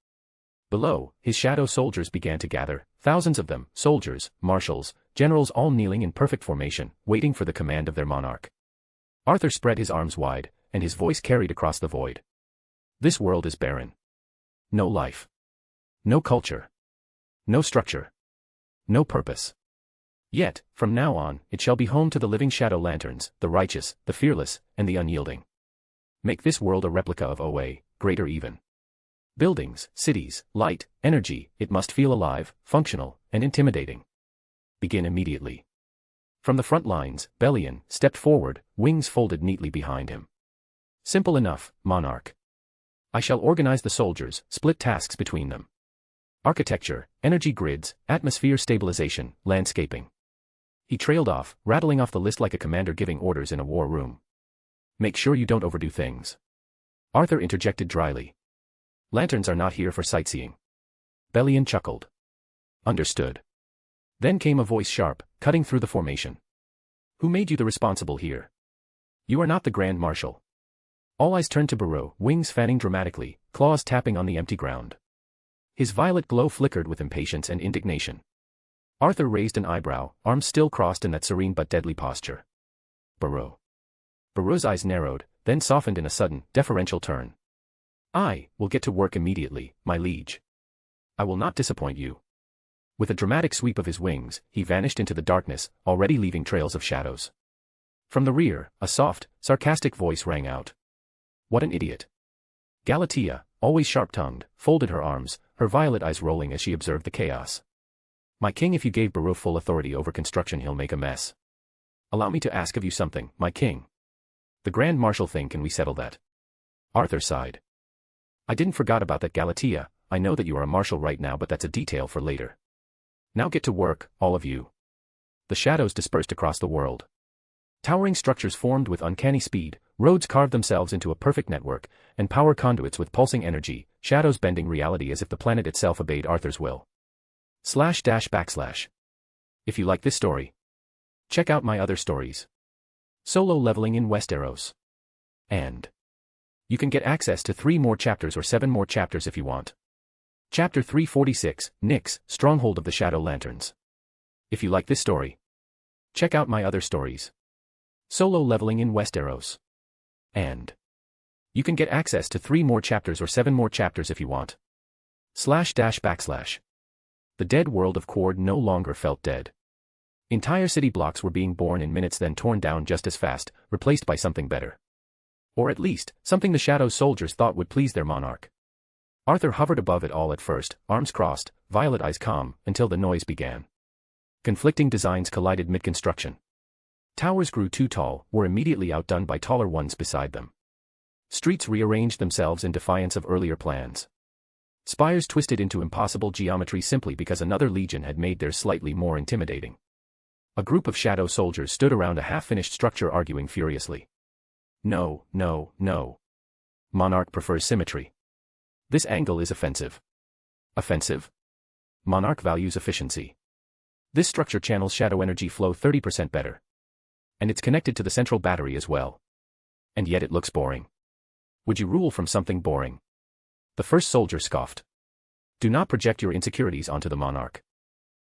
Below, his shadow soldiers began to gather, thousands of them, soldiers, marshals, generals all kneeling in perfect formation, waiting for the command of their monarch. Arthur spread his arms wide, and his voice carried across the void. This world is barren. No life. No culture. No structure. No purpose. Yet, from now on, it shall be home to the living shadow lanterns, the righteous, the fearless, and the unyielding. Make this world a replica of OA, greater even. Buildings, cities, light, energy, it must feel alive, functional, and intimidating. Begin immediately. From the front lines, Bellion stepped forward, wings folded neatly behind him. Simple enough, Monarch. I shall organize the soldiers, split tasks between them. Architecture, energy grids, atmosphere stabilization, landscaping. He trailed off, rattling off the list like a commander giving orders in a war room. Make sure you don't overdo things. Arthur interjected dryly. Lanterns are not here for sightseeing. Bellion chuckled. Understood. Then came a voice sharp, cutting through the formation. Who made you the responsible here? You are not the Grand Marshal. All eyes turned to Barreau, wings fanning dramatically, claws tapping on the empty ground. His violet glow flickered with impatience and indignation. Arthur raised an eyebrow, arms still crossed in that serene but deadly posture. Barreau. Barreau's eyes narrowed, then softened in a sudden, deferential turn. I will get to work immediately, my liege. I will not disappoint you. With a dramatic sweep of his wings, he vanished into the darkness, already leaving trails of shadows. From the rear, a soft, sarcastic voice rang out. What an idiot. Galatea, always sharp-tongued, folded her arms, her violet eyes rolling as she observed the chaos. My king, if you gave Barreau full authority over construction, he'll make a mess. Allow me to ask of you something, my king. The Grand Marshal thing, can we settle that? Arthur sighed. I didn't forget about that, Galatea. I know that you are a marshal right now, but that's a detail for later. Now get to work, all of you. The shadows dispersed across the world. Towering structures formed with uncanny speed, roads carved themselves into a perfect network, and power conduits with pulsing energy, shadows bending reality as if the planet itself obeyed Arthur's will. // If you like this story, check out my other stories. Solo leveling in Westeros. And you can get access to 3 more chapters or 7 more chapters if you want. Chapter 346, Nyx, Stronghold of the Shadow Lanterns. If you like this story, check out my other stories. Solo leveling in Westeros. And you can get access to 3 more chapters or 7 more chapters if you want. // The dead world of Quord no longer felt dead. Entire city blocks were being born in minutes, then torn down just as fast, replaced by something better. Or at least, something the Shadow soldiers thought would please their monarch. Arthur hovered above it all at first, arms crossed, violet eyes calm, until the noise began. Conflicting designs collided mid-construction. Towers grew too tall, were immediately outdone by taller ones beside them. Streets rearranged themselves in defiance of earlier plans. Spires twisted into impossible geometry simply because another legion had made theirs slightly more intimidating. A group of shadow soldiers stood around a half-finished structure arguing furiously. No, no, no. Monarch prefers symmetry. This angle is offensive. Offensive? Monarch values efficiency. This structure channels shadow energy flow 30% better. And it's connected to the central battery as well. And yet it looks boring. Would you rule from something boring? The first soldier scoffed. Do not project your insecurities onto the monarch.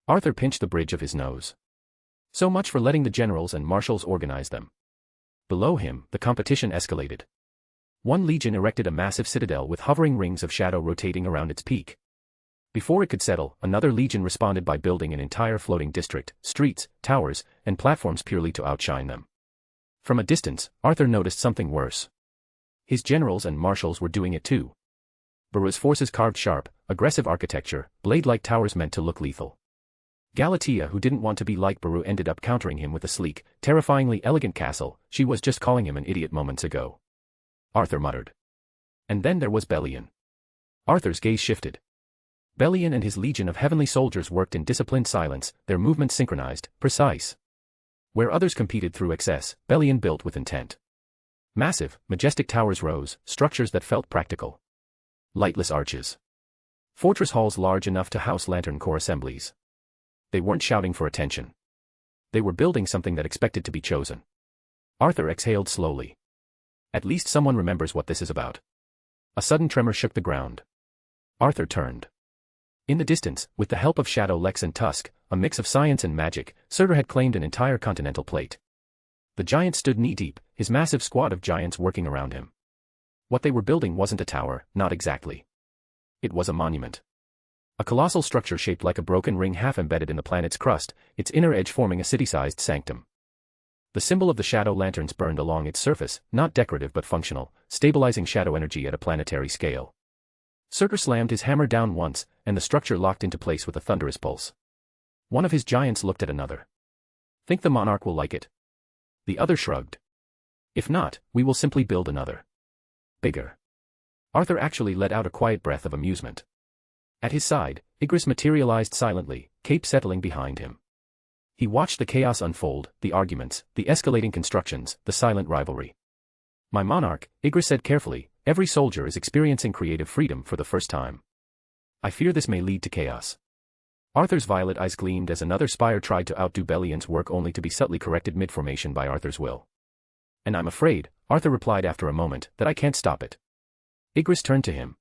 Arthur pinched the bridge of his nose. So much for letting the generals and marshals organize them. Below him, the competition escalated. One legion erected a massive citadel with hovering rings of shadow rotating around its peak. Before it could settle, another legion responded by building an entire floating district, streets, towers, and platforms purely to outshine them. From a distance, Arthur noticed something worse. His generals and marshals were doing it too. Barreau's forces carved sharp, aggressive architecture, blade-like towers meant to look lethal. Galatea, who didn't want to be like Barreau, ended up countering him with a sleek, terrifyingly elegant castle. She was just calling him an idiot moments ago. Arthur muttered. And then there was Bellion. Arthur's gaze shifted. Bellion and his legion of heavenly soldiers worked in disciplined silence, their movements synchronized, precise. Where others competed through excess, Bellion built with intent. Massive, majestic towers rose, structures that felt practical. Lightless arches. Fortress halls large enough to house lantern corps assemblies. They weren't shouting for attention. They were building something that expected to be chosen. Arthur exhaled slowly. At least someone remembers what this is about. A sudden tremor shook the ground. Arthur turned. In the distance, with the help of Shadow, Lex and Tusk, a mix of science and magic, Surtur had claimed an entire continental plate. The giant stood knee-deep, his massive squad of giants working around him. What they were building wasn't a tower, not exactly. It was a monument. A colossal structure shaped like a broken ring half embedded in the planet's crust, its inner edge forming a city-sized sanctum. The symbol of the shadow lanterns burned along its surface, not decorative but functional, stabilizing shadow energy at a planetary scale. Surtur slammed his hammer down once, and the structure locked into place with a thunderous pulse. One of his giants looked at another. Think the monarch will like it? The other shrugged. If not, we will simply build another. Bigger. Arthur actually let out a quiet breath of amusement. At his side, Igris materialized silently, cape settling behind him. He watched the chaos unfold, the arguments, the escalating constructions, the silent rivalry. My monarch, Igris said carefully, every soldier is experiencing creative freedom for the first time. I fear this may lead to chaos. Arthur's violet eyes gleamed as another spire tried to outdo Bellion's work only to be subtly corrected mid-formation by Arthur's will. And I'm afraid, Arthur replied after a moment, that I can't stop it. Igris turned to him.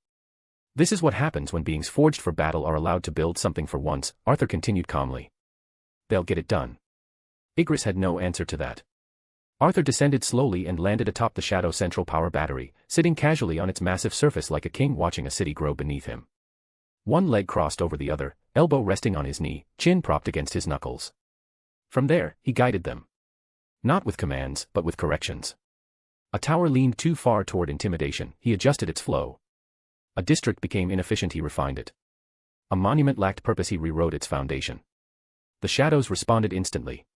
This is what happens when beings forged for battle are allowed to build something for once, Arthur continued calmly. They'll get it done. Igris had no answer to that. Arthur descended slowly and landed atop the Shadow Central Power Battery, sitting casually on its massive surface like a king watching a city grow beneath him. One leg crossed over the other, elbow resting on his knee, chin propped against his knuckles. From there, he guided them. Not with commands, but with corrections. A tower leaned too far toward intimidation, he adjusted its flow. A district became inefficient, he refined it. A monument lacked purpose, he rewrote its foundation. The shadows responded instantly.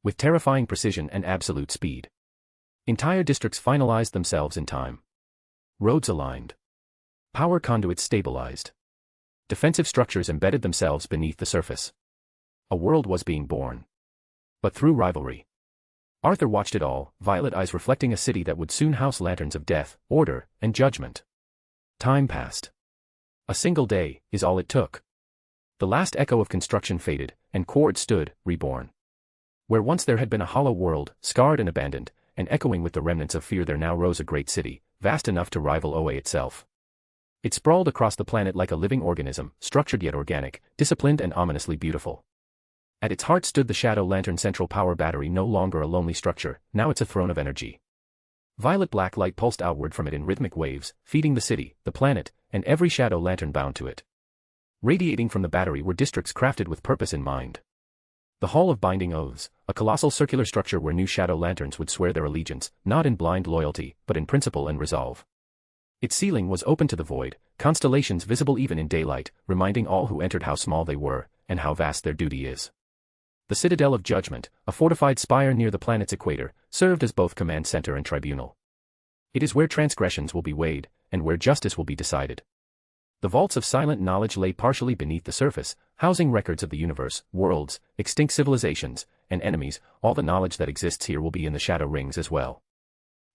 With terrifying precision and absolute speed. Entire districts finalized themselves in time. Roads aligned. Power conduits stabilized. Defensive structures embedded themselves beneath the surface. A world was being born. But through rivalry. Arthur watched it all, violet eyes reflecting a city that would soon house lanterns of death, order, and judgment. Time passed. A single day is all it took. The last echo of construction faded, and Quard stood, reborn. Where once there had been a hollow world, scarred and abandoned, and echoing with the remnants of fear, there now rose a great city, vast enough to rival OA itself. It sprawled across the planet like a living organism, structured yet organic, disciplined and ominously beautiful. At its heart stood the Shadow Lantern Central Power Battery, no longer a lonely structure, now it's a throne of energy. Violet-black light pulsed outward from it in rhythmic waves, feeding the city, the planet, and every shadow lantern bound to it. Radiating from the battery were districts crafted with purpose in mind. The Hall of Binding Oaths, a colossal circular structure where new shadow lanterns would swear their allegiance, not in blind loyalty, but in principle and resolve. Its ceiling was open to the void, constellations visible even in daylight, reminding all who entered how small they were, and how vast their duty is. The Citadel of Judgment, a fortified spire near the planet's equator, served as both command center and tribunal. It is where transgressions will be weighed, and where justice will be decided. The vaults of silent knowledge lay partially beneath the surface, housing records of the universe, worlds, extinct civilizations, and enemies. All the knowledge that exists here will be in the shadow rings as well.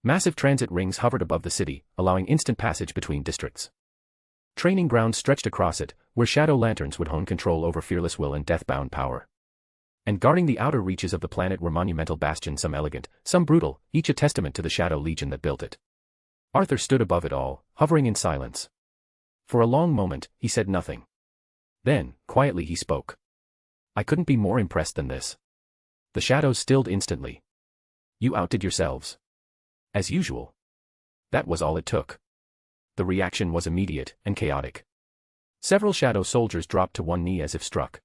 Massive transit rings hovered above the city, allowing instant passage between districts. Training grounds stretched across it, where shadow lanterns would hone control over fearless will and death-bound power. And guarding the outer reaches of the planet were monumental bastions, some elegant, some brutal, each a testament to the Shadow Legion that built it. Arthur stood above it all, hovering in silence. For a long moment, he said nothing. Then, quietly he spoke. I couldn't be more impressed than this. The shadows stilled instantly. You outdid yourselves. As usual. That was all it took. The reaction was immediate and chaotic. Several shadow soldiers dropped to one knee as if struck.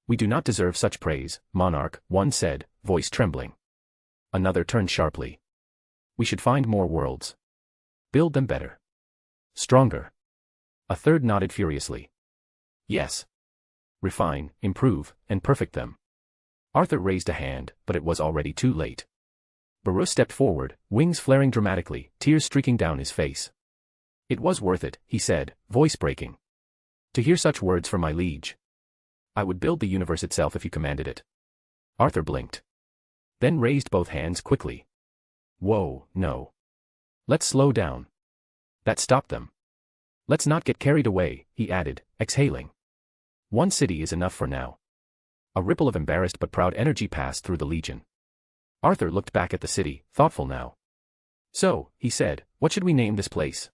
We do not deserve such praise, Monarch, one said, voice trembling. Another turned sharply. We should find more worlds. Build them better. Stronger. A third nodded furiously. Yes. Refine, improve, and perfect them. Arthur raised a hand, but it was already too late. Barus stepped forward, wings flaring dramatically, tears streaking down his face. It was worth it, he said, voice breaking. To hear such words from my liege. I would build the universe itself if you commanded it. Arthur blinked. Then raised both hands quickly. Whoa, no. Let's slow down. That stopped them. Let's not get carried away, he added, exhaling. One city is enough for now. A ripple of embarrassed but proud energy passed through the Legion. Arthur looked back at the city, thoughtful now. So, he said, what should we name this place?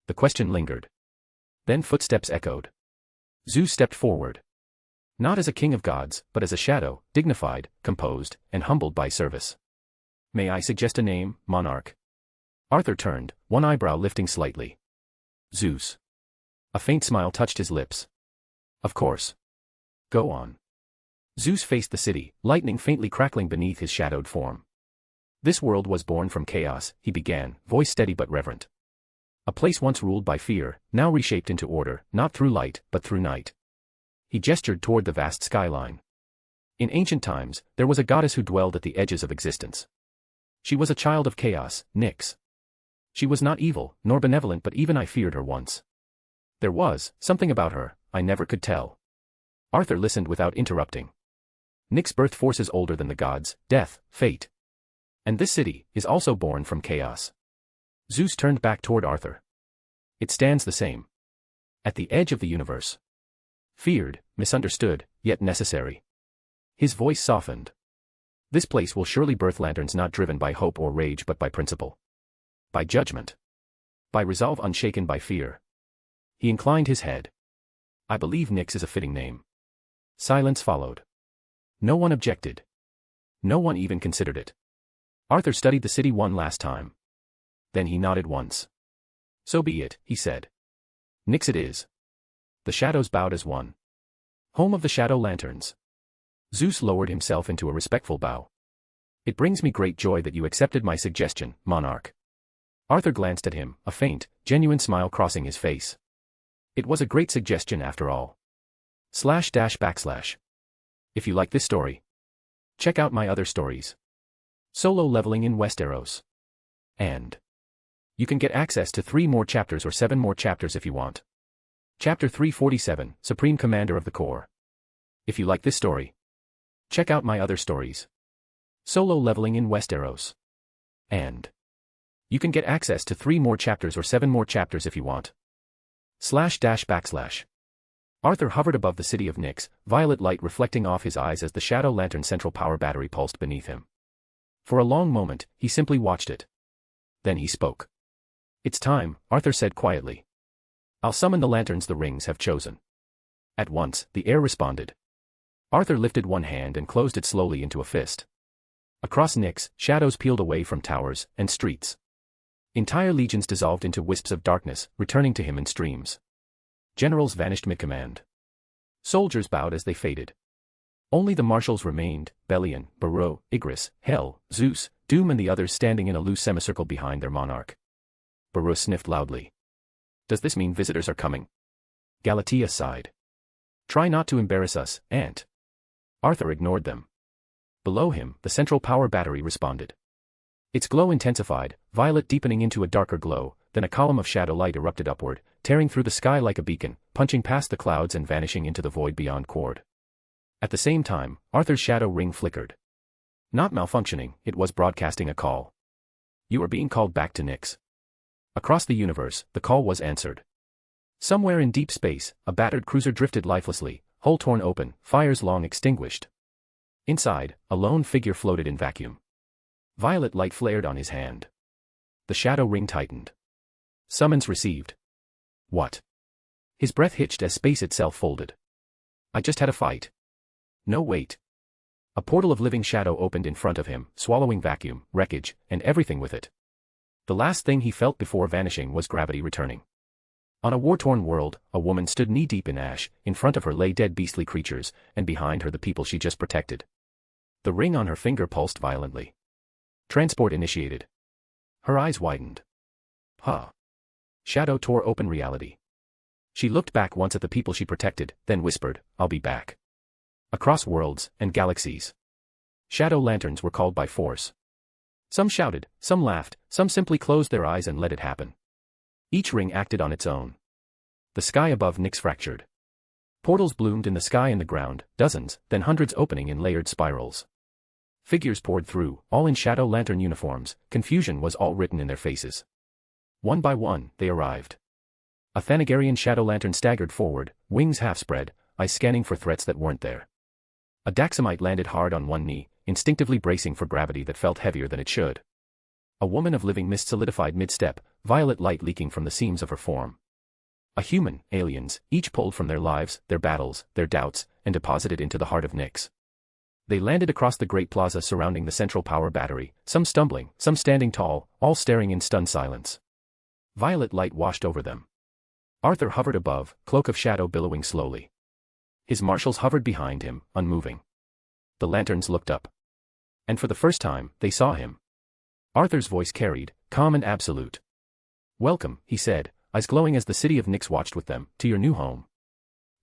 The question lingered. Then footsteps echoed. Zeus stepped forward. Not as a king of gods, but as a shadow, dignified, composed, and humbled by service. May I suggest a name, Monarch? Arthur turned, one eyebrow lifting slightly. Zeus. A faint smile touched his lips. Of course. Go on. Zeus faced the city, lightning faintly crackling beneath his shadowed form. This world was born from chaos, he began, voice steady but reverent. A place once ruled by fear, now reshaped into order, not through light, but through night. He gestured toward the vast skyline. In ancient times, there was a goddess who dwelled at the edges of existence. She was a child of chaos, Nyx. She was not evil, nor benevolent, but even I feared her once. There was something about her I never could tell. Arthur listened without interrupting. Nyx birthed forces older than the gods, death, fate. And this city is also born from chaos. Zeus turned back toward Arthur. It stands the same. At the edge of the universe. Feared, misunderstood, yet necessary. His voice softened. This place will surely birth lanterns not driven by hope or rage but by principle. By judgment. By resolve unshaken by fear. He inclined his head. I believe Nyx is a fitting name. Silence followed. No one objected. No one even considered it. Arthur studied the city one last time. Then he nodded once. So be it, he said. Nyx it is. The shadows bowed as one. Home of the shadow lanterns. Zeus lowered himself into a respectful bow. It brings me great joy that you accepted my suggestion, monarch. Arthur glanced at him, a faint, genuine smile crossing his face. It was a great suggestion after all. // If you like this story, check out my other stories. Solo leveling in Westeros. And you can get access to 3 more chapters or 7 more chapters if you want. Chapter 347, Supreme Commander of the Corps. If you like this story, check out my other stories. Solo leveling in Westeros. And you can get access to 3 more chapters or 7 more chapters if you want. // Arthur hovered above the city of Nyx, violet light reflecting off his eyes as the Shadow Lantern central power battery pulsed beneath him. For a long moment, he simply watched it. Then he spoke. It's time, Arthur said quietly. I'll summon the lanterns the rings have chosen. At once, the air responded. Arthur lifted one hand and closed it slowly into a fist. Across Nyx, shadows peeled away from towers and streets. Entire legions dissolved into wisps of darkness, returning to him in streams. Generals vanished mid-command. Soldiers bowed as they faded. Only the marshals remained, Belian, Barrow, Igris, Hel, Zeus, Doom and the others standing in a loose semicircle behind their monarch. Barrow sniffed loudly. Does this mean visitors are coming? Galatea sighed. Try not to embarrass us, Aunt. Arthur ignored them. Below him, the central power battery responded. Its glow intensified, violet deepening into a darker glow, then a column of shadow light erupted upward, tearing through the sky like a beacon, punching past the clouds and vanishing into the void beyond Cord. At the same time, Arthur's shadow ring flickered. Not malfunctioning, it was broadcasting a call. You are being called back to Nyx. Across the universe, the call was answered. Somewhere in deep space, a battered cruiser drifted lifelessly, hull torn open, fires long extinguished. Inside, a lone figure floated in vacuum. Violet light flared on his hand. The shadow ring tightened. Summons received. What? His breath hitched as space itself folded. I just had a fight. No wait. A portal of living shadow opened in front of him, swallowing vacuum, wreckage, and everything with it. The last thing he felt before vanishing was gravity returning. On a war-torn world, a woman stood knee-deep in ash, in front of her lay dead beastly creatures, and behind her the people she just protected. The ring on her finger pulsed violently. Transport initiated. Her eyes widened. Huh. Shadow tore open reality. She looked back once at the people she protected, then whispered, I'll be back. Across worlds and galaxies. Shadow lanterns were called by force. Some shouted, some laughed, some simply closed their eyes and let it happen. Each ring acted on its own. The sky above Nyx fractured. Portals bloomed in the sky and the ground, dozens, then hundreds opening in layered spirals. Figures poured through, all in shadow lantern uniforms, confusion was all written in their faces. One by one, they arrived. A Thanagarian shadow lantern staggered forward, wings half spread, eyes scanning for threats that weren't there. A Daxamite landed hard on one knee, instinctively bracing for gravity that felt heavier than it should. A woman of living mist solidified mid-step, violet light leaking from the seams of her form. A human, aliens, each pulled from their lives, their battles, their doubts, and deposited into the heart of Nyx. They landed across the great plaza surrounding the central power battery, some stumbling, some standing tall, all staring in stunned silence. Violet light washed over them. Arthur hovered above, cloak of shadow billowing slowly. His marshals hovered behind him, unmoving. The lanterns looked up. And for the first time, they saw him. Arthur's voice carried, calm and absolute. Welcome, he said, eyes glowing as the city of Nyx watched with them, to your new home.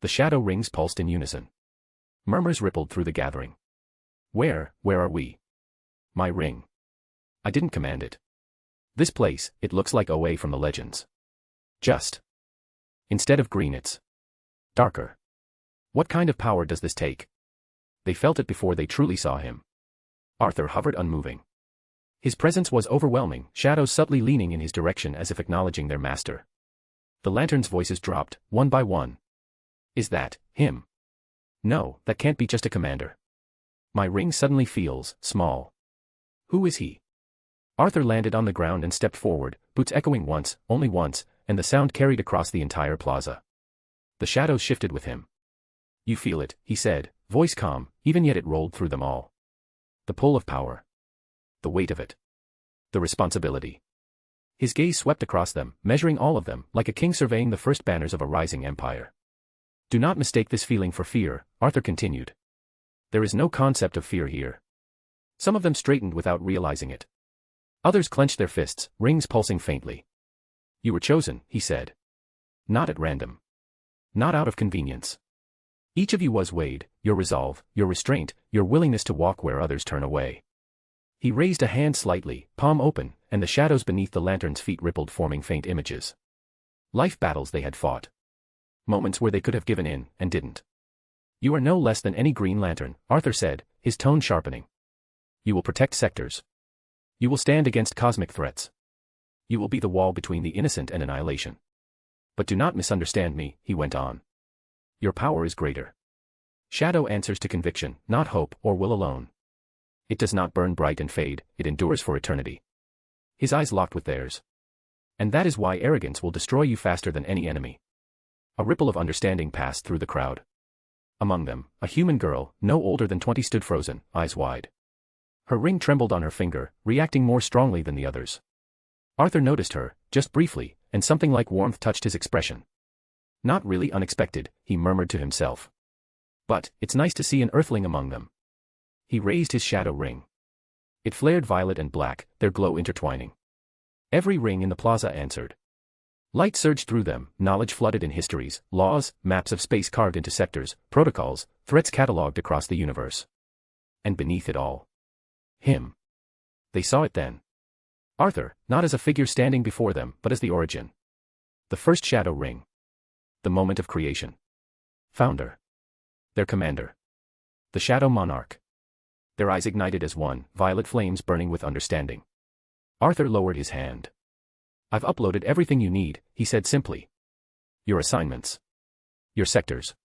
The shadow rings pulsed in unison. Murmurs rippled through the gathering. Where are we? My ring. I didn't command it. This place, it looks like away from the legends. Just. Instead of green it's darker. What kind of power does this take? They felt it before they truly saw him. Arthur hovered unmoving. His presence was overwhelming, shadows subtly leaning in his direction as if acknowledging their master. The lanterns' voices dropped, one by one. Is that him? No, that can't be just a commander. My ring suddenly feels small. Who is he? Arthur landed on the ground and stepped forward, boots echoing once, only once, and the sound carried across the entire plaza. The shadows shifted with him. You feel it, he said, voice calm, even yet it rolled through them all. The pull of power. The weight of it. The responsibility. His gaze swept across them, measuring all of them, like a king surveying the first banners of a rising empire. Do not mistake this feeling for fear, Arthur continued. There is no concept of fear here. Some of them straightened without realizing it. Others clenched their fists, rings pulsing faintly. You were chosen, he said. Not at random. Not out of convenience. Each of you was weighed, your resolve, your restraint, your willingness to walk where others turn away. He raised a hand slightly, palm open, and the shadows beneath the lantern's feet rippled, forming faint images. Life battles they had fought. Moments where they could have given in, and didn't. You are no less than any Green Lantern, Arthur said, his tone sharpening. You will protect sectors. You will stand against cosmic threats. You will be the wall between the innocent and annihilation. But do not misunderstand me, he went on. Your power is greater. Shadow answers to conviction, not hope or will alone. It does not burn bright and fade, it endures for eternity. His eyes locked with theirs. And that is why arrogance will destroy you faster than any enemy. A ripple of understanding passed through the crowd. Among them, a human girl, no older than 20, stood frozen, eyes wide. Her ring trembled on her finger, reacting more strongly than the others. Arthur noticed her, just briefly, and something like warmth touched his expression. Not really unexpected, he murmured to himself. But, it's nice to see an earthling among them. He raised his shadow ring. It flared violet and black, their glow intertwining. Every ring in the plaza answered. Light surged through them, knowledge flooded in histories, laws, maps of space carved into sectors, protocols, threats catalogued across the universe. And beneath it all. Him. They saw it then. Arthur, not as a figure standing before them, but as the origin. The first shadow ring. The moment of creation. Founder. Their commander. The Shadow Monarch. Their eyes ignited as one, violet flames burning with understanding. Arthur lowered his hand. I've uploaded everything you need, he said simply. Your assignments. Your sectors.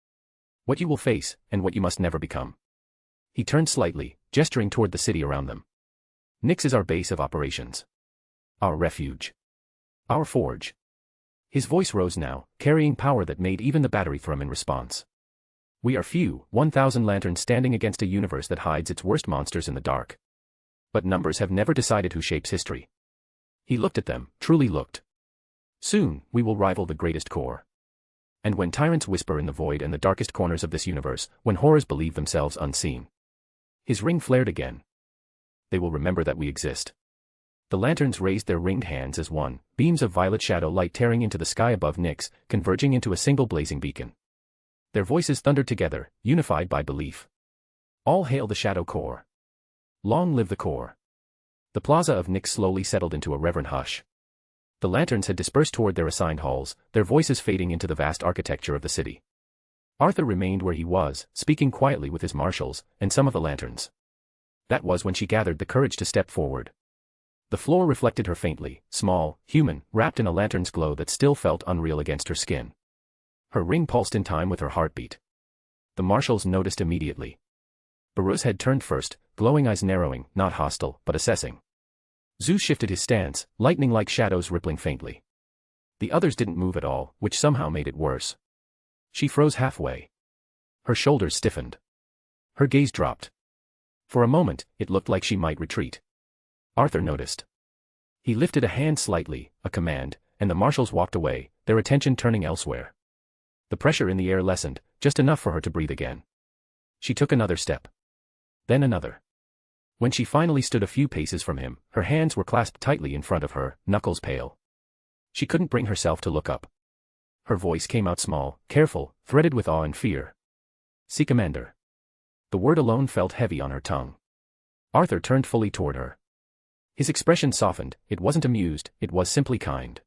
What you will face, and what you must never become. He turned slightly, gesturing toward the city around them. Nyx is our base of operations. Our refuge. Our forge. His voice rose now, carrying power that made even the battery thrum in response. We are few, 1,000 lanterns standing against a universe that hides its worst monsters in the dark. But numbers have never decided who shapes history. He looked at them, truly looked. Soon, we will rival the greatest core. And when tyrants whisper in the void and the darkest corners of this universe, when horrors believe themselves unseen. His ring flared again. They will remember that we exist. The lanterns raised their ringed hands as one, beams of violet shadow light tearing into the sky above Nyx, converging into a single blazing beacon. Their voices thundered together, unified by belief. All hail the Shadow Core. Long live the core. The plaza of Nyx slowly settled into a reverent hush. The lanterns had dispersed toward their assigned halls, their voices fading into the vast architecture of the city. Arthur remained where he was, speaking quietly with his marshals, and some of the lanterns. That was when she gathered the courage to step forward. The floor reflected her faintly, small, human, wrapped in a lantern's glow that still felt unreal against her skin. Her ring pulsed in time with her heartbeat. The marshals noticed immediately. Baruz's head turned first, glowing eyes narrowing, not hostile, but assessing. Zeus shifted his stance, lightning-like shadows rippling faintly. The others didn't move at all, which somehow made it worse. She froze halfway. Her shoulders stiffened. Her gaze dropped. For a moment, it looked like she might retreat. Arthur noticed. He lifted a hand slightly, a command, and the marshals walked away, their attention turning elsewhere. The pressure in the air lessened, just enough for her to breathe again. She took another step. Then another. When she finally stood a few paces from him, her hands were clasped tightly in front of her, knuckles pale. She couldn't bring herself to look up. Her voice came out small, careful, threaded with awe and fear. "See, Commander. The word alone felt heavy on her tongue. Arthur turned fully toward her. His expression softened, it wasn't amused, it was simply kind.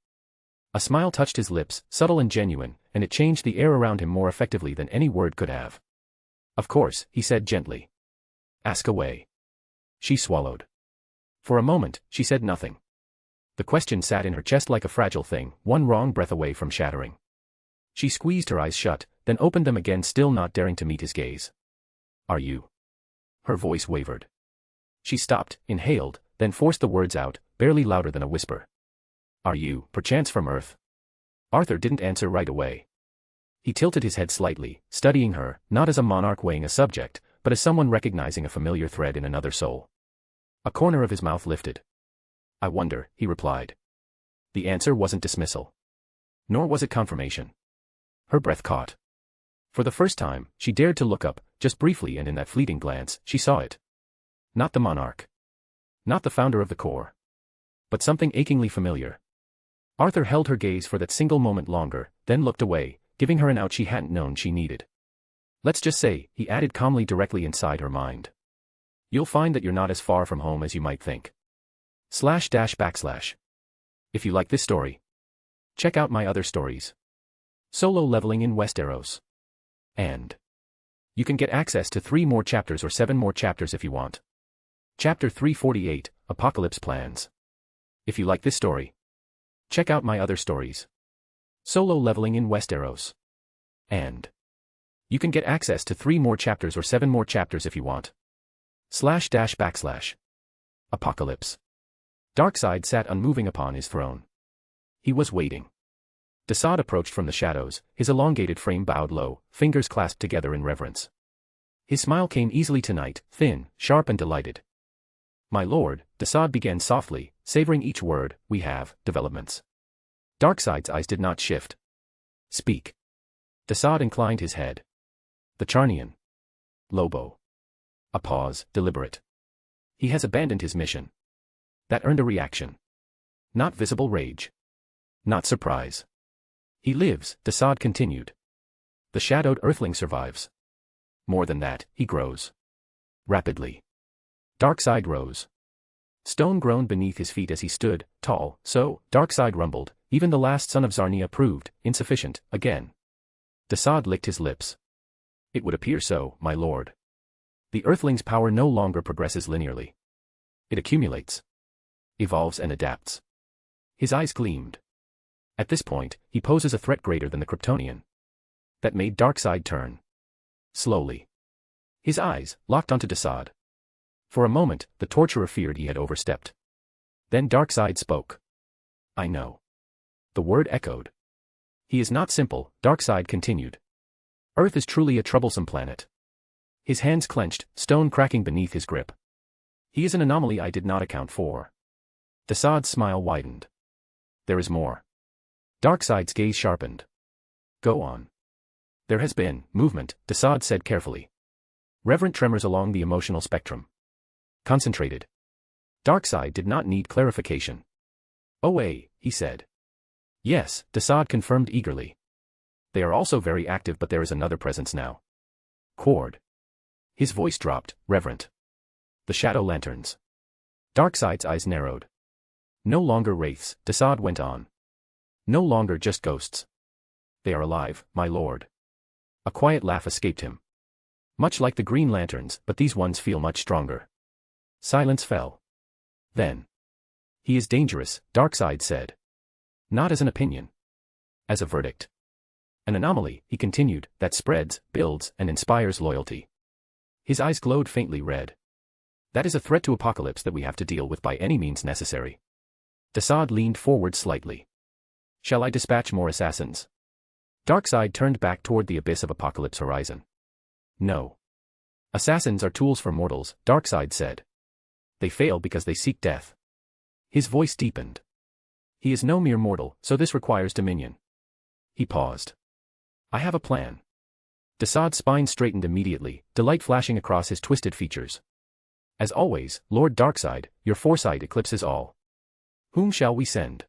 A smile touched his lips, subtle and genuine, and it changed the air around him more effectively than any word could have. Of course, he said gently. Ask away. She swallowed. For a moment, she said nothing. The question sat in her chest like a fragile thing, one wrong breath away from shattering. She squeezed her eyes shut, then opened them again, still not daring to meet his gaze. Are you? Her voice wavered. She stopped, inhaled, then forced the words out, barely louder than a whisper. Are you, perchance from Earth? Arthur didn't answer right away. He tilted his head slightly, studying her, not as a monarch weighing a subject, but as someone recognizing a familiar thread in another soul. A corner of his mouth lifted. I wonder, he replied. The answer wasn't dismissal. Nor was it confirmation. Her breath caught. For the first time, she dared to look up, just briefly, and in that fleeting glance, she saw it. Not the monarch. Not the founder of the core. But something achingly familiar. Arthur held her gaze for that single moment longer, then looked away, giving her an out she hadn't known she needed. Let's just say, he added calmly directly inside her mind. You'll find that you're not as far from home as you might think. // If you like this story, check out my other stories. Solo leveling in Westeros. And you can get access to 3 more chapters or 7 more chapters if you want. Chapter 348, Apocalypse Plans. If you like this story, check out my other stories. Solo leveling in Westeros. And you can get access to 3 more chapters or 7 more chapters if you want. // Apocalypse. Darkseid sat unmoving upon his throne. He was waiting. Desaad approached from the shadows, his elongated frame bowed low, fingers clasped together in reverence. His smile came easily tonight, thin, sharp and delighted. My lord, Desaad began softly, savoring each word, we have developments. Darkseid's eyes did not shift. Speak. Desaad inclined his head. The Charnian. Lobo. A pause, deliberate. He has abandoned his mission. That earned a reaction. Not visible rage. Not surprise. He lives, Desaad continued. The shadowed earthling survives. More than that, he grows. Rapidly. Darkseid rose. Stone groaned beneath his feet as he stood, tall, so, Darkseid rumbled, even the last son of Zarnia proved insufficient, again. Desaad licked his lips. It would appear so, my lord. The earthling's power no longer progresses linearly. It accumulates. Evolves and adapts. His eyes gleamed. At this point, he poses a threat greater than the Kryptonian. That made Darkseid turn. Slowly. His eyes locked onto Desaad. For a moment, the torturer feared he had overstepped. Then Darkseid spoke. I know. The word echoed. He is not simple, Darkseid continued. Earth is truly a troublesome planet. His hands clenched, stone cracking beneath his grip. He is an anomaly I did not account for. Desaad's smile widened. There is more. Darkseid's gaze sharpened. Go on. There has been movement, Desaad said carefully. Reverent tremors along the emotional spectrum. Concentrated. Darkseid did not need clarification. Oh, he said. Yes, Desaad confirmed eagerly. They are also very active, but there is another presence now. Cord. His voice dropped, reverent. The shadow lanterns. Darkseid's eyes narrowed. No longer wraiths, Desaad went on. No longer just ghosts. They are alive, my lord. A quiet laugh escaped him. Much like the Green Lanterns, but these ones feel much stronger. Silence fell. Then. He is dangerous, Darkseid said. Not as an opinion. As a verdict. An anomaly, he continued, that spreads, builds, and inspires loyalty. His eyes glowed faintly red. That is a threat to Apocalypse that we have to deal with by any means necessary. Desaad leaned forward slightly. Shall I dispatch more assassins? Darkseid turned back toward the abyss of Apocalypse horizon. No. Assassins are tools for mortals, Darkseid said. They fail because they seek death. His voice deepened. He is no mere mortal, so this requires dominion. He paused. I have a plan. Desaad's spine straightened immediately, delight flashing across his twisted features. As always, Lord Darkseid, your foresight eclipses all. Whom shall we send?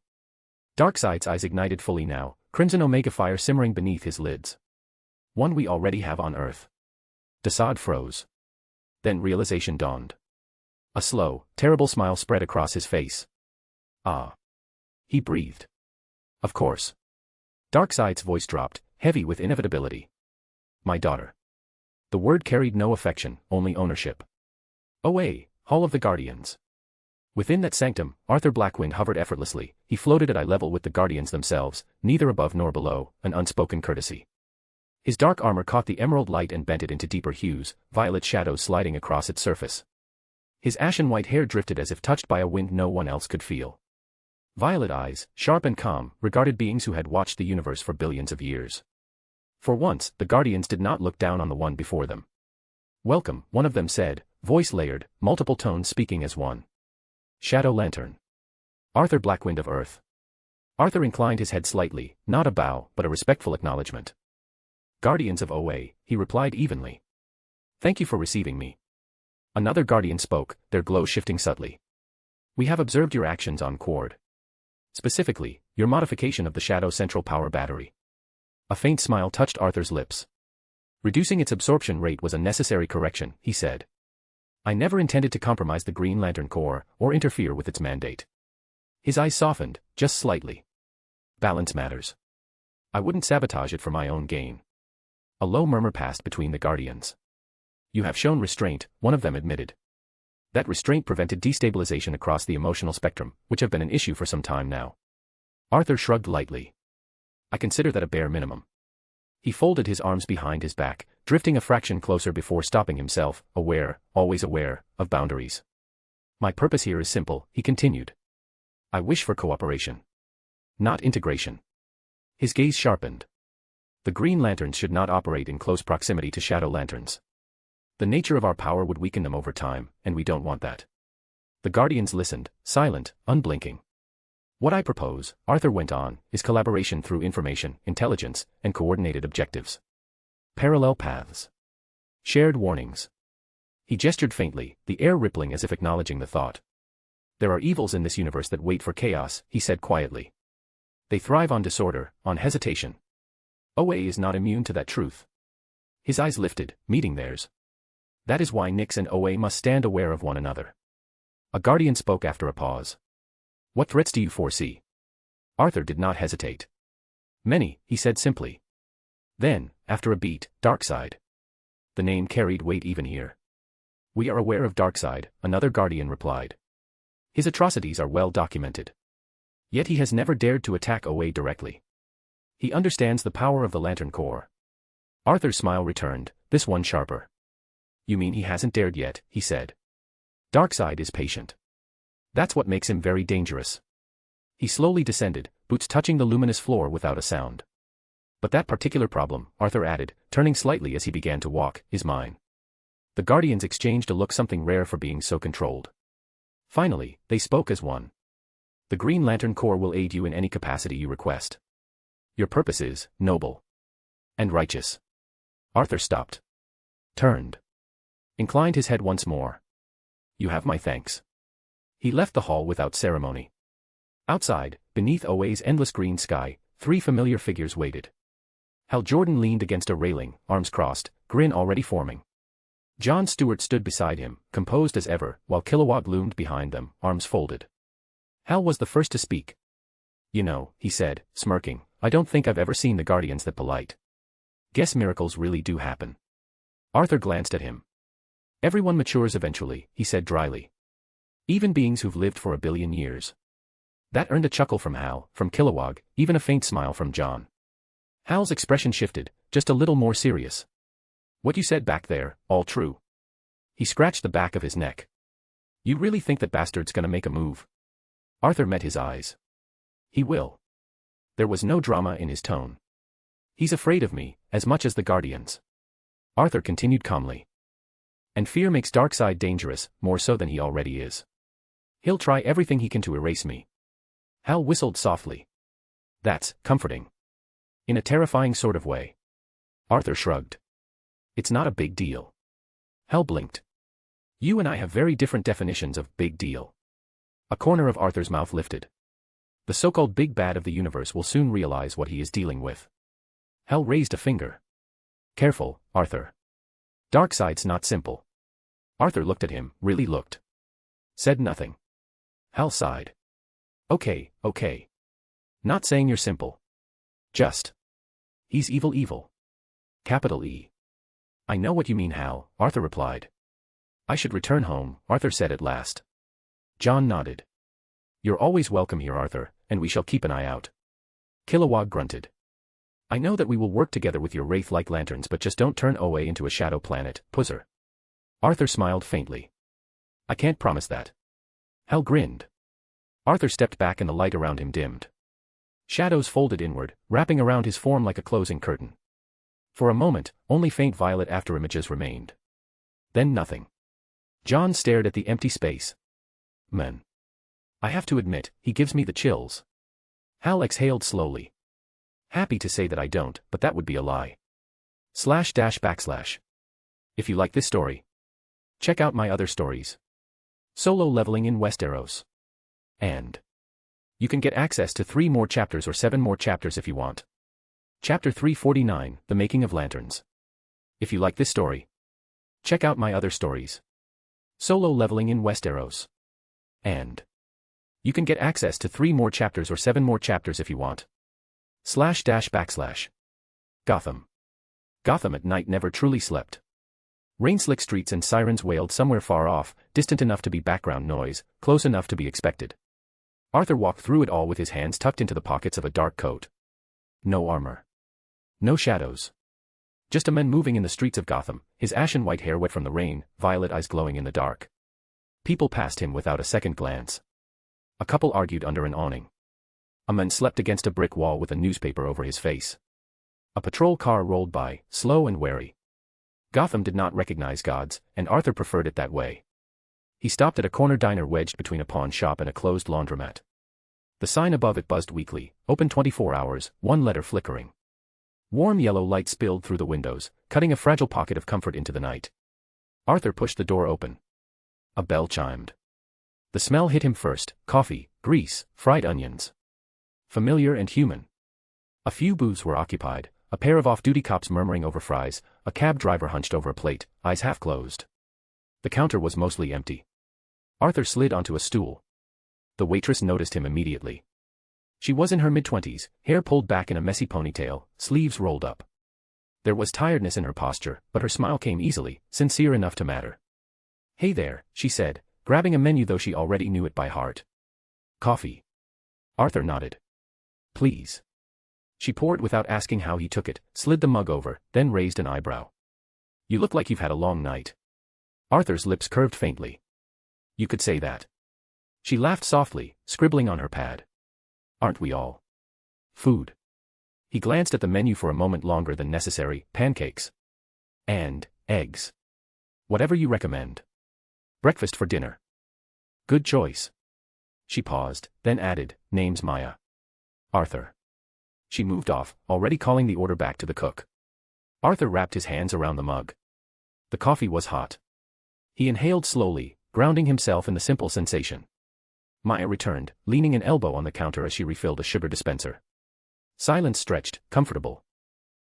Darkseid's eyes ignited fully now, crimson omega fire simmering beneath his lids. One we already have on Earth. Desaad froze. Then realization dawned. A slow, terrible smile spread across his face. Ah. He breathed. Of course. Darkseid's voice dropped, heavy with inevitability. My daughter. The word carried no affection, only ownership. Away, Hall of the Guardians. Within that sanctum, Arthur Blackwynd hovered effortlessly. He floated at eye level with the Guardians themselves, neither above nor below, an unspoken courtesy. His dark armor caught the emerald light and bent it into deeper hues, violet shadows sliding across its surface. His ashen white hair drifted as if touched by a wind no one else could feel. Violet eyes, sharp and calm, regarded beings who had watched the universe for billions of years. For once, the Guardians did not look down on the one before them. Welcome, one of them said, voice layered, multiple tones speaking as one. Shadow Lantern. Arthur Blackwynd of Earth. Arthur inclined his head slightly, not a bow, but a respectful acknowledgement. Guardians of OA, he replied evenly. Thank you for receiving me. Another Guardian spoke, their glow shifting subtly. We have observed your actions on Quard. Specifically, your modification of the Shadow Central Power Battery. A faint smile touched Arthur's lips. Reducing its absorption rate was a necessary correction, he said. I never intended to compromise the Green Lantern Corps, or interfere with its mandate. His eyes softened, just slightly. Balance matters. I wouldn't sabotage it for my own gain. A low murmur passed between the Guardians. You have shown restraint, one of them admitted. That restraint prevented destabilization across the emotional spectrum, which have been an issue for some time now. Arthur shrugged lightly. I consider that a bare minimum. He folded his arms behind his back, drifting a fraction closer before stopping himself, aware, always aware, of boundaries. My purpose here is simple, he continued. I wish for cooperation. Not integration. His gaze sharpened. The Green Lanterns should not operate in close proximity to Shadow Lanterns. The nature of our power would weaken them over time, and we don't want that. The Guardians listened, silent, unblinking. What I propose, Arthur went on, is collaboration through information, intelligence, and coordinated objectives. Parallel paths. Shared warnings. He gestured faintly, the air rippling as if acknowledging the thought. There are evils in this universe that wait for chaos, he said quietly. They thrive on disorder, on hesitation. OA is not immune to that truth. His eyes lifted, meeting theirs. That is why Nyx and OA must stand aware of one another. A Guardian spoke after a pause. What threats do you foresee? Arthur did not hesitate. Many, he said simply. Then, after a beat, Darkseid. The name carried weight even here. We are aware of Darkseid, another Guardian replied. His atrocities are well documented. Yet he has never dared to attack OA directly. He understands the power of the Lantern Corps. Arthur's smile returned, this one sharper. You mean he hasn't dared yet, he said. Darkseid is patient. That's what makes him very dangerous. He slowly descended, boots touching the luminous floor without a sound. But that particular problem, Arthur added, turning slightly as he began to walk, is mine. The Guardians exchanged a look, something rare for being so controlled. Finally, they spoke as one. The Green Lantern Corps will aid you in any capacity you request. Your purpose is noble and righteous. Arthur stopped. Turned. Inclined his head once more. You have my thanks. He left the hall without ceremony. Outside, beneath OA's endless green sky, three familiar figures waited. Hal Jordan leaned against a railing, arms crossed, grin already forming. John Stewart stood beside him, composed as ever, while Kilowog loomed behind them, arms folded. Hal was the first to speak. You know, he said, smirking, I don't think I've ever seen the Guardians that polite. Guess miracles really do happen. Arthur glanced at him. Everyone matures eventually, he said dryly. Even beings who've lived for 1 billion years. That earned a chuckle from Hal, from Kilowog, even a faint smile from John. Hal's expression shifted, just a little more serious. What you said back there, all true. He scratched the back of his neck. You really think that bastard's gonna make a move? Arthur met his eyes. He will. There was no drama in his tone. He's afraid of me, as much as the Guardians. Arthur continued calmly. And fear makes Darkseid dangerous, more so than he already is. He'll try everything he can to erase me. Hal whistled softly. That's comforting. In a terrifying sort of way. Arthur shrugged. It's not a big deal. Hal blinked. You and I have very different definitions of big deal. A corner of Arthur's mouth lifted. The so-called big bad of the universe will soon realize what he is dealing with. Hal raised a finger. Careful, Arthur. Darkseid's not simple. Arthur looked at him, really looked. Said nothing. Hal sighed. Okay. Not saying you're simple. Just. He's evil. Capital E. I know what you mean, Hal, Arthur replied. I should return home, Arthur said at last. John nodded. You're always welcome here, Arthur, and we shall keep an eye out. Kilowog grunted. I know that we will work together with your wraith-like lanterns, but just don't turn OA into a shadow planet, Puzzer. Arthur smiled faintly. I can't promise that. Hal grinned. Arthur stepped back and the light around him dimmed. Shadows folded inward, wrapping around his form like a closing curtain. For a moment, only faint violet afterimages remained. Then nothing. John stared at the empty space. Man. I have to admit, he gives me the chills. Hal exhaled slowly. Happy to say that I don't, but that would be a lie. // If you like this story, check out my other stories. Solo leveling in Westeros. And you can get access to 3 more chapters or 7 more chapters if you want. Chapter 349, The Making of Lanterns. If you like this story, check out my other stories. Solo leveling in Westeros. And you can get access to 3 more chapters or 7 more chapters if you want. // Gotham. Gotham at night never truly slept. Rain-slick streets and sirens wailed somewhere far off, distant enough to be background noise, close enough to be expected. Arthur walked through it all with his hands tucked into the pockets of a dark coat. No armor. No shadows. Just a man moving in the streets of Gotham, his ashen white hair wet from the rain, violet eyes glowing in the dark. People passed him without a second glance. A couple argued under an awning. A man slept against a brick wall with a newspaper over his face. A patrol car rolled by, slow and wary. Gotham did not recognize gods, and Arthur preferred it that way. He stopped at a corner diner wedged between a pawn shop and a closed laundromat. The sign above it buzzed weakly, open 24 hours, one letter flickering. Warm yellow light spilled through the windows, cutting a fragile pocket of comfort into the night. Arthur pushed the door open. A bell chimed. The smell hit him first: coffee, grease, fried onions. Familiar and human. A few booths were occupied, a pair of off-duty cops murmuring over fries, a cab driver hunched over a plate, eyes half closed. The counter was mostly empty. Arthur slid onto a stool. The waitress noticed him immediately. She was in her mid-20s, hair pulled back in a messy ponytail, sleeves rolled up. There was tiredness in her posture, but her smile came easily, sincere enough to matter. Hey there, she said, grabbing a menu though she already knew it by heart. Coffee. Arthur nodded. Please. She poured without asking how he took it, slid the mug over, then raised an eyebrow. You look like you've had a long night. Arthur's lips curved faintly. You could say that. She laughed softly, scribbling on her pad. Aren't we all? Food. He glanced at the menu for a moment longer than necessary: pancakes. And eggs. Whatever you recommend. Breakfast for dinner. Good choice. She paused, then added, name's Maya. Arthur. She moved off, already calling the order back to the cook. Arthur wrapped his hands around the mug. The coffee was hot. He inhaled slowly, grounding himself in the simple sensation. Maya returned, leaning an elbow on the counter as she refilled a sugar dispenser. Silence stretched, comfortable.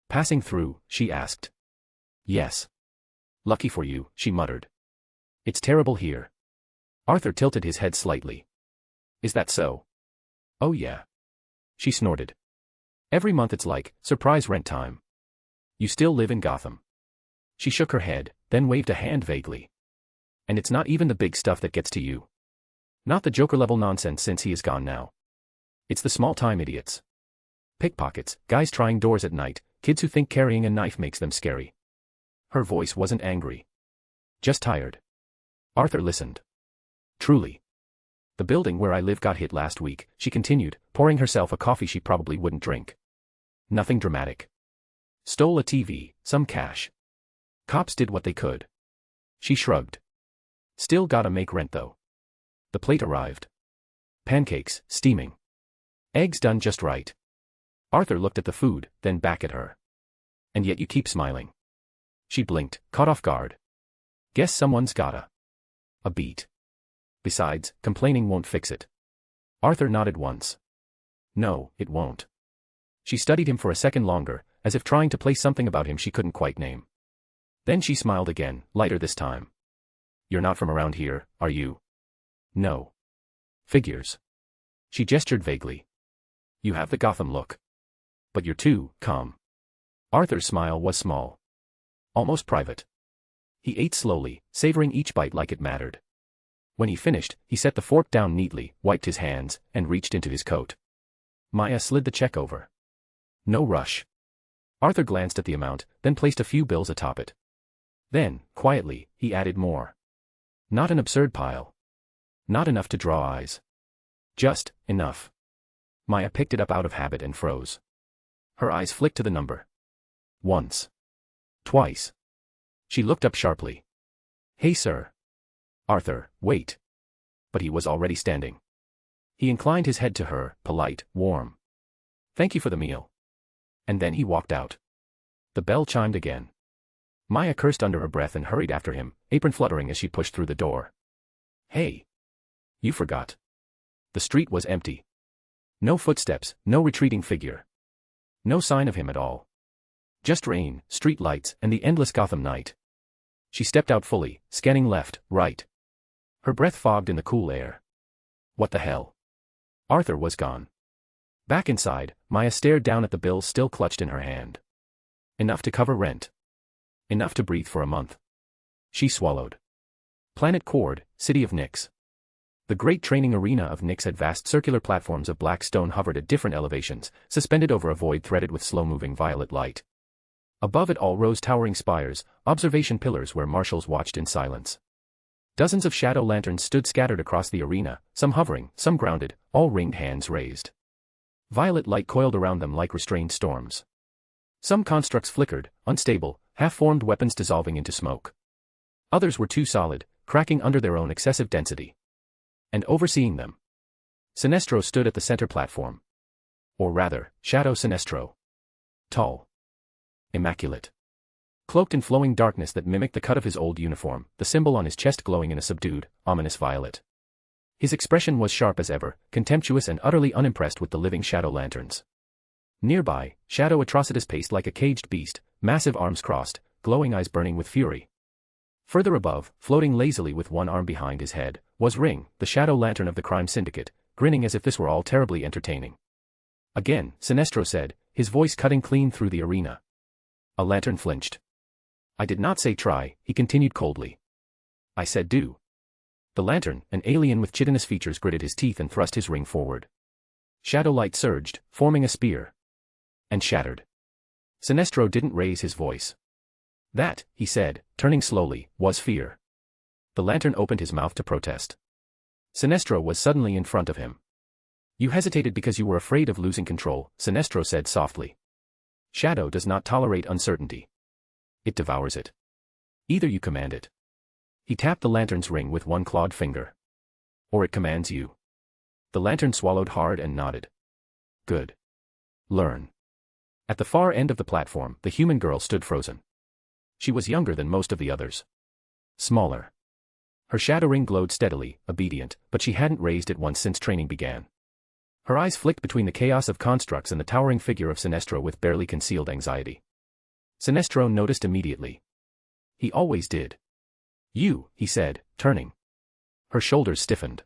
Passing through, she asked. Yes. Lucky for you, she muttered. It's terrible here. Arthur tilted his head slightly. Is that so? Oh yeah. She snorted. Every month it's like, surprise rent time. You still live in Gotham. She shook her head, then waved a hand vaguely. And it's not even the big stuff that gets to you. Not the Joker-level nonsense since he is gone now. It's the small-time idiots. Pickpockets, guys trying doors at night, kids who think carrying a knife makes them scary. Her voice wasn't angry. Just tired. Arthur listened. Truly. The building where I live got hit last week, she continued, pouring herself a coffee she probably wouldn't drink. Nothing dramatic. Stole a TV, some cash. Cops did what they could. She shrugged. Still gotta make rent though. The plate arrived. Pancakes, steaming. Eggs done just right. Arthur looked at the food, then back at her. And yet you keep smiling. She blinked, caught off guard. Guess someone's gotta. A beat. Besides, complaining won't fix it. Arthur nodded once. No, it won't. She studied him for a second longer, as if trying to place something about him she couldn't quite name. Then she smiled again, lighter this time. You're not from around here, are you? No. Figures. She gestured vaguely. You have the Gotham look. But you're too calm. Arthur's smile was small. Almost private. He ate slowly, savoring each bite like it mattered. When he finished, he set the fork down neatly, wiped his hands, and reached into his coat. Maya slid the check over. No rush. Arthur glanced at the amount, then placed a few bills atop it. Then, quietly, he added more. Not an absurd pile. Not enough to draw eyes. Just enough. Maya picked it up out of habit and froze. Her eyes flicked to the number. Once. Twice. She looked up sharply. Hey, sir. Arthur, wait. But he was already standing. He inclined his head to her, polite, warm. Thank you for the meal. And then he walked out. The bell chimed again. Maya cursed under her breath and hurried after him, apron fluttering as she pushed through the door. Hey. You forgot. The street was empty. No footsteps, no retreating figure. No sign of him at all. Just rain, street lights, and the endless Gotham night. She stepped out fully, scanning left, right. Her breath fogged in the cool air. What the hell? Arthur was gone. Back inside, Maya stared down at the bills still clutched in her hand. Enough to cover rent. Enough to breathe for a month. She swallowed. Planet Cord, City of Nyx. The great training arena of Nyx had vast circular platforms of black stone hovered at different elevations, suspended over a void threaded with slow-moving violet light. Above it all rose towering spires, observation pillars where marshals watched in silence. Dozens of shadow lanterns stood scattered across the arena, some hovering, some grounded, all ringed hands raised. Violet light coiled around them like restrained storms. Some constructs flickered, unstable, half-formed weapons dissolving into smoke. Others were too solid, cracking under their own excessive density. And overseeing them, Sinestro stood at the center platform. Or rather, Shadow Sinestro. Tall. Immaculate. Cloaked in flowing darkness that mimicked the cut of his old uniform, the symbol on his chest glowing in a subdued, ominous violet. His expression was sharp as ever, contemptuous and utterly unimpressed with the living shadow lanterns. Nearby, Shadow Atrocitus paced like a caged beast, massive arms crossed, glowing eyes burning with fury. Further above, floating lazily with one arm behind his head, was Ring, the shadow lantern of the crime syndicate, grinning as if this were all terribly entertaining. Again, Sinestro said, his voice cutting clean through the arena. A lantern flinched. I did not say try, he continued coldly. I said do. The lantern, an alien with chitinous features, gritted his teeth and thrust his ring forward. Shadow light surged, forming a spear. And shattered. Sinestro didn't raise his voice. That, he said, turning slowly, was fear. The lantern opened his mouth to protest. Sinestro was suddenly in front of him. You hesitated because you were afraid of losing control, Sinestro said softly. Shadow does not tolerate uncertainty. It devours it. Either you command it. He tapped the lantern's ring with one clawed finger. Or it commands you. The lantern swallowed hard and nodded. Good. Learn. At the far end of the platform, the human girl stood frozen. She was younger than most of the others. Smaller. Her shadow ring glowed steadily, obedient, but she hadn't raised it once since training began. Her eyes flicked between the chaos of constructs and the towering figure of Sinestro with barely concealed anxiety. Sinestro noticed immediately. He always did. You, he said, turning. Her shoulders stiffened.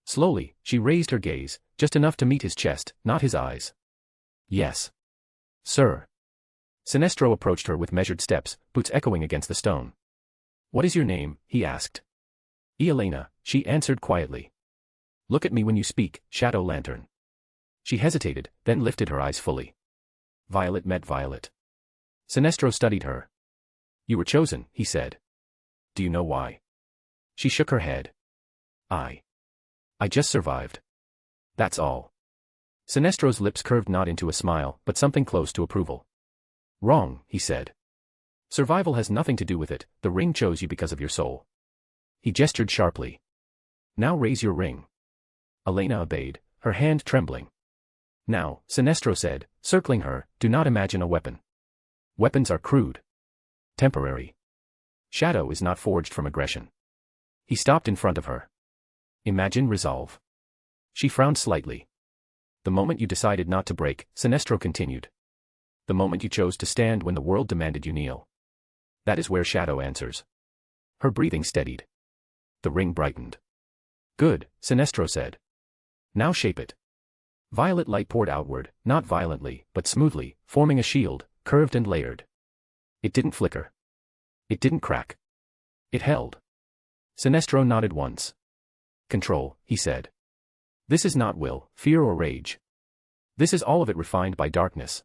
Slowly, she raised her gaze, just enough to meet his chest, not his eyes. Yes. Sir. Sinestro approached her with measured steps, boots echoing against the stone. What is your name? He asked. Elena, she answered quietly. Look at me when you speak, Shadow Lantern. She hesitated, then lifted her eyes fully. Violet met violet. Sinestro studied her. You were chosen, he said. Do you know why? She shook her head. I just survived. That's all. Sinestro's lips curved not into a smile, but something close to approval. Wrong, he said. Survival has nothing to do with it, the ring chose you because of your soul. He gestured sharply. Now raise your ring. Elena obeyed, her hand trembling. Now, Sinestro said, circling her, do not imagine a weapon. Weapons are crude. Temporary. Shadow is not forged from aggression. He stopped in front of her. Imagine resolve. She frowned slightly. The moment you decided not to break, Sinestro continued. The moment you chose to stand when the world demanded you kneel. That is where Shadow answers. Her breathing steadied. The ring brightened. Good, Sinestro said. Now shape it. Violet light poured outward, not violently, but smoothly, forming a shield, curved and layered. It didn't flicker. It didn't crack. It held. Sinestro nodded once. Control, he said. This is not will, fear or rage. This is all of it refined by darkness.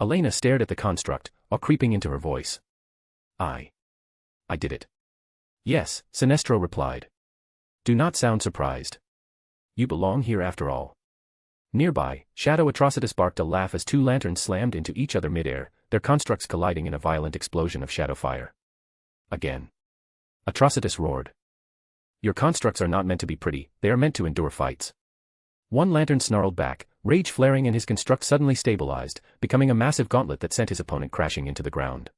Elena stared at the construct, awe creeping into her voice. I did it. Yes, Sinestro replied. Do not sound surprised. You belong here after all. Nearby, Shadow Atrocitus barked a laugh as two lanterns slammed into each other midair, their constructs colliding in a violent explosion of shadow fire. Again. Atrocitus roared. Your constructs are not meant to be pretty, they are meant to endure fights. One lantern snarled back, rage flaring, and his construct suddenly stabilized, becoming a massive gauntlet that sent his opponent crashing into the ground.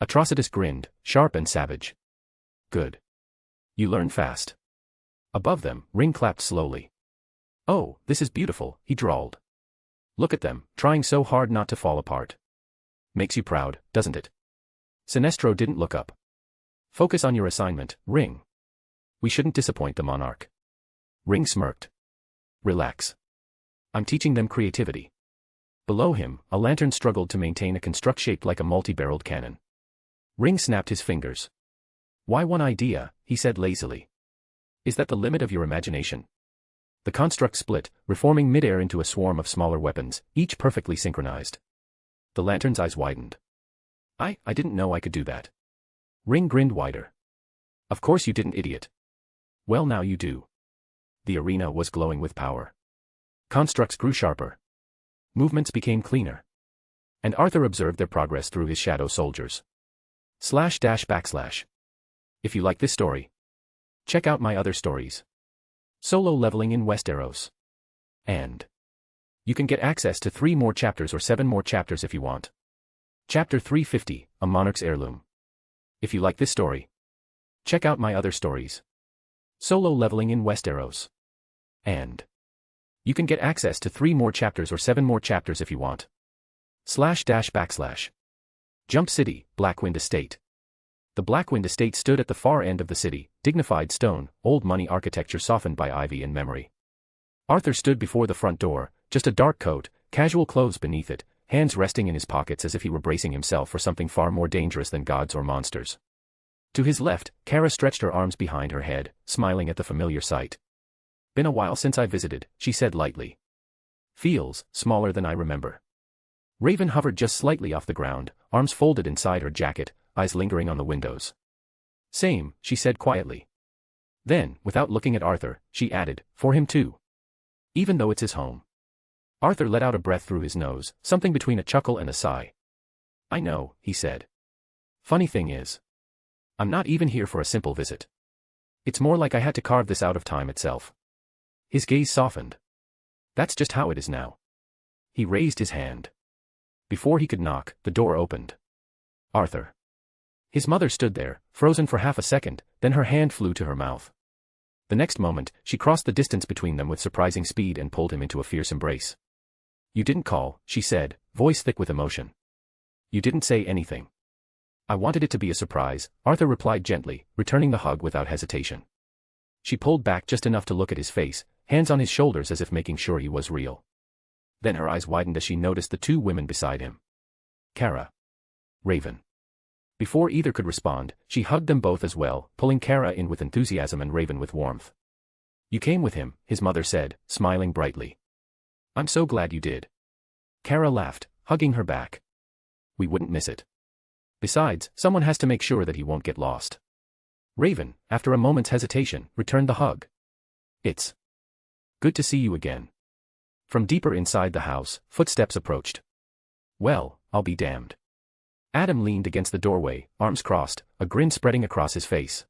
Atrocitus grinned, sharp and savage. Good. You learn fast. Above them, Ring clapped slowly. Oh, this is beautiful, he drawled. Look at them, trying so hard not to fall apart. Makes you proud, doesn't it? Sinestro didn't look up. Focus on your assignment, Ring. We shouldn't disappoint the monarch. Ring smirked. Relax. I'm teaching them creativity. Below him, a lantern struggled to maintain a construct shaped like a multi-barreled cannon. Ring snapped his fingers. Why one idea, he said lazily. Is that the limit of your imagination? The construct split, reforming midair into a swarm of smaller weapons, each perfectly synchronized. The lantern's eyes widened. I didn't know I could do that. Ring grinned wider. Of course you didn't, idiot. Well, now you do. The arena was glowing with power. Constructs grew sharper. Movements became cleaner. And Arthur observed their progress through his shadow soldiers. // If you like this story, check out my other stories. Solo leveling in Westeros. And you can get access to 3 more chapters or 7 more chapters if you want. Chapter 350, A Monarch's Heirloom. If you like this story, check out my other stories. Solo leveling in Westeros. And you can get access to 3 more chapters or 7 more chapters if you want. // Jump City, Blackwynd Estate. The Blackwynd Estate stood at the far end of the city, dignified stone, old money architecture softened by ivy and memory. Arthur stood before the front door, just a dark coat, casual clothes beneath it, hands resting in his pockets as if he were bracing himself for something far more dangerous than gods or monsters. To his left, Kara stretched her arms behind her head, smiling at the familiar sight. Been a while since I visited, she said lightly. Feels smaller than I remember. Raven hovered just slightly off the ground, arms folded inside her jacket, eyes lingering on the windows. Same, she said quietly. Then, without looking at Arthur, she added, for him too. Even though it's his home. Arthur let out a breath through his nose, something between a chuckle and a sigh. I know, he said. Funny thing is, I'm not even here for a simple visit. It's more like I had to carve this out of time itself. His gaze softened. That's just how it is now. He raised his hand. Before he could knock, the door opened. Arthur. His mother stood there, frozen for half a second, then her hand flew to her mouth. The next moment, she crossed the distance between them with surprising speed and pulled him into a fierce embrace. You didn't call, she said, voice thick with emotion. You didn't say anything. I wanted it to be a surprise, Arthur replied gently, returning the hug without hesitation. She pulled back just enough to look at his face, hands on his shoulders as if making sure he was real. Then her eyes widened as she noticed the 2 women beside him. Kara. Raven. Before either could respond, she hugged them both as well, pulling Kara in with enthusiasm and Raven with warmth. You came with him, his mother said, smiling brightly. I'm so glad you did. Kara laughed, hugging her back. We wouldn't miss it. Besides, someone has to make sure that he won't get lost. Raven, after a moment's hesitation, returned the hug. It's good to see you again. From deeper inside the house, footsteps approached. Well, I'll be damned. Adam leaned against the doorway, arms crossed, a grin spreading across his face.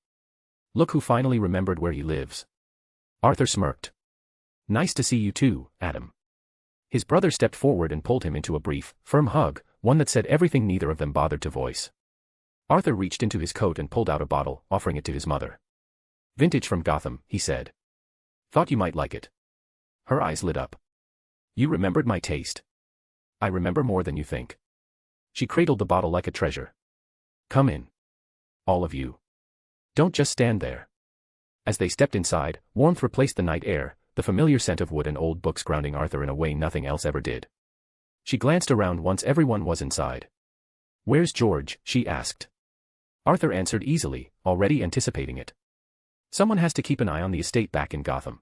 Look who finally remembered where he lives. Arthur smirked. Nice to see you too, Adam. His brother stepped forward and pulled him into a brief, firm hug, one that said everything neither of them bothered to voice. Arthur reached into his coat and pulled out a bottle, offering it to his mother. Vintage from Gotham, he said. Thought you might like it. Her eyes lit up. You remembered my taste. I remember more than you think. She cradled the bottle like a treasure. Come in. All of you. Don't just stand there. As they stepped inside, warmth replaced the night air, the familiar scent of wood and old books grounding Arthur in a way nothing else ever did. She glanced around once everyone was inside. "Where's George?" she asked. Arthur answered easily, already anticipating it. "Someone has to keep an eye on the estate back in Gotham.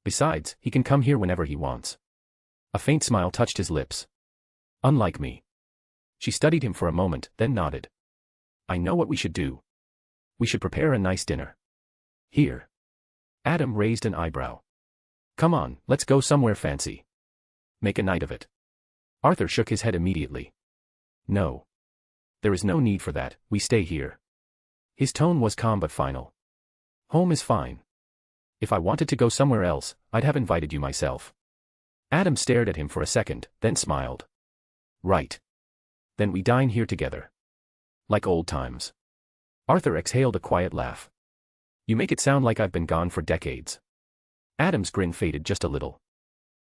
Besides, he can come here whenever he wants." A faint smile touched his lips. "Unlike me." She studied him for a moment, then nodded. "I know what we should do. We should prepare a nice dinner. Here." Adam raised an eyebrow. "Come on, let's go somewhere fancy. Make a night of it." Arthur shook his head immediately. "No. There is no need for that, we stay here." His tone was calm but final. "Home is fine. If I wanted to go somewhere else, I'd have invited you myself." Adam stared at him for a second, then smiled. "Right. Then we dine here together. Like old times." Arthur exhaled a quiet laugh. "You make it sound like I've been gone for decades." Adam's grin faded just a little.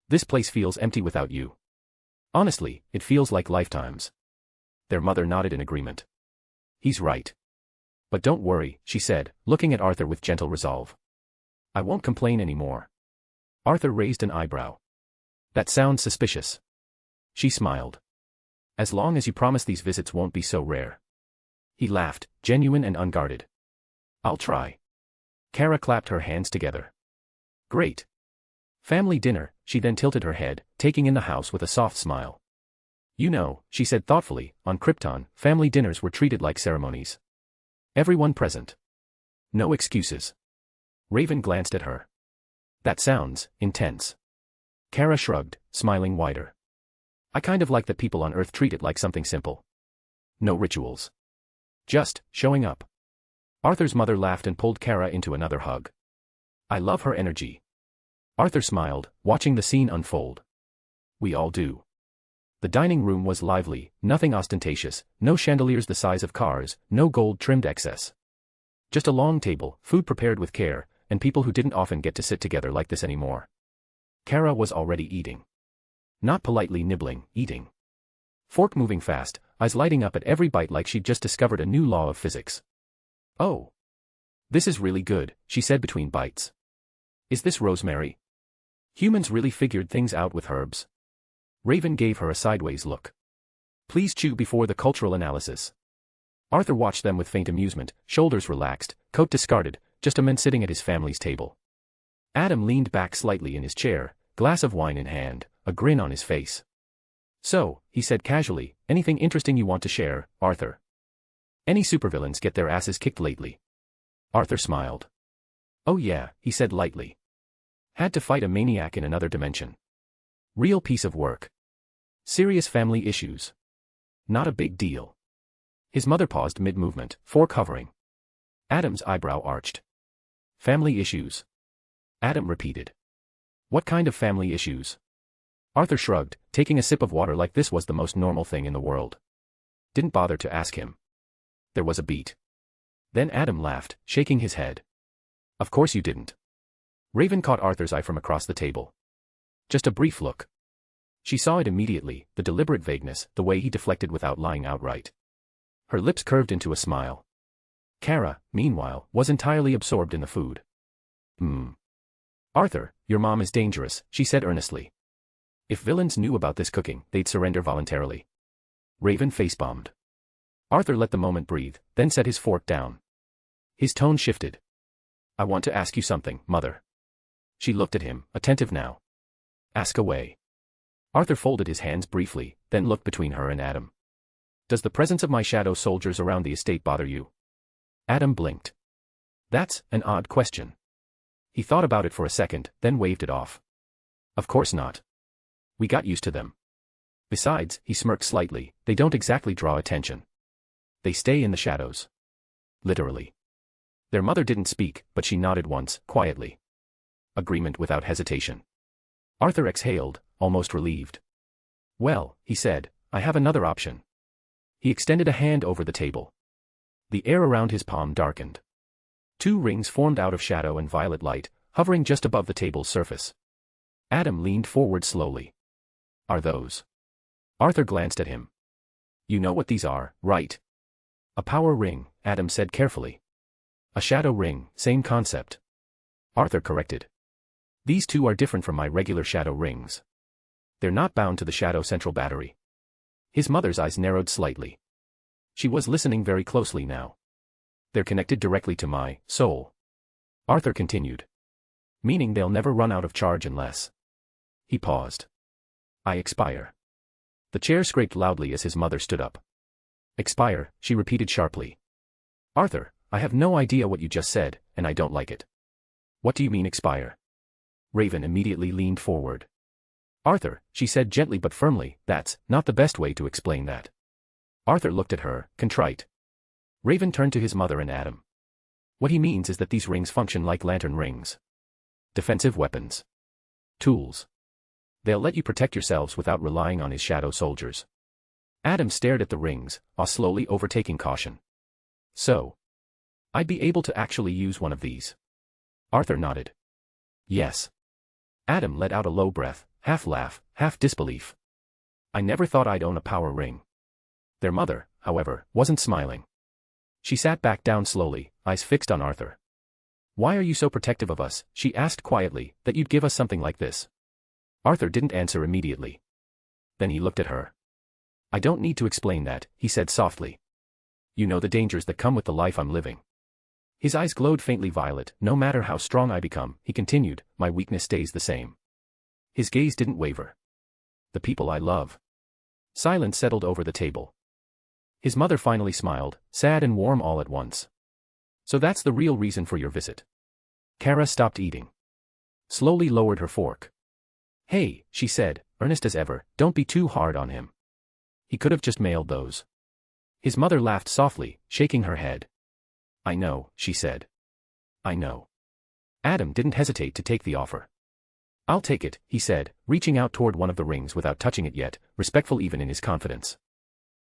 "This place feels empty without you. Honestly, it feels like lifetimes." Their mother nodded in agreement. "He's right. But don't worry," she said, looking at Arthur with gentle resolve. "I won't complain anymore." Arthur raised an eyebrow. "That sounds suspicious." She smiled. "As long as you promise these visits won't be so rare." He laughed, genuine and unguarded. "I'll try." Kara clapped her hands together. "Great. Family dinner," she then tilted her head, taking in the house with a soft smile. "You know," she said thoughtfully, "on Krypton, family dinners were treated like ceremonies. Everyone present. No excuses." Raven glanced at her. "That sounds intense." Kara shrugged, smiling wider. "I kind of like that people on Earth treat it like something simple. No rituals. Just showing up." Arthur's mother laughed and pulled Kara into another hug. "I love her energy." Arthur smiled, watching the scene unfold. "We all do." The dining room was lively, nothing ostentatious, no chandeliers the size of cars, no gold-trimmed excess. Just a long table, food prepared with care, and people who didn't often get to sit together like this anymore. Kara was already eating. Not politely nibbling, eating. Fork moving fast, eyes lighting up at every bite like she'd just discovered a new law of physics. "Oh. This is really good," she said between bites. "Is this rosemary? Humans really figured things out with herbs." Raven gave her a sideways look. "Please chew before the cultural analysis." Arthur watched them with faint amusement, shoulders relaxed, coat discarded, just a man sitting at his family's table. Adam leaned back slightly in his chair, glass of wine in hand, a grin on his face. "So," he said casually, "anything interesting you want to share, Arthur? Any supervillains get their asses kicked lately?" Arthur smiled. "Oh yeah," he said lightly. "Had to fight a maniac in another dimension. Real piece of work. Serious family issues. Not a big deal." His mother paused mid-movement, fork hovering. Adam's eyebrow arched. "Family issues?" Adam repeated. "What kind of family issues?" Arthur shrugged, taking a sip of water like this was the most normal thing in the world. Didn't bother to ask him. There was a beat. Then Adam laughed, shaking his head. "Of course you didn't." Raven caught Arthur's eye from across the table. Just a brief look. She saw it immediately, the deliberate vagueness, the way he deflected without lying outright. Her lips curved into a smile. Kara, meanwhile, was entirely absorbed in the food. "Arthur, your mom is dangerous," she said earnestly. "If villains knew about this cooking, they'd surrender voluntarily." Raven face-bombed. Arthur let the moment breathe, then set his fork down. His tone shifted. "I want to ask you something, Mother." She looked at him, attentive now. "Ask away." Arthur folded his hands briefly, then looked between her and Adam. "Does the presence of my shadow soldiers around the estate bother you?" Adam blinked. "That's an odd question." He thought about it for a second, then waved it off. "Of course not. We got used to them. Besides," he smirked slightly, "they don't exactly draw attention. They stay in the shadows. Literally." Their mother didn't speak, but she nodded once, quietly. Agreement without hesitation. Arthur exhaled, almost relieved. "Well," he said, "I have another option." He extended a hand over the table. The air around his palm darkened. Two rings formed out of shadow and violet light, hovering just above the table's surface. Adam leaned forward slowly. "Are those?" Arthur glanced at him. "You know what these are, right?" "A power ring," Adam said carefully. "A shadow ring, same concept." Arthur corrected. These two are different from my regular shadow rings. They're not bound to the shadow central battery. His mother's eyes narrowed slightly. She was listening very closely now. They're connected directly to my soul. Arthur continued. Meaning they'll never run out of charge unless. He paused. I expire. The chair scraped loudly as his mother stood up. Expire, she repeated sharply. Arthur, I have no idea what you just said, and I don't like it. What do you mean expire? Raven immediately leaned forward. Arthur, she said gently but firmly, that's not the best way to explain that. Arthur looked at her, contrite. Raven turned to his mother and Adam. What he means is that these rings function like lantern rings. Defensive weapons. Tools. They'll let you protect yourselves without relying on his shadow soldiers. Adam stared at the rings, awe slowly overtaking caution. So. I'd be able to actually use one of these. Arthur nodded. Yes. Adam let out a low breath, half laugh, half disbelief. I never thought I'd own a power ring. Their mother, however, wasn't smiling. She sat back down slowly, eyes fixed on Arthur. Why are you so protective of us, she asked quietly, that you'd give us something like this? Arthur didn't answer immediately. Then he looked at her. I don't need to explain that, he said softly. You know the dangers that come with the life I'm living. His eyes glowed faintly violet. No matter how strong I become, he continued, my weakness stays the same. His gaze didn't waver. The people I love. Silence settled over the table. His mother finally smiled, sad and warm all at once. So that's the real reason for your visit. Kara stopped eating. Slowly lowered her fork. Hey, she said, earnest as ever, don't be too hard on him. He could have just mailed those. His mother laughed softly, shaking her head. I know, she said. I know. Adam didn't hesitate to take the offer. I'll take it, he said, reaching out toward one of the rings without touching it yet, respectful even in his confidence.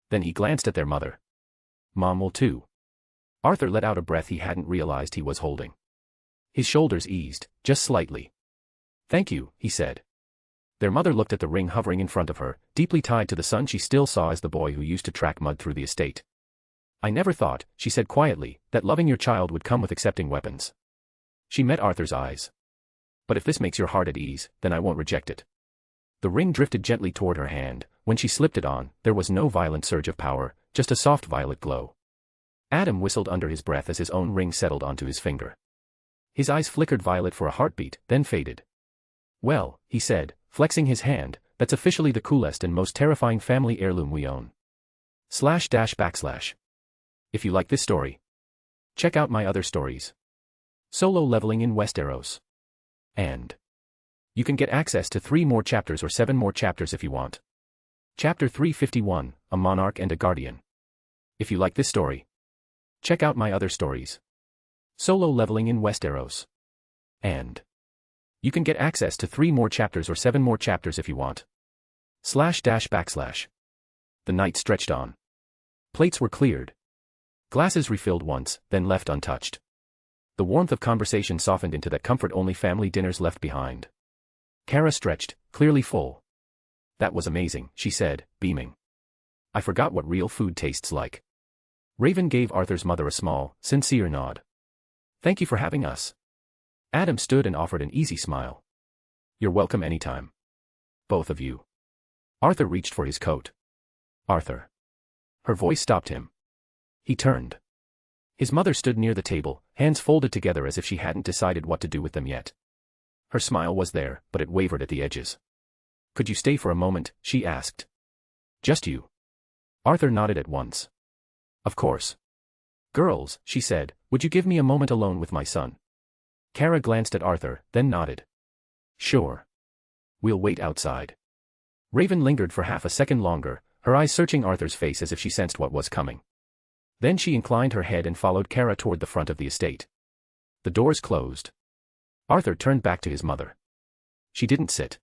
Then he glanced at their mother. Mom will too. Arthur let out a breath he hadn't realized he was holding. His shoulders eased, just slightly. Thank you, he said. Their mother looked at the ring hovering in front of her, deeply tied to the son she still saw as the boy who used to track mud through the estate. I never thought, she said quietly, that loving your child would come with accepting weapons. She met Arthur's eyes. But if this makes your heart at ease, then I won't reject it. The ring drifted gently toward her hand. When she slipped it on, there was no violent surge of power, just a soft violet glow. Adam whistled under his breath as his own ring settled onto his finger. His eyes flickered violet for a heartbeat, then faded. Well, he said, flexing his hand, that's officially the coolest and most terrifying family heirloom we own. // If you like this story, check out my other stories. Solo leveling in Westeros. And you can get access to 3 more chapters or 7 more chapters if you want. Chapter 351, A Monarch and a Guardian. If you like this story, check out my other stories. Solo leveling in Westeros. And you can get access to 3 more chapters or 7 more chapters if you want. // The night stretched on. Plates were cleared. Glasses refilled once, then left untouched. The warmth of conversation softened into that comfort only family dinners left behind. Kara stretched, clearly full. That was amazing, she said, beaming. I forgot what real food tastes like. Raven gave Arthur's mother a small, sincere nod. Thank you for having us. Adam stood and offered an easy smile. You're welcome anytime. Both of you. Arthur reached for his coat. Arthur. Her voice stopped him. He turned. His mother stood near the table, hands folded together as if she hadn't decided what to do with them yet. Her smile was there, but it wavered at the edges. Could you stay for a moment, she asked. Just you. Arthur nodded at once. Of course. Girls, she said, would you give me a moment alone with my son? Kara glanced at Arthur, then nodded. Sure. We'll wait outside. Raven lingered for half a second longer, her eyes searching Arthur's face as if she sensed what was coming. Then she inclined her head and followed Kara toward the front of the estate. The doors closed. Arthur turned back to his mother. She didn't sit.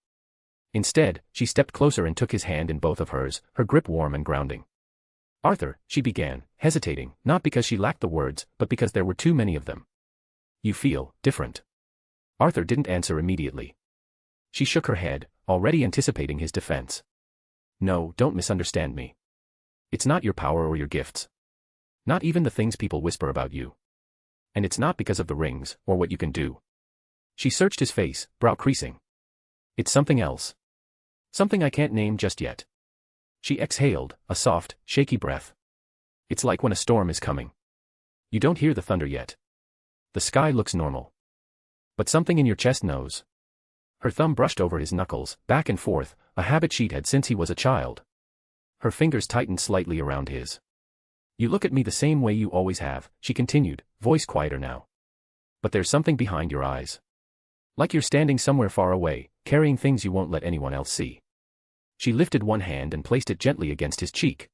Instead, she stepped closer and took his hand in both of hers, her grip warm and grounding. Arthur, she began, hesitating, not because she lacked the words, but because there were too many of them. You feel different. Arthur didn't answer immediately. She shook her head, already anticipating his defense. No, don't misunderstand me. It's not your power or your gifts. Not even the things people whisper about you. And it's not because of the rings, or what you can do. She searched his face, brow creasing. It's something else. Something I can't name just yet. She exhaled, a soft, shaky breath. It's like when a storm is coming. You don't hear the thunder yet. The sky looks normal. But something in your chest knows. Her thumb brushed over his knuckles, back and forth, a habit she'd had since he was a child. Her fingers tightened slightly around his. You look at me the same way you always have, she continued, voice quieter now. But there's something behind your eyes. Like you're standing somewhere far away, carrying things you won't let anyone else see. She lifted one hand and placed it gently against his cheek.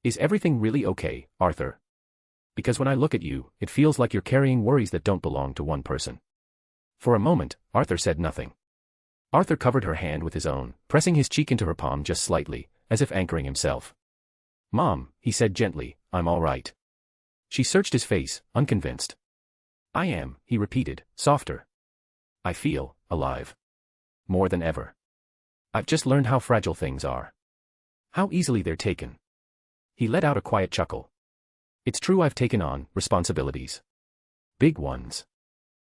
Is everything really okay, Arthur? Because when I look at you, it feels like you're carrying worries that don't belong to one person. For a moment, Arthur said nothing. Arthur covered her hand with his own, pressing his cheek into her palm just slightly, as if anchoring himself. Mom, he said gently, I'm all right. She searched his face, unconvinced. I am, he repeated, softer. I feel alive. More than ever. I've just learned how fragile things are. How easily they're taken. He let out a quiet chuckle. It's true I've taken on responsibilities. Big ones.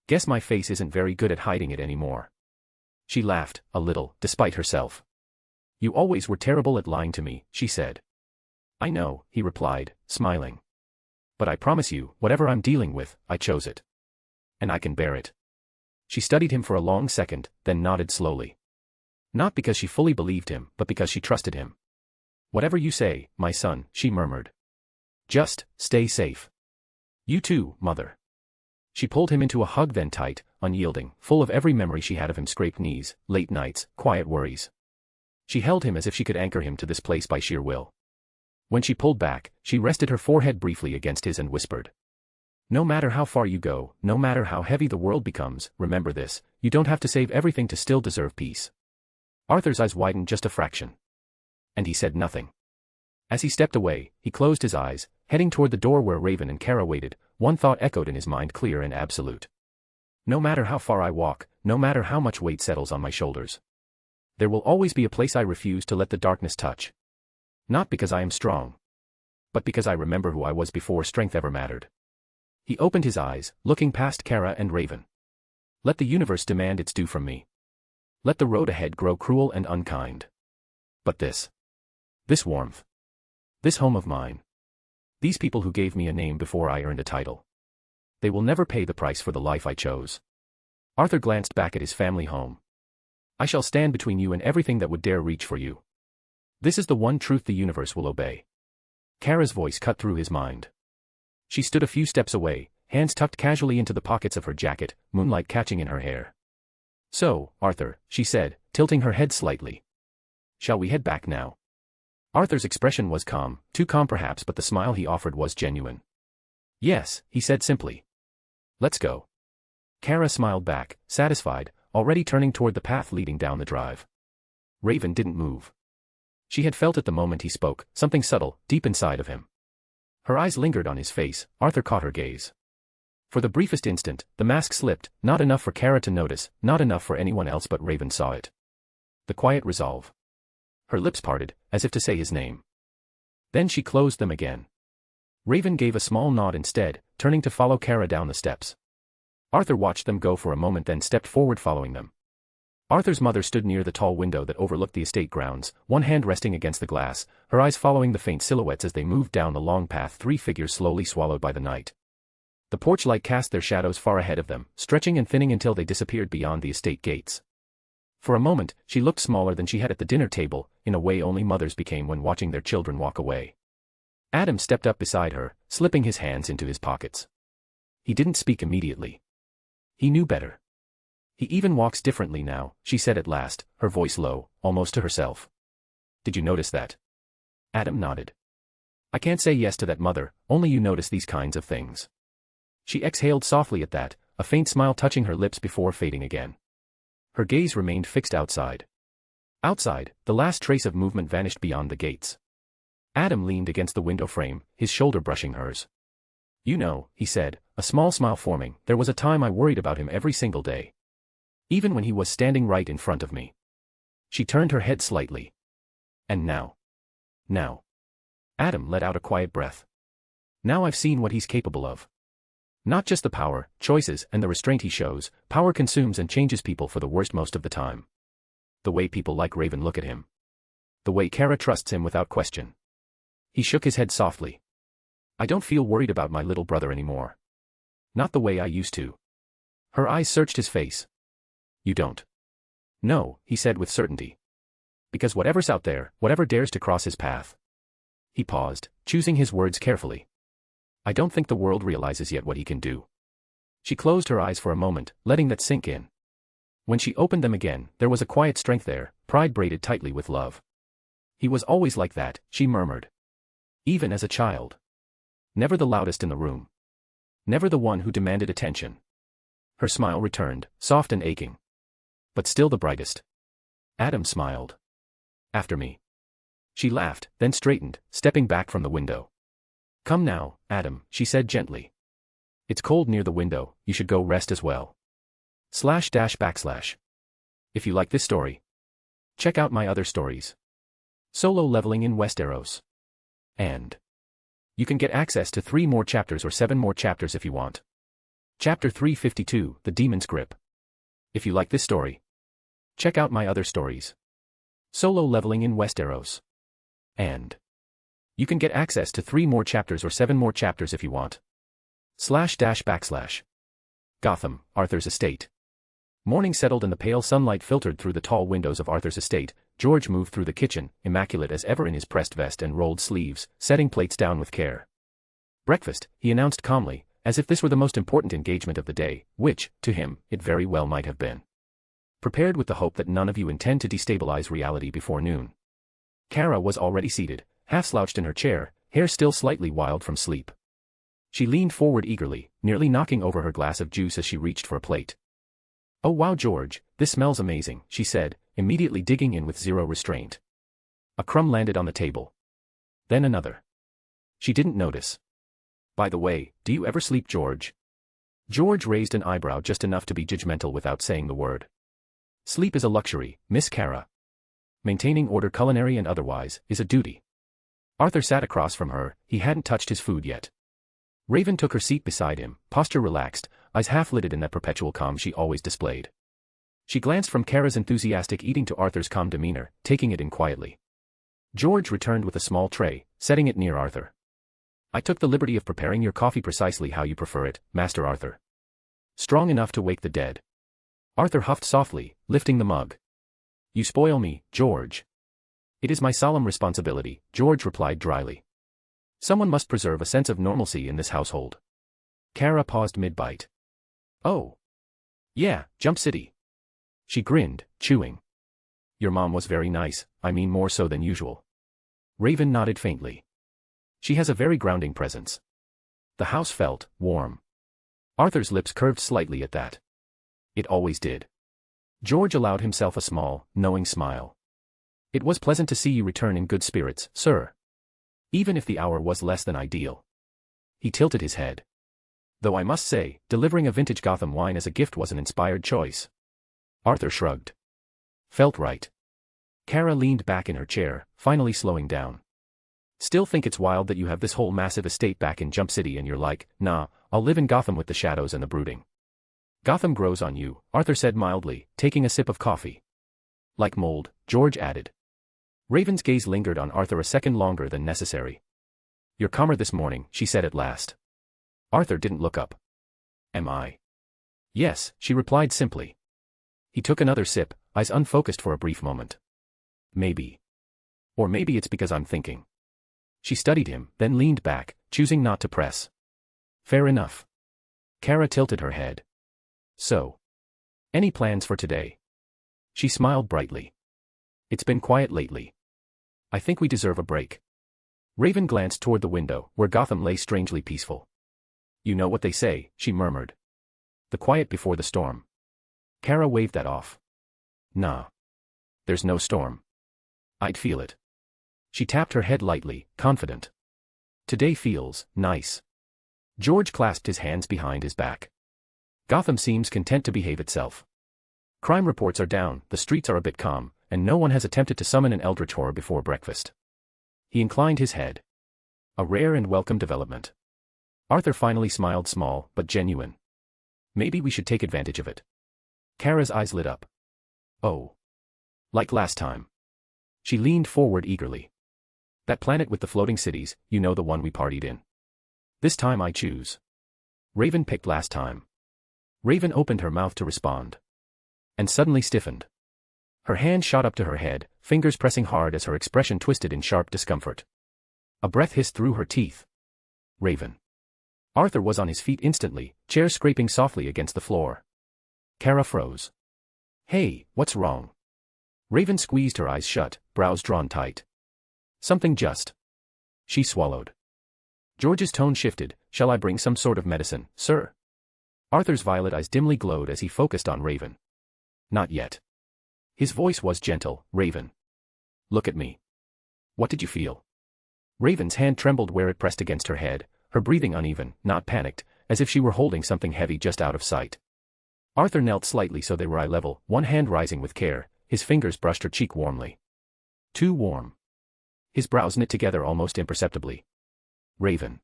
Guess my face isn't very good at hiding it anymore. She laughed, a little, despite herself. You always were terrible at lying to me, she said. I know, he replied, smiling. But I promise you, whatever I'm dealing with, I chose it. And I can bear it. She studied him for a long second, then nodded slowly. Not because she fully believed him, but because she trusted him. Whatever you say, my son, she murmured. Just, stay safe. You too, mother. She pulled him into a hug, then tight, unyielding, full of every memory she had of him: scraped knees, late nights, quiet worries. She held him as if she could anchor him to this place by sheer will. When she pulled back, she rested her forehead briefly against his and whispered. No matter how far you go, no matter how heavy the world becomes, remember this, you don't have to save everything to still deserve peace. Arthur's eyes widened just a fraction. And he said nothing. As he stepped away, he closed his eyes, heading toward the door where Raven and Kara waited. One thought echoed in his mind, clear and absolute. No matter how far I walk, no matter how much weight settles on my shoulders, there will always be a place I refuse to let the darkness touch. Not because I am strong, but because I remember who I was before strength ever mattered. He opened his eyes, looking past Kara and Raven. Let the universe demand its due from me. Let the road ahead grow cruel and unkind. But this warmth, this home of mine, these people who gave me a name before I earned a title, they will never pay the price for the life I chose. Arthur glanced back at his family home. I shall stand between you and everything that would dare reach for you. This is the one truth the universe will obey. Kara's voice cut through his mind. She stood a few steps away, hands tucked casually into the pockets of her jacket, moonlight catching in her hair. So, Arthur, she said, tilting her head slightly. Shall we head back now? Arthur's expression was calm, too calm perhaps, but the smile he offered was genuine. Yes, he said simply. Let's go. Kara smiled back, satisfied, already turning toward the path leading down the drive. Raven didn't move. She had felt at the moment he spoke, something subtle, deep inside of him. Her eyes lingered on his face. Arthur caught her gaze. For the briefest instant, the mask slipped, not enough for Kara to notice, not enough for anyone else, but Raven saw it. The quiet resolve. Her lips parted, as if to say his name. Then she closed them again. Raven gave a small nod instead, turning to follow Kara down the steps. Arthur watched them go for a moment, then stepped forward following them. Arthur's mother stood near the tall window that overlooked the estate grounds, one hand resting against the glass, her eyes following the faint silhouettes as they moved down the long path, three figures slowly swallowed by the night. The porch light cast their shadows far ahead of them, stretching and thinning until they disappeared beyond the estate gates. For a moment, she looked smaller than she had at the dinner table, in a way only mothers became when watching their children walk away. Adam stepped up beside her, slipping his hands into his pockets. He didn't speak immediately. He knew better. He even walks differently now, she said at last, her voice low, almost to herself. Did you notice that? Adam nodded. I can't say yes to that, mother, only you notice these kinds of things. She exhaled softly at that, a faint smile touching her lips before fading again. Her gaze remained fixed outside. Outside, the last trace of movement vanished beyond the gates. Adam leaned against the window frame, his shoulder brushing hers. You know, he said, a small smile forming, there was a time I worried about him every single day. Even when he was standing right in front of me. She turned her head slightly. And now. Now. Adam let out a quiet breath. Now I've seen what he's capable of. Not just the power, choices, and the restraint he shows, power consumes and changes people for the worst most of the time. The way people like Raven look at him. The way Kara trusts him without question. He shook his head softly. I don't feel worried about my little brother anymore. Not the way I used to. Her eyes searched his face. You don't? No, he said with certainty. Because whatever's out there, whatever dares to cross his path. He paused, choosing his words carefully. I don't think the world realizes yet what he can do. She closed her eyes for a moment, letting that sink in. When she opened them again, there was a quiet strength there, pride braided tightly with love. He was always like that, she murmured. Even as a child. Never the loudest in the room. Never the one who demanded attention. Her smile returned, soft and aching. But still the brightest. Adam smiled. After me. She laughed, then straightened, stepping back from the window. Come now, Adam, she said gently. It's cold near the window, you should go rest as well. // If you like this story, check out my other stories. Solo leveling in Westeros. And you can get access to 3 more chapters or 7 more chapters if you want. Chapter 352, The Demon's Grip. If you like this story, check out my other stories. Solo leveling in Westeros. And you can get access to 3 more chapters or 7 more chapters if you want. // Gotham, Arthur's estate. Morning settled and the pale sunlight filtered through the tall windows of Arthur's estate. George moved through the kitchen, immaculate as ever in his pressed vest and rolled sleeves, setting plates down with care. Breakfast, he announced calmly, as if this were the most important engagement of the day, which, to him, it very well might have been. Prepared with the hope that none of you intend to destabilize reality before noon. Kara was already seated, half-slouched in her chair, hair still slightly wild from sleep. She leaned forward eagerly, nearly knocking over her glass of juice as she reached for a plate. Oh wow George, this smells amazing, she said, immediately digging in with zero restraint. A crumb landed on the table. Then another. She didn't notice. By the way, do you ever sleep, George? George raised an eyebrow just enough to be judgmental without saying the word. Sleep is a luxury, Miss Kara. Maintaining order culinary and otherwise, is a duty. Arthur sat across from her, he hadn't touched his food yet. Raven took her seat beside him, posture relaxed, eyes half-lidded in that perpetual calm she always displayed. She glanced from Kara's enthusiastic eating to Arthur's calm demeanor, taking it in quietly. George returned with a small tray, setting it near Arthur. I took the liberty of preparing your coffee precisely how you prefer it, Master Arthur. Strong enough to wake the dead. Arthur huffed softly, lifting the mug. You spoil me, George. It is my solemn responsibility, George replied dryly. Someone must preserve a sense of normalcy in this household. Kara paused mid-bite. Oh. Yeah, Jump City. She grinned, chewing. Your mom was very nice, I mean more so than usual. Raven nodded faintly. She has a very grounding presence. The house felt warm. Arthur's lips curved slightly at that. It always did. George allowed himself a small, knowing smile. It was pleasant to see you return in good spirits, sir. Even if the hour was less than ideal. He tilted his head. Though I must say, delivering a vintage Gotham wine as a gift was an inspired choice. Arthur shrugged. Felt right. Kara leaned back in her chair, finally slowing down. Still think it's wild that you have this whole massive estate back in Jump City and you're like, nah, I'll live in Gotham with the shadows and the brooding. Gotham grows on you, Arthur said mildly, taking a sip of coffee. Like mold, George added. Raven's gaze lingered on Arthur a second longer than necessary. You're calmer this morning, she said at last. Arthur didn't look up. Am I? Yes, she replied simply. He took another sip, eyes unfocused for a brief moment. Maybe. Or maybe it's because I'm thinking. She studied him, then leaned back, choosing not to press. Fair enough. Kara tilted her head. So. Any plans for today? She smiled brightly. It's been quiet lately. I think we deserve a break. Raven glanced toward the window, where Gotham lay strangely peaceful. You know what they say, she murmured. The quiet before the storm. Kara waved that off. Nah. There's no storm. I'd feel it. She tapped her head lightly, confident. Today feels nice. George clasped his hands behind his back. Gotham seems content to behave itself. Crime reports are down, the streets are a bit calm, and no one has attempted to summon an eldritch horror before breakfast. He inclined his head. A rare and welcome development. Arthur finally smiled, small but genuine. Maybe we should take advantage of it. Kara's eyes lit up. Oh. Like last time. She leaned forward eagerly. That planet with the floating cities, you know, the one we partied in. This time I choose. Raven picked last time. Raven opened her mouth to respond. And suddenly stiffened. Her hand shot up to her head, fingers pressing hard as her expression twisted in sharp discomfort. A breath hissed through her teeth. Raven. Arthur was on his feet instantly, chair scraping softly against the floor. Kara froze. Hey, what's wrong? Raven squeezed her eyes shut, brows drawn tight. Something just. She swallowed. George's tone shifted. Shall I bring some sort of medicine, sir? Arthur's violet eyes dimly glowed as he focused on Raven. Not yet. His voice was gentle. Raven. Look at me. What did you feel? Raven's hand trembled where it pressed against her head, her breathing uneven, not panicked, as if she were holding something heavy just out of sight. Arthur knelt slightly so they were eye level, one hand rising with care, his fingers brushed her cheek warmly. Too warm. His brows knit together almost imperceptibly. Raven.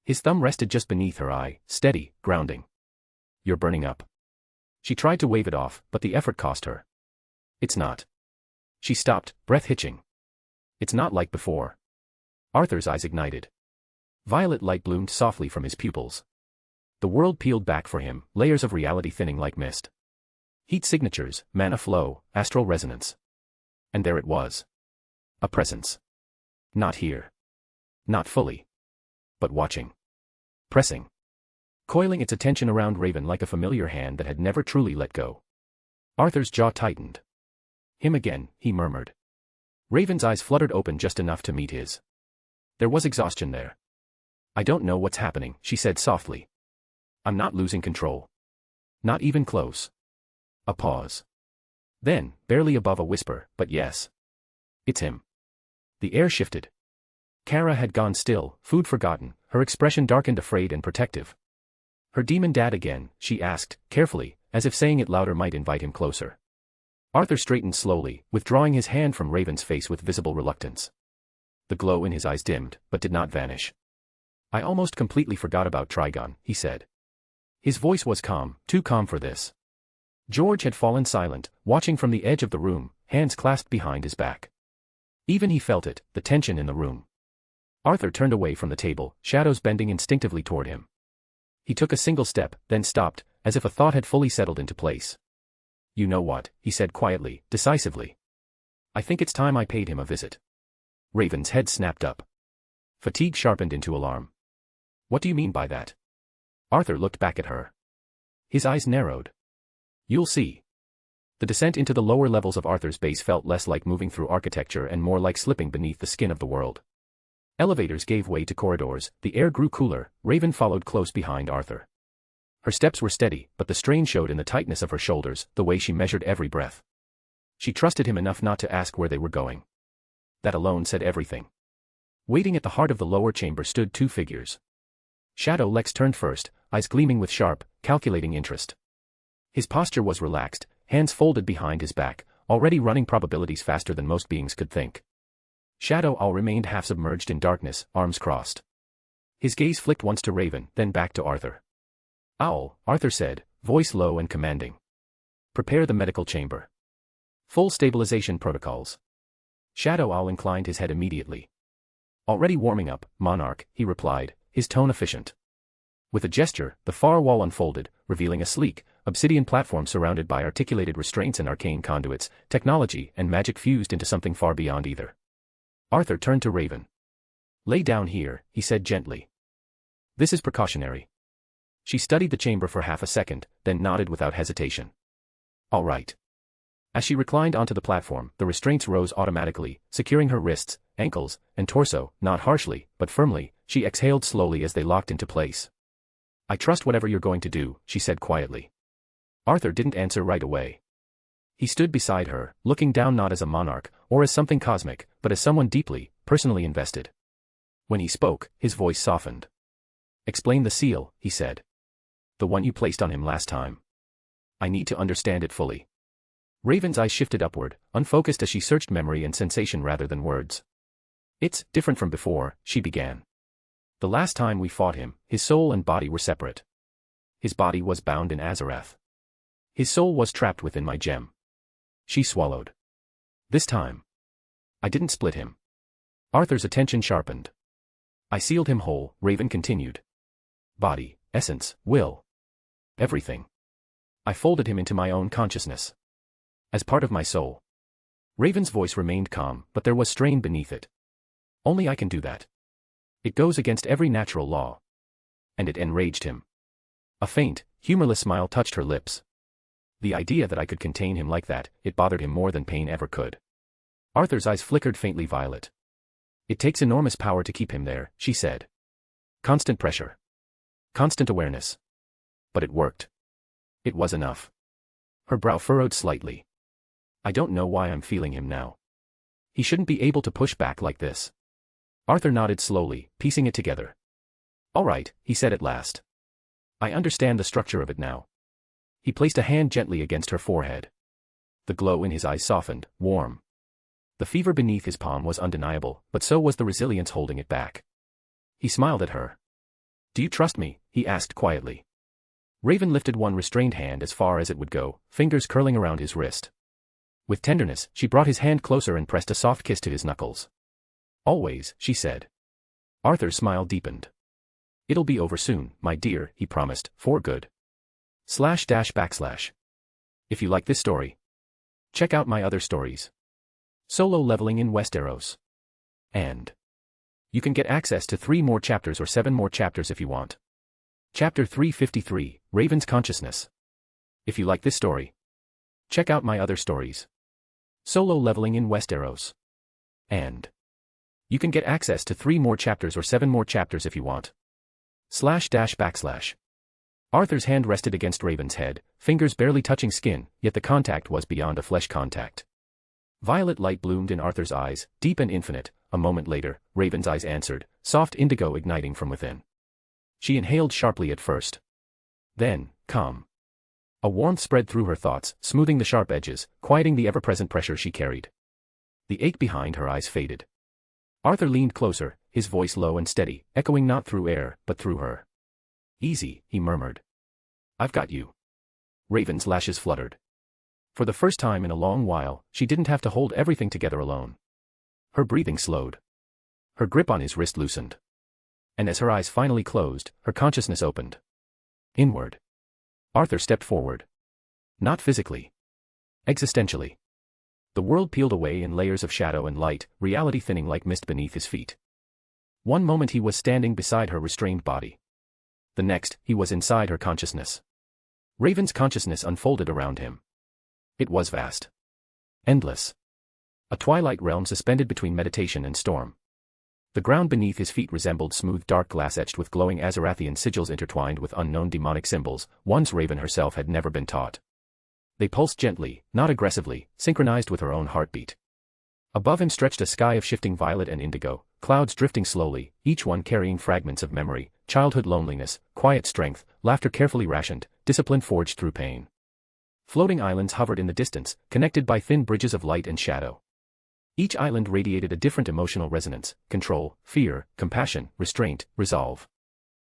His thumb rested just beneath her eye, steady, grounding. You're burning up. She tried to wave it off, but the effort cost her. It's not. She stopped, breath hitching. It's not like before. Arthur's eyes ignited. Violet light bloomed softly from his pupils. The world peeled back for him, layers of reality thinning like mist. Heat signatures, mana flow, astral resonance. And there it was. A presence. Not here. Not fully. But watching. Pressing. Coiling its attention around Raven like a familiar hand that had never truly let go. Arthur's jaw tightened. Him again, he murmured. Raven's eyes fluttered open just enough to meet his. There was exhaustion there. I don't know what's happening, she said softly. I'm not losing control. Not even close. A pause. Then, barely above a whisper, but yes. It's him. The air shifted. Kara had gone still, food forgotten, her expression darkened, afraid and protective. Her demon dad again, she asked, carefully, as if saying it louder might invite him closer. Arthur straightened slowly, withdrawing his hand from Raven's face with visible reluctance. The glow in his eyes dimmed, but did not vanish. I almost completely forgot about Trigon, he said. His voice was calm, too calm for this. George had fallen silent, watching from the edge of the room, hands clasped behind his back. Even he felt it, the tension in the room. Arthur turned away from the table, shadows bending instinctively toward him. He took a single step, then stopped, as if a thought had fully settled into place. You know what, he said quietly, decisively. I think it's time I paid him a visit. Raven's head snapped up. Fatigue sharpened into alarm. What do you mean by that? Arthur looked back at her. His eyes narrowed. You'll see. The descent into the lower levels of Arthur's base felt less like moving through architecture and more like slipping beneath the skin of the world. Elevators gave way to corridors, the air grew cooler, Raven followed close behind Arthur. Her steps were steady, but the strain showed in the tightness of her shoulders, the way she measured every breath. She trusted him enough not to ask where they were going. That alone said everything. Waiting at the heart of the lower chamber stood two figures. Shadow Lex turned first, eyes gleaming with sharp, calculating interest. His posture was relaxed, hands folded behind his back, already running probabilities faster than most beings could think. Shadow Owl remained half submerged in darkness, arms crossed. His gaze flicked once to Raven, then back to Arthur. Owl, Arthur said, voice low and commanding. Prepare the medical chamber. Full stabilization protocols. Shadow Owl inclined his head immediately. Already warming up, Monarch, he replied, his tone efficient. With a gesture, the far wall unfolded, revealing a sleek, obsidian platform surrounded by articulated restraints and arcane conduits, technology and magic fused into something far beyond either. Arthur turned to Raven. Lay down here, he said gently. This is precautionary. She studied the chamber for half a second, then nodded without hesitation. All right. As she reclined onto the platform, the restraints rose automatically, securing her wrists, ankles, and torso, not harshly, but firmly. She exhaled slowly as they locked into place. I trust whatever you're going to do, she said quietly. Arthur didn't answer right away. He stood beside her, looking down not as a monarch, or as something cosmic, but as someone deeply, personally invested. When he spoke, his voice softened. Explain the seal, he said. The one you placed on him last time. I need to understand it fully. Raven's eyes shifted upward, unfocused as she searched memory and sensation rather than words. It's different from before, she began. The last time we fought him, his soul and body were separate. His body was bound in Azarath. His soul was trapped within my gem. She swallowed. This time, I didn't split him. Arthur's attention sharpened. I sealed him whole, Raven continued. Body, essence, will. Everything. I folded him into my own consciousness. As part of my soul. Raven's voice remained calm, but there was strain beneath it. Only I can do that. It goes against every natural law. And it enraged him. A faint, humorless smile touched her lips. The idea that I could contain him like that, it bothered him more than pain ever could. Arthur's eyes flickered faintly violet. It takes enormous power to keep him there, she said. Constant pressure. Constant awareness. But it worked. It was enough. Her brow furrowed slightly. I don't know why I'm feeling him now. He shouldn't be able to push back like this. Arthur nodded slowly, piecing it together. All right, he said at last. I understand the structure of it now. He placed a hand gently against her forehead. The glow in his eyes softened, warm. The fever beneath his palm was undeniable, but so was the resilience holding it back. He smiled at her. Do you trust me? He asked quietly. Raven lifted one restrained hand as far as it would go, fingers curling around his wrist. With tenderness, she brought his hand closer and pressed a soft kiss to his knuckles. Always, she said. Arthur's smile deepened. It'll be over soon, my dear, he promised, for good. // If you like this story, check out my other stories. Solo leveling in Westeros. And you can get access to 3 more chapters or 7 more chapters if you want. Chapter 353, Raven's Consciousness. If you like this story, check out my other stories. Solo leveling in Westeros. And you can get access to 3 more chapters or 7 more chapters if you want. // Arthur's hand rested against Raven's head, fingers barely touching skin, yet the contact was beyond a flesh contact. Violet light bloomed in Arthur's eyes, deep and infinite. A moment later, Raven's eyes answered, soft indigo igniting from within. She inhaled sharply at first. Then, calm. A warmth spread through her thoughts, smoothing the sharp edges, quieting the ever-present pressure she carried. The ache behind her eyes faded. Arthur leaned closer, his voice low and steady, echoing not through air, but through her. Easy, he murmured. I've got you. Raven's lashes fluttered. For the first time in a long while, she didn't have to hold everything together alone. Her breathing slowed. Her grip on his wrist loosened. And as her eyes finally closed, her consciousness opened. Inward. Arthur stepped forward. Not physically. Existentially. The world peeled away in layers of shadow and light, reality thinning like mist beneath his feet. One moment he was standing beside her restrained body. The next, he was inside her consciousness. Raven's consciousness unfolded around him. It was vast. Endless. A twilight realm suspended between meditation and storm. The ground beneath his feet resembled smooth dark glass etched with glowing Azarathian sigils intertwined with unknown demonic symbols, ones Raven herself had never been taught. They pulsed gently, not aggressively, synchronized with her own heartbeat. Above him stretched a sky of shifting violet and indigo, clouds drifting slowly, each one carrying fragments of memory, childhood loneliness, quiet strength, laughter carefully rationed, discipline forged through pain. Floating islands hovered in the distance, connected by thin bridges of light and shadow. Each island radiated a different emotional resonance: control, fear, compassion, restraint, resolve.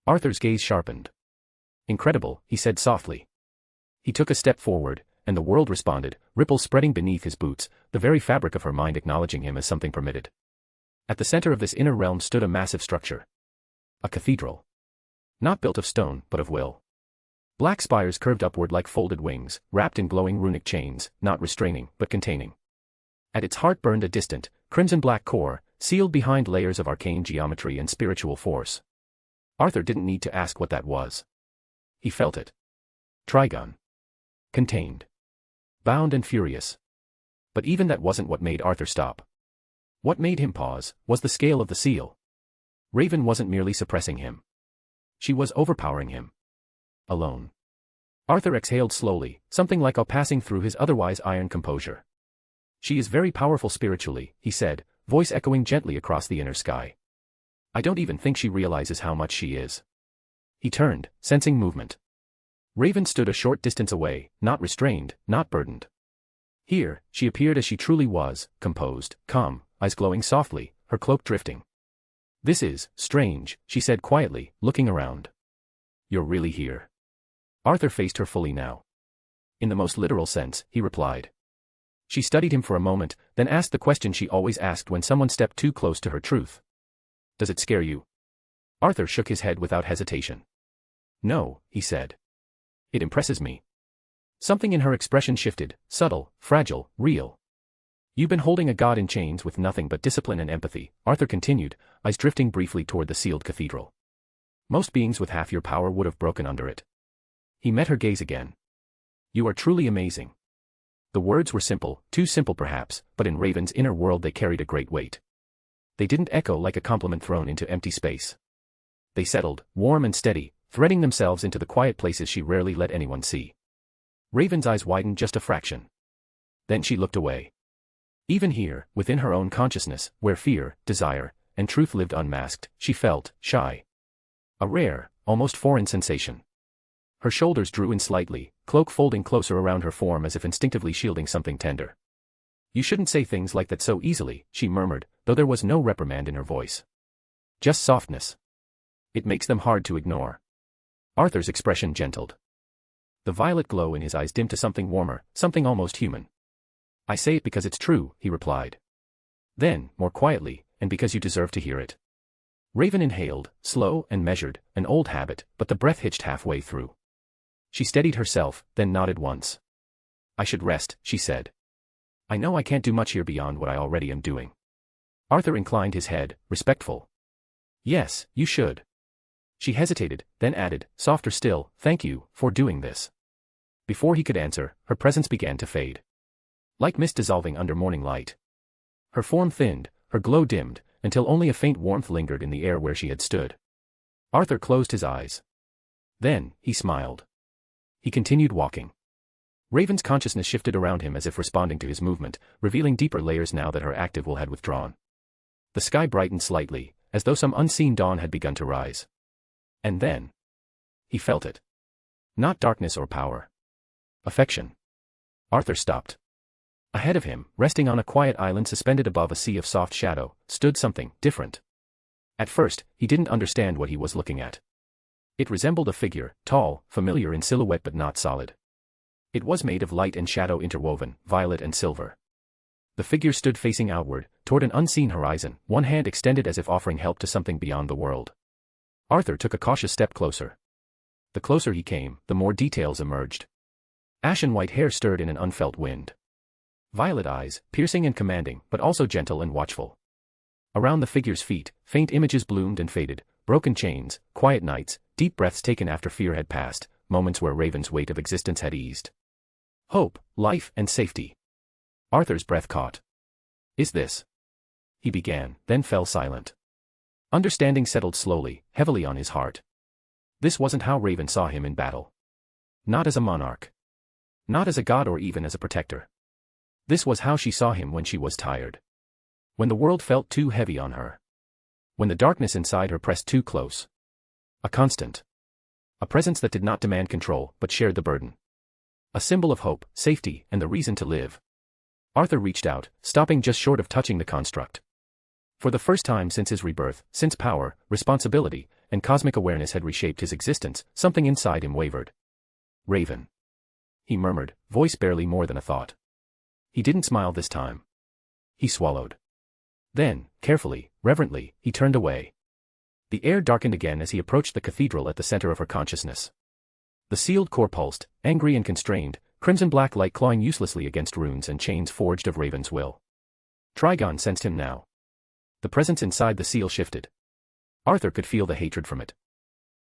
Arthur's gaze sharpened. Incredible, he said softly. He took a step forward, and the world responded, ripples spreading beneath his boots, the very fabric of her mind acknowledging him as something permitted. At the center of this inner realm stood a massive structure. A cathedral. Not built of stone, but of will. Black spires curved upward like folded wings, wrapped in glowing runic chains, not restraining, but containing. At its heart burned a distant, crimson-black core, sealed behind layers of arcane geometry and spiritual force. Arthur didn't need to ask what that was. He felt it. Trigon. Contained. Bound and furious. But even that wasn't what made Arthur stop. What made him pause was the scale of the seal. Raven wasn't merely suppressing him. She was overpowering him. Alone. Arthur exhaled slowly, something like a passing through his otherwise iron composure. She is very powerful spiritually, he said, voice echoing gently across the inner sky. I don't even think she realizes how much she is. He turned, sensing movement. Raven stood a short distance away, not restrained, not burdened. Here, she appeared as she truly was, composed, calm, eyes glowing softly, her cloak drifting. This is strange, she said quietly, looking around. You're really here. Arthur faced her fully now. In the most literal sense, he replied. She studied him for a moment, then asked the question she always asked when someone stepped too close to her truth. Does it scare you? Arthur shook his head without hesitation. No, he said. It impresses me. Something in her expression shifted, subtle, fragile, real. You've been holding a god in chains with nothing but discipline and empathy, Arthur continued, eyes drifting briefly toward the sealed cathedral. Most beings with half your power would have broken under it. He met her gaze again. You are truly amazing. The words were simple, too simple perhaps, but in Raven's inner world they carried a great weight. They didn't echo like a compliment thrown into empty space. They settled, warm and steady, threading themselves into the quiet places she rarely let anyone see. Raven's eyes widened just a fraction. Then she looked away. Even here, within her own consciousness, where fear, desire, and truth lived unmasked, she felt shy. A rare, almost foreign sensation. Her shoulders drew in slightly, cloak folding closer around her form as if instinctively shielding something tender. You shouldn't say things like that so easily, she murmured, though there was no reprimand in her voice. Just softness. It makes them hard to ignore. Arthur's expression gentled. The violet glow in his eyes dimmed to something warmer, something almost human. I say it because it's true, he replied. Then, more quietly, and because you deserve to hear it. Raven inhaled, slow and measured, an old habit, but the breath hitched halfway through. She steadied herself, then nodded once. I should rest, she said. I know I can't do much here beyond what I already am doing. Arthur inclined his head, respectful. Yes, you should. She hesitated, then added, softer still, thank you, for doing this. Before he could answer, her presence began to fade. Like mist dissolving under morning light. Her form thinned, her glow dimmed, until only a faint warmth lingered in the air where she had stood. Arthur closed his eyes. Then, he smiled. He continued walking. Raven's consciousness shifted around him as if responding to his movement, revealing deeper layers now that her active will had withdrawn. The sky brightened slightly, as though some unseen dawn had begun to rise. And then, he felt it. Not darkness or power. Affection. Arthur stopped. Ahead of him, resting on a quiet island suspended above a sea of soft shadow, stood something different. At first, he didn't understand what he was looking at. It resembled a figure, tall, familiar in silhouette but not solid. It was made of light and shadow interwoven, violet and silver. The figure stood facing outward, toward an unseen horizon, one hand extended as if offering help to something beyond the world. Arthur took a cautious step closer. The closer he came, the more details emerged. Ashen white hair stirred in an unfelt wind. Violet eyes, piercing and commanding, but also gentle and watchful. Around the figure's feet, faint images bloomed and faded, broken chains, quiet nights, deep breaths taken after fear had passed, moments where Raven's weight of existence had eased. Hope, life, and safety. Arthur's breath caught. Is this? He began, then fell silent. Understanding settled slowly, heavily on his heart. This wasn't how Raven saw him in battle. Not as a monarch. Not as a god or even as a protector. This was how she saw him when she was tired. When the world felt too heavy on her. When the darkness inside her pressed too close. A constant. A presence that did not demand control, but shared the burden. A symbol of hope, safety, and the reason to live. Arthur reached out, stopping just short of touching the construct. For the first time since his rebirth, since power, responsibility, and cosmic awareness had reshaped his existence, something inside him wavered. Raven. He murmured, voice barely more than a thought. He didn't smile this time. He swallowed. Then, carefully, reverently, he turned away. The air darkened again as he approached the cathedral at the center of her consciousness. The sealed core pulsed, angry and constrained, crimson-black light clawing uselessly against runes and chains forged of Raven's will. Trigon sensed him now. The presence inside the seal shifted. Arthur could feel the hatred from it.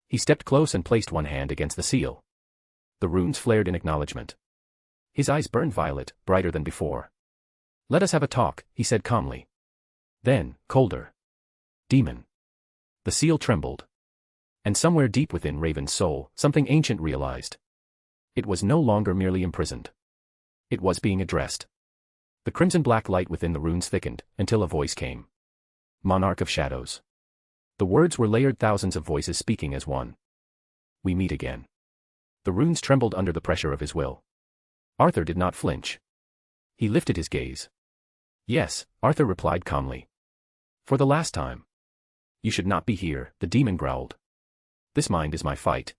He stepped close and placed one hand against the seal. The runes flared in acknowledgement. His eyes burned violet, brighter than before. Let us have a talk, he said calmly. Then, colder. Demon. The seal trembled. And somewhere deep within Raven's soul, something ancient realized. It was no longer merely imprisoned. It was being addressed. The crimson-black light within the runes thickened, until a voice came. Monarch of Shadows. The words were layered, thousands of voices speaking as one. We meet again. The runes trembled under the pressure of his will. Arthur did not flinch. He lifted his gaze. Yes, Arthur replied calmly. For the last time. You should not be here, the demon growled. This mind is my fight.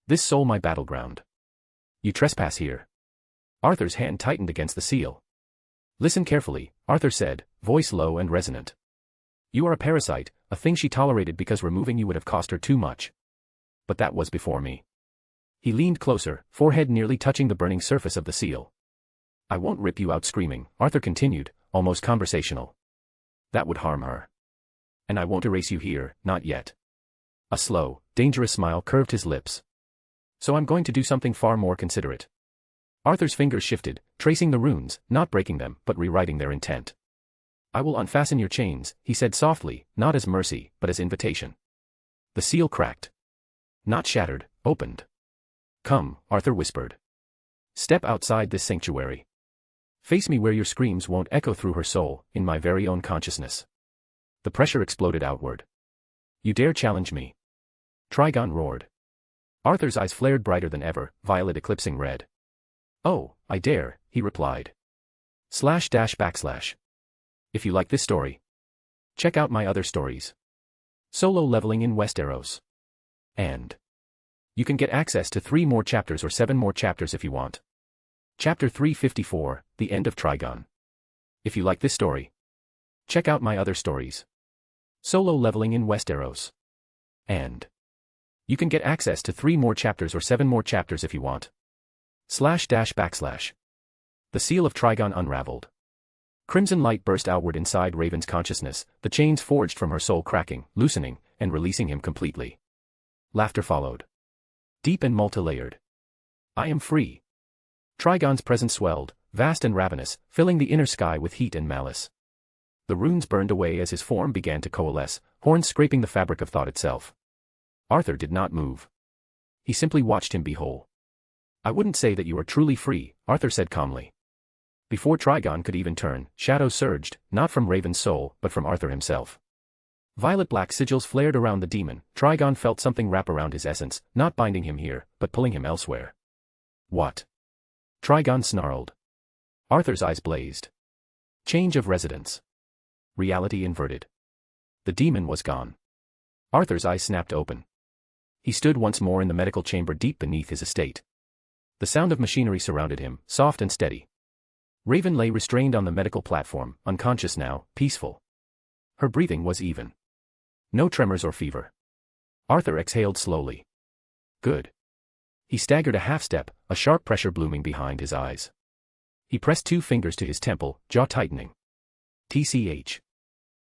This soul my battleground. You trespass here. Arthur's hand tightened against the seal. Listen carefully, Arthur said, voice low and resonant. You are a parasite, a thing she tolerated because removing you would have cost her too much. But that was before me. He leaned closer, forehead nearly touching the burning surface of the seal. I won't rip you out screaming, Arthur continued, almost conversational. That would harm her. And I won't erase you here, not yet. A slow, dangerous smile curved his lips. So I'm going to do something far more considerate. Arthur's fingers shifted, tracing the runes, not breaking them, but rewriting their intent. I will unfasten your chains, he said softly, not as mercy, but as invitation. The seal cracked. Not shattered, opened. Come, Arthur whispered. Step outside this sanctuary. Face me where your screams won't echo through her soul, in my very own consciousness. The pressure exploded outward. You dare challenge me? Trigon roared. Arthur's eyes flared brighter than ever, violet eclipsing red. Oh, I dare, he replied. // If you like this story, check out my other stories. Solo leveling in Westeros. And you can get access to 3 more chapters or 7 more chapters if you want. Chapter 354, The End of Trigon. If you like this story, check out my other stories. Solo leveling in Westeros. And you can get access to 3 more chapters or 7 more chapters if you want. // The seal of Trigon unraveled. Crimson light burst outward inside Raven's consciousness, the chains forged from her soul cracking, loosening, and releasing him completely. Laughter followed. Deep and multi-layered. I am free. Trigon's presence swelled, vast and ravenous, filling the inner sky with heat and malice. The runes burned away as his form began to coalesce, horns scraping the fabric of thought itself. Arthur did not move. He simply watched him be whole. I wouldn't say that you are truly free, Arthur said calmly. Before Trigon could even turn, shadows surged, not from Raven's soul, but from Arthur himself. Violet-black sigils flared around the demon. Trigon felt something wrap around his essence, not binding him here, but pulling him elsewhere. What? Trigon snarled. Arthur's eyes blazed. Change of residence. Reality inverted. The demon was gone. Arthur's eyes snapped open. He stood once more in the medical chamber deep beneath his estate. The sound of machinery surrounded him, soft and steady. Raven lay restrained on the medical platform, unconscious now, peaceful. Her breathing was even. No tremors or fever. Arthur exhaled slowly. Good. He staggered a half-step, a sharp pressure blooming behind his eyes. He pressed 2 fingers to his temple, jaw tightening. TCH.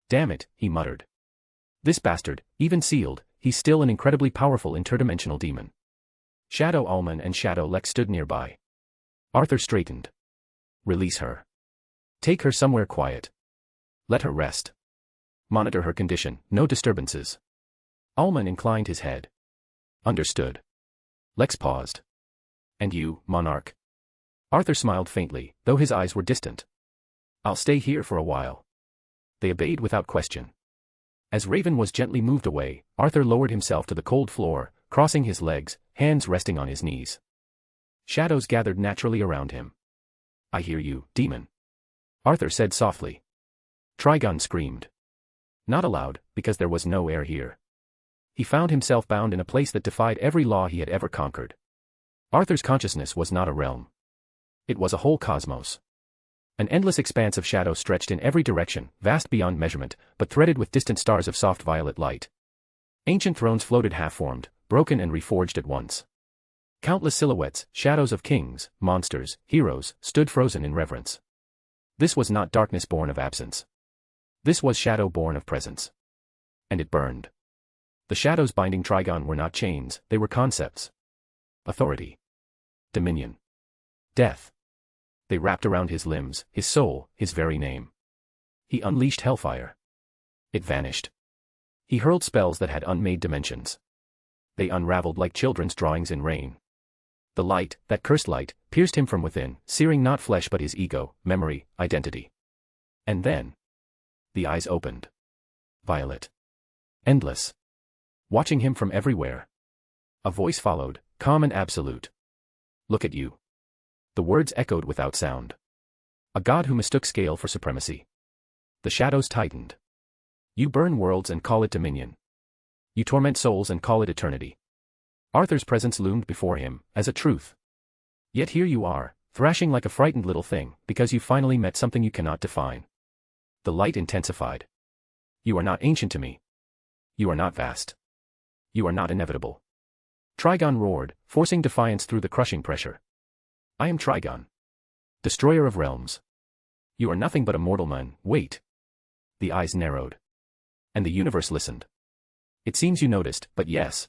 Damn it, he muttered. This bastard, even sealed, he's still an incredibly powerful interdimensional demon. Shadow Alman and Shadow Lex stood nearby. Arthur straightened. Release her. Take her somewhere quiet. Let her rest. Monitor her condition, no disturbances. Alman inclined his head. Understood. Lex paused. And you, Monarch? Arthur smiled faintly, though his eyes were distant. I'll stay here for a while. They obeyed without question. As Raven was gently moved away, Arthur lowered himself to the cold floor, crossing his legs, hands resting on his knees. Shadows gathered naturally around him. I hear you, demon. Arthur said softly. Trigon screamed. Not aloud, because there was no air here. He found himself bound in a place that defied every law he had ever conquered. Arthur's consciousness was not a realm. It was a whole cosmos. An endless expanse of shadow stretched in every direction, vast beyond measurement, but threaded with distant stars of soft violet light. Ancient thrones floated half-formed, broken and reforged at once. Countless silhouettes, shadows of kings, monsters, heroes, stood frozen in reverence. This was not darkness born of absence. This was shadow born of presence. And it burned. The shadows binding Trigon were not chains, they were concepts. Authority. Dominion. Death. They wrapped around his limbs, his soul, his very name. He unleashed hellfire. It vanished. He hurled spells that had unmade dimensions. They unraveled like children's drawings in rain. The light, that cursed light, pierced him from within, searing not flesh but his ego, memory, identity. And then the eyes opened. Violet. Endless. Watching him from everywhere. A voice followed, calm and absolute. Look at you. The words echoed without sound. A god who mistook scale for supremacy. The shadows tightened. You burn worlds and call it dominion. You torment souls and call it eternity. Arthur's presence loomed before him, as a truth. Yet here you are, thrashing like a frightened little thing, because you finally met something you cannot define. The light intensified. You are not ancient to me. You are not vast. You are not inevitable. Trigon roared, forcing defiance through the crushing pressure. I am Trigon. Destroyer of realms. You are nothing but a mortal man. Wait. The eyes narrowed. And the universe listened. It seems you noticed, but yes.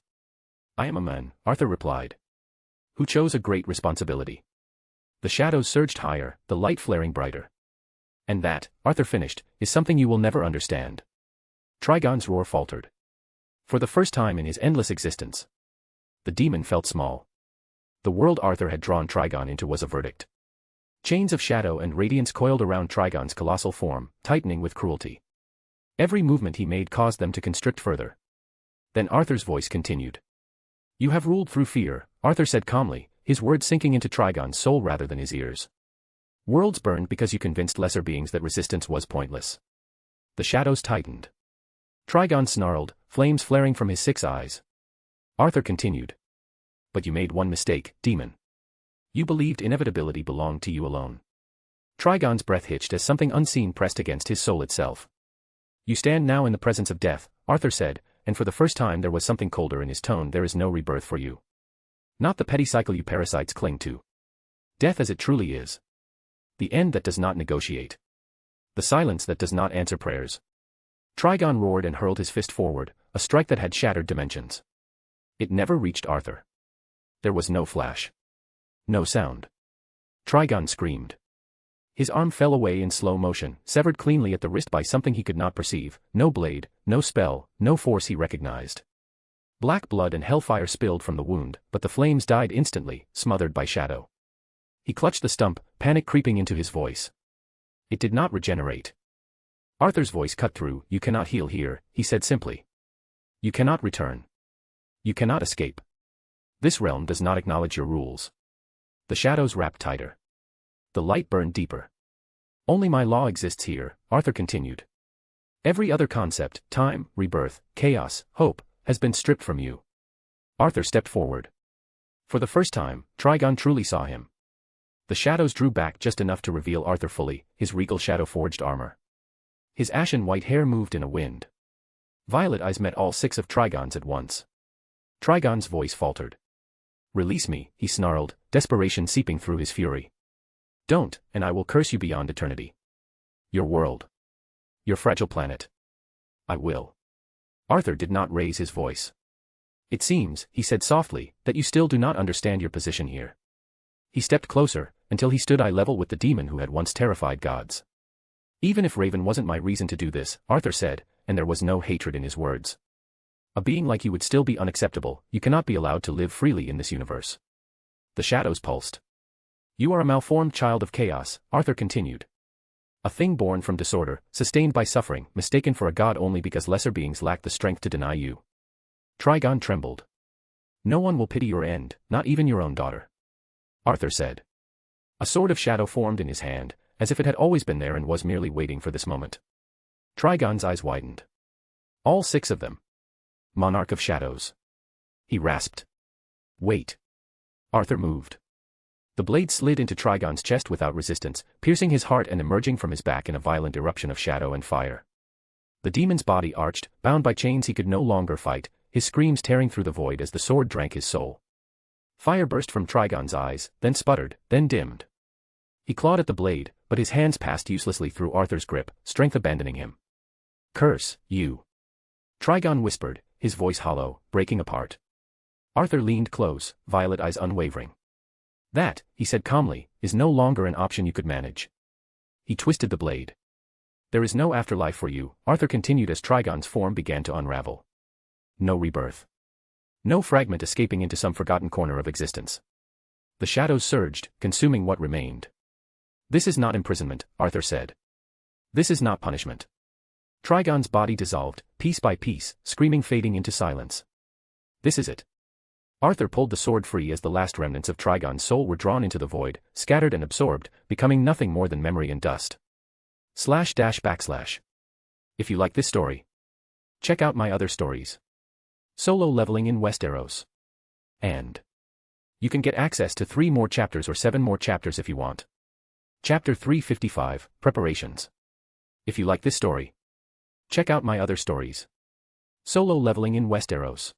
I am a man, Arthur replied. Who chose a great responsibility. The shadows surged higher, the light flaring brighter. And that, Arthur finished, is something you will never understand. Trigon's roar faltered. For the first time in his endless existence. The demon felt small. The world Arthur had drawn Trigon into was a verdict. Chains of shadow and radiance coiled around Trigon's colossal form, tightening with cruelty. Every movement he made caused them to constrict further. Then Arthur's voice continued. You have ruled through fear, Arthur said calmly, his words sinking into Trigon's soul rather than his ears. Worlds burned because you convinced lesser beings that resistance was pointless. The shadows tightened. Trigon snarled, flames flaring from his 6 eyes. Arthur continued. But you made one mistake, demon. You believed inevitability belonged to you alone. Trigon's breath hitched as something unseen pressed against his soul itself. You stand now in the presence of death, Arthur said, and for the first time there was something colder in his tone. There is no rebirth for you. Not the petty cycle you parasites cling to. Death as it truly is. The end that does not negotiate. The silence that does not answer prayers. Trigon roared and hurled his fist forward, a strike that had shattered dimensions. It never reached Arthur. There was no flash. No sound. Trigon screamed. His arm fell away in slow motion, severed cleanly at the wrist by something he could not perceive, no blade, no spell, no force he recognized. Black blood and hellfire spilled from the wound, but the flames died instantly, smothered by shadow. He clutched the stump, panic creeping into his voice. It did not regenerate. Arthur's voice cut through. You cannot heal here, he said simply. You cannot return. You cannot escape. This realm does not acknowledge your rules. The shadows wrapped tighter. The light burned deeper. Only my law exists here, Arthur continued. Every other concept, time, rebirth, chaos, hope, has been stripped from you. Arthur stepped forward. For the first time, Trigon truly saw him. The shadows drew back just enough to reveal Arthur fully, his regal shadow-forged armor. His ashen white hair moved in a wind. Violet eyes met all 6 of Trigon's at once. Trigon's voice faltered. Release me, he snarled, desperation seeping through his fury. Don't, and I will curse you beyond eternity. Your world. Your fragile planet. I will. Arthur did not raise his voice. It seems, he said softly, that you still do not understand your position here. He stepped closer, until he stood eye level with the demon who had once terrified gods. Even if Raven wasn't my reason to do this, Arthur said, and there was no hatred in his words. A being like you would still be unacceptable. You cannot be allowed to live freely in this universe. The shadows pulsed. You are a malformed child of chaos, Arthur continued. A thing born from disorder, sustained by suffering, mistaken for a god only because lesser beings lack the strength to deny you. Trigon trembled. No one will pity your end, not even your own daughter. Arthur said. A sword of shadow formed in his hand, as if it had always been there and was merely waiting for this moment. Trigon's eyes widened. All 6 of them. Monarch of shadows. He rasped. Wait. Arthur moved. The blade slid into Trigon's chest without resistance, piercing his heart and emerging from his back in a violent eruption of shadow and fire. The demon's body arched, bound by chains he could no longer fight, his screams tearing through the void as the sword drank his soul. Fire burst from Trigon's eyes, then sputtered, then dimmed. He clawed at the blade, but his hands passed uselessly through Arthur's grip, strength abandoning him. Curse, you. Trigon whispered, his voice hollow, breaking apart. Arthur leaned close, violet eyes unwavering. That, he said calmly, is no longer an option you could manage. He twisted the blade. There is no afterlife for you, Arthur continued as Trigon's form began to unravel. No rebirth. No fragment escaping into some forgotten corner of existence. The shadows surged, consuming what remained. This is not imprisonment, Arthur said. This is not punishment. Trigon's body dissolved, piece by piece, screaming fading into silence. This is it. Arthur pulled the sword free as the last remnants of Trigon's soul were drawn into the void, scattered and absorbed, becoming nothing more than memory and dust. // If you like this story, Check out my other stories. Solo leveling in Westeros. And you can get access to 3 more chapters or 7 more chapters if you want. Chapter 355, Preparations. If you like this story, check out my other stories. Solo leveling in Westeros.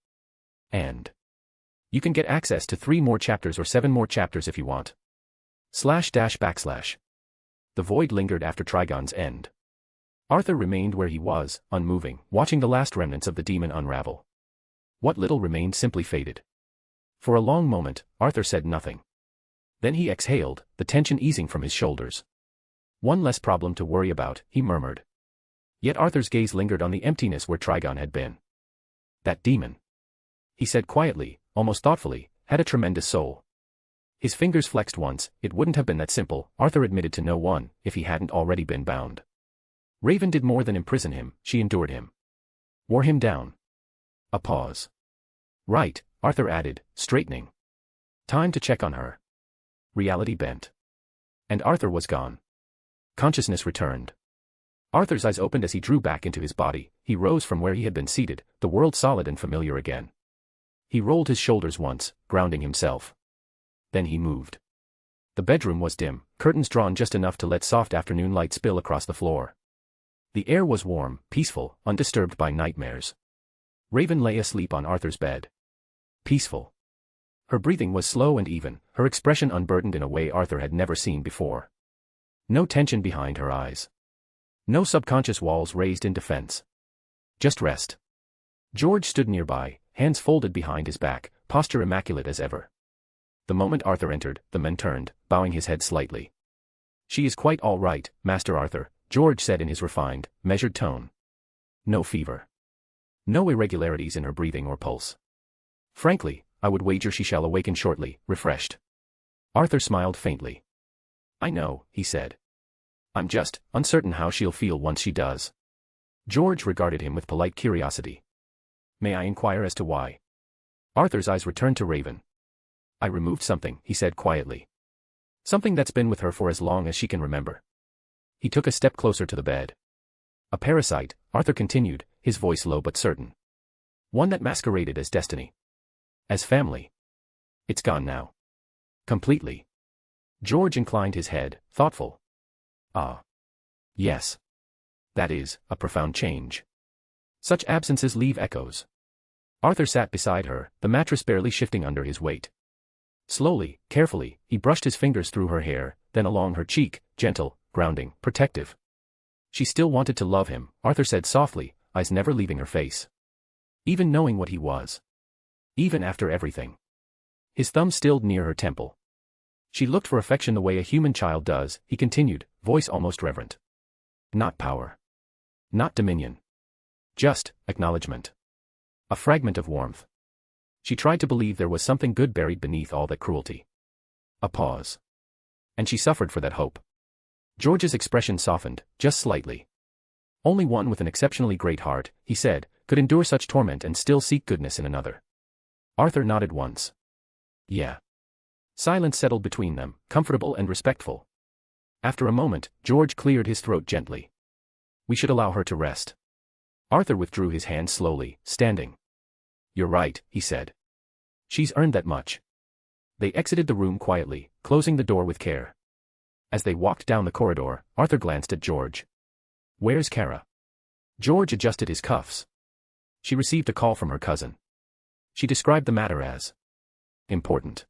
And you can get access to 3 more chapters or 7 more chapters if you want. //. The void lingered after Trigon's end. Arthur remained where he was, unmoving, watching the last remnants of the demon unravel. What little remained simply faded. For a long moment, Arthur said nothing. Then he exhaled, the tension easing from his shoulders. One less problem to worry about, he murmured. Yet Arthur's gaze lingered on the emptiness where Trigon had been. That demon, he said quietly, almost thoughtfully, had a tremendous soul. His fingers flexed once. It wouldn't have been that simple, Arthur admitted to no one, if he hadn't already been bound. Raven did more than imprison him, she endured him. Wore him down. A pause. Right, Arthur added, straightening. Time to check on her. Reality bent. And Arthur was gone. Consciousness returned. Arthur's eyes opened as he drew back into his body. He rose from where he had been seated, the world solid and familiar again. He rolled his shoulders once, grounding himself. Then he moved. The bedroom was dim, curtains drawn just enough to let soft afternoon light spill across the floor. The air was warm, peaceful, undisturbed by nightmares. Raven lay asleep on Arthur's bed. Peaceful. Her breathing was slow and even, her expression unburdened in a way Arthur had never seen before. No tension behind her eyes. No subconscious walls raised in defense. Just rest. George stood nearby, hands folded behind his back, posture immaculate as ever. The moment Arthur entered, the man turned, bowing his head slightly. She is quite all right, Master Arthur, George said in his refined, measured tone. No fever. No irregularities in her breathing or pulse. Frankly, I would wager she shall awaken shortly, refreshed. Arthur smiled faintly. I know, he said. I'm just uncertain how she'll feel once she does. George regarded him with polite curiosity. May I inquire as to why? Arthur's eyes returned to Raven. I removed something, he said quietly. Something that's been with her for as long as she can remember. He took a step closer to the bed. A parasite, Arthur continued, his voice low but certain. One that masqueraded as destiny. As family. It's gone now. Completely. George inclined his head, thoughtful. Ah. Yes. That is, a profound change. Such absences leave echoes. Arthur sat beside her, the mattress barely shifting under his weight. Slowly, carefully, he brushed his fingers through her hair, then along her cheek, gentle, grounding, protective. She still wanted to love him, Arthur said softly, eyes never leaving her face. Even knowing what he was. Even after everything. His thumb stilled near her temple. She looked for affection the way a human child does, he continued, voice almost reverent. Not power. Not dominion. Just acknowledgement. A fragment of warmth. She tried to believe there was something good buried beneath all that cruelty. A pause. And she suffered for that hope. George's expression softened, just slightly. Only one with an exceptionally great heart, he said, could endure such torment and still seek goodness in another. Arthur nodded once. Yeah. Silence settled between them, comfortable and respectful. After a moment, George cleared his throat gently. We should allow her to rest. Arthur withdrew his hand slowly, standing. You're right, he said. She's earned that much. They exited the room quietly, closing the door with care. As they walked down the corridor, Arthur glanced at George. Where's Kara? George adjusted his cuffs. She received a call from her cousin. She described the matter as important.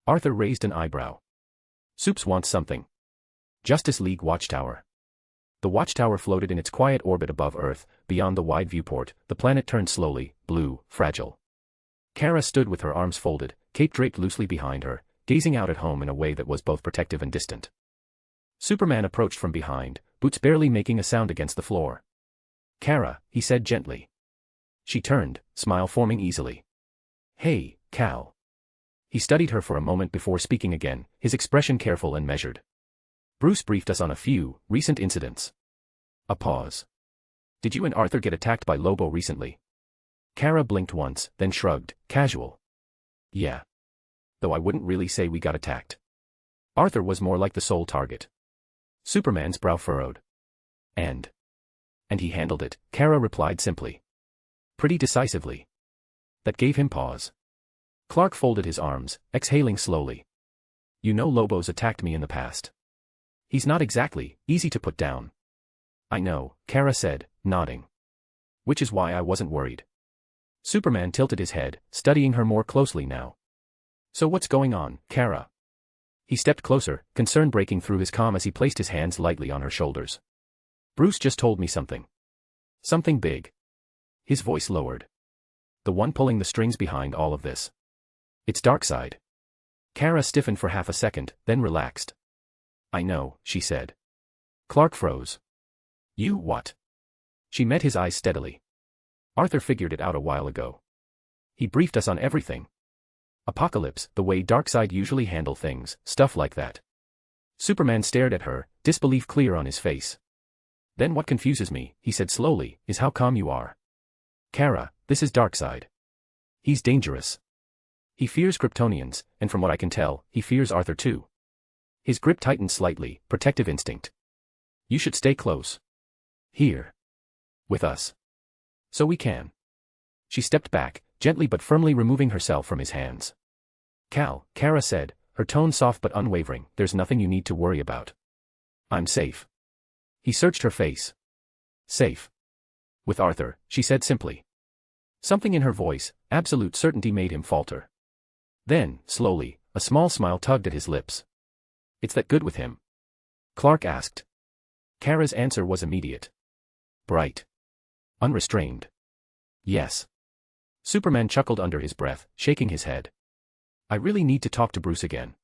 Arthur raised an eyebrow. Soups wants something. Justice League Watchtower. The watchtower floated in its quiet orbit above Earth, beyond the wide viewport. The planet turned slowly, blue, fragile. Kara stood with her arms folded, cape draped loosely behind her, gazing out at home in a way that was both protective and distant. Superman approached from behind, boots barely making a sound against the floor. Kara, he said gently. She turned, smile forming easily. Hey, Cal. He studied her for a moment before speaking again, his expression careful and measured. Bruce briefed us on a few recent incidents. A pause. Did you and Arthur get attacked by Lobo recently? Kara blinked once, then shrugged, casual. Yeah. Though I wouldn't really say we got attacked. Arthur was more like the sole target. Superman's brow furrowed. And he handled it, Kara replied simply. pretty decisively. That gave him pause. Clark folded his arms, exhaling slowly. You know Lobos attacked me in the past. He's not exactly easy to put down. I know, Kara said, nodding. Which is why I wasn't worried. Superman tilted his head, studying her more closely now. So what's going on, Kara? He stepped closer, concern breaking through his calm as he placed his hands lightly on her shoulders. Bruce just told me something. Something big. His voice lowered. The one pulling the strings behind all of this. It's Darkseid. Kara stiffened for half a second, then relaxed. I know, she said. Clark froze. You what? She met his eyes steadily. Arthur figured it out a while ago. He briefed us on everything. Apocalypse, the way Darkseid usually handle things, stuff like that. Superman stared at her, disbelief clear on his face. Then what confuses me, he said slowly, is how calm you are. Kara, this is Darkseid. He's dangerous. He fears Kryptonians, and from what I can tell, he fears Arthur too. His grip tightened slightly, protective instinct. You should stay close. Here. With us. So we can. She stepped back, gently but firmly removing herself from his hands. Kara said, her tone soft but unwavering, there's nothing you need to worry about. I'm safe. He searched her face. Safe. With Arthur, she said simply. Something in her voice, absolute certainty made him falter. Then, slowly, a small smile tugged at his lips. It's that good with him? Clark asked. Kara's answer was immediate. Bright. Unrestrained. Yes. Superman chuckled under his breath, shaking his head. I really need to talk to Bruce again.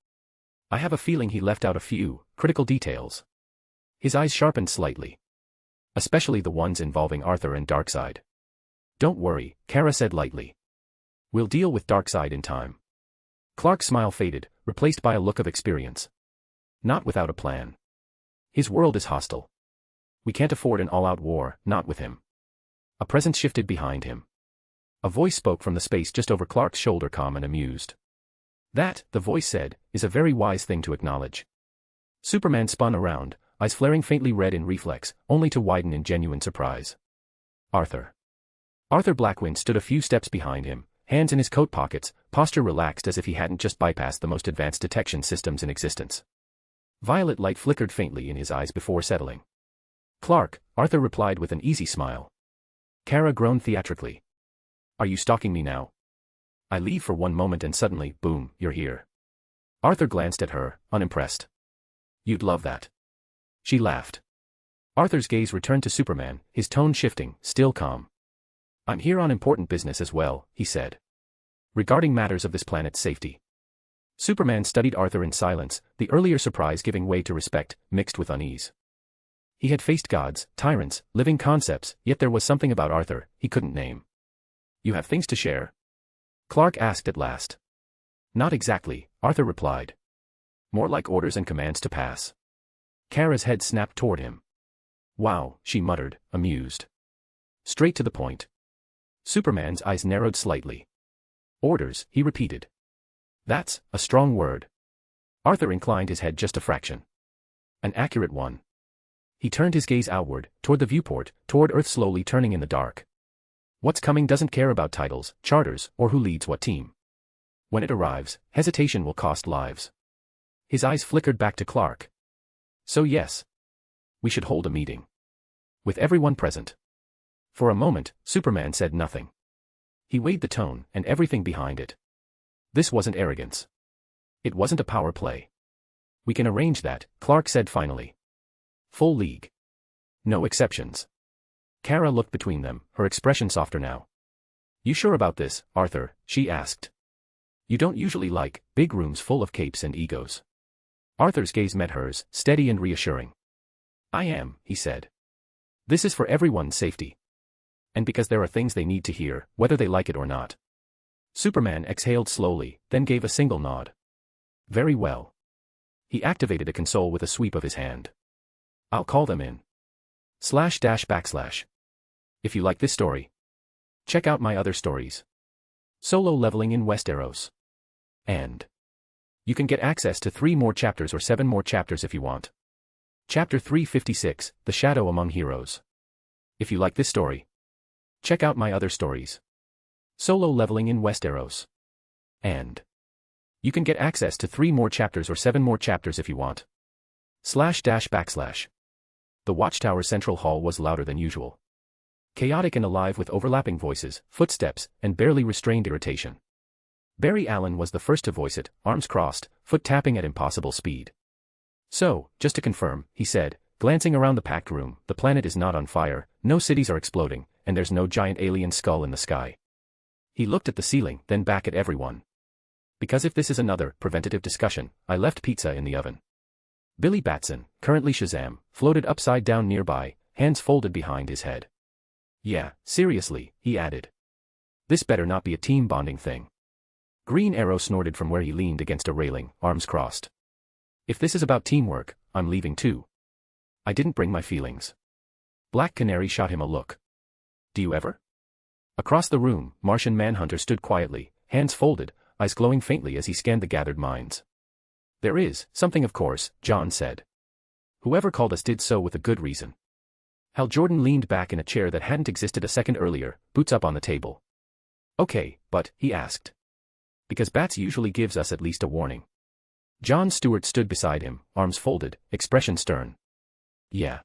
I have a feeling he left out a few critical details. His eyes sharpened slightly. Especially the ones involving Arthur and Darkseid. Don't worry, Kara said lightly. We'll deal with Darkseid in time. Clark's smile faded, replaced by a look of experience. Not without a plan. His world is hostile. We can't afford an all-out war, not with him. A presence shifted behind him. A voice spoke from the space just over Clark's shoulder, calm and amused. That, the voice said, is a very wise thing to acknowledge. Superman spun around, eyes flaring faintly red in reflex, only to widen in genuine surprise. Arthur. Arthur Blackwynd stood a few steps behind him, hands in his coat pockets, posture relaxed as if he hadn't just bypassed the most advanced detection systems in existence. Violet light flickered faintly in his eyes before settling. Clark, Arthur replied with an easy smile. Kara groaned theatrically. Are you stalking me now? I leave for one moment and suddenly, boom, you're here. Arthur glanced at her, unimpressed. You'd love that. She laughed. Arthur's gaze returned to Superman, his tone shifting, still calm. I'm here on important business as well, he said. Regarding matters of this planet's safety. Superman studied Arthur in silence, the earlier surprise giving way to respect, mixed with unease. He had faced gods, tyrants, living concepts, yet there was something about Arthur he couldn't name. You have things to share? Clark asked at last. Not exactly, Arthur replied. More like orders and commands to pass. Kara's head snapped toward him. Wow, she muttered, amused. Straight to the point. Superman's eyes narrowed slightly. Orders, he repeated. That's a strong word. Arthur inclined his head just a fraction. An accurate one. He turned his gaze outward, toward the viewport, toward Earth slowly turning in the dark. What's coming doesn't care about titles, charters, or who leads what team. When it arrives, hesitation will cost lives. His eyes flickered back to Clark. So yes. We should hold a meeting. With everyone present. For a moment, Superman said nothing. He weighed the tone and everything behind it. This wasn't arrogance. It wasn't a power play. We can arrange that, Clark said finally. Full league. No exceptions. Kara looked between them, her expression softer now. You sure about this, Arthur? She asked. You don't usually like big rooms full of capes and egos. Arthur's gaze met hers, steady and reassuring. I am, he said. This is for everyone's safety. And because there are things they need to hear, whether they like it or not. Superman exhaled slowly, then gave a single nod. Very well. He activated a console with a sweep of his hand. I'll call them in. // If you like this story, check out my other stories. Solo leveling in Westeros. And you can get access to 3 more chapters or 7 more chapters if you want. Chapter 356, The Shadow Among Heroes. If you like this story, Check out my other stories. Solo leveling in Westeros. And you can get access to 3 more chapters or 7 more chapters if you want. //. The Watchtower's central hall was louder than usual. Chaotic and alive with overlapping voices, footsteps, and barely restrained irritation. Barry Allen was the first to voice it, arms crossed, foot tapping at impossible speed. So, just to confirm, he said, glancing around the packed room, the planet is not on fire, no cities are exploding, and there's no giant alien skull in the sky. He looked at the ceiling, then back at everyone. Because if this is another preventative discussion, I left pizza in the oven. Billy Batson, currently Shazam, floated upside down nearby, hands folded behind his head. Yeah, seriously, he added. This better not be a team bonding thing. Green Arrow snorted from where he leaned against a railing, arms crossed. If this is about teamwork, I'm leaving too. I didn't bring my feelings. Black Canary shot him a look. Do you ever? Across the room, Martian Manhunter stood quietly, hands folded, eyes glowing faintly as he scanned the gathered minds. There is something, of course, John said. Whoever called us did so with a good reason. Hal Jordan leaned back in a chair that hadn't existed a second earlier, boots up on the table. Okay, but, he asked. Because Bats usually gives us at least a warning. John Stewart stood beside him, arms folded, expression stern. Yeah.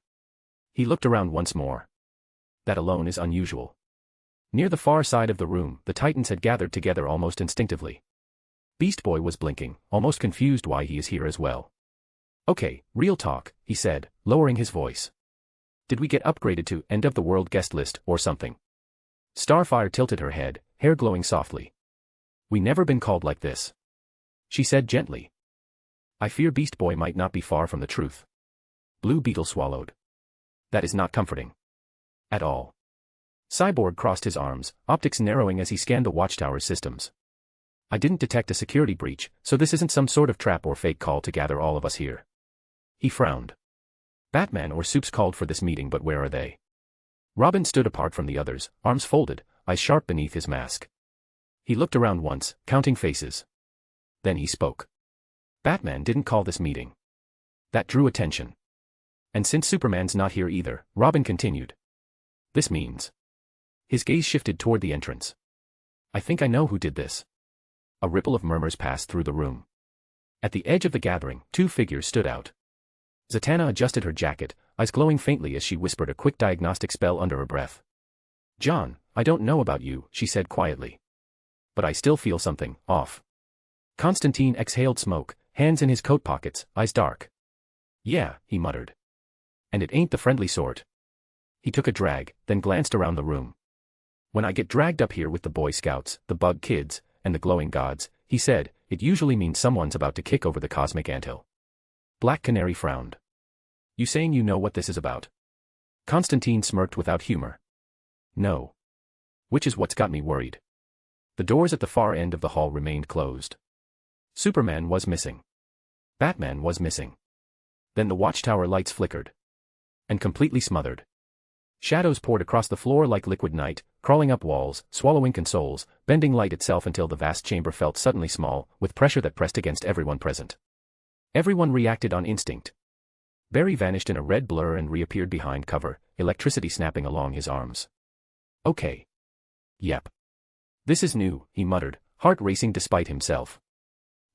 He looked around once more. That alone is unusual. Near the far side of the room, the Titans had gathered together almost instinctively. Beast Boy was blinking, almost confused why he is here as well. Okay, real talk, he said, lowering his voice. Did we get upgraded to end of the world guest list or something? Starfire tilted her head, hair glowing softly. We never been called like this. She said gently. I fear Beast Boy might not be far from the truth. Blue Beetle swallowed. That is not comforting. At all. Cyborg crossed his arms, optics narrowing as he scanned the Watchtower's systems. I didn't detect a security breach, so this isn't some sort of trap or fake call to gather all of us here. He frowned. Batman or Soups called for this meeting, but where are they? Robin stood apart from the others, arms folded, eyes sharp beneath his mask. He looked around once, counting faces. Then he spoke. Batman didn't call this meeting. That drew attention. And since Superman's not here either, Robin continued. This means. His gaze shifted toward the entrance. I think I know who did this. A ripple of murmurs passed through the room. At the edge of the gathering, 2 figures stood out. Zatanna adjusted her jacket, eyes glowing faintly as she whispered a quick diagnostic spell under her breath. John, I don't know about you, she said quietly. But I still feel something off. Constantine exhaled smoke, hands in his coat pockets, eyes dark. Yeah, he muttered. And it ain't the friendly sort. He took a drag, then glanced around the room. When I get dragged up here with the Boy Scouts, the Bug Kids, and the Glowing Gods, he said, it usually means someone's about to kick over the cosmic anthill. Black Canary frowned. You saying you know what this is about? Constantine smirked without humor. No. Which is what's got me worried. The doors at the far end of the hall remained closed. Superman was missing. Batman was missing. Then the Watchtower lights flickered. And completely smothered. Shadows poured across the floor like liquid night, crawling up walls, swallowing consoles, bending light itself until the vast chamber felt suddenly small, with pressure that pressed against everyone present. Everyone reacted on instinct. Barry vanished in a red blur and reappeared behind cover, electricity snapping along his arms. Okay. Yep. This is new, he muttered, heart racing despite himself.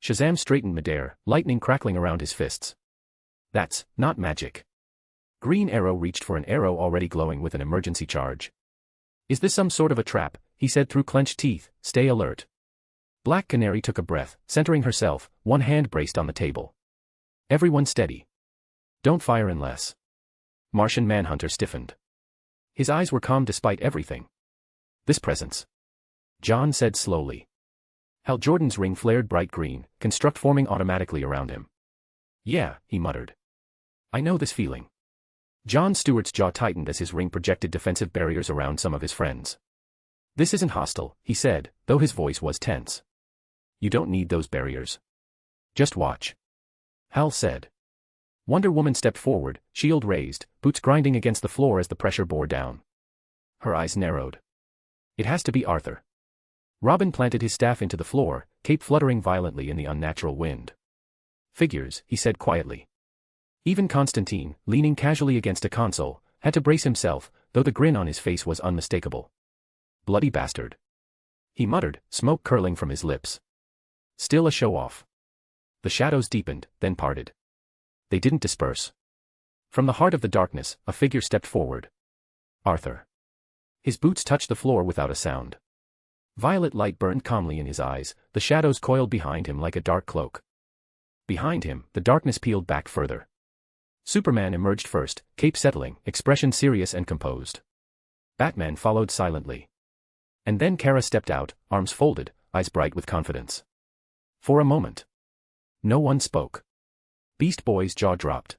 Shazam straightened midair, lightning crackling around his fists. That's not magic. Green Arrow reached for an arrow already glowing with an emergency charge. Is this some sort of a trap? He said through clenched teeth, stay alert. Black Canary took a breath, centering herself, one hand braced on the table. Everyone steady. Don't fire unless. Martian Manhunter stiffened. His eyes were calm despite everything. This presence. John said slowly. Hal Jordan's ring flared bright green, construct forming automatically around him. Yeah, he muttered. I know this feeling. John Stewart's jaw tightened as his ring projected defensive barriers around some of his friends. This isn't hostile, he said, though his voice was tense. You don't need those barriers. Just watch. Hal said. Wonder Woman stepped forward, shield raised, boots grinding against the floor as the pressure bore down. Her eyes narrowed. It has to be Arthur. Robin planted his staff into the floor, cape fluttering violently in the unnatural wind. Figures, he said quietly. Even Constantine, leaning casually against a console, had to brace himself, though the grin on his face was unmistakable. Bloody bastard. He muttered, smoke curling from his lips. Still a show-off. The shadows deepened, then parted. They didn't disperse. From the heart of the darkness, a figure stepped forward. Arthur. His boots touched the floor without a sound. Violet light burned calmly in his eyes, the shadows coiled behind him like a dark cloak. Behind him, the darkness peeled back further. Superman emerged first, cape settling, expression serious and composed. Batman followed silently. And then Kara stepped out, arms folded, eyes bright with confidence. For a moment. No one spoke. Beast Boy's jaw dropped.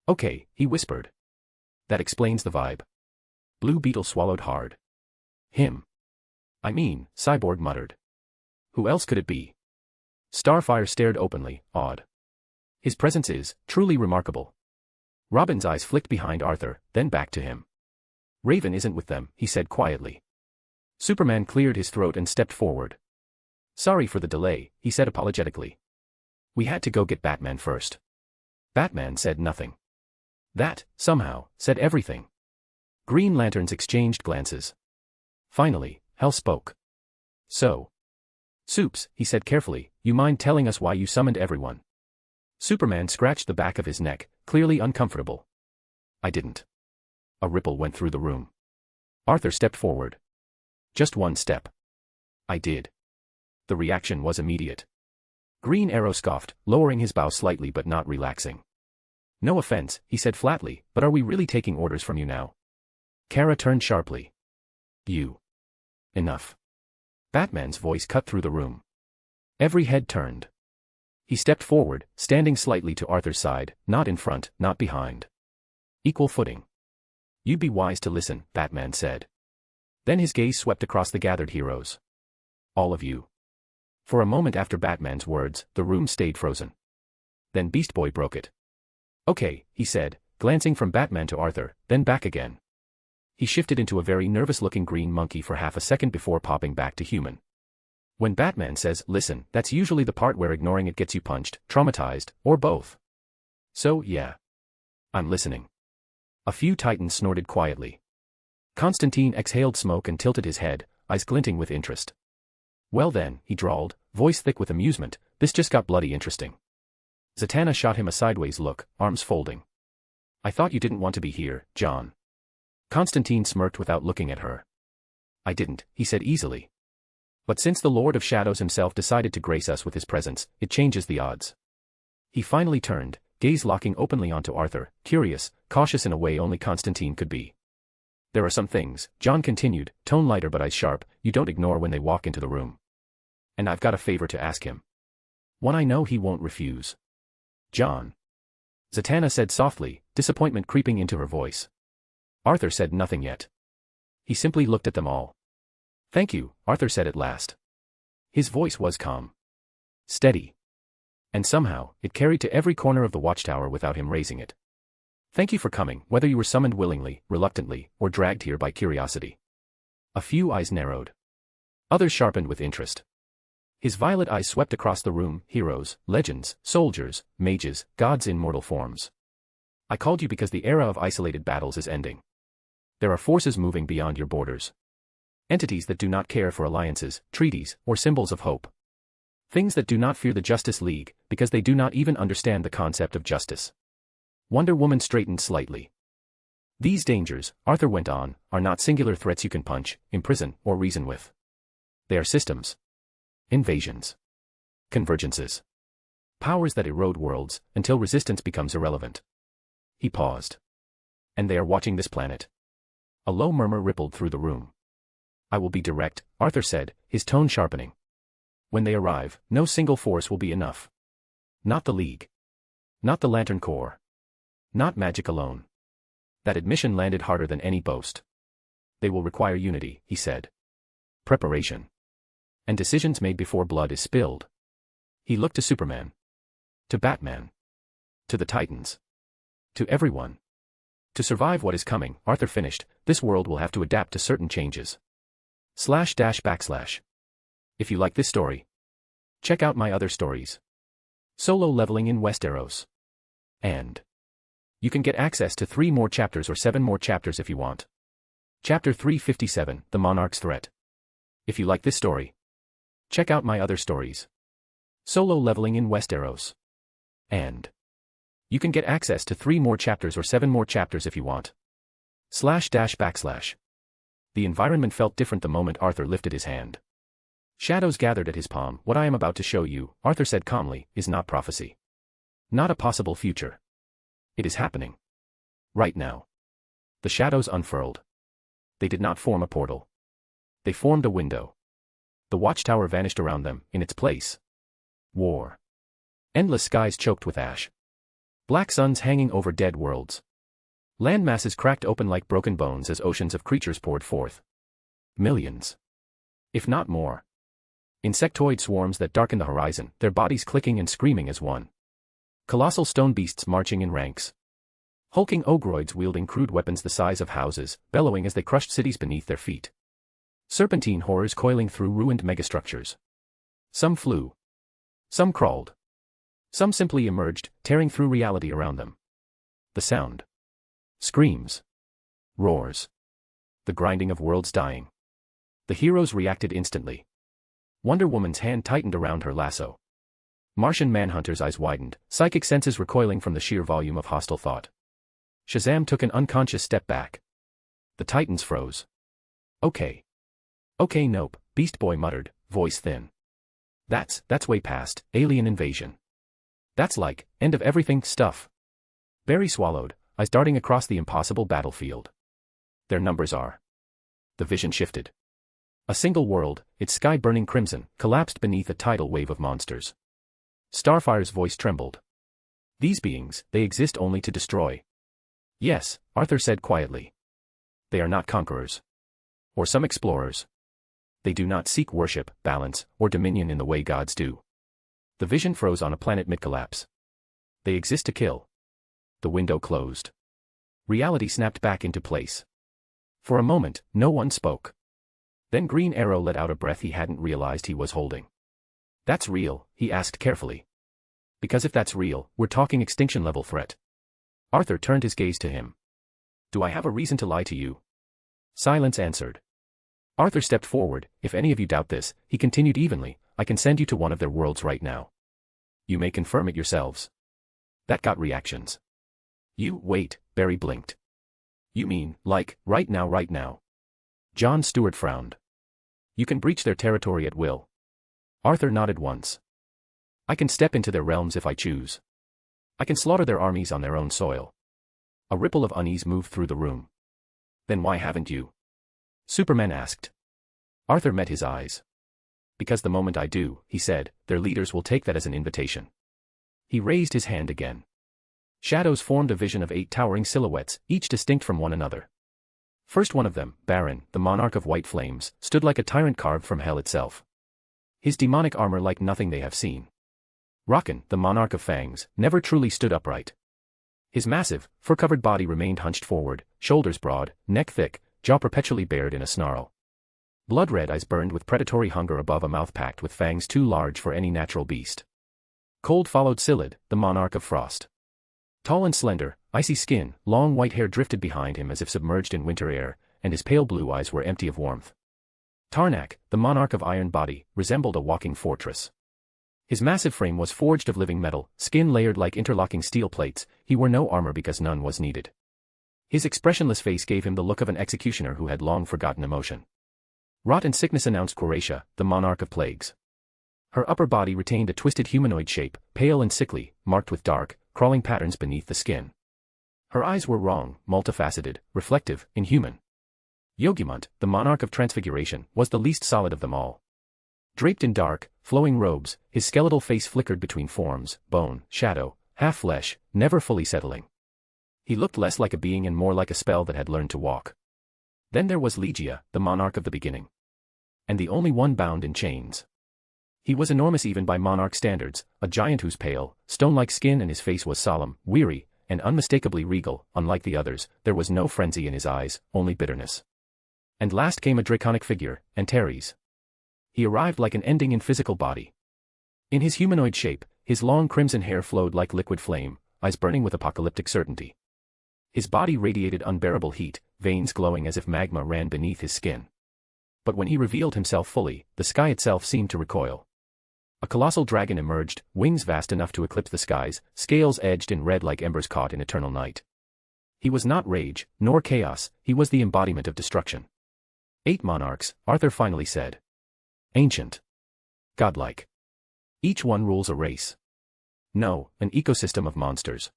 Okay, he whispered. That explains the vibe. Blue Beetle swallowed hard. Him. I mean, Cyborg muttered. Who else could it be? Starfire stared openly, awed. His presence is truly remarkable. Robin's eyes flicked behind Arthur, then back to him. Raven isn't with them, he said quietly. Superman cleared his throat and stepped forward. Sorry for the delay, he said apologetically. We had to go get Batman first. Batman said nothing. That, somehow, said everything. Green Lanterns exchanged glances. Finally, Hell spoke. So. Supes, he said carefully, you mind telling us why you summoned everyone? Superman scratched the back of his neck, clearly uncomfortable. I didn't. A ripple went through the room. Arthur stepped forward. Just one step. I did. The reaction was immediate. Green Arrow scoffed, lowering his bow slightly but not relaxing. No offense, he said flatly, but are we really taking orders from you now? Kara turned sharply. You. Enough. Batman's voice cut through the room. Every head turned. He stepped forward, standing slightly to Arthur's side, not in front, not behind. Equal footing. You'd be wise to listen, Batman said. Then his gaze swept across the gathered heroes. All of you. For a moment after Batman's words, the room stayed frozen. Then Beast Boy broke it. Okay, he said, glancing from Batman to Arthur, then back again. He shifted into a very nervous-looking green monkey for half a second before popping back to human. When Batman says, listen, that's usually the part where ignoring it gets you punched, traumatized, or both. So, yeah. I'm listening. A few Titans snorted quietly. Constantine exhaled smoke and tilted his head, eyes glinting with interest. Well then, he drawled, voice thick with amusement, this just got bloody interesting. Zatanna shot him a sideways look, arms folding. I thought you didn't want to be here, John. Constantine smirked without looking at her. I didn't, he said easily. But since the Lord of Shadows himself decided to grace us with his presence, it changes the odds. He finally turned, gaze locking openly onto Arthur, curious, cautious in a way only Constantine could be. There are some things, John continued, tone lighter but eyes sharp, you don't ignore when they walk into the room. And I've got a favor to ask him. One I know he won't refuse. John. Zatanna said softly, disappointment creeping into her voice. Arthur said nothing yet. He simply looked at them all. Thank you, Arthur said at last. His voice was calm. Steady. And somehow, it carried to every corner of the watchtower without him raising it. Thank you for coming, whether you were summoned willingly, reluctantly, or dragged here by curiosity. A few eyes narrowed. Others sharpened with interest. His violet eyes swept across the room, heroes, legends, soldiers, mages, gods in mortal forms. I called you because the era of isolated battles is ending. There are forces moving beyond your borders. Entities that do not care for alliances, treaties, or symbols of hope. Things that do not fear the Justice League, because they do not even understand the concept of justice. Wonder Woman straightened slightly. These dangers, Arthur went on, are not singular threats you can punch, imprison, or reason with. They are systems. Invasions. Convergences. Powers that erode worlds, until resistance becomes irrelevant. He paused. And they are watching this planet. A low murmur rippled through the room. I will be direct, Arthur said, his tone sharpening. When they arrive, no single force will be enough. Not the League. Not the Lantern Corps. Not magic alone. That admission landed harder than any boast. They will require unity, he said. Preparation. And decisions made before blood is spilled. He looked to Superman. To Batman. To the Titans. To everyone. To survive what is coming, Arthur finished, this world will have to adapt to certain changes. // If you like this story, check out my other stories. Solo leveling in Westeros. And you can get access to 3 more chapters or 7 more chapters if you want. Chapter 357, The Monarch's Threat. If you like this story, check out my other stories. Solo Leveling in Westeros. And you can get access to 3 more chapters or 7 more chapters if you want. //. The environment felt different the moment Arthur lifted his hand. Shadows gathered at his palm. What I am about to show you, Arthur said calmly, is not prophecy. Not a possible future. It is happening. Right now. The shadows unfurled. They did not form a portal. They formed a window. The watchtower vanished around them, in its place. War. Endless skies choked with ash. Black suns hanging over dead worlds. Land masses cracked open like broken bones as oceans of creatures poured forth. Millions. If not more. Insectoid swarms that darkened the horizon, their bodies clicking and screaming as one. Colossal stone beasts marching in ranks. Hulking ogroids wielding crude weapons the size of houses, bellowing as they crushed cities beneath their feet. Serpentine horrors coiling through ruined megastructures. Some flew. Some crawled. Some simply emerged, tearing through reality around them. The sound. Screams. Roars. The grinding of worlds dying. The heroes reacted instantly. Wonder Woman's hand tightened around her lasso. Martian Manhunter's eyes widened, psychic senses recoiling from the sheer volume of hostile thought. Shazam took an unconscious step back. The Titans froze. Okay. Okay, nope, Beast Boy muttered, voice thin. That's way past, alien invasion. That's like, end of everything stuff. Barry swallowed, eyes darting across the impossible battlefield. Their numbers are. The vision shifted. A single world, its sky burning crimson, collapsed beneath a tidal wave of monsters. Starfire's voice trembled. These beings, they exist only to destroy. Yes, Arthur said quietly. They are not conquerors. Or some explorers. They do not seek worship, balance, or dominion in the way gods do. The vision froze on a planet mid-collapse. They exist to kill. The window closed. Reality snapped back into place. For a moment, no one spoke. Then Green Arrow let out a breath he hadn't realized he was holding. That's real, he asked carefully. Because if that's real, we're talking extinction-level threat. Arthur turned his gaze to him. Do I have a reason to lie to you? Silence answered. Arthur stepped forward. If any of you doubt this, he continued evenly, I can send you to one of their worlds right now. You may confirm it yourselves. That got reactions. Wait, Barry blinked. You mean, like, right now? Jon Stewart frowned. You can breach their territory at will. Arthur nodded once. I can step into their realms if I choose. I can slaughter their armies on their own soil. A ripple of unease moved through the room. Then why haven't you? Superman asked. Arthur met his eyes. Because the moment I do, he said, their leaders will take that as an invitation. He raised his hand again. Shadows formed a vision of 8 towering silhouettes, each distinct from one another. First one of them, Baron, the monarch of white flames, stood like a tyrant carved from hell itself. His demonic armor like nothing they have seen. Rocken, the monarch of fangs, never truly stood upright. His massive, fur-covered body remained hunched forward, shoulders broad, neck thick, jaw perpetually bared in a snarl. Blood-red eyes burned with predatory hunger above a mouth packed with fangs too large for any natural beast. Cold followed Scyllid, the monarch of frost. Tall and slender, icy skin, long white hair drifted behind him as if submerged in winter air, and his pale blue eyes were empty of warmth. Tarnak, the monarch of iron body, resembled a walking fortress. His massive frame was forged of living metal, skin layered like interlocking steel plates. He wore no armor because none was needed. His expressionless face gave him the look of an executioner who had long forgotten emotion. Rot and sickness announced Quaratia, the monarch of plagues. Her upper body retained a twisted humanoid shape, pale and sickly, marked with dark, crawling patterns beneath the skin. Her eyes were wrong, multifaceted, reflective, inhuman. Yogimunt, the monarch of transfiguration, was the least solid of them all. Draped in dark, flowing robes, his skeletal face flickered between forms, bone, shadow, half-flesh, never fully settling. He looked less like a being and more like a spell that had learned to walk. Then there was Ligia, the monarch of the beginning. And the only one bound in chains. He was enormous even by monarch standards, a giant whose pale, stone-like skin and his face was solemn, weary, and unmistakably regal. Unlike the others, there was no frenzy in his eyes, only bitterness. And last came a draconic figure, Antares. He arrived like an ending in physical body. In his humanoid shape, his long crimson hair flowed like liquid flame, eyes burning with apocalyptic certainty. His body radiated unbearable heat, veins glowing as if magma ran beneath his skin. But when he revealed himself fully, the sky itself seemed to recoil. A colossal dragon emerged, wings vast enough to eclipse the skies, scales edged in red like embers caught in eternal night. He was not rage, nor chaos, he was the embodiment of destruction. 8 monarchs, Arthur finally said. Ancient. Godlike. Each one rules a race. No, an ecosystem of monsters.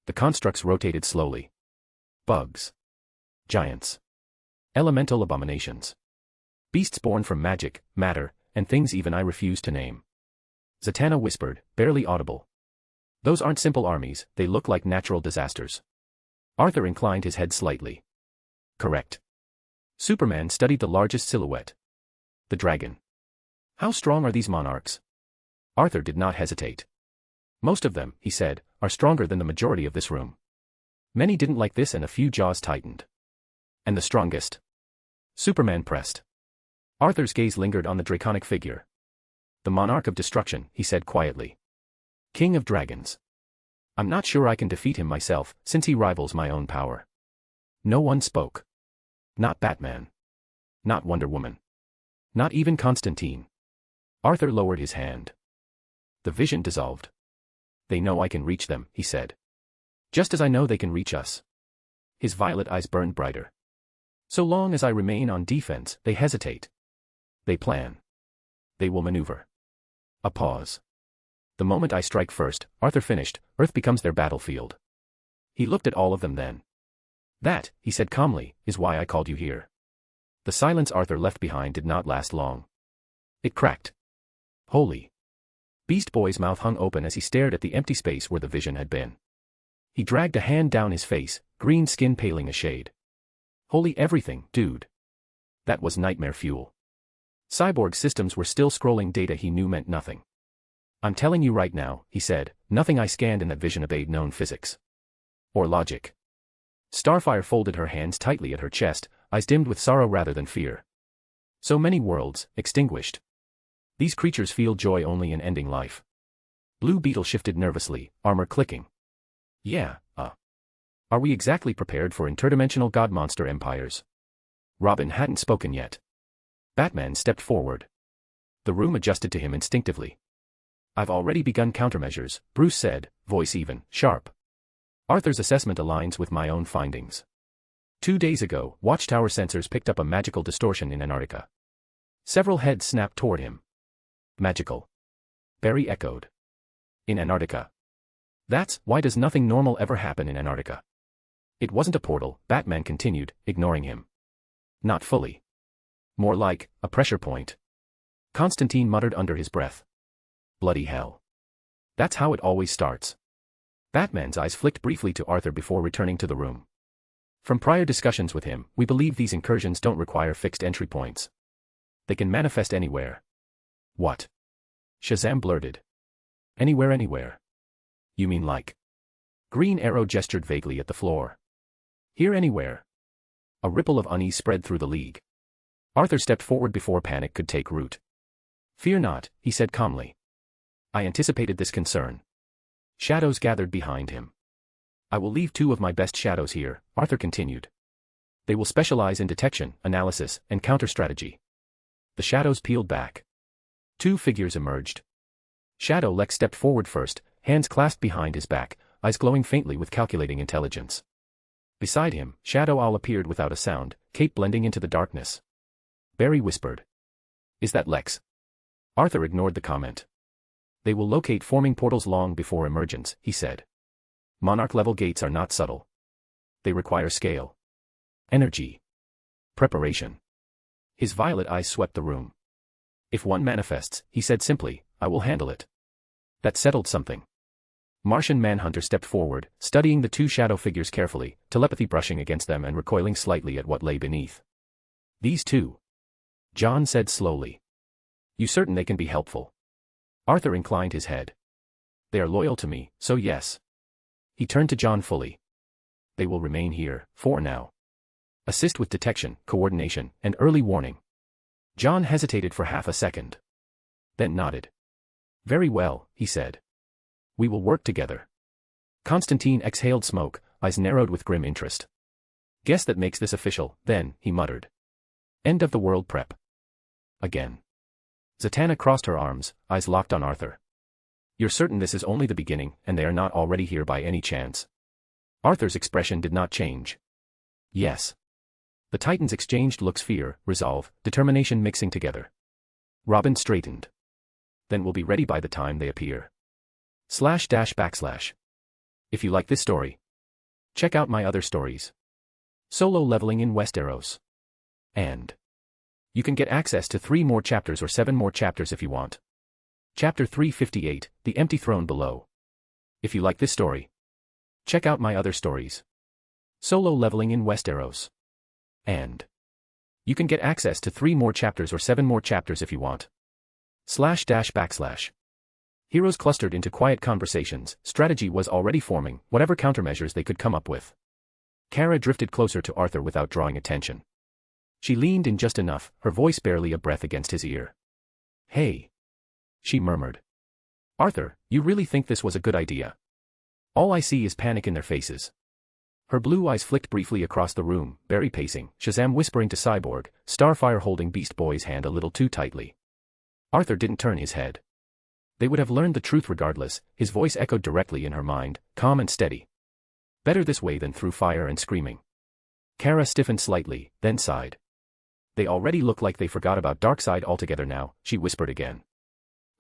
The constructs rotated slowly. Bugs. Giants. Elemental abominations. Beasts born from magic, matter, and things even I refuse to name. Zatanna whispered, barely audible. Those aren't simple armies, they look like natural disasters. Arthur inclined his head slightly. Correct. Superman studied the largest silhouette. The dragon. How strong are these monarchs? Arthur did not hesitate. Most of them, he said, are stronger than the majority of this room. Many didn't like this and a few jaws tightened. And the strongest? Superman pressed. Arthur's gaze lingered on the draconic figure. The monarch of destruction, he said quietly. King of dragons. I'm not sure I can defeat him myself, since he rivals my own power. No one spoke. Not Batman. Not Wonder Woman. Not even Constantine. Arthur lowered his hand. The vision dissolved. They know I can reach them, he said. Just as I know they can reach us. His violet eyes burned brighter. So long as I remain on defense, they hesitate. They plan. They will maneuver. A pause. The moment I strike first, Arthur finished, Earth becomes their battlefield. He looked at all of them then. That, he said calmly, is why I called you here. The silence Arthur left behind did not last long. It cracked. Holy. Beast Boy's mouth hung open as he stared at the empty space where the vision had been. He dragged a hand down his face, green skin paling a shade. Holy everything, dude. That was nightmare fuel. Cyborg systems were still scrolling data he knew meant nothing. I'm telling you right now, he said, nothing I scanned in that vision obeyed known physics. Or logic. Starfire folded her hands tightly at her chest, eyes dimmed with sorrow rather than fear. So many worlds, extinguished. These creatures feel joy only in ending life. Blue Beetle shifted nervously, armor clicking. Yeah, Are we exactly prepared for interdimensional god-monster empires? Robin hadn't spoken yet. Batman stepped forward. The room adjusted to him instinctively. I've already begun countermeasures, Bruce said, voice even, sharp. Arthur's assessment aligns with my own findings. 2 days ago, Watchtower sensors picked up a magical distortion in Antarctica. Several heads snapped toward him. Magical. Barry echoed. In Antarctica. Why does nothing normal ever happen in Antarctica? It wasn't a portal, Batman continued, ignoring him. Not fully. More like, a pressure point. Constantine muttered under his breath. Bloody hell. That's how it always starts. Batman's eyes flicked briefly to Arthur before returning to the room. From prior discussions with him, we believe these incursions don't require fixed entry points. They can manifest anywhere. What? Shazam blurted. Anywhere. You mean like? Green Arrow gestured vaguely at the floor. Here anywhere. A ripple of unease spread through the league. Arthur stepped forward before panic could take root. Fear not, he said calmly. I anticipated this concern. Shadows gathered behind him. I will leave 2 of my best shadows here, Arthur continued. They will specialize in detection, analysis, and counter-strategy. The shadows peeled back. 2 figures emerged. Shadow Lex stepped forward first, hands clasped behind his back, eyes glowing faintly with calculating intelligence. Beside him, Shadow Owl appeared without a sound, cape blending into the darkness. Barry whispered. Is that Lex? Arthur ignored the comment. They will locate forming portals long before emergence, he said. Monarch-level gates are not subtle. They require scale. Energy. Preparation. His violet eyes swept the room. If one manifests, he said simply, I will handle it. That settled something. Martian Manhunter stepped forward, studying the 2 shadow figures carefully, telepathy brushing against them and recoiling slightly at what lay beneath. These 2. John said slowly. You certain they can be helpful? Arthur inclined his head. They are loyal to me, so yes. He turned to John fully. They will remain here, for now. Assist with detection, coordination, and early warning. John hesitated for half a second. Then nodded. Very well, he said. We will work together. Constantine exhaled smoke, eyes narrowed with grim interest. Guess that makes this official, then, he muttered. End of the world prep. Again. Zatanna crossed her arms, eyes locked on Arthur. You're certain this is only the beginning, and they are not already here by any chance? Arthur's expression did not change. Yes. The Titans exchanged looks, fear, resolve, determination mixing together. Robin straightened. Then we'll be ready by the time they appear. //. If you like this story, check out my other stories. Solo leveling in Westeros. And you can get access to 3 more chapters or 7 more chapters if you want. Chapter 358, The Empty Throne Below. If you like this story, check out my other stories. Solo leveling in Westeros. And you can get access to 3 more chapters or 7 more chapters if you want. //. Heroes clustered into quiet conversations. Strategy was already forming, whatever countermeasures they could come up with. Kara drifted closer to Arthur without drawing attention. She leaned in just enough, her voice barely a breath against his ear. Hey. She murmured. Arthur, you really think this was a good idea? All I see is panic in their faces. Her blue eyes flicked briefly across the room, Barry pacing, Shazam whispering to Cyborg, Starfire holding Beast Boy's hand a little too tightly. Arthur didn't turn his head. They would have learned the truth regardless, his voice echoed directly in her mind, calm and steady. Better this way than through fire and screaming. Kara stiffened slightly, then sighed. They already look like they forgot about Darkseid altogether now, she whispered again.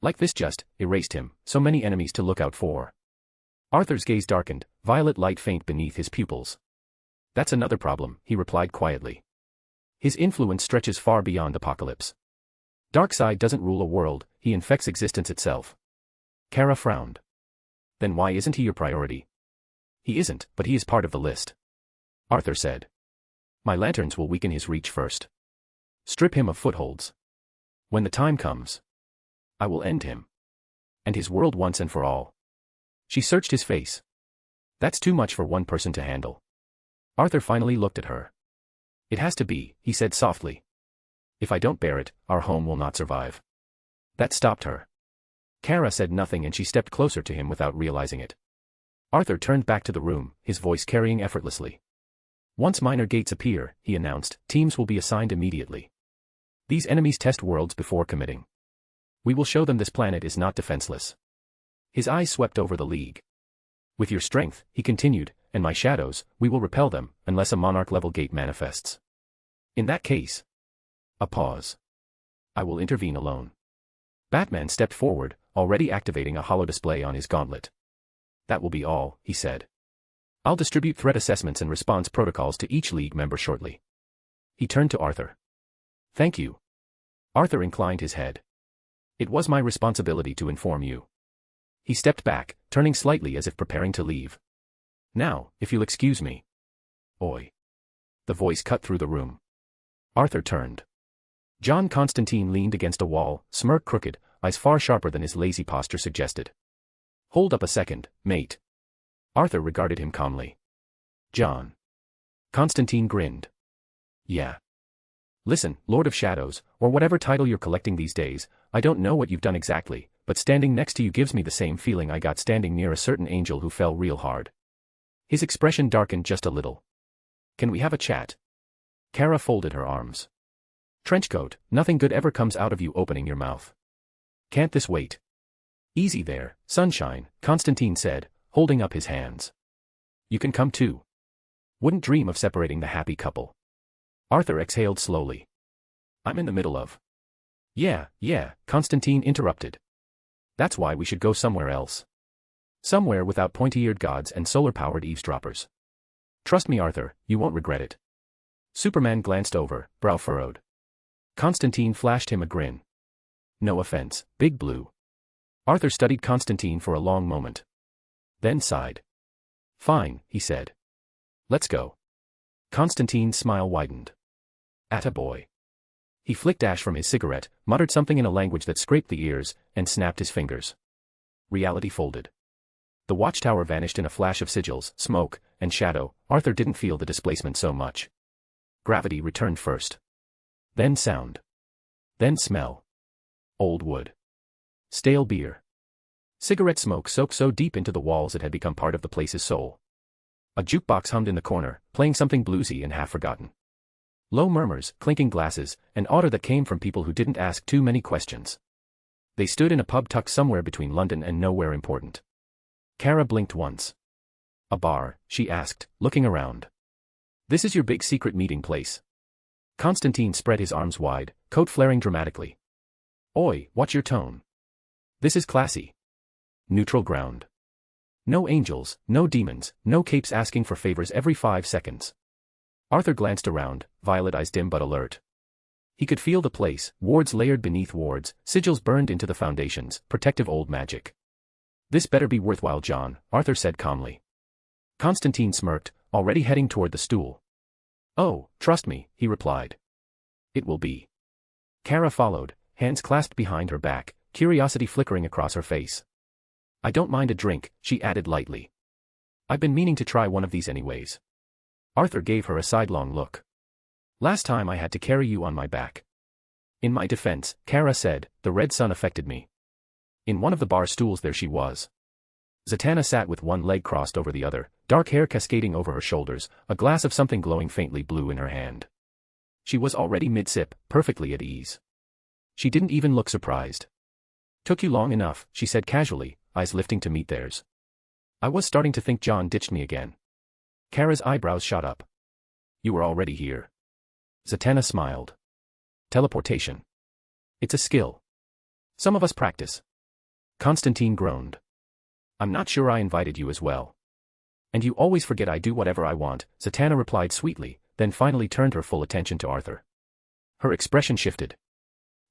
Like this just erased him, so many enemies to look out for. Arthur's gaze darkened, violet light faint beneath his pupils. That's another problem, he replied quietly. His influence stretches far beyond Apocalypse. Darkseid doesn't rule a world, he infects existence itself. Kara frowned. Then why isn't he your priority? He isn't, but he is part of the list. Arthur said. My lanterns will weaken his reach first. Strip him of footholds. When the time comes, I will end him. And his world once and for all. She searched his face. That's too much for one person to handle. Arthur finally looked at her. It has to be, he said softly. If I don't bear it, our home will not survive. That stopped her. Kara said nothing and she stepped closer to him without realizing it. Arthur turned back to the room, his voice carrying effortlessly. Once minor gates appear, he announced, teams will be assigned immediately. These enemies test worlds before committing. We will show them this planet is not defenseless. His eyes swept over the League. With your strength, he continued, and my shadows, we will repel them, unless a monarch-level gate manifests. In that case. A pause. I will intervene alone. Batman stepped forward, already activating a holo display on his gauntlet. That will be all, he said. I'll distribute threat assessments and response protocols to each League member shortly. He turned to Arthur. Thank you. Arthur inclined his head. It was my responsibility to inform you. He stepped back, turning slightly as if preparing to leave. Now, if you'll excuse me. Oi. The voice cut through the room. Arthur turned. John Constantine leaned against a wall, smirk crooked, eyes far sharper than his lazy posture suggested. Hold up a second, mate. Arthur regarded him calmly. John. Constantine grinned. Yeah. Listen, Lord of Shadows, or whatever title you're collecting these days, I don't know what you've done exactly, but standing next to you gives me the same feeling I got standing near a certain angel who fell real hard. His expression darkened just a little. Can we have a chat? Kara folded her arms. Trenchcoat, nothing good ever comes out of you opening your mouth. Can't this wait? Easy there, sunshine, Constantine said, holding up his hands. You can come too. Wouldn't dream of separating the happy couple. Arthur exhaled slowly. I'm in the middle of. Yeah, Constantine interrupted. That's why we should go somewhere else. Somewhere without pointy-eared gods and solar-powered eavesdroppers. Trust me, Arthur, you won't regret it. Superman glanced over, brow furrowed. Constantine flashed him a grin. No offense, Big Blue. Arthur studied Constantine for a long moment. Then sighed. Fine, he said. Let's go. Constantine's smile widened. Attaboy. He flicked ash from his cigarette, muttered something in a language that scraped the ears, and snapped his fingers. Reality folded. The watchtower vanished in a flash of sigils, smoke, and shadow. Arthur didn't feel the displacement so much. Gravity returned first. Then sound. Then smell. Old wood. Stale beer. Cigarette smoke soaked so deep into the walls it had become part of the place's soul. A jukebox hummed in the corner, playing something bluesy and half-forgotten. Low murmurs, clinking glasses, and odor that came from people who didn't ask too many questions. They stood in a pub tucked somewhere between London and nowhere important. Kara blinked once. A bar, she asked, looking around. This is your big secret meeting place. Constantine spread his arms wide, coat flaring dramatically. Oi, watch your tone. This is classy. Neutral ground. No angels, no demons, no capes asking for favors every 5 seconds. Arthur glanced around, violet eyes dim but alert. He could feel the place, wards layered beneath wards, sigils burned into the foundations, protective old magic. This better be worthwhile, John, Arthur said calmly. Constantine smirked, already heading toward the stool. Oh, trust me, he replied. It will be. Kara followed, hands clasped behind her back, curiosity flickering across her face. I don't mind a drink, she added lightly. I've been meaning to try one of these anyways. Arthur gave her a sidelong look. Last time I had to carry you on my back. In my defense, Kara said, the red sun affected me. In one of the bar stools there she was. Zatanna sat with one leg crossed over the other, dark hair cascading over her shoulders, a glass of something glowing faintly blue in her hand. She was already mid-sip, perfectly at ease. She didn't even look surprised. Took you long enough, she said casually, eyes lifting to meet theirs. I was starting to think John ditched me again. Kara's eyebrows shot up. You were already here. Zatanna smiled. Teleportation. It's a skill. Some of us practice. Constantine groaned. I'm not sure I invited you as well. And you always forget I do whatever I want, Zatanna replied sweetly, then finally turned her full attention to Arthur. Her expression shifted.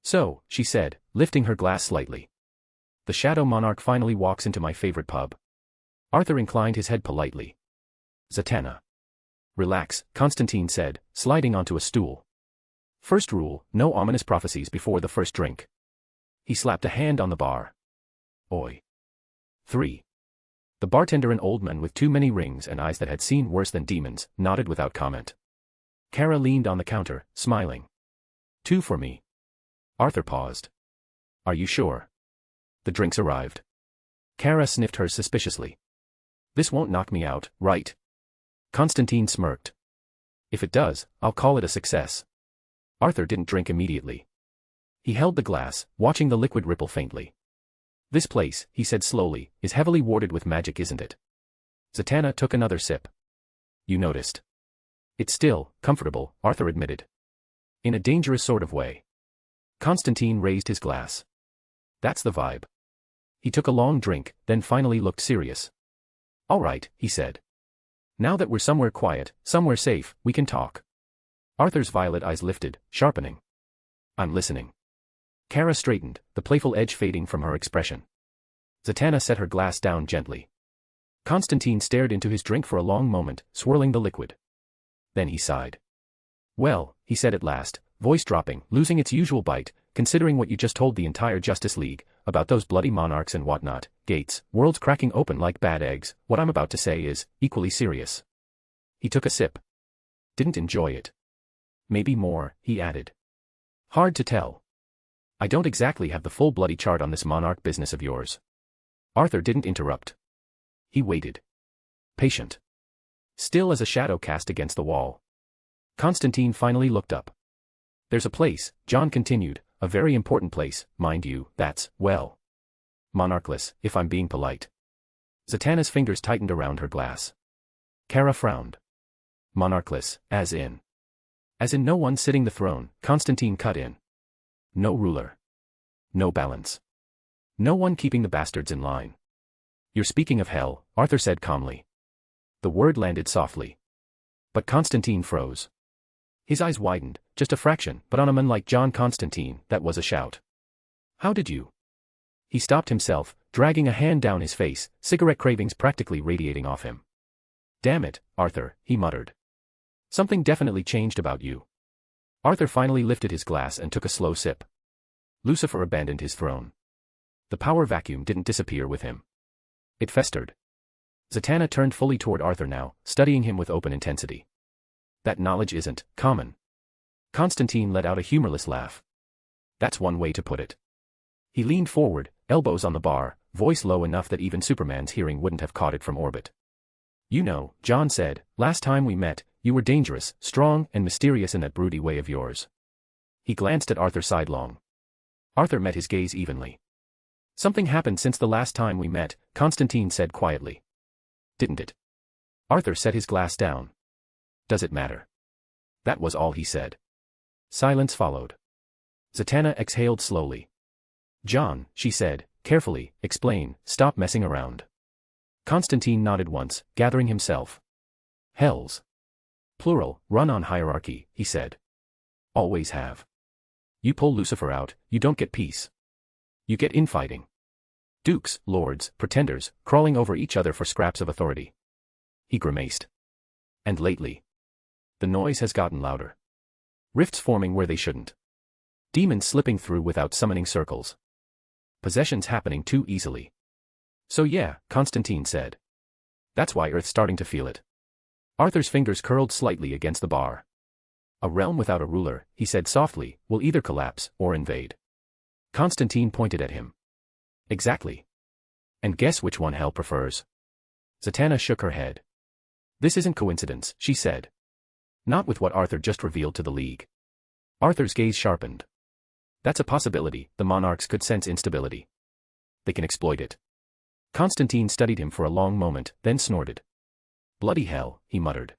So, she said, lifting her glass slightly. The Shadow Monarch finally walks into my favorite pub. Arthur inclined his head politely. Zatanna. Relax, Constantine said, sliding onto a stool. First rule, no ominous prophecies before the first drink. He slapped a hand on the bar. Oi. 3. The bartender, an old man with too many rings and eyes that had seen worse than demons, nodded without comment. Kara leaned on the counter, smiling. 2 for me. Arthur paused. Are you sure? The drinks arrived. Kara sniffed hers suspiciously. This won't knock me out, right? Constantine smirked. If it does, I'll call it a success. Arthur didn't drink immediately. He held the glass, watching the liquid ripple faintly. This place, he said slowly, is heavily warded with magic, isn't it? Zatanna took another sip. You noticed. It's still comfortable, Arthur admitted. In a dangerous sort of way. Constantine raised his glass. That's the vibe. He took a long drink, then finally looked serious. All right, he said. Now that we're somewhere quiet, somewhere safe, we can talk. Arthur's violet eyes lifted, sharpening. I'm listening. Kara straightened, the playful edge fading from her expression. Zatanna set her glass down gently. Constantine stared into his drink for a long moment, swirling the liquid. Then he sighed. Well, he said at last, voice dropping, losing its usual bite, considering what you just told the entire Justice League, about those bloody monarchs and whatnot, gates, worlds cracking open like bad eggs, what I'm about to say is, equally serious. He took a sip. Didn't enjoy it. Maybe more, he added. Hard to tell. I don't exactly have the full bloody chart on this monarch business of yours. Arthur didn't interrupt. He waited. Patient. Still as a shadow cast against the wall. Constantine finally looked up. There's a place, John continued, a very important place, mind you, that's, well, monarchless, if I'm being polite. Zatanna's fingers tightened around her glass. Kara frowned. Monarchless, as in? As in no one sitting the throne, Constantine cut in. No ruler. No balance. No one keeping the bastards in line. You're speaking of hell, Arthur said calmly. The word landed softly. But Constantine froze. His eyes widened, just a fraction, but on a man like John Constantine, that was a shout. How did you? He stopped himself, dragging a hand down his face, cigarette cravings practically radiating off him. Damn it, Arthur, he muttered. Something definitely changed about you. Arthur finally lifted his glass and took a slow sip. Lucifer abandoned his throne. The power vacuum didn't disappear with him. It festered. Zatanna turned fully toward Arthur now, studying him with open intensity. That knowledge isn't common. Constantine let out a humorless laugh. That's one way to put it. He leaned forward, elbows on the bar, voice low enough that even Superman's hearing wouldn't have caught it from orbit. You know, John said, last time we met, you were dangerous, strong, and mysterious in that broody way of yours. He glanced at Arthur sidelong. Arthur met his gaze evenly. Something happened since the last time we met, Constantine said quietly. Didn't it? Arthur set his glass down. Does it matter? That was all he said. Silence followed. Zatanna exhaled slowly. John, she said, carefully, explain, stop messing around. Constantine nodded once, gathering himself. Hells. Plural, run on hierarchy, he said. Always have. You pull Lucifer out, you don't get peace. You get infighting. Dukes, lords, pretenders, crawling over each other for scraps of authority. He grimaced. And lately. The noise has gotten louder. Rifts forming where they shouldn't. Demons slipping through without summoning circles. Possessions happening too easily. So yeah, Constantine said. That's why Earth's starting to feel it. Arthur's fingers curled slightly against the bar. A realm without a ruler, he said softly, will either collapse or invade. Constantine pointed at him. Exactly. And guess which one hell prefers? Zatanna shook her head. This isn't coincidence, she said. Not with what Arthur just revealed to the League. Arthur's gaze sharpened. That's a possibility, the monarchs could sense instability. They can exploit it. Constantine studied him for a long moment, then snorted. Bloody hell, he muttered.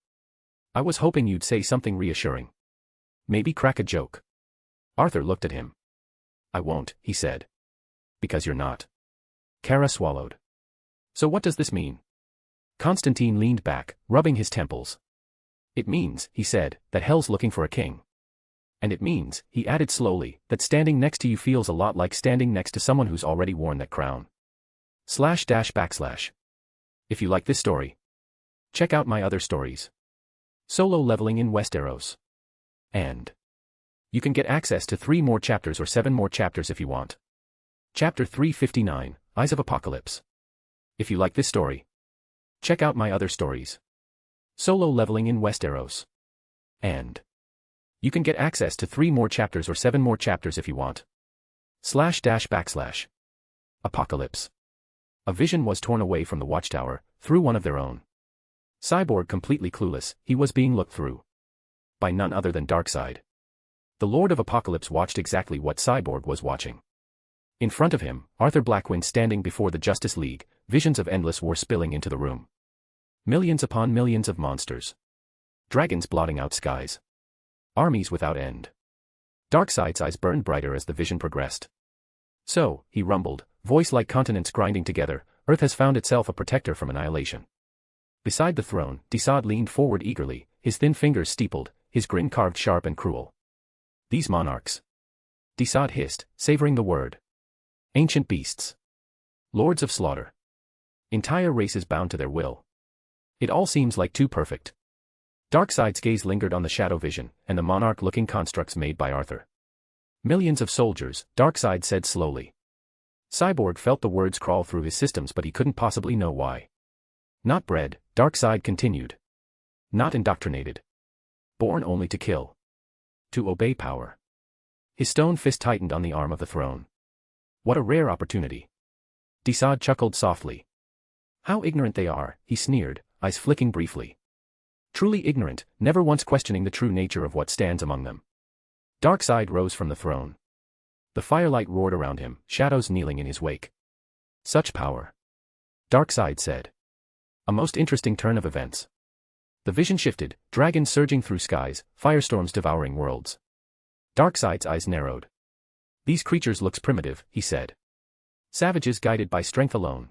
I was hoping you'd say something reassuring. Maybe crack a joke. Arthur looked at him. I won't, he said. Because you're not. Kara swallowed. So what does this mean? Constantine leaned back, rubbing his temples. It means, he said, that hell's looking for a king. And it means, he added slowly, that standing next to you feels a lot like standing next to someone who's already worn that crown. // If you like this story, check out my other stories. Solo leveling in Westeros. And you can get access to 3 more chapters or 7 more chapters if you want. Chapter 359, Eyes of Apocalypse. If you like this story, check out my other stories. Solo leveling in Westeros. And you can get access to 3 more chapters or 7 more chapters if you want. // Apocalypse. A vision was torn away from the watchtower, through one of their own. Cyborg completely clueless, he was being looked through. By none other than Darkseid. The Lord of Apocalypse watched exactly what Cyborg was watching. In front of him, Arthur Blackwynd standing before the Justice League, visions of endless war spilling into the room. Millions upon millions of monsters. Dragons blotting out skies. Armies without end. Darkseid's eyes burned brighter as the vision progressed. So, he rumbled, voice like continents grinding together, Earth has found itself a protector from annihilation. Beside the throne, Desaad leaned forward eagerly, his thin fingers steepled, his grin carved sharp and cruel. These monarchs. Desaad hissed, savoring the word. Ancient beasts. Lords of slaughter. Entire races bound to their will. It all seems like too perfect. Darkseid's gaze lingered on the shadow vision, and the monarch-looking constructs made by Arthur. Millions of soldiers, Darkseid said slowly. Cyborg felt the words crawl through his systems but he couldn't possibly know why. Not bred, Darkseid continued. Not indoctrinated. Born only to kill. To obey power. His stone fist tightened on the arm of the throne. What a rare opportunity. Desaad chuckled softly. How ignorant they are, he sneered, eyes flicking briefly. Truly ignorant, never once questioning the true nature of what stands among them. Darkseid rose from the throne. The firelight roared around him, shadows kneeling in his wake. Such power. Darkseid said. A most interesting turn of events. The vision shifted, dragons surging through skies, firestorms devouring worlds. Darkseid's eyes narrowed. These creatures looks primitive, he said. Savages guided by strength alone.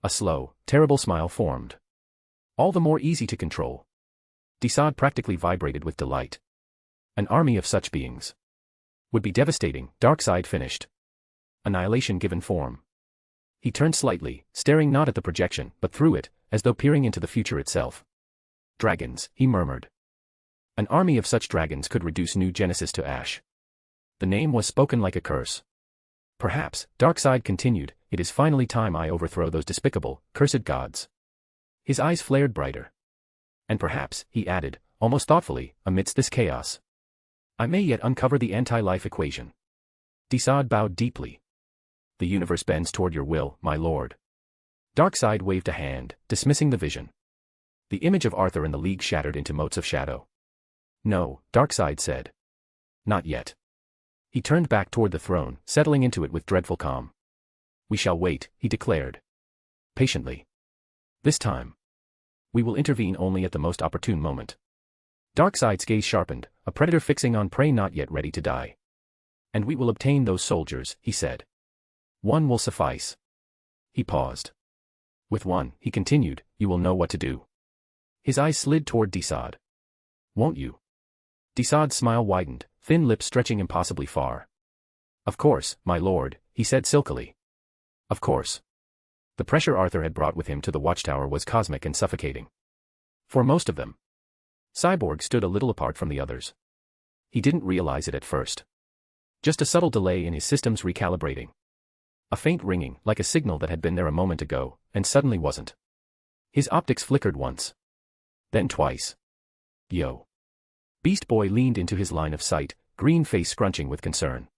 A slow, terrible smile formed. All the more easy to control. Desaad practically vibrated with delight. An army of such beings would be devastating, Darkseid finished. Annihilation given form. He turned slightly, staring not at the projection, but through it, as though peering into the future itself. Dragons, he murmured. An army of such dragons could reduce New Genesis to ash. The name was spoken like a curse. Perhaps, Darkseid continued, it is finally time I overthrow those despicable, cursed gods. His eyes flared brighter. And perhaps, he added, almost thoughtfully, amidst this chaos, I may yet uncover the anti-life equation. Desaad bowed deeply. The universe bends toward your will, my lord. Darkseid waved a hand, dismissing the vision. The image of Arthur and the League shattered into motes of shadow. No, Darkseid said. Not yet. He turned back toward the throne, settling into it with dreadful calm. We shall wait, he declared. Patiently. This time. We will intervene only at the most opportune moment. Darkseid's gaze sharpened, a predator fixing on prey not yet ready to die. And we will obtain those soldiers, he said. One will suffice. He paused. With one, he continued, you will know what to do. His eyes slid toward Desaad. Won't you? Desaad's smile widened, thin lips stretching impossibly far. Of course, my lord, he said silkily. Of course. The pressure Arthur had brought with him to the watchtower was cosmic and suffocating. For most of them. Cyborg stood a little apart from the others. He didn't realize it at first. Just a subtle delay in his systems recalibrating. A faint ringing, like a signal that had been there a moment ago, and suddenly wasn't. His optics flickered once. Then twice. Yo. Beast Boy leaned into his line of sight, green face scrunching with concern.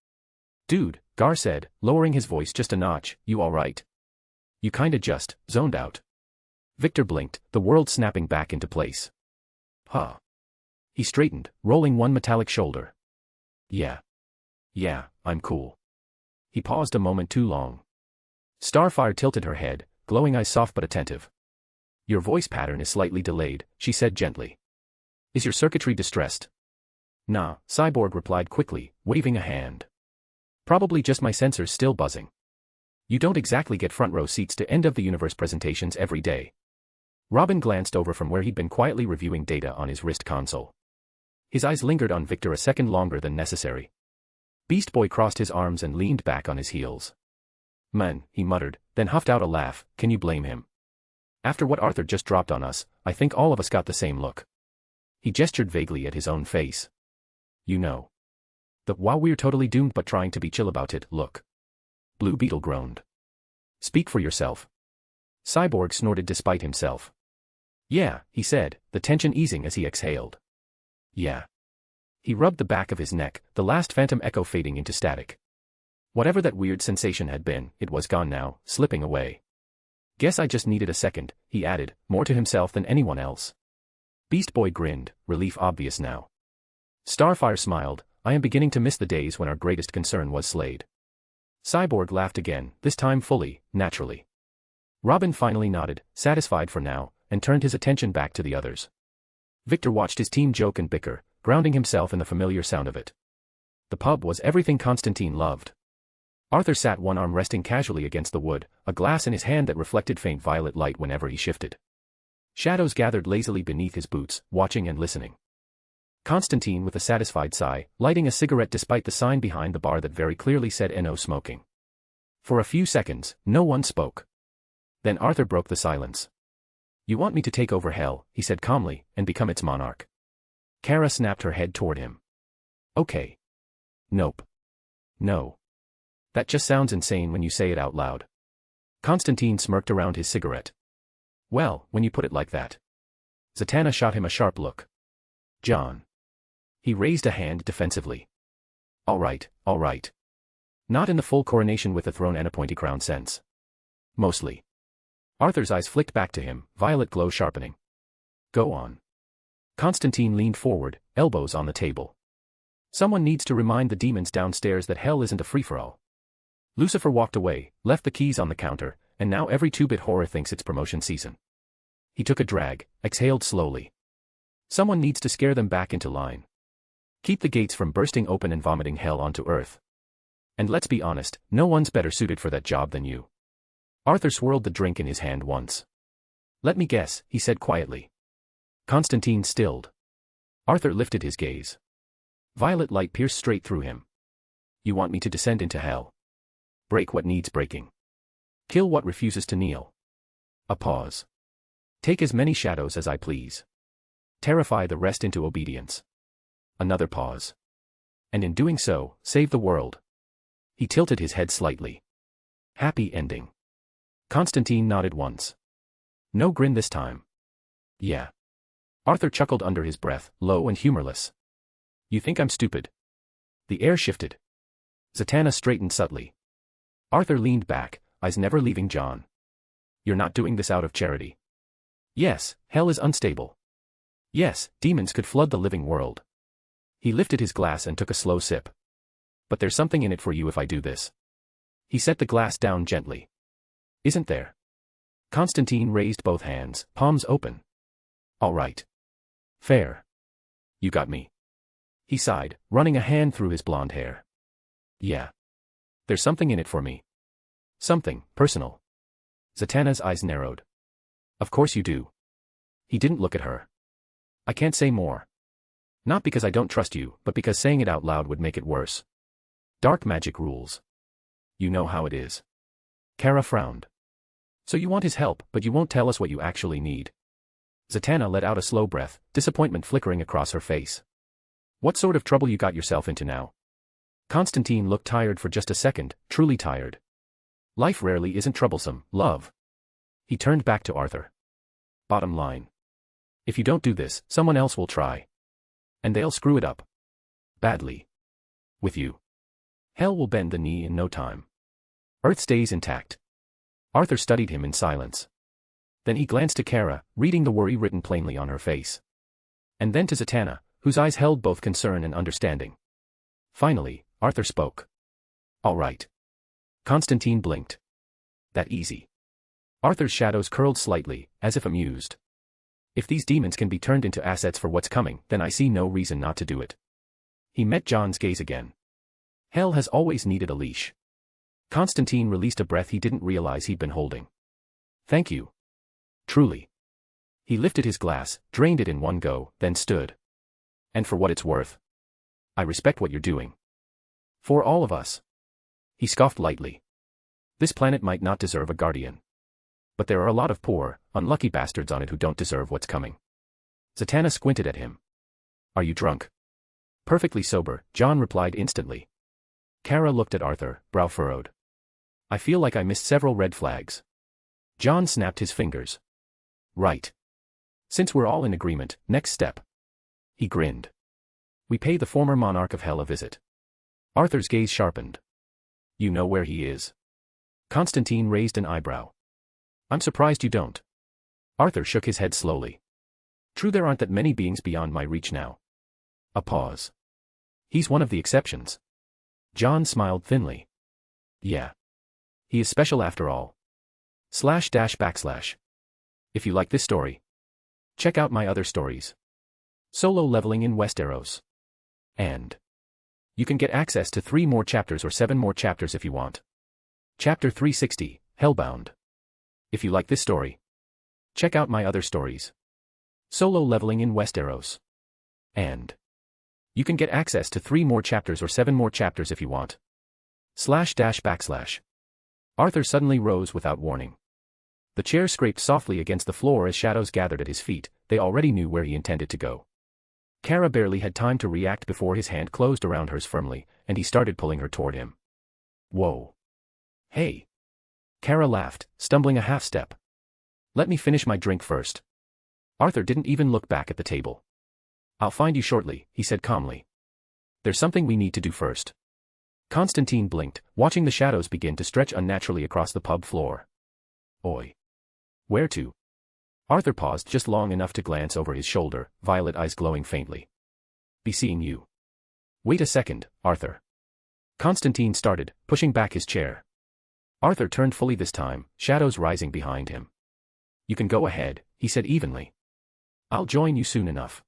Dude, Gar said, lowering his voice just a notch, you alright? You kinda just zoned out. Victor blinked, the world snapping back into place. Huh. He straightened, rolling one metallic shoulder. Yeah. Yeah, I'm cool. He paused a moment too long. Starfire tilted her head, glowing eyes soft but attentive. Your voice pattern is slightly delayed, she said gently. Is your circuitry distressed? Nah, Cyborg replied quickly, waving a hand. Probably just my sensors still buzzing. You don't exactly get front row seats to end-of-the-universe presentations every day. Robin glanced over from where he'd been quietly reviewing data on his wrist console. His eyes lingered on Victor a second longer than necessary. Beast Boy crossed his arms and leaned back on his heels. Man, he muttered, then huffed out a laugh, can you blame him? After what Arthur just dropped on us, I think all of us got the same look. He gestured vaguely at his own face. You know. The while we're totally doomed but trying to be chill about it, look. Blue Beetle groaned. Speak for yourself. Cyborg snorted despite himself. Yeah, he said, the tension easing as he exhaled. Yeah. He rubbed the back of his neck, the last phantom echo fading into static. Whatever that weird sensation had been, it was gone now, slipping away. Guess I just needed a second, he added, more to himself than anyone else. Beast Boy grinned, relief obvious now. Starfire smiled, I am beginning to miss the days when our greatest concern was Slade. Cyborg laughed again, this time fully, naturally. Robin finally nodded, satisfied for now, and turned his attention back to the others. Victor watched his team joke and bicker, grounding himself in the familiar sound of it. The pub was everything Constantine loved. Arthur sat one arm resting casually against the wood, a glass in his hand that reflected faint violet light whenever he shifted. Shadows gathered lazily beneath his boots, watching and listening. Constantine with a satisfied sigh, lighting a cigarette despite the sign behind the bar that very clearly said "No smoking." For a few seconds, no one spoke. Then Arthur broke the silence. You want me to take over Hell, he said calmly, and become its monarch. Kara snapped her head toward him. Okay. Nope. No. That just sounds insane when you say it out loud. Constantine smirked around his cigarette. Well, when you put it like that. Zatanna shot him a sharp look. John. He raised a hand defensively. All right, all right. Not in the full coronation with a throne and a pointy crown sense. Mostly. Arthur's eyes flicked back to him, violet glow sharpening. Go on. Constantine leaned forward, elbows on the table. Someone needs to remind the demons downstairs that hell isn't a free-for-all. Lucifer walked away, left the keys on the counter, and now every 2-bit horror thinks it's promotion season. He took a drag, exhaled slowly. Someone needs to scare them back into line. Keep the gates from bursting open and vomiting hell onto Earth. And let's be honest, no one's better suited for that job than you. Arthur swirled the drink in his hand once. Let me guess, he said quietly. Constantine stilled. Arthur lifted his gaze. Violet light pierced straight through him. You want me to descend into hell? Break what needs breaking. Kill what refuses to kneel. A pause. Take as many shadows as I please. Terrify the rest into obedience. Another pause. And in doing so, save the world. He tilted his head slightly. Happy ending. Constantine nodded once. No grin this time. Yeah. Arthur chuckled under his breath, low and humorless. You think I'm stupid? The air shifted. Zatanna straightened subtly. Arthur leaned back, eyes never leaving John. You're not doing this out of charity. Yes, hell is unstable. Yes, demons could flood the living world. He lifted his glass and took a slow sip. But there's something in it for you if I do this. He set the glass down gently. Isn't there? Constantine raised both hands, palms open. All right. Fair. You got me. He sighed, running a hand through his blonde hair. Yeah. There's something in it for me. Something personal. Zatanna's eyes narrowed. Of course you do. He didn't look at her. I can't say more. Not because I don't trust you, but because saying it out loud would make it worse. Dark magic rules. You know how it is. Kara frowned. So you want his help, but you won't tell us what you actually need. Zatanna let out a slow breath, disappointment flickering across her face. What sort of trouble you got yourself into now? Constantine looked tired for just a second, truly tired. Life rarely isn't troublesome, love. He turned back to Arthur. Bottom line. If you don't do this, someone else will try. And they'll screw it up. Badly. With you. Hell will bend the knee in no time. Earth stays intact. Arthur studied him in silence. Then he glanced to Kara, reading the worry written plainly on her face. And then to Zatanna, whose eyes held both concern and understanding. Finally, Arthur spoke. All right. Constantine blinked. That easy. Arthur's shadows curled slightly, as if amused. If these demons can be turned into assets for what's coming, then I see no reason not to do it. He met John's gaze again. Hell has always needed a leash. Constantine released a breath he didn't realize he'd been holding. Thank you. Truly. He lifted his glass, drained it in one go, then stood. And for what it's worth. I respect what you're doing. For all of us. He scoffed lightly. This planet might not deserve a guardian. But there are a lot of poor, unlucky bastards on it who don't deserve what's coming. Zatanna squinted at him. Are you drunk? Perfectly sober, John replied instantly. Kara looked at Arthur, brow furrowed. I feel like I missed several red flags. John snapped his fingers. Right. Since we're all in agreement, next step. He grinned. We pay the former monarch of hell a visit. Arthur's gaze sharpened. You know where he is? Constantine raised an eyebrow. I'm surprised you don't. Arthur shook his head slowly. True, there aren't that many beings beyond my reach now. A pause. He's one of the exceptions. John smiled thinly. Yeah. He is special after all. // If you like this story, check out my other stories. Solo leveling in Westeros. And you can get access to 3 more chapters or 7 more chapters if you want. Chapter 360, Hellbound. If you like this story, check out my other stories. Solo leveling in Westeros. And you can get access to 3 more chapters or 7 more chapters if you want. // Arthur suddenly rose without warning. The chair scraped softly against the floor as shadows gathered at his feet. They already knew where he intended to go. Kara barely had time to react before his hand closed around hers firmly, and he started pulling her toward him. Whoa. Hey. Kara laughed, stumbling a half-step. Let me finish my drink first. Arthur didn't even look back at the table. I'll find you shortly, he said calmly. There's something we need to do first. Constantine blinked, watching the shadows begin to stretch unnaturally across the pub floor. Oi. Where to? Arthur paused just long enough to glance over his shoulder, violet eyes glowing faintly. Be seeing you. Wait a second, Arthur. Constantine started, pushing back his chair. Arthur turned fully this time, shadows rising behind him. You can go ahead, he said evenly. I'll join you soon enough.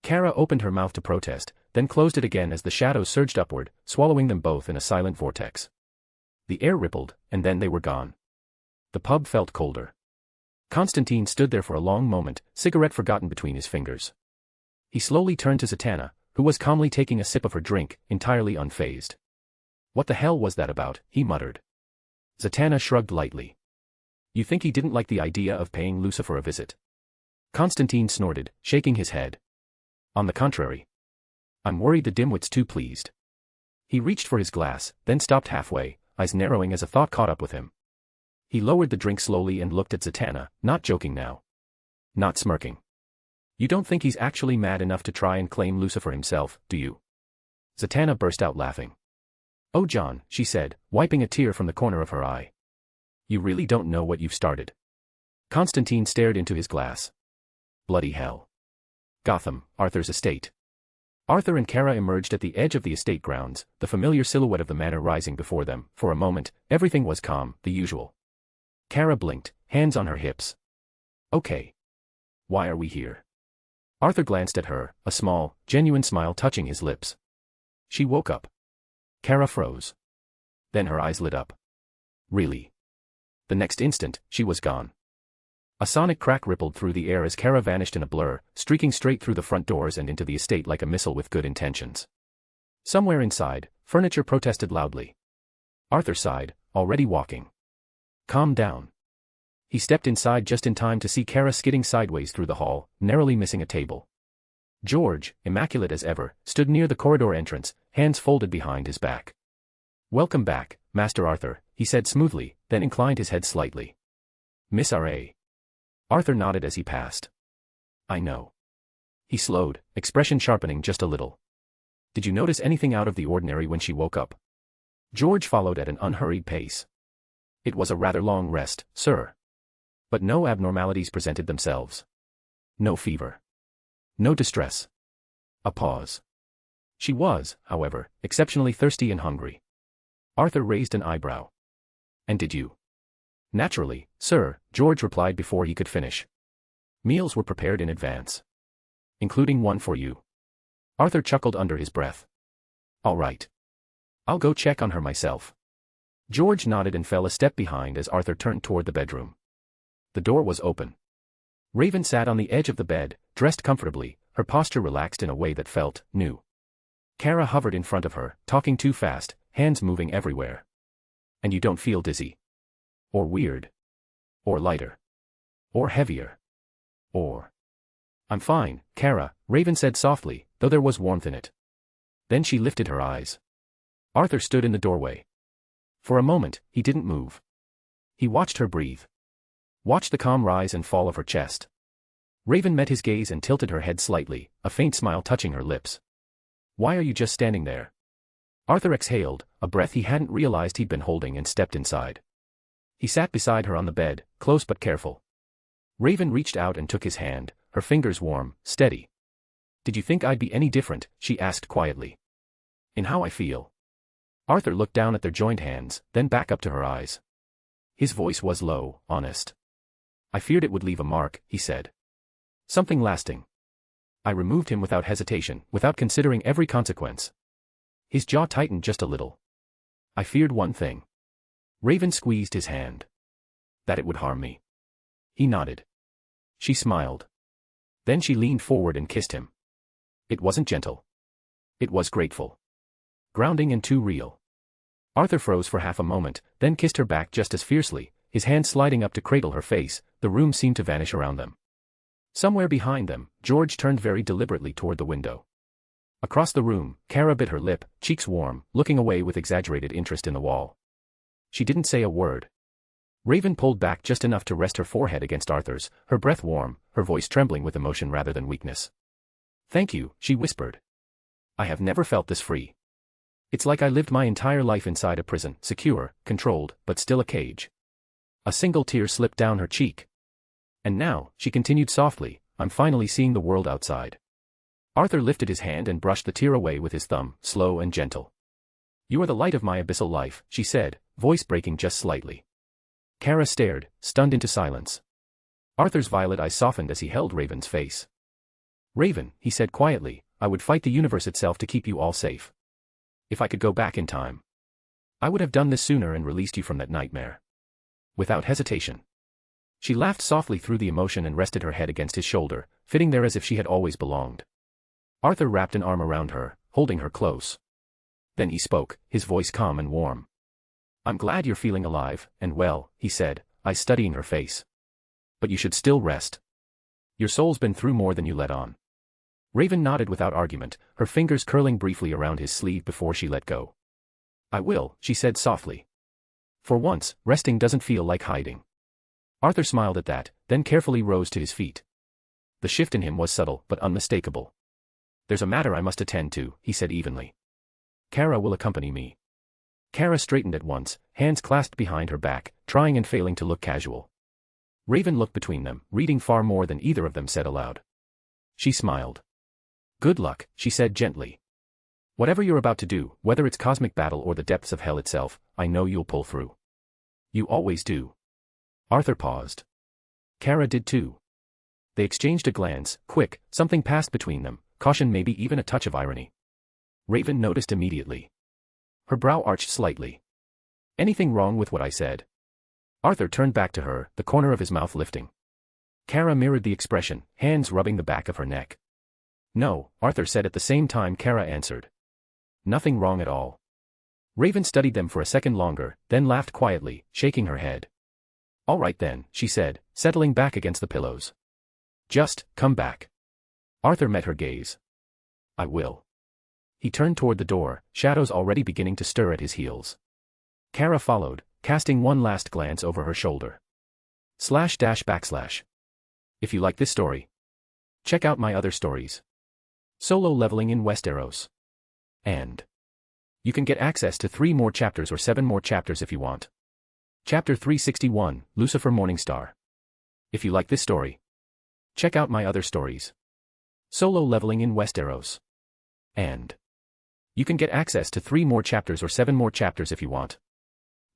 Kara opened her mouth to protest, then closed it again as the shadows surged upward, swallowing them both in a silent vortex. The air rippled, and then they were gone. The pub felt colder. Constantine stood there for a long moment, cigarette forgotten between his fingers. He slowly turned to Zatanna, who was calmly taking a sip of her drink, entirely unfazed. What the hell was that about, he muttered. Zatanna shrugged lightly. You think he didn't like the idea of paying Lucifer a visit? Constantine snorted, shaking his head. On the contrary. I'm worried the dimwit's too pleased. He reached for his glass, then stopped halfway, eyes narrowing as a thought caught up with him. He lowered the drink slowly and looked at Zatanna, not joking now. Not smirking. You don't think he's actually mad enough to try and claim Lucifer himself, do you? Zatanna burst out laughing. Oh John, she said, wiping a tear from the corner of her eye. You really don't know what you've started. Constantine stared into his glass. Bloody hell. Gotham, Arthur's estate. Arthur and Kara emerged at the edge of the estate grounds, the familiar silhouette of the manor rising before them. For a moment, everything was calm, the usual. Kara blinked, hands on her hips. Okay. Why are we here? Arthur glanced at her, a small, genuine smile touching his lips. She woke up. Kara froze. Then her eyes lit up. Really? The next instant, she was gone. A sonic crack rippled through the air as Kara vanished in a blur, streaking straight through the front doors and into the estate like a missile with good intentions. Somewhere inside, furniture protested loudly. Arthur sighed, already walking. Calm down. He stepped inside just in time to see Kara skidding sideways through the hall, narrowly missing a table. George, immaculate as ever, stood near the corridor entrance, hands folded behind his back. Welcome back, Master Arthur, he said smoothly, then inclined his head slightly. Miss R.A. Arthur nodded as he passed. I know. He slowed, expression sharpening just a little. Did you notice anything out of the ordinary when she woke up? George followed at an unhurried pace. It was a rather long rest, sir. But no abnormalities presented themselves. No fever. No distress. A pause. She was, however, exceptionally thirsty and hungry. Arthur raised an eyebrow. And did you? Naturally, sir, George replied before he could finish. Meals were prepared in advance. Including one for you. Arthur chuckled under his breath. All right. I'll go check on her myself. George nodded and fell a step behind as Arthur turned toward the bedroom. The door was open. Raven sat on the edge of the bed, dressed comfortably, her posture relaxed in a way that felt new. Kara hovered in front of her, talking too fast, hands moving everywhere. And you don't feel dizzy? Or weird? Or lighter? Or heavier? Or... I'm fine, Kara, Raven said softly, though there was warmth in it. Then she lifted her eyes. Arthur stood in the doorway. For a moment, he didn't move. He watched her breathe. Watched the calm rise and fall of her chest. Raven met his gaze and tilted her head slightly, a faint smile touching her lips. Why are you just standing there? Arthur exhaled, a breath he hadn't realized he'd been holding, and stepped inside. He sat beside her on the bed, close but careful. Raven reached out and took his hand, her fingers warm, steady. Did you think I'd be any different? She asked quietly. In how I feel. Arthur looked down at their joined hands, then back up to her eyes. His voice was low, honest. I feared it would leave a mark, he said. Something lasting. I removed him without hesitation, without considering every consequence. His jaw tightened just a little. I feared one thing. Raven squeezed his hand. That it would harm me. He nodded. She smiled. Then she leaned forward and kissed him. It wasn't gentle. It was grateful. Grounding and too real. Arthur froze for half a moment, then kissed her back just as fiercely, his hand sliding up to cradle her face. The room seemed to vanish around them. Somewhere behind them, George turned very deliberately toward the window. Across the room, Kara bit her lip, cheeks warm, looking away with exaggerated interest in the wall. She didn't say a word. Raven pulled back just enough to rest her forehead against Arthur's, her breath warm, her voice trembling with emotion rather than weakness. Thank you, she whispered. I have never felt this free. It's like I lived my entire life inside a prison, secure, controlled, but still a cage. A single tear slipped down her cheek. And now, she continued softly, I'm finally seeing the world outside. Arthur lifted his hand and brushed the tear away with his thumb, slow and gentle. You are the light of my abyssal life, she said, voice breaking just slightly. Kara stared, stunned into silence. Arthur's violet eyes softened as he held Raven's face. Raven, he said quietly, I would fight the universe itself to keep you all safe. If I could go back in time, I would have done this sooner and released you from that nightmare. Without hesitation. She laughed softly through the emotion and rested her head against his shoulder, fitting there as if she had always belonged. Arthur wrapped an arm around her, holding her close. Then he spoke, his voice calm and warm. I'm glad you're feeling alive, and well, he said, eyes studying her face. But you should still rest. Your soul's been through more than you let on. Raven nodded without argument, her fingers curling briefly around his sleeve before she let go. I will, she said softly. For once, resting doesn't feel like hiding. Arthur smiled at that, then carefully rose to his feet. The shift in him was subtle but unmistakable. There's a matter I must attend to, he said evenly. Kara will accompany me. Kara straightened at once, hands clasped behind her back, trying and failing to look casual. Raven looked between them, reading far more than either of them said aloud. She smiled. Good luck, she said gently. Whatever you're about to do, whether it's cosmic battle or the depths of hell itself, I know you'll pull through. You always do. Arthur paused. Kara did too. They exchanged a glance, quick, something passed between them, caution, maybe even a touch of irony. Raven noticed immediately. Her brow arched slightly. Anything wrong with what I said? Arthur turned back to her, the corner of his mouth lifting. Kara mirrored the expression, hands rubbing the back of her neck. No, Arthur said at the same time Kara answered. Nothing wrong at all. Raven studied them for a second longer, then laughed quietly, shaking her head. All right then, she said, settling back against the pillows. Just, come back. Arthur met her gaze. I will. He turned toward the door, shadows already beginning to stir at his heels. Kara followed, casting one last glance over her shoulder. // If you like this story, check out my other stories. Solo leveling in Westeros. And you can get access to 3 more chapters or 7 more chapters if you want. Chapter 361, Lucifer Morningstar. If you like this story, check out my other stories. Solo leveling in Westeros. And you can get access to 3 more chapters or 7 more chapters if you want.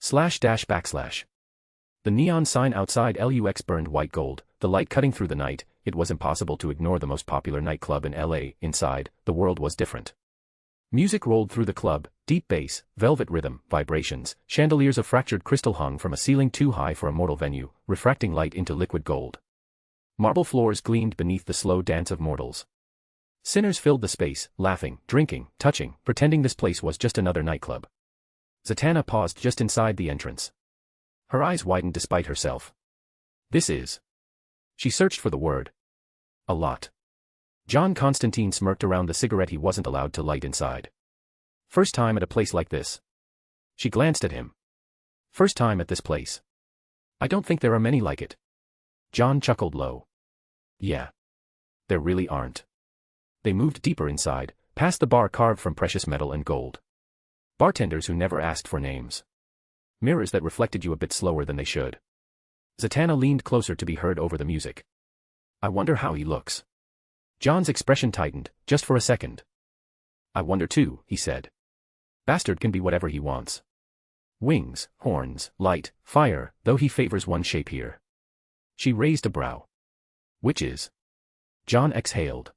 // The neon sign outside LUX burned white gold, the light cutting through the night. It was impossible to ignore the most popular nightclub in LA. Inside, the world was different. Music rolled through the club, deep bass, velvet rhythm, vibrations, chandeliers of fractured crystal hung from a ceiling too high for a mortal venue, refracting light into liquid gold. Marble floors gleamed beneath the slow dance of mortals. Sinners filled the space, laughing, drinking, touching, pretending this place was just another nightclub. Zatanna paused just inside the entrance. Her eyes widened despite herself. This is. She searched for the word. A lot. John Constantine smirked around the cigarette he wasn't allowed to light inside. First time at a place like this. She glanced at him. First time at this place. I don't think there are many like it. John chuckled low. Yeah. There really aren't. They moved deeper inside, past the bar carved from precious metal and gold. Bartenders who never asked for names. Mirrors that reflected you a bit slower than they should. Zatanna leaned closer to be heard over the music. I wonder how he looks. John's expression tightened, just for a second. I wonder too, he said. Bastard can be whatever he wants. Wings, horns, light, fire, though he favors one shape here. She raised a brow. Which is? John exhaled.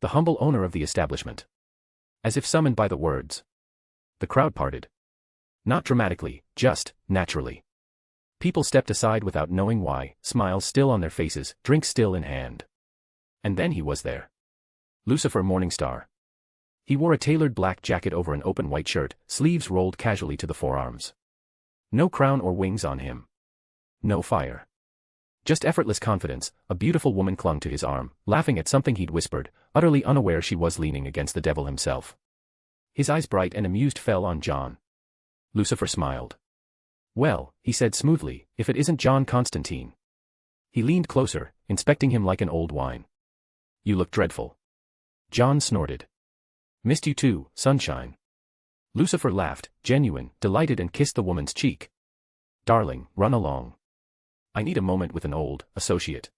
The humble owner of the establishment. As if summoned by the words. The crowd parted. Not dramatically, just, naturally. People stepped aside without knowing why, smiles still on their faces, drinks still in hand. And then he was there. Lucifer Morningstar. He wore a tailored black jacket over an open white shirt, sleeves rolled casually to the forearms. No crown or wings on him. No fire. Just effortless confidence. A beautiful woman clung to his arm, laughing at something he'd whispered, utterly unaware she was leaning against the devil himself. His eyes bright and amused fell on John. Lucifer smiled. Well, he said smoothly, if it isn't John Constantine. He leaned closer, inspecting him like an old wine. You look dreadful. John snorted. Missed you too, sunshine. Lucifer laughed, genuine, delighted, and kissed the woman's cheek. Darling, run along. I need a moment with an old associate.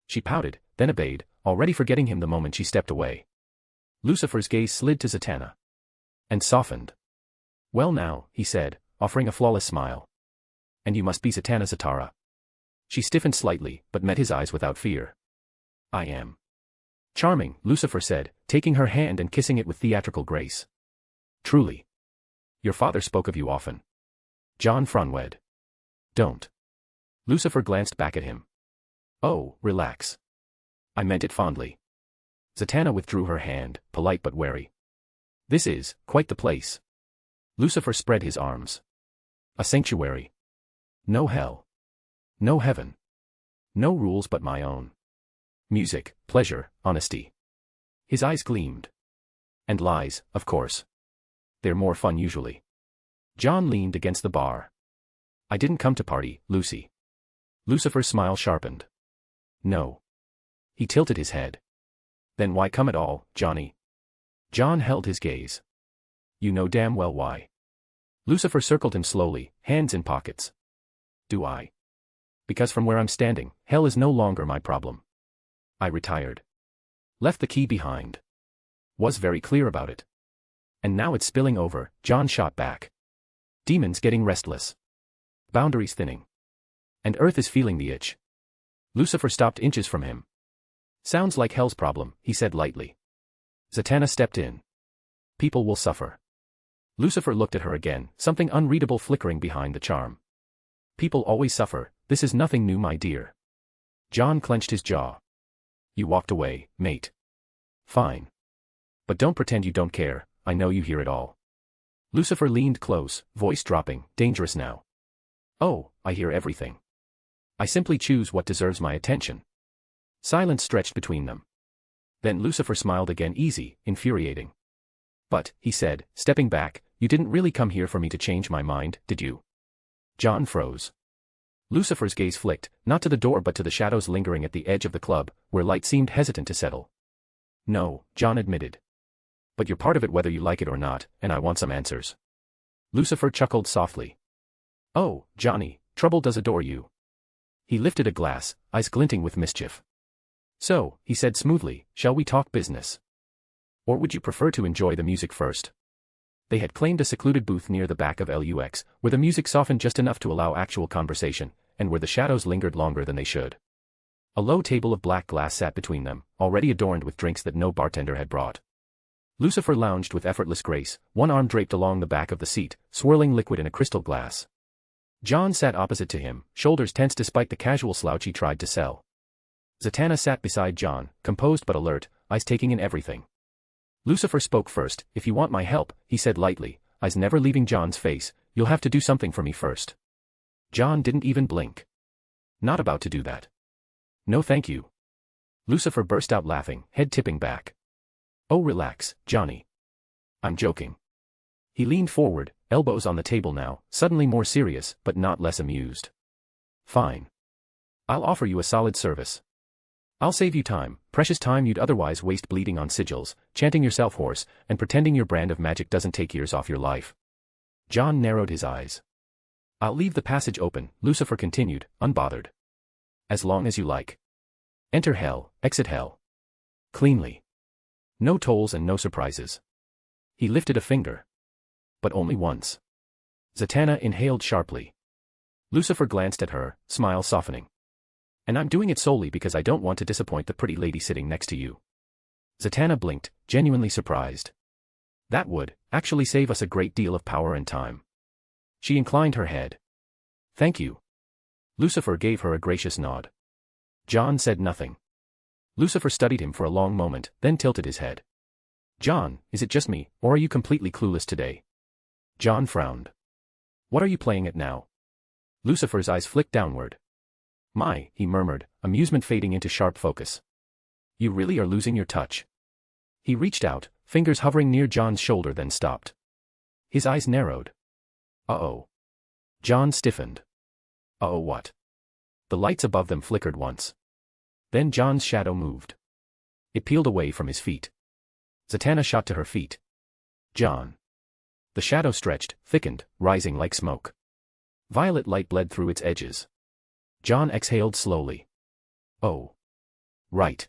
She pouted, then obeyed, already forgetting him the moment she stepped away. Lucifer's gaze slid to Zatanna. And softened. Well now, he said, offering a flawless smile. And you must be Zatanna Zatara. She stiffened slightly, but met his eyes without fear. I am. Charming, Lucifer said, taking her hand and kissing it with theatrical grace. Truly. Your father spoke of you often. John frowned. Don't. Lucifer glanced back at him. Oh, relax. I meant it fondly. Zatanna withdrew her hand, polite but wary. This is, quite the place. Lucifer spread his arms. A sanctuary. No hell. No heaven. No rules but my own. Music, pleasure, honesty. His eyes gleamed. And lies, of course. They're more fun usually. John leaned against the bar. I didn't come to party, Lucy. Lucifer's smile sharpened. No. He tilted his head. Then why come at all, Johnny? John held his gaze. You know damn well why. Lucifer circled him slowly, hands in pockets. Do I? Because from where I'm standing, hell is no longer my problem. I retired. Left the key behind. Was very clear about it. And now it's spilling over, John shot back. Demons getting restless. Boundaries thinning. And Earth is feeling the itch. Lucifer stopped inches from him. Sounds like hell's problem, he said lightly. Zatanna stepped in. People will suffer. Lucifer looked at her again, something unreadable flickering behind the charm. People always suffer, this is nothing new, my dear. John clenched his jaw. You walked away, mate. Fine. But don't pretend you don't care, I know you hear it all. Lucifer leaned close, voice dropping, dangerous now. Oh, I hear everything. I simply choose what deserves my attention. Silence stretched between them. Then Lucifer smiled again, easy, infuriating. But, he said, stepping back, you didn't really come here for me to change my mind, did you? John froze. Lucifer's gaze flicked, not to the door but to the shadows lingering at the edge of the club, where light seemed hesitant to settle. No, John admitted. But you're part of it whether you like it or not, and I want some answers. Lucifer chuckled softly. Oh, Johnny, trouble does adore you. He lifted a glass, eyes glinting with mischief. So, he said smoothly, shall we talk business? Or would you prefer to enjoy the music first? They had claimed a secluded booth near the back of LUX, where the music softened just enough to allow actual conversation, and where the shadows lingered longer than they should. A low table of black glass sat between them, already adorned with drinks that no bartender had brought. Lucifer lounged with effortless grace, one arm draped along the back of the seat, swirling liquid in a crystal glass. John sat opposite to him, shoulders tense despite the casual slouch he tried to sell. Zatanna sat beside John, composed but alert, eyes taking in everything. Lucifer spoke first. If you want my help, he said lightly, eyes never leaving John's face, you'll have to do something for me first. John didn't even blink. Not about to do that. No thank you. Lucifer burst out laughing, head tipping back. Oh relax, Johnny. I'm joking. He leaned forward, elbows on the table now, suddenly more serious, but not less amused. Fine. I'll offer you a solid service. I'll save you time, precious time you'd otherwise waste bleeding on sigils, chanting yourself hoarse, and pretending your brand of magic doesn't take years off your life. John narrowed his eyes. I'll leave the passage open, Lucifer continued, unbothered. As long as you like. Enter hell, exit hell. Cleanly. No tolls and no surprises. He lifted a finger. But only once. Zatanna inhaled sharply. Lucifer glanced at her, smile softening. And I'm doing it solely because I don't want to disappoint the pretty lady sitting next to you. Zatanna blinked, genuinely surprised. That would, actually save us a great deal of power and time. She inclined her head. Thank you. Lucifer gave her a gracious nod. John said nothing. Lucifer studied him for a long moment, then tilted his head. John, is it just me, or are you completely clueless today? John frowned. What are you playing at now? Lucifer's eyes flicked downward. My, he murmured, amusement fading into sharp focus. You really are losing your touch. He reached out, fingers hovering near John's shoulder, then stopped. His eyes narrowed. Uh-oh. John stiffened. Uh-oh what? The lights above them flickered once. Then John's shadow moved. It peeled away from his feet. Zatanna shot to her feet. John. The shadow stretched, thickened, rising like smoke. Violet light bled through its edges. John exhaled slowly. Oh. Right.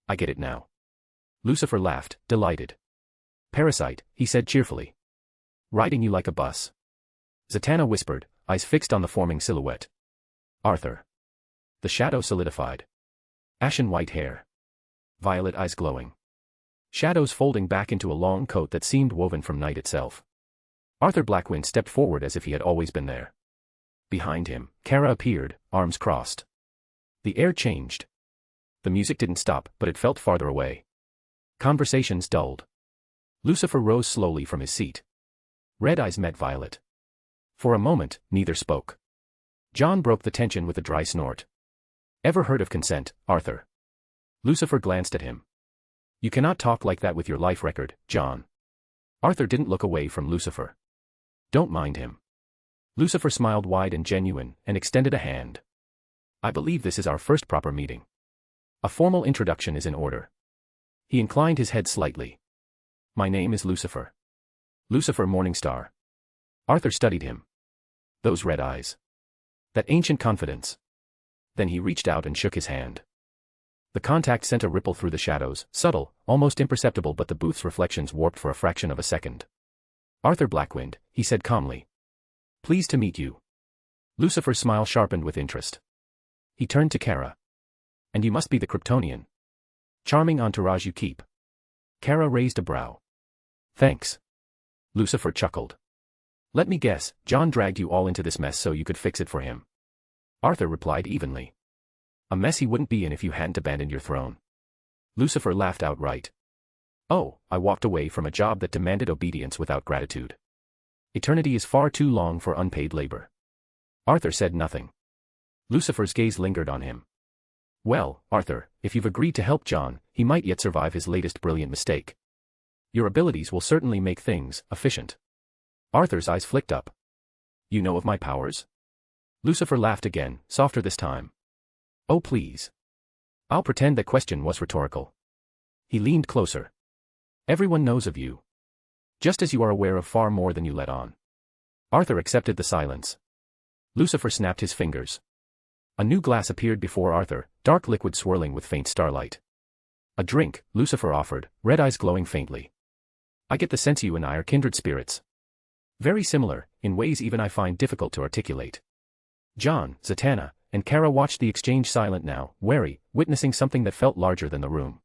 I get it now. Lucifer laughed, delighted. Parasite, he said cheerfully. Riding you like a bus. Zatanna whispered, eyes fixed on the forming silhouette. Arthur. The shadow solidified. Ashen white hair. Violet eyes glowing. Shadows folding back into a long coat that seemed woven from night itself. Arthur Blackwynd stepped forward as if he had always been there. Behind him, Kara appeared, arms crossed. The air changed. The music didn't stop, but it felt farther away. Conversations dulled. Lucifer rose slowly from his seat. Red eyes met Violet. For a moment, neither spoke. John broke the tension with a dry snort. Ever heard of consent, Arthur? Lucifer glanced at him. You cannot talk like that with your life record, John. Arthur didn't look away from Lucifer. Don't mind him. Lucifer smiled wide and genuine, and extended a hand. I believe this is our first proper meeting. A formal introduction is in order. He inclined his head slightly. My name is Lucifer. Lucifer Morningstar. Arthur studied him. Those red eyes. That ancient confidence. Then he reached out and shook his hand. The contact sent a ripple through the shadows, subtle, almost imperceptible, but the booth's reflections warped for a fraction of a second. "Arthur Blackwynd," he said calmly. "Pleased to meet you." Lucifer's smile sharpened with interest. He turned to Kara. "And you must be the Kryptonian. Charming entourage you keep." Kara raised a brow. "Thanks." Lucifer chuckled. "Let me guess, John dragged you all into this mess so you could fix it for him." Arthur replied evenly. "A mess he wouldn't be in if you hadn't abandoned your throne." Lucifer laughed outright. "Oh, I walked away from a job that demanded obedience without gratitude. Eternity is far too long for unpaid labor." Arthur said nothing. Lucifer's gaze lingered on him. "Well, Arthur, if you've agreed to help John, he might yet survive his latest brilliant mistake. Your abilities will certainly make things efficient." Arthur's eyes flicked up. "You know of my powers?" Lucifer laughed again, softer this time. "Oh please. I'll pretend that question was rhetorical." He leaned closer. "Everyone knows of you. Just as you are aware of far more than you let on." Arthur accepted the silence. Lucifer snapped his fingers. A new glass appeared before Arthur, dark liquid swirling with faint starlight. "A drink," Lucifer offered, red eyes glowing faintly. "I get the sense you and I are kindred spirits. Very similar, in ways even I find difficult to articulate." John, Zatanna, and Kara watched the exchange silent now, wary, witnessing something that felt larger than the room.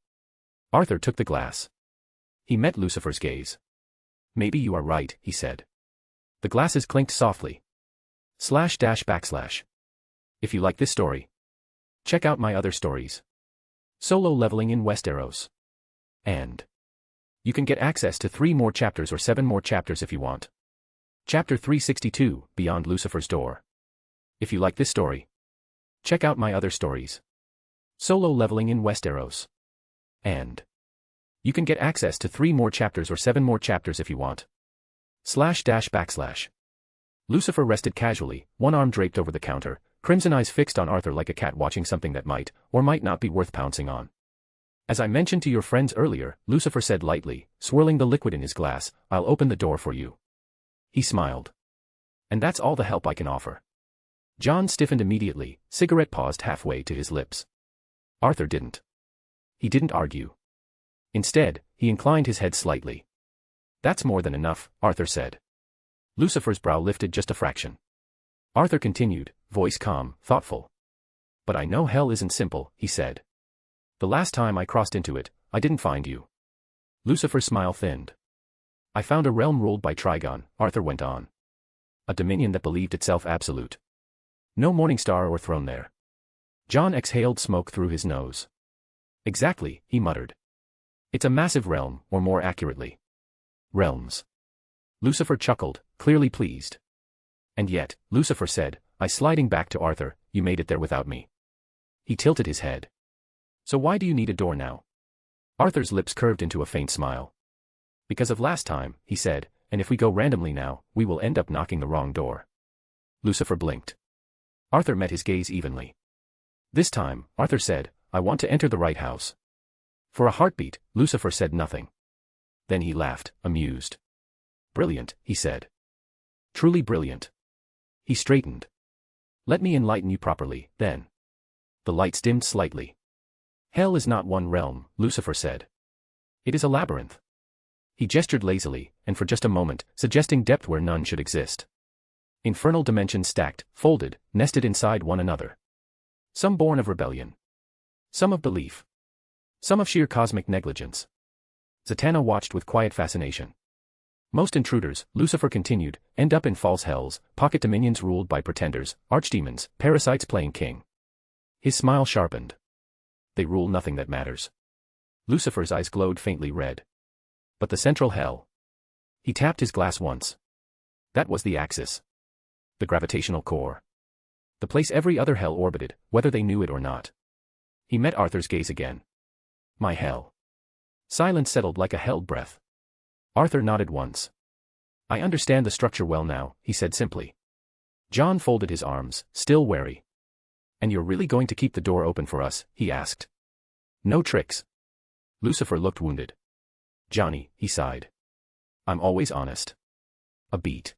Arthur took the glass. He met Lucifer's gaze. "Maybe you are right," he said. The glasses clinked softly. // If you like this story, check out my other stories. Solo leveling in Westeros. And you can get access to 3 more chapters or 7 more chapters if you want. Chapter 362, Beyond Lucifer's Door. If you like this story, check out my other stories. Solo leveling in Westeros. And you can get access to 3 more chapters or 7 more chapters if you want. // Lucifer rested casually, one arm draped over the counter, crimson eyes fixed on Arthur like a cat watching something that might, or might not be worth pouncing on. "As I mentioned to your friends earlier," Lucifer said lightly, swirling the liquid in his glass, "I'll open the door for you." He smiled. "And that's all the help I can offer." John stiffened immediately, cigarette paused halfway to his lips. Arthur didn't. He didn't argue. Instead, he inclined his head slightly. "That's more than enough," Arthur said. Lucifer's brow lifted just a fraction. Arthur continued, voice calm, thoughtful. "But I know hell isn't simple," he said. "The last time I crossed into it, I didn't find you." Lucifer's smile thinned. "I found a realm ruled by Trigon," Arthur went on. "A dominion that believed itself absolute. No Morningstar or throne there." John exhaled smoke through his nose. "Exactly," he muttered. "It's a massive realm, or more accurately, realms." Lucifer chuckled, clearly pleased. "And yet," Lucifer said, sliding back to Arthur, "you made it there without me." He tilted his head. "So why do you need a door now?" Arthur's lips curved into a faint smile. "Because of last time," he said, "and if we go randomly now, we will end up knocking the wrong door." Lucifer blinked. Arthur met his gaze evenly. "This time," Arthur said, "I want to enter the right house." For a heartbeat, Lucifer said nothing. Then he laughed, amused. "Brilliant," he said. "Truly brilliant." He straightened. "Let me enlighten you properly, then." The lights dimmed slightly. "Hell is not one realm," Lucifer said. "It is a labyrinth." He gestured lazily, and for just a moment, suggesting depth where none should exist. Infernal dimensions stacked, folded, nested inside one another. Some born of rebellion. Some of belief. Some of sheer cosmic negligence. Zatanna watched with quiet fascination. "Most intruders," Lucifer continued, "end up in false hells, pocket dominions ruled by pretenders, archdemons, parasites playing king." His smile sharpened. "They rule nothing that matters." Lucifer's eyes glowed faintly red. "But the central hell." He tapped his glass once. "That was the axis. The gravitational core. The place every other hell orbited, whether they knew it or not." He met Arthur's gaze again. "My hell." Silence settled like a held breath. Arthur nodded once. "I understand the structure well now," he said simply. John folded his arms, still wary. "And you're really going to keep the door open for us?" he asked. "No tricks." Lucifer looked wounded. "Johnny," he sighed. "I'm always honest. A beat.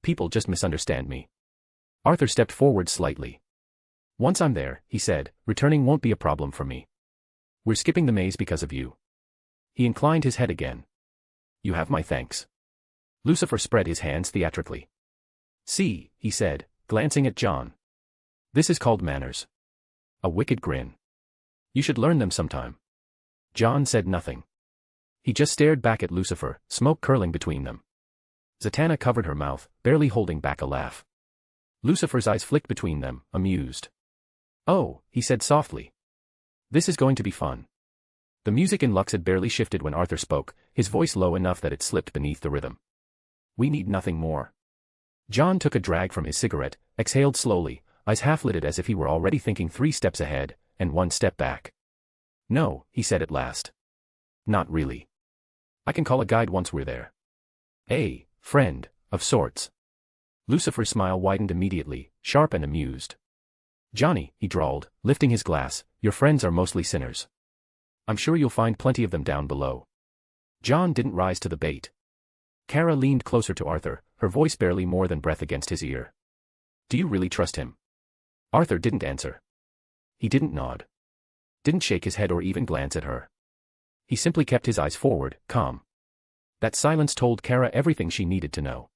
People just misunderstand me." Arthur stepped forward slightly. Once I'm there, he said, returning won't be a problem for me. We're skipping the maze because of you. He inclined his head again. You have my thanks. Lucifer spread his hands theatrically. See, he said, glancing at John. This is called manners. A wicked grin. You should learn them sometime. John said nothing. He just stared back at Lucifer, smoke curling between them. Zatanna covered her mouth, barely holding back a laugh. Lucifer's eyes flicked between them, amused. Oh, he said softly. This is going to be fun. The music in Lux had barely shifted when Arthur spoke, his voice low enough that it slipped beneath the rhythm. We need nothing more. John took a drag from his cigarette, exhaled slowly, eyes half-lidded as if he were already thinking 3 steps ahead, and 1 step back. No, he said at last. Not really. I can call a guide once we're there. A friend, of sorts. Lucifer's smile widened immediately, sharp and amused. Johnny, he drawled, lifting his glass, your friends are mostly sinners. I'm sure you'll find plenty of them down below. John didn't rise to the bait. Kara leaned closer to Arthur, her voice barely more than breath against his ear. Do you really trust him? Arthur didn't answer. He didn't nod. Didn't shake his head or even glance at her. He simply kept his eyes forward, calm. That silence told Kara everything she needed to know.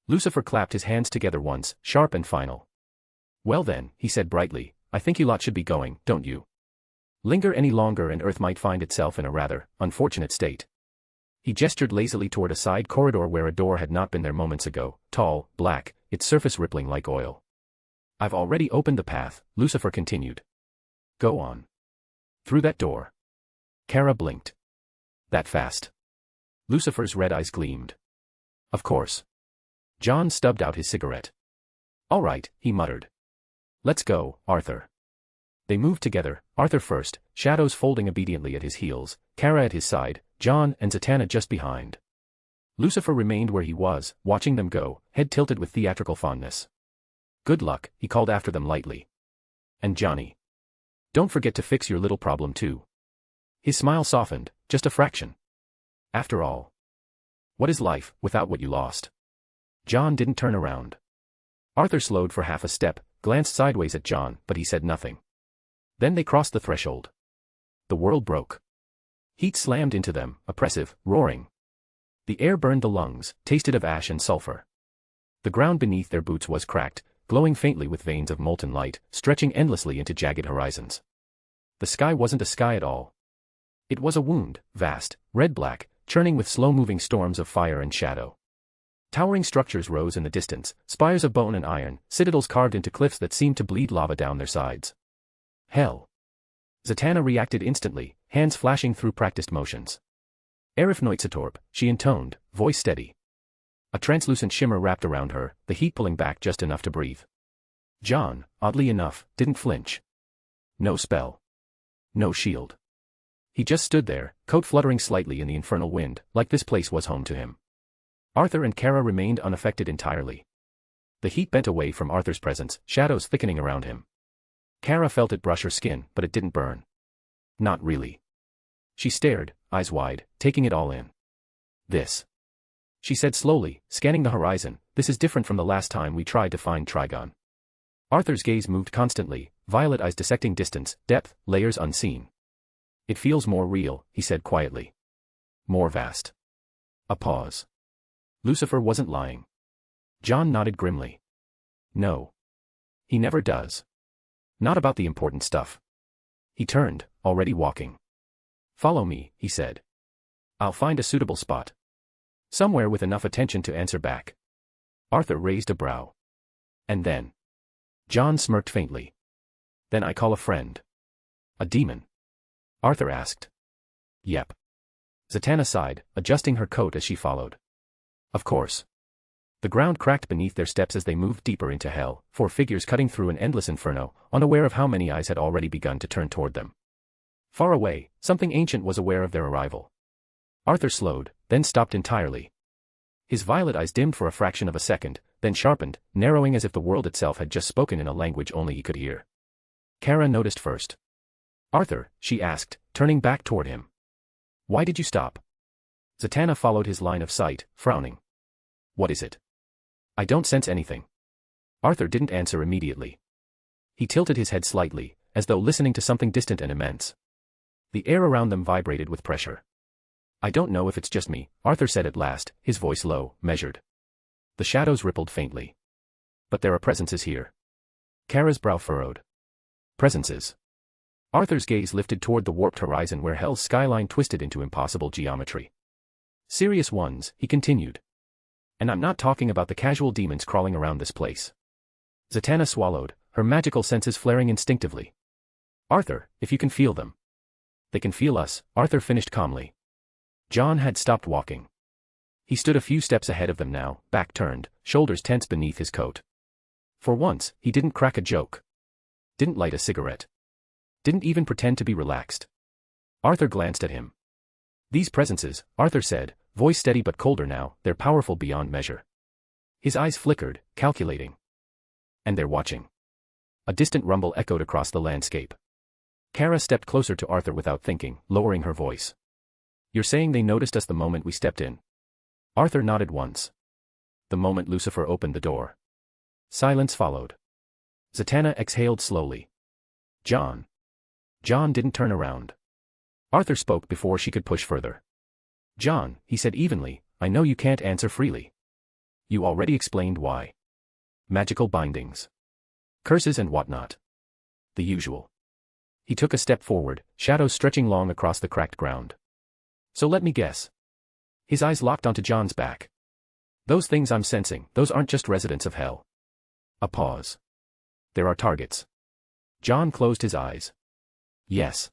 Lucifer clapped his hands together once, sharp and final. Well then, he said brightly, I think you lot should be going, don't you? Linger any longer and Earth might find itself in a rather unfortunate state. He gestured lazily toward a side corridor where a door had not been there moments ago, tall, black, its surface rippling like oil. I've already opened the path, Lucifer continued. Go on. Through that door. Kara blinked. That fast? Lucifer's red eyes gleamed. Of course. John stubbed out his cigarette. All right, he muttered. Let's go, Arthur. They moved together, Arthur first, shadows folding obediently at his heels, Kara at his side, John and Zatanna just behind. Lucifer remained where he was, watching them go, head tilted with theatrical fondness. Good luck, he called after them lightly. And Johnny. Don't forget to fix your little problem too. His smile softened, just a fraction. After all. What is life, without what you lost? John didn't turn around. Arthur slowed for half a step, glanced sideways at John, but he said nothing. Then they crossed the threshold. The world broke. Heat slammed into them, oppressive, roaring. The air burned the lungs, tasted of ash and sulfur. The ground beneath their boots was cracked, glowing faintly with veins of molten light, stretching endlessly into jagged horizons. The sky wasn't a sky at all. It was a wound, vast, red-black, churning with slow-moving storms of fire and shadow. Towering structures rose in the distance, spires of bone and iron, citadels carved into cliffs that seemed to bleed lava down their sides. Hell. Zatanna reacted instantly, hands flashing through practiced motions. Arif Noitzatorp, she intoned, voice steady. A translucent shimmer wrapped around her, the heat pulling back just enough to breathe. John, oddly enough, didn't flinch. No spell. No shield. He just stood there, coat fluttering slightly in the infernal wind, like this place was home to him. Arthur and Kara remained unaffected entirely. The heat bent away from Arthur's presence, shadows thickening around him. Kara felt it brush her skin, but it didn't burn. Not really. She stared, eyes wide, taking it all in. This. She said slowly, scanning the horizon, this is different from the last time we tried to find Trigon. Arthur's gaze moved constantly, violet eyes dissecting distance, depth, layers unseen. It feels more real, he said quietly. More vast. A pause. Lucifer wasn't lying. John nodded grimly. No. He never does. Not about the important stuff. He turned, already walking. Follow me, he said. I'll find a suitable spot. Somewhere with enough attention to answer back. Arthur raised a brow. And then. John smirked faintly. Then I call a friend. A demon? Arthur asked. Yep. Zatanna sighed, adjusting her coat as she followed. Of course. The ground cracked beneath their steps as they moved deeper into hell, 4 figures cutting through an endless inferno, unaware of how many eyes had already begun to turn toward them. Far away, something ancient was aware of their arrival. Arthur slowed, then stopped entirely. His violet eyes dimmed for a fraction of a second, then sharpened, narrowing as if the world itself had just spoken in a language only he could hear. Kara noticed first. Arthur, she asked, turning back toward him. Why did you stop? Zatanna followed his line of sight, frowning. What is it? I don't sense anything. Arthur didn't answer immediately. He tilted his head slightly, as though listening to something distant and immense. The air around them vibrated with pressure. I don't know if it's just me, Arthur said at last, his voice low, measured. The shadows rippled faintly. But there are presences here. Kara's brow furrowed. Presences. Arthur's gaze lifted toward the warped horizon where hell's skyline twisted into impossible geometry. Serious ones, he continued. And I'm not talking about the casual demons crawling around this place. Zatanna swallowed, her magical senses flaring instinctively. Arthur, if you can feel them. They can feel us, Arthur finished calmly. John had stopped walking. He stood a few steps ahead of them now, back turned, shoulders tense beneath his coat. For once, he didn't crack a joke. Didn't light a cigarette. Didn't even pretend to be relaxed. Arthur glanced at him. These presences, Arthur said, voice steady but colder now, they're powerful beyond measure. His eyes flickered, calculating. And they're watching. A distant rumble echoed across the landscape. Kara stepped closer to Arthur without thinking, lowering her voice. You're saying they noticed us the moment we stepped in? Arthur nodded once. The moment Lucifer opened the door. Silence followed. Zatanna exhaled slowly. John. John didn't turn around. Arthur spoke before she could push further. John, he said evenly, I know you can't answer freely. You already explained why. Magical bindings. Curses and whatnot. The usual. He took a step forward, shadows stretching long across the cracked ground. So let me guess. His eyes locked onto John's back. Those things I'm sensing, those aren't just residents of hell. A pause. There are targets. John closed his eyes. Yes.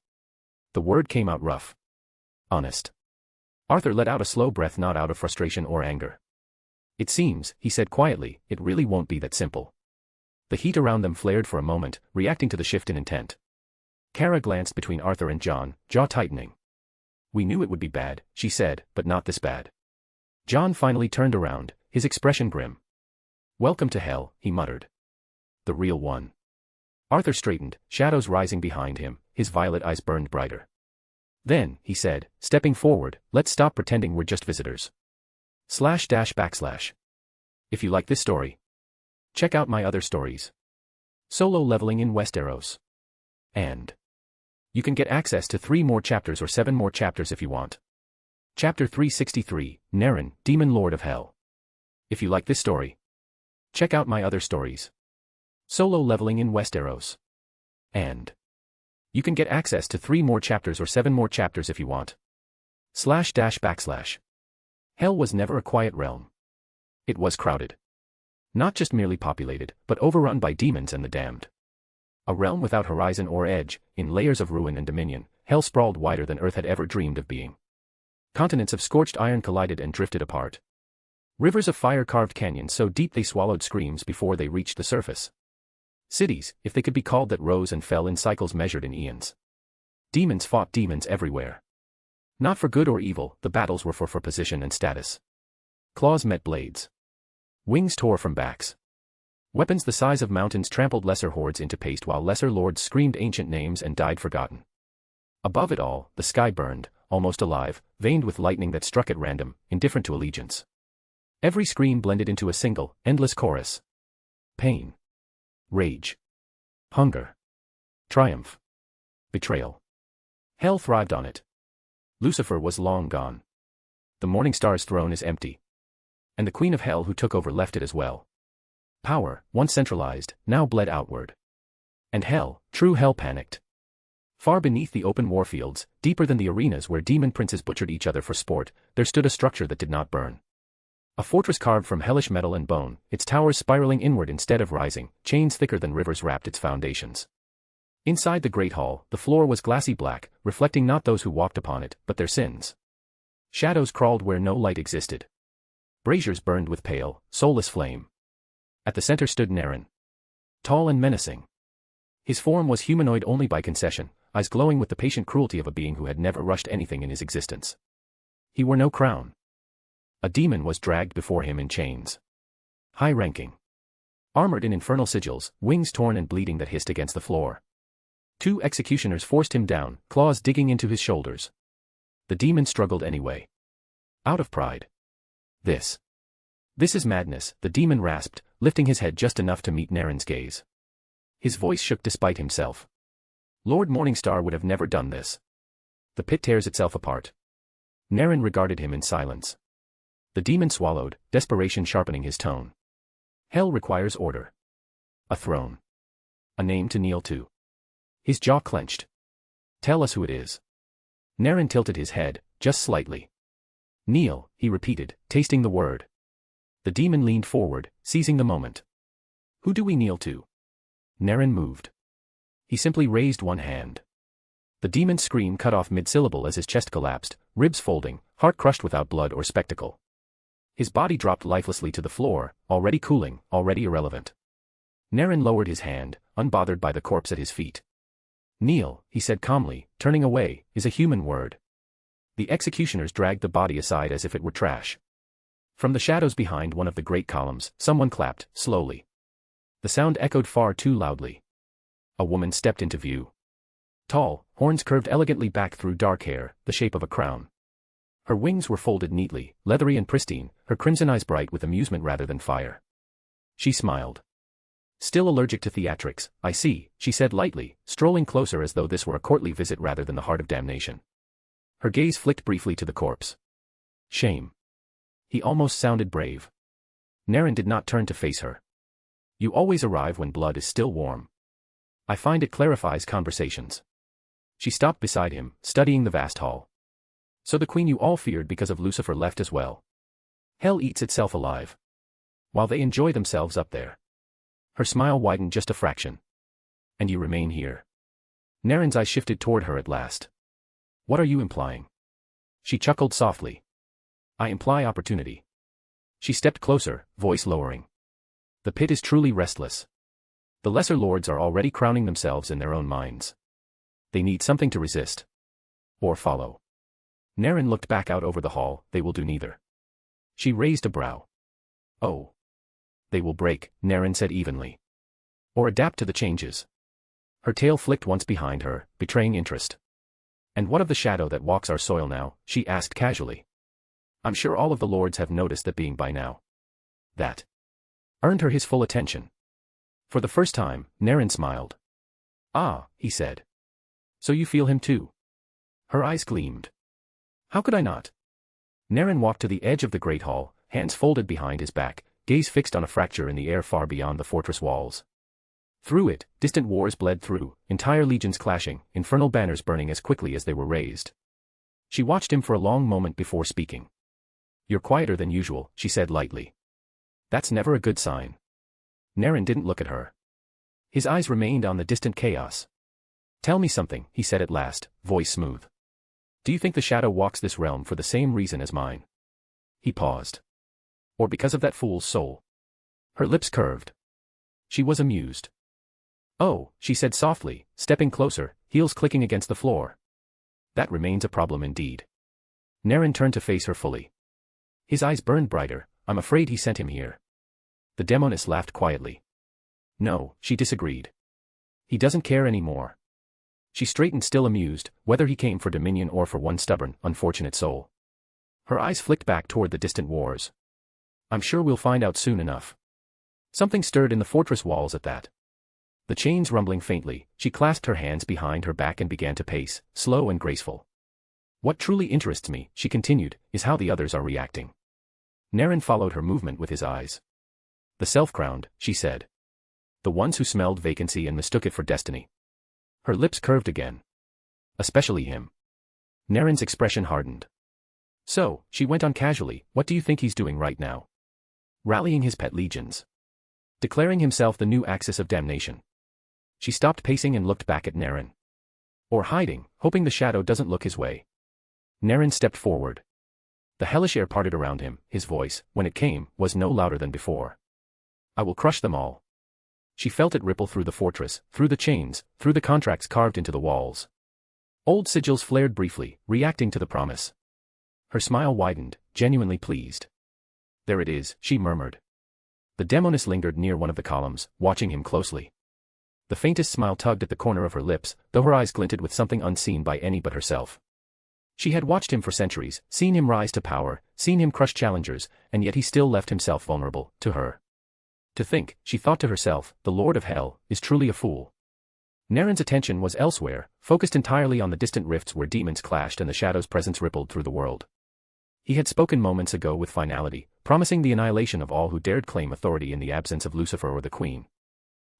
The word came out rough. Honest. Arthur let out a slow breath, not out of frustration or anger. It seems, he said quietly, it really won't be that simple. The heat around them flared for a moment, reacting to the shift in intent. Kara glanced between Arthur and John, jaw tightening. We knew it would be bad, she said, but not this bad. John finally turned around, his expression grim. Welcome to hell, he muttered. The real one. Arthur straightened, shadows rising behind him, his violet eyes burned brighter. Then, he said, stepping forward, let's stop pretending we're just visitors. // If you like this story, check out my other stories. Solo leveling in Westeros. And you can get access to 3 more chapters or 7 more chapters if you want. Chapter 363, Naren, Demon Lord of Hell. If you like this story, check out my other stories. Solo leveling in Westeros. And you can get access to 3 more chapters or 7 more chapters if you want. // Hell was never a quiet realm. It was crowded. Not just merely populated, but overrun by demons and the damned. A realm without horizon or edge, in layers of ruin and dominion, hell sprawled wider than Earth had ever dreamed of being. Continents of scorched iron collided and drifted apart. Rivers of fire carved canyons so deep they swallowed screams before they reached the surface. Cities, if they could be called, that rose and fell in cycles measured in eons. Demons fought demons everywhere. Not for good or evil, the battles were for position and status. Claws met blades. Wings tore from backs. Weapons the size of mountains trampled lesser hordes into paste while lesser lords screamed ancient names and died forgotten. Above it all, the sky burned, almost alive, veined with lightning that struck at random, indifferent to allegiance. Every scream blended into a single, endless chorus. Pain. Rage. Hunger. Triumph. Betrayal. Hell thrived on it. Lucifer was long gone. The Morning Star's throne is empty. And the Queen of Hell who took over left it as well. Power, once centralized, now bled outward. And hell, true hell, panicked. Far beneath the open warfields, deeper than the arenas where demon princes butchered each other for sport, there stood a structure that did not burn. A fortress carved from hellish metal and bone, its towers spiraling inward instead of rising, chains thicker than rivers wrapped its foundations. Inside the great hall, the floor was glassy black, reflecting not those who walked upon it, but their sins. Shadows crawled where no light existed. Braziers burned with pale, soulless flame. At the center stood Naren. Tall and menacing. His form was humanoid only by concession, eyes glowing with the patient cruelty of a being who had never rushed anything in his existence. He wore no crown. A demon was dragged before him in chains. High-ranking. Armored in infernal sigils, wings torn and bleeding that hissed against the floor. 2 executioners forced him down, claws digging into his shoulders. The demon struggled anyway. Out of pride. This is madness, the demon rasped, lifting his head just enough to meet Naren's gaze. His voice shook despite himself. Lord Morningstar would have never done this. The pit tears itself apart. Naren regarded him in silence. The demon swallowed, desperation sharpening his tone. Hell requires order. A throne. A name to kneel to. His jaw clenched. Tell us who it is. Naren tilted his head, just slightly. Kneel, he repeated, tasting the word. The demon leaned forward, seizing the moment. Who do we kneel to? Naren moved. He simply raised one hand. The demon's scream cut off mid-syllable as his chest collapsed, ribs folding, heart crushed without blood or spectacle. His body dropped lifelessly to the floor, already cooling, already irrelevant. Naren lowered his hand, unbothered by the corpse at his feet. Kneel, he said calmly, turning away, is a human word. The executioners dragged the body aside as if it were trash. From the shadows behind one of the great columns, someone clapped, slowly. The sound echoed far too loudly. A woman stepped into view. Tall, horns curved elegantly back through dark hair, the shape of a crown. Her wings were folded neatly, leathery and pristine, her crimson eyes bright with amusement rather than fire. She smiled. Still allergic to theatrics, I see, she said lightly, strolling closer as though this were a courtly visit rather than the heart of damnation. Her gaze flicked briefly to the corpse. Shame. He almost sounded brave. Naren did not turn to face her. You always arrive when blood is still warm. I find it clarifies conversations. She stopped beside him, studying the vast hall. So the queen you all feared because of Lucifer left as well. Hell eats itself alive. While they enjoy themselves up there. Her smile widened just a fraction. And you remain here. Naren's eyes shifted toward her at last. What are you implying? She chuckled softly. I imply opportunity. She stepped closer, voice lowering. The pit is truly restless. The lesser lords are already crowning themselves in their own minds. They need something to resist. Or follow. Naren looked back out over the hall, they will do neither. She raised a brow. Oh. They will break, Naren said evenly. Or adapt to the changes. Her tail flicked once behind her, betraying interest. And what of the shadow that walks our soil now, she asked casually. I'm sure all of the lords have noticed that being by now. That earned her his full attention. For the first time, Naren smiled. Ah, he said. So you feel him too? Her eyes gleamed. How could I not? Naren walked to the edge of the great hall, hands folded behind his back, gaze fixed on a fracture in the air far beyond the fortress walls. Through it, distant wars bled through, entire legions clashing, infernal banners burning as quickly as they were raised. She watched him for a long moment before speaking. You're quieter than usual, she said lightly. That's never a good sign. Naren didn't look at her. His eyes remained on the distant chaos. Tell me something, he said at last, voice smooth. Do you think the shadow walks this realm for the same reason as mine? He paused. Or because of that fool's soul? Her lips curved. She was amused. Oh, she said softly, stepping closer, heels clicking against the floor. That remains a problem indeed. Naren turned to face her fully. His eyes burned brighter. I'm afraid he sent him here. The demoness laughed quietly. No, she disagreed. He doesn't care anymore. She straightened, still amused, whether he came for dominion or for one stubborn, unfortunate soul. Her eyes flicked back toward the distant wars. I'm sure we'll find out soon enough. Something stirred in the fortress walls at that. The chains rumbling faintly, she clasped her hands behind her back and began to pace, slow and graceful. What truly interests me, she continued, is how the others are reacting. Naren followed her movement with his eyes. The self-crowned, she said. The ones who smelled vacancy and mistook it for destiny. Her lips curved again. Especially him. Naren's expression hardened. So, she went on casually, what do you think he's doing right now? Rallying his pet legions. Declaring himself the new axis of damnation. She stopped pacing and looked back at Naren. Or hiding, hoping the shadow doesn't look his way. Naren stepped forward. The hellish air parted around him, his voice, when it came, was no louder than before. I will crush them all. She felt it ripple through the fortress, through the chains, through the contracts carved into the walls. Old sigils flared briefly, reacting to the promise. Her smile widened, genuinely pleased. There it is, she murmured. The demoness lingered near one of the columns, watching him closely. The faintest smile tugged at the corner of her lips, though her eyes glinted with something unseen by any but herself. She had watched him for centuries, seen him rise to power, seen him crush challengers, and yet he still left himself vulnerable, to her. To think, she thought to herself, the Lord of Hell is truly a fool. Naren's attention was elsewhere, focused entirely on the distant rifts where demons clashed and the shadow's presence rippled through the world. He had spoken moments ago with finality, promising the annihilation of all who dared claim authority in the absence of Lucifer or the Queen.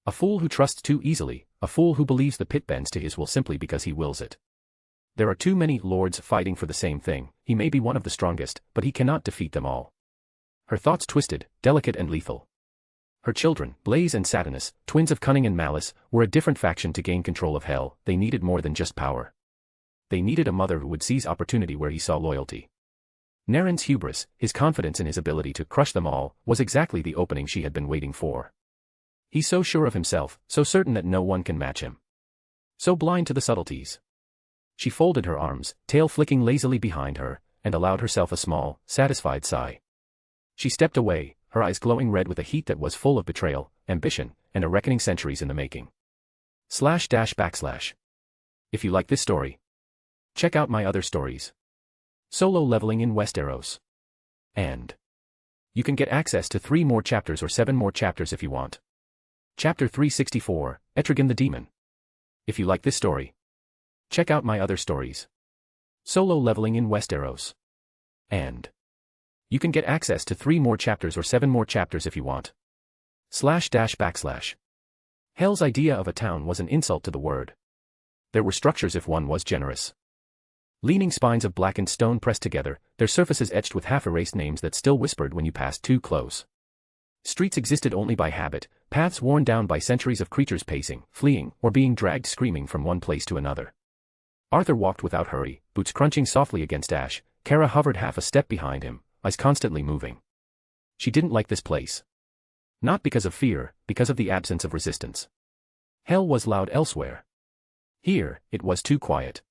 A fool who trusts too easily, a fool who believes the pit bends to his will simply because he wills it. There are too many lords fighting for the same thing. He may be one of the strongest, but he cannot defeat them all. Her thoughts twisted, delicate and lethal. Her children, Blaze and Saturnus, twins of cunning and malice, were a different faction to gain control of Hell. They needed more than just power. They needed a mother who would seize opportunity where he saw loyalty. Naren's hubris, his confidence in his ability to crush them all, was exactly the opening she had been waiting for. He's so sure of himself, so certain that no one can match him. So blind to the subtleties. She folded her arms, tail flicking lazily behind her, and allowed herself a small, satisfied sigh. She stepped away, her eyes glowing red with a heat that was full of betrayal, ambition, and a reckoning centuries in the making. // If you like this story, check out my other stories. Solo leveling in Westeros. And you can get access to 3 more chapters or 7 more chapters if you want. Chapter 364, Etrigan the Demon. If you like this story, check out my other stories. Solo leveling in Westeros. And you can get access to 3 more chapters or 7 more chapters if you want. // Hell's idea of a town was an insult to the word. There were structures if one was generous. Leaning spines of blackened stone pressed together, their surfaces etched with half-erased names that still whispered when you passed too close. Streets existed only by habit, paths worn down by centuries of creatures pacing, fleeing, or being dragged screaming from one place to another. Arthur walked without hurry, boots crunching softly against ash. Kara hovered half a step behind him, eyes constantly moving. She didn't like this place. Not because of fear, because of the absence of resistance. Hell was loud elsewhere. Here, it was too quiet.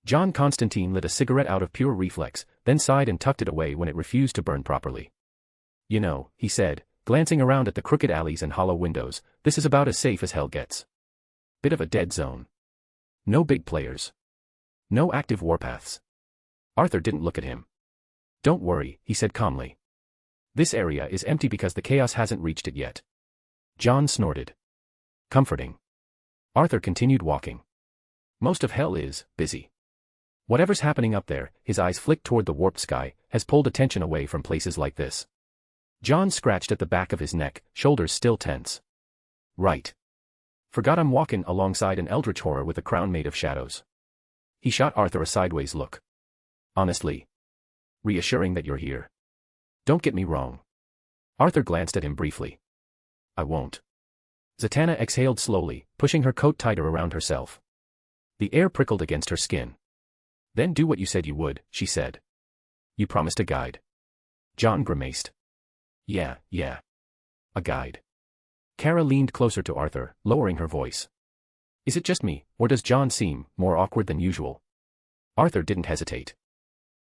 John Constantine lit a cigarette out of pure reflex, then sighed and tucked it away when it refused to burn properly. You know, he said, glancing around at the crooked alleys and hollow windows, this is about as safe as Hell gets. Bit of a dead zone. No big players. No active warpaths. Arthur didn't look at him. Don't worry, he said calmly. This area is empty because the chaos hasn't reached it yet. John snorted. Comforting. Arthur continued walking. Most of Hell is busy. Whatever's happening up there, his eyes flicked toward the warped sky, has pulled attention away from places like this. John scratched at the back of his neck, shoulders still tense. Right. Forgot I'm walking alongside an eldritch horror with a crown made of shadows. He shot Arthur a sideways look. Honestly. Reassuring that you're here. Don't get me wrong. Arthur glanced at him briefly. I won't. Zatanna exhaled slowly, pushing her coat tighter around herself. The air prickled against her skin. Then do what you said you would, she said. You promised a guide. John grimaced. Yeah. A guide. Kara leaned closer to Arthur, lowering her voice. Is it just me, or does John seem more awkward than usual? Arthur didn't hesitate.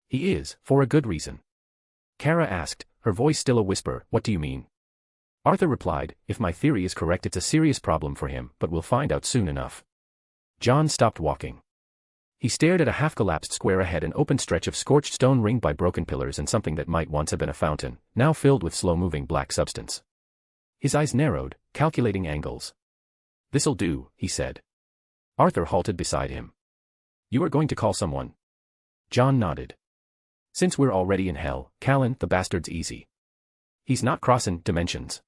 He is, for a good reason. Kara asked, her voice still a whisper, what do you mean? Arthur replied, if my theory is correct it's a serious problem for him, but we'll find out soon enough. John stopped walking. He stared at a half-collapsed square ahead, an open stretch of scorched stone ringed by broken pillars and something that might once have been a fountain, now filled with slow-moving black substance. His eyes narrowed, calculating angles. This'll do, he said. Arthur halted beside him. You are going to call someone? John nodded. Since we're already in Hell, Callan, the bastard's easy. He's not crossing dimensions.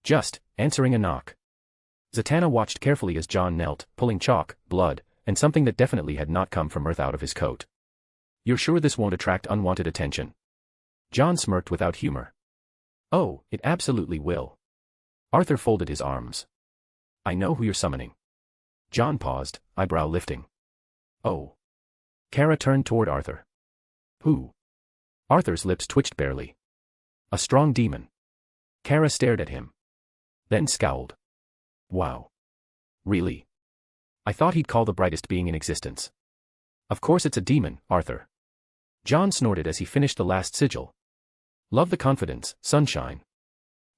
Just answering a knock. Zatanna watched carefully as John knelt, pulling chalk, blood, and something that definitely had not come from Earth out of his coat. You're sure this won't attract unwanted attention? John smirked without humor. Oh, it absolutely will. Arthur folded his arms. I know who you're summoning. John paused, eyebrow lifting. Oh. Kara turned toward Arthur. Who? Arthur's lips twitched barely. A strong demon. Kara stared at him. Then scowled. Wow. Really? I thought he'd call the brightest being in existence. Of course it's a demon, Arthur. John snorted as he finished the last sigil. Love the confidence, sunshine.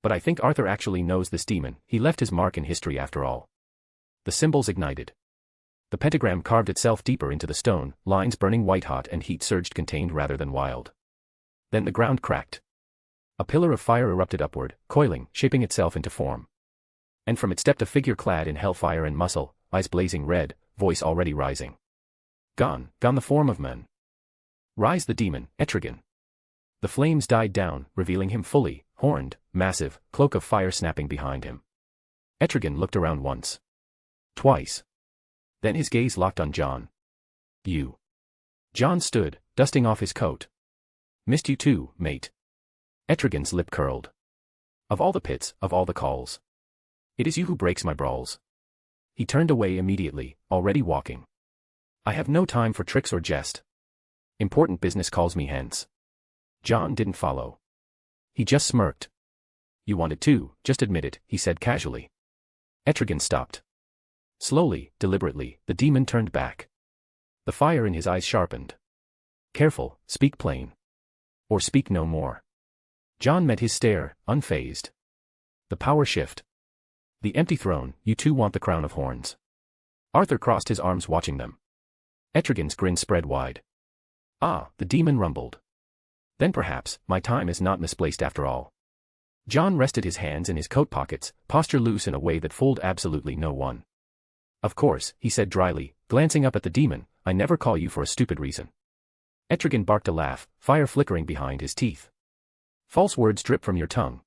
But I think Arthur actually knows this demon, he left his mark in history after all. The symbols ignited. The pentagram carved itself deeper into the stone, lines burning white-hot and heat surged contained rather than wild. Then the ground cracked. A pillar of fire erupted upward, coiling, shaping itself into form. And from it stepped a figure clad in hellfire and muscle, eyes blazing red, voice already rising. Gone the form of man. Rise the demon, Etrigan. The flames died down, revealing him fully, horned, massive, cloak of fire snapping behind him. Etrigan looked around once. Twice. Then his gaze locked on John. You. John stood, dusting off his coat. Missed you too, mate. Etrigan's lip curled. Of all the pits, of all the calls. It is you who breaks my brawls. He turned away immediately, already walking. I have no time for tricks or jest. Important business calls me hence. John didn't follow. He just smirked. You wanted to, just admit it, he said casually. Etrigan stopped. Slowly, deliberately, the demon turned back. The fire in his eyes sharpened. Careful, speak plain. Or speak no more. John met his stare, unfazed. The power shift. The empty throne, you too want the crown of horns. Arthur crossed his arms watching them. Etrigan's grin spread wide. Ah, the demon rumbled. Then perhaps, my time is not misplaced after all. John rested his hands in his coat pockets, posture loose in a way that fooled absolutely no one. Of course, he said dryly, glancing up at the demon, I never call you for a stupid reason. Etrigan barked a laugh, fire flickering behind his teeth. False words drip from your tongue.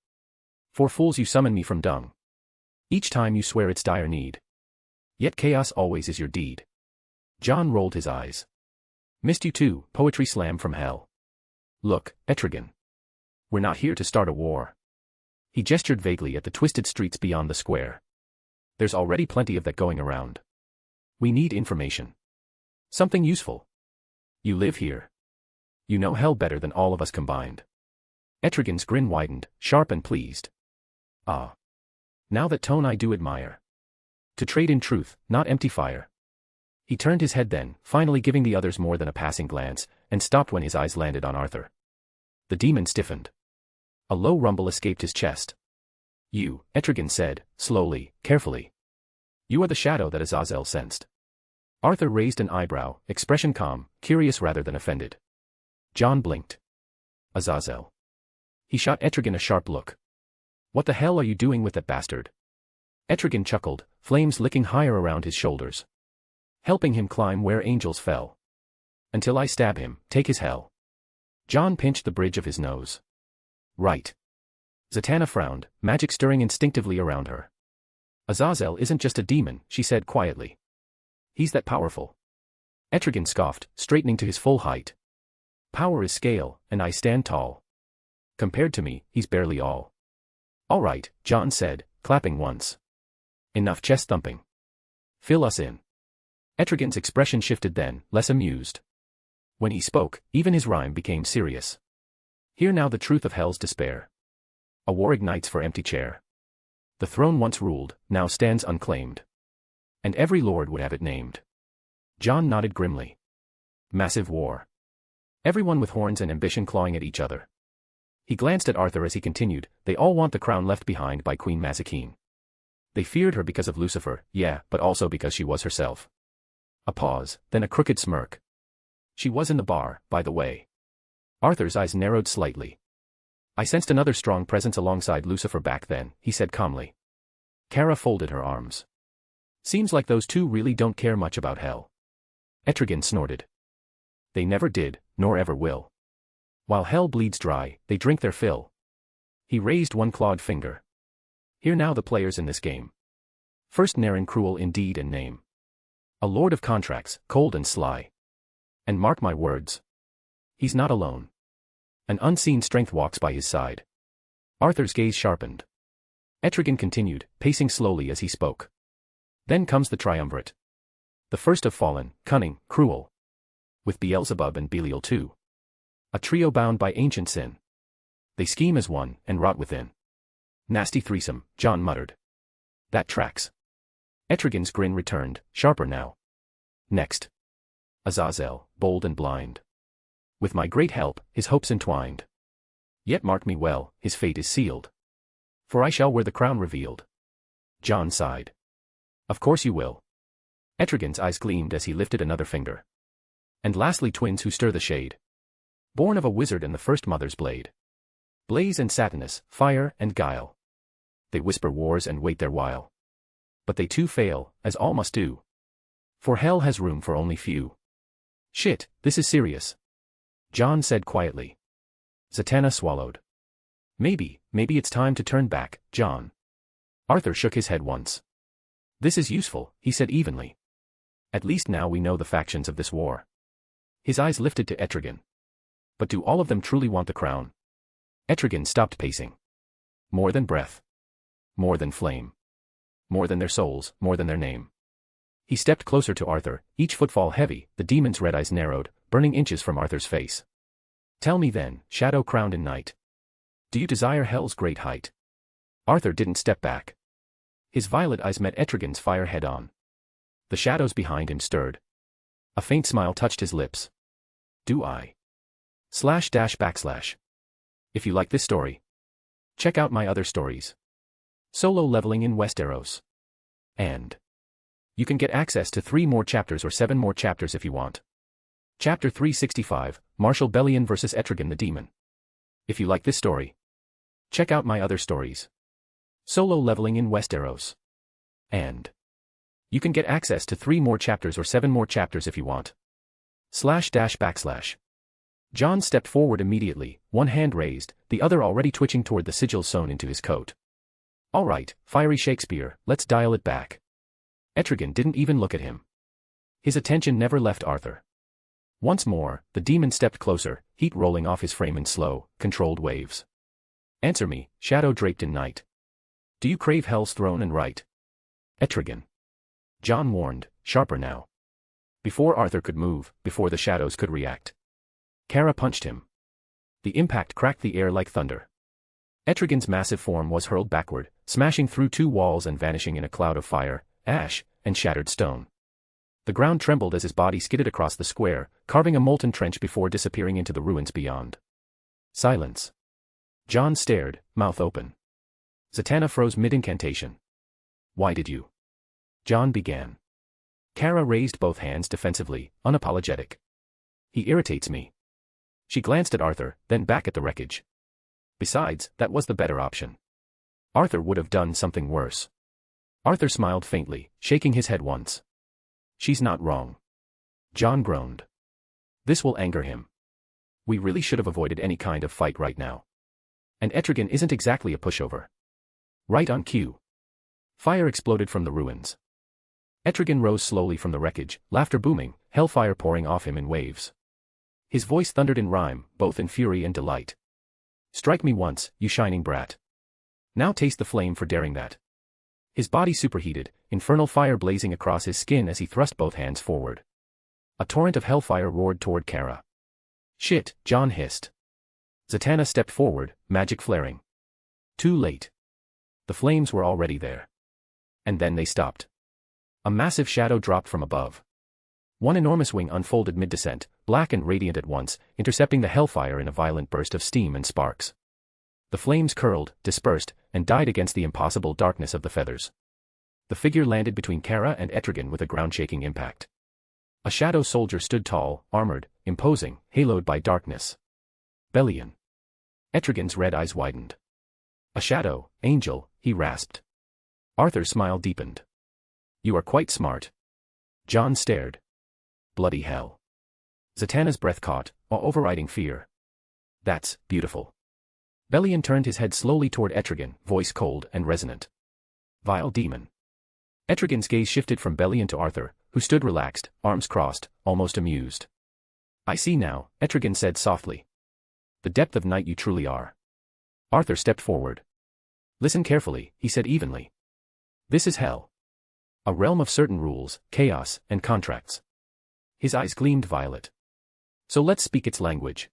For fools you summon me from dung. Each time you swear it's dire need. Yet chaos always is your deed. John rolled his eyes. Missed you too, poetry slam from hell. Look, Etrigan. We're not here to start a war. He gestured vaguely at the twisted streets beyond the square. There's already plenty of that going around. We need information. Something useful. You live here. You know hell better than all of us combined. Etrigan's grin widened, sharp and pleased. Ah. Now that tone I do admire. To trade in truth, not empty fire. He turned his head then, finally giving the others more than a passing glance, and stopped when his eyes landed on Arthur. The demon stiffened. A low rumble escaped his chest. You, Etrigan said, slowly, carefully. You are the shadow that Azazel sensed. Arthur raised an eyebrow, expression calm, curious rather than offended. John blinked. Azazel. He shot Etrigan a sharp look. What the hell are you doing with that bastard? Etrigan chuckled, flames licking higher around his shoulders. Helping him climb where angels fell. Until I stab him, take his hell. John pinched the bridge of his nose. Right. Zatanna frowned, magic stirring instinctively around her. Azazel isn't just a demon, she said quietly. He's that powerful. Etrigan scoffed, straightening to his full height. Power is scale, and I stand tall. Compared to me, he's barely all. All right, John said, clapping once. Enough chest thumping. Fill us in. Etrigan's expression shifted then, less amused. When he spoke, even his rhyme became serious. Hear now the truth of hell's despair. A war ignites for empty chair. The throne once ruled, now stands unclaimed. And every lord would have it named. John nodded grimly. Massive war. Everyone with horns and ambition clawing at each other. He glanced at Arthur as he continued, they all want the crown left behind by Queen Mazikeen. They feared her because of Lucifer, yeah, but also because she was herself. A pause, then a crooked smirk. She was in the bar, by the way. Arthur's eyes narrowed slightly. I sensed another strong presence alongside Lucifer back then, he said calmly. Kara folded her arms. Seems like those two really don't care much about hell. Etrigan snorted. They never did, nor ever will. While hell bleeds dry, they drink their fill. He raised one clawed finger. Hear now the players in this game. First Naren cruel in deed and name. A lord of contracts, cold and sly. And mark my words. He's not alone. An unseen strength walks by his side. Arthur's gaze sharpened. Etrigan continued, pacing slowly as he spoke. Then comes the triumvirate. The first of fallen, cunning, cruel. With Beelzebub and Belial too. A trio bound by ancient sin. They scheme as one, and rot within. Nasty threesome, John muttered. That tracks. Etrigan's grin returned, sharper now. Next. Azazel, bold and blind. With my great help, his hopes entwined. Yet mark me well, his fate is sealed. For I shall wear the crown revealed. John sighed. Of course you will. Etrigan's eyes gleamed as he lifted another finger. And lastly twins who stir the shade. Born of a wizard and the first mother's blade. Blaze and Satinus, fire and guile. They whisper wars and wait their while. But they too fail, as all must do. For hell has room for only few. Shit, this is serious. John said quietly. Zatanna swallowed. Maybe it's time to turn back, John. Arthur shook his head once. This is useful, he said evenly. At least now we know the factions of this war. His eyes lifted to Etrigan. But do all of them truly want the crown? Etrigan stopped pacing. More than breath. More than flame. More than their souls, more than their name. He stepped closer to Arthur, each footfall heavy, the demon's red eyes narrowed, burning inches from Arthur's face. Tell me then, shadow-crowned in night. Do you desire hell's great height? Arthur didn't step back. His violet eyes met Etrigan's fire head-on. The shadows behind him stirred. A faint smile touched his lips. Do I? // If you like this story, check out my other stories. Solo leveling in Westeros. And you can get access to 3 more chapters or 7 more chapters if you want. Chapter 365, Marshal Belian vs. Etrigan the Demon. If you like this story, check out my other stories. Solo leveling in Westeros. And you can get access to 3 more chapters or 7 more chapters if you want. // John stepped forward immediately, one hand raised, the other already twitching toward the sigil sewn into his coat. All right, fiery Shakespeare, let's dial it back. Etrigan didn't even look at him. His attention never left Arthur. Once more, the demon stepped closer, heat rolling off his frame in slow, controlled waves. Answer me, shadow draped in night. Do you crave hell's throne and right? Etrigan. John warned, sharper now. Before Arthur could move, before the shadows could react. Kara punched him. The impact cracked the air like thunder. Etrigan's massive form was hurled backward, smashing through 2 walls and vanishing in a cloud of fire, ash, and shattered stone. The ground trembled as his body skidded across the square, carving a molten trench before disappearing into the ruins beyond. Silence. John stared, mouth open. Zatanna froze mid-incantation. Why did you? John began. Kara raised both hands defensively, unapologetic. He irritates me. She glanced at Arthur, then back at the wreckage. Besides, that was the better option. Arthur would have done something worse. Arthur smiled faintly, shaking his head once. She's not wrong. John groaned. This will anger him. We really should have avoided any kind of fight right now. And Etrigan isn't exactly a pushover. Right on cue. Fire exploded from the ruins. Etrigan rose slowly from the wreckage, laughter booming, hellfire pouring off him in waves. His voice thundered in rhyme, both in fury and delight. Strike me once, you shining brat. Now taste the flame for daring that. His body superheated, infernal fire blazing across his skin as he thrust both hands forward. A torrent of hellfire roared toward Kara. Shit, John hissed. Zatanna stepped forward, magic flaring. Too late. The flames were already there. And then they stopped. A massive shadow dropped from above. One enormous wing unfolded mid-descent, black and radiant at once, intercepting the hellfire in a violent burst of steam and sparks. The flames curled, dispersed, and died against the impossible darkness of the feathers. The figure landed between Kara and Etrigan with a ground-shaking impact. A shadow soldier stood tall, armored, imposing, haloed by darkness. Belian. Etrigan's red eyes widened. A shadow, angel, he rasped. Arthur's smile deepened. You are quite smart. John stared. Bloody hell. Zatanna's breath caught, overriding fear. That's beautiful. Belian turned his head slowly toward Etrigan, voice cold and resonant. Vile demon. Etrigan's gaze shifted from Belian to Arthur, who stood relaxed, arms crossed, almost amused. I see now, Etrigan said softly. The depth of night you truly are. Arthur stepped forward. Listen carefully, he said evenly. This is hell. A realm of certain rules, chaos, and contracts. His eyes gleamed violet. So let's speak its language.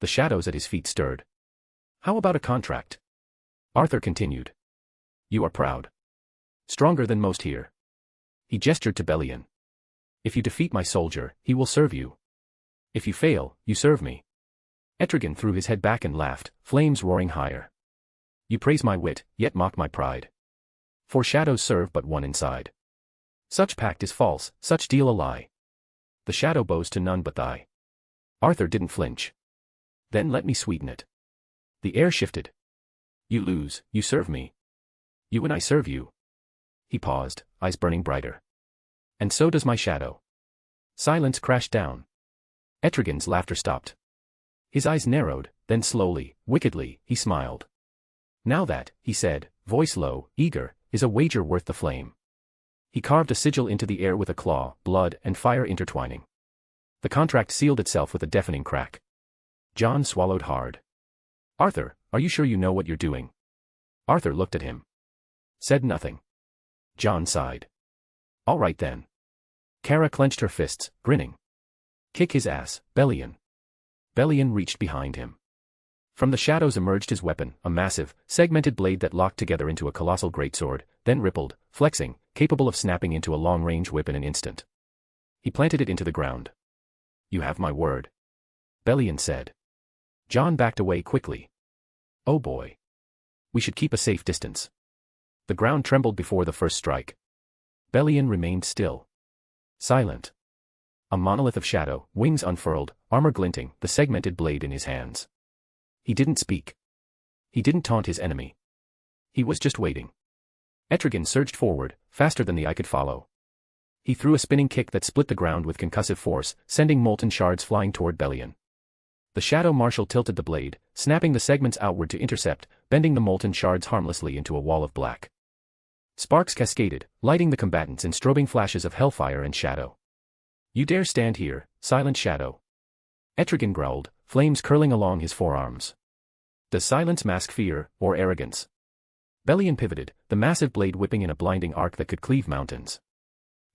The shadows at his feet stirred. How about a contract? Arthur continued. You are proud. Stronger than most here. He gestured to Belian. If you defeat my soldier, he will serve you. If you fail, you serve me. Etrigan threw his head back and laughed, flames roaring higher. You praise my wit, yet mock my pride. For shadows serve but one inside. Such pact is false, such deal a lie. The shadow bows to none but thy. Arthur didn't flinch. Then let me sweeten it. The air shifted. You lose, you serve me. You and I serve you. He paused, eyes burning brighter. And so does my shadow. Silence crashed down. Etrigan's laughter stopped. His eyes narrowed, then slowly, wickedly, he smiled. Now that, he said, voice low, eager, is a wager worth the flame. He carved a sigil into the air with a claw, blood and fire intertwining. The contract sealed itself with a deafening crack. John swallowed hard. Arthur, are you sure you know what you're doing? Arthur looked at him. Said nothing. John sighed. All right then. Kara clenched her fists, grinning. Kick his ass, Belian. Belian reached behind him. From the shadows emerged his weapon, a massive, segmented blade that locked together into a colossal greatsword, then rippled, flexing, capable of snapping into a long-range whip in an instant. He planted it into the ground. You have my word. Belian said. John backed away quickly. Oh boy. We should keep a safe distance. The ground trembled before the first strike. Belian remained still. Silent. A monolith of shadow, wings unfurled, armor glinting, the segmented blade in his hands. He didn't speak. He didn't taunt his enemy. He was just waiting. Etrigan surged forward, faster than the eye could follow. He threw a spinning kick that split the ground with concussive force, sending molten shards flying toward Belian. The Shadow Marshal tilted the blade, snapping the segments outward to intercept, bending the molten shards harmlessly into a wall of black. Sparks cascaded, lighting the combatants in strobing flashes of hellfire and shadow. You dare stand here, silent shadow. Etrigan growled, flames curling along his forearms. Does silence mask fear, or arrogance? Belian pivoted, the massive blade whipping in a blinding arc that could cleave mountains.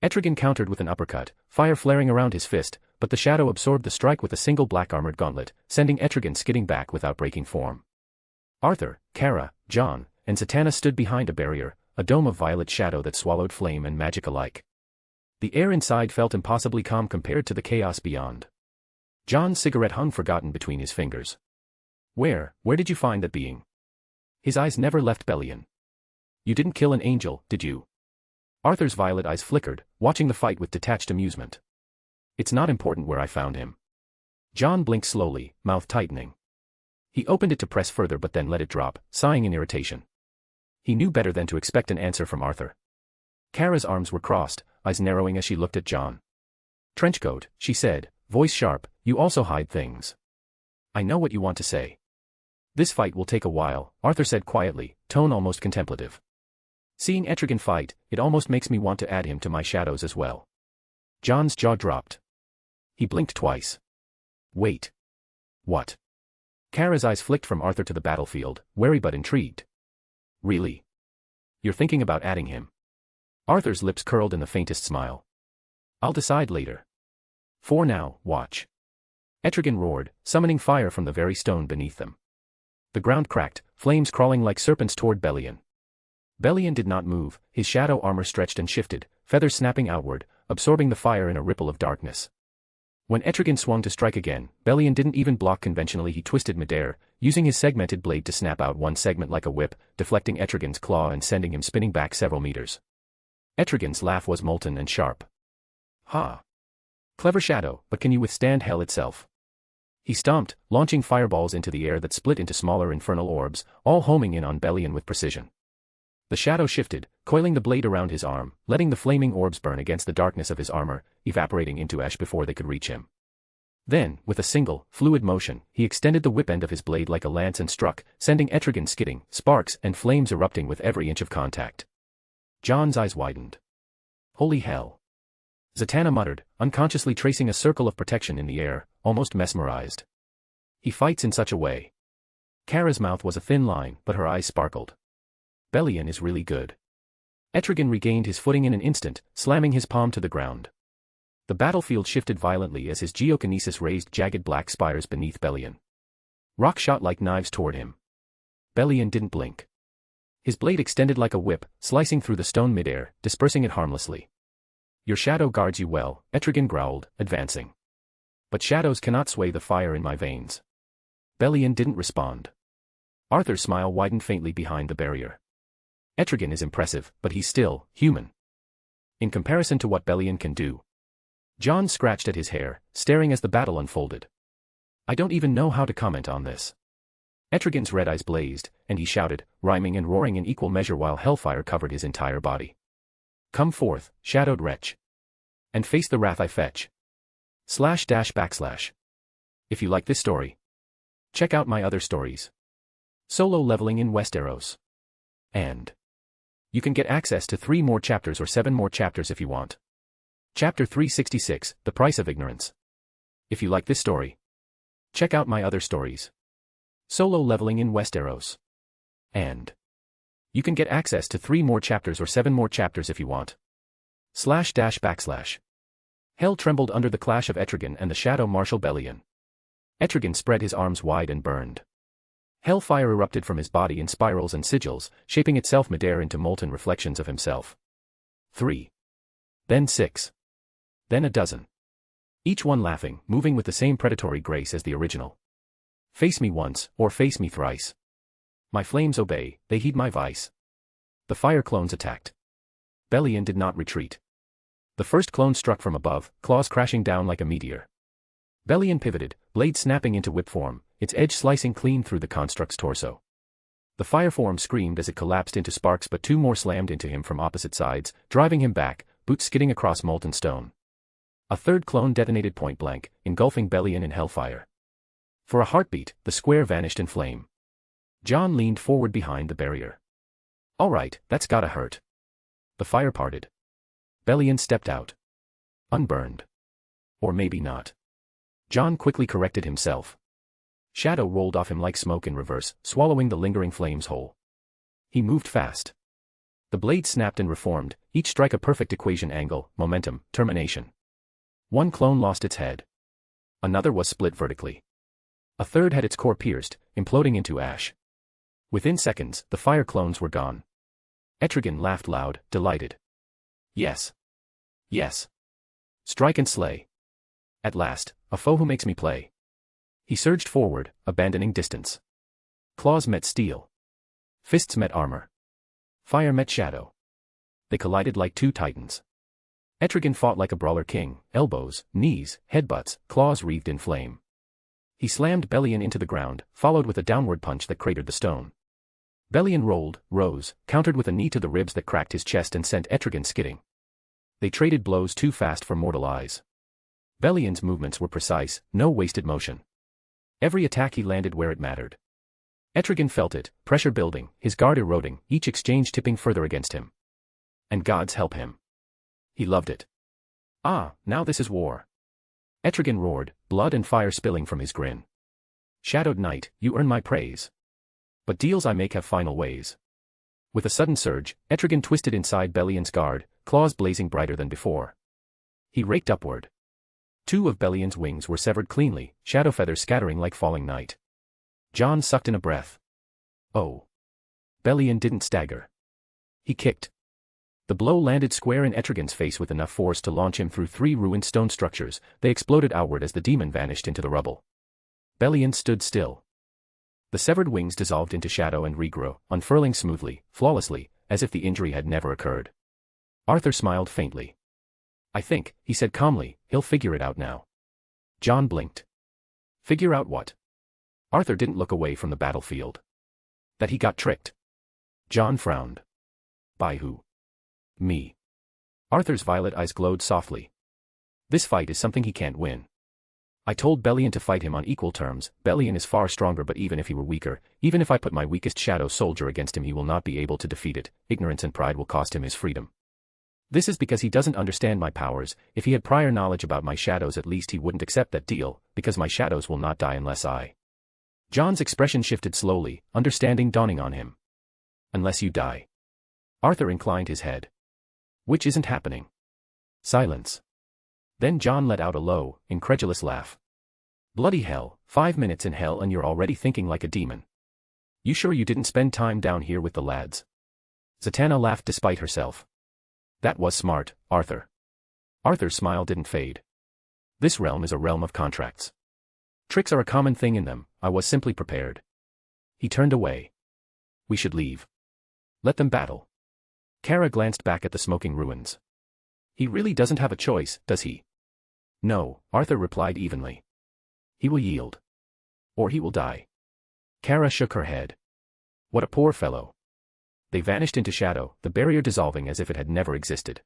Etrigan countered with an uppercut, fire flaring around his fist, but the shadow absorbed the strike with a single black-armored gauntlet, sending Etrigan skidding back without breaking form. Arthur, Kara, John, and Zatanna stood behind a barrier, a dome of violet shadow that swallowed flame and magic alike. The air inside felt impossibly calm compared to the chaos beyond. John's cigarette hung forgotten between his fingers. Where did you find that being? His eyes never left Belian. You didn't kill an angel, did you? Arthur's violet eyes flickered, watching the fight with detached amusement. It's not important where I found him. John blinked slowly, mouth tightening. He opened it to press further but then let it drop, sighing in irritation. He knew better than to expect an answer from Arthur. Kara's arms were crossed, eyes narrowing as she looked at John. Trenchcoat, she said, voice sharp, you also hide things. I know what you want to say. This fight will take a while, Arthur said quietly, tone almost contemplative. Seeing Etrigan fight, it almost makes me want to add him to my shadows as well. John's jaw dropped. He blinked twice. Wait. What? Kara's eyes flicked from Arthur to the battlefield, wary but intrigued. Really? You're thinking about adding him? Arthur's lips curled in the faintest smile. I'll decide later. For now, watch. Etrigan roared, summoning fire from the very stone beneath them. The ground cracked, flames crawling like serpents toward Belian. Belian did not move, his shadow armor stretched and shifted, feathers snapping outward, absorbing the fire in a ripple of darkness. When Etrigan swung to strike again, Belian didn't even block conventionally. He twisted midair, using his segmented blade to snap out one segment like a whip, deflecting Etrigan's claw and sending him spinning back several meters. Etrigan's laugh was molten and sharp. Ha! Clever shadow, but can you withstand hell itself? He stomped, launching fireballs into the air that split into smaller infernal orbs, all homing in on Belian with precision. The shadow shifted, coiling the blade around his arm, letting the flaming orbs burn against the darkness of his armor, evaporating into ash before they could reach him. Then, with a single, fluid motion, he extended the whip end of his blade like a lance and struck, sending Etrigan skidding, sparks and flames erupting with every inch of contact. John's eyes widened. Holy hell. Zatanna muttered, unconsciously tracing a circle of protection in the air, almost mesmerized. He fights in such a way. Kara's mouth was a thin line, but her eyes sparkled. Belian is really good. Etrigan regained his footing in an instant, slamming his palm to the ground. The battlefield shifted violently as his geokinesis raised jagged black spires beneath Belian. Rock shot like knives toward him. Belian didn't blink. His blade extended like a whip, slicing through the stone midair, dispersing it harmlessly. Your shadow guards you well, Etrigan growled, advancing. But shadows cannot sway the fire in my veins. Belian didn't respond. Arthur's smile widened faintly behind the barrier. Etrigan is impressive, but he's still human. In comparison to what Belian can do. John scratched at his hair, staring as the battle unfolded. I don't even know how to comment on this. Etrigan's red eyes blazed, and he shouted, rhyming and roaring in equal measure while hellfire covered his entire body. Come forth, shadowed wretch, and face the wrath I fetch. // If you like this story, check out my other stories. Solo leveling in Westeros. And you can get access to 3 more chapters or 7 more chapters if you want. Chapter 366, The Price of Ignorance. If you like this story, check out my other stories. Solo leveling in Westeros. And you can get access to 3 more chapters or 7 more chapters if you want. // Hell trembled under the clash of Etrigan and the Shadow Marshal Belian. Etrigan spread his arms wide and burned. Hellfire erupted from his body in spirals and sigils, shaping itself midair into molten reflections of himself. 3. Then 6. Then a dozen. Each one laughing, moving with the same predatory grace as the original. Face me once, or face me thrice. My flames obey, they heed my vice. The fire clones attacked. Belian did not retreat. The first clone struck from above, claws crashing down like a meteor. Belian pivoted, blade snapping into whip form, its edge slicing clean through the construct's torso. The fire form screamed as it collapsed into sparks, but 2 more slammed into him from opposite sides, driving him back, boots skidding across molten stone. A third clone detonated point blank, engulfing Belian in hellfire. For a heartbeat, the square vanished in flame. Jon leaned forward behind the barrier. All right, that's gotta hurt. The fire parted. Belian stepped out. Unburned. Or maybe not. Jon quickly corrected himself. Shadow rolled off him like smoke in reverse, swallowing the lingering flames whole. He moved fast. The blade snapped and reformed, each strike a perfect equation: angle, momentum, termination. 1 clone lost its head. Another was split vertically. A third had its core pierced, imploding into ash. Within seconds, the fire clones were gone. Etrigan laughed loud, delighted. Yes. Yes. Strike and slay. At last, a foe who makes me play. He surged forward, abandoning distance. Claws met steel. Fists met armor. Fire met shadow. They collided like 2 titans. Etrigan fought like a brawler king, elbows, knees, headbutts, claws wreathed in flame. He slammed Belian into the ground, followed with a downward punch that cratered the stone. Belian rolled, rose, countered with a knee to the ribs that cracked his chest and sent Etrigan skidding. They traded blows too fast for mortal eyes. Belian's movements were precise, no wasted motion. Every attack he landed where it mattered. Etrigan felt it, pressure building, his guard eroding, each exchange tipping further against him. And gods help him. He loved it. Ah, now this is war. Etrigan roared, blood and fire spilling from his grin. Shadowed Knight, you earn my praise. But deals I make have final ways. With a sudden surge, Etrigan twisted inside Belian's guard, claws blazing brighter than before. He raked upward. 2 of Belian's wings were severed cleanly, shadow feathers scattering like falling night. Jon sucked in a breath. Oh. Belian didn't stagger. He kicked. The blow landed square in Etrigan's face with enough force to launch him through 3 ruined stone structures. They exploded outward as the demon vanished into the rubble. Belian stood still. The severed wings dissolved into shadow and regrew, unfurling smoothly, flawlessly, as if the injury had never occurred. Arthur smiled faintly. I think, he said calmly, he'll figure it out now. Jon blinked. Figure out what? Arthur didn't look away from the battlefield. That he got tricked. Jon frowned. By who? Me. Arthur's violet eyes glowed softly. This fight is something he can't win. I told Belian to fight him on equal terms. Belian is far stronger, but even if he were weaker, even if I put my weakest shadow soldier against him, he will not be able to defeat it. Ignorance and pride will cost him his freedom. This is because he doesn't understand my powers. If he had prior knowledge about my shadows, at least he wouldn't accept that deal, because my shadows will not die unless I. Jon's expression shifted slowly, understanding dawning on him. Unless you die. Arthur inclined his head. Which isn't happening. Silence. Then Jon let out a low, incredulous laugh. Bloody hell, 5 minutes in hell and you're already thinking like a demon. You sure you didn't spend time down here with the lads? Zatanna laughed despite herself. That was smart, Arthur. Arthur's smile didn't fade. This realm is a realm of contracts. Tricks are a common thing in them. I was simply prepared. He turned away. We should leave. Let them battle. Kara glanced back at the smoking ruins. He really doesn't have a choice, does he? No, Arthur replied evenly. He will yield. Or he will die. Kara shook her head. What a poor fellow. They vanished into shadow, the barrier dissolving as if it had never existed.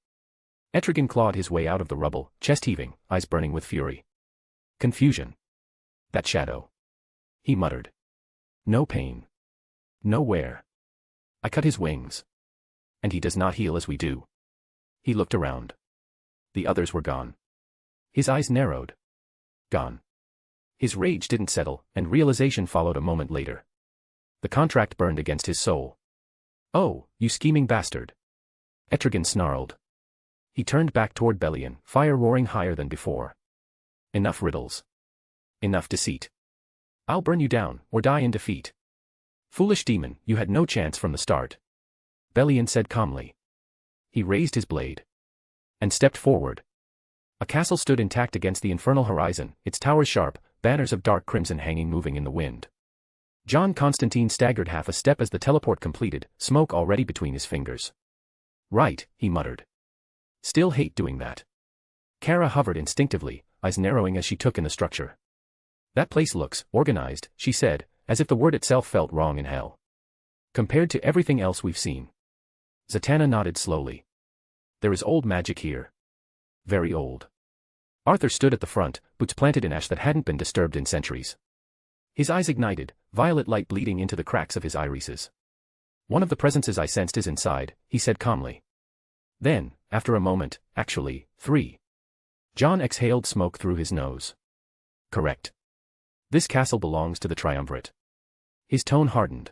Etrigan clawed his way out of the rubble, chest heaving, eyes burning with fury. Confusion. That shadow. He muttered. No pain. Nowhere. I cut his wings. And he does not heal as we do. He looked around. The others were gone. His eyes narrowed. Gone. His rage didn't settle, and realization followed a moment later. The contract burned against his soul. Oh, you scheming bastard. Etrigan snarled. He turned back toward Belian, fire roaring higher than before. Enough riddles. Enough deceit. I'll burn you down, or die in defeat. Foolish demon, you had no chance from the start. Belian said calmly. He raised his blade. And stepped forward. A castle stood intact against the infernal horizon, its towers sharp, banners of dark crimson hanging moving in the wind. John Constantine staggered half a step as the teleport completed, smoke already between his fingers. Right, he muttered. Still hate doing that. Kara hovered instinctively, eyes narrowing as she took in the structure. That place looks organized, she said, as if the word itself felt wrong in hell. Compared to everything else we've seen. Zatanna nodded slowly. There is old magic here. Very old. Arthur stood at the front, boots planted in ash that hadn't been disturbed in centuries. His eyes ignited, violet light bleeding into the cracks of his irises. One of the presences I sensed is inside, he said calmly. Then, after a moment, actually, 3. John exhaled smoke through his nose. Correct. This castle belongs to the Triumvirate. His tone hardened.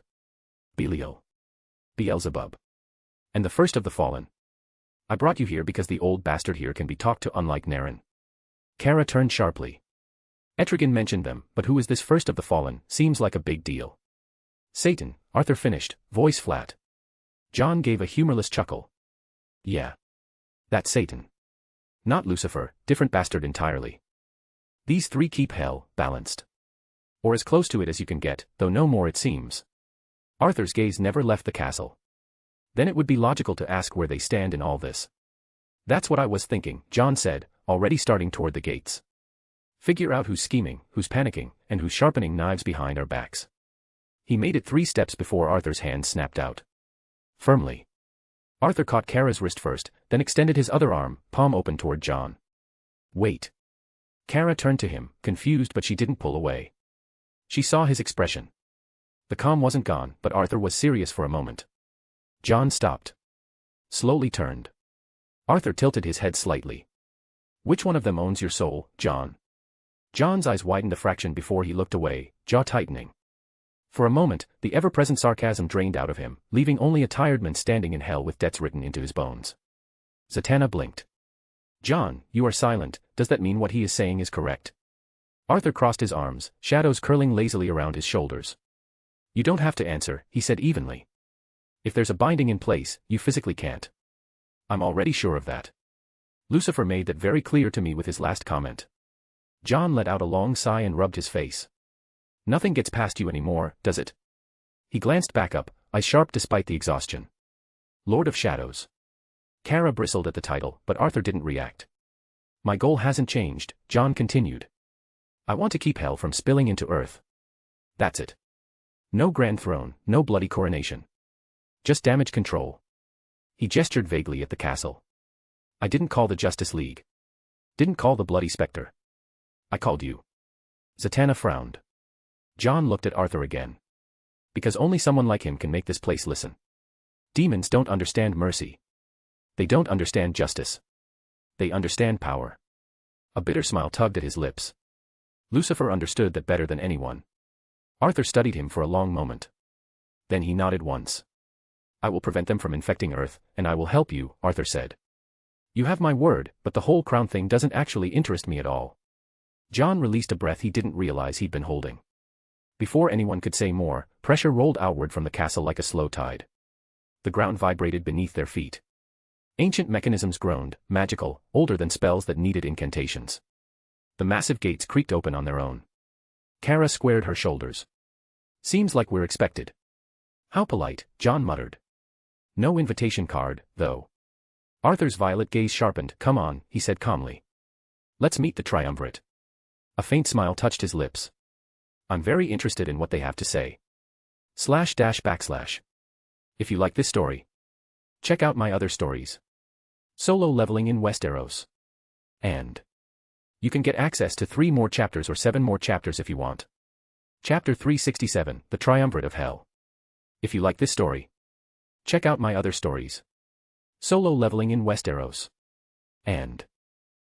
Belial. Beelzebub. And the first of the fallen. I brought you here because the old bastard here can be talked to unlike Naren. Kara turned sharply. Etrigan mentioned them, but who is this first of the fallen, seems like a big deal. Satan, Arthur finished, voice flat. John gave a humorless chuckle. Yeah. That's Satan. Not Lucifer, different bastard entirely. These 3 keep hell balanced. Or as close to it as you can get, though no more it seems. Arthur's gaze never left the castle. Then it would be logical to ask where they stand in all this. That's what I was thinking, John said, already starting toward the gates. Figure out who's scheming, who's panicking, and who's sharpening knives behind our backs. He made it 3 steps before Arthur's hand snapped out. Firmly. Arthur caught Kara's wrist first, then extended his other arm, palm open toward John. Wait. Kara turned to him, confused, but she didn't pull away. She saw his expression. The calm wasn't gone, but Arthur was serious for a moment. John stopped. Slowly turned. Arthur tilted his head slightly. Which one of them owns your soul, John? John's eyes widened a fraction before he looked away, jaw tightening. For a moment, the ever-present sarcasm drained out of him, leaving only a tired man standing in hell with debts written into his bones. Zatanna blinked. John, you are silent, does that mean what he is saying is correct? Arthur crossed his arms, shadows curling lazily around his shoulders. You don't have to answer, he said evenly. If there's a binding in place, you physically can't. I'm already sure of that. Lucifer made that very clear to me with his last comment. John let out a long sigh and rubbed his face. Nothing gets past you anymore, does it? He glanced back up, eyes sharp despite the exhaustion. Lord of Shadows. Kara bristled at the title, but Arthur didn't react. My goal hasn't changed, John continued. I want to keep hell from spilling into earth. That's it. No grand throne, no bloody coronation. Just damage control. He gestured vaguely at the castle. I didn't call the Justice League. Didn't call the Bloody Spectre. I called you. Zatanna frowned. John looked at Arthur again. Because only someone like him can make this place listen. Demons don't understand mercy. They don't understand justice. They understand power. A bitter smile tugged at his lips. Lucifer understood that better than anyone. Arthur studied him for a long moment. Then he nodded once. I will prevent them from infecting Earth, and I will help you, Arthur said. You have my word, but the whole crown thing doesn't actually interest me at all. John released a breath he didn't realize he'd been holding. Before anyone could say more, pressure rolled outward from the castle like a slow tide. The ground vibrated beneath their feet. Ancient mechanisms groaned, magical, older than spells that needed incantations. The massive gates creaked open on their own. Kara squared her shoulders. Seems like we're expected. How polite, John muttered. No invitation card, though. Arthur's violet gaze sharpened. Come on, he said calmly. Let's meet the Triumvirate. A faint smile touched his lips. I'm very interested in what they have to say. // If you like this story, check out my other stories. Solo leveling in Westeros. And you can get access to 3 more chapters or 7 more chapters if you want. Chapter 367, The Triumvirate of Hell. If you like this story, check out my other stories. Solo leveling in Westeros. And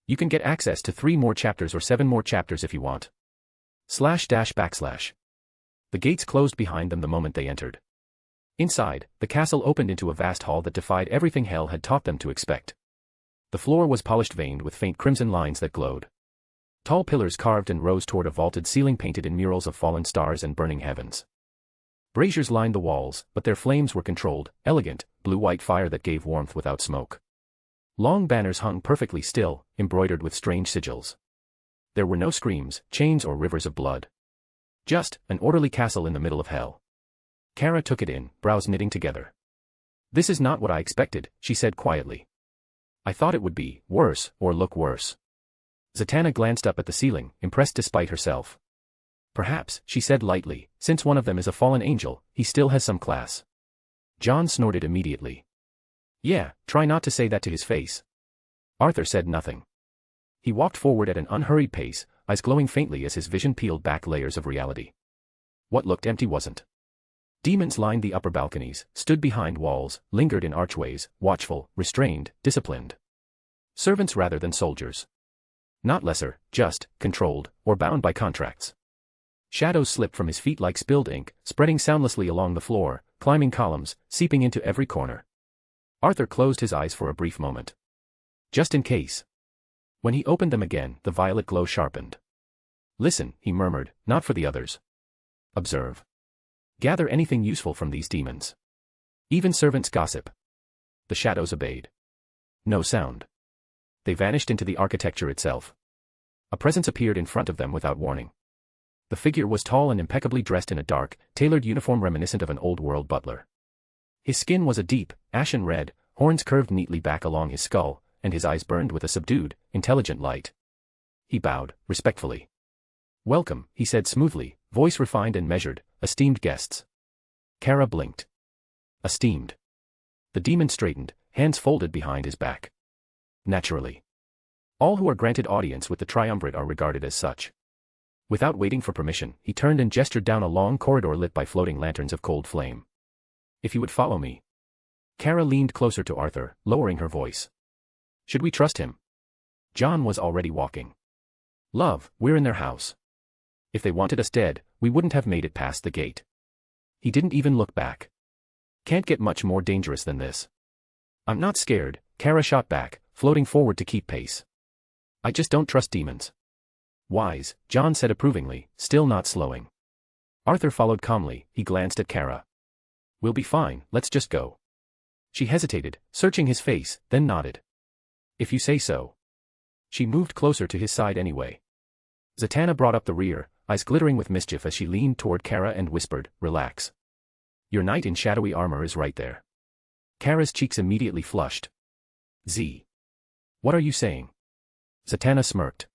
you can get access to 3 more chapters or 7 more chapters if you want. // The gates closed behind them the moment they entered. Inside, the castle opened into a vast hall that defied everything hell had taught them to expect. The floor was polished veined with faint crimson lines that glowed. Tall pillars carved and rose toward a vaulted ceiling painted in murals of fallen stars and burning heavens. Braziers lined the walls, but their flames were controlled, elegant, blue-white fire that gave warmth without smoke. Long banners hung perfectly still, embroidered with strange sigils. There were no screams, chains or rivers of blood. Just an orderly castle in the middle of hell. Kara took it in, brows knitting together. "This is not what I expected," she said quietly. "I thought it would be worse, or look worse." Zatanna glanced up at the ceiling, impressed despite herself. "Perhaps," she said lightly, "since one of them is a fallen angel, he still has some class." Jon snorted immediately. "Yeah, try not to say that to his face." Arthur said nothing. He walked forward at an unhurried pace, eyes glowing faintly as his vision peeled back layers of reality. What looked empty wasn't. Demons lined the upper balconies, stood behind walls, lingered in archways, watchful, restrained, disciplined. Servants rather than soldiers. Not lesser, just, controlled, or bound by contracts. Shadows slipped from his feet like spilled ink, spreading soundlessly along the floor, climbing columns, seeping into every corner. Arthur closed his eyes for a brief moment. Just in case. When he opened them again, the violet glow sharpened. "Listen," he murmured, "not for the others. Observe. Gather anything useful from these demons. Even servants gossip." The shadows obeyed. No sound. They vanished into the architecture itself. A presence appeared in front of them without warning. The figure was tall and impeccably dressed in a dark, tailored uniform reminiscent of an old-world butler. His skin was a deep, ashen red, horns curved neatly back along his skull, and his eyes burned with a subdued, intelligent light. He bowed, respectfully. "Welcome," he said smoothly, voice refined and measured, "esteemed guests." Kara blinked. "Esteemed." The demon straightened, hands folded behind his back. "Naturally. All who are granted audience with the triumvirate are regarded as such." Without waiting for permission, he turned and gestured down a long corridor lit by floating lanterns of cold flame. "If you would follow me." Kara leaned closer to Arthur, lowering her voice. "Should we trust him?" Jon was already walking. "Love, we're in their house. If they wanted us dead, we wouldn't have made it past the gate." He didn't even look back. "Can't get much more dangerous than this." "I'm not scared," Kara shot back, floating forward to keep pace. "I just don't trust demons." "Wise," Jon said approvingly, still not slowing. Arthur followed calmly, he glanced at Kara. "We'll be fine, let's just go." She hesitated, searching his face, then nodded. "If you say so." She moved closer to his side anyway. Zatanna brought up the rear, eyes glittering with mischief as she leaned toward Kara and whispered, "Relax. Your knight in shadowy armor is right there." Kara's cheeks immediately flushed. "Z. What are you saying?" Zatanna smirked.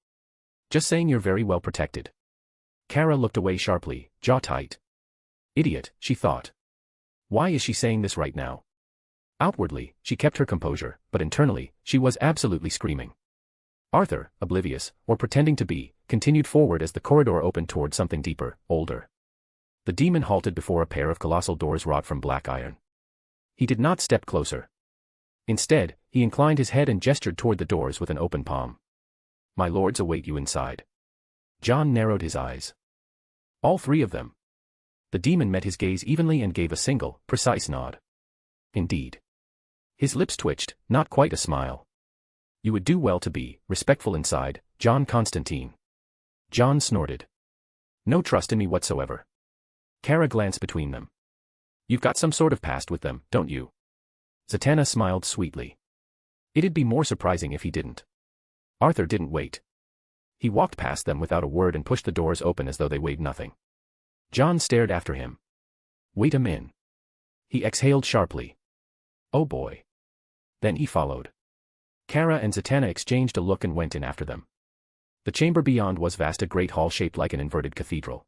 "Just saying you're very well protected." Kara looked away sharply, jaw tight. Idiot, she thought. Why is she saying this right now? Outwardly, she kept her composure, but internally, she was absolutely screaming. Arthur, oblivious, or pretending to be, continued forward as the corridor opened toward something deeper, older. The demon halted before a pair of colossal doors wrought from black iron. He did not step closer. Instead, he inclined his head and gestured toward the doors with an open palm. "My lords await you inside." Jon narrowed his eyes. "All 3 of them?" The demon met his gaze evenly and gave a single, precise nod. "Indeed." His lips twitched, not quite a smile. "You would do well to be respectful inside, Jon Constantine." Jon snorted. "No trust in me whatsoever." Kara glanced between them. "You've got some sort of past with them, don't you?" Zatanna smiled sweetly. It'd be more surprising if he didn't. Arthur didn't wait. He walked past them without a word and pushed the doors open as though they weighed nothing. Jon stared after him. "Wait a min." He exhaled sharply. "Oh boy." Then he followed. Kara and Zatanna exchanged a look and went in after them. The chamber beyond was vast, a great hall shaped like an inverted cathedral.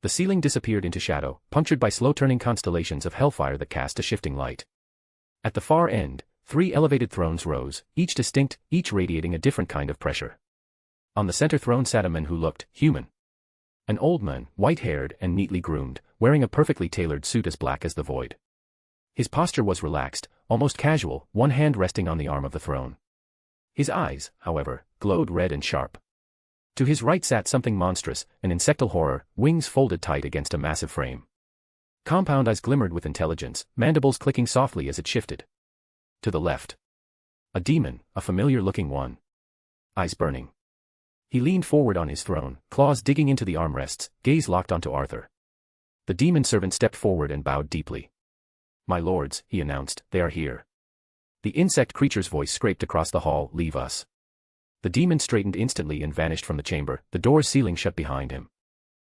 The ceiling disappeared into shadow, punctured by slow-turning constellations of hellfire that cast a shifting light. At the far end, 3 elevated thrones rose, each distinct, each radiating a different kind of pressure. On the center throne sat a man who looked human. An old man, white-haired and neatly groomed, wearing a perfectly tailored suit as black as the void. His posture was relaxed, almost casual, one hand resting on the arm of the throne. His eyes, however, glowed red and sharp. To his right sat something monstrous, an insectal horror, wings folded tight against a massive frame. Compound eyes glimmered with intelligence, mandibles clicking softly as it shifted. To the left. A demon, a familiar-looking one. Eyes burning. He leaned forward on his throne, claws digging into the armrests, gaze locked onto Arthur. The demon servant stepped forward and bowed deeply. "My lords," he announced, "they are here." The insect creature's voice scraped across the hall, "Leave us." The demon straightened instantly and vanished from the chamber, the door's ceiling shut behind him.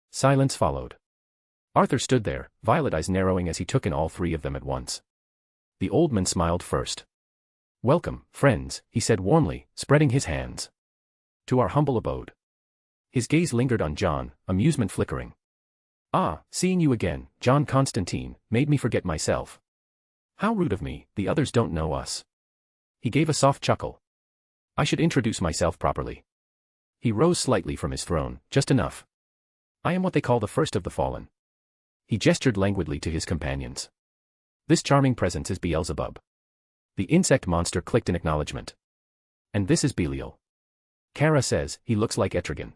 Silence followed. Arthur stood there, violet eyes narrowing as he took in all 3 of them at once. The old man smiled first. "Welcome, friends," he said warmly, spreading his hands. "To our humble abode." His gaze lingered on John, amusement flickering. "Ah, seeing you again, John Constantine, made me forget myself. How rude of me, the others don't know us." He gave a soft chuckle. "I should introduce myself properly." He rose slightly from his throne, just enough. "I am what they call the first of the fallen." He gestured languidly to his companions. "This charming presence is Beelzebub." The insect monster clicked in acknowledgement. "And this is Belial. Kara says, he looks like Etrigan."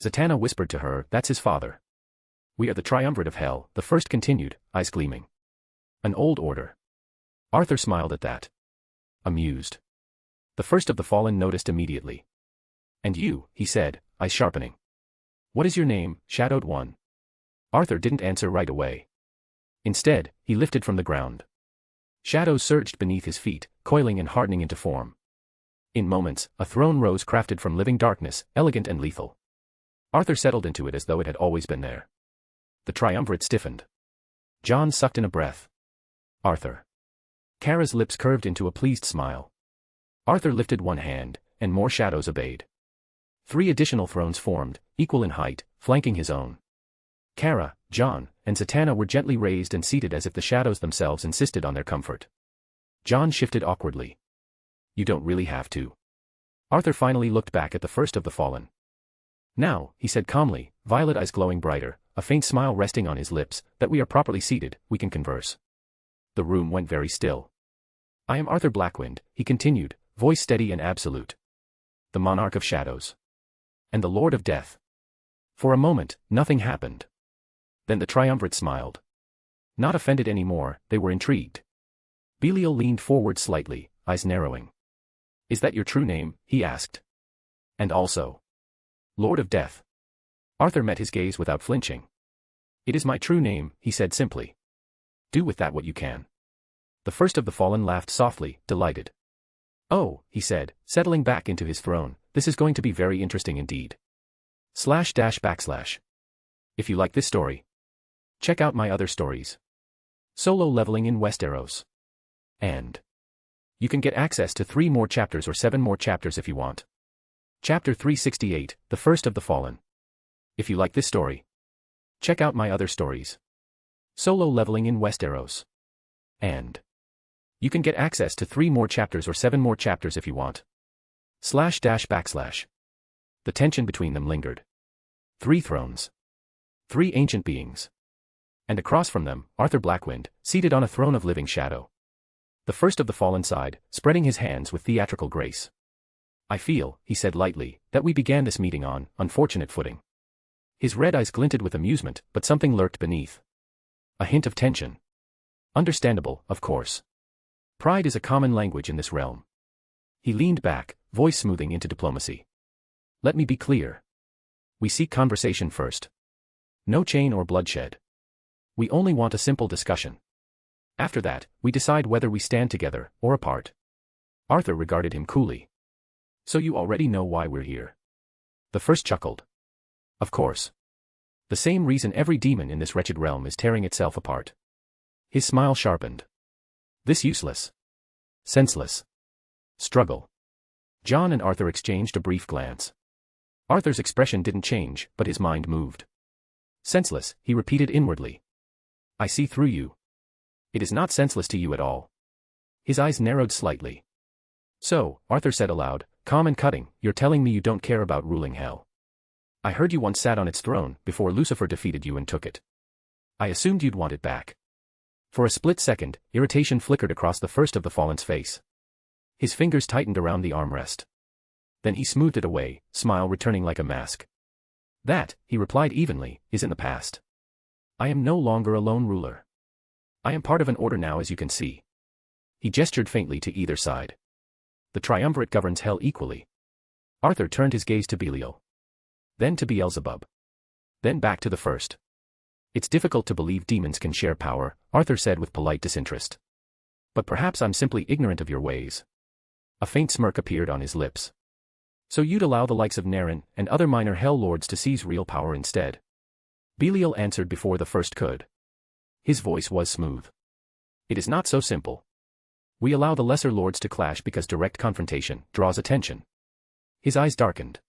Zatanna whispered to her, "That's his father." "We are the triumvirate of hell," the first continued, eyes gleaming. "An old order." Arthur smiled at that. Amused. The first of the fallen noticed immediately. "And you," he said, eyes sharpening. "What is your name, Shadowed One?" Arthur didn't answer right away. Instead, he lifted from the ground. Shadows surged beneath his feet, coiling and hardening into form. In moments, a throne rose crafted from living darkness, elegant and lethal. Arthur settled into it as though it had always been there. The triumvirate stiffened. John sucked in a breath. "Arthur." Kara's lips curved into a pleased smile. Arthur lifted one hand, and more shadows obeyed. 3 additional thrones formed, equal in height, flanking his own. Kara, John, and Zatanna were gently raised and seated as if the shadows themselves insisted on their comfort. John shifted awkwardly. "You don't really have to." Arthur finally looked back at the first of the fallen. "Now," he said calmly, violet eyes glowing brighter, a faint smile resting on his lips, "that we are properly seated, we can converse." The room went very still. "I am Arthur Blackwynd," he continued, voice steady and absolute. "The Monarch of Shadows. And the Lord of Death." For a moment, nothing happened. Then the triumvirate smiled. Not offended anymore, they were intrigued. Belial leaned forward slightly, eyes narrowing. "Is that your true name?" he asked. "And also Lord of Death?" Arthur met his gaze without flinching. "It is my true name," he said simply. "Do with that what you can." The first of the fallen laughed softly, delighted. "Oh," he said, settling back into his throne, "this is going to be very interesting indeed. // If you like this story, check out my other stories. Solo leveling in Westeros. And you can get access to 3 more chapters or 7 more chapters if you want. Chapter 368, The First of the Fallen. If you like this story, check out my other stories. Solo leveling in Westeros. And you can get access to 3 more chapters or 7 more chapters if you want. // The tension between them lingered. 3 thrones. 3 ancient beings. And across from them, Arthur Blackwynd, seated on a throne of living shadow. The first of the fallen sighed, spreading his hands with theatrical grace. "I feel," he said lightly, "that we began this meeting on unfortunate footing." His red eyes glinted with amusement, but something lurked beneath. A hint of tension. Understandable, of course. Pride is a common language in this realm. He leaned back, voice smoothing into diplomacy. "Let me be clear. We seek conversation first. No chain or bloodshed. We only want a simple discussion. After that, we decide whether we stand together or apart." Arthur regarded him coolly. "So you already know why we're here." The first chuckled. "Of course. The same reason every demon in this wretched realm is tearing itself apart." His smile sharpened. "This useless, senseless struggle." John and Arthur exchanged a brief glance. Arthur's expression didn't change, but his mind moved. Senseless, he repeated inwardly. I see through you. It is not senseless to you at all. His eyes narrowed slightly. So, Arthur said aloud, calm and cutting, you're telling me you don't care about ruling hell. I heard you once sat on its throne, before Lucifer defeated you and took it. I assumed you'd want it back. For a split second, irritation flickered across the first of the fallen's face. His fingers tightened around the armrest. Then he smoothed it away, smile returning like a mask. That, he replied evenly, is in the past. I am no longer a lone ruler. I am part of an order now, as you can see. He gestured faintly to either side. The triumvirate governs hell equally. Arthur turned his gaze to Belial. Then to Beelzebub. Then back to the first. It's difficult to believe demons can share power, Arthur said with polite disinterest. But perhaps I'm simply ignorant of your ways. A faint smirk appeared on his lips. So you'd allow the likes of Naren and other minor hell lords to seize real power instead? Belial answered before the first could. His voice was smooth. It is not so simple. We allow the lesser lords to clash because direct confrontation draws attention. His eyes darkened.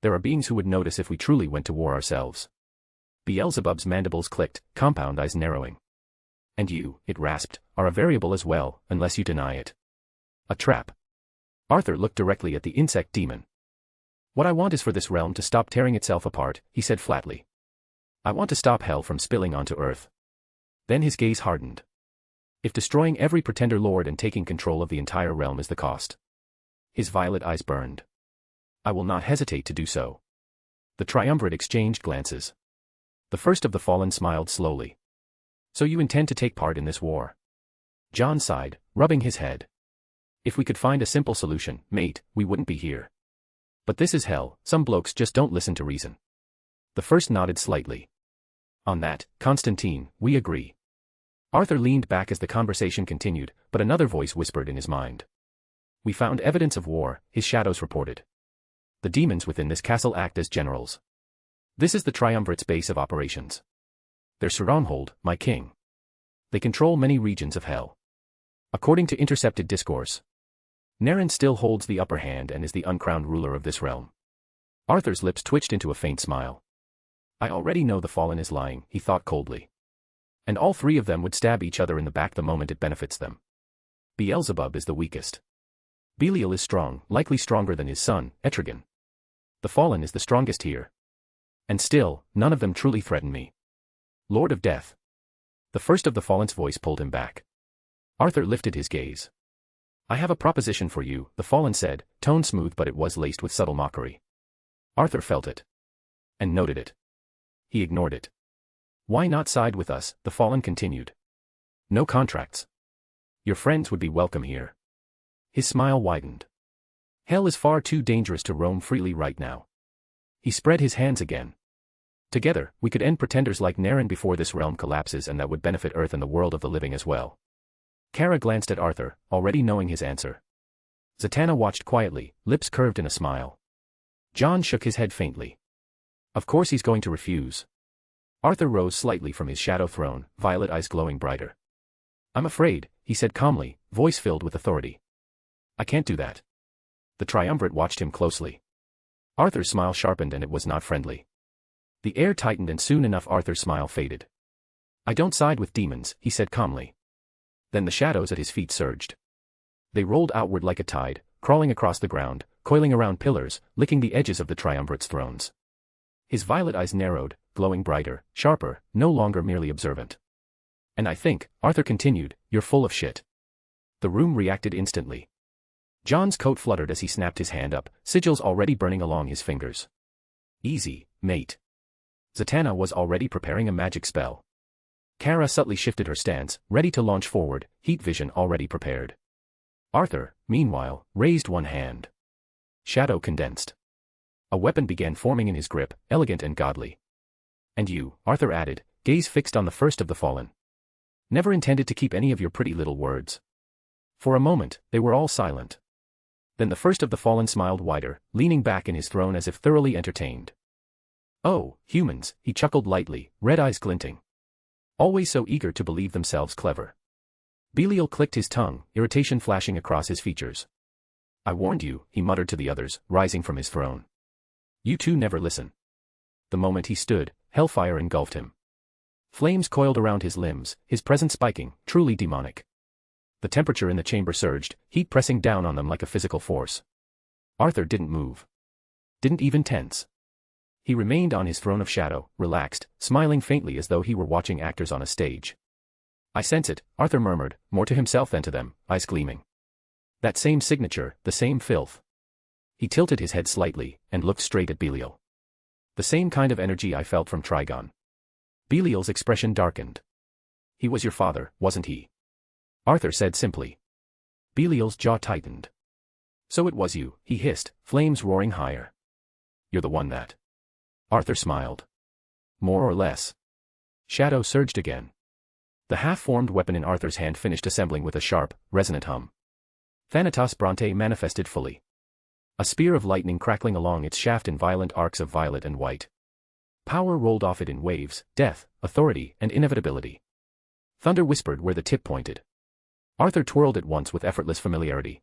There are beings who would notice if we truly went to war ourselves. Beelzebub's mandibles clicked, compound eyes narrowing. And you, it rasped, are a variable as well, unless you deny it. A trap. Arthur looked directly at the insect demon. What I want is for this realm to stop tearing itself apart, he said flatly. I want to stop hell from spilling onto earth. Then his gaze hardened. If destroying every pretender lord and taking control of the entire realm is the cost. His violet eyes burned. I will not hesitate to do so. The triumvirate exchanged glances. The first of the fallen smiled slowly. So you intend to take part in this war? John sighed, rubbing his head. If we could find a simple solution, mate, we wouldn't be here. But this is hell, some blokes just don't listen to reason. The first nodded slightly. On that, Constantine, we agree. Arthur leaned back as the conversation continued, but another voice whispered in his mind. We found evidence of war, his shadows reported. The demons within this castle act as generals. This is the triumvirate's base of operations. Their stronghold, my king. They control many regions of hell. According to intercepted discourse, Naren still holds the upper hand and is the uncrowned ruler of this realm. Arthur's lips twitched into a faint smile. I already know the fallen is lying, he thought coldly. And all three of them would stab each other in the back the moment it benefits them. Beelzebub is the weakest. Belial is strong, likely stronger than his son, Etrigan. The fallen is the strongest here. And still, none of them truly threaten me. Lord of Death. The first of the fallen's voice pulled him back. Arthur lifted his gaze. I have a proposition for you, the fallen said, tone smooth but it was laced with subtle mockery. Arthur felt it. And noted it. He ignored it. Why not side with us, the fallen continued. No contracts. Your friends would be welcome here. His smile widened. Hell is far too dangerous to roam freely right now. He spread his hands again. Together, we could end pretenders like Naren before this realm collapses, and that would benefit Earth and the world of the living as well. Kara glanced at Arthur, already knowing his answer. Zatanna watched quietly, lips curved in a smile. John shook his head faintly. Of course he's going to refuse. Arthur rose slightly from his shadow throne, violet eyes glowing brighter. I'm afraid, he said calmly, voice filled with authority. I can't do that. The triumvirate watched him closely. Arthur's smile sharpened and it was not friendly. The air tightened and soon enough Arthur's smile faded. I don't side with demons, he said calmly. Then the shadows at his feet surged. They rolled outward like a tide, crawling across the ground, coiling around pillars, licking the edges of the triumvirate's thrones. His violet eyes narrowed, glowing brighter, sharper, no longer merely observant. And I think, Arthur continued, you're full of shit. The room reacted instantly. John's coat fluttered as he snapped his hand up, sigils already burning along his fingers. Easy, mate. Zatanna was already preparing a magic spell. Kara subtly shifted her stance, ready to launch forward, heat vision already prepared. Arthur, meanwhile, raised one hand. Shadow condensed. A weapon began forming in his grip, elegant and godly. And you, Arthur added, gaze fixed on the first of the fallen. Never intended to keep any of your pretty little words. For a moment, they were all silent. Then the first of the fallen smiled wider, leaning back in his throne as if thoroughly entertained. Oh, humans, he chuckled lightly, red eyes glinting. Always so eager to believe themselves clever. Belial clicked his tongue, irritation flashing across his features. I warned you, he muttered to the others, rising from his throne. You two never listen. The moment he stood, hellfire engulfed him. Flames coiled around his limbs, his presence spiking, truly demonic. The temperature in the chamber surged, heat pressing down on them like a physical force. Arthur didn't move. Didn't even tense. He remained on his throne of shadow, relaxed, smiling faintly as though he were watching actors on a stage. I sense it, Arthur murmured, more to himself than to them, eyes gleaming. That same signature, the same filth. He tilted his head slightly, and looked straight at Belial. The same kind of energy I felt from Trigon. Belial's expression darkened. He was your father, wasn't he? Arthur said simply. Belial's jaw tightened. So it was you, he hissed, flames roaring higher. You're the one that. Arthur smiled. More or less. Shadow surged again. The half-formed weapon in Arthur's hand finished assembling with a sharp, resonant hum. Thanatos Bronte manifested fully. A spear of lightning crackling along its shaft in violent arcs of violet and white. Power rolled off it in waves, death, authority, and inevitability. Thunder whispered where the tip pointed. Arthur twirled it once with effortless familiarity.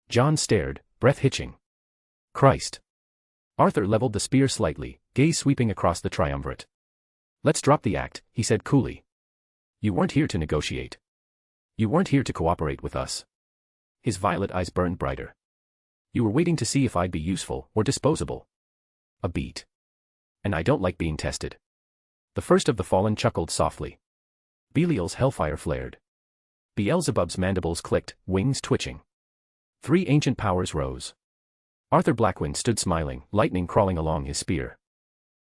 John stared, breath hitching. Christ. Arthur leveled the spear slightly, gaze sweeping across the triumvirate. Let's drop the act, he said coolly. You weren't here to negotiate. You weren't here to cooperate with us. His violet eyes burned brighter. You were waiting to see if I'd be useful or disposable. A beat. And I don't like being tested. The first of the fallen chuckled softly. Belial's hellfire flared. Beelzebub's mandibles clicked, wings twitching. 3 ancient powers rose. Arthur Blackwynd stood smiling, lightning crawling along his spear.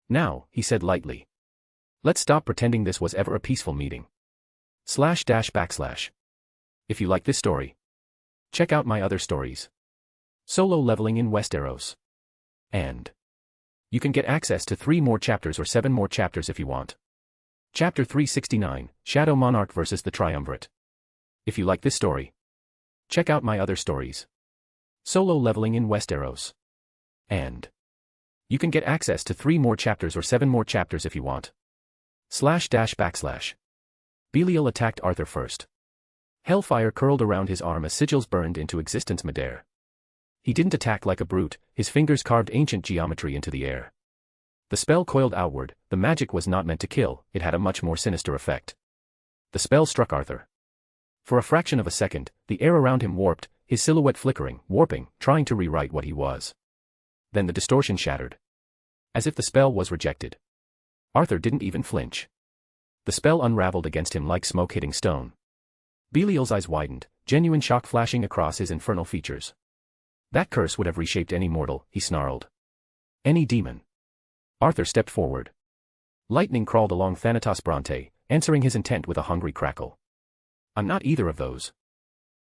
Now, he said lightly. Let's stop pretending this was ever a peaceful meeting. // If you like this story, check out my other stories. Solo leveling in Westeros. And you can get access to 3 more chapters or 7 more chapters if you want. Chapter 369, Shadow Monarch vs. the Triumvirate. If you like this story, check out my other stories. Solo leveling in Westeros. And you can get access to 3 more chapters or 7 more chapters if you want. // Belial attacked Arthur first. Hellfire curled around his arm as sigils burned into existence midair. He didn't attack like a brute, his fingers carved ancient geometry into the air. The spell coiled outward, the magic was not meant to kill, it had a much more sinister effect. The spell struck Arthur. For a fraction of a second, the air around him warped, his silhouette flickering, warping, trying to rewrite what he was. Then the distortion shattered. As if the spell was rejected. Arthur didn't even flinch. The spell unraveled against him like smoke hitting stone. Belial's eyes widened, genuine shock flashing across his infernal features. That curse would have reshaped any mortal, he snarled. Any demon. Arthur stepped forward. Lightning crawled along Thanatos Bronte, answering his intent with a hungry crackle. I'm not either of those.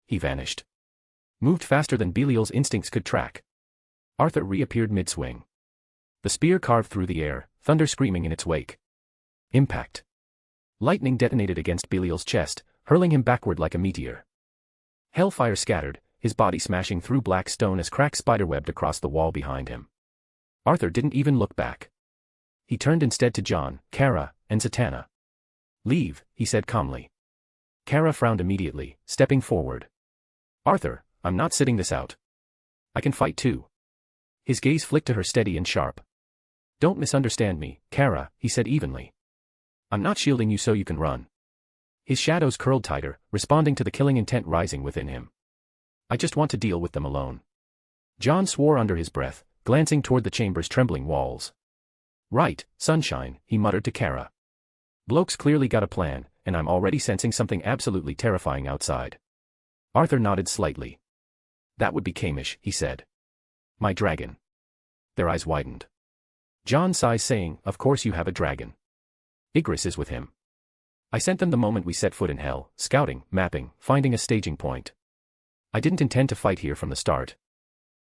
He vanished. Moved faster than Belial's instincts could track. Arthur reappeared mid-swing. The spear carved through the air, thunder screaming in its wake. Impact. Lightning detonated against Belial's chest, hurling him backward like a meteor. Hellfire scattered, his body smashing through black stone as cracks spiderwebbed across the wall behind him. Arthur didn't even look back. He turned instead to John, Kara, and Zatanna. Leave, he said calmly. Kara frowned immediately, stepping forward. Arthur, I'm not sitting this out. I can fight too. His gaze flicked to her steady and sharp. Don't misunderstand me, Kara, he said evenly. I'm not shielding you so you can run. His shadows curled tighter, responding to the killing intent rising within him. I just want to deal with them alone. John swore under his breath, glancing toward the chamber's trembling walls. Right, sunshine, he muttered to Kara. Bloke's clearly got a plan, and I'm already sensing something absolutely terrifying outside. Arthur nodded slightly. That would be Kamish, he said. My dragon. Their eyes widened. John sighs saying, of course you have a dragon. Igris is with him. I sent them the moment we set foot in hell, scouting, mapping, finding a staging point. I didn't intend to fight here from the start.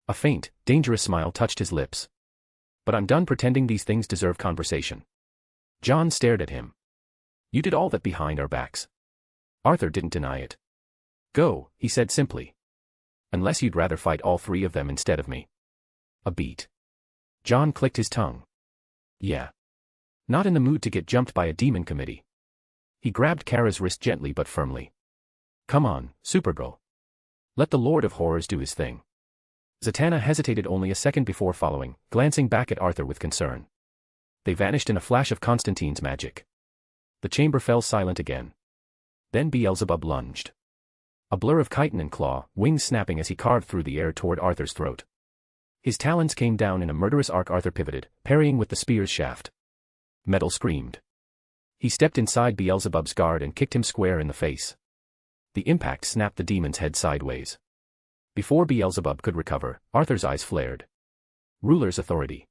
A faint, dangerous smile touched his lips. But I'm done pretending these things deserve conversation. John stared at him. You did all that behind our backs. Arthur didn't deny it. Go, he said simply. Unless you'd rather fight all 3 of them instead of me. A beat. John clicked his tongue. Yeah. Not in the mood to get jumped by a demon committee. He grabbed Kara's wrist gently but firmly. Come on, Supergirl. Let the Lord of Horrors do his thing. Zatanna hesitated only a second before following, glancing back at Arthur with concern. They vanished in a flash of Constantine's magic. The chamber fell silent again. Then Beelzebub lunged. A blur of chitin and claw, wings snapping as he carved through the air toward Arthur's throat. His talons came down in a murderous arc. Arthur pivoted, parrying with the spear's shaft. Metal screamed. He stepped inside Beelzebub's guard and kicked him square in the face. The impact snapped the demon's head sideways. Before Beelzebub could recover, Arthur's eyes flared. Ruler's authority.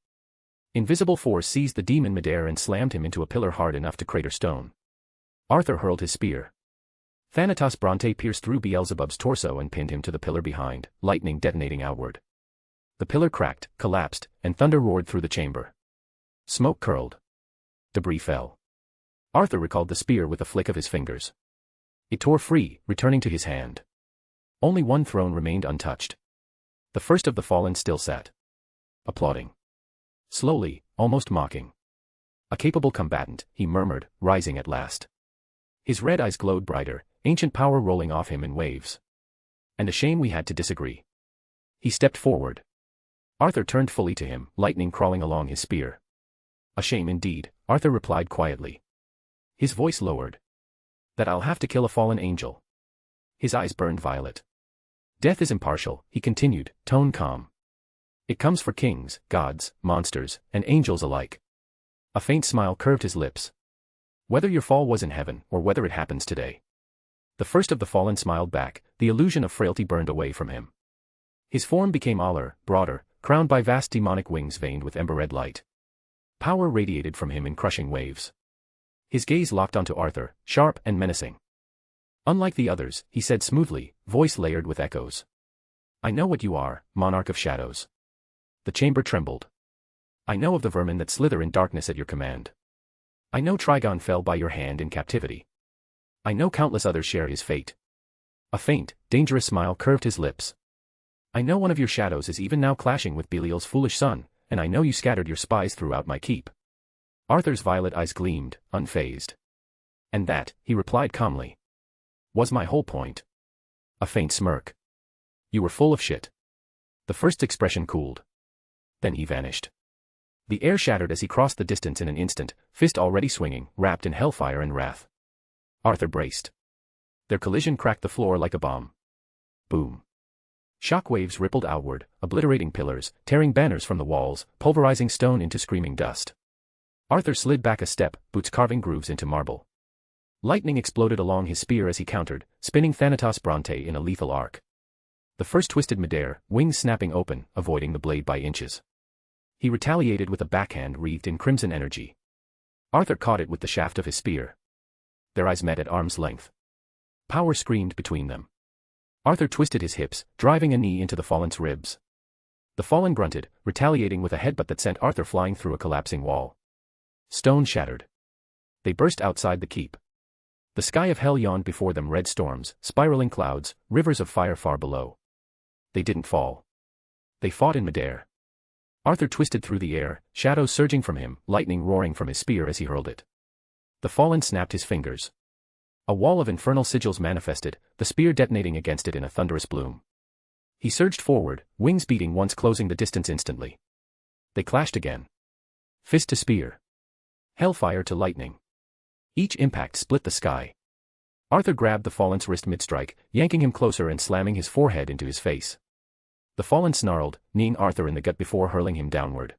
Invisible force seized the demon midair and slammed him into a pillar hard enough to crater stone. Arthur hurled his spear. Thanatos Bronte pierced through Beelzebub's torso and pinned him to the pillar behind, lightning detonating outward. The pillar cracked, collapsed, and thunder roared through the chamber. Smoke curled. Debris fell. Arthur recalled the spear with a flick of his fingers. It tore free, returning to his hand. Only one throne remained untouched. The first of the fallen still sat. Applauding. Slowly, almost mocking. A capable combatant, he murmured, rising at last. His red eyes glowed brighter, ancient power rolling off him in waves. And a shame we had to disagree. He stepped forward. Arthur turned fully to him, lightning crawling along his spear. A shame indeed, Arthur replied quietly. His voice lowered. That I'll have to kill a fallen angel. His eyes burned violet. Death is impartial, he continued, tone calm. It comes for kings, gods, monsters, and angels alike. A faint smile curved his lips. Whether your fall was in heaven, or whether it happens today. The first of the fallen smiled back, the illusion of frailty burned away from him. His form became aller, broader, crowned by vast demonic wings veined with ember-red light. Power radiated from him in crushing waves. His gaze locked onto Arthur, sharp and menacing. Unlike the others, he said smoothly, voice layered with echoes. I know what you are, monarch of shadows. The chamber trembled. I know of the vermin that slither in darkness at your command. I know Trigon fell by your hand in captivity. I know countless others share his fate. A faint, dangerous smile curved his lips. I know one of your shadows is even now clashing with Belial's foolish son, and I know you scattered your spies throughout my keep. Arthur's violet eyes gleamed, unfazed. And that, he replied calmly, was my whole point. A faint smirk. You were full of shit. The first expression cooled. Then he vanished. The air shattered as he crossed the distance in an instant, fist already swinging, wrapped in hellfire and wrath. Arthur braced. Their collision cracked the floor like a bomb. Boom. Shockwaves rippled outward, obliterating pillars, tearing banners from the walls, pulverizing stone into screaming dust. Arthur slid back a step, boots carving grooves into marble. Lightning exploded along his spear as he countered, spinning Thanatos Bronte in a lethal arc. The first twisted midair, wings snapping open, avoiding the blade by inches. He retaliated with a backhand wreathed in crimson energy. Arthur caught it with the shaft of his spear. Their eyes met at arm's length. Power screamed between them. Arthur twisted his hips, driving a knee into the fallen's ribs. The fallen grunted, retaliating with a headbutt that sent Arthur flying through a collapsing wall. Stone shattered. They burst outside the keep. The sky of hell yawned before them, red storms, spiraling clouds, rivers of fire far below. They didn't fall. They fought in midair. Arthur twisted through the air, shadows surging from him, lightning roaring from his spear as he hurled it. The fallen snapped his fingers. A wall of infernal sigils manifested, the spear detonating against it in a thunderous bloom. He surged forward, wings beating once, closing the distance instantly. They clashed again. Fist to spear. Hellfire to lightning. Each impact split the sky. Arthur grabbed the fallen's wrist mid-strike, yanking him closer and slamming his forehead into his face. The fallen snarled, kneeing Arthur in the gut before hurling him downward.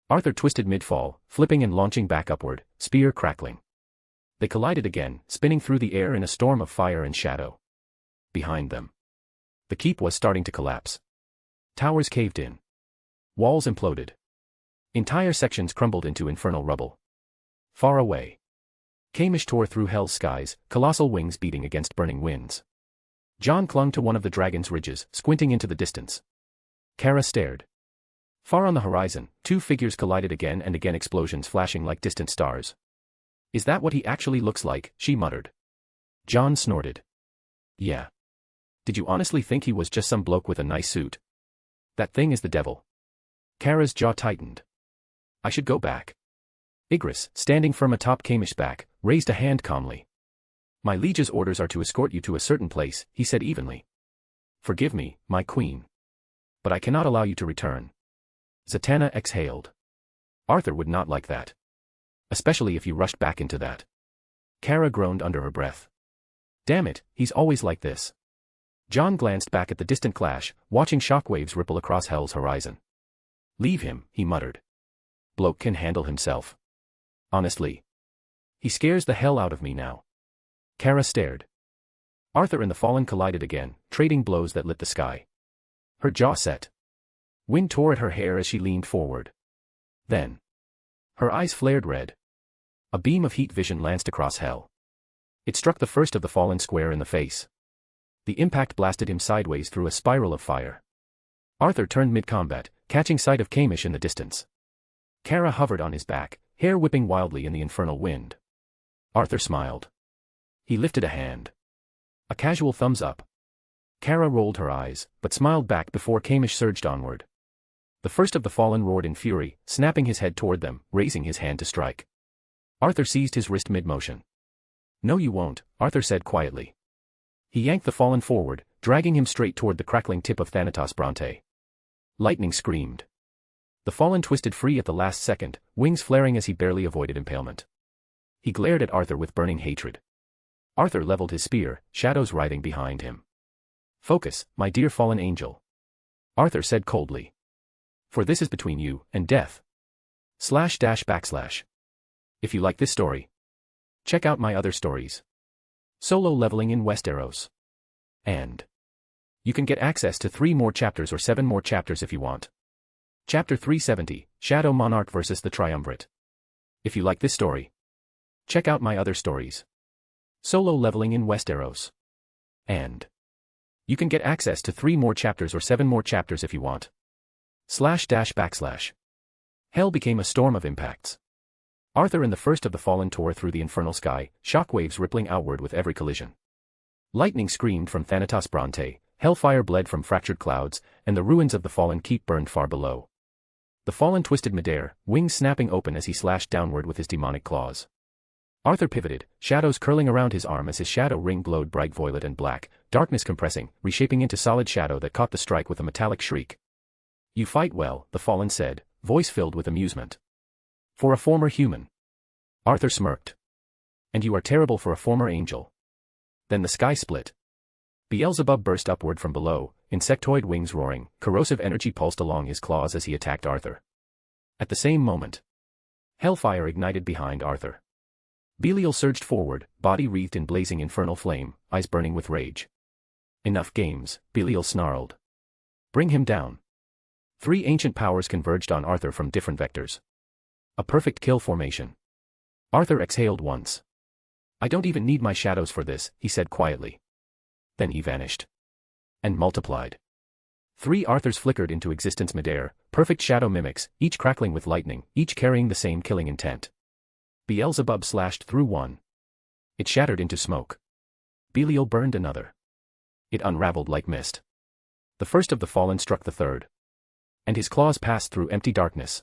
Arthur twisted mid-fall, flipping and launching back upward, spear crackling. They collided again, spinning through the air in a storm of fire and shadow. Behind them. The keep was starting to collapse. Towers caved in. Walls imploded. Entire sections crumbled into infernal rubble. Far away. Kamish tore through hell's skies, colossal wings beating against burning winds. John clung to one of the dragon's ridges, squinting into the distance. Kara stared. Far on the horizon, two figures collided again and again, explosions flashing like distant stars. Is that what he actually looks like? She muttered. John snorted. Yeah. Did you honestly think he was just some bloke with a nice suit? That thing is the devil. Kara's jaw tightened. I should go back. Igris, standing firm atop Kamish's back, raised a hand calmly. My liege's orders are to escort you to a certain place, he said evenly. Forgive me, my queen. But I cannot allow you to return. Zatanna exhaled. Arthur would not like that. especially if you rushed back into that. Kara groaned under her breath. Damn it, he's always like this. John glanced back at the distant clash, watching shockwaves ripple across Hell's horizon. Leave him, he muttered. Bloke can handle himself. Honestly. He scares the hell out of me now. Kara stared. Arthur and the Fallen collided again, trading blows that lit the sky. Her jaw set. Wind tore at her hair as she leaned forward. Then. Her eyes flared red. A beam of heat vision lanced across Hell. It struck the first of the Fallen square in the face. The impact blasted him sideways through a spiral of fire. Arthur turned mid-combat, catching sight of Kamish in the distance. Kara hovered on his back, hair whipping wildly in the infernal wind. Arthur smiled. He lifted a hand. A casual thumbs up. Kara rolled her eyes, but smiled back before Kamish surged onward. The first of the Fallen roared in fury, snapping his head toward them, raising his hand to strike. Arthur seized his wrist mid-motion. No you won't, Arthur said quietly. He yanked the Fallen forward, dragging him straight toward the crackling tip of Thanatos Bronte. Lightning screamed. The Fallen twisted free at the last second, wings flaring as he barely avoided impalement. He glared at Arthur with burning hatred. Arthur leveled his spear, shadows writhing behind him. Focus, my dear fallen angel. Arthur said coldly. For this is between you and death. // If you like this story, check out my other stories. Solo leveling in Westeros. And you can get access to 3 more chapters or 7 more chapters if you want. Chapter 370, Shadow Monarch vs. the Triumvirate. If you like this story, check out my other stories. Solo leveling in Westeros. And you can get access to 3 more chapters or 7 more chapters if you want. // Hell became a storm of impacts. Arthur and the first of the Fallen tore through the infernal sky, shockwaves rippling outward with every collision. Lightning screamed from Thanatos Bronte, hellfire bled from fractured clouds, and the ruins of the Fallen keep burned far below. The Fallen twisted midair, wings snapping open as he slashed downward with his demonic claws. Arthur pivoted, shadows curling around his arm as his shadow ring glowed bright violet and black, darkness compressing, reshaping into solid shadow that caught the strike with a metallic shriek. You fight well, the Fallen said, voice filled with amusement. For a former human. Arthur smirked. And you are terrible for a former angel. Then the sky split. Beelzebub burst upward from below, insectoid wings roaring, corrosive energy pulsed along his claws as he attacked Arthur. At the same moment, hellfire ignited behind Arthur. Belial surged forward, body wreathed in blazing infernal flame, eyes burning with rage. Enough games, Belial snarled. Bring him down. 3 ancient powers converged on Arthur from different vectors. A perfect kill formation. Arthur exhaled once. I don't even need my shadows for this, he said quietly. Then he vanished. And multiplied. 3 Arthurs flickered into existence midair, perfect shadow mimics, each crackling with lightning, each carrying the same killing intent. Beelzebub slashed through one. It shattered into smoke. Belial burned another. It unraveled like mist. The first of the Fallen struck the third. And his claws passed through empty darkness.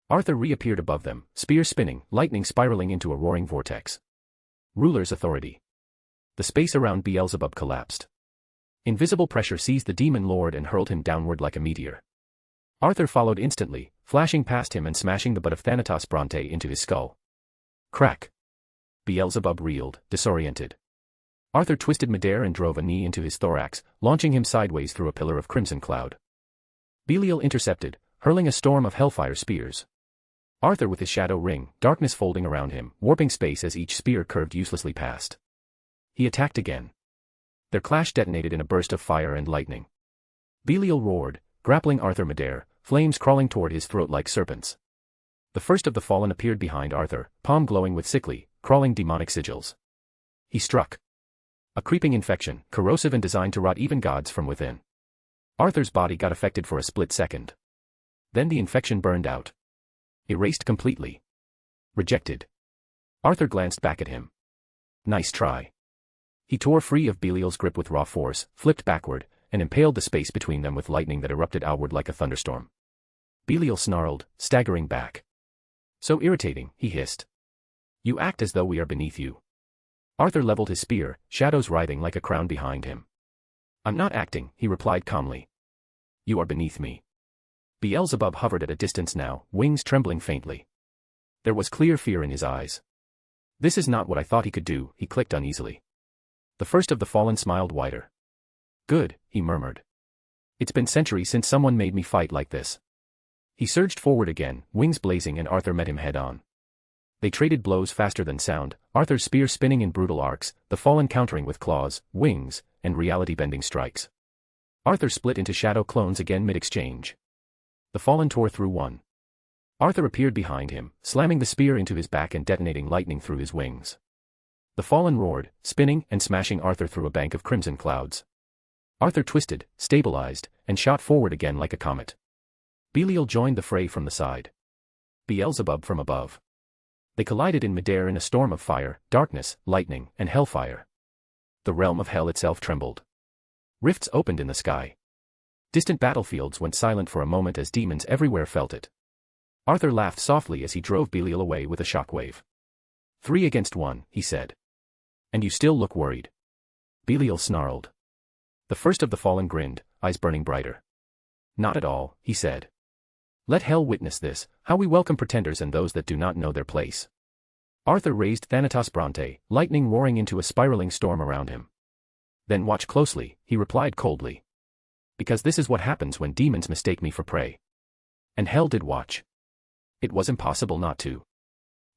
Arthur reappeared above them, spear spinning, lightning spiraling into a roaring vortex. Ruler's authority. The space around Beelzebub collapsed. Invisible pressure seized the demon lord and hurled him downward like a meteor. Arthur followed instantly, flashing past him and smashing the butt of Thanatos Bronte into his skull. Crack. Beelzebub reeled, disoriented. Arthur twisted midair and drove a knee into his thorax, launching him sideways through a pillar of crimson cloud. Belial intercepted, hurling a storm of hellfire spears. Arthur with his shadow ring, darkness folding around him, warping space as each spear curved uselessly past. He attacked again. Their clash detonated in a burst of fire and lightning. Belial roared, grappling Arthur midair, flames crawling toward his throat like serpents. The first of the Fallen appeared behind Arthur, palm glowing with sickly, crawling demonic sigils. He struck. A creeping infection, corrosive and designed to rot even gods from within. Arthur's body got affected for a split second. Then the infection burned out. Erased completely. Rejected. Arthur glanced back at him. Nice try. He tore free of Belial's grip with raw force, flipped backward, and impaled the space between them with lightning that erupted outward like a thunderstorm. Belial snarled, staggering back. So irritating, he hissed. You act as though we are beneath you. Arthur leveled his spear, shadows writhing like a crown behind him. I'm not acting, he replied calmly. You are beneath me. Beelzebub hovered at a distance now, wings trembling faintly. There was clear fear in his eyes. This is not what I thought he could do, he clicked uneasily. The first of the fallen smiled wider. Good, he murmured. It's been centuries since someone made me fight like this. He surged forward again, wings blazing, and Arthur met him head-on. They traded blows faster than sound, Arthur's spear spinning in brutal arcs, the fallen countering with claws, wings, and reality-bending strikes. Arthur split into shadow clones again mid-exchange. The fallen tore through one. Arthur appeared behind him, slamming the spear into his back and detonating lightning through his wings. The fallen roared, spinning and smashing Arthur through a bank of crimson clouds. Arthur twisted, stabilized, and shot forward again like a comet. Belial joined the fray from the side. Beelzebub from above. They collided in midair in a storm of fire, darkness, lightning, and hellfire. The realm of hell itself trembled. Rifts opened in the sky. Distant battlefields went silent for a moment as demons everywhere felt it. Arthur laughed softly as he drove Belial away with a shockwave. 3 against 1, he said. And you still look worried. Belial snarled. The first of the fallen grinned, eyes burning brighter. Not at all, he said. Let hell witness this, how we welcome pretenders and those that do not know their place. Arthur raised Thanatos Bronte, lightning roaring into a spiraling storm around him. Then watch closely, he replied coldly. Because this is what happens when demons mistake me for prey. And hell did watch. It was impossible not to.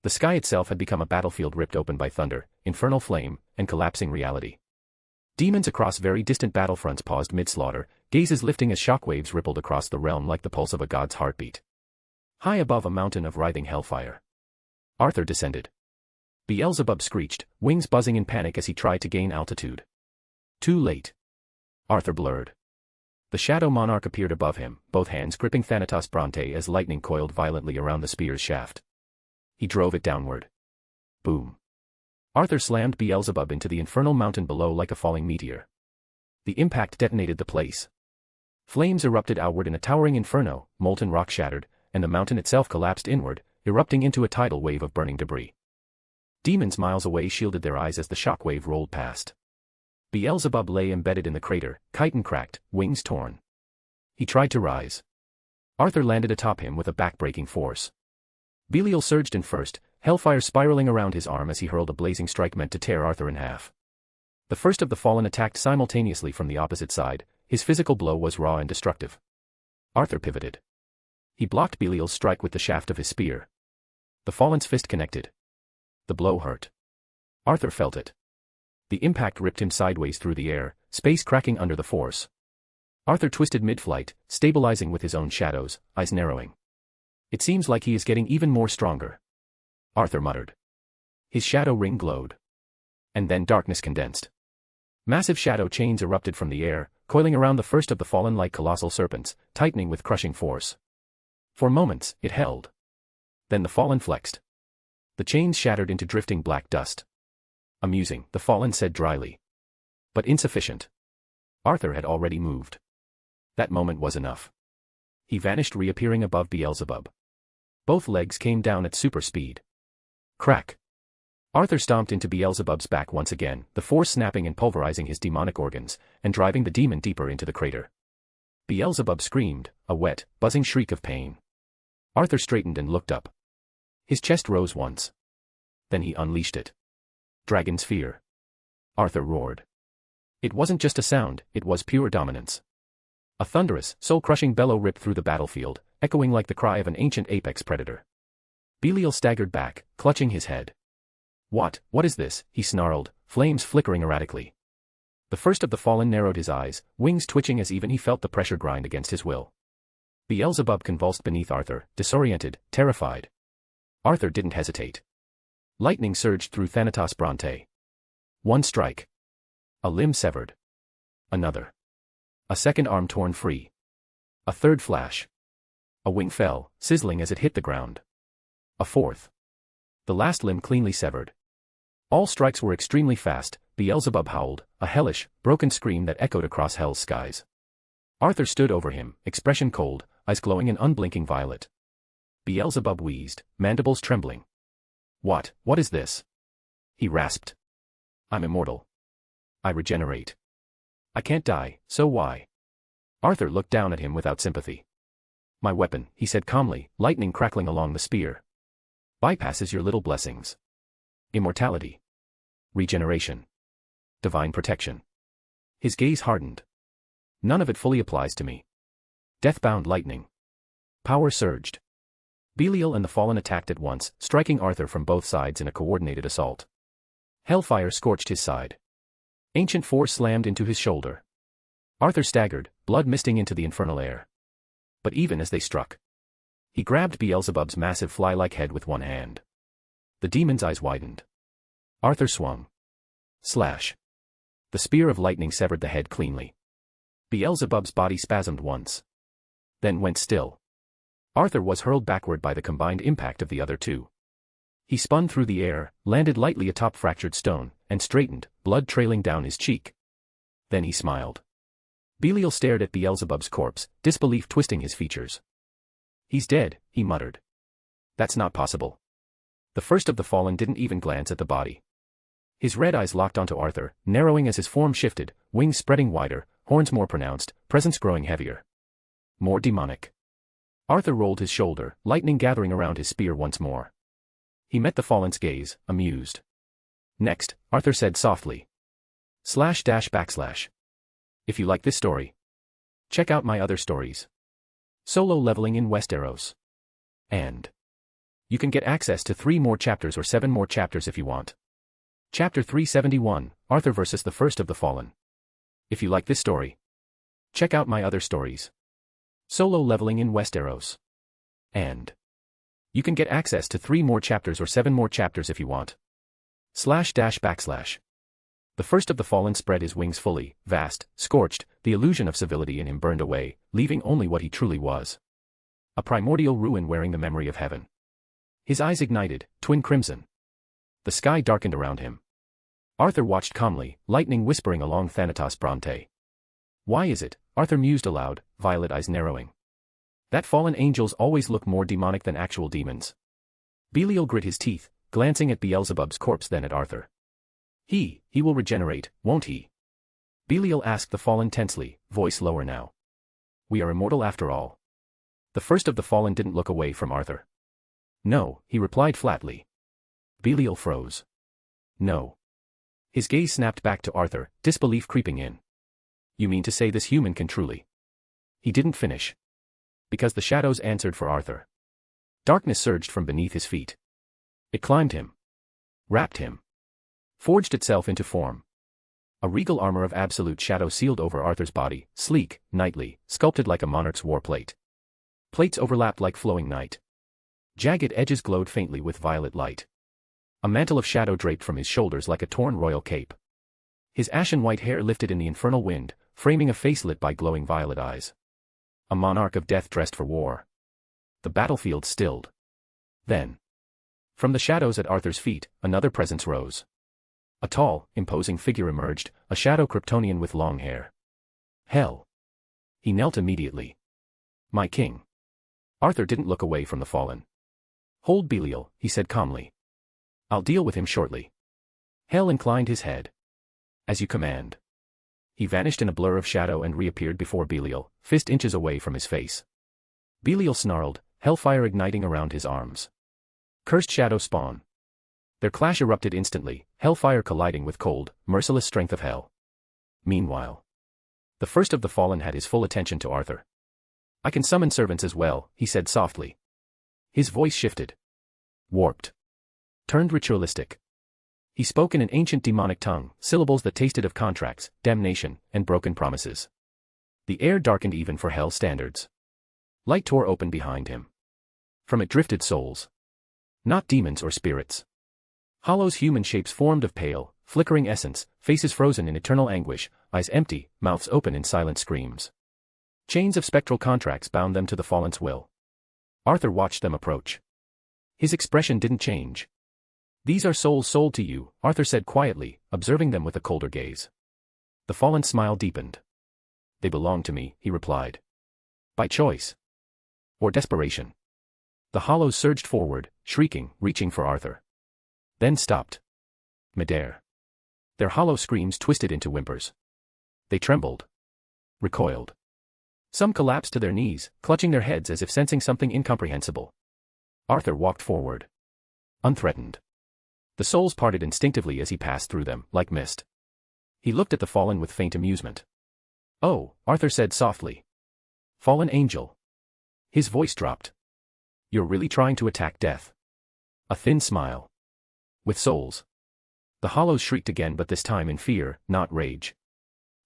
The sky itself had become a battlefield ripped open by thunder, infernal flame, and collapsing reality. Demons across very distant battlefronts paused mid-slaughter, gazes lifting as shockwaves rippled across the realm like the pulse of a god's heartbeat. High above a mountain of writhing hellfire. Arthur descended. Beelzebub screeched, wings buzzing in panic as he tried to gain altitude. Too late. Arthur blurred. The Shadow Monarch appeared above him, both hands gripping Thanatos Bronte as lightning coiled violently around the spear's shaft. He drove it downward. Boom. Arthur slammed Beelzebub into the infernal mountain below like a falling meteor. The impact detonated the place. Flames erupted outward in a towering inferno, molten rock shattered, and the mountain itself collapsed inward, erupting into a tidal wave of burning debris. Demons miles away shielded their eyes as the shockwave rolled past. Beelzebub lay embedded in the crater, chitin cracked, wings torn. He tried to rise. Arthur landed atop him with a back-breaking force. Belial surged in first, hellfire spiraling around his arm as he hurled a blazing strike meant to tear Arthur in half. The first of the fallen attacked simultaneously from the opposite side, his physical blow was raw and destructive. Arthur pivoted. He blocked Belial's strike with the shaft of his spear. The fallen's fist connected. The blow hurt. Arthur felt it. The impact ripped him sideways through the air, space cracking under the force. Arthur twisted mid-flight, stabilizing with his own shadows, eyes narrowing. It seems like he is getting even more stronger. Arthur muttered. His shadow ring glowed. And then darkness condensed. Massive shadow chains erupted from the air, coiling around the first of the fallen like colossal serpents, tightening with crushing force. For moments, it held. Then the fallen flexed. The chains shattered into drifting black dust. Amusing, the fallen said dryly. But insufficient. Arthur had already moved. That moment was enough. He vanished, reappearing above Beelzebub. Both legs came down at super speed. Crack. Arthur stomped into Beelzebub's back once again, the force snapping and pulverizing his demonic organs, and driving the demon deeper into the crater. Beelzebub screamed, a wet, buzzing shriek of pain. Arthur straightened and looked up. His chest rose once. Then he unleashed it. Dragon's fear. Arthur roared. It wasn't just a sound, it was pure dominance. A thunderous, soul-crushing bellow ripped through the battlefield, echoing like the cry of an ancient apex predator. Belial staggered back, clutching his head. What is this? He snarled, flames flickering erratically. The first of the fallen narrowed his eyes, wings twitching as even he felt the pressure grind against his will. Beelzebub convulsed beneath Arthur, disoriented, terrified. Arthur didn't hesitate. Lightning surged through Thanatos Bronte. One strike. A limb severed. Another. A second arm torn free. A third flash. A wing fell, sizzling as it hit the ground. A fourth. The last limb cleanly severed. All strikes were extremely fast. Beelzebub howled, a hellish, broken scream that echoed across hell's skies. Arthur stood over him, expression cold, eyes glowing an unblinking violet. Beelzebub wheezed, mandibles trembling. What is this? He rasped. I'm immortal. I regenerate. I can't die, so why? Arthur looked down at him without sympathy. My weapon, he said calmly, lightning crackling along the spear. bypasses your little blessings. Immortality. Regeneration. Divine protection. His gaze hardened. None of it fully applies to me. Deathbound lightning. Power surged. Belial and the Fallen attacked at once, striking Arthur from both sides in a coordinated assault. Hellfire scorched his side. Ancient force slammed into his shoulder. Arthur staggered, blood misting into the infernal air. But even as they struck, he grabbed Beelzebub's massive fly-like head with one hand. The demon's eyes widened. Arthur swung. Slash. The spear of lightning severed the head cleanly. Beelzebub's body spasmed once. Then went still. Arthur was hurled backward by the combined impact of the other two. He spun through the air, landed lightly atop fractured stone, and straightened, blood trailing down his cheek. Then he smiled. Belial stared at Beelzebub's corpse, disbelief twisting his features. "He's dead," he muttered. "That's not possible." The first of the Fallen didn't even glance at the body. His red eyes locked onto Arthur, narrowing as his form shifted, wings spreading wider, horns more pronounced, presence growing heavier. More demonic. Arthur rolled his shoulder, lightning gathering around his spear once more. He met the Fallen's gaze, amused. Next, Arthur said softly. // If you like this story, check out my other stories. Solo leveling in Westeros. And you can get access to 3 more chapters or 7 more chapters if you want. Chapter 371, Arthur vs. the First of the Fallen. If you like this story, check out my other stories. Solo leveling in Westeros. And you can get access to 3 more chapters or 7 more chapters if you want. // The First of the Fallen spread his wings fully, vast, scorched, the illusion of civility in him burned away, leaving only what he truly was. A primordial ruin wearing the memory of heaven. His eyes ignited, twin crimson. The sky darkened around him. Arthur watched calmly, lightning whispering along Thanatos Bronte. Why is it, Arthur mused aloud, violet eyes narrowing, that fallen angels always look more demonic than actual demons? Belial grit his teeth, glancing at Beelzebub's corpse then at Arthur. He will regenerate, won't he? Belial asked the Fallen tensely, voice lower now. We are immortal after all. The First of the Fallen didn't look away from Arthur. No, he replied flatly. Belial froze. No. His gaze snapped back to Arthur, disbelief creeping in. You mean to say this human can truly? He didn't finish. Because the shadows answered for Arthur. Darkness surged from beneath his feet. It climbed him. Wrapped him. Forged itself into form. A regal armor of absolute shadow sealed over Arthur's body, sleek, knightly, sculpted like a monarch's war plate. Plates overlapped like flowing night. Jagged edges glowed faintly with violet light. A mantle of shadow draped from his shoulders like a torn royal cape. His ashen white hair lifted in the infernal wind, framing a face lit by glowing violet eyes. A monarch of death dressed for war. The battlefield stilled. Then, from the shadows at Arthur's feet, another presence rose. A tall, imposing figure emerged, a shadow Kryptonian with long hair. Hell. He knelt immediately. My king. Arthur didn't look away from the Fallen. Hold Belial, he said calmly. I'll deal with him shortly. Hell inclined his head. As you command. He vanished in a blur of shadow and reappeared before Belial, fist inches away from his face. Belial snarled, hellfire igniting around his arms. Cursed shadow spawn. Their clash erupted instantly, hellfire colliding with cold, merciless strength of hell. Meanwhile, the First of the Fallen had his full attention to Arthur. I can summon servants as well, he said softly. His voice shifted. Warped. Turned ritualistic. He spoke in an ancient demonic tongue, syllables that tasted of contracts, damnation, and broken promises. The air darkened even for hell standards. Light tore open behind him. From it drifted souls. Not demons or spirits. Hollows human shapes formed of pale, flickering essence, faces frozen in eternal anguish, eyes empty, mouths open in silent screams. Chains of spectral contracts bound them to the Fallen's will. Arthur watched them approach. His expression didn't change. These are souls sold to you, Arthur said quietly, observing them with a colder gaze. The Fallen's smile deepened. They belong to me, he replied. By choice. Or desperation. The hollows surged forward, shrieking, reaching for Arthur. Then stopped. Midair. Their hollow screams twisted into whimpers. They trembled. Recoiled. Some collapsed to their knees, clutching their heads as if sensing something incomprehensible. Arthur walked forward. unthreatened. The souls parted instinctively as he passed through them, like mist. He looked at the fallen with faint amusement. "Oh," Arthur said softly. "Fallen angel." His voice dropped. "You're really trying to attack death?" A thin smile. "With souls." The hollows shrieked again, but this time in fear, not rage.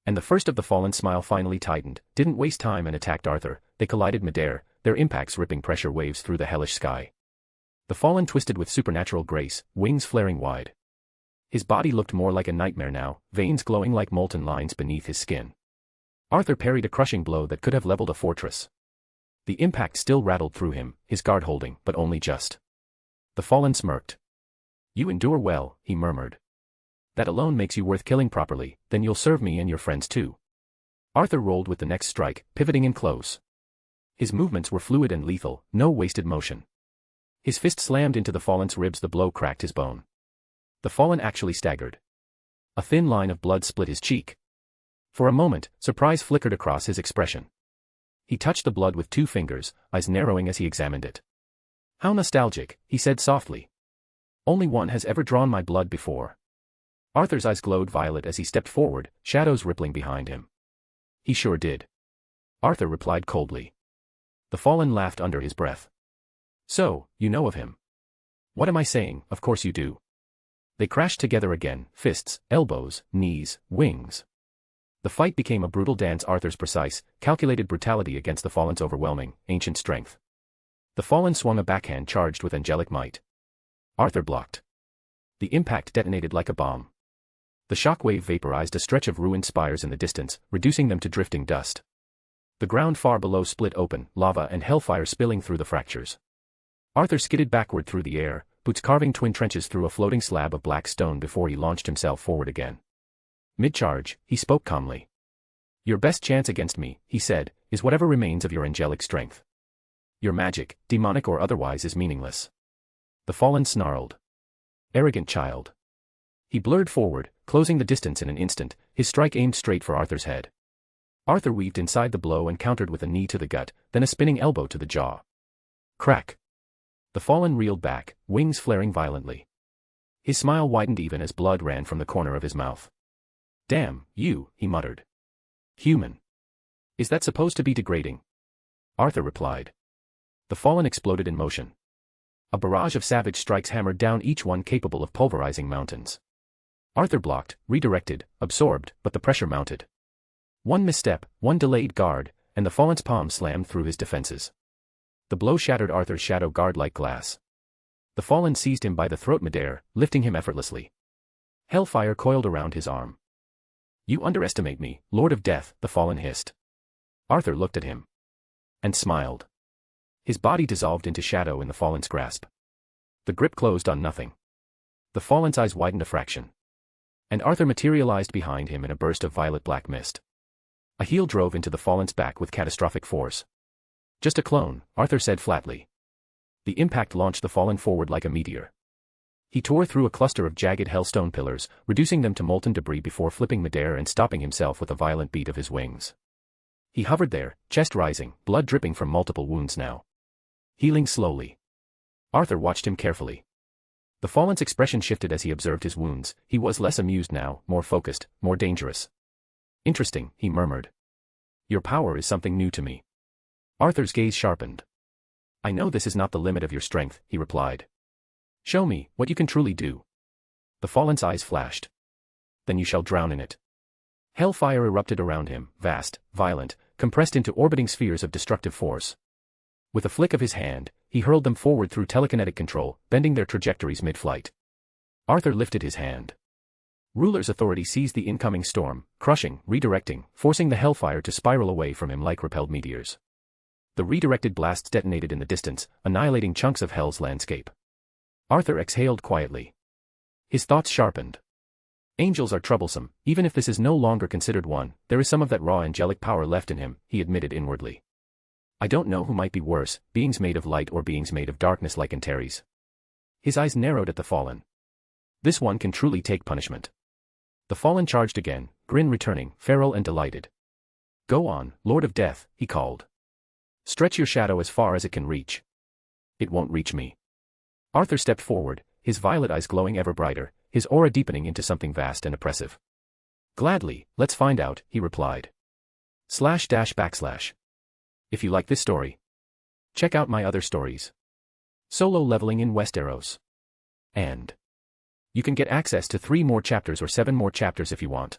And the first of the fallen smile finally tightened, didn't waste time and attacked Arthur. They collided midair, their impacts ripping pressure waves through the hellish sky. The fallen twisted with supernatural grace, wings flaring wide. His body looked more like a nightmare now, veins glowing like molten lines beneath his skin. Arthur parried a crushing blow that could have leveled a fortress. The impact still rattled through him, his guard holding, but only just. The fallen smirked. "You endure well," he murmured. "That alone makes you worth killing properly, then you'll serve me and your friends too." Arthur rolled with the next strike, pivoting in close. His movements were fluid and lethal, no wasted motion. His fist slammed into the fallen's ribs, the blow cracked his bone. The fallen actually staggered. A thin line of blood split his cheek. For a moment, surprise flickered across his expression. He touched the blood with 2 fingers, eyes narrowing as he examined it. "How nostalgic," he said softly. "Only one has ever drawn my blood before." Arthur's eyes glowed violet as he stepped forward, shadows rippling behind him. "He sure did," Arthur replied coldly. The fallen laughed under his breath. "So, you know of him?" "What am I saying? Of course you do." They crashed together again, fists, elbows, knees, wings. The fight became a brutal dance, Arthur's precise, calculated brutality against the fallen's overwhelming, ancient strength. The fallen swung a backhand charged with angelic might. Arthur blocked. The impact detonated like a bomb. The shockwave vaporized a stretch of ruined spires in the distance, reducing them to drifting dust. The ground far below split open, lava and hellfire spilling through the fractures. Arthur skidded backward through the air, boots carving twin trenches through a floating slab of black stone before he launched himself forward again. Mid-charge, he spoke calmly. "Your best chance against me," he said, "is whatever remains of your angelic strength. Your magic, demonic or otherwise, is meaningless." The fallen snarled. "Arrogant child." He blurred forward, closing the distance in an instant, his strike aimed straight for Arthur's head. Arthur weaved inside the blow and countered with a knee to the gut, then a spinning elbow to the jaw. Crack. The fallen reeled back, wings flaring violently. His smile widened even as blood ran from the corner of his mouth. "Damn, you," he muttered. "Human. Is that supposed to be degrading?" Arthur replied. The fallen exploded in motion. A barrage of savage strikes hammered down, each one capable of pulverizing mountains. Arthur blocked, redirected, absorbed, but the pressure mounted. One misstep, one delayed guard, and the fallen's palm slammed through his defenses. The blow shattered Arthur's shadow guard like glass. The fallen seized him by the throat midair, lifting him effortlessly. Hellfire coiled around his arm. "You underestimate me, Lord of Death," the fallen hissed. Arthur looked at him. And smiled. His body dissolved into shadow in the fallen's grasp. The grip closed on nothing. The fallen's eyes widened a fraction. And Arthur materialized behind him in a burst of violet-black mist. A heel drove into the fallen's back with catastrophic force. "Just a clone," Arthur said flatly. The impact launched the fallen forward like a meteor. He tore through a cluster of jagged hellstone pillars, reducing them to molten debris before flipping midair and stopping himself with a violent beat of his wings. He hovered there, chest rising, blood dripping from multiple wounds now. Healing slowly. Arthur watched him carefully. The fallen's expression shifted as he observed his wounds. He was less amused now, more focused, more dangerous. "Interesting," he murmured. "Your power is something new to me." Arthur's gaze sharpened. "I know this is not the limit of your strength," he replied. "Show me what you can truly do." The fallen's eyes flashed. "Then you shall drown in it." Hellfire erupted around him, vast, violent, compressed into orbiting spheres of destructive force. With a flick of his hand, he hurled them forward through telekinetic control, bending their trajectories mid-flight. Arthur lifted his hand. Ruler's authority seized the incoming storm, crushing, redirecting, forcing the hellfire to spiral away from him like repelled meteors. The redirected blasts detonated in the distance, annihilating chunks of hell's landscape. Arthur exhaled quietly. His thoughts sharpened. Angels are troublesome, even if this is no longer considered one, there is some of that raw angelic power left in him, he admitted inwardly. I don't know who might be worse, beings made of light or beings made of darkness like Antares. His eyes narrowed at the fallen. This one can truly take punishment. The fallen charged again, grin returning, feral and delighted. Go on, Lord of Death, he called. Stretch your shadow as far as it can reach. It won't reach me. Arthur stepped forward, his violet eyes glowing ever brighter, his aura deepening into something vast and oppressive. Gladly, let's find out, he replied. // If you like this story, check out my other stories. Solo leveling in Westeros. And you can get access to 3 more chapters or 7 more chapters if you want.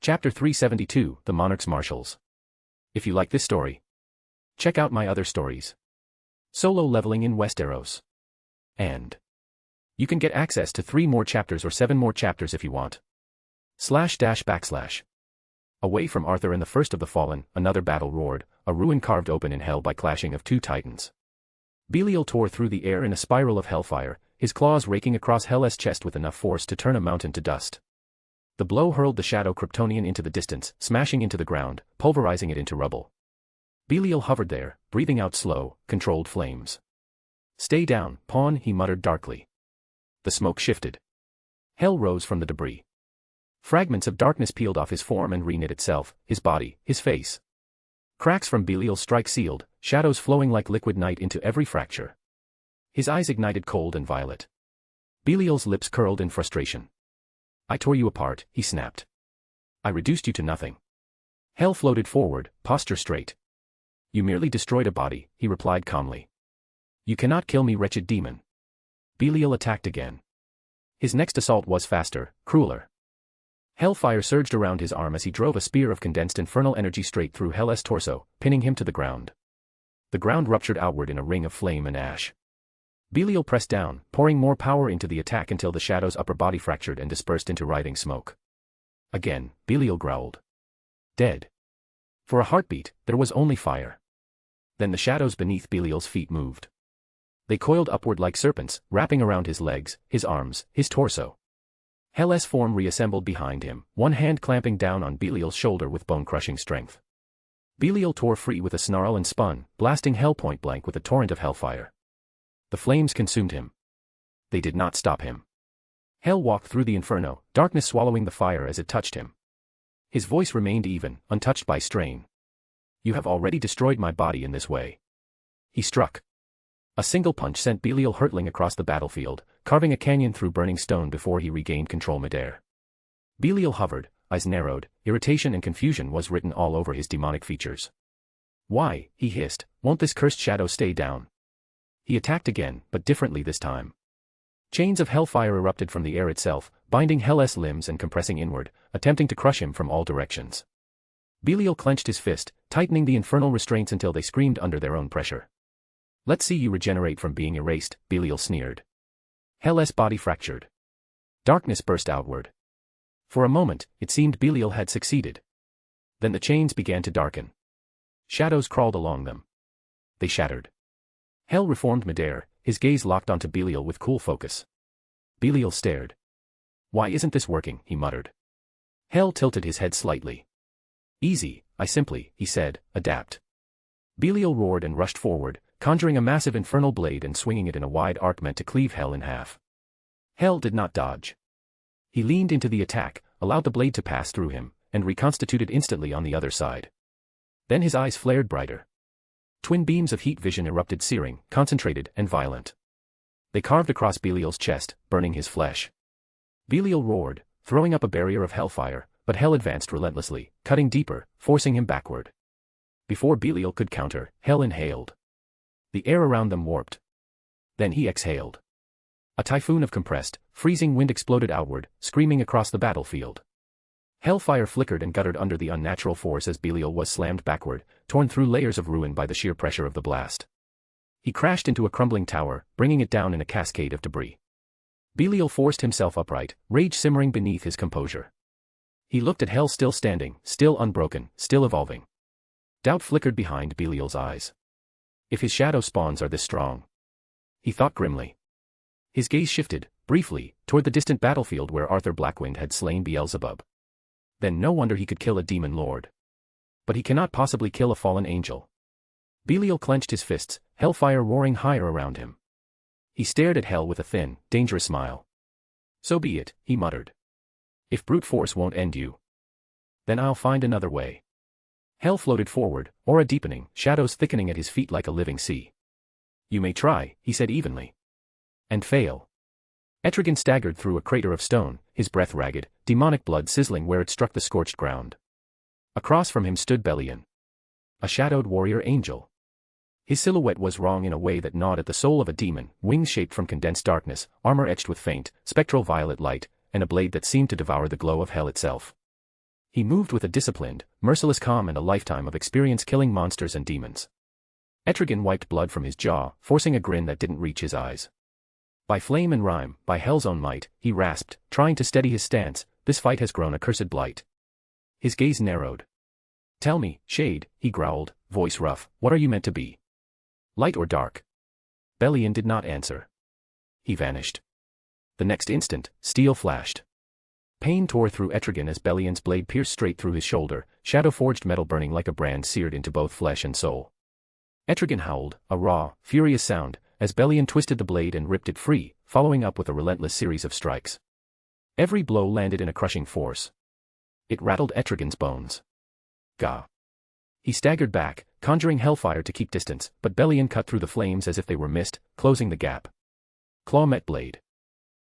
Chapter 372, The Monarch's Marshals. If you like this story, check out my other stories. Solo leveling in Westeros. And you can get access to 3 more chapters or 7 more chapters if you want. // Away from Arthur and the First of the Fallen, another battle roared, a ruin carved open in hell by clashing of 2 titans. Belial tore through the air in a spiral of hellfire, his claws raking across Hell's chest with enough force to turn a mountain to dust. The blow hurled the shadow Kryptonian into the distance, smashing into the ground, pulverizing it into rubble. Belial hovered there, breathing out slow, controlled flames. Stay down, pawn, he muttered darkly. The smoke shifted. Hell rose from the debris. Fragments of darkness peeled off his form and reknit itself, his body, his face. Cracks from Belial's strike sealed, shadows flowing like liquid night into every fracture. His eyes ignited cold and violet. Belial's lips curled in frustration. I tore you apart, he snapped. I reduced you to nothing. Hell floated forward, posture straight. You merely destroyed a body, he replied calmly. You cannot kill me, wretched demon. Belial attacked again. His next assault was faster, crueler. Hellfire surged around his arm as he drove a spear of condensed infernal energy straight through Hell's torso, pinning him to the ground. The ground ruptured outward in a ring of flame and ash. Belial pressed down, pouring more power into the attack until the shadow's upper body fractured and dispersed into writhing smoke. Again, Belial growled. Dead. For a heartbeat, there was only fire. Then the shadows beneath Belial's feet moved. They coiled upward like serpents, wrapping around his legs, his arms, his torso. Hell's form reassembled behind him, one hand clamping down on Belial's shoulder with bone-crushing strength. Belial tore free with a snarl and spun, blasting Hell point blank with a torrent of hellfire. The flames consumed him. They did not stop him. Hell walked through the inferno, darkness swallowing the fire as it touched him. His voice remained even, untouched by strain. You have already destroyed my body in this way. He struck. A single punch sent Belial hurtling across the battlefield, carving a canyon through burning stone before he regained control midair. Belial hovered, eyes narrowed, irritation and confusion was written all over his demonic features. Why, he hissed, won't this cursed shadow stay down? He attacked again, but differently this time. Chains of hellfire erupted from the air itself, binding Hell's limbs and compressing inward, attempting to crush him from all directions. Belial clenched his fist, tightening the infernal restraints until they screamed under their own pressure. Let's see you regenerate from being erased, Belial sneered. Hell's body fractured. Darkness burst outward. For a moment, it seemed Belial had succeeded. Then the chains began to darken. Shadows crawled along them. They shattered. Hell reformed midair, his gaze locked onto Belial with cool focus. Belial stared. Why isn't this working, he muttered. Hell tilted his head slightly. Easy, he said, adapt. Belial roared and rushed forward, conjuring a massive infernal blade and swinging it in a wide arc meant to cleave Hell in half. Hell did not dodge. He leaned into the attack, allowed the blade to pass through him, and reconstituted instantly on the other side. Then his eyes flared brighter. Twin beams of heat vision erupted, searing, concentrated, and violent. They carved across Belial's chest, burning his flesh. Belial roared, throwing up a barrier of hellfire, but Hell advanced relentlessly, cutting deeper, forcing him backward. Before Belial could counter, Hell inhaled. The air around them warped. Then he exhaled. A typhoon of compressed, freezing wind exploded outward, screaming across the battlefield. Hellfire flickered and guttered under the unnatural force as Belial was slammed backward, torn through layers of ruin by the sheer pressure of the blast. He crashed into a crumbling tower, bringing it down in a cascade of debris. Belial forced himself upright, rage simmering beneath his composure. He looked at Hell still standing, still unbroken, still evolving. Doubt flickered behind Belial's eyes. If his shadow spawns are this strong, he thought grimly. His gaze shifted, briefly, toward the distant battlefield where Arthur Blackwynd had slain Beelzebub. Then no wonder he could kill a demon lord. But he cannot possibly kill a fallen angel. Belial clenched his fists, hellfire roaring higher around him. He stared at Hell with a thin, dangerous smile. So be it, he muttered. If brute force won't end you, then I'll find another way. Hell floated forward, aura deepening, shadows thickening at his feet like a living sea. You may try, he said evenly. And fail. Etrigan staggered through a crater of stone, his breath ragged, demonic blood sizzling where it struck the scorched ground. Across from him stood Belian, a shadowed warrior angel. His silhouette was wrong in a way that gnawed at the soul of a demon, wings shaped from condensed darkness, armor etched with faint, spectral violet light, and a blade that seemed to devour the glow of hell itself. He moved with a disciplined, merciless calm and a lifetime of experience killing monsters and demons. Etrigan wiped blood from his jaw, forcing a grin that didn't reach his eyes. By flame and rime, by hell's own might, he rasped, trying to steady his stance, this fight has grown a cursed blight. His gaze narrowed. Tell me, Shade, he growled, voice rough, what are you meant to be? Light or dark? Belian did not answer. He vanished. The next instant, steel flashed. Pain tore through Etrigan as Belian's blade pierced straight through his shoulder, shadow-forged metal burning like a brand seared into both flesh and soul. Etrigan howled, a raw, furious sound, as Belian twisted the blade and ripped it free, following up with a relentless series of strikes. Every blow landed in a crushing force. It rattled Etrigan's bones. Gah! He staggered back, conjuring hellfire to keep distance, but Belian cut through the flames as if they were mist, closing the gap. Claw met blade.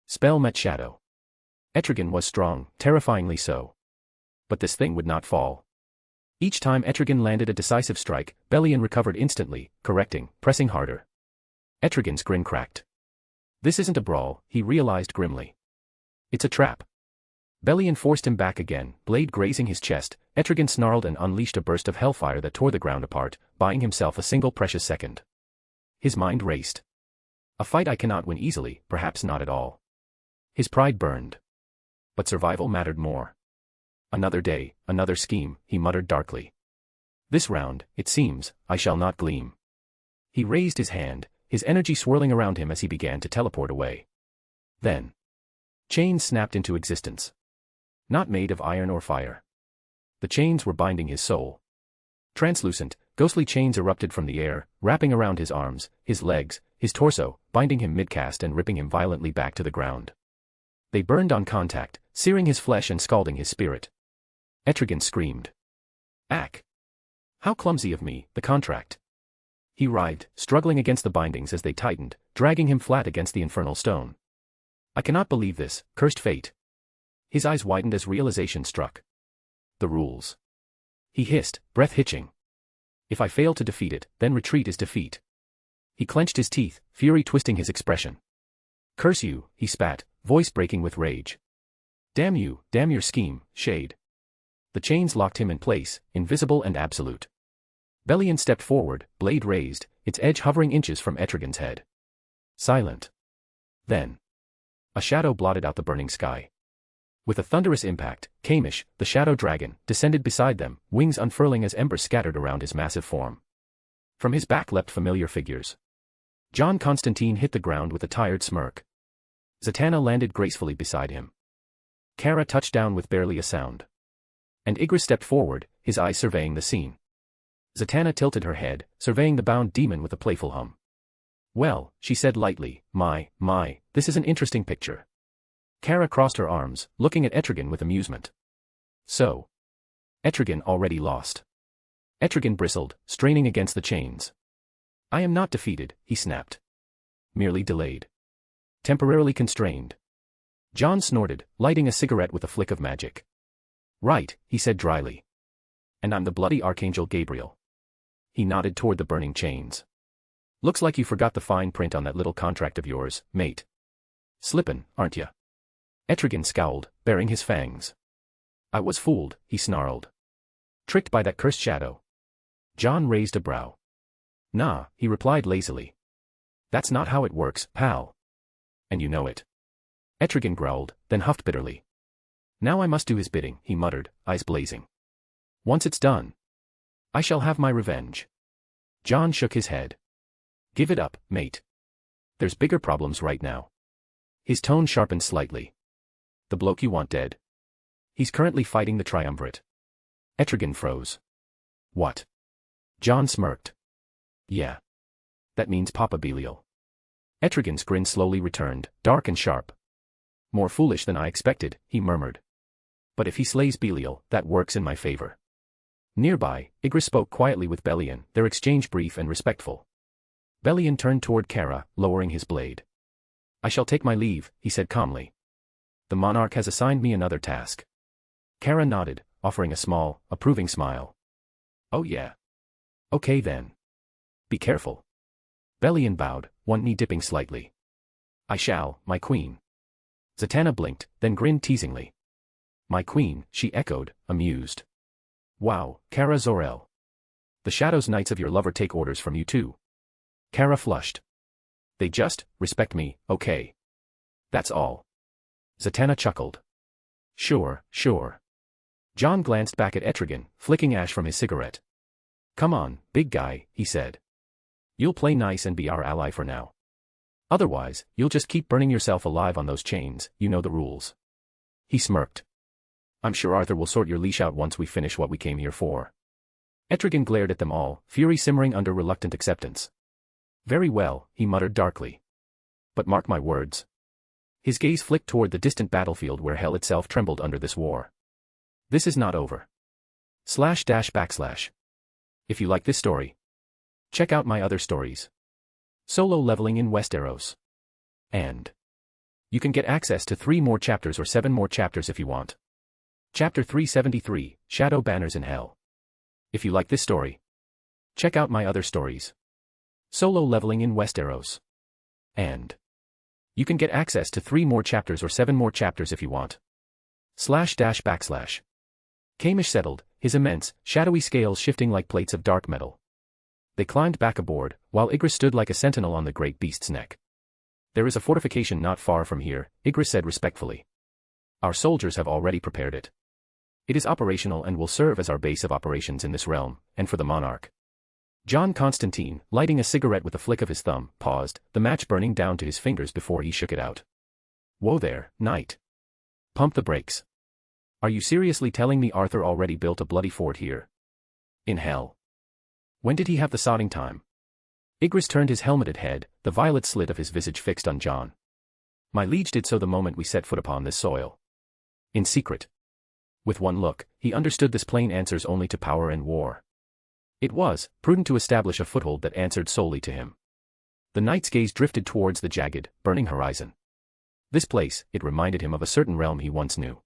Spell met shadow. Etrigan was strong, terrifyingly so. But this thing would not fall. Each time Etrigan landed a decisive strike, Belian recovered instantly, correcting, pressing harder. Etrigan's grin cracked. This isn't a brawl, he realized grimly. It's a trap. Belian forced him back again, blade grazing his chest. Etrigan snarled and unleashed a burst of hellfire that tore the ground apart, buying himself a single precious second. His mind raced. A fight I cannot win easily, perhaps not at all. His pride burned. But survival mattered more. Another day, another scheme, he muttered darkly. This round, it seems, I shall not gleam. He raised his hand, his energy swirling around him as he began to teleport away. Then, chains snapped into existence. Not made of iron or fire. The chains were binding his soul. Translucent, ghostly chains erupted from the air, wrapping around his arms, his legs, his torso, binding him mid-cast and ripping him violently back to the ground. They burned on contact, searing his flesh and scalding his spirit. Etrigan screamed. Ack! How clumsy of me, the contract. He writhed, struggling against the bindings as they tightened, dragging him flat against the infernal stone. I cannot believe this, cursed fate. His eyes widened as realization struck. The rules. He hissed, breath hitching. If I fail to defeat it, then retreat is defeat. He clenched his teeth, fury twisting his expression. Curse you, he spat, voice breaking with rage. Damn you, damn your scheme, Shade. The chains locked him in place, invisible and absolute. Belian stepped forward, blade raised, its edge hovering inches from Etrigan's head. Silent. Then, a shadow blotted out the burning sky. With a thunderous impact, Kamish, the shadow dragon, descended beside them, wings unfurling as embers scattered around his massive form. From his back leapt familiar figures. John Constantine hit the ground with a tired smirk. Zatanna landed gracefully beside him. Kara touched down with barely a sound. And Ygritte stepped forward, his eyes surveying the scene. Zatanna tilted her head, surveying the bound demon with a playful hum. Well, she said lightly, my, this is an interesting picture. Kara crossed her arms, looking at Etrigan with amusement. So. Etrigan already lost. Etrigan bristled, straining against the chains. I am not defeated, he snapped. Merely delayed. Temporarily constrained. John snorted, lighting a cigarette with a flick of magic. Right, he said dryly. And I'm the bloody Archangel Gabriel. He nodded toward the burning chains. Looks like you forgot the fine print on that little contract of yours, mate. Slippin', aren't ya? Etrigan scowled, baring his fangs. I was fooled, he snarled. Tricked by that cursed shadow. John raised a brow. Nah, he replied lazily. That's not how it works, pal. And you know it. Etrigan growled, then huffed bitterly. Now I must do his bidding, he muttered, eyes blazing. Once it's done, I shall have my revenge. John shook his head. Give it up, mate. There's bigger problems right now. His tone sharpened slightly. The bloke you want dead. He's currently fighting the Triumvirate. Etrigan froze. What? John smirked. Yeah. That means Papa Belial. Etrigan's grin slowly returned, dark and sharp. More foolish than I expected, he murmured. But if he slays Belial, that works in my favor. Nearby, Ygritte spoke quietly with Belian, their exchange brief and respectful. Belian turned toward Kara, lowering his blade. I shall take my leave, he said calmly. The monarch has assigned me another task. Kara nodded, offering a small, approving smile. Oh yeah. Okay then. Be careful. Belian bowed, one knee dipping slightly. I shall, my queen. Zatanna blinked, then grinned teasingly. My queen, she echoed, amused. Wow, Kara Zor-El. The Shadows Knights of your lover take orders from you too. Kara flushed. They just respect me, okay. That's all. Zatanna chuckled. Sure, sure. John glanced back at Etrigan, flicking ash from his cigarette. Come on, big guy, he said. You'll play nice and be our ally for now. Otherwise, you'll just keep burning yourself alive on those chains, you know the rules. He smirked. I'm sure Arthur will sort your leash out once we finish what we came here for. Etrigan glared at them all, fury simmering under reluctant acceptance. Very well, he muttered darkly. But mark my words. His gaze flicked toward the distant battlefield where hell itself trembled under this war. This is not over. // If you like this story, check out my other stories. Solo leveling in Westeros. And you can get access to 3 more chapters or 7 more chapters if you want. Chapter 373, Shadow Banners in Hell. If you like this story, check out my other stories. Solo leveling in Westeros. And you can get access to 3 more chapters or 7 more chapters if you want. // Kamish settled, his immense, shadowy scales shifting like plates of dark metal. They climbed back aboard, while Ygritte stood like a sentinel on the great beast's neck. There is a fortification not far from here, Ygritte said respectfully. Our soldiers have already prepared it. It is operational and will serve as our base of operations in this realm, and for the monarch. John Constantine, lighting a cigarette with a flick of his thumb, paused, the match burning down to his fingers before he shook it out. Whoa there, knight. Pump the brakes. Are you seriously telling me Arthur already built a bloody fort here? In hell. When did he have the sodding time? Ygritte turned his helmeted head, the violet slit of his visage fixed on John. My liege did so the moment we set foot upon this soil. In secret. With one look, he understood this plain answers only to power and war. It was prudent to establish a foothold that answered solely to him. The knight's gaze drifted towards the jagged, burning horizon. This place, it reminded him of a certain realm he once knew.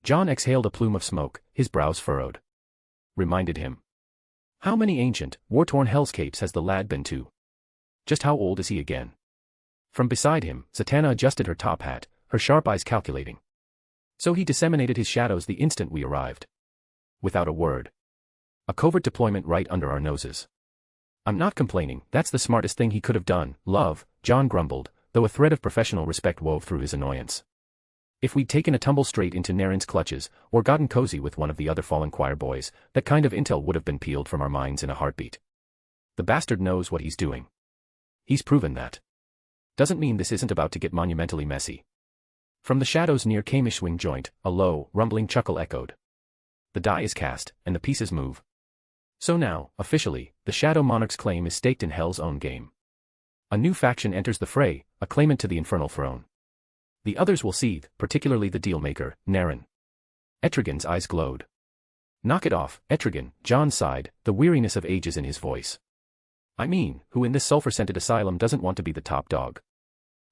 John exhaled a plume of smoke, his brows furrowed. Reminded him. How many ancient, war-torn hellscapes has the lad been to? Just how old is he again? From beside him, Zatanna adjusted her top hat, her sharp eyes calculating. So he disseminated his shadows the instant we arrived. Without a word. A covert deployment right under our noses. I'm not complaining, that's the smartest thing he could have done, love, John grumbled, though a thread of professional respect wove through his annoyance. If we'd taken a tumble straight into Naren's clutches, or gotten cozy with one of the other fallen choir boys, that kind of intel would have been peeled from our minds in a heartbeat. The bastard knows what he's doing. He's proven that. Doesn't mean this isn't about to get monumentally messy. From the shadows near Kamish wing joint, a low, rumbling chuckle echoed. The die is cast, and the pieces move. So now, officially, the Shadow Monarch's claim is staked in Hell's own game. A new faction enters the fray, a claimant to the infernal throne. The others will seethe, particularly the dealmaker, Naren. Etrigan's eyes glowed. Knock it off, Etrigan, John sighed, the weariness of ages in his voice. I mean, who in this sulfur-scented asylum doesn't want to be the top dog?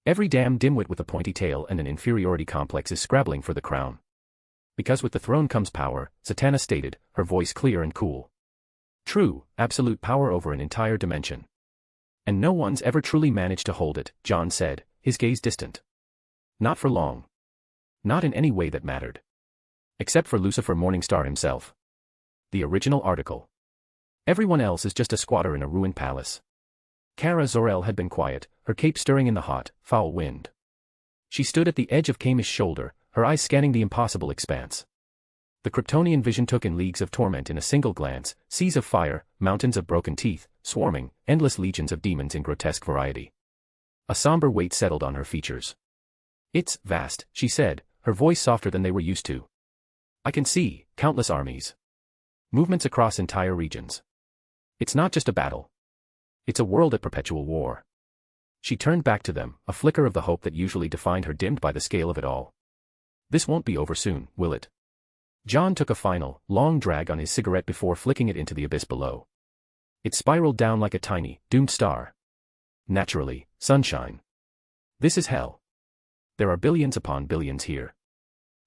Every damn dimwit with a pointy tail and an inferiority complex is scrabbling for the crown. Because with the throne comes power, Zatanna stated, her voice clear and cool. True, absolute power over an entire dimension. And no one's ever truly managed to hold it, John said, his gaze distant. Not for long. Not in any way that mattered. Except for Lucifer Morningstar himself. The original article. Everyone else is just a squatter in a ruined palace. Kara Zor-El had been quiet, her cape stirring in the hot, foul wind. She stood at the edge of Kamish's shoulder, her eyes scanning the impossible expanse. The Kryptonian vision took in leagues of torment in a single glance, seas of fire, mountains of broken teeth, swarming, endless legions of demons in grotesque variety. A somber weight settled on her features. It's vast, she said, her voice softer than they were used to. I can see countless armies. Movements across entire regions. It's not just a battle. It's a world at perpetual war. She turned back to them, a flicker of the hope that usually defined her dimmed by the scale of it all. This won't be over soon, will it? John took a final, long drag on his cigarette before flicking it into the abyss below. It spiraled down like a tiny, doomed star. Naturally, sunshine. This is hell. There are billions upon billions here.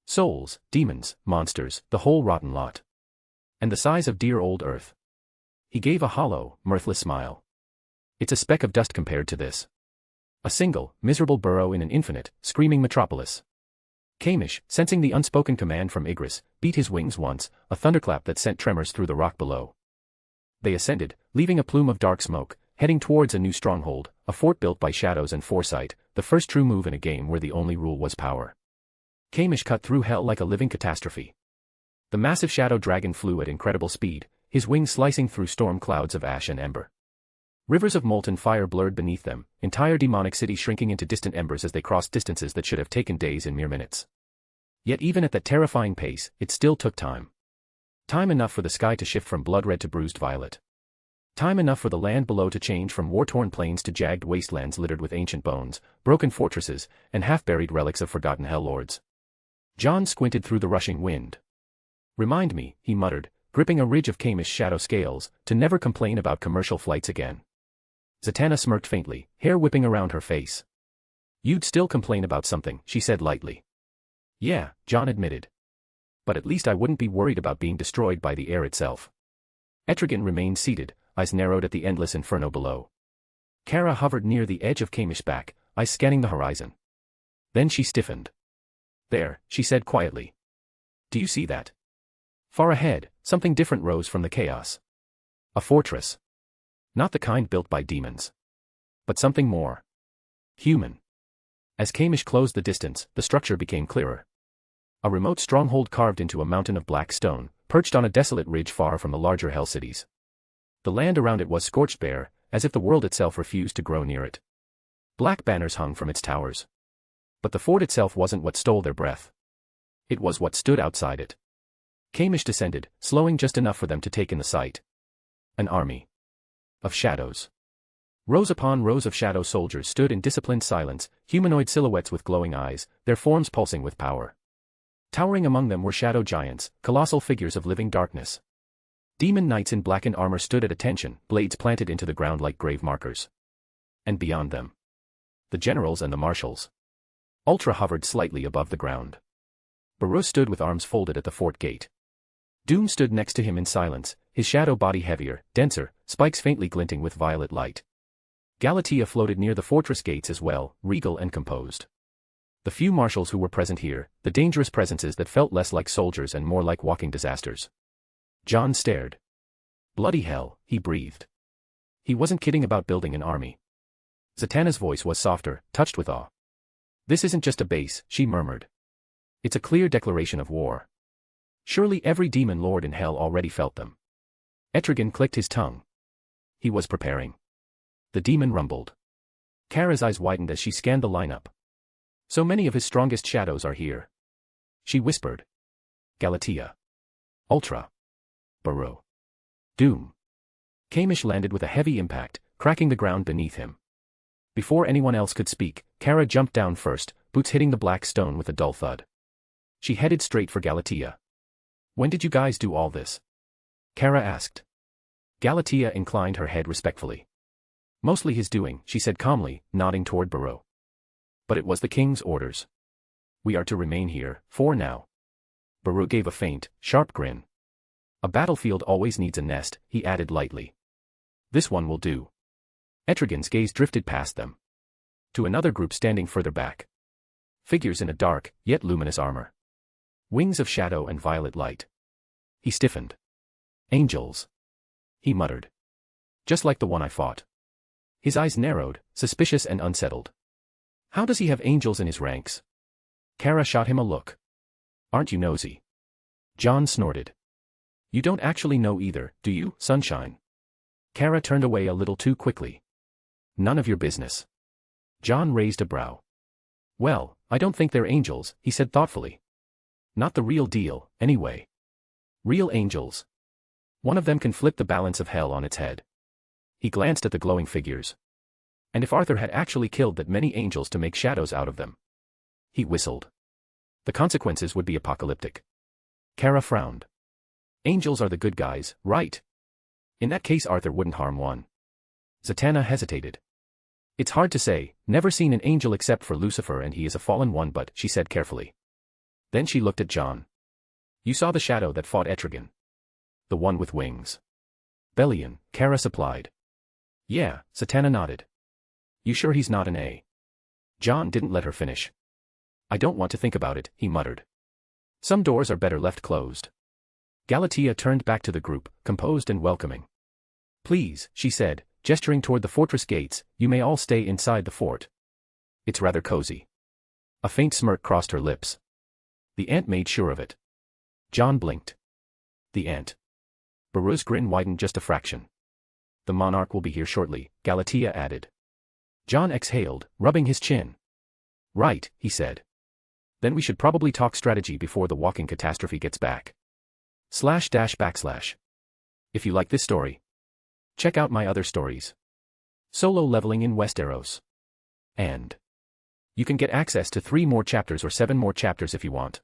Souls, demons, monsters, the whole rotten lot. And the size of dear old Earth. He gave a hollow, mirthless smile. It's a speck of dust compared to this. A single, miserable burrow in an infinite, screaming metropolis. Kamish, sensing the unspoken command from Igris, beat his wings once, a thunderclap that sent tremors through the rock below. They ascended, leaving a plume of dark smoke, heading towards a new stronghold, a fort built by shadows and foresight, the first true move in a game where the only rule was power. Kamish cut through hell like a living catastrophe. The massive shadow dragon flew at incredible speed, his wings slicing through storm clouds of ash and ember. Rivers of molten fire blurred beneath them, entire demonic cities shrinking into distant embers as they crossed distances that should have taken days in mere minutes. Yet even at that terrifying pace, it still took time. Time enough for the sky to shift from blood red to bruised violet. Time enough for the land below to change from war-torn plains to jagged wastelands littered with ancient bones, broken fortresses, and half-buried relics of forgotten hell lords. John squinted through the rushing wind. "Remind me," he muttered, gripping a ridge of Kamish shadow scales, "to never complain about commercial flights again." Zatanna smirked faintly, hair whipping around her face. "You'd still complain about something," she said lightly. "Yeah," John admitted. "But at least I wouldn't be worried about being destroyed by the air itself." Etrigan remained seated, eyes narrowed at the endless inferno below. Kara hovered near the edge of Kamish's back, eyes scanning the horizon. Then she stiffened. "There," she said quietly. "Do you see that?" Far ahead, something different rose from the chaos. A fortress. Not the kind built by demons. But something more human. As Kamish closed the distance, the structure became clearer. A remote stronghold carved into a mountain of black stone, perched on a desolate ridge far from the larger hell cities. The land around it was scorched bare, as if the world itself refused to grow near it. Black banners hung from its towers. But the fort itself wasn't what stole their breath. It was what stood outside it. Kamish descended, slowing just enough for them to take in the sight. An army of shadows. Rows upon rows of shadow soldiers stood in disciplined silence, humanoid silhouettes with glowing eyes, their forms pulsing with power. Towering among them were shadow giants, colossal figures of living darkness. Demon knights in blackened armor stood at attention, blades planted into the ground like grave markers. And beyond them, the generals and the marshals. Ultra hovered slightly above the ground. Barrow stood with arms folded at the fort gate. Doom stood next to him in silence, his shadow body heavier, denser, spikes faintly glinting with violet light. Galatea floated near the fortress gates as well, regal and composed. The few marshals who were present here, the dangerous presences that felt less like soldiers and more like walking disasters. John stared. Bloody hell, he breathed. He wasn't kidding about building an army. Zatanna's voice was softer, touched with awe. "This isn't just a base," she murmured. "It's a clear declaration of war. Surely every demon lord in hell already felt them." Etrigan clicked his tongue. He was preparing. The demon rumbled. Kara's eyes widened as she scanned the lineup. "So many of his strongest shadows are here," she whispered. "Galatea. Ultra. Barrow. Doom." Kamish landed with a heavy impact, cracking the ground beneath him. Before anyone else could speak, Kara jumped down first, boots hitting the black stone with a dull thud. She headed straight for Galatea. "When did you guys do all this?" Kara asked. Galatea inclined her head respectfully. "Mostly his doing," she said calmly, nodding toward Barrow. "But it was the king's orders. We are to remain here, for now." Barrow gave a faint, sharp grin. "A battlefield always needs a nest," he added lightly. "This one will do." Etrigan's gaze drifted past them. To another group standing further back. Figures in a dark, yet luminous armor. Wings of shadow and violet light. He stiffened. "Angels," he muttered. "Just like the one I fought." His eyes narrowed, suspicious and unsettled. "How does he have angels in his ranks?" Kara shot him a look. "Aren't you nosy?" John snorted. "You don't actually know either, do you, sunshine?" Kara turned away a little too quickly. "None of your business." John raised a brow. "Well, I don't think they're angels," he said thoughtfully. "Not the real deal, anyway. Real angels. One of them can flip the balance of hell on its head." He glanced at the glowing figures. "And if Arthur had actually killed that many angels to make shadows out of them?" He whistled. "The consequences would be apocalyptic." Kara frowned. "Angels are the good guys, right? In that case Arthur wouldn't harm one." Zatanna hesitated. It's hard to say, never seen an angel except for Lucifer and he is a fallen one but, she said carefully. Then she looked at John. You saw the shadow that fought Etrigan. The one with wings. Belian, Kara supplied. Yeah, Satana nodded. You sure he's not an A? John didn't let her finish. I don't want to think about it, he muttered. Some doors are better left closed. Galatea turned back to the group, composed and welcoming. Please, she said, gesturing toward the fortress gates, you may all stay inside the fort. It's rather cozy. A faint smirk crossed her lips. The ant made sure of it. John blinked. The ant. Baru's grin widened just a fraction. The monarch will be here shortly, Galatea added. John exhaled, rubbing his chin. Right, he said. Then we should probably talk strategy before the walking catastrophe gets back. // If you like this story, check out my other stories. Solo leveling in Westeros. And you can get access to 3 more chapters or 7 more chapters if you want.